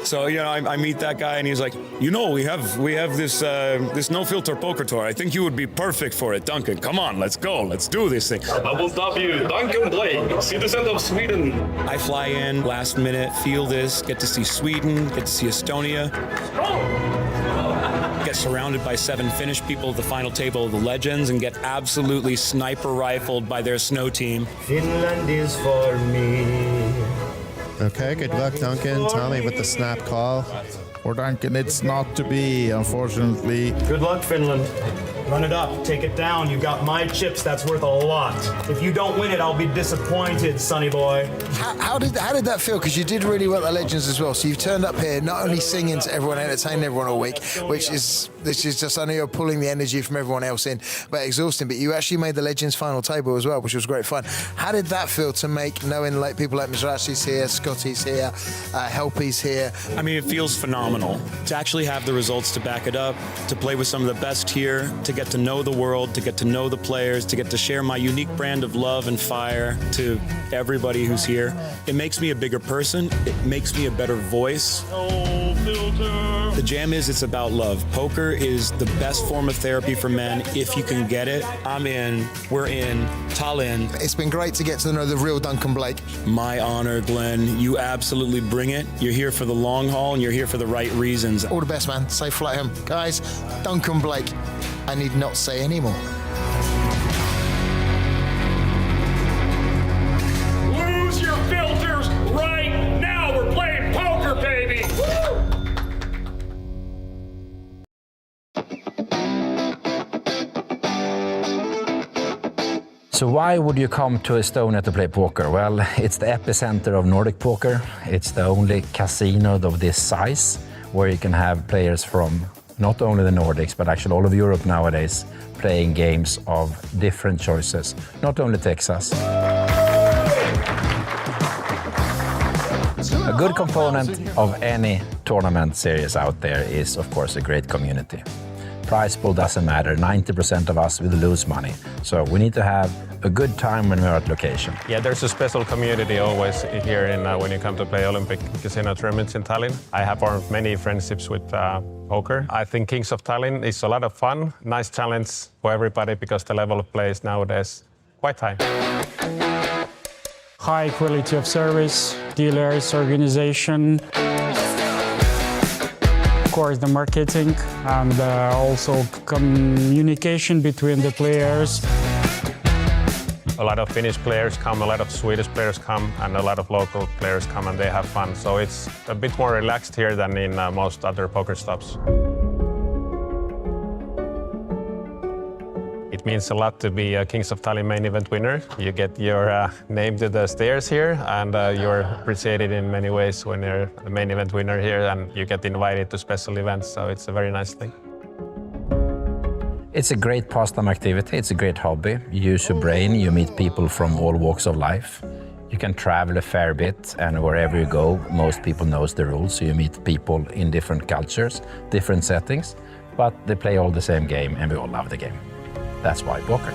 So, you know, I meet that guy and he's like, you know, we have this no filter poker tour. I think you would be perfect for it, Duncan. Come on, let's go. Let's do this thing. I will stop you, Duncan Blake, citizen of Sweden. I fly in last minute, feel this, get to see Sweden, get to see Estonia. Get surrounded by 7 Finnish people at the final table of the legends and get absolutely sniper rifled by their snow team. Finland is for me. Okay, good luck, Duncan. Tommy with the snap call. For Duncan, it's not to be, unfortunately. Good luck, Finland. Run it up, take it down. You got my chips, that's worth a lot. If you don't win it, I'll be disappointed, sonny boy. How did that feel? Because you did really well at Legends as well. So you've turned up here, not only singing to everyone, entertaining everyone all week, this is just, I know you're pulling the energy from everyone else in, but exhausting. But you actually made the Legends final table as well, which was great fun. How did that feel to make, knowing like people like Mizrachi's here, Scotty's here, Helpy's here? I mean, it feels phenomenal to actually have the results to back it up, to play with some of the best here, to get to know the world, to get to know the players, to get to share my unique brand of love and fire to everybody who's here. It makes me a bigger person. It makes me a better voice. No filter. The jam is, it's about love. Poker is the best form of therapy for men. If you can get it, I'm in. We're in. Tallinn. It's been great to get to know the real Duncan Blake. My honor, Glenn. You absolutely bring it. You're here for the long haul and you're here for the right reasons. All the best, man. Safe flight home. Guys, Duncan Blake. I need not say any more. Lose your filters right now. We're playing poker, baby. So why would you come to Estonia to play poker? Well, it's the epicenter of Nordic poker. It's the only casino of this size where you can have players from not only the Nordics, but actually all of Europe nowadays playing games of different choices, not only Texas. A good component of any tournament series out there is, of course, a great community. Prize pool doesn't matter. 90% of us will lose money. So we need to have a good time when we're at location. Yeah, there's a special community always here when you come to play Olympic Casino tournaments in Tallinn. I have formed many friendships with poker. I think Kings of Tallinn is a lot of fun, nice challenge for everybody because the level of play is nowadays quite high. High quality of service, dealers, organization. Of course, the marketing and also communication between the players. A lot of Finnish players come, a lot of Swedish players come, and a lot of local players come and they have fun. So it's a bit more relaxed here than in most other poker stops. It means a lot to be a Kings of Tallinn main event winner. You get your name to the stairs here, and you're appreciated in many ways when you're the main event winner here, and you get invited to special events, so it's a very nice thing. It's a great pastime activity, it's a great hobby. You use your brain, you meet people from all walks of life. You can travel a fair bit, and wherever you go, most people knows the rules, so you meet people in different cultures, different settings, but they play all the same game, and we all love the game. That's why poker.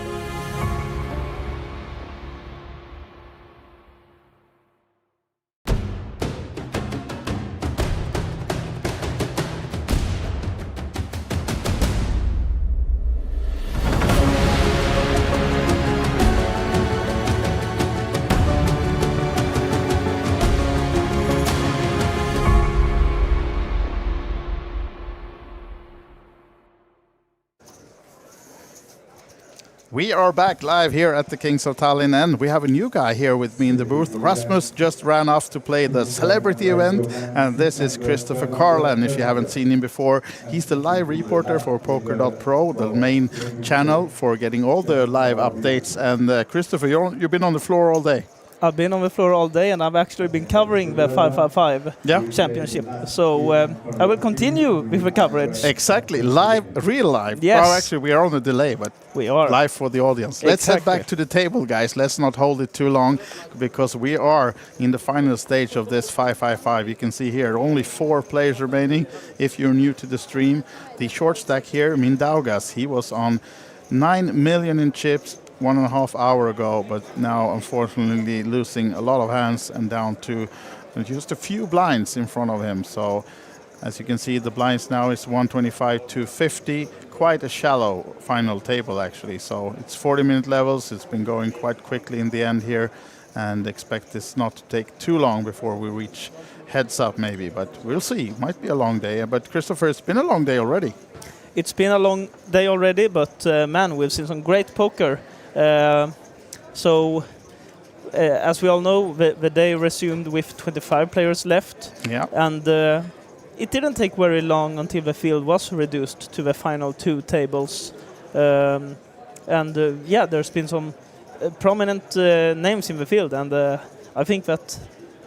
We are back live here at the Kings of Tallinn, and we have a new guy here with me in the booth. Rasmus just ran off to play the celebrity event, and this is Christopher Carlin. If you haven't seen him before, he's the live reporter for Poker.pro, the main channel for getting all the live updates. And Christopher, you've been on the floor all day. I've been on the floor all day, and I've actually been covering the 555 Championship. So I will continue with the coverage. Exactly, live, real live. Yes. Well, actually, we are on a delay, but we are live for the audience. Let's head back to the table, guys. Let's not hold it too long, because we are in the final stage of this 555. You can see here only 4 players remaining. If you're new to the stream, the short stack here, Mindaugas, he was on 9 million in chips 1.5 hours ago, but now unfortunately losing a lot of hands and down to just a few blinds in front of him. So as you can see, the blinds now is 125 to 50, quite a shallow final table actually. So it's 40-minute levels. It's been going quite quickly in the end here, and expect this not to take too long before we reach heads up maybe, but we'll see. Might be a long day, but Christopher, it's been a long day already. It's been a long day already, but man, we've seen some great poker. As we all know, the day resumed with 25 players left. Yeah. And it didn't take very long until the field was reduced to the final 2 tables. There's been some prominent names in the field, and I think that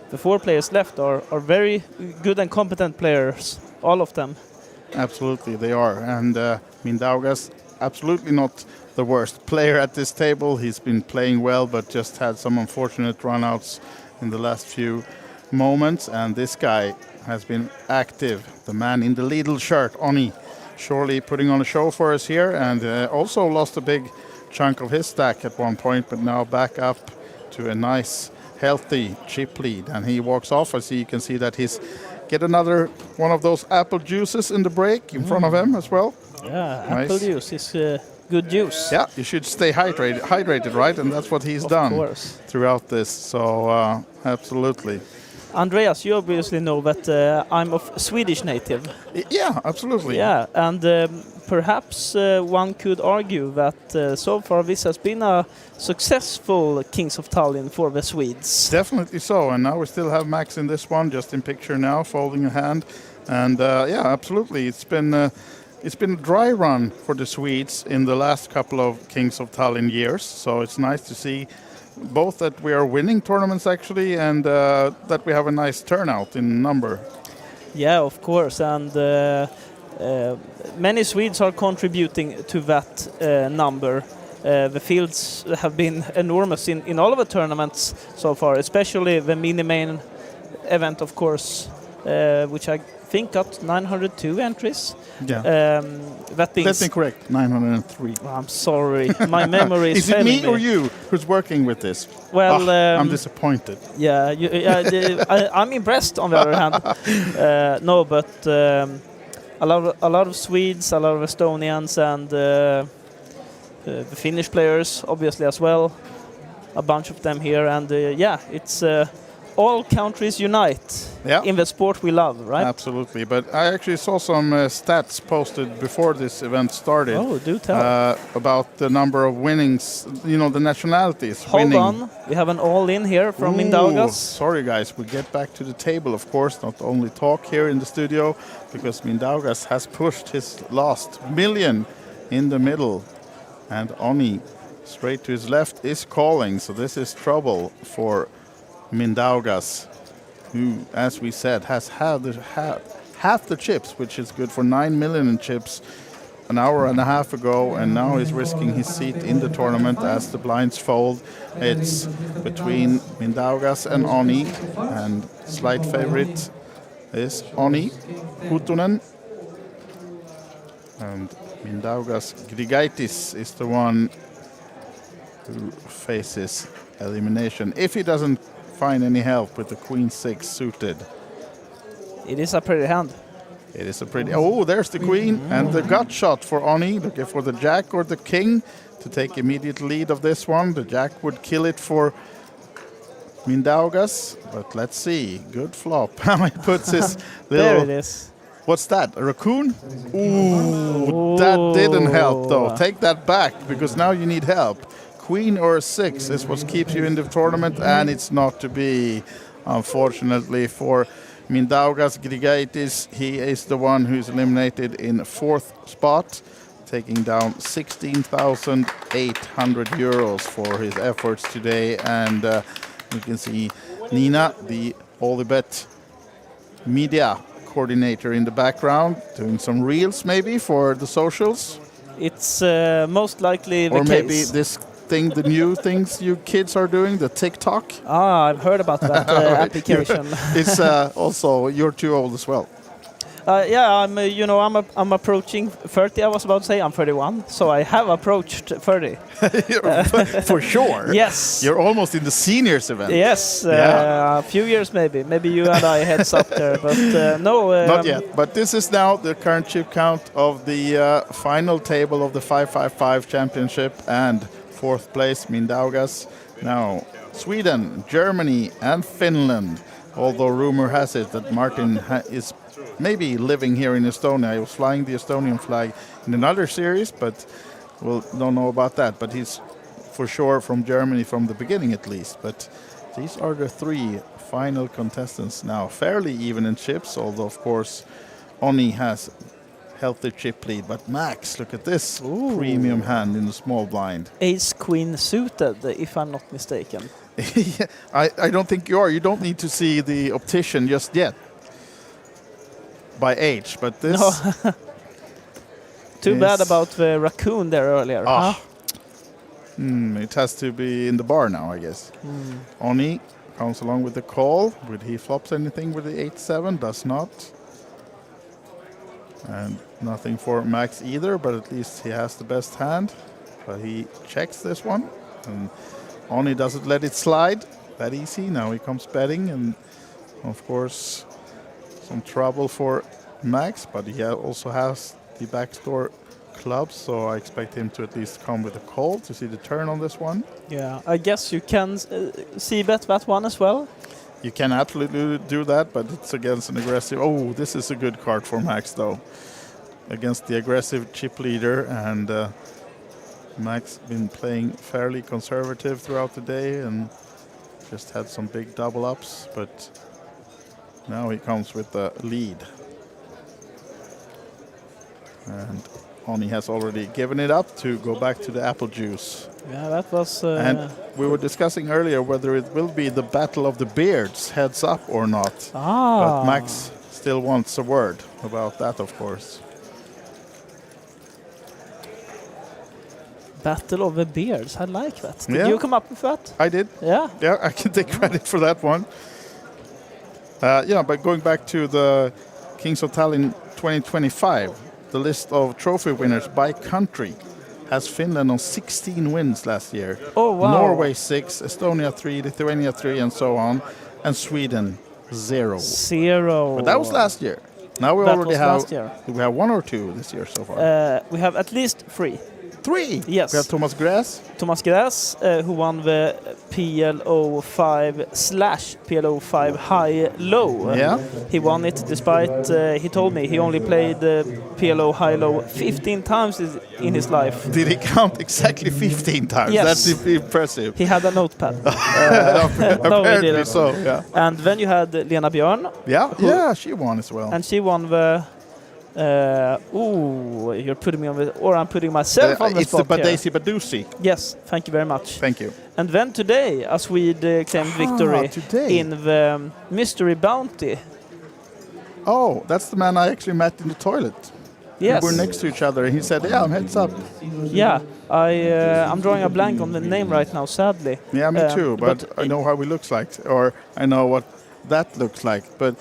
the 4 players left are very good and competent players, all of them. Absolutely, they are. And Mindaugas, absolutely not the worst player at this table. He's been playing well, but just had some unfortunate runouts in the last few moments. And this guy has been active. The man in the Lidl shirt, Oni, surely putting on a show for us here, and also lost a big chunk of his stack at one point, but now back up to a nice, healthy chip lead. And he walks off. You can see that he's get another one of those apple juices in the break in front of him as well. Yeah, nice. Apple juice is good juice. Yeah, you should stay hydrated, right? And that's what he's done throughout this. So absolutely. Andreas, you obviously know that I'm of Swedish native. Yeah, absolutely. Yeah, and perhaps one could argue that so far this has been a successful Kings of Tallinn for the Swedes. Definitely so, and now we still have Max in this one, just in picture now, folding a hand. And yeah, absolutely, it's been a dry run for the Swedes in the last couple of Kings of Tallinn years, so it's nice to see both that we are winning tournaments actually, and that we have a nice turnout in number. Yeah, of course, and many Swedes are contributing to that number. The fields have been enormous in all of the tournaments so far, especially the mini-main event, of course, which I think got 902 entries. Yeah. That being That's incorrect, 903. Oh, I'm sorry, my memory is Is it me or you who's working with this? Well, I'm disappointed. Yeah, I'm impressed on the other hand. No, but a lot of Swedes, a lot of Estonians, and the Finnish players obviously as well. A bunch of them here, and yeah, it's all countries unite in the sport we love, right? Absolutely. But I actually saw some stats posted before this event started. Oh, do tell. About the number of winnings, the nationalities Hold winning. on, we have an all-in here from Mindaugas. Sorry, guys, we get back to the table, of course, not only talk here in the studio, because Mindaugas has pushed his last million in the middle, and Oni, straight to his left, is calling, so this is trouble for Mindaugas, who, as we said, has had half the chips, which is good for 9 million in chips an hour and a half ago, and now he's risking his seat in the tournament as the blinds fold. It's between Mindaugas and Oni, and slight favorite is Oni Hutunen, and Mindaugas Grigaitis is the one who faces elimination if he doesn't find any help with the Queen 6 suited. It is a pretty hand. It is a pretty... Oh, there's the Queen and the gut shot for Oni, looking for the Jack or the King to take immediate lead of this one. The Jack would kill it for Mindaugas, but let's see. Good flop. How he puts his little... There it is. What's that? A raccoon? Ooh, that didn't help though. Take that back, because now you need help. Queen or a 6 is what keeps you in the tournament, and it's not to be, unfortunately, for Mindaugas Grigaitis. He is the one who's eliminated in 4th spot, taking down 16,800 euros for his efforts today. And you can see Nina, the OlyBet media coordinator, in the background, doing some reels maybe for the socials. It's most likely the or case. Maybe this thing, the new things you kids are doing, the TikTok. I've heard about that application. It's also, you're too old as well. Yeah, I'm approaching 30. I was about to say I'm 31, so I have approached 30. For sure. Yes. You're almost in the seniors event. Yes, a few years maybe. Maybe you and I heads up there, but no. Not yet. But this is now the current chip count of the final table of the 555 Championship, and 4th place Mindaugas. Now Sweden, Germany, and Finland. Although rumor has it that Martin is maybe living here in Estonia. He was flying the Estonian flag in another series, but we'll don't know about that. But he's for sure from Germany from the beginning at least. But these are the 3 final contestants now. Fairly even in chips, although of course Oni has healthy chip lead. But Max, look at this premium hand in the small blind. Ace Queen suited, if I'm not mistaken. I don't think you are. You don't need to see the optician just yet. By age, but this... No. Too bad about the raccoon there earlier. Huh? It has to be in the bar now, I guess. Oni comes along with the call. Would he flops anything with the 8-7? Does not. And nothing for Max either, but at least he has the best hand. But he checks this one. And Oni doesn't let it slide that easy. Now he comes betting, and of course some trouble for Max, but he also has the backdoor clubs, so I expect him to at least come with a call to see the turn on this one. Yeah, I guess you can bet that one as well. You can absolutely do that, but it's against an aggressive... Oh, this is a good card for Max, though. Against the aggressive chip leader, and Max been playing fairly conservative throughout the day and just had some big double ups, but now he comes with the lead. And Oni has already given it up to go back to the apple juice. Yeah, that was... and we were discussing earlier whether it will be the battle of the beards, heads up or not. But Max still wants a word about that, of course. Battle of the Beards, I like that. Did Yeah. you come up with that? I did. Yeah? Yeah, I can take credit for that one. But going back to the Kings of Tallinn 2025, the list of trophy winners by country has Finland on 16 wins last year. Oh, wow. Norway 6, Estonia 3, Lithuania 3, and so on. And Sweden 0. 0. But that was last year. Now we That already was have... last year. Do we have 1 or 2 this year so far? We have at least 3. 3? Yes. We have Thomas Grass. Thomas Grass, who won the PLO5/PLO5 high-low. Yeah. He won it despite, he told me, he only played PLO high-low 15 times in his life. Did he count exactly 15 times? Yes. That's impressive. He had a notepad. No, he Apparently didn't. so, yeah. And then you had Lena Björn. Yeah, she won as well. And she won the... you're putting me on the... Or I'm putting myself on the it's spot the here. Badaisi Badusi. Yes, thank you very much. Thank you. And then today, a Swede claimed victory today. in the Mystery Bounty. Oh, that's the man I actually met in the toilet. Yes. We were next to each other, and he said, "Yeah, I'm heads up." Yeah, I'm drawing a blank on the name right now, sadly. Yeah, me too. But I know how he looks like, or I know what that looks like. But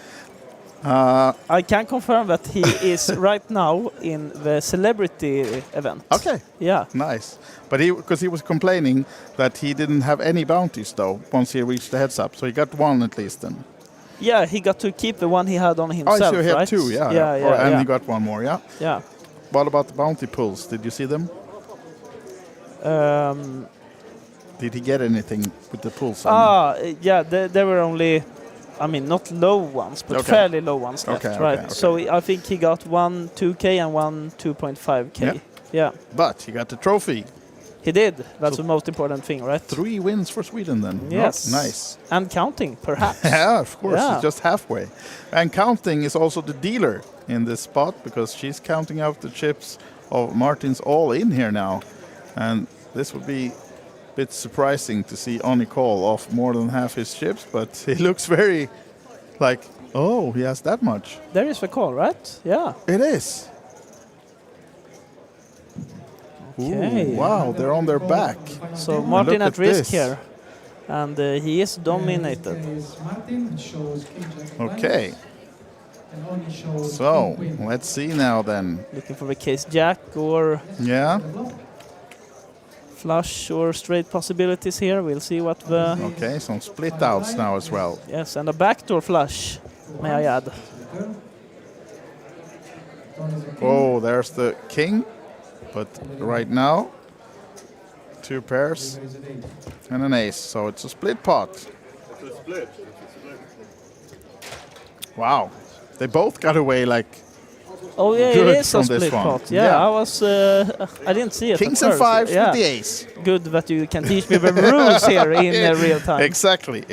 I can confirm that he is right now in the celebrity event. Okay. Yeah. Nice. But because he was complaining that he didn't have any bounties though once he reached the heads up, so he got one at least then. Yeah, he got to keep the one he had on himself, so he had right? 2, yeah. Yeah, and he got one more, yeah. Yeah. What about the bounty pulls? Did you see them? Did he get anything with the pulls? Yeah, there were only, I mean, not low ones, but fairly low ones left, right? Okay. So I think he got one 2K and one 2.5K. Yeah. But he got the trophy. He did. That's the most important thing, right? 3 wins for Sweden then. Yes. Nice. And counting, perhaps. Yeah, of course. Yeah. It's just halfway. And counting is also the dealer in this spot because she's counting out the chips of Martin's all in here now. And this would be a bit surprising to see Oni call off more than half his chips, but he looks very like, oh, he has that much. There is the call, right? Yeah. It is. Okay. Ooh, wow, they're on their back. So Martin Look at risk this. here. And he is dominated. Okay. So, let's see now then. Looking for the case jack or flush or straight possibilities here. We'll see what the... Okay, some split outs now as well. Yes, and a backdoor flush, may I add. Oh, there's the king. But right now, 2 pairs and an ace. So it's a split pot. Wow. They both got away like Oh yeah, good it is a from this split one. pot. Yeah, I was, I didn't see it. Kings at and first. 5s with the ace. Good that you can teach me the rules here in real time. Exactly.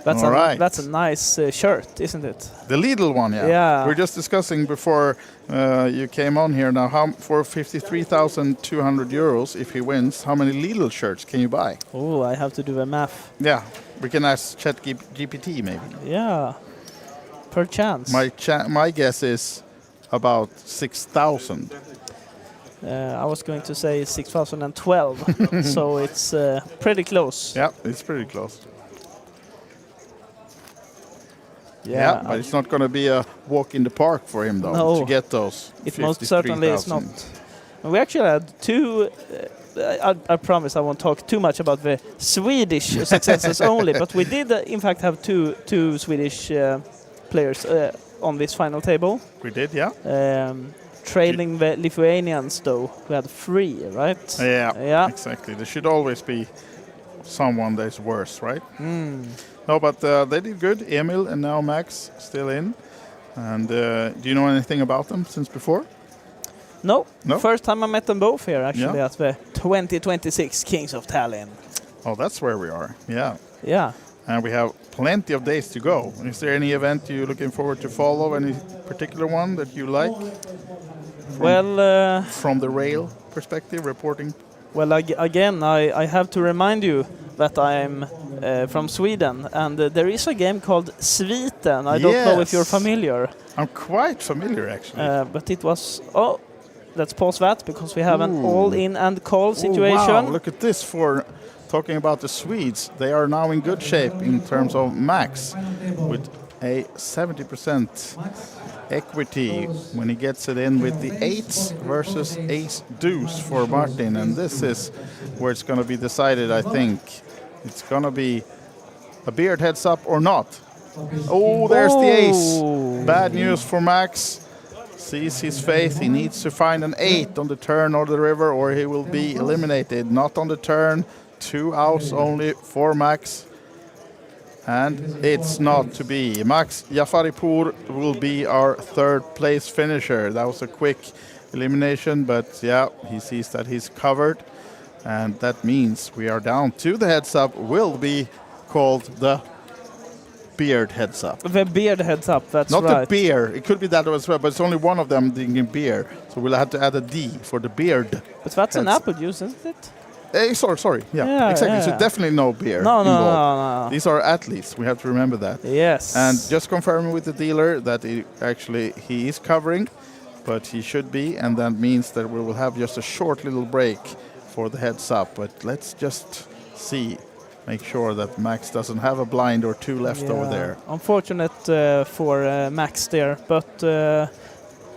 That's a nice shirt, isn't it? The Lidl one, Yeah. We're just discussing before you came on here now. How for 53,200 euros, if he wins, how many Lidl shirts can you buy? Oh, I have to do the math. Yeah, we can ask ChatGPT maybe. Yeah, per chance. My guess is about 6,000. I was going to say 6,012, so it's pretty close. Yeah, it's pretty close. Yeah, but it's not going to be a walk in the park for him, though, to get those. It most certainly is not. And we actually had 2. I promise I won't talk too much about the Swedish successes only, but we did, in fact, have two Swedish players on this final table. We did, yeah. Trailing the Lithuanians, though, we had 3, right? Yeah, exactly. There should always be someone that's worse, right? No, but they did good. Emil and now Max still in. And do you know anything about them since before? No. First time I met them both here, actually, Yeah. at the 2026 Kings of Tallinn. Oh, that's where we are. Yeah. Yeah. And we have plenty of days to go. Is there any event you're looking forward to follow? Any particular one that you like? From the rail perspective, reporting? Well, again, I have to remind you that I'm from Sweden, and there is a game called Sviten. I don't know if you're familiar. I'm quite familiar, actually. But it was... Oh, let's pause that, because we have an all-in and call situation. Wow, look at this for talking about the Swedes. They are now in good shape in terms of max, with a 70% equity when he gets it in with the 8s versus ace deuce for Martin. And this is where it's going to be decided, I think. It's going to be a beard heads up or not. Oh, there's the ace. Bad news for Max. sees his fate. He needs to find an 8 on the turn or the river, or he will be eliminated. Not on the turn. 2 outs only for Max. And it's not to be. Max Jafaripour will be our 3rd place finisher. That was a quick elimination, but yeah, he sees that he's covered. And that means we are down to the heads up. Will be called the beard heads up. The beard heads up, that's not right. Not the beer. It could be that as well, but it's only one of them drinking beer. So we'll have to add a D for the beard. But that's an apple juice, isn't it? Sorry. Yeah, exactly. Yeah. So definitely no beer no, involved. No. These are athletes. We have to remember that. Yes. And just confirming with the dealer that he is covering, but he should be, and that means that we will have just a short little break for the heads up. But let's just see, make sure that Max doesn't have a blind or 2 left over there. Unfortunate for Max there, but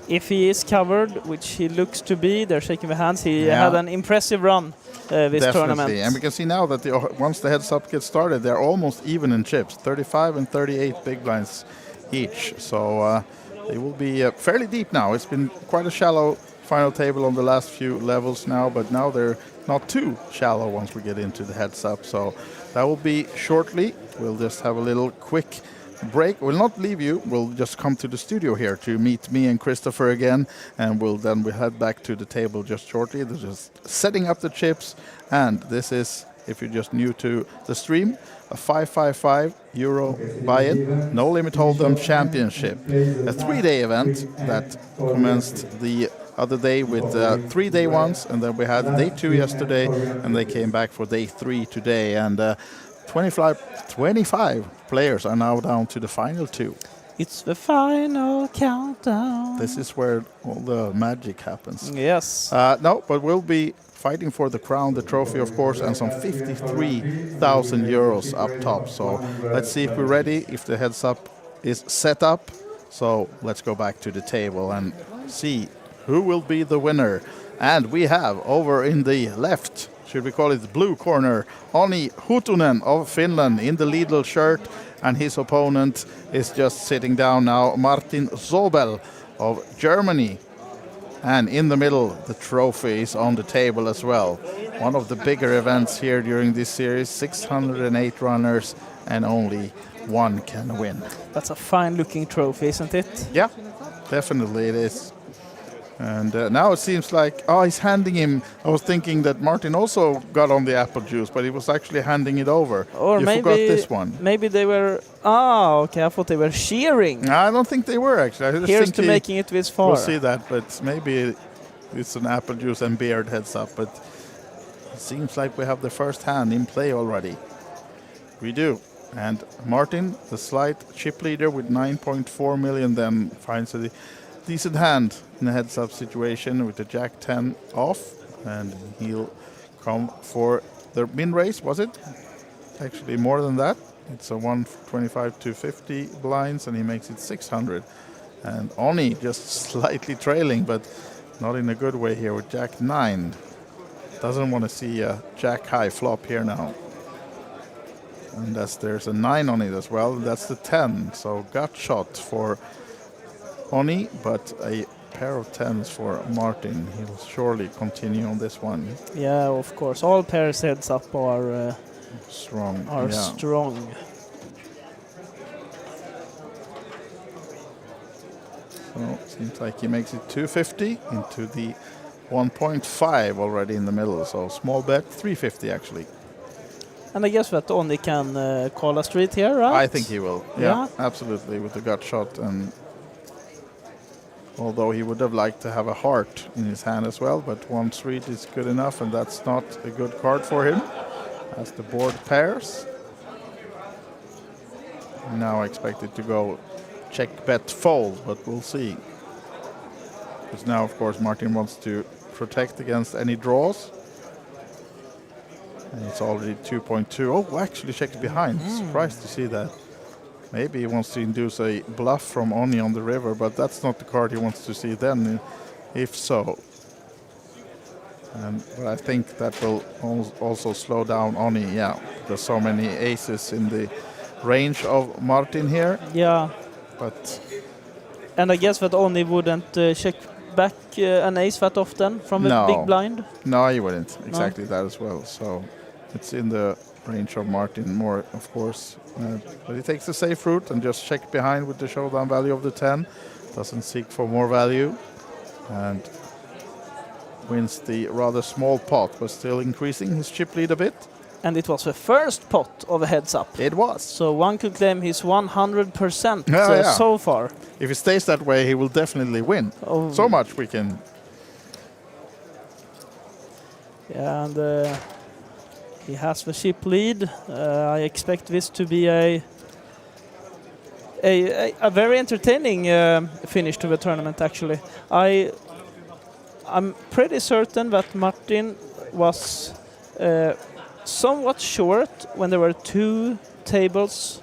if he is covered, which he looks to be, they're shaking their hands. He had an impressive run this tournament. And we can see now that once the heads up gets started, they're almost even in chips, 35 and 38 big blinds each. So they will be fairly deep now. It's been quite a shallow final table on the last few levels now, but now they're not too shallow once we get into the heads up. So that will be shortly. We'll just have a little quick break. We'll not leave you. We'll just come to the studio here to meet me and Christopher again, and we'll head back to the table just shortly. They're just setting up the chips, and this is, if you're just new to the stream, a €555 buy-in, no limit hold'em championship, a 3-day event that commenced the other day with 3-day ones, and then we had day 2 yesterday, and they came back for day 3 today, and 25 players are now down to the final 2. It's the final countdown. This is where all the magic happens. Yes. No, but we'll be fighting for the crown, the trophy, of course, and some 53,000 euros up top. So let's see if we're ready, if the heads up is set up. So let's go back to the table and see who will be the winner. And we have over in the left, should we call it blue corner, Onni Hutunen of Finland in the Lidl shirt, and his opponent is just sitting down now, Martin Zobel of Germany. And in the middle, the trophy is on the table as well. One of the bigger events here during this series, 608 runners, and only one can win. That's a fine-looking trophy, isn't it? Yeah, definitely it is. And now it seems like, he's handing him. I was thinking that Martin also got on the apple juice, but he was actually handing it over. Or you maybe forgot this one. Maybe they were. Okay. I thought they were cheering. I don't think they were actually. I just Here's think to making it this far. We'll see that, but maybe it's an apple juice and beard heads up. But it seems like we have the first hand in play already. We do. And Martin, the slight chip leader with 9.4 million, then finds a decent hand in a heads-up situation with the Jack 10 off, and he'll come for the min raise, was it? Actually more than that. It's a 125 to 50 blinds, and he makes it 600. And Onni just slightly trailing, but not in a good way here with Jack 9. Doesn't want to see a Jack high flop here now. And there's a 9 on it as well. That's the 10, so gut shot for Onni, but a pair of 10s for Martin. He'll surely continue on this one. Yeah, of course. All pairs heads up are strong. Strong. So seems like he makes it 250 into the 1.5 already in the middle. So small bet, 350 actually. And I guess that Onni can call a street here, right? I think he will. Yeah, absolutely, with the gut shot. And although he would have liked to have a heart in his hand as well, but 1 street is good enough, and that's not a good card for him as the board pairs. Now expected to go check, bet, fold, but we'll see. Because now, of course, Martin wants to protect against any draws. And it's already 2.2. Oh, actually checked behind. Surprised to see that. Maybe he wants to induce a bluff from Onni on the river, but that's not the card he wants to see then, if so. But I think that will also slow down Onni, There's so many aces in the range of Martin here. Yeah. But And I guess that Oni wouldn't check back an ace that often from a big blind? No, he wouldn't. Exactly that as well. So it's in the range of Martin more, of course. But he takes the safe route and just check behind with the showdown value of the 10. Doesn't seek for more value. And wins the rather small pot, but still increasing his chip lead a bit. And it was the first pot of a heads up. It was. So one could claim he's 100% so far. If it stays that way, he will definitely win. Oh. So much we can. Yeah, and he has the chip lead. I expect this to be a very entertaining finish to the tournament, actually. I'm pretty certain that Martin was somewhat short when there were 2 tables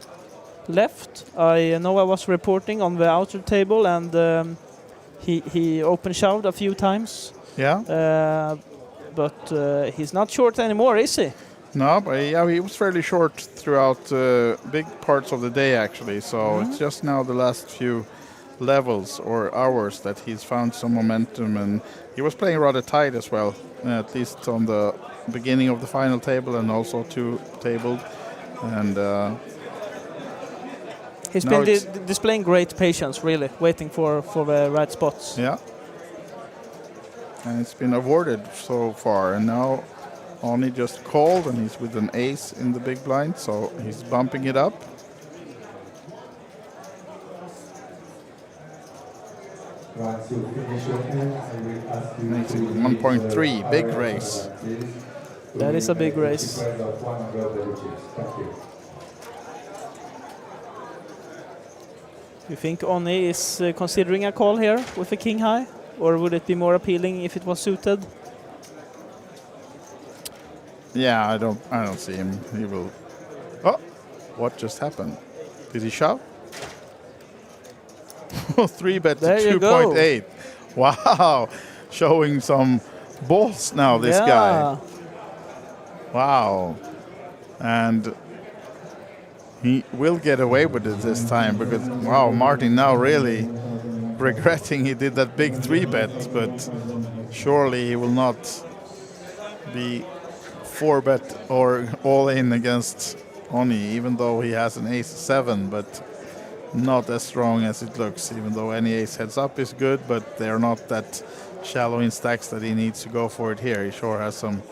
left. I know I was reporting on the outer table, and he open shoved a few times. Yeah. But he's not short anymore, is he? No, but yeah, he was fairly short throughout big parts of the day, actually. So it's just now the last few levels or hours that he's found some momentum, and he was playing rather tight as well, at least on the beginning of the final table and also 2 tabled. And he's been displaying great patience, really, waiting for the right spots. Yeah. And it's been awarded so far, and now Oni just called, and he's with an ace in the big blind, so he's bumping it up. Makes it 1.3, big race. That is a big race. You think Oni is considering a call here with a king high, or would it be more appealing if it was suited? Yeah, I don't see him. He will. Oh, what just happened? Did he shove? 3-bet to 2.8. Wow, showing some balls now, this guy. Wow. And he will get away with it this time because, wow, Martin now really regretting he did that big 3-bet, but surely he will not be 4-bet or all in against Oni, even though he has an ace-7, but not as strong as it looks, even though any ace heads up is good, but they're not that shallow in stacks that he needs to go for it here. He sure has some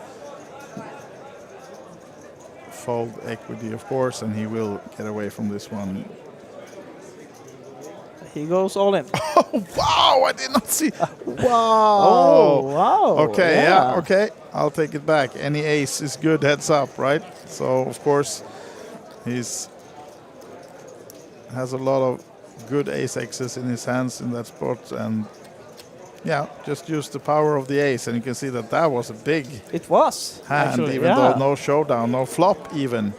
fold equity, of course, and he will get away from this one. He goes all in. Oh, wow, I did not see. Wow. Oh, wow. Okay, yeah, okay. I'll take it back. Any ace is good heads up, right? So, of course, he's has a lot of good ace X's in his hands in that spot, and yeah, just use the power of the ace, and you can see that that was a big hand, actually, even though no showdown, no flop even,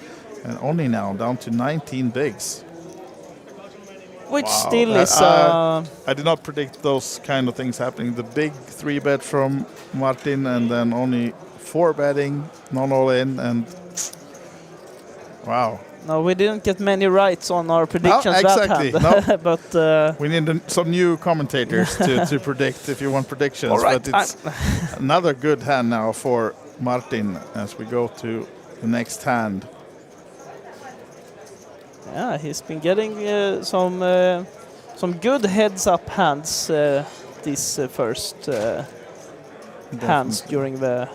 and only now down to 19 bigs. Which Wow. still is... I did not predict those kind of things happening. The big 3-bet from Martin, and then only 4-betting, non all in, and wow. No, we didn't get many rights on our predictions exactly. that hand. But we need some new commentators to predict if you want predictions. All right, but it's another good hand now for Martin as we go to the next hand. Yeah, he's been getting some good heads-up hands these first hands during the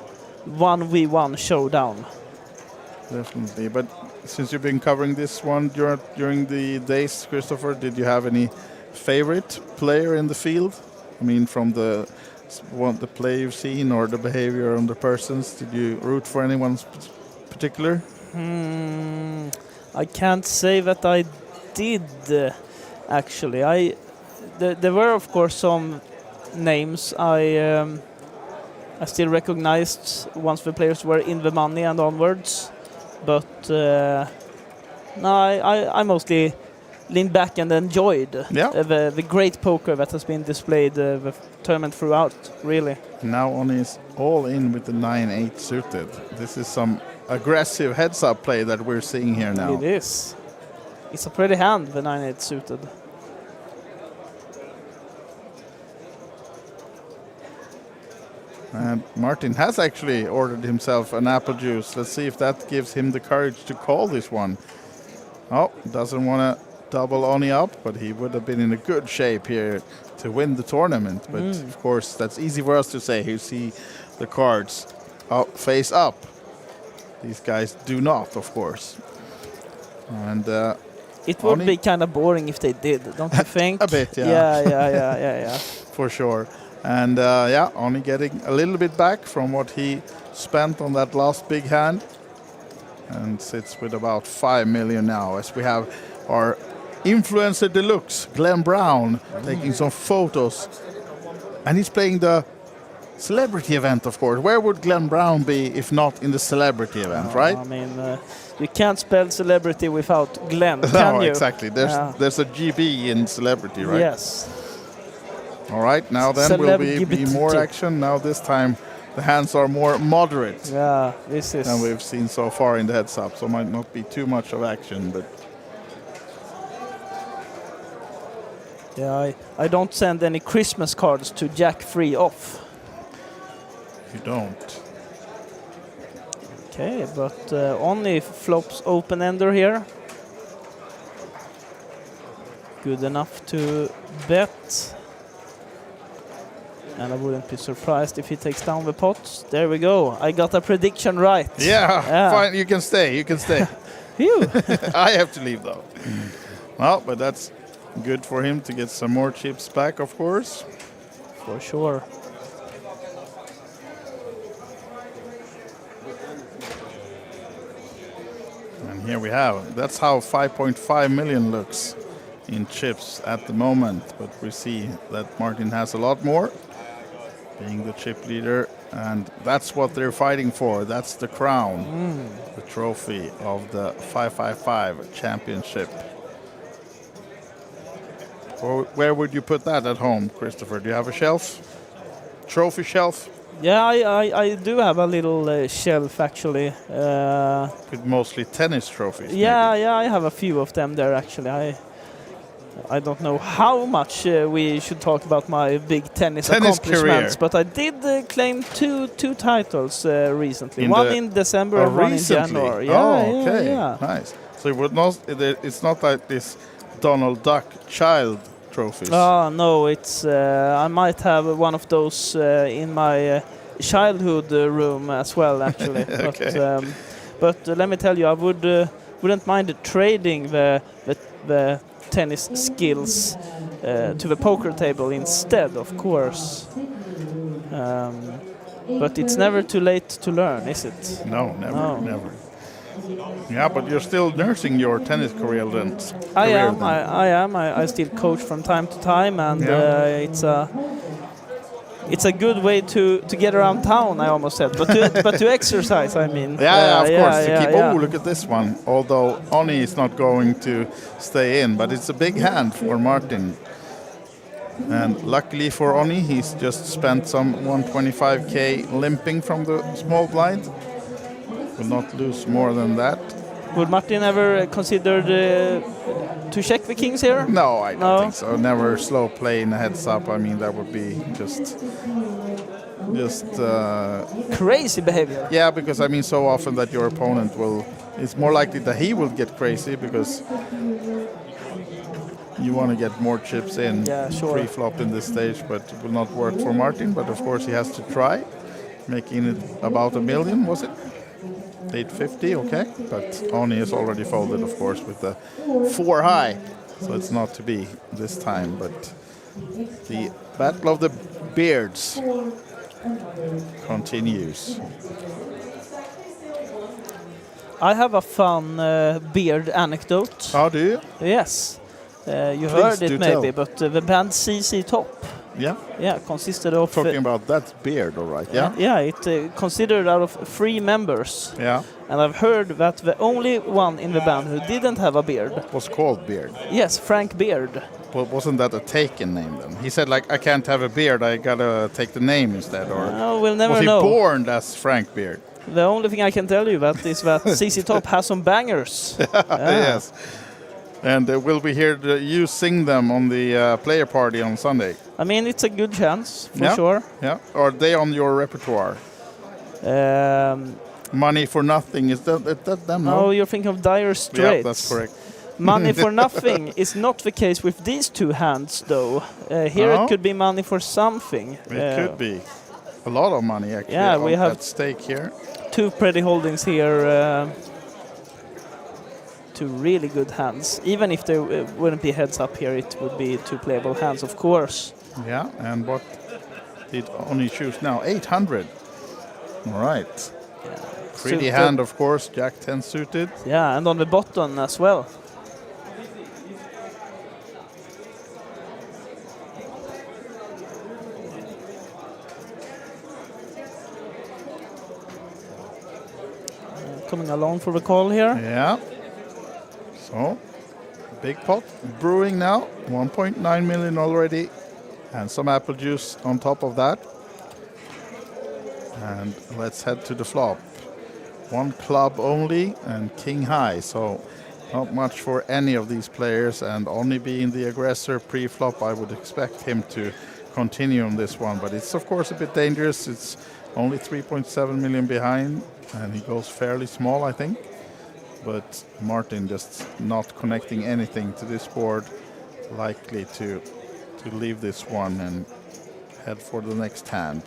1v1 showdown. Definitely, but since you've been covering this one during the days, Christopher, did you have any favorite player in the field? I mean, from the play you've seen or the behavior on the persons, did you root for anyone particular? I can't say that I did, actually. There were, of course, some names I still recognized once the players were in the money and onwards. But no, I mostly leaned back and enjoyed the great poker that has been displayed the tournament throughout, really. Now Oni is all in with the 9-8 suited. This is some aggressive heads-up play that we're seeing here now. It is. It's a pretty hand, the 9-8 suited. And Martin has actually ordered himself an apple juice. Let's see if that gives him the courage to call this one. Oh, doesn't want to double Oni up, but he would have been in a good shape here to win the tournament. But of course, that's easy for us to say. You see the cards face up. These guys do not, of course. And it would be kind of boring if they did, don't you think? A bit, yeah. Yeah. For sure. And Oni getting a little bit back from what he spent on that last big hand. And sits with about 5 million now, as we have our influencer deluxe, Glenn Brown, taking some photos. And he's playing the celebrity event, of course. Where would Glenn Brown be if not in the celebrity event, right? I mean, you can't spell celebrity without Glenn, can no, you? Exactly. There's a GB in celebrity, right? Yes. All right, now then will be more action. Now this time the hands are more moderate. Yeah, this is... than we've seen so far in the heads up, so might not be too much of action, but... Yeah, I don't send any Christmas cards to Jack 3 off. You don't. Okay, but only flops open-ender here. Good enough to bet. And I wouldn't be surprised if he takes down the pots. There we go. I got a prediction right. Yeah. Fine. You can stay. Phew. I have to leave, though. Well, but that's good for him to get some more chips back, of course. For sure. And here we have. That's how 5.5 million looks in chips at the moment. But we see that Martin has a lot more, being the chip leader, and that's what they're fighting for. That's the crown, the trophy of the 555 Championship. Or where would you put that at home, Christopher? Do you have a shelf? Trophy shelf? Yeah, I do have a little shelf, actually. With mostly tennis trophies? Yeah, I have a few of them there, actually. I don't know how much we should talk about my big tennis accomplishments, career. but I did claim two titles recently. One in December and one in January. Yeah, okay, yeah. Nice. So it would not, it's not like this Donald Duck child trophies. Oh no, it's I might have one of those in my childhood room as well, actually. Okay. But let me tell you, I wouldn't mind trading the tennis skills to the poker table instead, of course. But it's never too late to learn, is it? No, never. Yeah, but you're still nursing your tennis career then. I am. I still coach from time to time, and it's a good way to get around town, I almost said, but to exercise, I mean. Yeah, of course. Look at this one. Although Oni is not going to stay in, but it's a big hand for Martin. And luckily for Oni, he's just spent some 125k limping from the small blind. Will not lose more than that. Would Martin ever consider to check the kings here? No, I don't think so. Never slow play in a heads up. I mean, that would be just crazy behavior. Yeah, because I mean, so often that your opponent will. It's more likely that he will get crazy because you want to get more chips in pre-flop in this stage, but it will not work for Martin. But of course, he has to try, making it about $1 million. Was it? 850, okay, but Oni is already folded, of course, with the 4 high, so it's not to be this time. But the battle of the beards continues. I have a fun beard anecdote. Oh, do you? Yes. You heard it maybe, but the band CC Top. Yeah, consisted of... Talking about that beard, all right, yeah? Yeah, it consisted out of 3 members. Yeah. And I've heard that the only one in the band who didn't have a beard... Was called Beard? Yes, Frank Beard. Well, wasn't that a taken name then? He said, like, I can't have a beard, I gotta take the name instead, or... we'll never know. Was he born as Frank Beard? The only thing I can tell you about is that CC Top has some bangers. Yes. And will we hear you sing them on the player party on Sunday? I mean, it's a good chance, for Yeah, sure. Yeah. Are they on your repertoire? Money for Nothing, is that them? No, you're thinking of Dire Straits. Yeah, that's correct. Money for Nothing is not the case with these two hands, though. Here No? it could be Money for Something. It could be. A lot of money, actually, Yeah, we have at stake here. two pretty holdings here. Two really good hands. Even if there wouldn't be heads up here, it would be two playable hands, of course. Yeah, and what did Oni choose now? 800. All right. Pretty Suited. hand, of course. Jack 10 suited. Yeah, and on the bottom as well. Coming along for the call here. Yeah. So, big pot brewing now. 1.9 million already. And some apple juice on top of that. And let's head to the flop. One club only and king high. So, not much for any of these players. And only being the aggressor pre-flop, I would expect him to continue on this one. But it's, of course, a bit dangerous. It's only 3.7 million behind. And he goes fairly small, I think. But Martin just not connecting anything to this board, likely to leave this one and head for the next hand.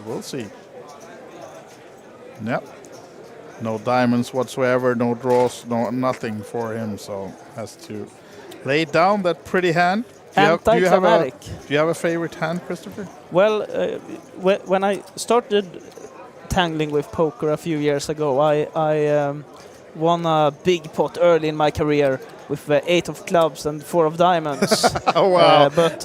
We'll see. Yep. No diamonds whatsoever, no draws, no nothing for him, so has to lay down that pretty hand. Do you have a favorite hand, Christopher? Well, when I started tangling with poker a few years ago, I won a big pot early in my career with 8 of clubs and 4 of diamonds. Oh wow! But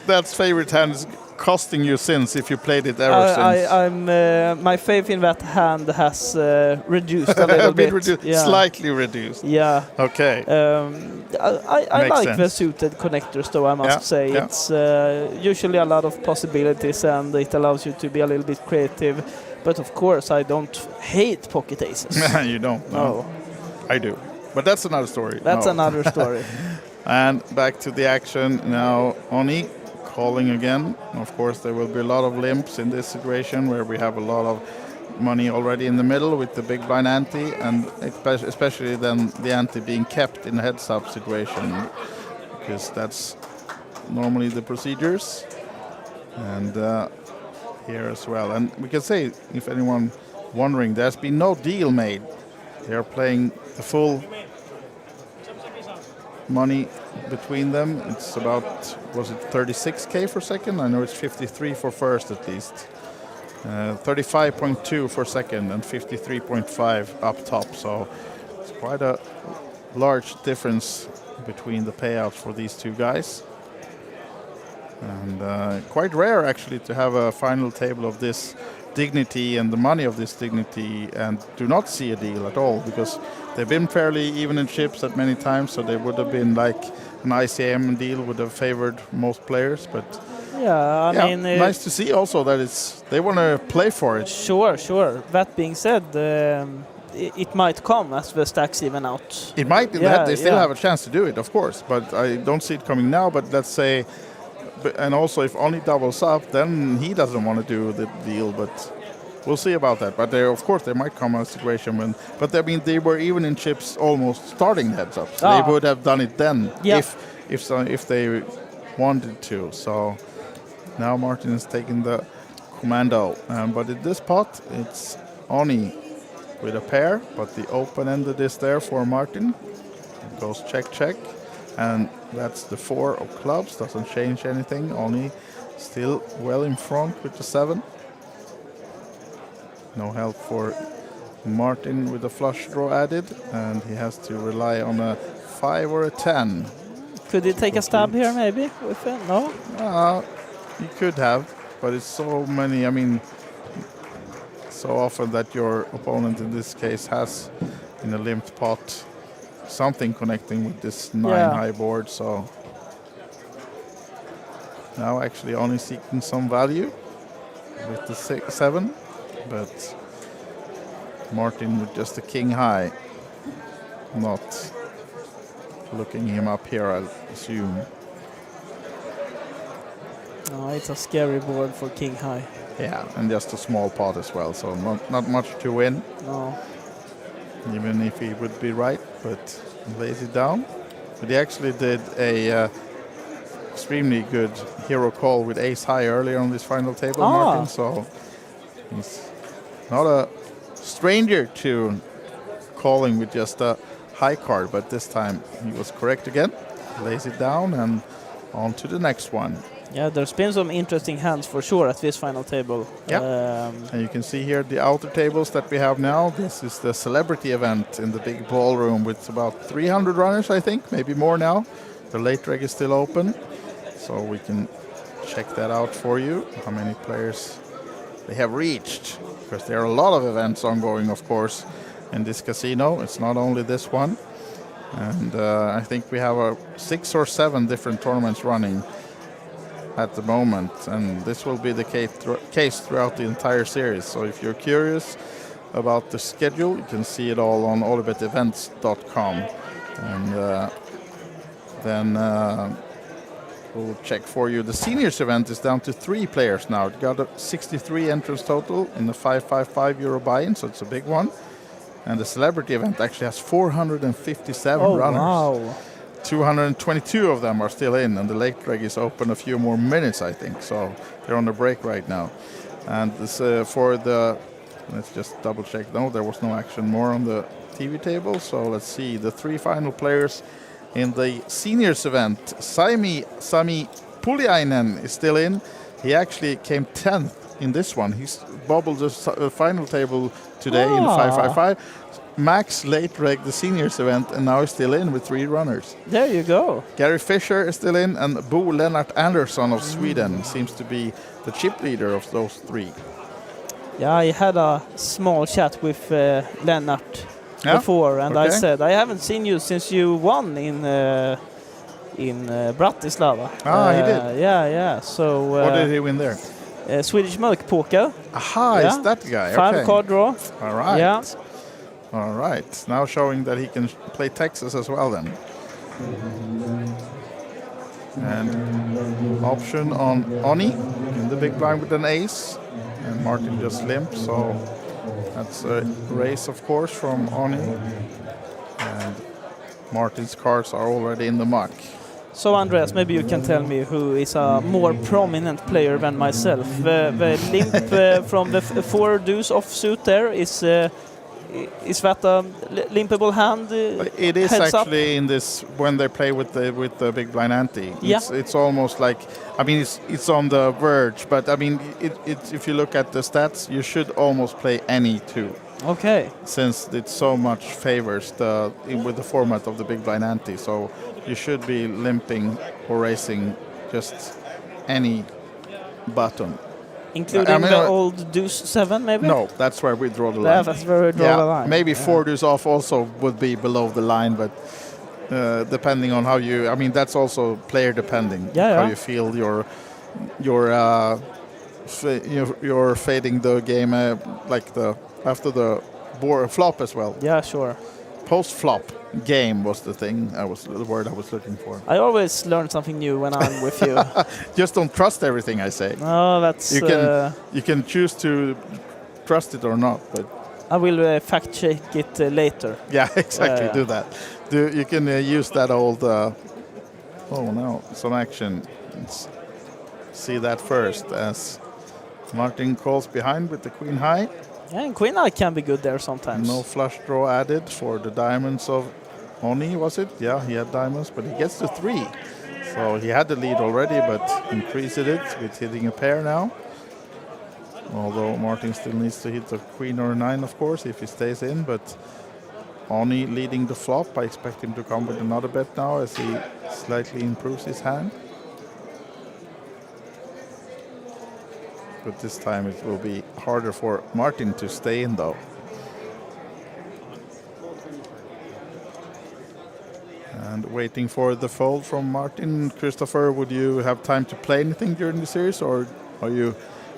that's favorite hand is costing you since if you played it ever since. My faith in that hand has reduced a little bit. Slightly reduced. Yeah. Okay. I like sense. the suited connectors, though, I must say. Yeah. It's usually a lot of possibilities, and it allows you to be a little bit creative. But of course, I don't hate pocket aces. You don't? No. I do. But that's another story. That's another story. And back to the action now. Oni calling again. Of course, there will be a lot of limps in this situation where we have a lot of money already in the middle with the big blind ante, and especially then the ante being kept in a heads-up situation, because that's normally the procedures. And here as well. And we can say, if anyone wondering, there's been no deal made. They are playing the full money between them. It's about, was it 36k for second? I know it's 53 for first at least. 35.2 for second and 53.5 up top. So it's quite a large difference between the payouts for these two guys. And quite rare actually to have a final table of this dignity and the money of this dignity and do not see a deal at all, because they've been fairly even in chips at many times, so they would have been like an ICM deal would have favored most players. But yeah, I mean, nice to see also that they want to play for it. Sure. That being said, it might come as the stacks even out. It might. They still have a chance to do it, of course, but I don't see it coming now. But let's say. And also, if Oni doubles up, then he doesn't want to do the deal. But we'll see about that. But of course, there might come a situation when. But I mean, they were even in chips almost starting heads up. So they would have done it then if they wanted to. So now Martin is taking the commando. But in this pot, it's Oni with a pair. But the open-ended is there for Martin. It goes check. And that's the 4 of clubs, doesn't change anything, only still well in front with the 7. No help for Martin with the flush draw added, and he has to rely on a 5 or a 10. Could he take a stab here maybe with it? No? He could have, but it's so many, I mean, so often that your opponent in this case has in a limped pot something connecting with this 9 high board, so now actually only seeking some value with the 7, but Martin with just a king high not looking him up here, I assume. Oh, it's a scary board for King High. Yeah, and just a small pot as well, so not much to win. No. Even if he would be right, but lays it down. But he actually did a extremely good hero call with ace high earlier on this final table, Martin. So he's not a stranger to calling with just a high card, but this time he was correct again. Lays it down and on to the next one. Yeah, there's been some interesting hands for sure at this final table. Yeah. And you can see here the outer tables that we have now. This is the celebrity event in the big ballroom with about 300 runners, I think, maybe more now. The late reg is still open, so we can check that out for you, how many players they have reached, because there are a lot of events ongoing, of course, in this casino. It's not only this one. And I think we have 6 or 7 different tournaments running at the moment, and this will be the case throughout the entire series. So if you're curious about the schedule, you can see it all on OlyBetEvents.com, and then we'll check for you. The seniors event is down to 3 players now. It got a 63 entrance total in the 555 euro buy-in, so it's a big one. And the celebrity event actually has 457 runners. Wow. 222 of them are still in, and the late reg is open a few more minutes, I think. So they're on the break right now. And this for the, let's just double check. No, there was no action more on the TV table. So let's see the 3 final players in the seniors event. Sami Puliainen is still in. He actually came 10th in this one. He's bobbled the final table today in 555. Max late reg the seniors event, and now he's still in with 3 runners. There you go. Gary Fisher is still in, and Bo Lennart Andersson of Sweden seems to be the chip leader of those 3. Yeah, I had a small chat with Lennart before, and I said, I haven't seen you since you won in Bratislava. He did? Yeah. So what did he win there? Swedish Milk Poker. Aha, it's that guy. 5 card draw. All right. Yeah. All right. Now showing that he can play Texas as well then. And option on Oni in the big blind with an ace. And Martin just limp, so that's a raise, of course, from Oni. And Martin's cards are already in the muck. So Andreas, maybe you can tell me who is a more prominent player than myself. The limp from the 4 deuce offsuit there is that a limpable hand? It is actually in this when they play with the big blind ante. It's almost like, I mean, it's on the verge, but I mean, if you look at the stats, you should almost play any 2. Okay. Since it so much favors with the format of the big blind ante, so you should be limping or racing just any button. Including the old deuce 7, maybe? No, that's where we draw the line. Yeah, that's where we draw the line. Maybe 4 deuce off also would be below the line, but depending on how you, I mean, that's also player depending. How you feel you're fading the game after the board flop as well. Yeah, sure. Post flop game was the word I was looking for. I always learn something new when I'm with you. Just don't trust everything I say. No, that's you can choose to trust it or not, but I will fact check it later. Yeah, exactly. Do that. You can use that old. Oh no, some action. Let's see that first as Martin calls behind with the queen high. Yeah, and queen high can be good there sometimes. No flush draw added for the diamonds of Oni, was it? Yeah, he had diamonds, but he gets the 3. So he had the lead already, but increased it with hitting a pair now. Although Martin still needs to hit a queen or a 9, of course, if he stays in. But Oni leading the flop. I expect him to come with another bet now as he slightly improves his hand. But this time it will be harder for Martin to stay in, though. And waiting for the fold from Martin. Christopher, would you have time to play anything during the series, or are you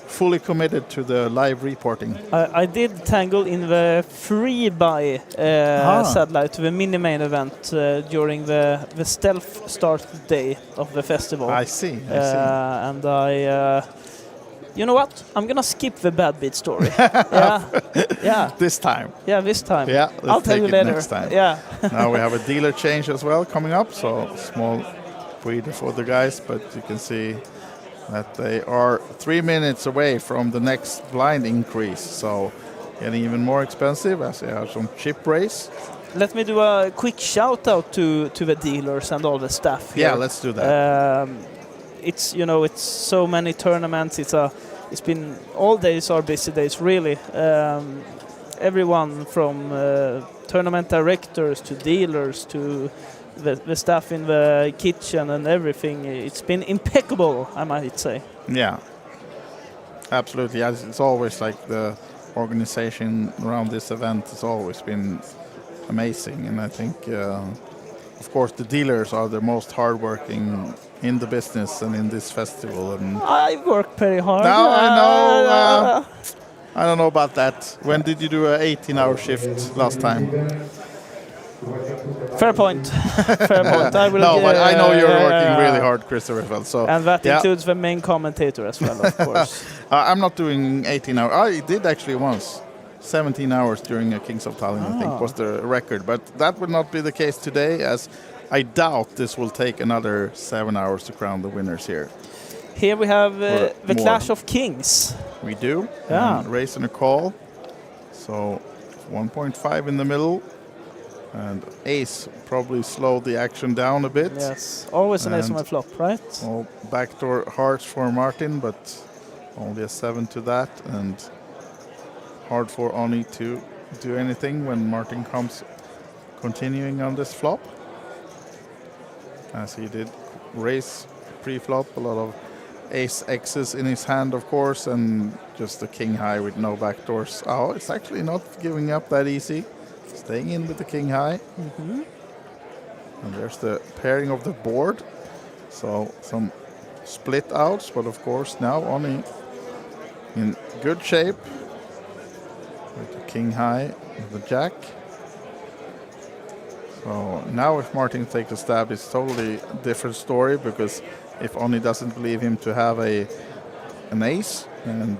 fully committed to the live reporting? I did tangle in the free buy satellite to the mini main event during the stealth start day of the festival. I see. And you know what? I'm gonna skip the bad beat story. Yeah. This time. Yeah, this time. Yeah, I'll tell you later. Next time. Yeah. Now we have a dealer change as well coming up, so small breather for the guys, but you can see that they are 3 minutes away from the next blind increase, so getting even more expensive as they have some chip race. Let me do a quick shout out to the dealers and all the staff here. Yeah, let's do that. It's it's so many tournaments. It's been all days are busy days really. Everyone from tournament directors to dealers to the staff in the kitchen and everything. It's been impeccable, I might say. Yeah, absolutely. It's always like the organization around this event has always been amazing, and I think, of course, the dealers are the most hardworking in the business and in this festival. And I work pretty hard. now I know. I don't know about that. When did you do an 18-hour shift last time? Fair point. Fair point. I will. No, but I know you're working really hard, Christopher. So and that includes the main commentator as well, of course. I'm not doing 18 hours. I did actually once. 17 hours during a Kings of Tallinn, I think, was the record. But that will not be the case today, as I doubt this will take another 7 hours to crown the winners here. Here we have the Clash of Kings. We do. Yeah. Raise and a call. So 1.5 in the middle. And ace probably slowed the action down a bit. Yes, always an ace on my flop, right? Well, backdoor hearts for Martin, but only a 7 to that. And hard for Oni to do anything when Martin comes continuing on this flop, as he did raise pre-flop, a lot of ace X's in his hand, of course, and just a king high with no backdoors. Oh, it's actually not giving up that easy. Staying in with the king high. And there's the pairing of the board. So some split outs, but of course now Oni in good shape. With the king high, the jack. So now if Martin takes a stab, it's totally a different story, because if Oni doesn't believe him to have an ace, and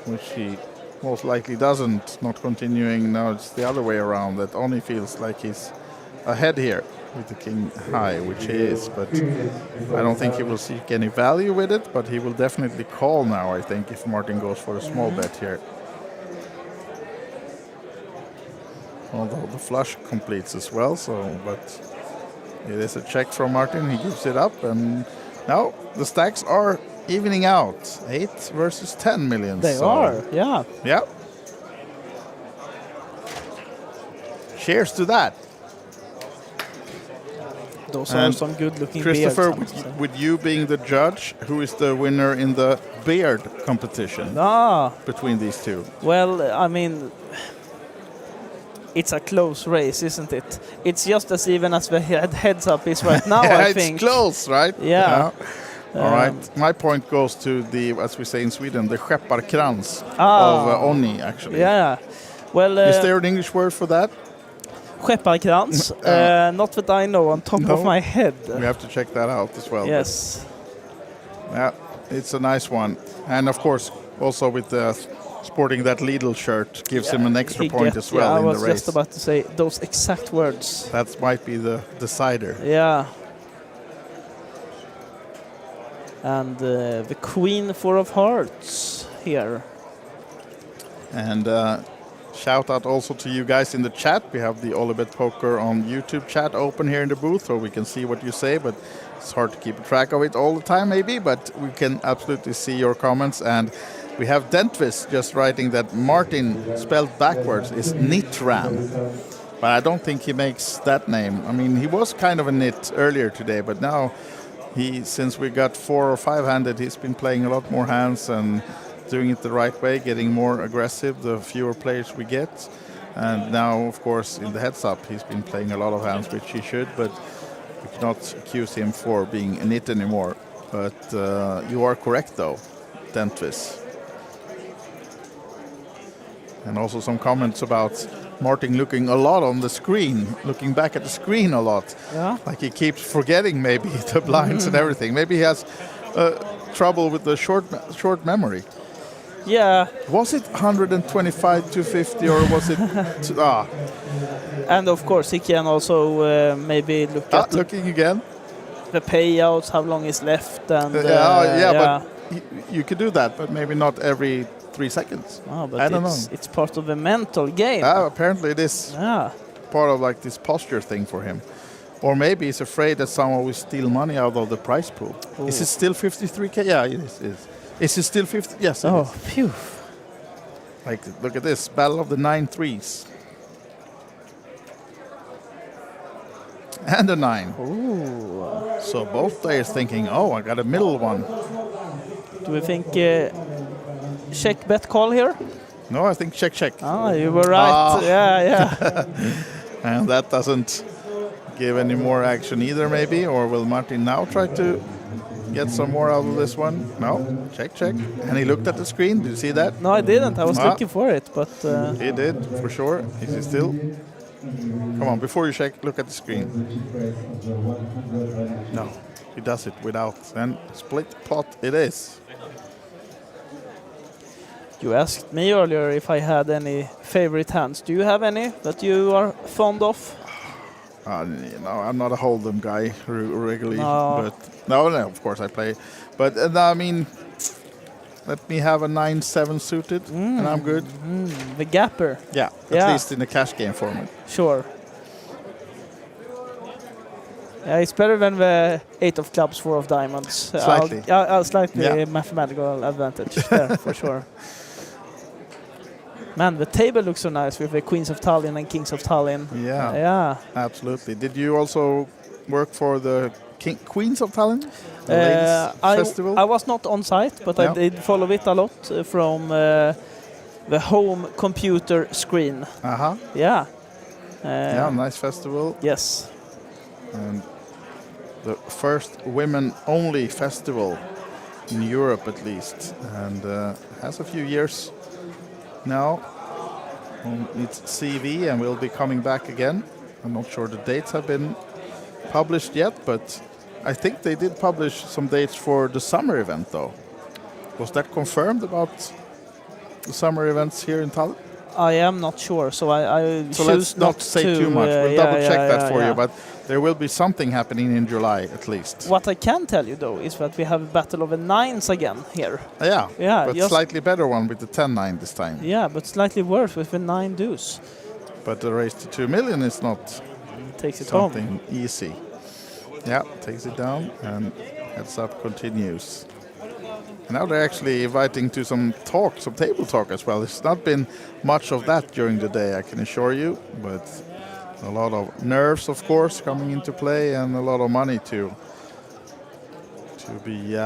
which he most likely doesn't, not continuing, now it's the other way around, that Oni feels like he's ahead here with the king high, which he is, but I don't think he will seek any value with it, but he will definitely call now, I think, if Martin goes for a small bet here. Although the flush completes as well, but it is a check from Martin. He gives it up, and now the stacks are evening out. 8 versus 10 million. They are, yeah. Yeah. Cheers to that. Those are some good-looking beards. Christopher, with you being the judge, who is the winner in the beard competition between these two? Well, I mean, it's a close race, isn't it? It's just as even as the heads up is right now, I think. It's close, right? Yeah. All right. My point goes to the, as we say in Sweden, the skepparkrans of Oni, actually. Yeah. Well, is there an English word for that? Skepparkrans? Not that I know on top of my head. We have to check that out as well. Yes. Yeah, it's a nice one. And of course, also with the sporting that Lidl shirt gives him an extra point as well in the race. I was just about to say those exact words. That might be the decider. Yeah. And the Queen 4 of Hearts here. And shout out also to you guys in the chat. We have the OlyBet Poker on YouTube chat open here in the booth, so we can see what you say, but it's hard to keep track of it all the time maybe, but we can absolutely see your comments. And we have Dentvis just writing that Martin spelled backwards is Nitram, but I don't think he makes that name. I mean, he was kind of a nit earlier today, but now since we got 4 or 5 handed, he's been playing a lot more hands and doing it the right way, getting more aggressive the fewer players we get. And now, of course, in the heads up, he's been playing a lot of hands, which he should, but we cannot accuse him for being a nit anymore. But you are correct, though, Dentvis. And also some comments about Martin looking a lot on the screen, looking back at the screen a lot. Yeah. Like he keeps forgetting maybe the blinds and everything. Maybe he has trouble with the short memory. Yeah. Was it 125 to 50 or was it... And of course he can also maybe look at looking again. The payouts, how long is left, and but you could do that, but maybe not every 3 seconds. Oh, but I don't know. It's part of the mental game. Apparently it is part of like this posture thing for him. Or maybe he's afraid that someone will steal money out of the prize pool. Ooh. Is it still 53k? Yeah, it is. Is it still 50? Yes, it Oh, is. phew. Like, look at this, battle of the 9 threes. And a 9. Ooh. So both players thinking, oh, I got a middle one. Do we think check bet call here? No, I think check. Ah, you were right. Yeah. And that doesn't give any more action either, maybe. Or will Martin now try to get some more out of this one? No, check. And he looked at the screen. Did you see that? No, I didn't. I was looking for it, but... He did, for sure. Is he still? Come on, before you check, look at the screen. No, he does it without. Then split pot it is. You asked me earlier if I had any favorite hands. Do you have any that you are fond of? No, I'm not a hold'em guy regularly. No. But no, of course I play. But I mean, let me have a 9-7 suited, and I'm good. The gapper. Yeah, at least in the cash game format. Sure. Yeah, it's better than the 8 of clubs, 4 of diamonds. Slightly. Slightly mathematical advantage there, for sure. Man, the table looks so nice with the Queens of Tallinn and Kings of Tallinn. Yeah, absolutely. Did you also work for the Queens of Tallinn? The ladies festival? I was not on site, but I did follow it a lot from the home computer screen. Yeah. Nice festival. Yes. And the first women-only festival in Europe, at least, and has a few years now on its CV, and will be coming back again. I'm not sure the dates have been published yet, but I think they did publish some dates for the summer event, though. Was that confirmed about the summer events here in Tallinn? I am not sure, so I so choose let's not say to, too much. We'll double check that for yeah. you, but there will be something happening in July at least. What I can tell you though is that we have a battle of the 9s again here. Yeah, but slightly better one with the 10-9 this time. Yeah, but slightly worse with the 9 deuce. But the race to 2 million is not takes it something easy. Yeah, takes it down, and heads up continues. And now they're actually inviting to some table talk as well. There's not been much of that during the day, I can assure you, but a lot of nerves, of course, coming into play, and a lot of money to be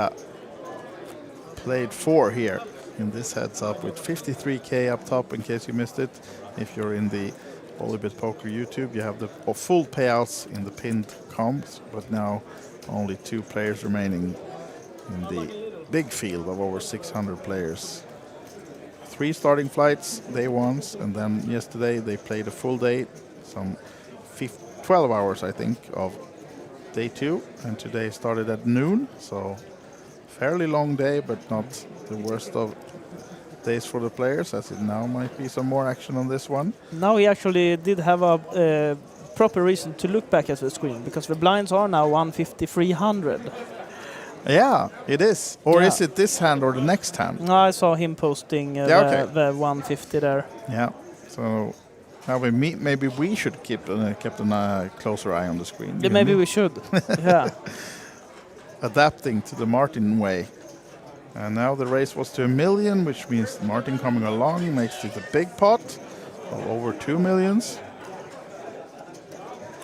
played for here in this heads up with 53k up top in case you missed it. If you're in the OlyBet Poker YouTube, you have the full payouts in the pinned comps, but now only 2 players remaining in the big field of over 600 players. 3 starting flights, day ones, and then yesterday they played a full day, some 12 hours I think of day 2, and today started at noon, so fairly long day, but not the worst of days for the players, as it now might be some more action on this one. Now we actually did have a proper reason to look back at the screen, because the blinds are now 150-300. Yeah, it is. Or is it this hand or the next hand? No, I saw him posting the 150 there. Yeah, so now maybe we should keep a closer eye on the screen. Yeah, maybe we should. Yeah. Adapting to the Martin way. And now the race was to 1 million, which means Martin coming along makes it a big pot of over 2 millions.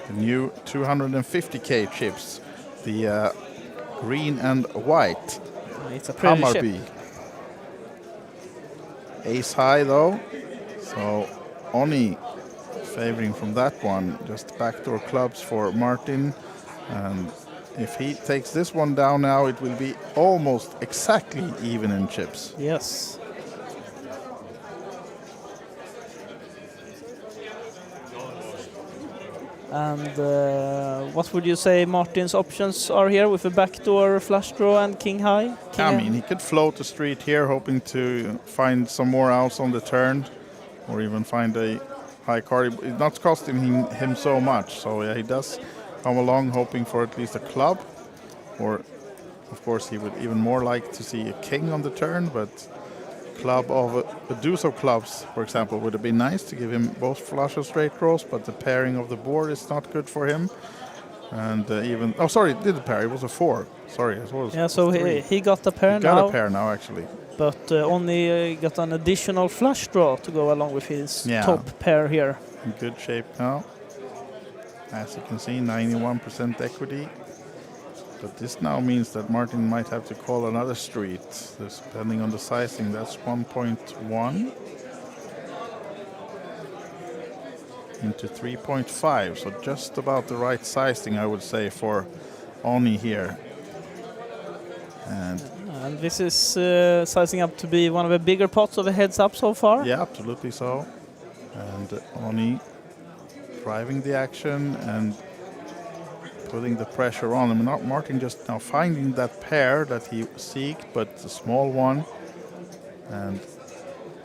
The new 250k chips, the green and white. It's a pretty Hammarby. chip. Ace high though, so Oni favoring from that one. Just backdoor clubs for Martin, and if he takes this one down now, it will be almost exactly even in chips. Yes. And what would you say Martin's options are here with a backdoor flush draw and king high? I mean, he could float the street here, hoping to find some more outs on the turn, or even find a high card. It's not costing him so much, so yeah, he does come along hoping for at least a club, or of course he would even more like to see a king on the turn, but club of a deuce of clubs, for example, would have been nice to give him both flush or straight draws, but the pairing of the board is not good for him. And even it did the pair. It was a 4. Sorry, it was. Yeah, so he got a pair he now. Got a pair now, actually. But only got an additional flush draw to go along with his top pair here. In good shape now. As you can see, 91% equity. But this now means that Martin might have to call another street. Depending on the sizing, that's 1.1 into 3.5. So just about the right sizing, I would say, for Oni here. And this is sizing up to be one of the bigger pots of a heads up so far. Yeah, absolutely so. And Oni driving the action and putting the pressure on him. Not Martin just now finding that pair that he seeked, but a small one. And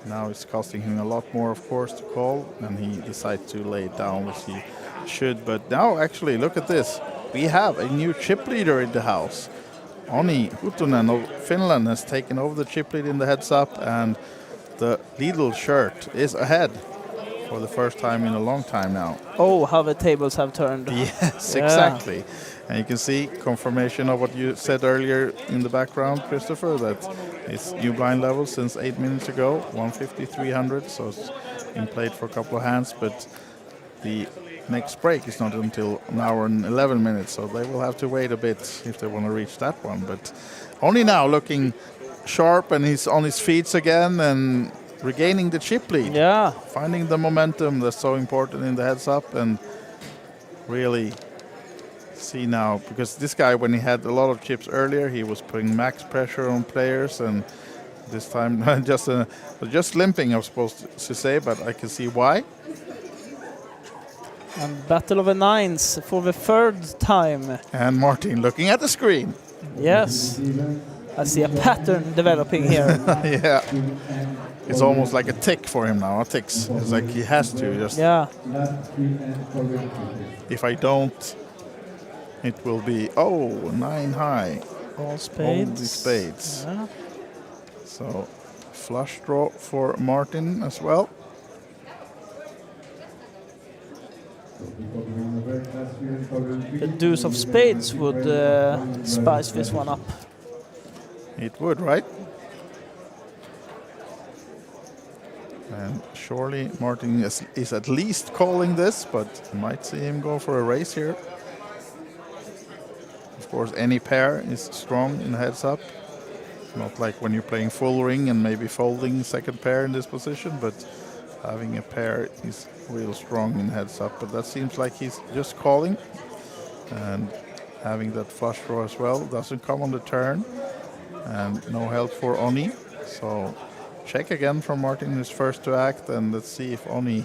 now it's costing him a lot more, of course, to call, and he decides to lay it down, which he should. But now, actually, look at this. We have a new chip leader in the house. Oni Huttunen of Finland has taken over the chip lead in the heads up, and the Lidl shirt is ahead for the first time in a long time now. Oh, how the tables have turned. Yes, exactly. And you can see confirmation of what you said earlier in the background, Christopher, that it's new blind level since 8 minutes ago, 150, 300, so it's been played for a couple of hands, but the next break is not until an hour and 11 minutes, so they will have to wait a bit if they want to reach that one. But only now looking sharp, and he's on his feet again and regaining the chip lead. Yeah. Finding the momentum that's so important in the heads up, and really see now, because this guy, when he had a lot of chips earlier, he was putting max pressure on players, and this time just limping, I was supposed to say, but I can see why. And battle of the nines for the third time. And Martin looking at the screen. Yes. I see a pattern developing here. Yeah. It's almost like a tick for him now. It's like he has to just. Yeah. If I don't, it will be 9 high. All spades. All the spades. Yeah. So flush draw for Martin as well. The deuce of spades would spice this one up. It would, right? And surely Martin is at least calling this, but might see him go for a race here. Of course, any pair is strong in heads up. Not like when you're playing full ring and maybe folding second pair in this position, but having a pair is real strong in heads up. But that seems like he's just calling, and having that flush draw as well. Doesn't come on the turn, and no help for Oni. So check again from Martin, who's first to act, and let's see if Oni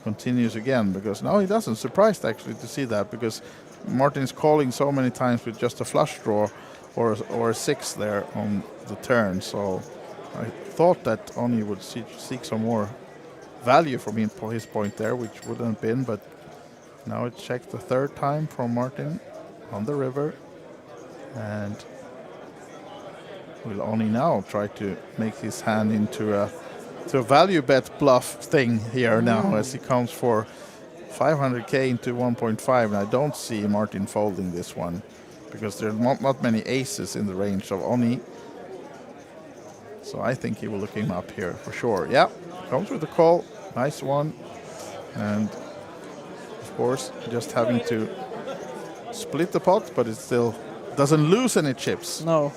continues again, because now he doesn't. Surprised actually to see that, because Martin's calling so many times with just a flush draw or a 6 there on the turn. So I thought that Oni would seek some more value from his point there, which wouldn't have been, but now it's checked the third time from Martin on the river, and will Oni now try to make his hand into a value bet bluff thing here now, as he comes for 500k into 1.5, and I don't see Martin folding this one, because there are not many aces in the range of Oni. So I think he will look him up here for sure. Yeah, comes with the call. Nice one. And of course, just having to split the pot, but it still doesn't lose any chips. No.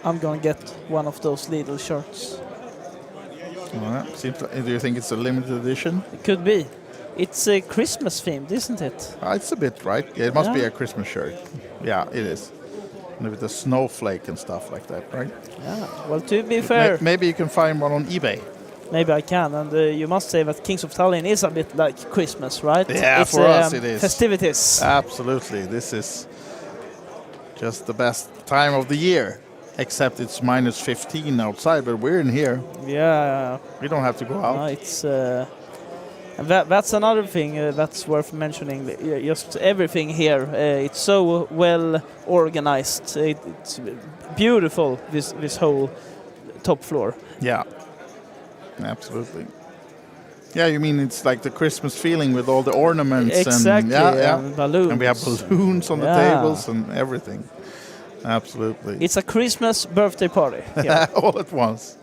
I'm going to get one of those little shirts. Seems like, do you think it's a limited edition? It could be. It's a Christmas themed, isn't it? It's a bit, right? Yeah, it must be a Christmas shirt. Yeah, it is. And with the snowflake and stuff like that, right? Yeah, well, to be fair... Maybe you can find one on eBay. maybe I can. And you must say that Kings of Tallinn is a bit like Christmas, right? Yeah, it's, for us it is. Festivities. Absolutely. This is just the best time of the year. Except it's minus 15 outside, but we're in here. Yeah. We don't have to go out. No, it's... and that's another thing that's worth mentioning. Just everything here, it's so well organized. It's beautiful, this whole top floor. Yeah, absolutely. Yeah, you mean it's like the Christmas feeling with all the ornaments exactly, and balloons. And we have balloons on the tables and everything. Absolutely. It's a Christmas birthday party. All at once.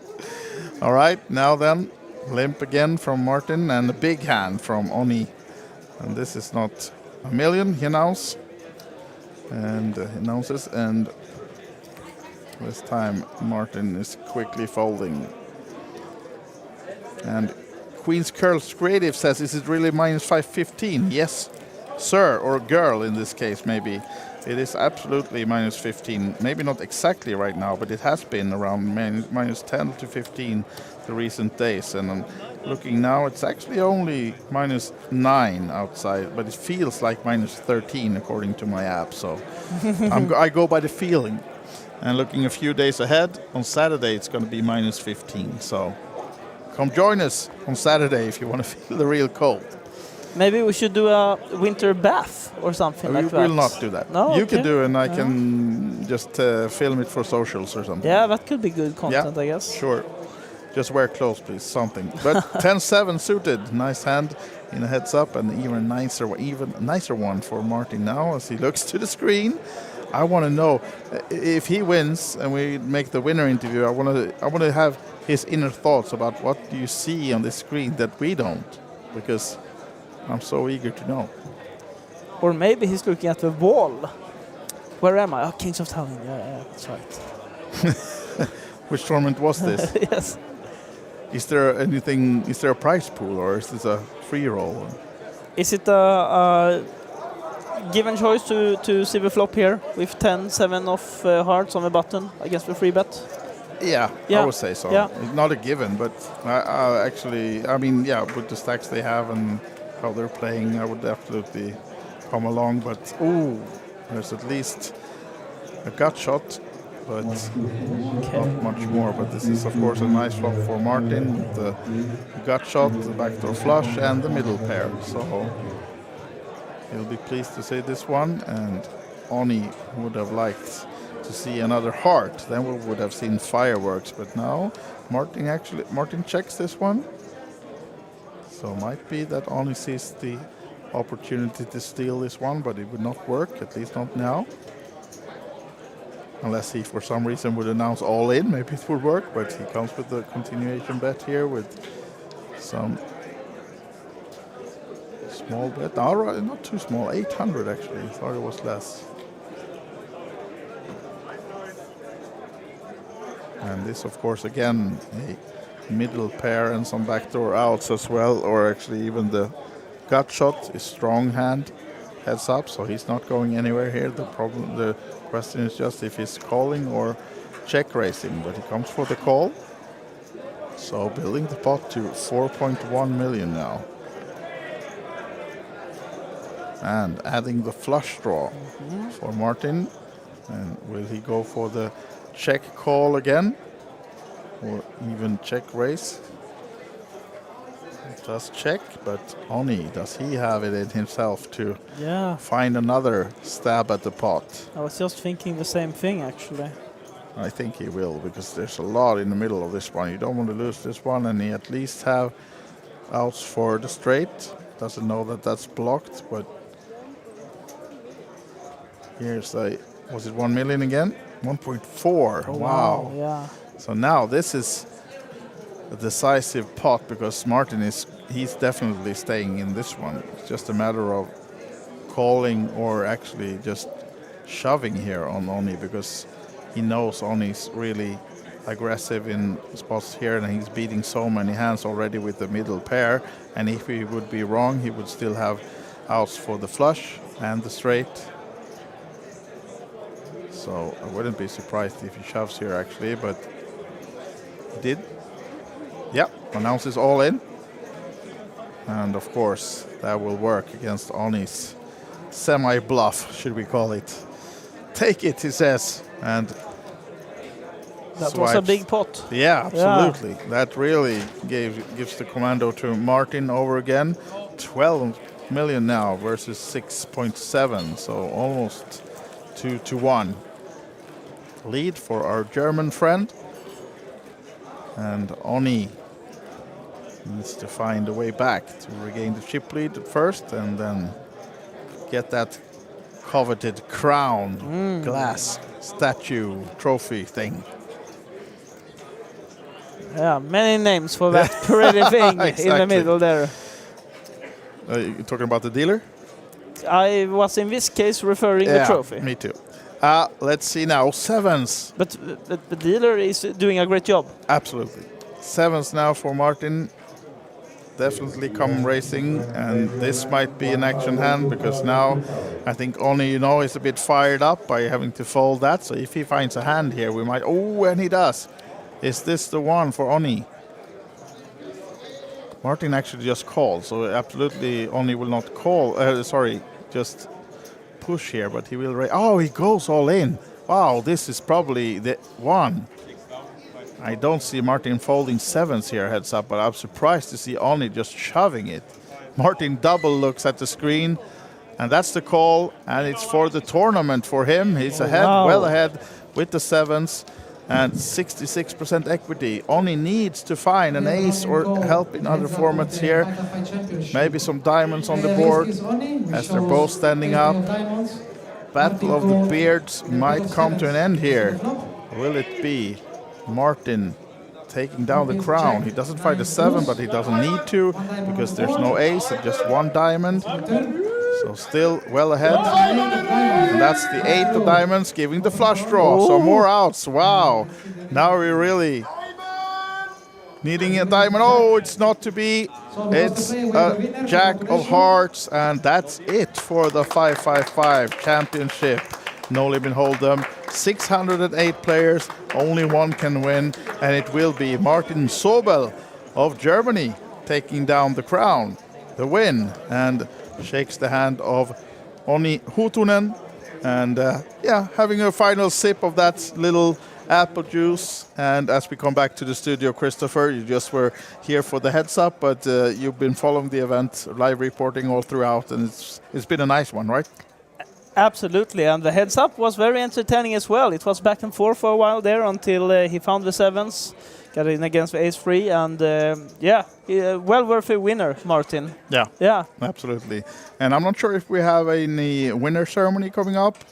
All right, now then, limp again from Martin and a big hand from Oni. And this is not a million, he announces. And this time Martin is quickly folding. And Queen's Curls Creative says, is it really minus 515? Yes, sir, or girl in this case maybe. It is absolutely minus 15. Maybe not exactly right now, but it has been around minus 10 to 15 the recent days. And I'm looking now, it's actually only minus 9 outside, but it feels like minus 13 according to my app. So I go by the feeling. And looking a few days ahead, on Saturday it's going to be minus 15. So come join us on Saturday if you want to feel the real cold. Maybe we should do a winter bath or something like that. We will not do that. No, you okay. can do it and I can just film it for socials or something. Yeah, that could be good content, yeah, I guess. Sure. Just wear clothes, please, something. But 10-7 suited, nice hand in a heads up, and even nicer one for Martin now as he looks to the screen. I want to know if he wins and we make the winner interview. I want to have his inner thoughts about what do you see on the screen that we don't, because I'm so eager to know. Or maybe he's looking at the wall. Where am I? Oh, Kings of Tallinn. Yeah, that's right. Which tournament was this? Yes. Is there anything? Is there a prize pool or is this a free roll? Is it a given choice to see the flop here with 10-7 of hearts on the button against the free bet? Yeah, I would say so. Yeah. It's not a given, but actually, I mean, yeah, with the stacks they have and how they're playing, I would absolutely come along. But there's at least a gut shot, but not much more. But this is, of course, a nice flop for Martin. The gut shot, the backdoor flush, and the middle pair. So he'll be pleased to see this one. And Oni would have liked to see another heart. Then we would have seen fireworks. But now Martin checks this one. So it might be that Oni sees the opportunity to steal this one, but it would not work, at least not now. Unless he, for some reason, would announce all in, maybe it would work, but he comes with the continuation bet here with some small bet. All right, not too small, 800 actually. I thought it was less. And this, of course, again, a middle pair and some backdoor outs as well, or actually even the gut shot is strong hand heads up, so he's not going anywhere here. The question is just if he's calling or check raising, but he comes for the call. So building the pot to 4.1 million now. And adding the flush draw for Martin. And will he go for the check call again? Or even check raise? It does check, but Oni, does he have it in himself to find another stab at the pot? I was just thinking the same thing, actually. I think he will, because there's a lot in the middle of this one. You don't want to lose this one, and he at least have outs for the straight. Doesn't know that that's blocked, but here's was it 1 million again? 1.4. Oh, wow. Yeah. So now this is a decisive pot, because Martin he's definitely staying in this one. It's just a matter of calling or actually just shoving here on Oni, because he knows Oni's really aggressive in spots here and he's beating so many hands already with the middle pair, and if he would be wrong he would still have outs for the flush and the straight. So I wouldn't be surprised if he shoves here actually, but he did. Yep, announces all in. And of course, that will work against Oni's semi-bluff, should we call it. Take it, he says. And that swipes. was a big pot. Yeah, absolutely. Yeah. That really gives the commando to Martin over again. 12 million now versus 6.7, so almost 2-1. Lead for our German friend. And Oni needs to find a way back to regain the chip lead at first and then get that coveted crown, glass, statue, trophy thing. Yeah, many names for that pretty thing exactly. in the middle there. You talking about the dealer? I was in this case referring the trophy. Me too. Let's see now, sevens. But the dealer is doing a great job. Absolutely. Sevens now for Martin. Definitely come racing, and this might be an action hand because now I think Oni, is a bit fired up by having to fold that. So if he finds a hand here, we might. Oh, and he does. Is this the one for Oni? Martin actually just called, so absolutely Oni will not call. Just push here, but he will raise. Oh, he goes all in. Wow, this is probably the one. I don't see Martin folding sevens here, heads up, but I'm surprised to see Oni just shoving it. Martin double looks at the screen, and that's the call, and it's for the tournament for him. He's ahead, well ahead with the sevens, and 66% equity. Oni needs to find an ace or help in other formats here. Maybe some diamonds on the board as they're both standing up. Battle of the Beards might come to an end here. Will it be Martin taking down the crown? He doesn't find a 7, but he doesn't need to because there's no ace and just one diamond. So still well ahead. And that's the 8 of diamonds giving the flush draw. So more outs. Wow. Now we're really needing a diamond. Oh, it's not to be. It's a jack of hearts. And that's it for the 555 championship. No limit hold'em. 608 players, only one can win, and it will be Martin Sobel of Germany taking down the crown, the win, and shakes the hand of Oni Hutunen, and having a final sip of that little apple juice. And as we come back to the studio, Christopher, you just were here for the heads up, but you've been following the event, live reporting all throughout, and it's been a nice one, right? Absolutely, and the heads up was very entertaining as well. It was back and forth for a while there until he found the sevens, got in against the ace-3, and well worth a winner, Martin. Yeah, absolutely. And I'm not sure if we have any winner ceremony coming up.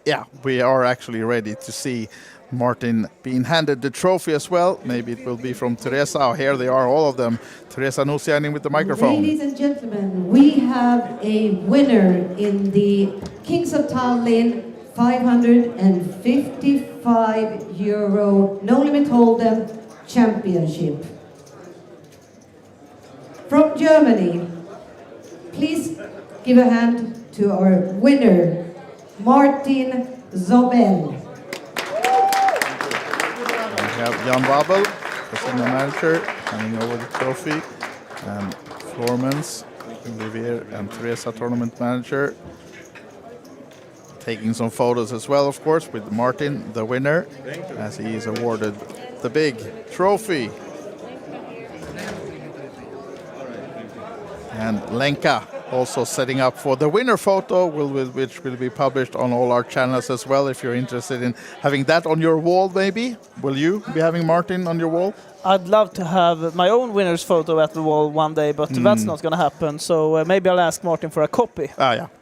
Yeah, we are actually ready to see Martin being handed the trophy as well. Maybe it will be from Teresa. Oh, here they are, all of them. Teresa Nusianin with the microphone. Ladies and gentlemen, we have a winner in the Kings of Tallinn 555 euro no limit hold'em championship. From Germany, please give a hand to our winner, Martin Sobel. We have Jan Babel, the senior manager, handing over the trophy, and Flormans, Olivier, and Teresa, tournament manager, taking some photos as well, of course, with Martin, the winner, as he is awarded the big trophy. And Lenka also setting up for the winner photo, which will be published on all our channels as well. If you're interested in having that on your wall, maybe. Will you be having Martin on your wall? I'd love to have my own winner's photo at the wall one day, but that's not going to happen. So maybe I'll ask Martin for a copy.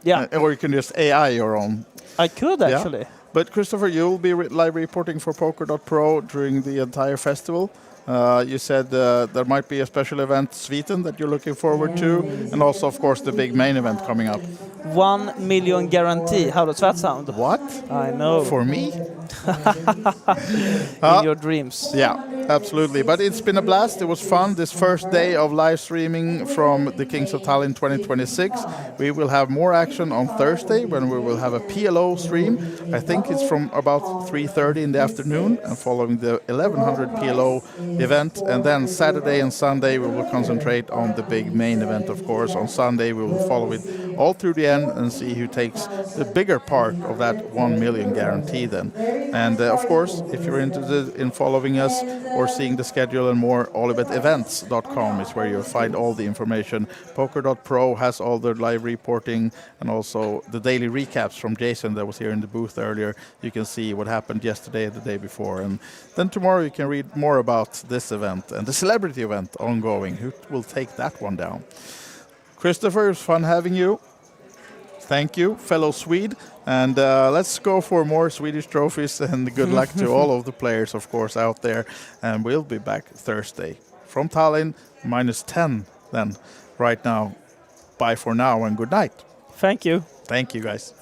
Yeah. Or you can just AI your own. I could actually. Yeah. But Christopher, you'll be live reporting for Poker.pro during the entire festival. You said there might be a special event, Sweden, that you're looking forward to, and also, of course, the big main event coming up. 1 million guarantee. How does that sound? What? I know. For me? In your dreams. Yeah. Absolutely, but it's been a blast. It was fun. This first day of live streaming from the Kings of Tallinn 2026. We will have more action on Thursday when we will have a PLO stream. I think it's from about 3:30 in the afternoon and following the 1100 PLO event. And then Saturday and Sunday we will concentrate on the big main event, of course. On Sunday we will follow it all through the end and see who takes the bigger part of that 1 million guarantee then. And of course, if you're interested in following us or seeing the schedule and more, OlyBetEvents.com is where you'll find all the information. Poker.pro has all the live reporting and also the daily recaps from Jason that was here in the booth earlier. You can see what happened yesterday and the day before. And then tomorrow you can read more about this event and the celebrity event ongoing. Who will take that one down? Christopher, it was fun having you. Thank you, fellow Swede. And let's go for more Swedish trophies and good luck to all of the players, of course, out there. And we'll be back Thursday from Tallinn, -10 then right now. Bye for now and good night. Thank you. Thank you, guys.